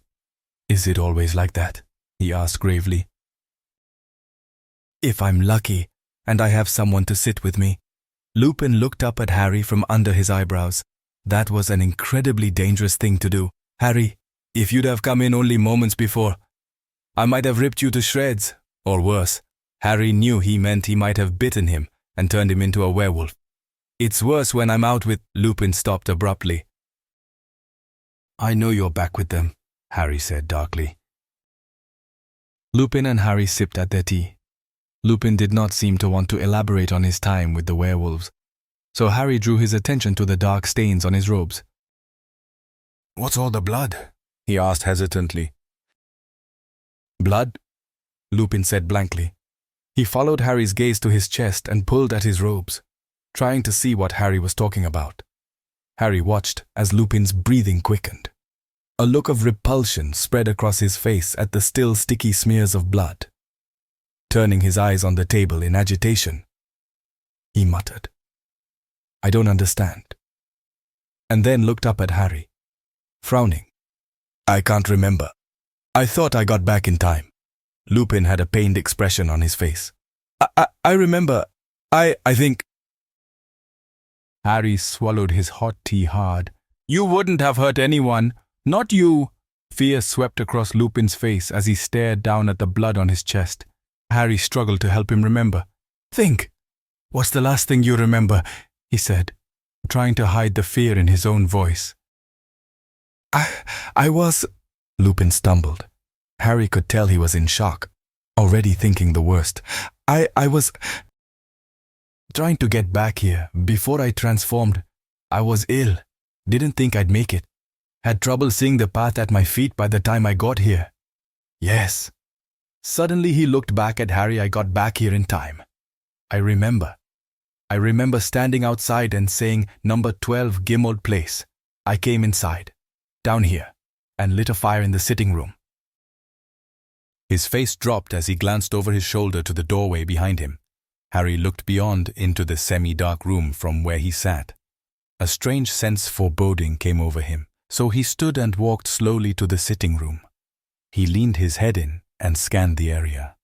Is it always like that? He asked gravely. If I'm lucky, and I have someone to sit with me. Lupin looked up at Harry from under his eyebrows. That was an incredibly dangerous thing to do. Harry, if you'd have come in only moments before, I might have ripped you to shreds, or worse. Harry knew he meant he might have bitten him and turned him into a werewolf. It's worse when I'm out with... Lupin stopped abruptly. I know you're back with them, Harry said darkly. Lupin and Harry sipped at their tea. Lupin did not seem to want to elaborate on his time with the werewolves, so Harry drew his attention to the dark stains on his robes. What's all the blood? He asked hesitantly. Blood? Lupin said blankly. He followed Harry's gaze to his chest and pulled at his robes, trying to see what Harry was talking about. Harry watched as Lupin's breathing quickened. A look of repulsion spread across his face at the still sticky smears of blood. Turning his eyes on the table in agitation, he muttered, I don't understand. And then looked up at Harry, frowning. I can't remember. I thought I got back in time. Lupin had a pained expression on his face. I remember. I think... Harry swallowed his hot tea hard. You wouldn't have hurt anyone. Not you. Fear swept across Lupin's face as he stared down at the blood on his chest. Harry struggled to help him remember. Think. What's the last thing you remember? He said, trying to hide the fear in his own voice. I was... Lupin stumbled. Harry could tell he was in shock, already thinking the worst. I was... trying to get back here. Before I transformed, I was ill. Didn't think I'd make it. Had trouble seeing the path at my feet by the time I got here. Yes. Suddenly he looked back at Harry. I got back here in time. I remember standing outside and saying, number 12 Gimmold Place. I came inside, down here, and lit a fire in the sitting room. His face dropped as he glanced over his shoulder to the doorway behind him. Harry looked beyond into the semi-dark room from where he sat. A strange sense of foreboding came over him, so he stood and walked slowly to the sitting room. He leaned his head in and scanned the area.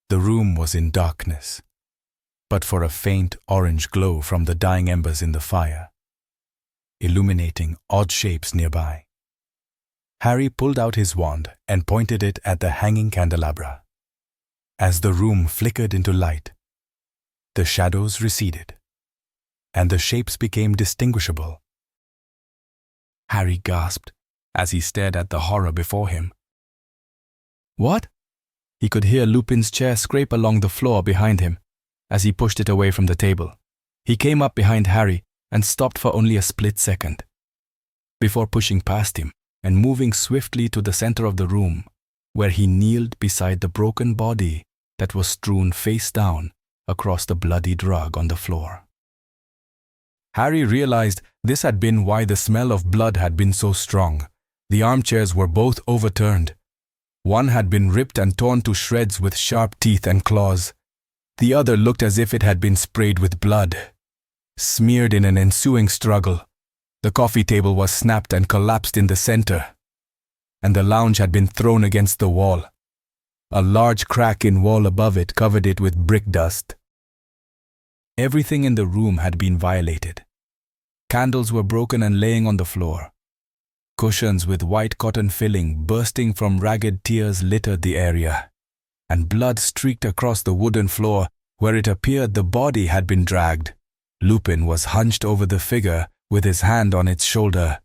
The room was in darkness, but for a faint orange glow from the dying embers in the fire, illuminating odd shapes nearby. Harry pulled out his wand and pointed it at the hanging candelabra. As the room flickered into light, the shadows receded, and the shapes became distinguishable. Harry gasped as he stared at the horror before him. What? He could hear Lupin's chair scrape along the floor behind him as he pushed it away from the table. He came up behind Harry and stopped for only a split second, before pushing past him and moving swiftly to the center of the room, where he kneeled beside the broken body that was strewn face down across the bloodied rug on the floor. Harry realized this had been why the smell of blood had been so strong. The armchairs were both overturned. One had been ripped and torn to shreds with sharp teeth and claws. The other looked as if it had been sprayed with blood. Smeared in an ensuing struggle, the coffee table was snapped and collapsed in the center, and the lounge had been thrown against the wall. A large crack in wall above it covered it with brick dust. Everything in the room had been violated. Candles were broken and laying on the floor. Cushions with white cotton filling bursting from ragged tears littered the area, and blood streaked across the wooden floor where it appeared the body had been dragged. Lupin was hunched over the figure with his hand on its shoulder,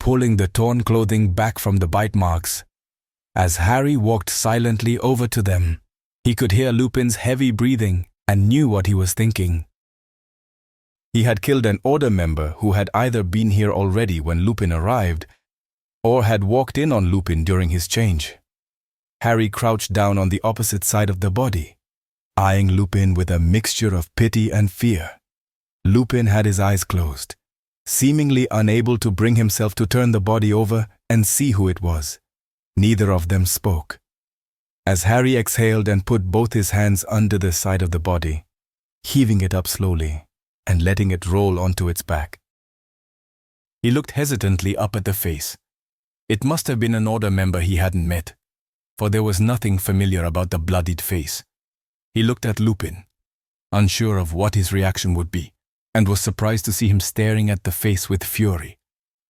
pulling the torn clothing back from the bite marks. As Harry walked silently over to them, he could hear Lupin's heavy breathing and knew what he was thinking. He had killed an Order member who had either been here already when Lupin arrived or had walked in on Lupin during his change. Harry crouched down on the opposite side of the body, eyeing Lupin with a mixture of pity and fear. Lupin had his eyes closed, seemingly unable to bring himself to turn the body over and see who it was. Neither of them spoke. As Harry exhaled and put both his hands under the side of the body, heaving it up slowly and letting it roll onto its back, he looked hesitantly up at the face. It must have been an Order member he hadn't met, for there was nothing familiar about the bloodied face. He looked at Lupin, unsure of what his reaction would be, and was surprised to see him staring at the face with fury.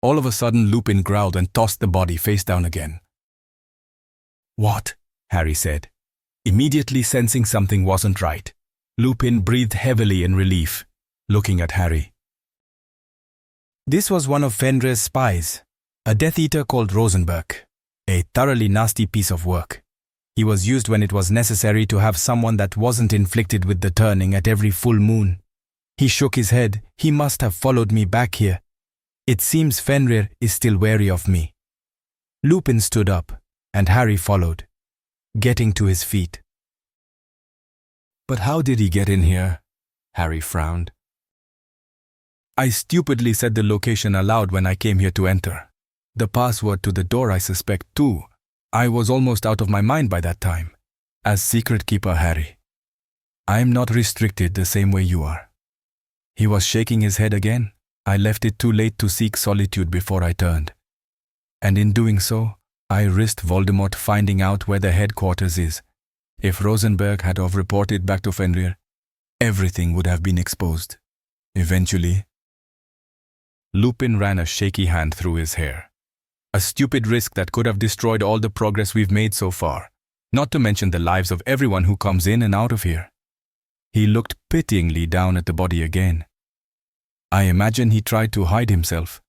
All of a sudden, Lupin growled and tossed the body face down again. "What?" Harry said, immediately sensing something wasn't right. Lupin breathed heavily in relief, looking at Harry. "This was one of Fenrir's spies, a Death Eater called Rosenberg, a thoroughly nasty piece of work. He was used when it was necessary to have someone that wasn't inflicted with the turning at every full moon. He shook his head. He must have followed me back here. It seems Fenrir is still wary of me." Lupin stood up, and Harry followed, getting to his feet. "But how did he get in here?" Harry frowned. "I stupidly said the location aloud when I came here to enter. The password to the door, I suspect, too. I was almost out of my mind by that time. As secret keeper, Harry, I'm not restricted the same way you are." He was shaking his head again. "I left it too late to seek solitude before I turned. And in doing so, I risked Voldemort finding out where the headquarters is. If Rosenberg had have reported back to Fenrir, everything would have been exposed. Eventually." Lupin ran a shaky hand through his hair. "A stupid risk that could have destroyed all the progress we've made so far, not to mention the lives of everyone who comes in and out of here." He looked pityingly down at the body again. "I imagine he tried to hide himself,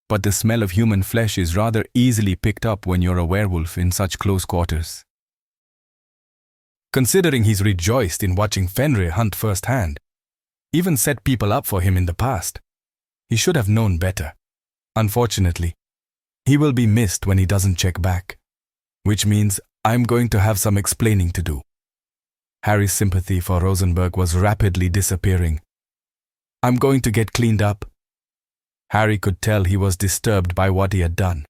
but the smell of human flesh is rather easily picked up when you're a werewolf in such close quarters. Considering he's rejoiced in watching Fenrir hunt firsthand, even set people up for him in the past, he should have known better. Unfortunately, he will be missed when he doesn't check back, which means I'm going to have some explaining to do." Harry's sympathy for Rosenberg was rapidly disappearing. "I'm going to get cleaned up." Harry could tell he was disturbed by what he had done.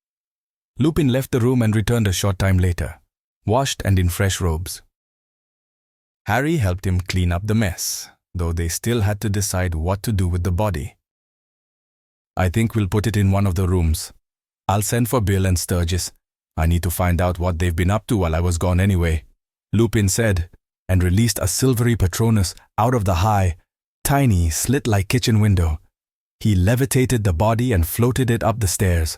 Lupin left the room and returned a short time later, washed and in fresh robes. Harry helped him clean up the mess, though they still had to decide what to do with the body. "I think we'll put it in one of the rooms. I'll send for Bill and Sturgis. I need to find out what they've been up to while I was gone anyway," Lupin said, and released a silvery Patronus out of the high, tiny, slit-like kitchen window. He levitated the body and floated it up the stairs.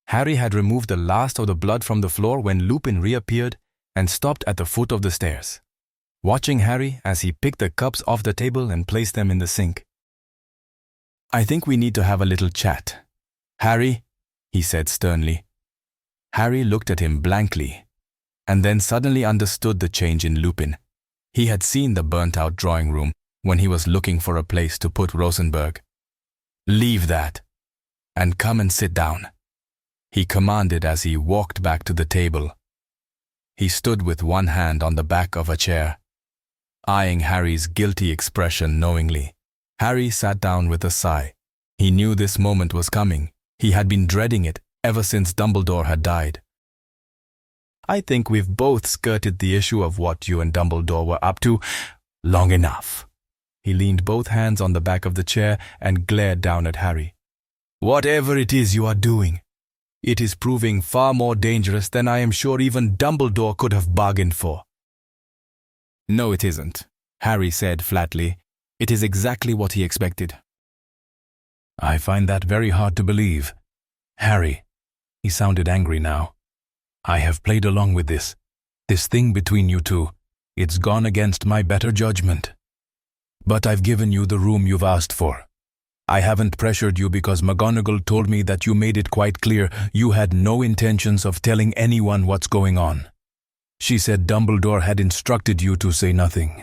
Harry had removed the last of the blood from the floor when Lupin reappeared and stopped at the foot of the stairs, watching Harry as he picked the cups off the table and placed them in the sink. "I think we need to have a little chat. Harry," he said sternly. Harry looked at him blankly, and then suddenly understood the change in Lupin. He had seen the burnt-out drawing room when he was looking for a place to put Rosenberg. "Leave that, and come and sit down," he commanded as he walked back to the table. He stood with one hand on the back of a chair, eyeing Harry's guilty expression knowingly. Harry sat down with a sigh. He knew this moment was coming. He had been dreading it ever since Dumbledore had died. "I think we've both skirted the issue of what you and Dumbledore were up to long enough." He leaned both hands on the back of the chair and glared down at Harry. "Whatever it is you are doing, it is proving far more dangerous than I am sure even Dumbledore could have bargained for." "No, it isn't," Harry said flatly. "It is exactly what he expected." I find that very hard to believe. Harry, he sounded angry now. I have played along with this thing between you two. It's gone against my better judgment. But I've given you the room you've asked for. I haven't pressured you because McGonagall told me that you made it quite clear you had no intentions of telling anyone what's going on. She said Dumbledore had instructed you to say nothing.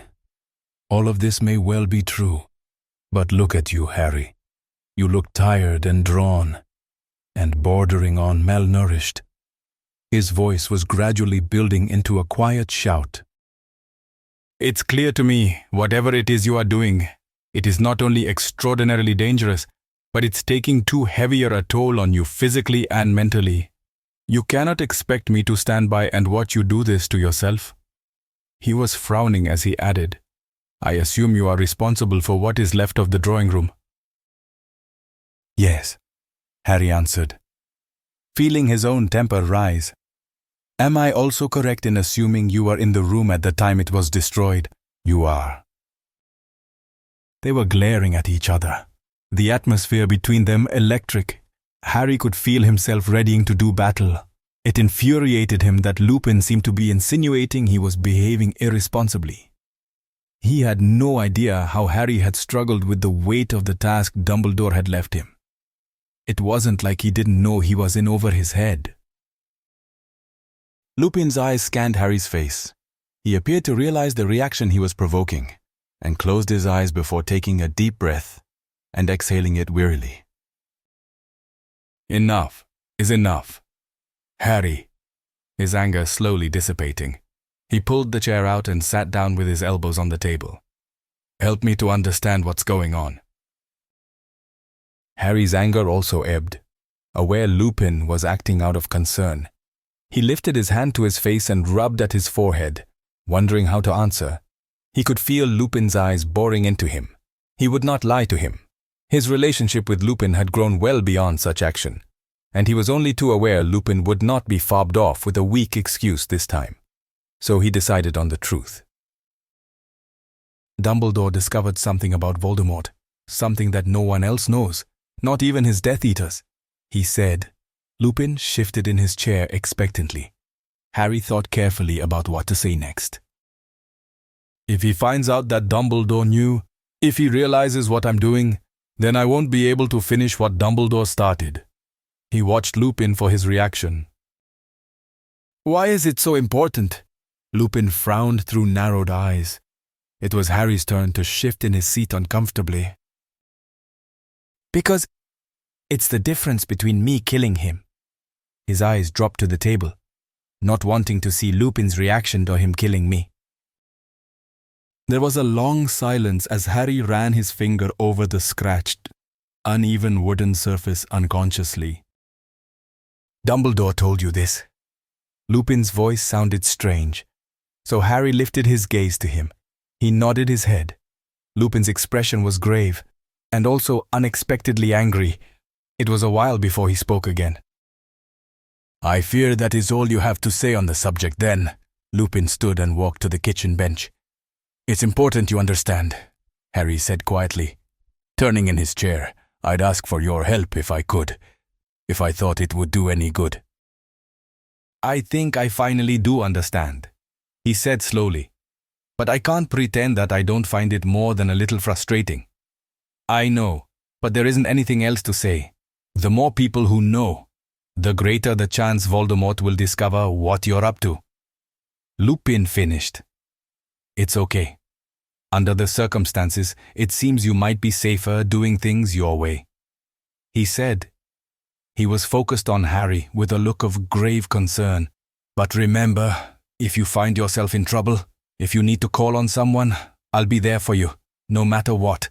All of this may well be true, but look at you, Harry. You look tired and drawn, and bordering on malnourished. His voice was gradually building into a quiet shout. "It's clear to me, whatever it is you are doing, it is not only extraordinarily dangerous, but it's taking too heavier a toll on you physically and mentally. You cannot expect me to stand by and watch you do this to yourself." He was frowning as he added, "I assume you are responsible for what is left of the drawing room." "Yes," Harry answered, feeling his own temper rise. "Am I also correct in assuming you were in the room at the time it was destroyed?" "You are." They were glaring at each other, the atmosphere between them electric. Harry could feel himself readying to do battle. It infuriated him that Lupin seemed to be insinuating he was behaving irresponsibly. He had no idea how Harry had struggled with the weight of the task Dumbledore had left him. It wasn't like he didn't know he was in over his head. Lupin's eyes scanned Harry's face. He appeared to realize the reaction he was provoking, and closed his eyes before taking a deep breath and exhaling it wearily. "Enough is enough. Harry," his anger slowly dissipating. He pulled the chair out and sat down with his elbows on the table. "Help me to understand what's going on." Harry's anger also ebbed, aware Lupin was acting out of concern. He lifted his hand to his face and rubbed at his forehead, wondering how to answer. He could feel Lupin's eyes boring into him. He would not lie to him. His relationship with Lupin had grown well beyond such action, and he was only too aware Lupin would not be fobbed off with a weak excuse this time. So he decided on the truth. "Dumbledore discovered something about Voldemort, something that no one else knows, not even his Death Eaters," he said. Lupin shifted in his chair expectantly. Harry thought carefully about what to say next. "If he finds out that Dumbledore knew, if he realizes what I'm doing, then I won't be able to finish what Dumbledore started." He watched Lupin for his reaction. "Why is it so important?" Lupin frowned through narrowed eyes. It was Harry's turn to shift in his seat uncomfortably. "Because it's the difference between me killing him." His eyes dropped to the table, not wanting to see Lupin's reaction to him killing me. There was a long silence as Harry ran his finger over the scratched, uneven wooden surface unconsciously. "Dumbledore told you this." Lupin's voice sounded strange, so Harry lifted his gaze to him. He nodded his head. Lupin's expression was grave, and also unexpectedly angry. It was a while before he spoke again. "I fear that is all you have to say on the subject then." Lupin stood and walked to the kitchen bench. "It's important you understand," Harry said quietly. Turning in his chair, "I'd ask for your help if I could. if I thought it would do any good. I think I finally do understand, he said slowly. But I can't pretend that I don't find it more than a little frustrating. I know, but there isn't anything else to say. The more people who know, the greater the chance Voldemort will discover what you're up to. Lupin finished. It's okay. Under the circumstances, it seems you might be safer doing things your way, he said. He was focused on Harry with a look of grave concern. But remember, if you find yourself in trouble, if you need to call on someone, I'll be there for you, no matter what.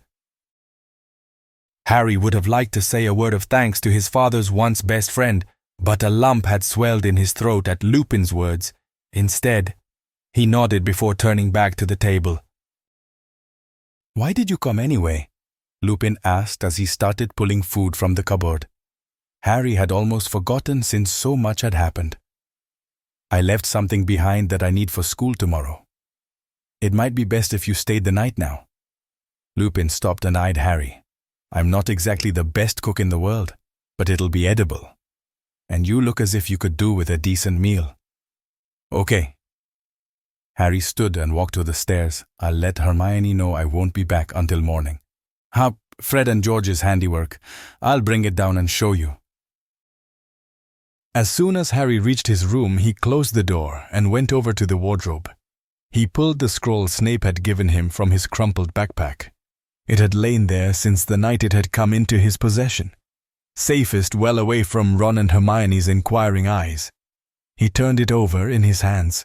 Harry would have liked to say a word of thanks to his father's once best friend, but a lump had swelled in his throat at Lupin's words. Instead, he nodded before turning back to the table. "Why did you come anyway?" Lupin asked as he started pulling food from the cupboard. Harry had almost forgotten since so much had happened. "I left something behind that I need for school tomorrow. It might be best if you stayed the night now." Lupin stopped and eyed Harry. "I'm not exactly the best cook in the world, but it'll be edible. And you look as if you could do with a decent meal." "Okay." Harry stood and walked to the stairs. "I'll let Hermione know I won't be back until morning. Fred and George's handiwork. I'll bring it down and show you." As soon as Harry reached his room, he closed the door and went over to the wardrobe. He pulled the scroll Snape had given him from his crumpled backpack. It had lain there since the night it had come into his possession, safest well away from Ron and Hermione's inquiring eyes. He turned it over in his hands,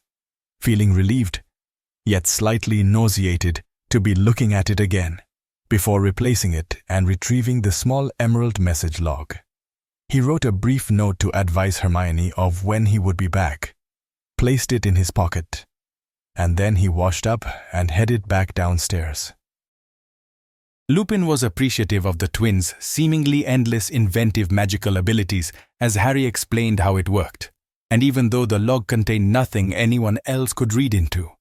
feeling relieved, yet slightly nauseated to be looking at it again, before replacing it and retrieving the small emerald message log. He wrote a brief note to advise Hermione of when he would be back, placed it in his pocket, and then he washed up and headed back downstairs. Lupin was appreciative of the twins' seemingly endless inventive magical abilities as Harry explained how it worked, and even though the log contained nothing anyone else could read into,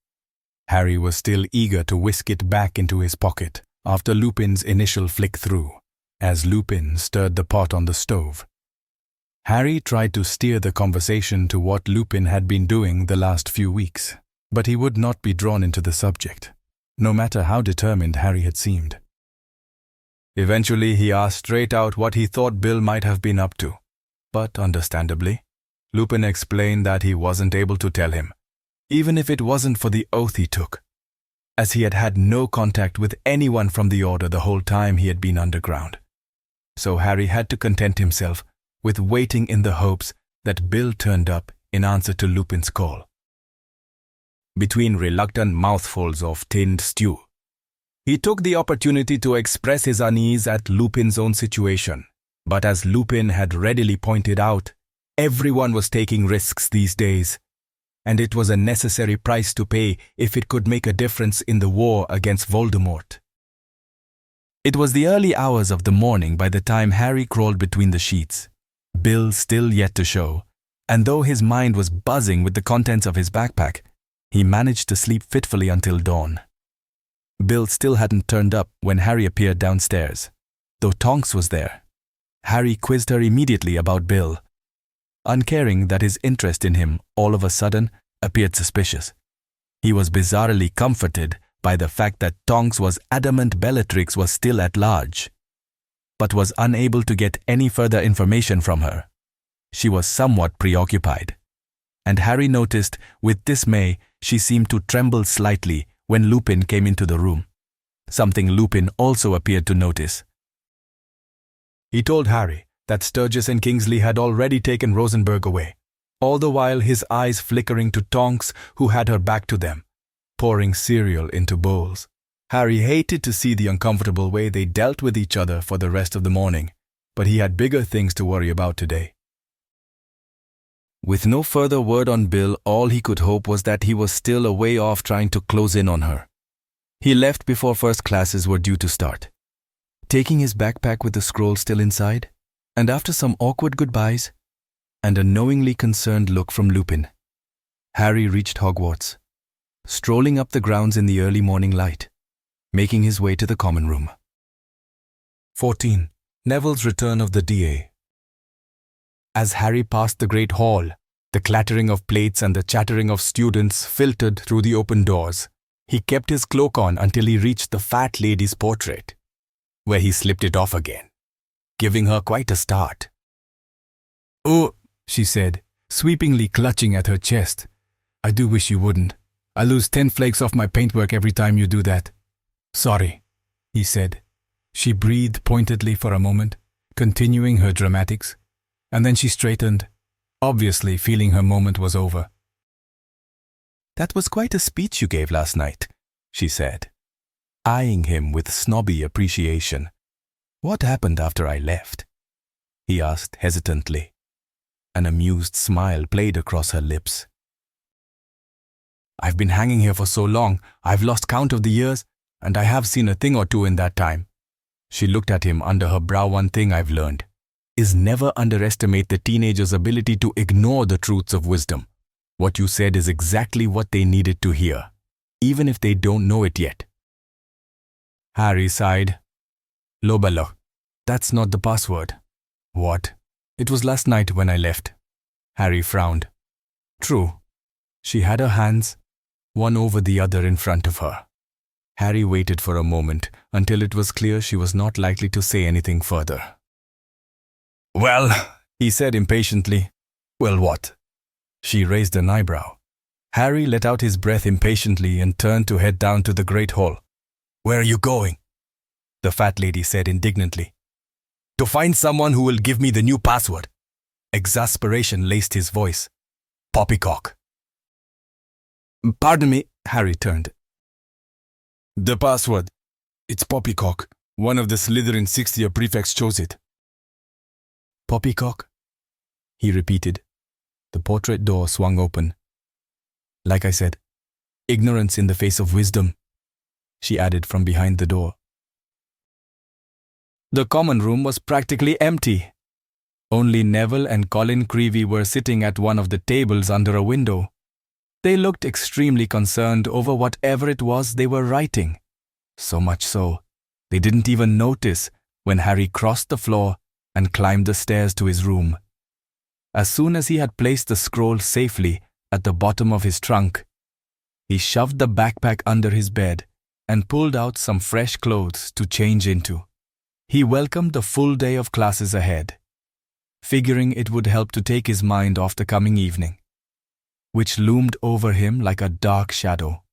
Harry was still eager to whisk it back into his pocket after Lupin's initial flick through, as Lupin stirred the pot on the stove. Harry tried to steer the conversation to what Lupin had been doing the last few weeks, but he would not be drawn into the subject, no matter how determined Harry had seemed. Eventually, he asked straight out what he thought Bill might have been up to, but understandably, Lupin explained that he wasn't able to tell him, even if it wasn't for the oath he took, as he had had no contact with anyone from the Order the whole time he had been underground. So Harry had to content himself with waiting in the hopes that Bill turned up in answer to Lupin's call. Between reluctant mouthfuls of tinned stew, he took the opportunity to express his unease at Lupin's own situation. But as Lupin had readily pointed out, everyone was taking risks these days, and it was a necessary price to pay if it could make a difference in the war against Voldemort. It was the early hours of the morning by the time Harry crawled between the sheets, Bill still yet to show, and though his mind was buzzing with the contents of his backpack, he managed to sleep fitfully until dawn. Bill still hadn't turned up when Harry appeared downstairs, though Tonks was there. Harry quizzed her immediately about Bill, uncaring that his interest in him all of a sudden appeared suspicious. He was bizarrely comforted by the fact that Tonks was adamant Bellatrix was still at large, but was unable to get any further information from her. She was somewhat preoccupied, and Harry noticed with dismay she seemed to tremble slightly when Lupin came into the room, something Lupin also appeared to notice. He told Harry that Sturgis and Kingsley had already taken Rosenberg away, all the while his eyes flickering to Tonks, who had her back to them, pouring cereal into bowls. Harry hated to see the uncomfortable way they dealt with each other for the rest of the morning, but he had bigger things to worry about today. With no further word on Bill, all he could hope was that he was still a way off trying to close in on her. He left before first classes were due to start, taking his backpack with the scroll still inside, and after some awkward goodbyes and a knowingly concerned look from Lupin, Harry reached Hogwarts, strolling up the grounds in the early morning light, making his way to the common room. 14. Neville's Return of the DA. As Harry passed the great hall, the clattering of plates and the chattering of students filtered through the open doors. He kept his cloak on until he reached the fat lady's portrait, where he slipped it off again, giving her quite a start. "Oh," she said, sweepingly clutching at her chest. "I do wish you wouldn't. I lose 10 flakes off my paintwork every time you do that." "Sorry," he said. She breathed pointedly for a moment, continuing her dramatics, and then she straightened, obviously feeling her moment was over. "That was quite a speech you gave last night," she said, eyeing him with snobby appreciation. "What happened after I left?" he asked hesitantly. An amused smile played across her lips. "I've been hanging here for so long, I've lost count of the years, and I have seen a thing or two in that time." She looked at him under her brow. "One thing I've learned is never underestimate the teenager's ability to ignore the truths of wisdom. What you said is exactly what they needed to hear, even if they don't know it yet." Harry sighed. "Lobalo, that's not the password." "What?" "It was last night when I left." Harry frowned. "True." She had her hands, one over the other in front of her. Harry waited for a moment until it was clear she was not likely to say anything further. "Well," he said impatiently. "Well, what?" She raised an eyebrow. Harry let out his breath impatiently and turned to head down to the great hall. "Where are you going?" the fat lady said indignantly. "To find someone who will give me the new password." Exasperation laced his voice. "Poppycock." "Pardon me," Harry turned. "The password. It's Poppycock. One of the Slytherin sixth-year prefects chose it." "Poppycock?" he repeated. The portrait door swung open. "Like I said, ignorance in the face of wisdom," she added from behind the door. The common room was practically empty. Only Neville and Colin Creevey were sitting at one of the tables under a window. They looked extremely concerned over whatever it was they were writing. So much so, they didn't even notice when Harry crossed the floor and climbed the stairs to his room. As soon as he had placed the scroll safely at the bottom of his trunk, he shoved the backpack under his bed and pulled out some fresh clothes to change into. He welcomed the full day of classes ahead, figuring it would help to take his mind off the coming evening, which loomed over him like a dark shadow.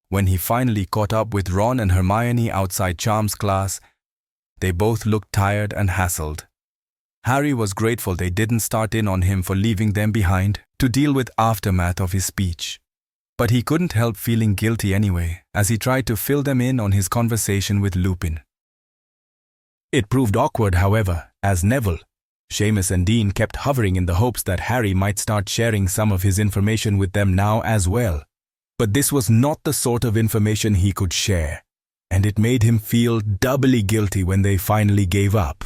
When he finally caught up with Ron and Hermione outside Charms class, they both looked tired and hassled. Harry was grateful they didn't start in on him for leaving them behind to deal with aftermath of his speech. But he couldn't help feeling guilty anyway, as he tried to fill them in on his conversation with Lupin. It proved awkward, however, as Neville, Seamus and Dean kept hovering in the hopes that Harry might start sharing some of his information with them now as well. But this was not the sort of information he could share, and it made him feel doubly guilty when they finally gave up.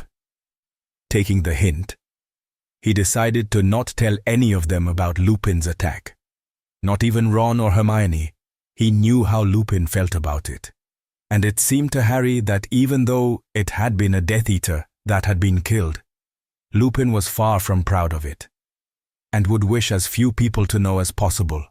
Taking the hint, he decided to not tell any of them about Lupin's attack. Not even Ron or Hermione. He knew how Lupin felt about it. And it seemed to Harry that even though it had been a Death Eater that had been killed, Lupin was far from proud of it, and would wish as few people to know as possible.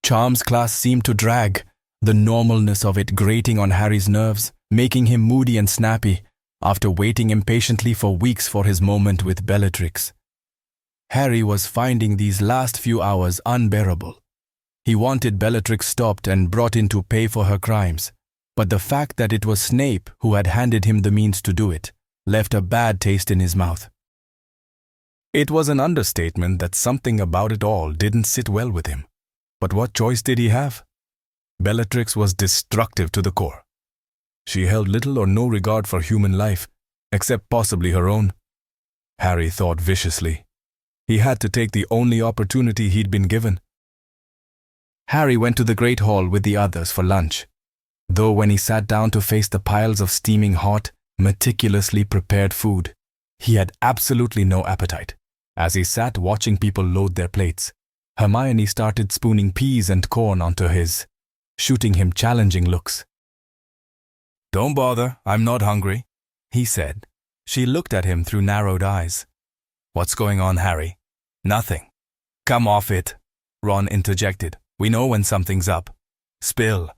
Charms class seemed to drag, the normalness of it grating on Harry's nerves, making him moody and snappy, after waiting impatiently for weeks for his moment with Bellatrix. Harry was finding these last few hours unbearable. He wanted Bellatrix stopped and brought in to pay for her crimes, but the fact that it was Snape who had handed him the means to do it left a bad taste in his mouth. It was an understatement that something about it all didn't sit well with him. But what choice did he have? Bellatrix was destructive to the core. She held little or no regard for human life, except possibly her own. Harry thought viciously. He had to take the only opportunity he'd been given. Harry went to the Great Hall with the others for lunch, though when he sat down to face the piles of steaming hot, meticulously prepared food, he had absolutely no appetite. As he sat watching people load their plates, Hermione started spooning peas and corn onto his, shooting him challenging looks. "Don't bother, I'm not hungry," he said, She looked at him through narrowed eyes. "What's going on, Harry?" "Nothing." "Come off it," Ron interjected. "We know when something's up. Spill."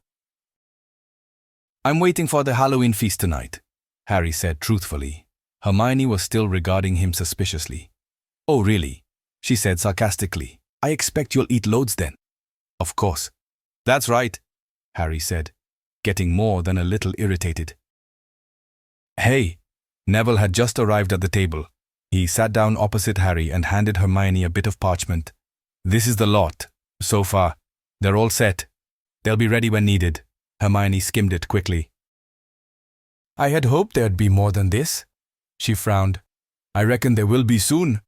"I'm waiting for the Halloween feast tonight," Harry said truthfully. Hermione was still regarding him suspiciously. "Oh, really?" she said sarcastically. "I expect you'll eat loads then." "Of course." "That's right," Harry said, getting more than a little irritated. "Hey," Neville had just arrived at the table. He sat down opposite Harry and handed Hermione a bit of parchment. "This is the lot. So far, they're all set. They'll be ready when needed." Hermione skimmed it quickly. "I had hoped there'd be more than this," she frowned. "I reckon there will be soon,"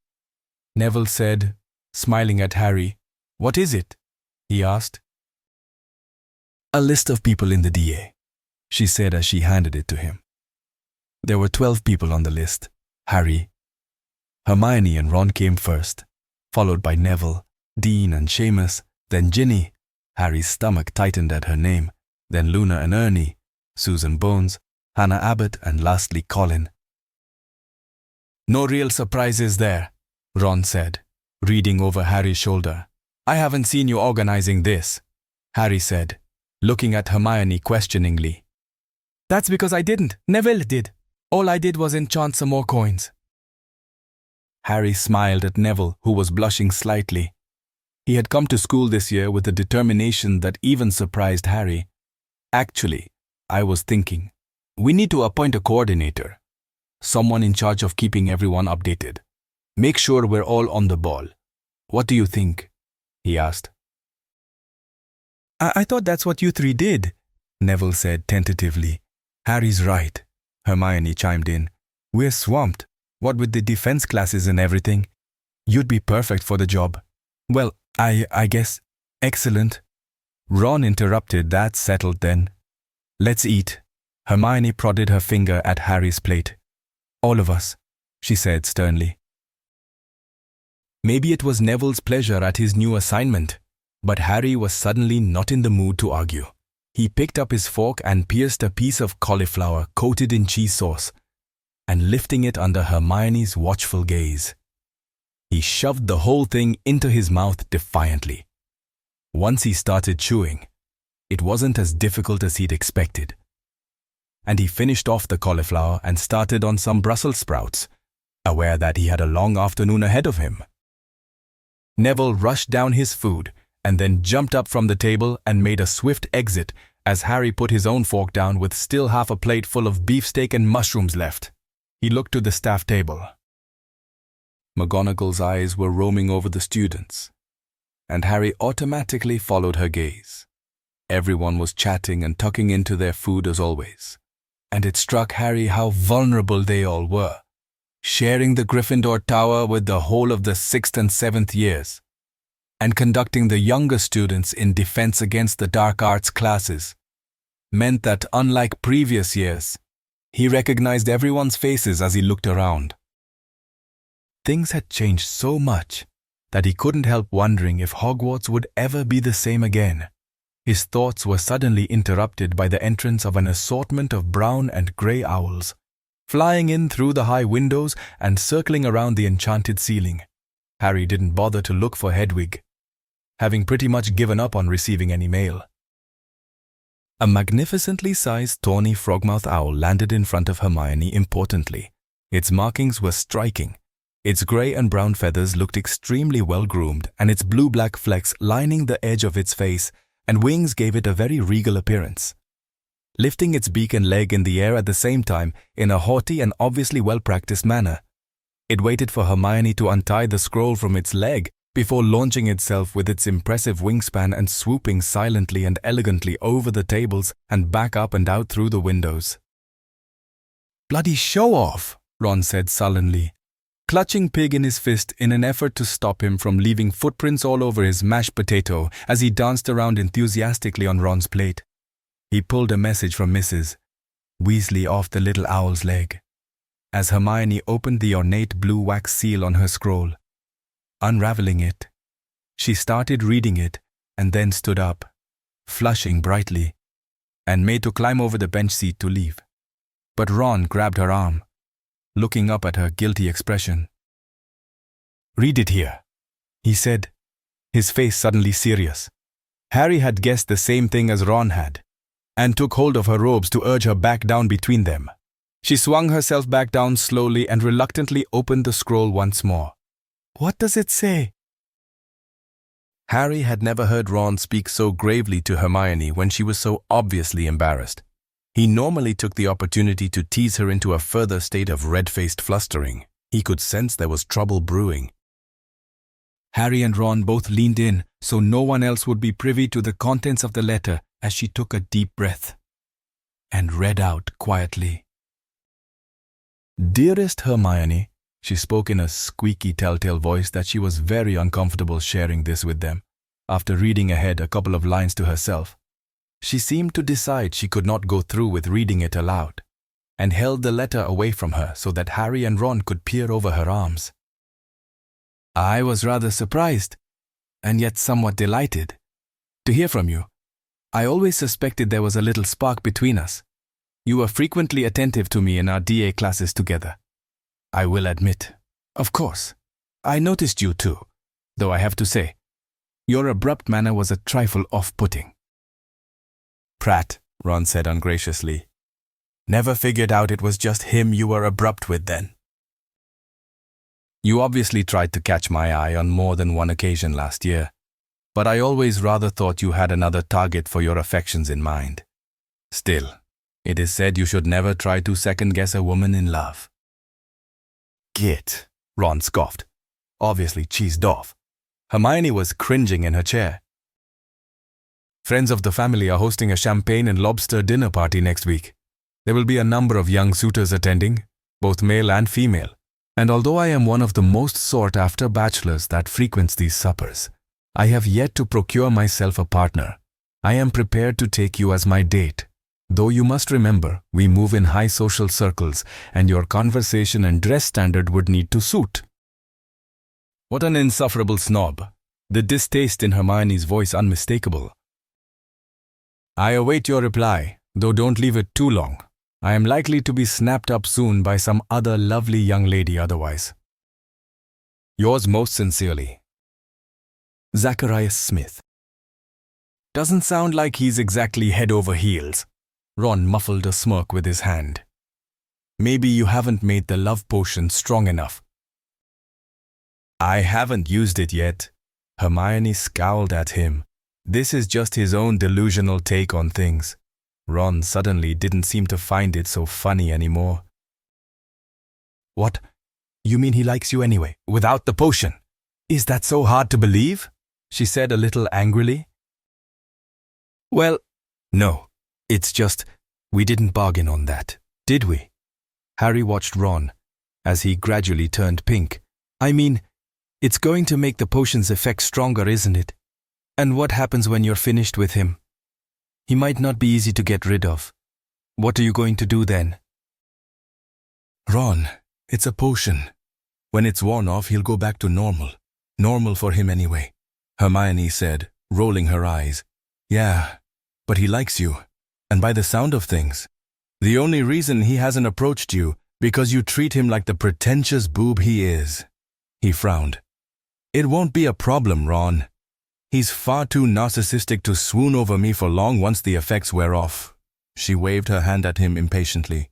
Neville said, smiling at Harry. "What is it?" he asked. "A list of people in the DA," she said as she handed it to him. There were 12 people on the list. Harry, Hermione and Ron came first, followed by Neville, Dean and Seamus, then Ginny. Harry's stomach tightened at her name, then Luna and Ernie, Susan Bones, Hannah Abbott, and lastly Colin. "No real surprises there," Ron said, reading over Harry's shoulder. "I haven't seen you organizing this," Harry said, looking at Hermione questioningly. "That's because I didn't. Neville did. All I did was enchant some more coins." Harry smiled at Neville, who was blushing slightly. He had come to school this year with a determination that even surprised Harry. "Actually, I was thinking, we need to appoint a coordinator. Someone in charge of keeping everyone updated. Make sure we're all on the ball. What do you think?" he asked. I thought that's what you three did," Neville said tentatively. "Harry's right," Hermione chimed in. "We're swamped, what with the defense classes and everything. You'd be perfect for the job." "Well, I guess. Excellent." Ron interrupted. "That's settled then. Let's eat." Hermione prodded her finger at Harry's plate. "All of us," she said sternly. Maybe it was Neville's pleasure at his new assignment, but Harry was suddenly not in the mood to argue. He picked up his fork and pierced a piece of cauliflower coated in cheese sauce, and lifting it under Hermione's watchful gaze, he shoved the whole thing into his mouth defiantly. Once he started chewing, it wasn't as difficult as he'd expected. And he finished off the cauliflower and started on some Brussels sprouts, aware that he had a long afternoon ahead of him. Neville rushed down his food and then jumped up from the table and made a swift exit as Harry put his own fork down with still half a plate full of beefsteak and mushrooms left. He looked to the staff table. McGonagall's eyes were roaming over the students, and Harry automatically followed her gaze. Everyone was chatting and tucking into their food as always, and it struck Harry how vulnerable they all were, sharing the Gryffindor Tower with the whole of the 6th and 7th years, and conducting the younger students in defense against the dark arts classes, meant that, unlike previous years, he recognized everyone's faces as he looked around. Things had changed so much that he couldn't help wondering if Hogwarts would ever be the same again. His thoughts were suddenly interrupted by the entrance of an assortment of brown and grey owls, flying in through the high windows and circling around the enchanted ceiling. Harry didn't bother to look for Hedwig, having pretty much given up on receiving any mail. A magnificently sized tawny frogmouth owl landed in front of Hermione importantly. Its markings were striking. Its grey and brown feathers looked extremely well-groomed, and its blue-black flecks lining the edge of its face and wings gave it a very regal appearance. Lifting its beak and leg in the air at the same time in a haughty and obviously well-practiced manner, it waited for Hermione to untie the scroll from its leg before launching itself with its impressive wingspan and swooping silently and elegantly over the tables and back up and out through the windows. "Bloody show-off," Ron said sullenly, clutching Pig in his fist in an effort to stop him from leaving footprints all over his mashed potato as he danced around enthusiastically on Ron's plate. He pulled a message from Mrs. Weasley off the little owl's leg, as Hermione opened the ornate blue wax seal on her scroll. Unraveling it, she started reading it and then stood up, flushing brightly, and made to climb over the bench seat to leave. But Ron grabbed her arm. looking up at her guilty expression. "Read it here," he said, his face suddenly serious. Harry had guessed the same thing as Ron had, and took hold of her robes to urge her back down between them. She swung herself back down slowly and reluctantly opened the scroll once more. "What does it say?" Harry had never heard Ron speak so gravely to Hermione when she was so obviously embarrassed. He normally took the opportunity to tease her into a further state of red-faced flustering. He could sense there was trouble brewing. Harry and Ron both leaned in so no one else would be privy to the contents of the letter as she took a deep breath and read out quietly. "Dearest Hermione," she spoke in a squeaky telltale voice that she was very uncomfortable sharing this with them. After reading ahead a couple of lines to herself, she seemed to decide she could not go through with reading it aloud, and held the letter away from her so that Harry and Ron could peer over her arms. "I was rather surprised, and yet somewhat delighted, to hear from you. I always suspected there was a little spark between us. You were frequently attentive to me in our DA classes together. I will admit, of course, I noticed you too, though I have to say, your abrupt manner was a trifle off-putting." "Prat," Ron said ungraciously. "Never figured out it was just him you were abrupt with then." "You obviously tried to catch my eye on more than one occasion last year, but I always rather thought you had another target for your affections in mind. Still, it is said you should never try to second-guess a woman in love." "Git," Ron scoffed, obviously cheesed off. Hermione was cringing in her chair. "Friends of the family are hosting a champagne and lobster dinner party next week. There will be a number of young suitors attending, both male and female. And although I am one of the most sought-after bachelors that frequents these suppers, I have yet to procure myself a partner. I am prepared to take you as my date, though you must remember we move in high social circles and your conversation and dress standard would need to suit." What an insufferable snob, the distaste in Hermione's voice unmistakable. "I await your reply, though don't leave it too long. I am likely to be snapped up soon by some other lovely young lady otherwise. Yours most sincerely, Zacharias Smith." "Doesn't sound like he's exactly head over heels." Ron muffled a smirk with his hand. "Maybe you haven't made the love potion strong enough." "I haven't used it yet." Hermione scowled at him. This is just his own delusional take on things. Ron suddenly didn't seem to find it so funny anymore. "What? You mean he likes you anyway, without the potion? Is that so hard to believe?" she said a little angrily. "Well, no. It's just, we didn't bargain on that, did we?" Harry watched Ron as he gradually turned pink. "I mean, it's going to make the potion's effect stronger, isn't it? And what happens when you're finished with him? He might not be easy to get rid of. What are you going to do then?" "Ron, it's a potion. When it's worn off, he'll go back to normal. Normal for him anyway," Hermione said, rolling her eyes. "Yeah, but he likes you. And by the sound of things, the only reason he hasn't approached you because you treat him like the pretentious boob he is." He frowned. "It won't be a problem, Ron. He's far too narcissistic to swoon over me for long once the effects wear off." She waved her hand at him impatiently.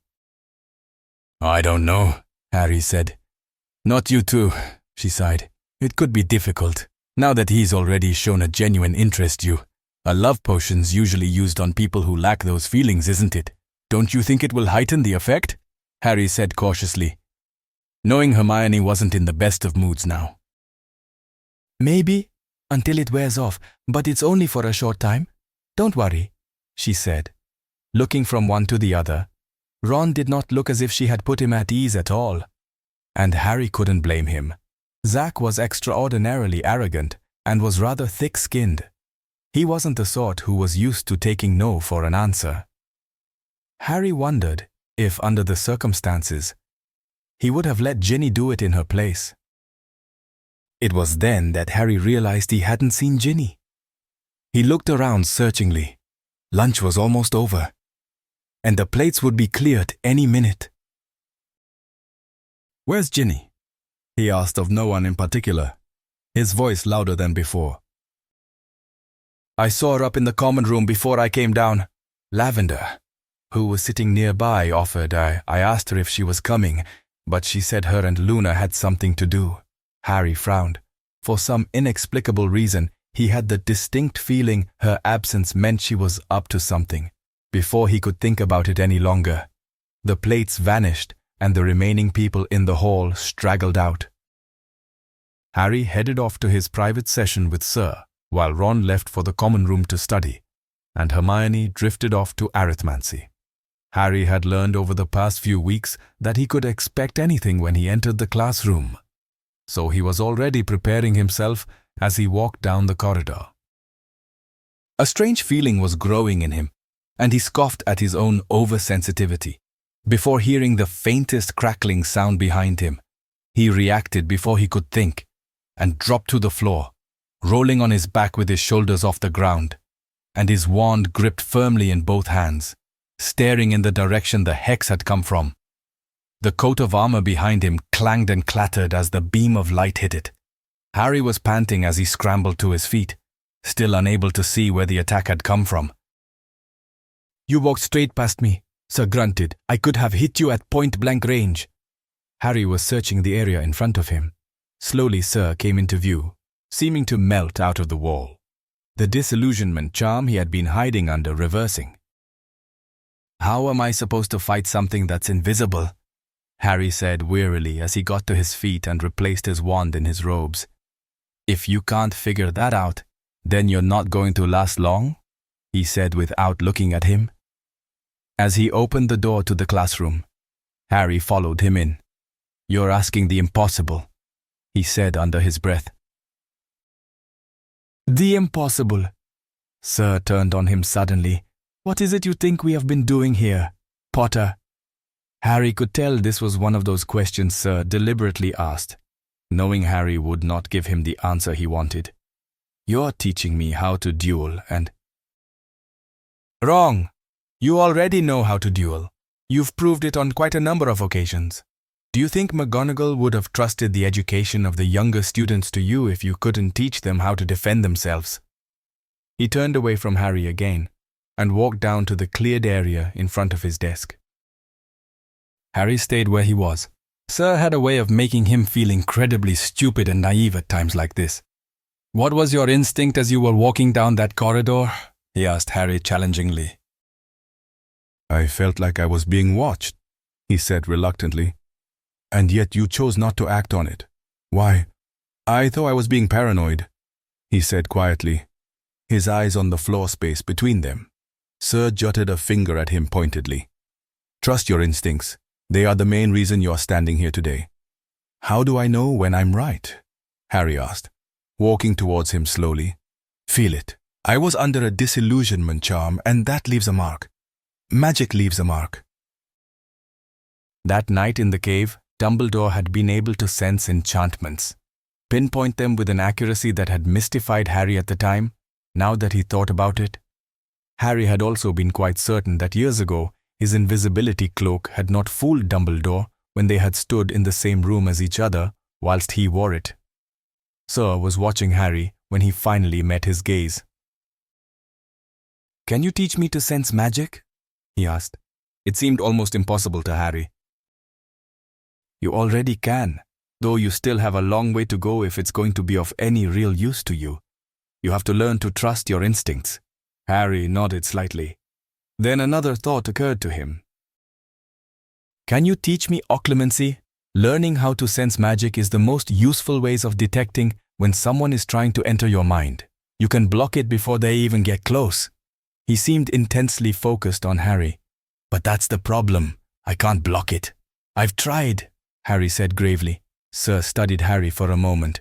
"I don't know," Harry said. "Not you too," she sighed. "It could be difficult, now that he's already shown a genuine interest you. A love potion's usually used on people who lack those feelings, isn't it? Don't you think it will heighten the effect?" Harry said cautiously, knowing Hermione wasn't in the best of moods now. "Maybe, until it wears off, but it's only for a short time. Don't worry," she said, looking from one to the other. Ron did not look as if she had put him at ease at all, and Harry couldn't blame him. Zach was extraordinarily arrogant and was rather thick-skinned. He wasn't the sort who was used to taking no for an answer. Harry wondered if, under the circumstances, he would have let Ginny do it in her place. It was then that Harry realized he hadn't seen Ginny. He looked around searchingly. Lunch was almost over, and the plates would be cleared any minute. "Where's Ginny?" he asked of no one in particular, his voice louder than before. "I saw her up in the common room before I came down. Lavender, who was sitting nearby, offered. I asked her if she was coming, but she said her and Luna had something to do." Harry frowned. For some inexplicable reason, he had the distinct feeling her absence meant she was up to something. Before he could think about it any longer, the plates vanished and the remaining people in the hall straggled out. Harry headed off to his private session with Sir, while Ron left for the common room to study, and Hermione drifted off to arithmancy. Harry had learned over the past few weeks that he could expect anything when he entered the classroom, so he was already preparing himself as he walked down the corridor. A strange feeling was growing in him, and he scoffed at his own oversensitivity. Before hearing the faintest crackling sound behind him, he reacted before he could think, and dropped to the floor, rolling on his back with his shoulders off the ground, and his wand gripped firmly in both hands, staring in the direction the hex had come from. The coat of armor behind him clanged and clattered as the beam of light hit it. Harry was panting as he scrambled to his feet, still unable to see where the attack had come from. "You walked straight past me," Sir grunted. "I could have hit you at point-blank range." Harry was searching the area in front of him. Slowly Sir came into view, seeming to melt out of the wall, the disillusionment charm he had been hiding under reversing. "How am I supposed to fight something that's invisible?" Harry said wearily as he got to his feet and replaced his wand in his robes. "If you can't figure that out, then you're not going to last long," he said without looking at him. As he opened the door to the classroom, Harry followed him in. "You're asking the impossible," he said under his breath. "The impossible?" Sir turned on him suddenly. "What is it you think we have been doing here, Potter?" Harry could tell this was one of those questions Sir deliberately asked, knowing Harry would not give him the answer he wanted. "You're teaching me how to duel and—" "Wrong. You already know how to duel. You've proved it on quite a number of occasions. Do you think McGonagall would have trusted the education of the younger students to you if you couldn't teach them how to defend themselves?" He turned away from Harry again and walked down to the cleared area in front of his desk. Harry stayed where he was. Sir had a way of making him feel incredibly stupid and naive at times like this. "What was your instinct as you were walking down that corridor?" he asked Harry challengingly. "I felt like I was being watched," he said reluctantly. "And yet you chose not to act on it. Why? I thought I was being paranoid," he said quietly, his eyes on the floor space between them. Sir jutted a finger at him pointedly. "Trust your instincts. They are the main reason you're standing here today." "How do I know when I'm right?" Harry asked, walking towards him slowly. "Feel it. I was under a disillusionment charm, and that leaves a mark. Magic leaves a mark." That night in the cave, Dumbledore had been able to sense enchantments, pinpoint them with an accuracy that had mystified Harry at the time. Now that he thought about it, Harry had also been quite certain that years ago his invisibility cloak had not fooled Dumbledore when they had stood in the same room as each other whilst he wore it. Sir was watching Harry when he finally met his gaze. "Can you teach me to sense magic?" he asked. It seemed almost impossible to Harry. "You already can, though you still have a long way to go if it's going to be of any real use to you. You have to learn to trust your instincts." Harry nodded slightly. Then another thought occurred to him. "Can you teach me occlumency? Learning how to sense magic is the most useful ways of detecting when someone is trying to enter your mind. You can block it before they even get close." He seemed intensely focused on Harry. "But that's the problem. I can't block it." "I've tried," Harry said gravely. Sir studied Harry for a moment.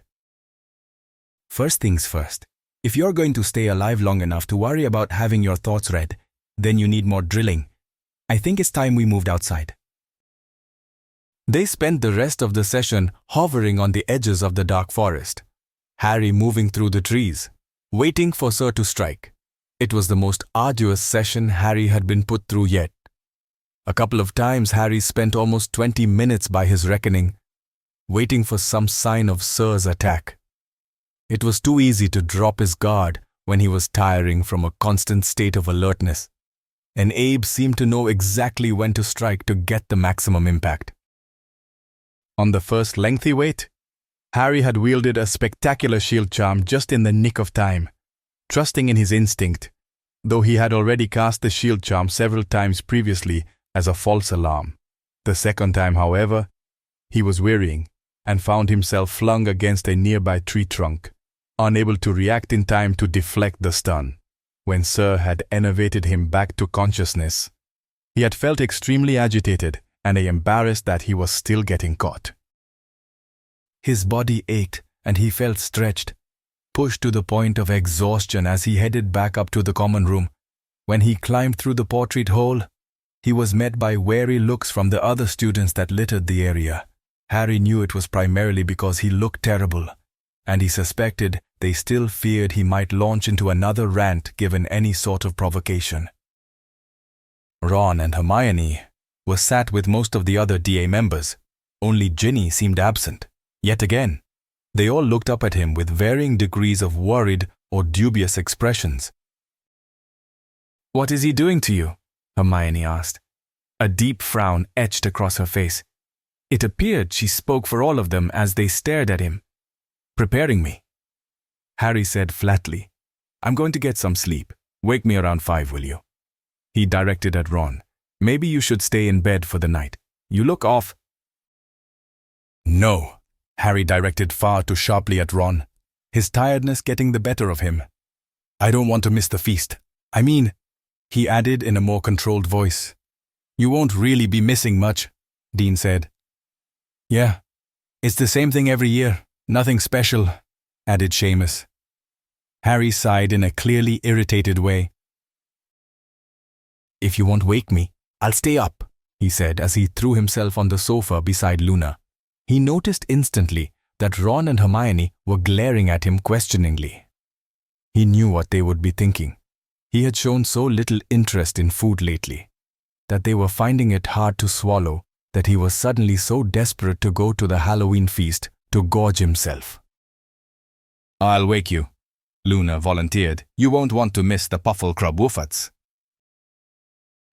"First things first. If you're going to stay alive long enough to worry about having your thoughts read, then you need more drilling. I think it's time we moved outside." They spent the rest of the session hovering on the edges of the dark forest, Harry moving through the trees, waiting for Sir to strike. It was the most arduous session Harry had been put through yet. A couple of times Harry spent almost 20 minutes by his reckoning, waiting for some sign of Sir's attack. It was too easy to drop his guard when he was tiring from a constant state of alertness, and Abe seemed to know exactly when to strike to get the maximum impact. On the first lengthy wait, Harry had wielded a spectacular shield charm just in the nick of time, trusting in his instinct, though he had already cast the shield charm several times previously as a false alarm. The second time, however, he was wearying and found himself flung against a nearby tree trunk, unable to react in time to deflect the stun. When Sir had enervated him back to consciousness, he had felt extremely agitated and embarrassed that he was still getting caught. His body ached and he felt stretched, pushed to the point of exhaustion as he headed back up to the common room. When he climbed through the portrait hole, he was met by wary looks from the other students that littered the area. Harry knew it was primarily because he looked terrible, and he suspected they still feared he might launch into another rant given any sort of provocation. Ron and Hermione were sat with most of the other DA members. Only Ginny seemed absent. Yet again, they all looked up at him with varying degrees of worried or dubious expressions. "What is he doing to you?" Hermione asked. A deep frown etched across her face. It appeared she spoke for all of them as they stared at him. "Preparing me," Harry said flatly. "I'm going to get some sleep. Wake me around 5, will you?" He directed at Ron. "Maybe you should stay in bed for the night. You look off." "No," Harry directed far too sharply at Ron, his tiredness getting the better of him. "I don't want to miss the feast. I mean," he added in a more controlled voice, "you won't really be missing much," Dean said. "Yeah, it's the same thing every year. Nothing special," added Seamus. Harry sighed in a clearly irritated way. "If you won't wake me, I'll stay up," he said as he threw himself on the sofa beside Luna. He noticed instantly that Ron and Hermione were glaring at him questioningly. He knew what they would be thinking. He had shown so little interest in food lately that they were finding it hard to swallow that he was suddenly so desperate to go to the Halloween feast to gorge himself. "I'll wake you," Luna volunteered. "You won't want to miss the Pufflecrabwoofats."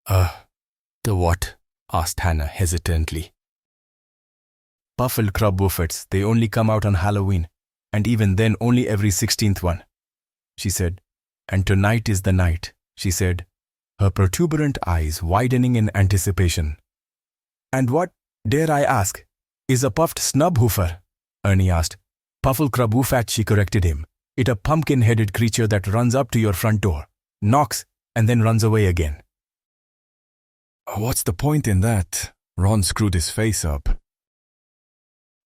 The what?" asked Hannah hesitantly. "Pufflecrabwoofats, they only come out on Halloween, and even then only every 16th one," she said. "And tonight is the night," she said, her protuberant eyes widening in anticipation. "And what, dare I ask, is a puffed snubwoofer?" Ernie asked. "Pufflecrabwoofat," she corrected him. "It's a pumpkin-headed creature that runs up to your front door, knocks, and then runs away again." "What's the point in that?" Ron screwed his face up.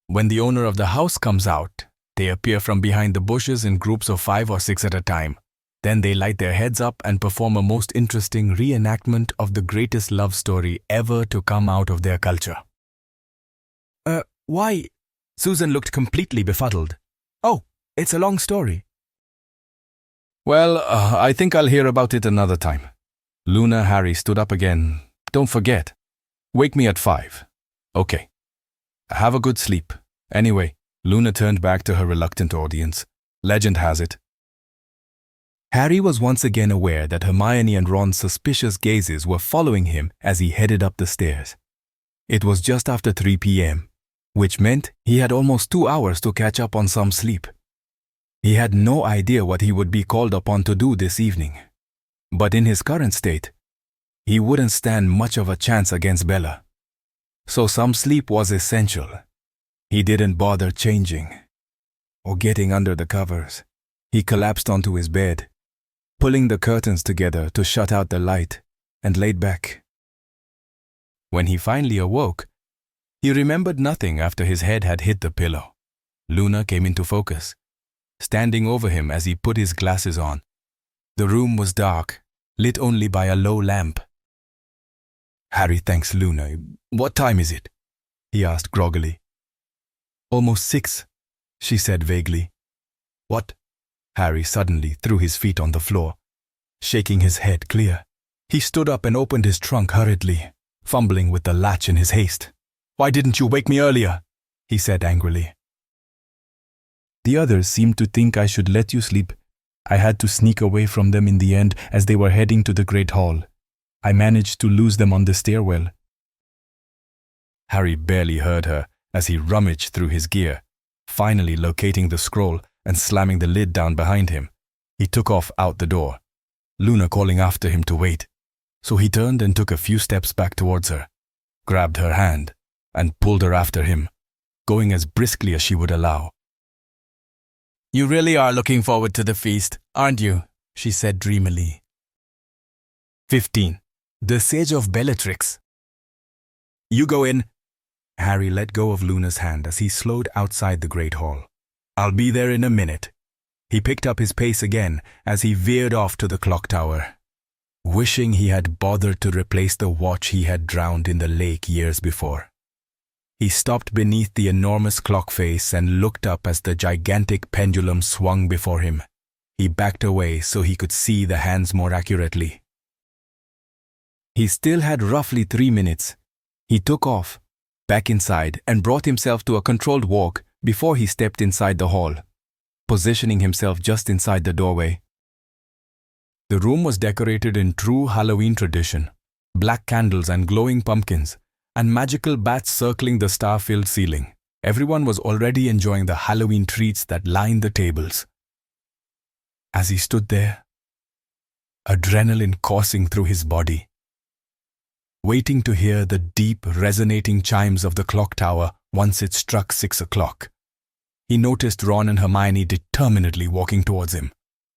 "When the owner of the house comes out, they appear from behind the bushes in groups of 5 or 6 at a time. Then they light their heads up and perform a most interesting reenactment of the greatest love story ever to come out of their culture." Why? Susan looked completely befuddled. "Oh, it's a long story." "Well, I think I'll hear about it another time." Harry stood up again. "Don't forget, wake me at 5. Okay. Have a good sleep. Anyway," Luna turned back to her reluctant audience. "Legend has it." Harry was once again aware that Hermione and Ron's suspicious gazes were following him as he headed up the stairs. It was just after 3 p.m., which meant he had almost 2 hours to catch up on some sleep. He had no idea what he would be called upon to do this evening. But in his current state, he wouldn't stand much of a chance against Bella. So some sleep was essential. He didn't bother changing or getting under the covers. He collapsed onto his bed, pulling the curtains together to shut out the light, and laid back. When he finally awoke, he remembered nothing after his head had hit the pillow. Luna came into focus, standing over him as he put his glasses on. The room was dark, lit only by a low lamp. "Harry thanks Luna. What time is it?" he asked groggily. "Almost 6, she said vaguely. "What?" Harry suddenly threw his feet on the floor, shaking his head clear. He stood up and opened his trunk hurriedly, fumbling with the latch in his haste. "Why didn't you wake me earlier?" he said angrily. The others seemed to think I should let you sleep. I had to sneak away from them in the end as they were heading to the Great Hall. I managed to lose them on the stairwell. Harry barely heard her as he rummaged through his gear, finally locating the scroll and slamming the lid down behind him. He took off out the door, Luna calling after him to wait. So he turned and took a few steps back towards her, grabbed her hand, and pulled her after him, going as briskly as she would allow. You really are looking forward to the feast, aren't you? She said dreamily. 15. The Sage of Bellatrix. You go in. Harry let go of Luna's hand as he slowed outside the Great Hall. I'll be there in a minute. He picked up his pace again as he veered off to the clock tower, wishing he had bothered to replace the watch he had drowned in the lake years before. He stopped beneath the enormous clock face and looked up as the gigantic pendulum swung before him. He backed away so he could see the hands more accurately. He still had roughly 3 minutes. He took off, back inside, and brought himself to a controlled walk before he stepped inside the hall, positioning himself just inside the doorway. The room was decorated in true Halloween tradition, black candles and glowing pumpkins, and magical bats circling the star-filled ceiling. Everyone was already enjoying the Halloween treats that lined the tables. As he stood there, adrenaline coursing through his body, waiting to hear the deep, resonating chimes of the clock tower once it struck 6 o'clock, he noticed Ron and Hermione determinedly walking towards him.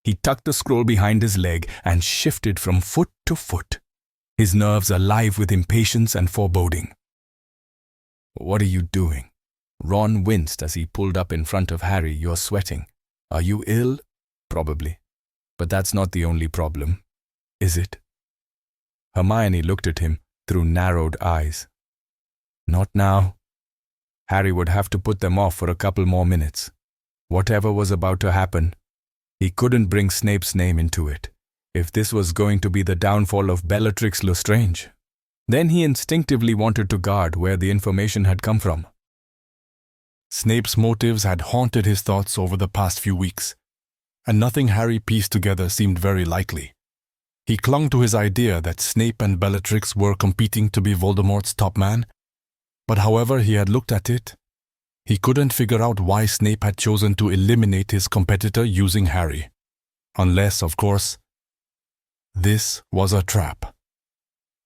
He tucked the scroll behind his leg and shifted from foot to foot, his nerves alive with impatience and foreboding. What are you doing? Ron winced as he pulled up in front of Harry. You're sweating. Are you ill? Probably. But that's not the only problem, is it? Hermione looked at him through narrowed eyes. Not now. Harry would have to put them off for a couple more minutes. Whatever was about to happen, he couldn't bring Snape's name into it. If this was going to be the downfall of Bellatrix Lestrange, then he instinctively wanted to guard where the information had come from. Snape's motives had haunted his thoughts over the past few weeks, and nothing Harry pieced together seemed very likely. He clung to his idea that Snape and Bellatrix were competing to be Voldemort's top man, but however he had looked at it, he couldn't figure out why Snape had chosen to eliminate his competitor using Harry. Unless, of course, this was a trap,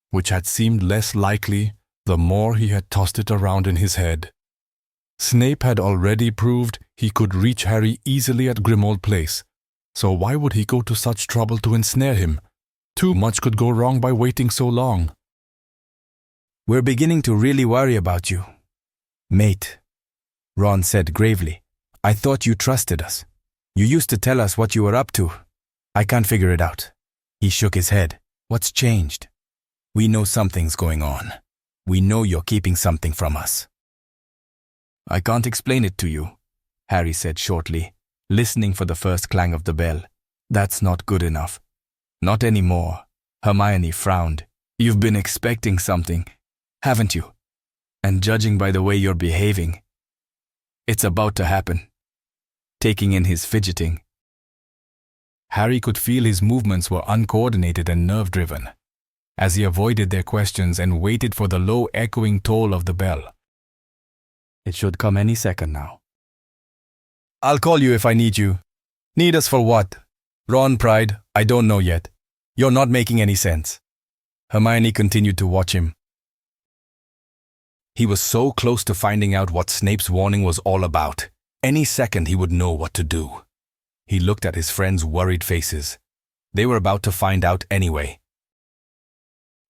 which had seemed less likely the more he had tossed it around in his head. Snape had already proved he could reach Harry easily at Grimmauld Place, so why would he go to such trouble to ensnare him? Too much could go wrong by waiting so long. We're beginning to really worry about you, mate, Ron said gravely. I thought you trusted us. You used to tell us what you were up to. I can't figure it out. He shook his head. What's changed? We know something's going on. We know you're keeping something from us. I can't explain it to you, Harry said shortly, listening for the first clang of the bell. That's not good enough. Not anymore. Hermione frowned. You've been expecting something, haven't you? And judging by the way you're behaving, it's about to happen. Taking in his fidgeting, Harry could feel his movements were uncoordinated and nerve-driven, as he avoided their questions and waited for the low echoing toll of the bell. It should come any second now. I'll call you if I need you. Need us for what? Ron Pride, I don't know yet. You're not making any sense. Hermione continued to watch him. He was so close to finding out what Snape's warning was all about. Any second he would know what to do. He looked at his friends' worried faces. They were about to find out anyway.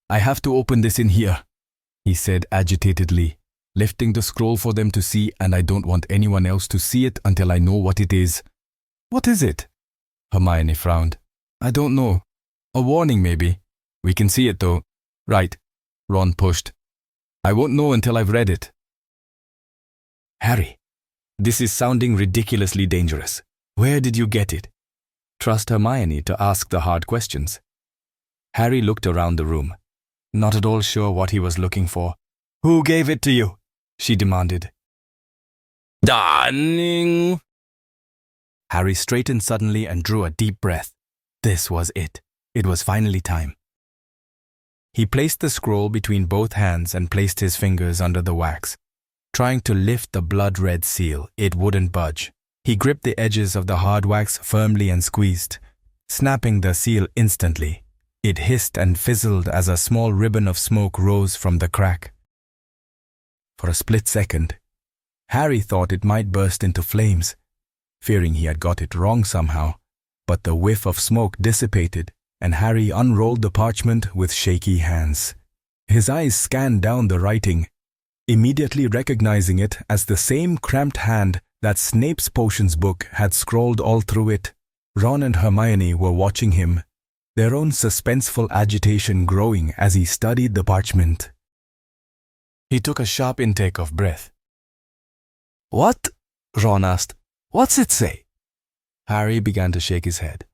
I have to open this in here, he said agitatedly, lifting the scroll for them to see, and I don't want anyone else to see it until I know what it is. What is it? Hermione frowned. I don't know. A warning maybe. We can see it though. Right. Ron pushed. I won't know until I've read it. Harry, this is sounding ridiculously dangerous. Where did you get it? Trust Hermione to ask the hard questions. Harry looked around the room, not at all sure what he was looking for. Who gave it to you? She demanded. Darling! Harry straightened suddenly and drew a deep breath. This was it. It was finally time. He placed the scroll between both hands and placed his fingers under the wax. Trying to lift the blood-red seal, it wouldn't budge. He gripped the edges of the hard wax firmly and squeezed, snapping the seal instantly. It hissed and fizzled as a small ribbon of smoke rose from the crack. For a split second, Harry thought it might burst into flames, fearing he had got it wrong somehow, but the whiff of smoke dissipated, and Harry unrolled the parchment with shaky hands. His eyes scanned down the writing, immediately recognizing it as the same cramped hand that Snape's potions book had scrawled all through it. Ron and Hermione were watching him, their own suspenseful agitation growing as he studied the parchment. He took a sharp intake of breath. "What?" Ron asked. "What's it say?" Harry began to shake his head.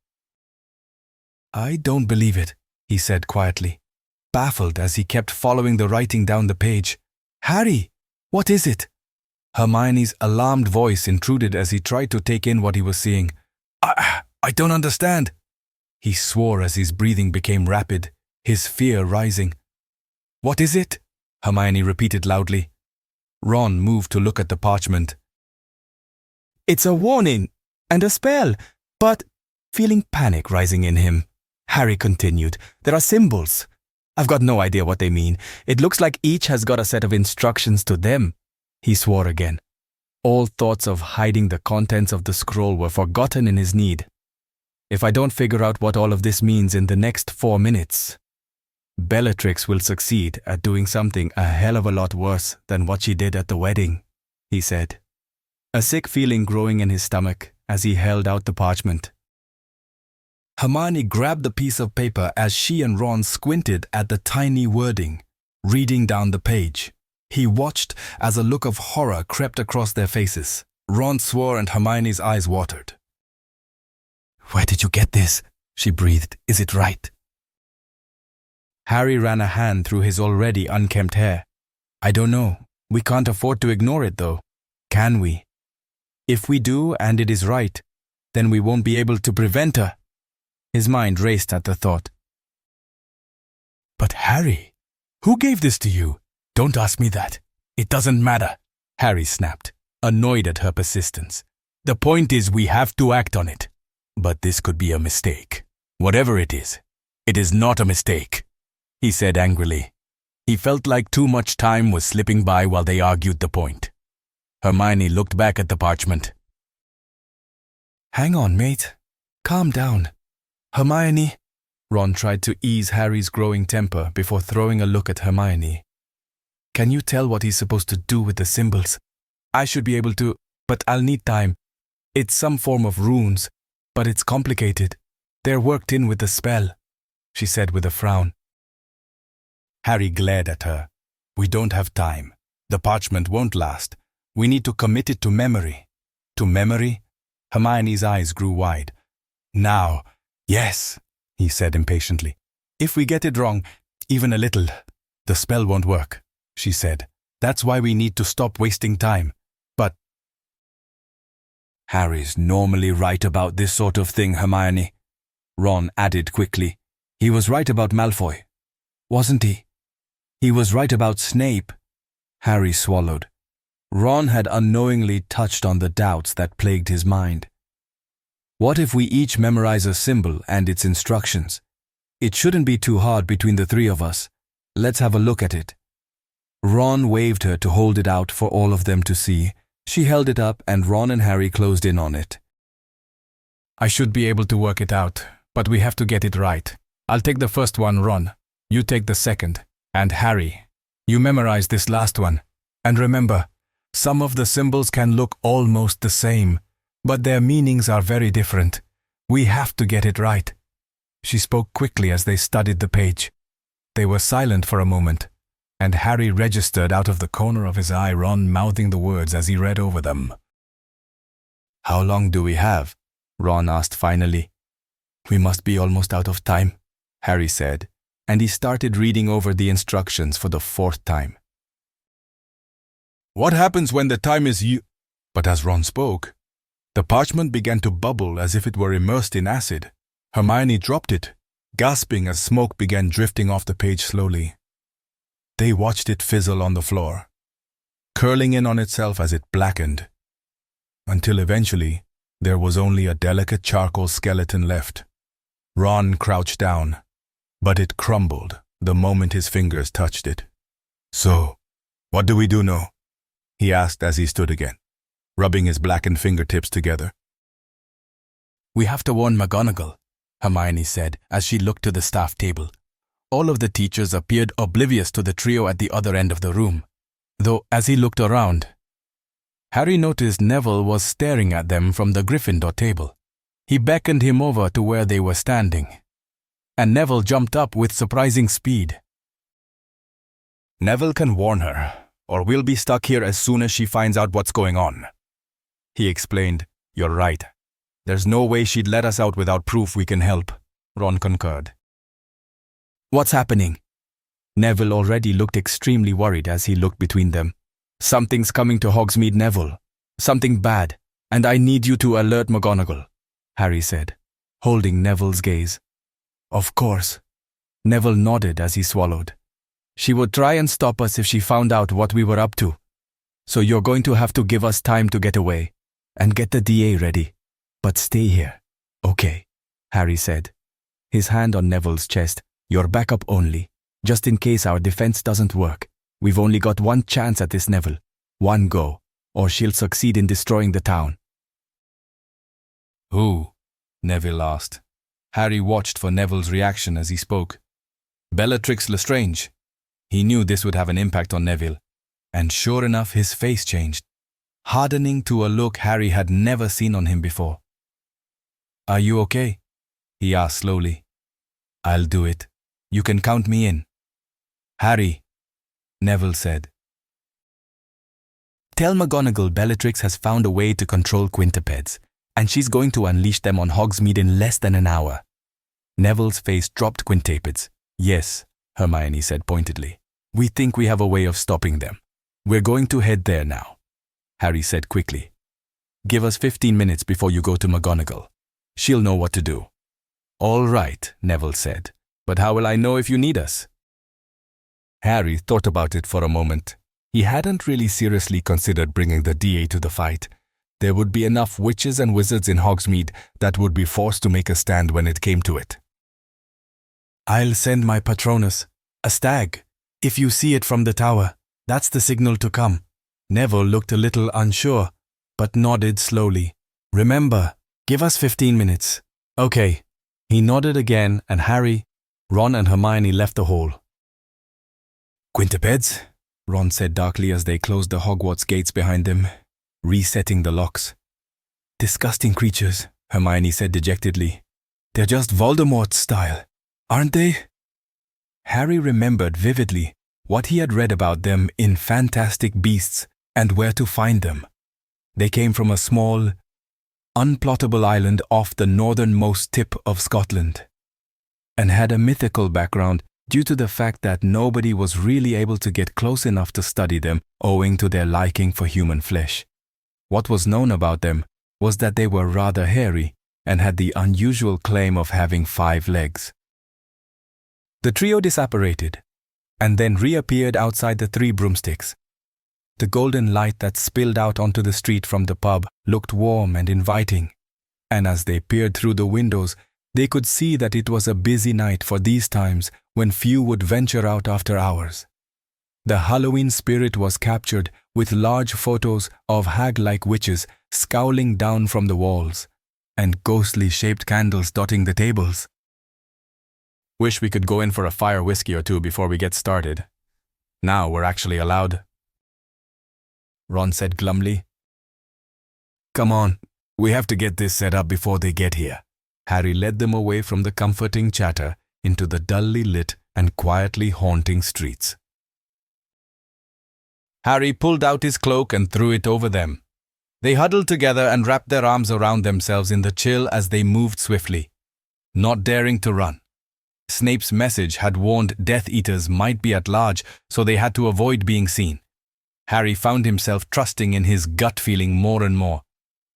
"I don't believe it," he said quietly, baffled as he kept following the writing down the page. "Harry, what is it?" Hermione's alarmed voice intruded as he tried to take in what he was seeing. I don't understand." He swore as his breathing became rapid, his fear rising. "What is it?" Hermione repeated loudly. Ron moved to look at the parchment. "It's a warning and a spell, but..." Feeling panic rising in him, Harry continued, "There are symbols. I've got no idea what they mean. It looks like each has got a set of instructions to them." He swore again. All thoughts of hiding the contents of the scroll were forgotten in his need. "If I don't figure out what all of this means in the next 4 minutes, Bellatrix will succeed at doing something a hell of a lot worse than what she did at the wedding," he said, a sick feeling growing in his stomach as he held out the parchment. Hermione grabbed the piece of paper as she and Ron squinted at the tiny wording, reading down the page. He watched as a look of horror crept across their faces. Ron swore and Hermione's eyes watered. "Where did you get this?" she breathed. "Is it right?" Harry ran a hand through his already unkempt hair. "I don't know. We can't afford to ignore it, though. Can we? If we do and it is right, then we won't be able to prevent her." His mind raced at the thought. "But Harry, who gave this to you? Don't ask me that. It doesn't matter," Harry snapped, annoyed at her persistence. "The point is we have to act on it. But this could be a mistake. Whatever it is not a mistake," he said angrily. He felt like too much time was slipping by while they argued the point. Hermione looked back at the parchment. "Hang on, mate. Calm down. Hermione." Ron tried to ease Harry's growing temper before throwing a look at Hermione. "Can you tell what he's supposed to do with the symbols? I should be able to, but I'll need time. It's some form of runes, but it's complicated. They're worked in with the spell," she said with a frown. Harry glared at her. "We don't have time. The parchment won't last. We need to commit it to memory." "To memory?" Hermione's eyes grew wide. "Now, yes," he said impatiently. "If we get it wrong, even a little, the spell won't work," she said. "That's why we need to stop wasting time. But..." "Harry's normally right about this sort of thing, Hermione," Ron added quickly. "He was right about Malfoy, wasn't he? He was right about Snape." Harry swallowed. Ron had unknowingly touched on the doubts that plagued his mind. What if we each memorize a symbol and its instructions? It shouldn't be too hard between the three of us. Let's have a look at it. Ron waved her to hold it out for all of them to see. She held it up and Ron and Harry closed in on it. "I should be able to work it out, but we have to get it right. I'll take the first one, Ron. You take the second. And Harry, you memorize this last one. And remember, some of the symbols can look almost the same, but their meanings are very different. We have to get it right." She spoke quickly as they studied the page. They were silent for a moment, and Harry registered out of the corner of his eye Ron mouthing the words as he read over them. "How long do we have?" Ron asked finally. "We must be almost out of time," Harry said, and he started reading over the instructions for the 4th time. "What happens when the time is But as Ron spoke, the parchment began to bubble as if it were immersed in acid. Hermione dropped it, gasping as smoke began drifting off the page slowly. They watched it fizzle on the floor, curling in on itself as it blackened, until eventually there was only a delicate charcoal skeleton left. Ron crouched down, but it crumbled the moment his fingers touched it. "So, what do we do now?" he asked as he stood again, rubbing his blackened fingertips together. "We have to warn McGonagall," Hermione said as she looked to the staff table. All of the teachers appeared oblivious to the trio at the other end of the room, though as he looked around, Harry noticed Neville was staring at them from the Gryffindor table. He beckoned him over to where they were standing, and Neville jumped up with surprising speed. "Neville can warn her, or we'll be stuck here as soon as she finds out what's going on," he explained. "You're right. There's no way she'd let us out without proof we can help," Ron concurred. "What's happening?" Neville already looked extremely worried as he looked between them. "Something's coming to Hogsmeade, Neville. Something bad, and I need you to alert McGonagall," Harry said, holding Neville's gaze. "Of course." Neville nodded as he swallowed. "She would try and stop us if she found out what we were up to. So you're going to have to give us time to get away and get the DA ready. But stay here." "Okay," Harry said, his hand on Neville's chest. "You're backup only, just in case our defense doesn't work. We've only got one chance at this, Neville. One go, or she'll succeed in destroying the town." "Who?" Neville asked. Harry watched for Neville's reaction as he spoke. "Bellatrix Lestrange." He knew this would have an impact on Neville, and sure enough his face changed, hardening to a look Harry had never seen on him before. "Are you okay?" he asked slowly. "I'll do it. You can count me in." "Harry," Neville said. "Tell McGonagall Bellatrix has found a way to control quintuplets, and she's going to unleash them on Hogsmeade in less than an hour." Neville's face dropped quintupeds. "Yes," Hermione said pointedly. "We think we have a way of stopping them. We're going to head there now," Harry said quickly. "Give us 15 minutes before you go to McGonagall. She'll know what to do." "All right," Neville said. "But how will I know if you need us?" Harry thought about it for a moment. He hadn't really seriously considered bringing the DA to the fight. There would be enough witches and wizards in Hogsmeade that would be forced to make a stand when it came to it. "I'll send my Patronus, a stag. If you see it from the tower, that's the signal to come." Neville looked a little unsure, but nodded slowly. "Remember, give us 15 minutes. "Okay." He nodded again, and Harry, Ron and Hermione left the hall. "Quintupeds," Ron said darkly as they closed the Hogwarts gates behind them, resetting the locks. "Disgusting creatures," Hermione said dejectedly. "They're just Voldemort's style, aren't they?" Harry remembered vividly what he had read about them in Fantastic Beasts and where to find them. They came from a small, unplottable island off the northernmost tip of Scotland, and had a mythical background due to the fact that nobody was really able to get close enough to study them owing to their liking for human flesh. What was known about them was that they were rather hairy and had the unusual claim of having 5 legs. The trio disapparated, and then reappeared outside the 3 broomsticks. The golden light that spilled out onto the street from the pub looked warm and inviting, and as they peered through the windows, they could see that it was a busy night for these times when few would venture out after hours. The Halloween spirit was captured with large photos of hag-like witches scowling down from the walls, and ghostly-shaped candles dotting the tables. "Wish we could go in for a fire whiskey or two before we get started. Now we're actually allowed," Ron said glumly. "Come on, we have to get this set up before they get here." Harry led them away from the comforting chatter into the dully lit and quietly haunting streets. Harry pulled out his cloak and threw it over them. They huddled together and wrapped their arms around themselves in the chill as they moved swiftly, not daring to run. Snape's message had warned Death Eaters might be at large, so they had to avoid being seen. Harry found himself trusting in his gut feeling more and more,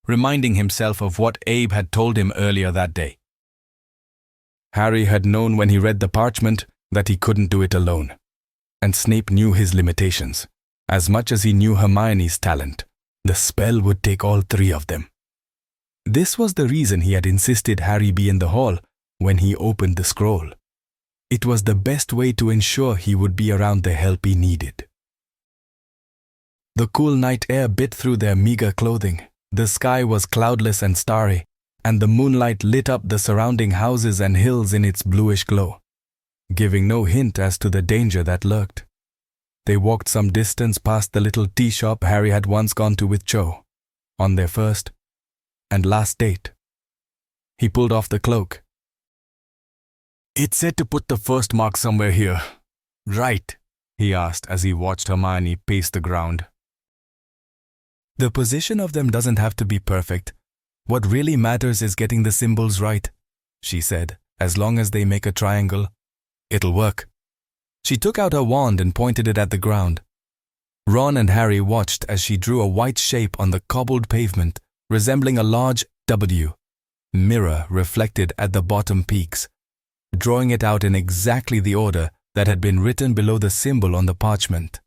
reminding himself of what Abe had told him earlier that day. Harry had known when he read the parchment that he couldn't do it alone, and Snape knew his limitations. As much as he knew Hermione's talent, the spell would take all three of them. This was the reason he had insisted Harry be in the hall when he opened the scroll. It was the best way to ensure he would be around the help he needed. The cool night air bit through their meager clothing. The sky was cloudless and starry, and the moonlight lit up the surrounding houses and hills in its bluish glow, giving no hint as to the danger that lurked. They walked some distance past the little tea shop Harry had once gone to with Cho, on their first and last date. He pulled off the cloak. "It said to put the first mark somewhere here, right?" he asked as he watched Hermione pace the ground. "The position of them doesn't have to be perfect. What really matters is getting the symbols right," she said. "As long as they make a triangle, it'll work." She took out her wand and pointed it at the ground. Ron and Harry watched as she drew a white shape on the cobbled pavement, resembling a large W mirror reflected at the bottom peaks, drawing it out in exactly the order that had been written below the symbol on the parchment.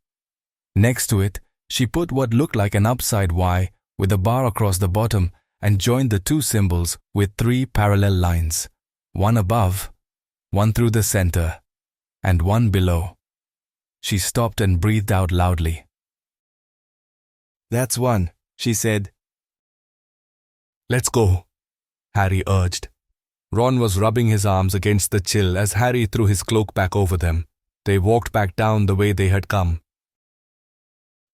Next to it, she put what looked like an upside Y with a bar across the bottom and joined the two symbols with 3 parallel lines, one above, one through the center, and one below. She stopped and breathed out loudly. "That's one," she said. "Let's go," Harry urged. Ron was rubbing his arms against the chill as Harry threw his cloak back over them. They walked back down the way they had come.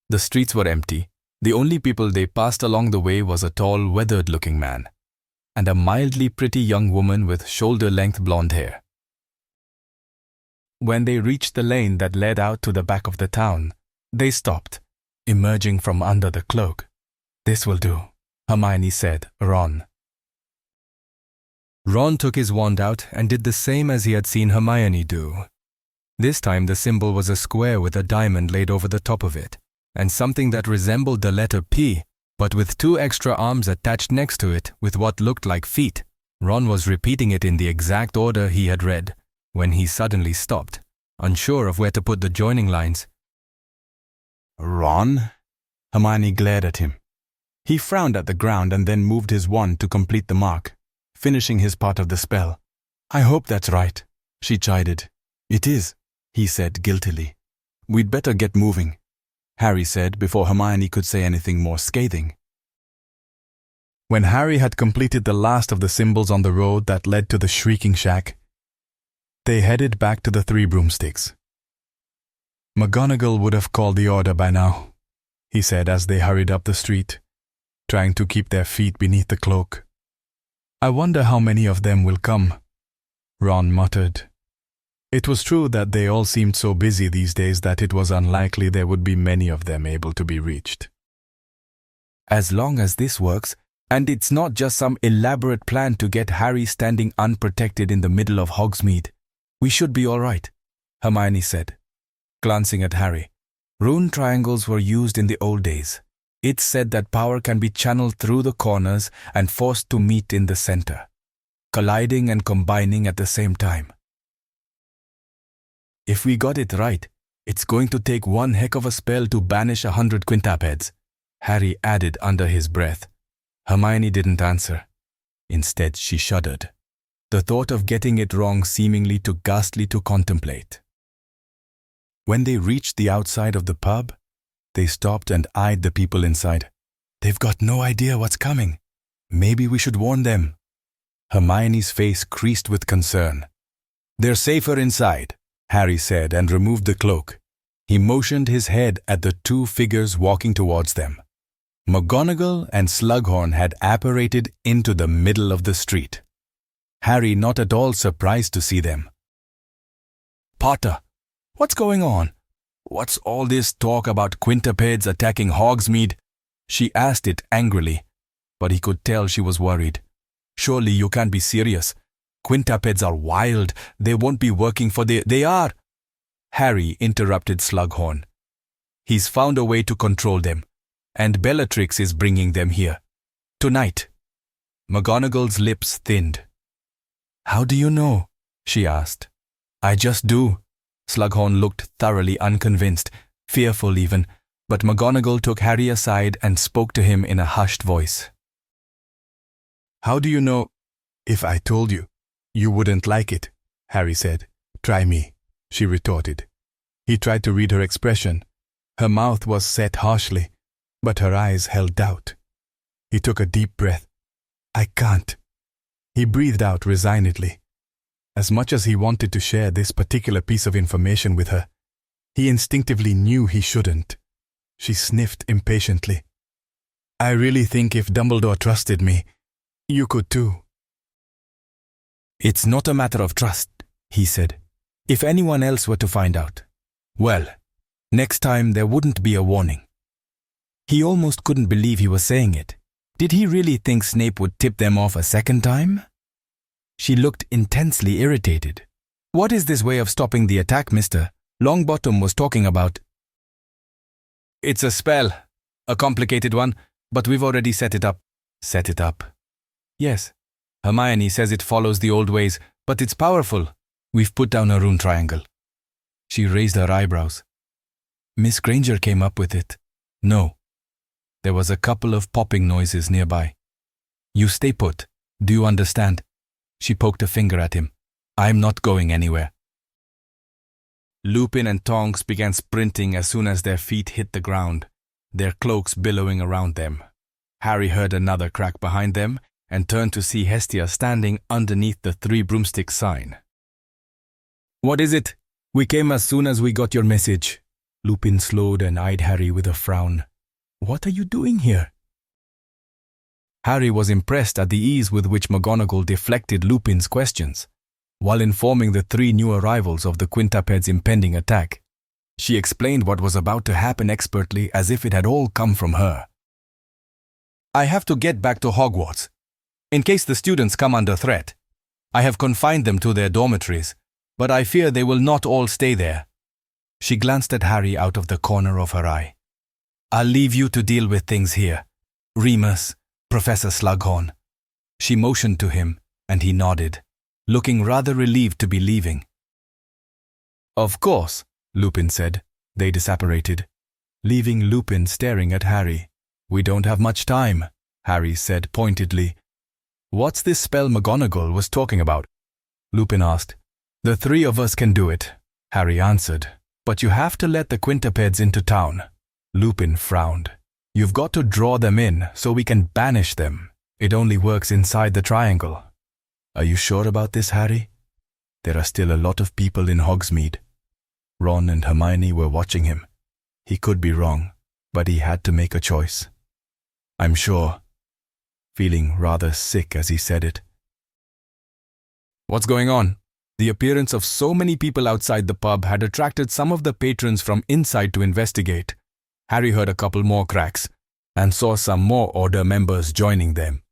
The streets were empty. The only people they passed along the way was a tall, weathered-looking man and a mildly pretty young woman with shoulder-length blonde hair. When they reached the lane that led out to the back of the town, they stopped, emerging from under the cloak. "This will do," Hermione said, Ron. Ron took his wand out and did the same as he had seen Hermione do. This time the symbol was a square with a diamond laid over the top of it, and something that resembled the letter P, but with 2 extra arms attached next to it with what looked like feet. Ron was repeating it in the exact order he had read, when he suddenly stopped, unsure of where to put the joining lines. "Ron?" Hermione glared at him. He frowned at the ground and then moved his wand to complete the mark, finishing his part of the spell. "I hope that's right," she chided. "It is," he said guiltily. "We'd better get moving," Harry said before Hermione could say anything more scathing. When Harry had completed the last of the symbols on the road that led to the Shrieking Shack, they headed back to the 3 broomsticks. "McGonagall would have called the order by now," he said as they hurried up the street, trying to keep their feet beneath the cloak. "I wonder how many of them will come," Ron muttered. It was true that they all seemed so busy these days that it was unlikely there would be many of them able to be reached. "As long as this works, and it's not just some elaborate plan to get Harry standing unprotected in the middle of Hogsmeade, we should be all right," Hermione said, glancing at Harry. "Rune triangles were used in the old days. It's said that power can be channeled through the corners and forced to meet in the center, colliding and combining at the same time. If we got it right, it's going to take one heck of a spell to banish 100 quintupeds," Harry added under his breath. Hermione didn't answer. Instead, she shuddered, the thought of getting it wrong seemingly too ghastly to contemplate. When they reached the outside of the pub, they stopped and eyed the people inside. "They've got no idea what's coming. Maybe we should warn them." Hermione's face creased with concern. "They're safer inside," Harry said and removed the cloak. He motioned his head at the 2 figures walking towards them. McGonagall and Slughorn had apparated into the middle of the street. Harry not at all surprised to see them. "Potter, what's going on? What's all this talk about quintupeds attacking Hogsmeade?" She asked it angrily, but he could tell she was worried. "Surely you can't be serious. Quintupeds are wild. They won't be working for the—" "They are," Harry interrupted Slughorn. He's found a way to control them, and Bellatrix is bringing them here. Tonight. McGonagall's lips thinned. How do you know? She asked. I just do. Slughorn looked thoroughly unconvinced, fearful even, but McGonagall took Harry aside and spoke to him in a hushed voice. How do you know? If I told you, you wouldn't like it, Harry said. Try me, she retorted. He tried to read her expression. Her mouth was set harshly, but her eyes held doubt. He took a deep breath. I can't. He breathed out resignedly. As much as he wanted to share this particular piece of information with her, he instinctively knew he shouldn't. She sniffed impatiently. I really think if Dumbledore trusted me, you could too. It's not a matter of trust, he said. If anyone else were to find out, well, next time there wouldn't be a warning. He almost couldn't believe he was saying it. Did he really think Snape would tip them off a second time? She looked intensely irritated. What is this way of stopping the attack, Mr. Longbottom was talking about? It's a spell. A complicated one, but we've already set it up. Set it up? Yes. Hermione says it follows the old ways, but it's powerful. We've put down a rune triangle. She raised her eyebrows. Miss Granger came up with it. No. There was a couple of popping noises nearby. You stay put. Do you understand? She poked a finger at him. I'm not going anywhere. Lupin and Tonks began sprinting as soon as their feet hit the ground, their cloaks billowing around them. Harry heard another crack behind them and turned to see Hestia standing underneath the 3 broomsticks sign. What is it? We came as soon as we got your message. Lupin slowed and eyed Harry with a frown. What are you doing here? Harry was impressed at the ease with which McGonagall deflected Lupin's questions, while informing the 3 new arrivals of the quintuped's impending attack. She explained what was about to happen expertly as if it had all come from her. I have to get back to Hogwarts. In case the students come under threat, I have confined them to their dormitories, but I fear they will not all stay there. She glanced at Harry out of the corner of her eye. I'll leave you to deal with things here. Remus, Professor Slughorn. She motioned to him, and he nodded, looking rather relieved to be leaving. Of course, Lupin said. They disapparated, leaving Lupin staring at Harry. We don't have much time, Harry said pointedly. What's this spell McGonagall was talking about? Lupin asked. The 3 of us can do it, Harry answered. But you have to let the quintupeds into town. Lupin frowned. You've got to draw them in so we can banish them. It only works inside the triangle. Are you sure about this, Harry? There are still a lot of people in Hogsmeade. Ron and Hermione were watching him. He could be wrong, but he had to make a choice. I'm sure. Feeling rather sick as he said it. What's going on? The appearance of so many people outside the pub had attracted some of the patrons from inside to investigate. Harry heard a couple more cracks and saw some more Order members joining them.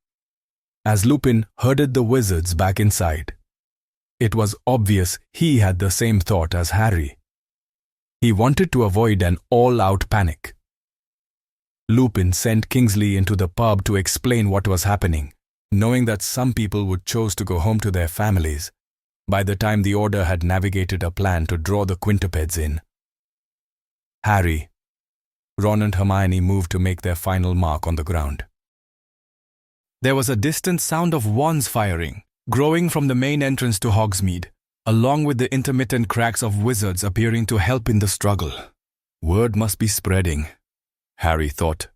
As Lupin herded the wizards back inside, it was obvious he had the same thought as Harry. He wanted to avoid an all-out panic. Lupin sent Kingsley into the pub to explain what was happening, knowing that some people would choose to go home to their families by the time the Order had navigated a plan to draw the quintupeds in. Harry. Ron and Hermione moved to make their final mark on the ground. There was a distant sound of wands firing, growing from the main entrance to Hogsmeade, along with the intermittent cracks of wizards appearing to help in the struggle. Word must be spreading, Harry thought,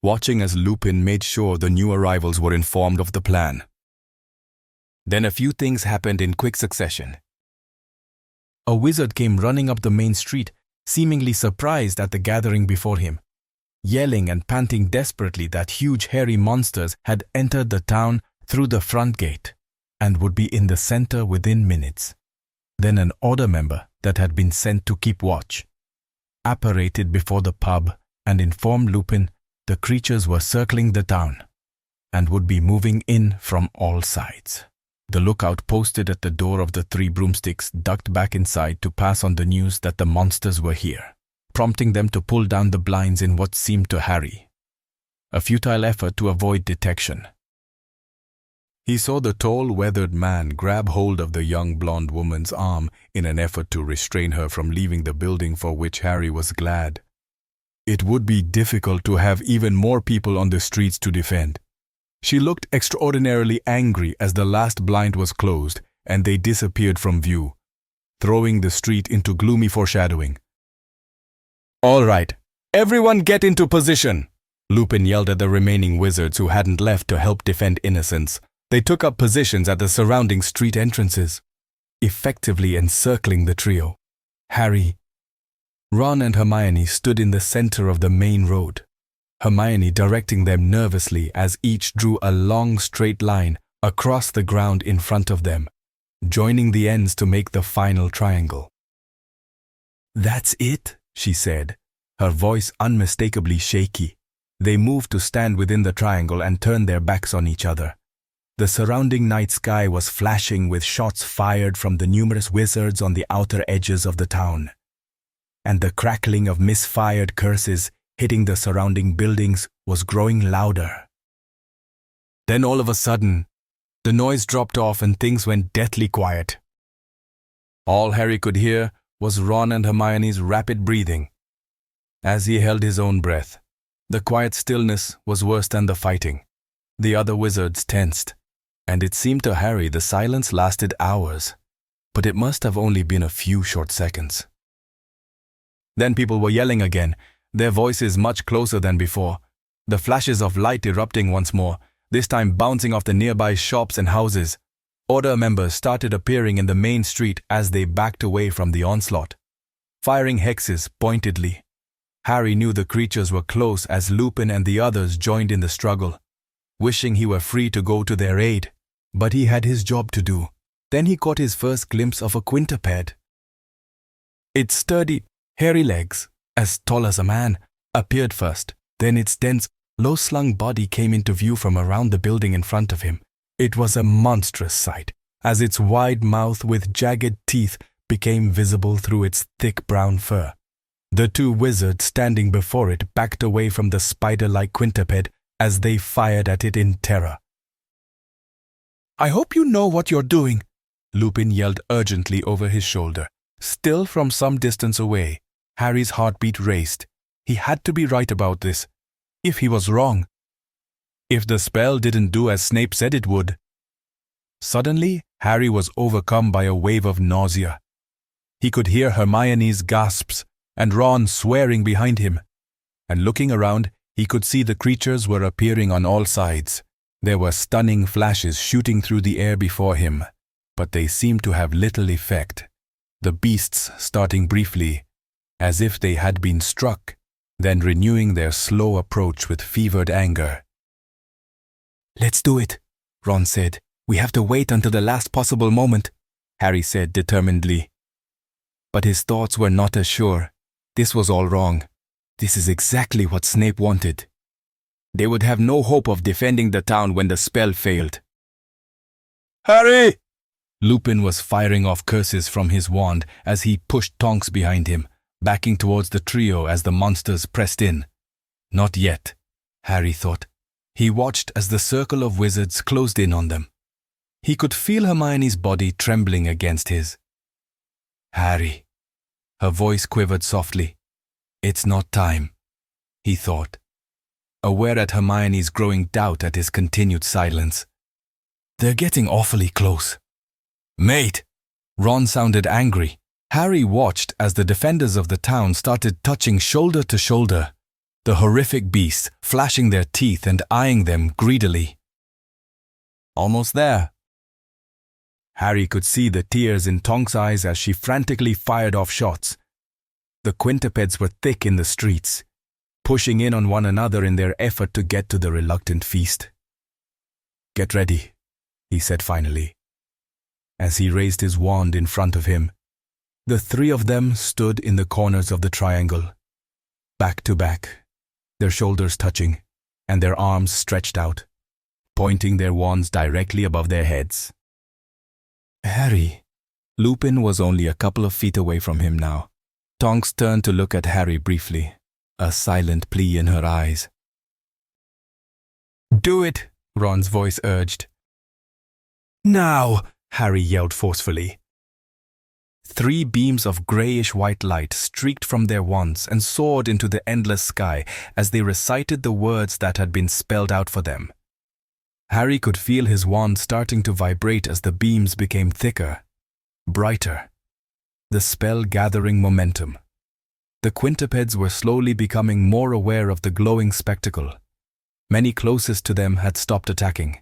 watching as Lupin made sure the new arrivals were informed of the plan. Then a few things happened in quick succession. A wizard came running up the main street, seemingly surprised at the gathering before him, yelling and panting desperately that huge hairy monsters had entered the town through the front gate and would be in the center within minutes. Then an Order member that had been sent to keep watch apparated before the pub and informed Lupin the creatures were circling the town and would be moving in from all sides. The lookout posted at the door of the 3 broomsticks ducked back inside to pass on the news that the monsters were here. prompting them to pull down the blinds in what seemed to Harry a futile effort to avoid detection. He saw the tall, weathered man grab hold of the young blonde woman's arm in an effort to restrain her from leaving the building, for which Harry was glad. It would be difficult to have even more people on the streets to defend. She looked extraordinarily angry as the last blind was closed and they disappeared from view, throwing the street into gloomy foreshadowing. "All right, everyone get into position!" Lupin yelled at the remaining wizards who hadn't left to help defend innocents. They took up positions at the surrounding street entrances, effectively encircling the trio. Harry, Ron and Hermione stood in the center of the main road, Hermione directing them nervously as each drew a long straight line across the ground in front of them, joining the ends to make the final triangle. "That's it," she said, her voice unmistakably shaky. They moved to stand within the triangle and turned their backs on each other. The surrounding night sky was flashing with shots fired from the numerous wizards on the outer edges of the town, and the crackling of misfired curses hitting the surrounding buildings was growing louder. Then all of a sudden, the noise dropped off and things went deathly quiet. All Harry could hear was Ron and Hermione's rapid breathing. As he held his own breath, the quiet stillness was worse than the fighting. The other wizards tensed, and it seemed to Harry the silence lasted hours, but it must have only been a few short seconds. Then people were yelling again, their voices much closer than before, the flashes of light erupting once more, this time bouncing off the nearby shops and houses. Order members started appearing in the main street as they backed away from the onslaught, firing hexes pointedly. Harry knew the creatures were close as Lupin and the others joined in the struggle, wishing he were free to go to their aid, but he had his job to do. Then he caught his first glimpse of a quintupled. Its sturdy, hairy legs, as tall as a man, appeared first. Then its dense, low-slung body came into view from around the building in front of him. It was a monstrous sight, as its wide mouth with jagged teeth became visible through its thick brown fur. The two wizards standing before it backed away from the spider-like quintupled as they fired at it in terror. "I hope you know what you're doing," Lupin yelled urgently over his shoulder. Still from some distance away, Harry's heartbeat raced. He had to be right about this. If he was wrong, if the spell didn't do as Snape said it would. Suddenly, Harry was overcome by a wave of nausea. He could hear Hermione's gasps and Ron swearing behind him. And looking around, he could see the creatures were appearing on all sides. There were stunning flashes shooting through the air before him, but they seemed to have little effect. The beasts starting briefly, as if they had been struck, then renewing their slow approach with fevered anger. "Let's do it," Ron said. "We have to wait until the last possible moment," Harry said determinedly. But his thoughts were not as sure. This was all wrong. This is exactly what Snape wanted. They would have no hope of defending the town when the spell failed. "Harry!" Lupin was firing off curses from his wand as he pushed Tonks behind him, backing towards the trio as the monsters pressed in. Not yet, Harry thought. He watched as the circle of wizards closed in on them. He could feel Hermione's body trembling against his. "Harry." Her voice quivered softly. "It's not time," he thought, aware at Hermione's growing doubt at his continued silence. "They're getting awfully close." "Mate!" Ron sounded angry. Harry watched as the defenders of the town started touching shoulder to shoulder, the horrific beasts flashing their teeth and eyeing them greedily. "Almost there." Harry could see the tears in Tonks' eyes as she frantically fired off shots. The quintupleds were thick in the streets, pushing in on one another in their effort to get to the reluctant feast. "Get ready," he said finally, as he raised his wand in front of him. The three of them stood in the corners of the triangle, back to back, their shoulders touching, and their arms stretched out, pointing their wands directly above their heads. "Harry." Lupin was only a couple of feet away from him now. Tonks turned to look at Harry briefly, a silent plea in her eyes. "Do it," Ron's voice urged. "Now," Harry yelled forcefully. 3 beams of grayish-white light streaked from their wands and soared into the endless sky as they recited the words that had been spelled out for them. Harry could feel his wand starting to vibrate as the beams became thicker, brighter, the spell gathering momentum. The quintuplets were slowly becoming more aware of the glowing spectacle. Many closest to them had stopped attacking,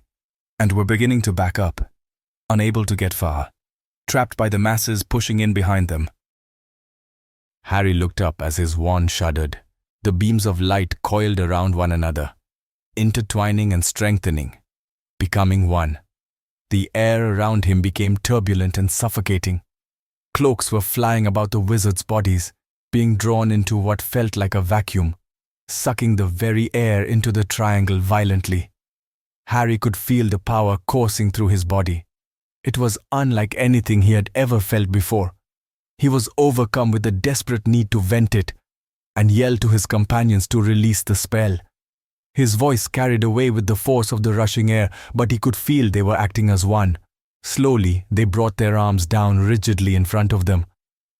and were beginning to back up, unable to get far, trapped by the masses pushing in behind them. Harry looked up as his wand shuddered. The beams of light coiled around one another, intertwining and strengthening, becoming one. The air around him became turbulent and suffocating. Cloaks were flying about the wizards' bodies, being drawn into what felt like a vacuum, sucking the very air into the triangle violently. Harry could feel the power coursing through his body. It was unlike anything he had ever felt before. He was overcome with a desperate need to vent it, and yelled to his companions to release the spell. His voice carried away with the force of the rushing air, but he could feel they were acting as one. Slowly, they brought their arms down rigidly in front of them.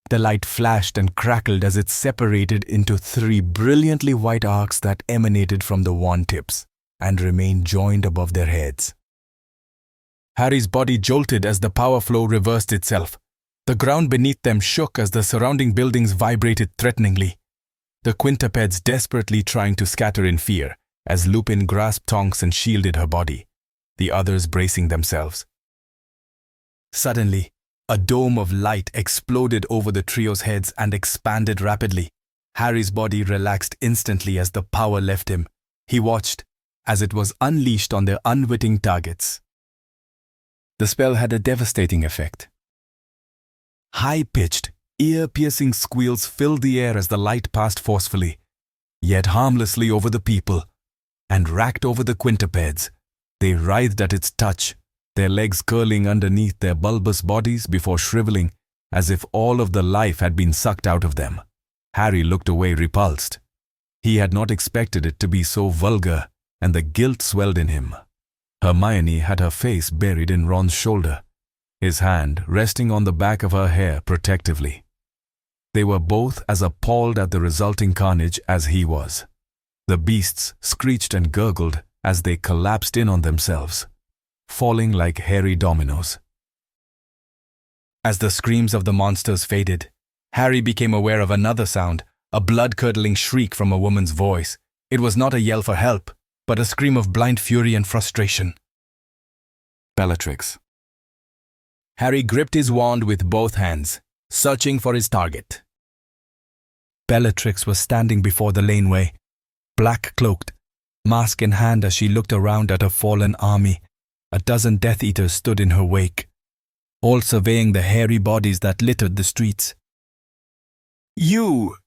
The light flashed and crackled as it separated into 3 brilliantly white arcs that emanated from the wand tips and remained joined above their heads. Harry's body jolted as the power flow reversed itself. The ground beneath them shook as the surrounding buildings vibrated threateningly. The quintuplets desperately trying to scatter in fear as Lupin grasped Tonks and shielded her body, the others bracing themselves. Suddenly, a dome of light exploded over the trio's heads and expanded rapidly. Harry's body relaxed instantly as the power left him. He watched as it was unleashed on their unwitting targets. The spell had a devastating effect. High-pitched, ear-piercing squeals filled the air as the light passed forcefully, yet harmlessly over the people, and racked over the quintuplets. They writhed at its touch, their legs curling underneath their bulbous bodies before shriveling, as if all of the life had been sucked out of them. Harry looked away repulsed. He had not expected it to be so vulgar, and the guilt swelled in him. Hermione had her face buried in Ron's shoulder, his hand resting on the back of her hair protectively. They were both as appalled at the resulting carnage as he was. The beasts screeched and gurgled as they collapsed in on themselves, falling like hairy dominoes. As the screams of the monsters faded, Harry became aware of another sound, a blood-curdling shriek from a woman's voice. It was not a yell for help, but a scream of blind fury and frustration. Bellatrix. Harry gripped his wand with both hands, searching for his target. Bellatrix was standing before the laneway, black-cloaked, mask in hand as she looked around at her fallen army. A dozen Death Eaters stood in her wake, all surveying the hairy bodies that littered the streets. "You!"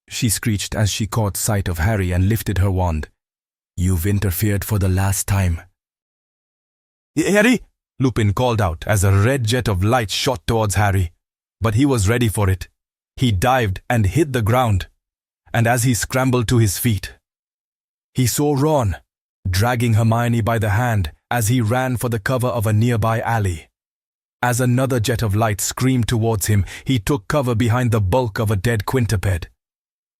she screeched as she caught sight of Harry and lifted her wand. "You've interfered for the last time." "Harry!" Lupin called out as a red jet of light shot towards Harry. But he was ready for it. He dived and hit the ground, and as he scrambled to his feet, he saw Ron dragging Hermione by the hand as he ran for the cover of a nearby alley. As another jet of light screamed towards him, he took cover behind the bulk of a dead quintuplet.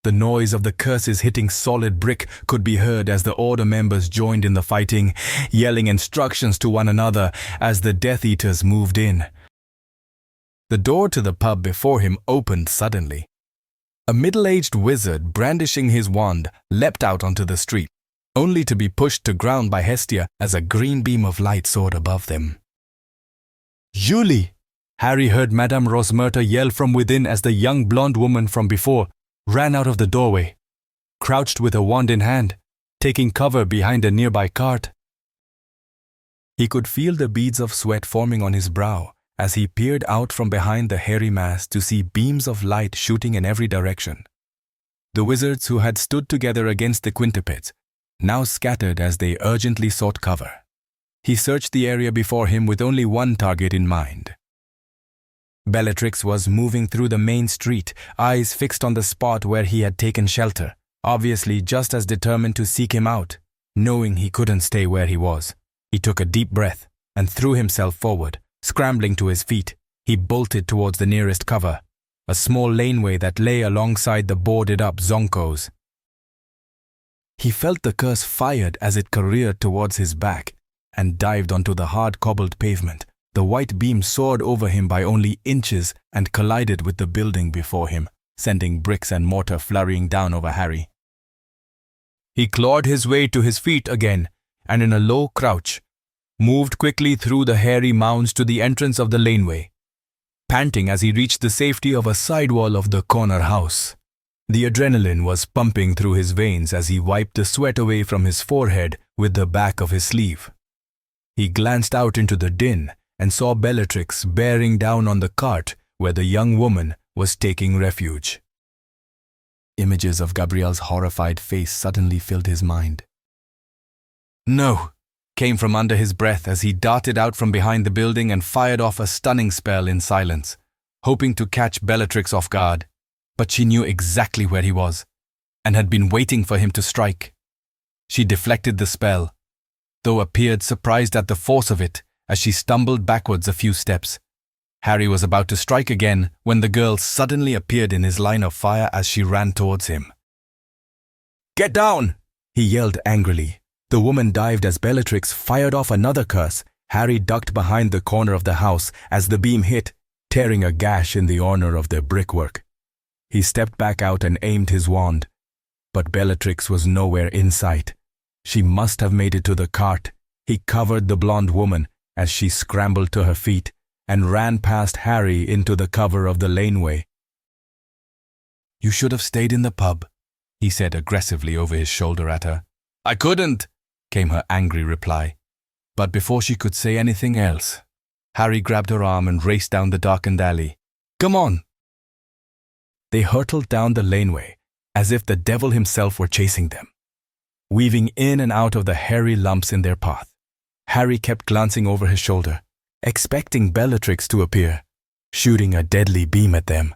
The noise of the curses hitting solid brick could be heard as the Order members joined in the fighting, yelling instructions to one another as the Death Eaters moved in. The door to the pub before him opened suddenly. A middle-aged wizard brandishing his wand leapt out onto the street, only to be pushed to ground by Hestia as a green beam of light soared above them. "Julie!" Harry heard Madame Rosmerta yell from within as the young blonde woman from before ran out of the doorway, crouched with a wand in hand, taking cover behind a nearby cart. He could feel the beads of sweat forming on his brow as he peered out from behind the hairy mass to see beams of light shooting in every direction. The wizards who had stood together against the quintuplets now scattered as they urgently sought cover. He searched the area before him with only one target in mind. Bellatrix was moving through the main street, eyes fixed on the spot where he had taken shelter, obviously just as determined to seek him out. Knowing he couldn't stay where he was, he took a deep breath and threw himself forward. Scrambling to his feet, he bolted towards the nearest cover, a small laneway that lay alongside the boarded-up zonkos. He felt the curse fired as it careered towards his back and dived onto the hard cobbled pavement. The white beam soared over him by only inches and collided with the building before him, sending bricks and mortar flurrying down over Harry. He clawed his way to his feet again, and in a low crouch, moved quickly through the hairy mounds to the entrance of the laneway, panting as he reached the safety of a sidewall of the corner house. The adrenaline was pumping through his veins as he wiped the sweat away from his forehead with the back of his sleeve. He glanced out into the din and saw Bellatrix bearing down on the cart where the young woman was taking refuge. Images of Gabrielle's horrified face suddenly filled his mind. "No!" came from under his breath as he darted out from behind the building and fired off a stunning spell in silence, hoping to catch Bellatrix off guard. But she knew exactly where he was, and had been waiting for him to strike. She deflected the spell, though appeared surprised at the force of it as she stumbled backwards a few steps. Harry was about to strike again when the girl suddenly appeared in his line of fire as she ran towards him. "Get down!" he yelled angrily. The woman dived as Bellatrix fired off another curse. Harry ducked behind the corner of the house as the beam hit, tearing a gash in the corner of the brickwork. He stepped back out and aimed his wand, but Bellatrix was nowhere in sight. She must have made it to the cart. He covered the blonde woman as she scrambled to her feet and ran past Harry into the cover of the laneway. "You should have stayed in the pub," he said aggressively over his shoulder at her. "I couldn't," came her angry reply. But before she could say anything else, Harry grabbed her arm and raced down the darkened alley. "Come on!" They hurtled down the laneway as if the devil himself were chasing them, weaving in and out of the hairy lumps in their path. Harry kept glancing over his shoulder, expecting Bellatrix to appear, shooting a deadly beam at them.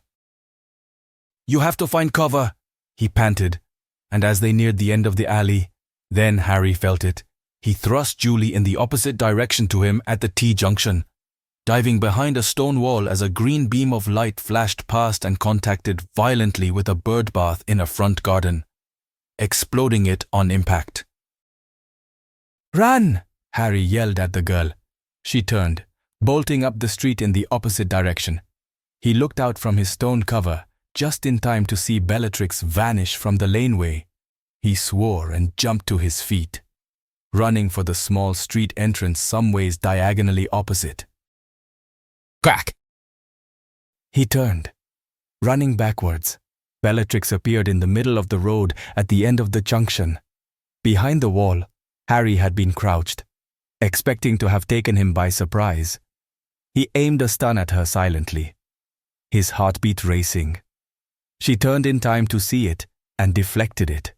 "You have to find cover," he panted, and as they neared the end of the alley, then Harry felt it. He thrust Julie in the opposite direction to him at the T-junction, diving behind a stone wall as a green beam of light flashed past and contacted violently with a bird bath in a front garden, exploding it on impact. "Run!" Harry yelled at the girl. She turned, bolting up the street in the opposite direction. He looked out from his stone cover, just in time to see Bellatrix vanish from the laneway. He swore and jumped to his feet, running for the small street entrance some ways diagonally opposite. Crack! He turned, running backwards. Bellatrix appeared in the middle of the road at the end of the junction. Behind the wall, Harry had been crouched, expecting to have taken him by surprise. He aimed a stun at her silently, his heartbeat racing. She turned in time to see it and deflected it,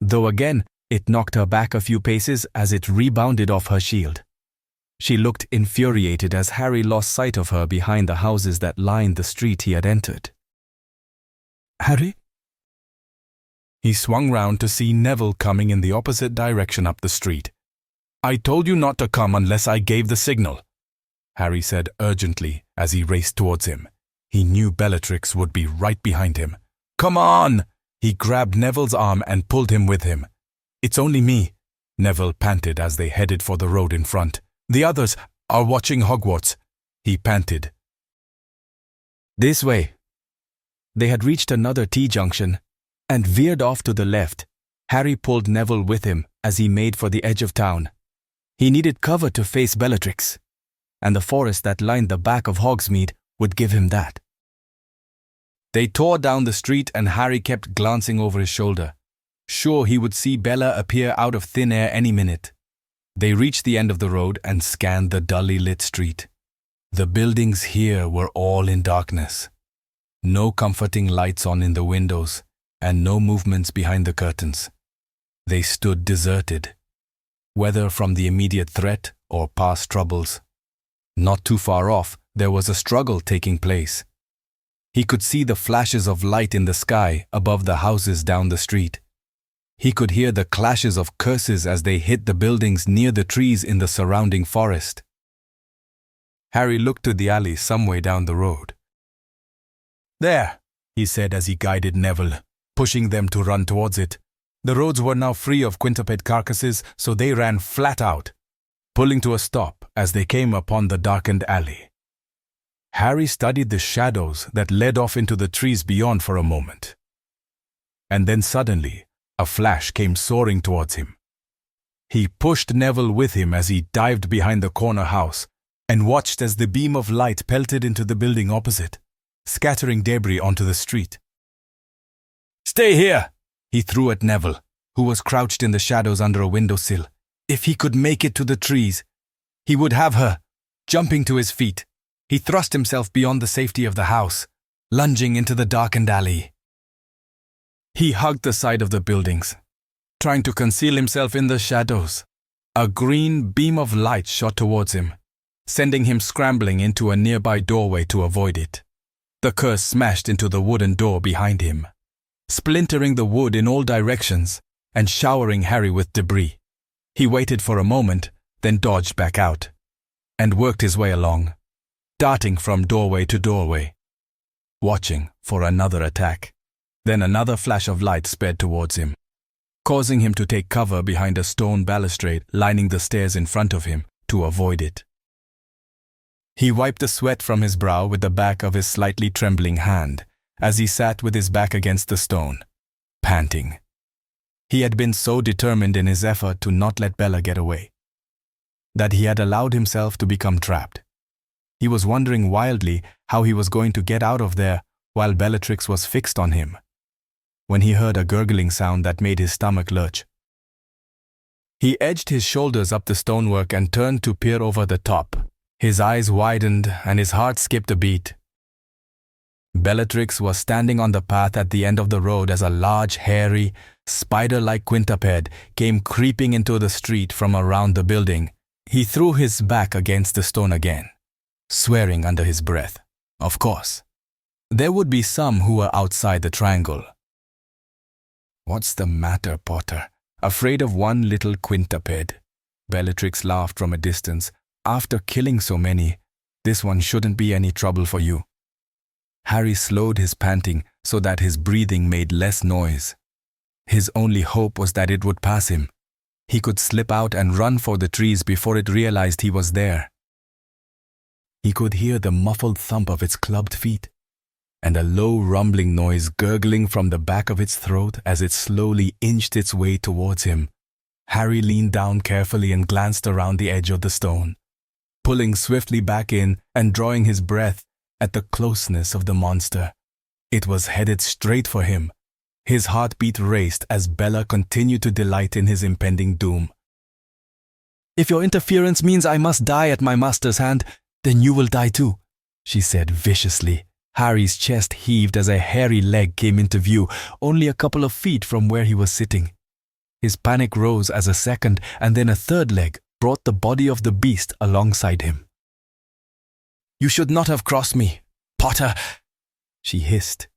though again it knocked her back a few paces as it rebounded off her shield. She looked infuriated as Harry lost sight of her behind the houses that lined the street he had entered. "Harry?" He swung round to see Neville coming in the opposite direction up the street. "I told you not to come unless I gave the signal," Harry said urgently as he raced towards him. He knew Bellatrix would be right behind him. "Come on!" He grabbed Neville's arm and pulled him with him. "It's only me," Neville panted as they headed for the road in front. "The others are watching Hogwarts," he panted. "This way." They had reached another T-junction and veered off to the left. Harry pulled Neville with him as he made for the edge of town. He needed cover to face Bellatrix, and the forest that lined the back of Hogsmeade would give him that. They tore down the street and Harry kept glancing over his shoulder, sure he would see Bella appear out of thin air any minute. They reached the end of the road and scanned the dully lit street. The buildings here were all in darkness. No comforting lights on in the windows, and no movements behind the curtains. They stood deserted, whether from the immediate threat or past troubles. Not too far off, there was a struggle taking place. He could see the flashes of light in the sky above the houses down the street. He could hear the clashes of curses as they hit the buildings near the trees in the surrounding forest. Harry looked to the alley some way down the road. "There," he said as he guided Neville, pushing them to run towards it. The roads were now free of quintuped carcasses, so they ran flat out, pulling to a stop as they came upon the darkened alley. Harry studied the shadows that led off into the trees beyond for a moment. And then suddenly, a flash came soaring towards him. He pushed Neville with him as he dived behind the corner house and watched as the beam of light pelted into the building opposite, scattering debris onto the street. "Stay here!" he threw at Neville, who was crouched in the shadows under a windowsill. If he could make it to the trees, he would have her. Jumping to his feet, he thrust himself beyond the safety of the house, lunging into the darkened alley. He hugged the side of the buildings, trying to conceal himself in the shadows. A green beam of light shot towards him, sending him scrambling into a nearby doorway to avoid it. The curse smashed into the wooden door behind him, splintering the wood in all directions and showering Harry with debris. He waited for a moment, then dodged back out, and worked his way along, darting from doorway to doorway, watching for another attack. Then another flash of light sped towards him, causing him to take cover behind a stone balustrade lining the stairs in front of him to avoid it. He wiped the sweat from his brow with the back of his slightly trembling hand as he sat with his back against the stone, panting. He had been so determined in his effort to not let Bella get away, that he had allowed himself to become trapped. He was wondering wildly how he was going to get out of there while Bellatrix was fixed on him, when he heard a gurgling sound that made his stomach lurch. He edged his shoulders up the stonework and turned to peer over the top. His eyes widened and his heart skipped a beat. Bellatrix was standing on the path at the end of the road as a large, hairy, spider-like quintuped came creeping into the street from around the building. He threw his back against the stone again, swearing under his breath. Of course, there would be some who were outside the triangle. "What's the matter, Potter? Afraid of one little quintuped?" Bellatrix laughed from a distance. "After killing so many, this one shouldn't be any trouble for you." Harry slowed his panting so that his breathing made less noise. His only hope was that it would pass him. He could slip out and run for the trees before it realized he was there. He could hear the muffled thump of its clubbed feet, and a low rumbling noise gurgling from the back of its throat as it slowly inched its way towards him. Harry leaned down carefully and glanced around the edge of the stone, pulling swiftly back in and drawing his breath at the closeness of the monster. It was headed straight for him. His heartbeat raced as Bella continued to delight in his impending doom. "If your interference means I must die at my master's hand, then you will die too," she said viciously. Harry's chest heaved as a hairy leg came into view, only a couple of feet from where he was sitting. His panic rose as a second and then a third leg brought the body of the beast alongside him. "You should not have crossed me, Potter," she hissed.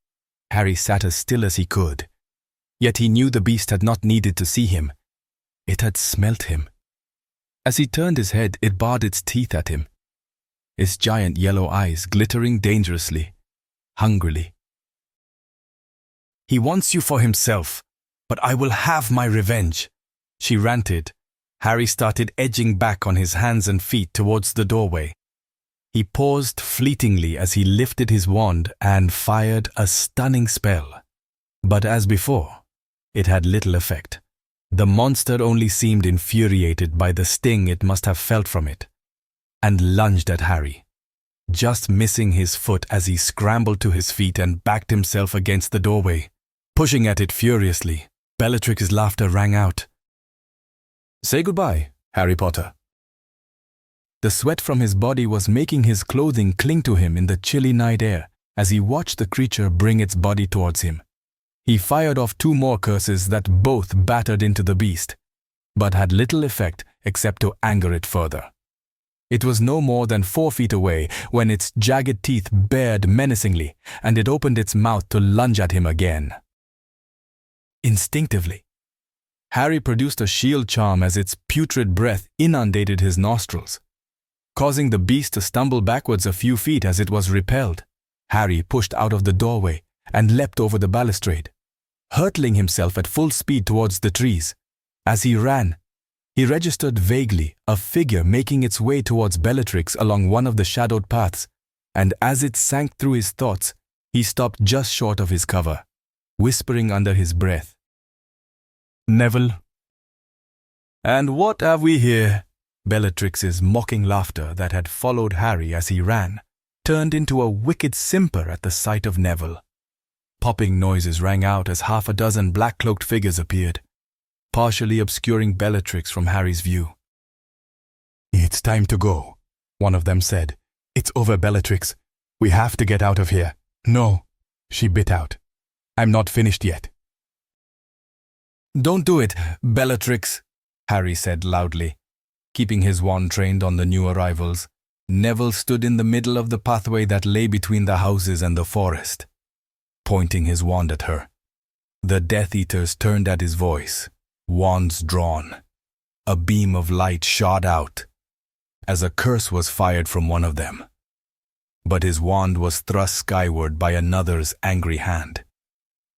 Harry sat as still as he could. Yet he knew the beast had not needed to see him. It had smelt him. As he turned his head, it bared its teeth at him, its giant yellow eyes glittering dangerously, hungrily. "He wants you for himself, but I will have my revenge," she ranted. Harry started edging back on his hands and feet towards the doorway. He paused fleetingly as he lifted his wand and fired a stunning spell. But as before, it had little effect. The monster only seemed infuriated by the sting it must have felt from it, and lunged at Harry, just missing his foot as he scrambled to his feet and backed himself against the doorway, pushing at it furiously. Bellatrix's laughter rang out. "Say goodbye, Harry Potter." The sweat from his body was making his clothing cling to him in the chilly night air as he watched the creature bring its body towards him. He fired off 2 more curses that both battered into the beast, but had little effect except to anger it further. It was no more than 4 feet away when its jagged teeth bared menacingly, and it opened its mouth to lunge at him again. Instinctively, Harry produced a shield charm as its putrid breath inundated his nostrils, causing the beast to stumble backwards a few feet as it was repelled. Harry pushed out of the doorway and leapt over the balustrade, hurtling himself at full speed towards the trees. As he ran, he registered vaguely a figure making its way towards Bellatrix along one of the shadowed paths, and as it sank through his thoughts, he stopped just short of his cover, whispering under his breath, "Neville." "And what have we here?" Bellatrix's mocking laughter that had followed Harry as he ran turned into a wicked simper at the sight of Neville. Popping noises rang out as half a dozen black-cloaked figures appeared, partially obscuring Bellatrix from Harry's view. "It's time to go," one of them said. "It's over, Bellatrix. We have to get out of here." "No," she bit out. "I'm not finished yet." "Don't do it, Bellatrix," Harry said loudly. Keeping his wand trained on the new arrivals, Neville stood in the middle of the pathway that lay between the houses and the forest, pointing his wand at her. The Death Eaters turned at his voice, wands drawn. A beam of light shot out, as a curse was fired from one of them. But his wand was thrust skyward by another's angry hand,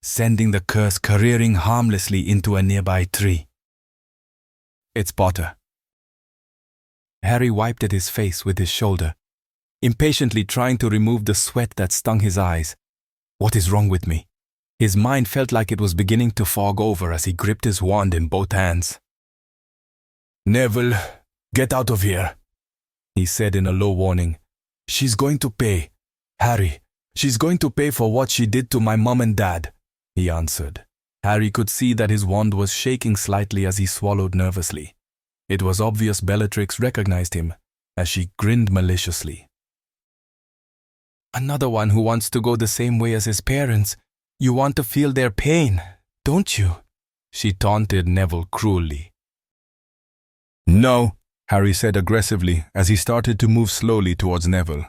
sending the curse careering harmlessly into a nearby tree. "It's Potter." Harry wiped at his face with his shoulder, impatiently trying to remove the sweat that stung his eyes. What is wrong with me? His mind felt like it was beginning to fog over as he gripped his wand in both hands. "Neville, get out of here," he said in a low warning. "She's going to pay. Harry, she's going to pay for what she did to my mom and dad," he answered. Harry could see that his wand was shaking slightly as he swallowed nervously. It was obvious Bellatrix recognized him as she grinned maliciously. "Another one who wants to go the same way as his parents. You want to feel their pain, don't you?" she taunted Neville cruelly. "No," Harry said aggressively as he started to move slowly towards Neville.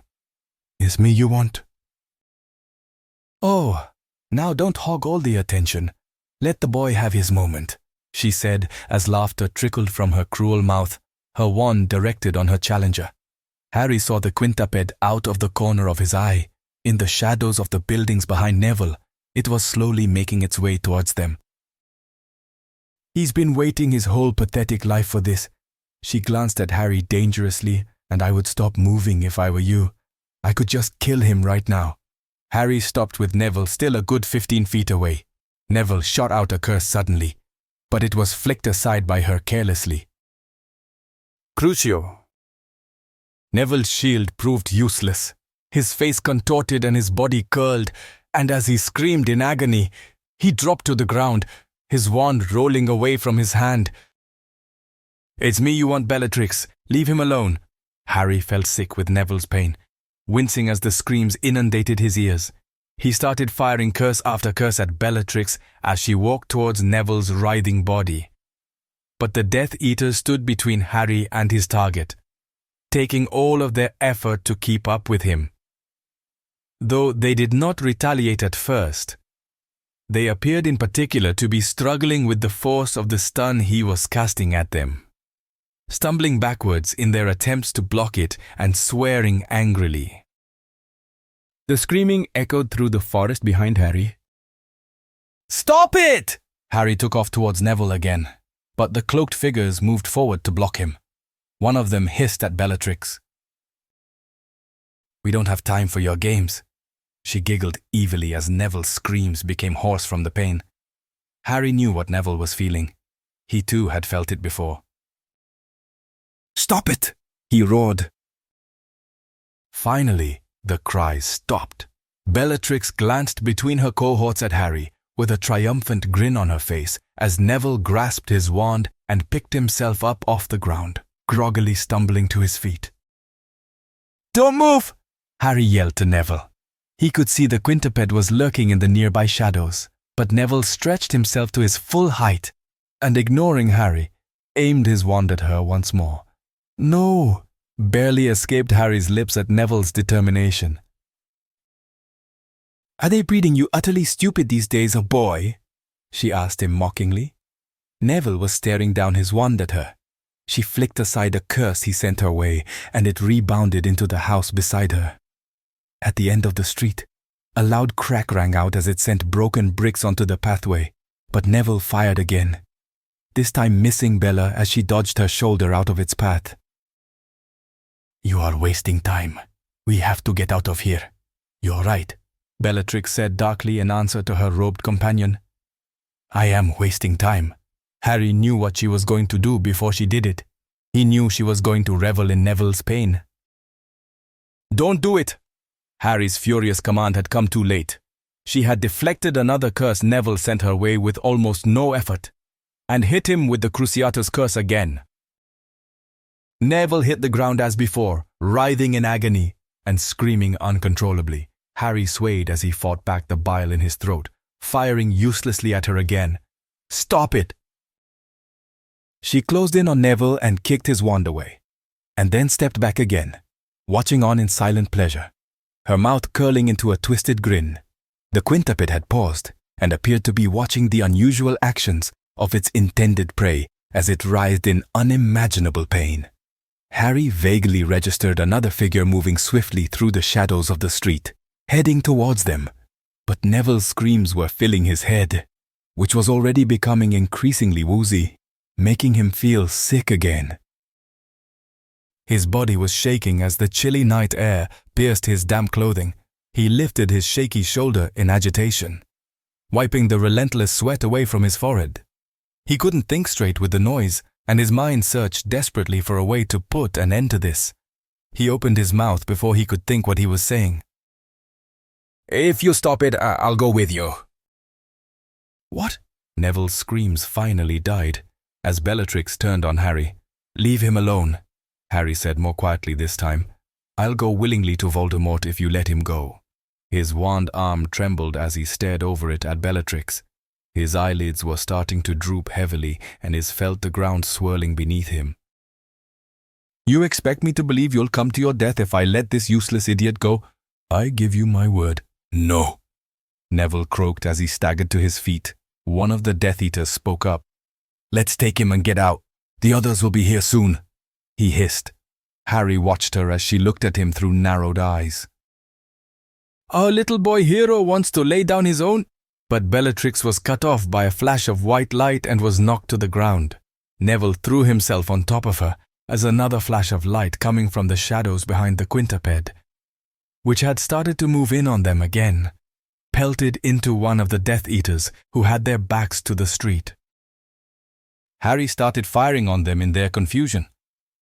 "It's me you want?" "Oh, now don't hog all the attention. Let the boy have his moment," she said as laughter trickled from her cruel mouth, her wand directed on her challenger. Harry saw the quintuped out of the corner of his eye. In the shadows of the buildings behind Neville, it was slowly making its way towards them. "He's been waiting his whole pathetic life for this." She glanced at Harry dangerously, "and I would stop moving if I were you. I could just kill him right now." Harry stopped with Neville still a good 15 feet away. Neville shot out a curse suddenly, but it was flicked aside by her carelessly. "Crucio." Neville's shield proved useless. His face contorted and his body curled, and as he screamed in agony, he dropped to the ground, his wand rolling away from his hand. "It's me you want, Bellatrix. Leave him alone." Harry felt sick with Neville's pain, wincing as the screams inundated his ears. He started firing curse after curse at Bellatrix as she walked towards Neville's writhing body. But the Death Eaters stood between Harry and his target, taking all of their effort to keep up with him. Though they did not retaliate at first, they appeared in particular to be struggling with the force of the stun he was casting at them, stumbling backwards in their attempts to block it and swearing angrily. The screaming echoed through the forest behind Harry. "Stop it!" Harry took off towards Neville again, but the cloaked figures moved forward to block him. One of them hissed at Bellatrix. "We don't have time for your games," she giggled evilly as Neville's screams became hoarse from the pain. Harry knew what Neville was feeling. He too had felt it before. "Stop it!" he roared. Finally, the cries stopped. Bellatrix glanced between her cohorts at Harry with a triumphant grin on her face as Neville grasped his wand and picked himself up off the ground, groggily stumbling to his feet. "Don't move!" Harry yelled to Neville. He could see the quintuped was lurking in the nearby shadows, but Neville stretched himself to his full height and, ignoring Harry, aimed his wand at her once more. "No," barely escaped Harry's lips at Neville's determination. "Are they breeding you utterly stupid these days, boy?" she asked him mockingly. Neville was staring down his wand at her. She flicked aside a curse he sent her way, and it rebounded into the house beside her. At the end of the street, a loud crack rang out as it sent broken bricks onto the pathway, but Neville fired again, this time missing Bella as she dodged her shoulder out of its path. "You are wasting time. We have to get out of here." "You're right," Bellatrix said darkly in answer to her robed companion. "I am wasting time." Harry knew what she was going to do before she did it. He knew she was going to revel in Neville's pain. "Don't do it!" Harry's furious command had come too late. She had deflected another curse Neville sent her way with almost no effort, and hit him with the Cruciatus curse again. Neville hit the ground as before, writhing in agony and screaming uncontrollably. Harry swayed as he fought back the bile in his throat, firing uselessly at her again. "Stop it!" She closed in on Neville and kicked his wand away, and then stepped back again, watching on in silent pleasure, her mouth curling into a twisted grin. The quintuped had paused and appeared to be watching the unusual actions of its intended prey as it writhed in unimaginable pain. Harry vaguely registered another figure moving swiftly through the shadows of the street, heading towards them, but Neville's screams were filling his head, which was already becoming increasingly woozy, making him feel sick again. His body was shaking as the chilly night air pierced his damp clothing. He lifted his shaky shoulder in agitation, wiping the relentless sweat away from his forehead. He couldn't think straight with the noise, and his mind searched desperately for a way to put an end to this. He opened his mouth before he could think what he was saying. "If you stop it, I'll go with you." "What?" Neville's screams finally died as Bellatrix turned on Harry. "Leave him alone," Harry said more quietly this time. "I'll go willingly to Voldemort if you let him go." His wand arm trembled as he stared over it at Bellatrix. His eyelids were starting to droop heavily, and he felt the ground swirling beneath him. "You expect me to believe you'll come to your death if I let this useless idiot go? I give you my word, no," Neville croaked as he staggered to his feet. One of the Death Eaters spoke up. "Let's take him and get out. The others will be here soon," he hissed. Harry watched her as she looked at him through narrowed eyes. "Our little boy hero wants to lay down his own—" But Bellatrix was cut off by a flash of white light and was knocked to the ground. Neville threw himself on top of her as another flash of light coming from the shadows behind the quintuped, which had started to move in on them again, pelted into one of the Death Eaters who had their backs to the street. Harry started firing on them in their confusion,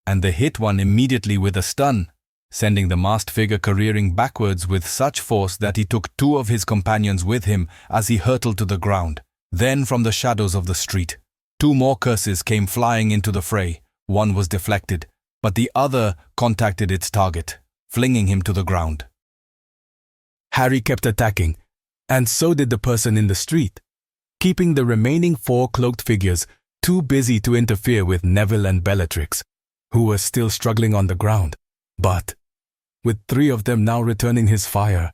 and they hit one immediately with a stun, sending the masked figure careering backwards with such force that he took two of his companions with him as he hurtled to the ground. Then from the shadows of the street, two more curses came flying into the fray. One was deflected, but the other contacted its target, flinging him to the ground. Harry kept attacking, and so did the person in the street, keeping the remaining four cloaked figures too busy to interfere with Neville and Bellatrix, who were still struggling on the ground. But, with three of them now returning his fire,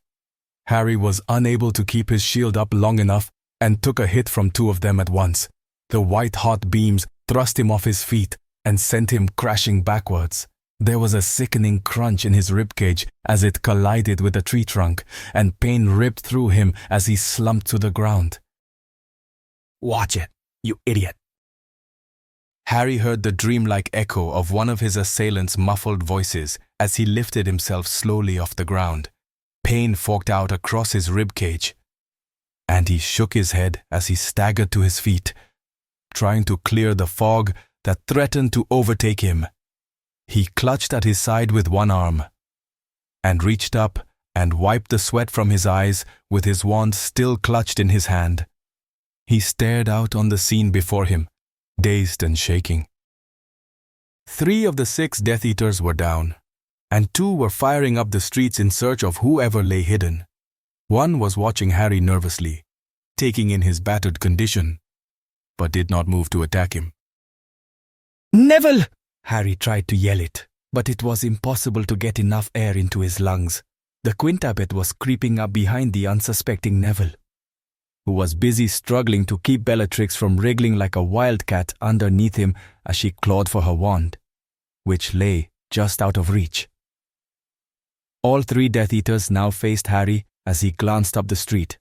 Harry was unable to keep his shield up long enough and took a hit from two of them at once. The white-hot beams thrust him off his feet and sent him crashing backwards. There was a sickening crunch in his ribcage as it collided with a tree trunk, and pain ripped through him as he slumped to the ground. "Watch it, you idiot!" Harry heard the dreamlike echo of one of his assailants' muffled voices as he lifted himself slowly off the ground. Pain forked out across his ribcage, and he shook his head as he staggered to his feet, trying to clear the fog that threatened to overtake him. He clutched at his side with one arm, and reached up and wiped the sweat from his eyes with his wand still clutched in his hand. He stared out on the scene before him, dazed and shaking. 3 of the 6 Death Eaters were down, and 2 were firing up the streets in search of whoever lay hidden. One was watching Harry nervously, taking in his battered condition, but did not move to attack him. "Neville!" Harry tried to yell it, but it was impossible to get enough air into his lungs. The quintuple was creeping up behind the unsuspecting Neville, who was busy struggling to keep Bellatrix from wriggling like a wildcat underneath him as she clawed for her wand, which lay just out of reach. All three Death Eaters now faced Harry as he glanced up the street,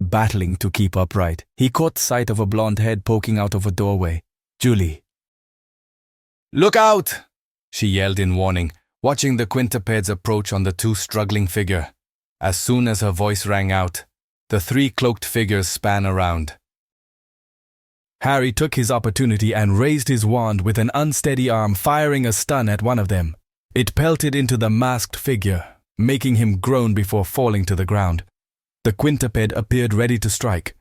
battling to keep upright. He caught sight of a blonde head poking out of a doorway. Julie. "Look out!" she yelled in warning, watching the quintupeds approach on the two struggling figure. As soon as her voice rang out, the three cloaked figures span around. Harry took his opportunity and raised his wand with an unsteady arm, firing a stun at one of them. It pelted into the masked figure, making him groan before falling to the ground. The quintuped appeared ready to strike,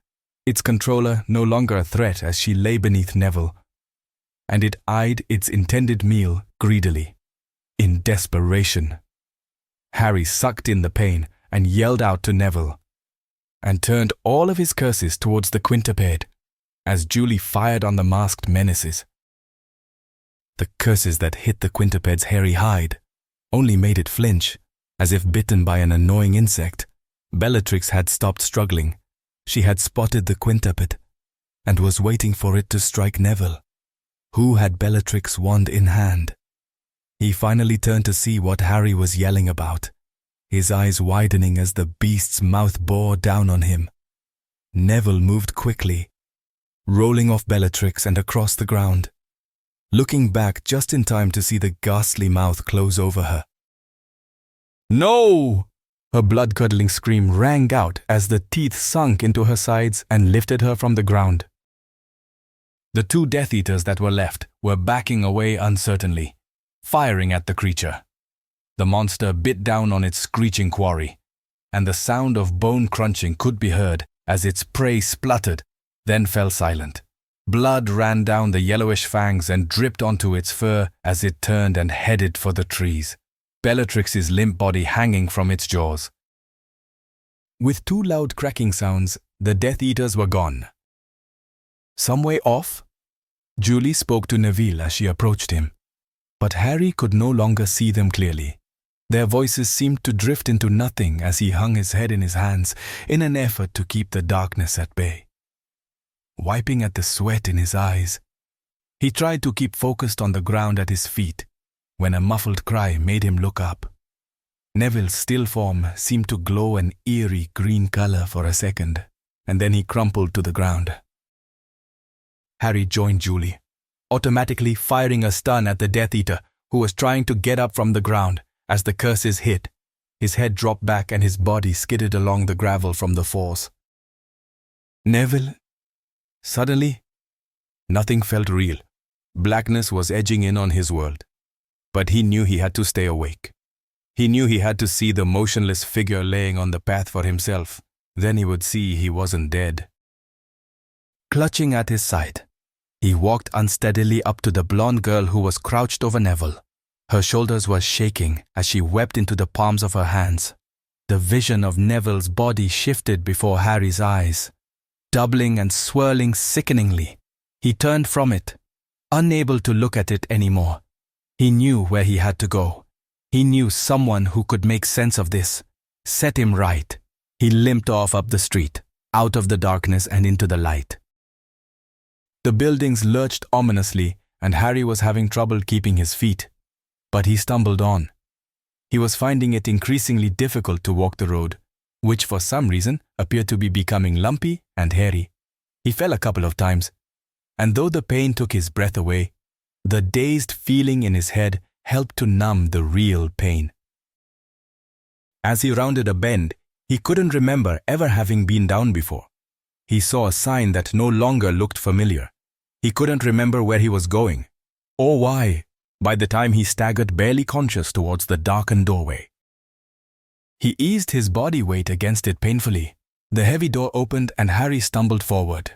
its controller no longer a threat as she lay beneath Neville, and it eyed its intended meal greedily, in desperation. Harry sucked in the pain and yelled out to Neville, and turned all of his curses towards the quintuped as Julie fired on the masked menaces. The curses that hit the quintuped's hairy hide only made it flinch, as if bitten by an annoying insect. Bellatrix had stopped struggling. She had spotted the quintuped and was waiting for it to strike Neville, who had Bellatrix's wand in hand. He finally turned to see what Harry was yelling about, his eyes widening as the beast's mouth bore down on him. Neville moved quickly, rolling off Bellatrix and across the ground, looking back just in time to see the ghastly mouth close over her. "No!" Her blood-curdling scream rang out as the teeth sunk into her sides and lifted her from the ground. The two Death Eaters that were left were backing away uncertainly, firing at the creature. The monster bit down on its screeching quarry, and the sound of bone crunching could be heard as its prey spluttered, then fell silent. Blood ran down the yellowish fangs and dripped onto its fur as it turned and headed for the trees, Bellatrix's limp body hanging from its jaws. With two loud cracking sounds, the Death Eaters were gone. Some way off, Julie spoke to Neville as she approached him, but Harry could no longer see them clearly. Their voices seemed to drift into nothing as he hung his head in his hands in an effort to keep the darkness at bay. Wiping at the sweat in his eyes, he tried to keep focused on the ground at his feet when a muffled cry made him look up. Neville's still form seemed to glow an eerie green color for a second, and then he crumpled to the ground. Harry joined Julie, automatically firing a stun at the Death Eater, who was trying to get up from the ground. As the curses hit, his head dropped back and his body skidded along the gravel from the force. Neville. Suddenly, nothing felt real. Blackness was edging in on his world. But he knew he had to stay awake. He knew he had to see the motionless figure laying on the path for himself. Then he would see he wasn't dead. Clutching at his side, he walked unsteadily up to the blonde girl who was crouched over Neville. Her shoulders were shaking as she wept into the palms of her hands. The vision of Neville's body shifted before Harry's eyes, doubling and swirling sickeningly. He turned from it, unable to look at it anymore. He knew where he had to go. He knew someone who could make sense of this, set him right. He limped off up the street, out of the darkness and into the light. The buildings lurched ominously, and Harry was having trouble keeping his feet. But he stumbled on. He was finding it increasingly difficult to walk the road, which for some reason appeared to be becoming lumpy and hairy. He fell a couple of times, and though the pain took his breath away, the dazed feeling in his head helped to numb the real pain. As he rounded a bend, he couldn't remember ever having been down before. He saw a sign that no longer looked familiar. He couldn't remember where he was going, or why, by the time he staggered barely conscious towards the darkened doorway. He eased his body weight against it painfully. The heavy door opened and Harry stumbled forward,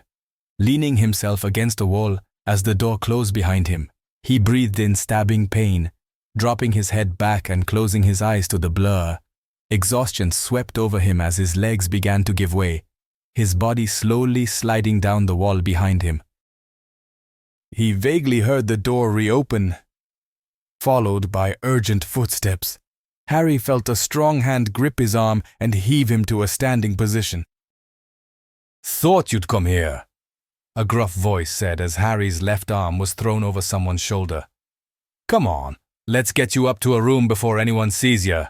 leaning himself against a wall as the door closed behind him. He breathed in stabbing pain, dropping his head back and closing his eyes to the blur. Exhaustion swept over him as his legs began to give way, his body slowly sliding down the wall behind him. He vaguely heard the door reopen. followed by urgent footsteps. Harry felt a strong hand grip his arm and heave him to a standing position. "Thought you'd come here," a gruff voice said as Harry's left arm was thrown over someone's shoulder. "Come on, let's get you up to a room before anyone sees you."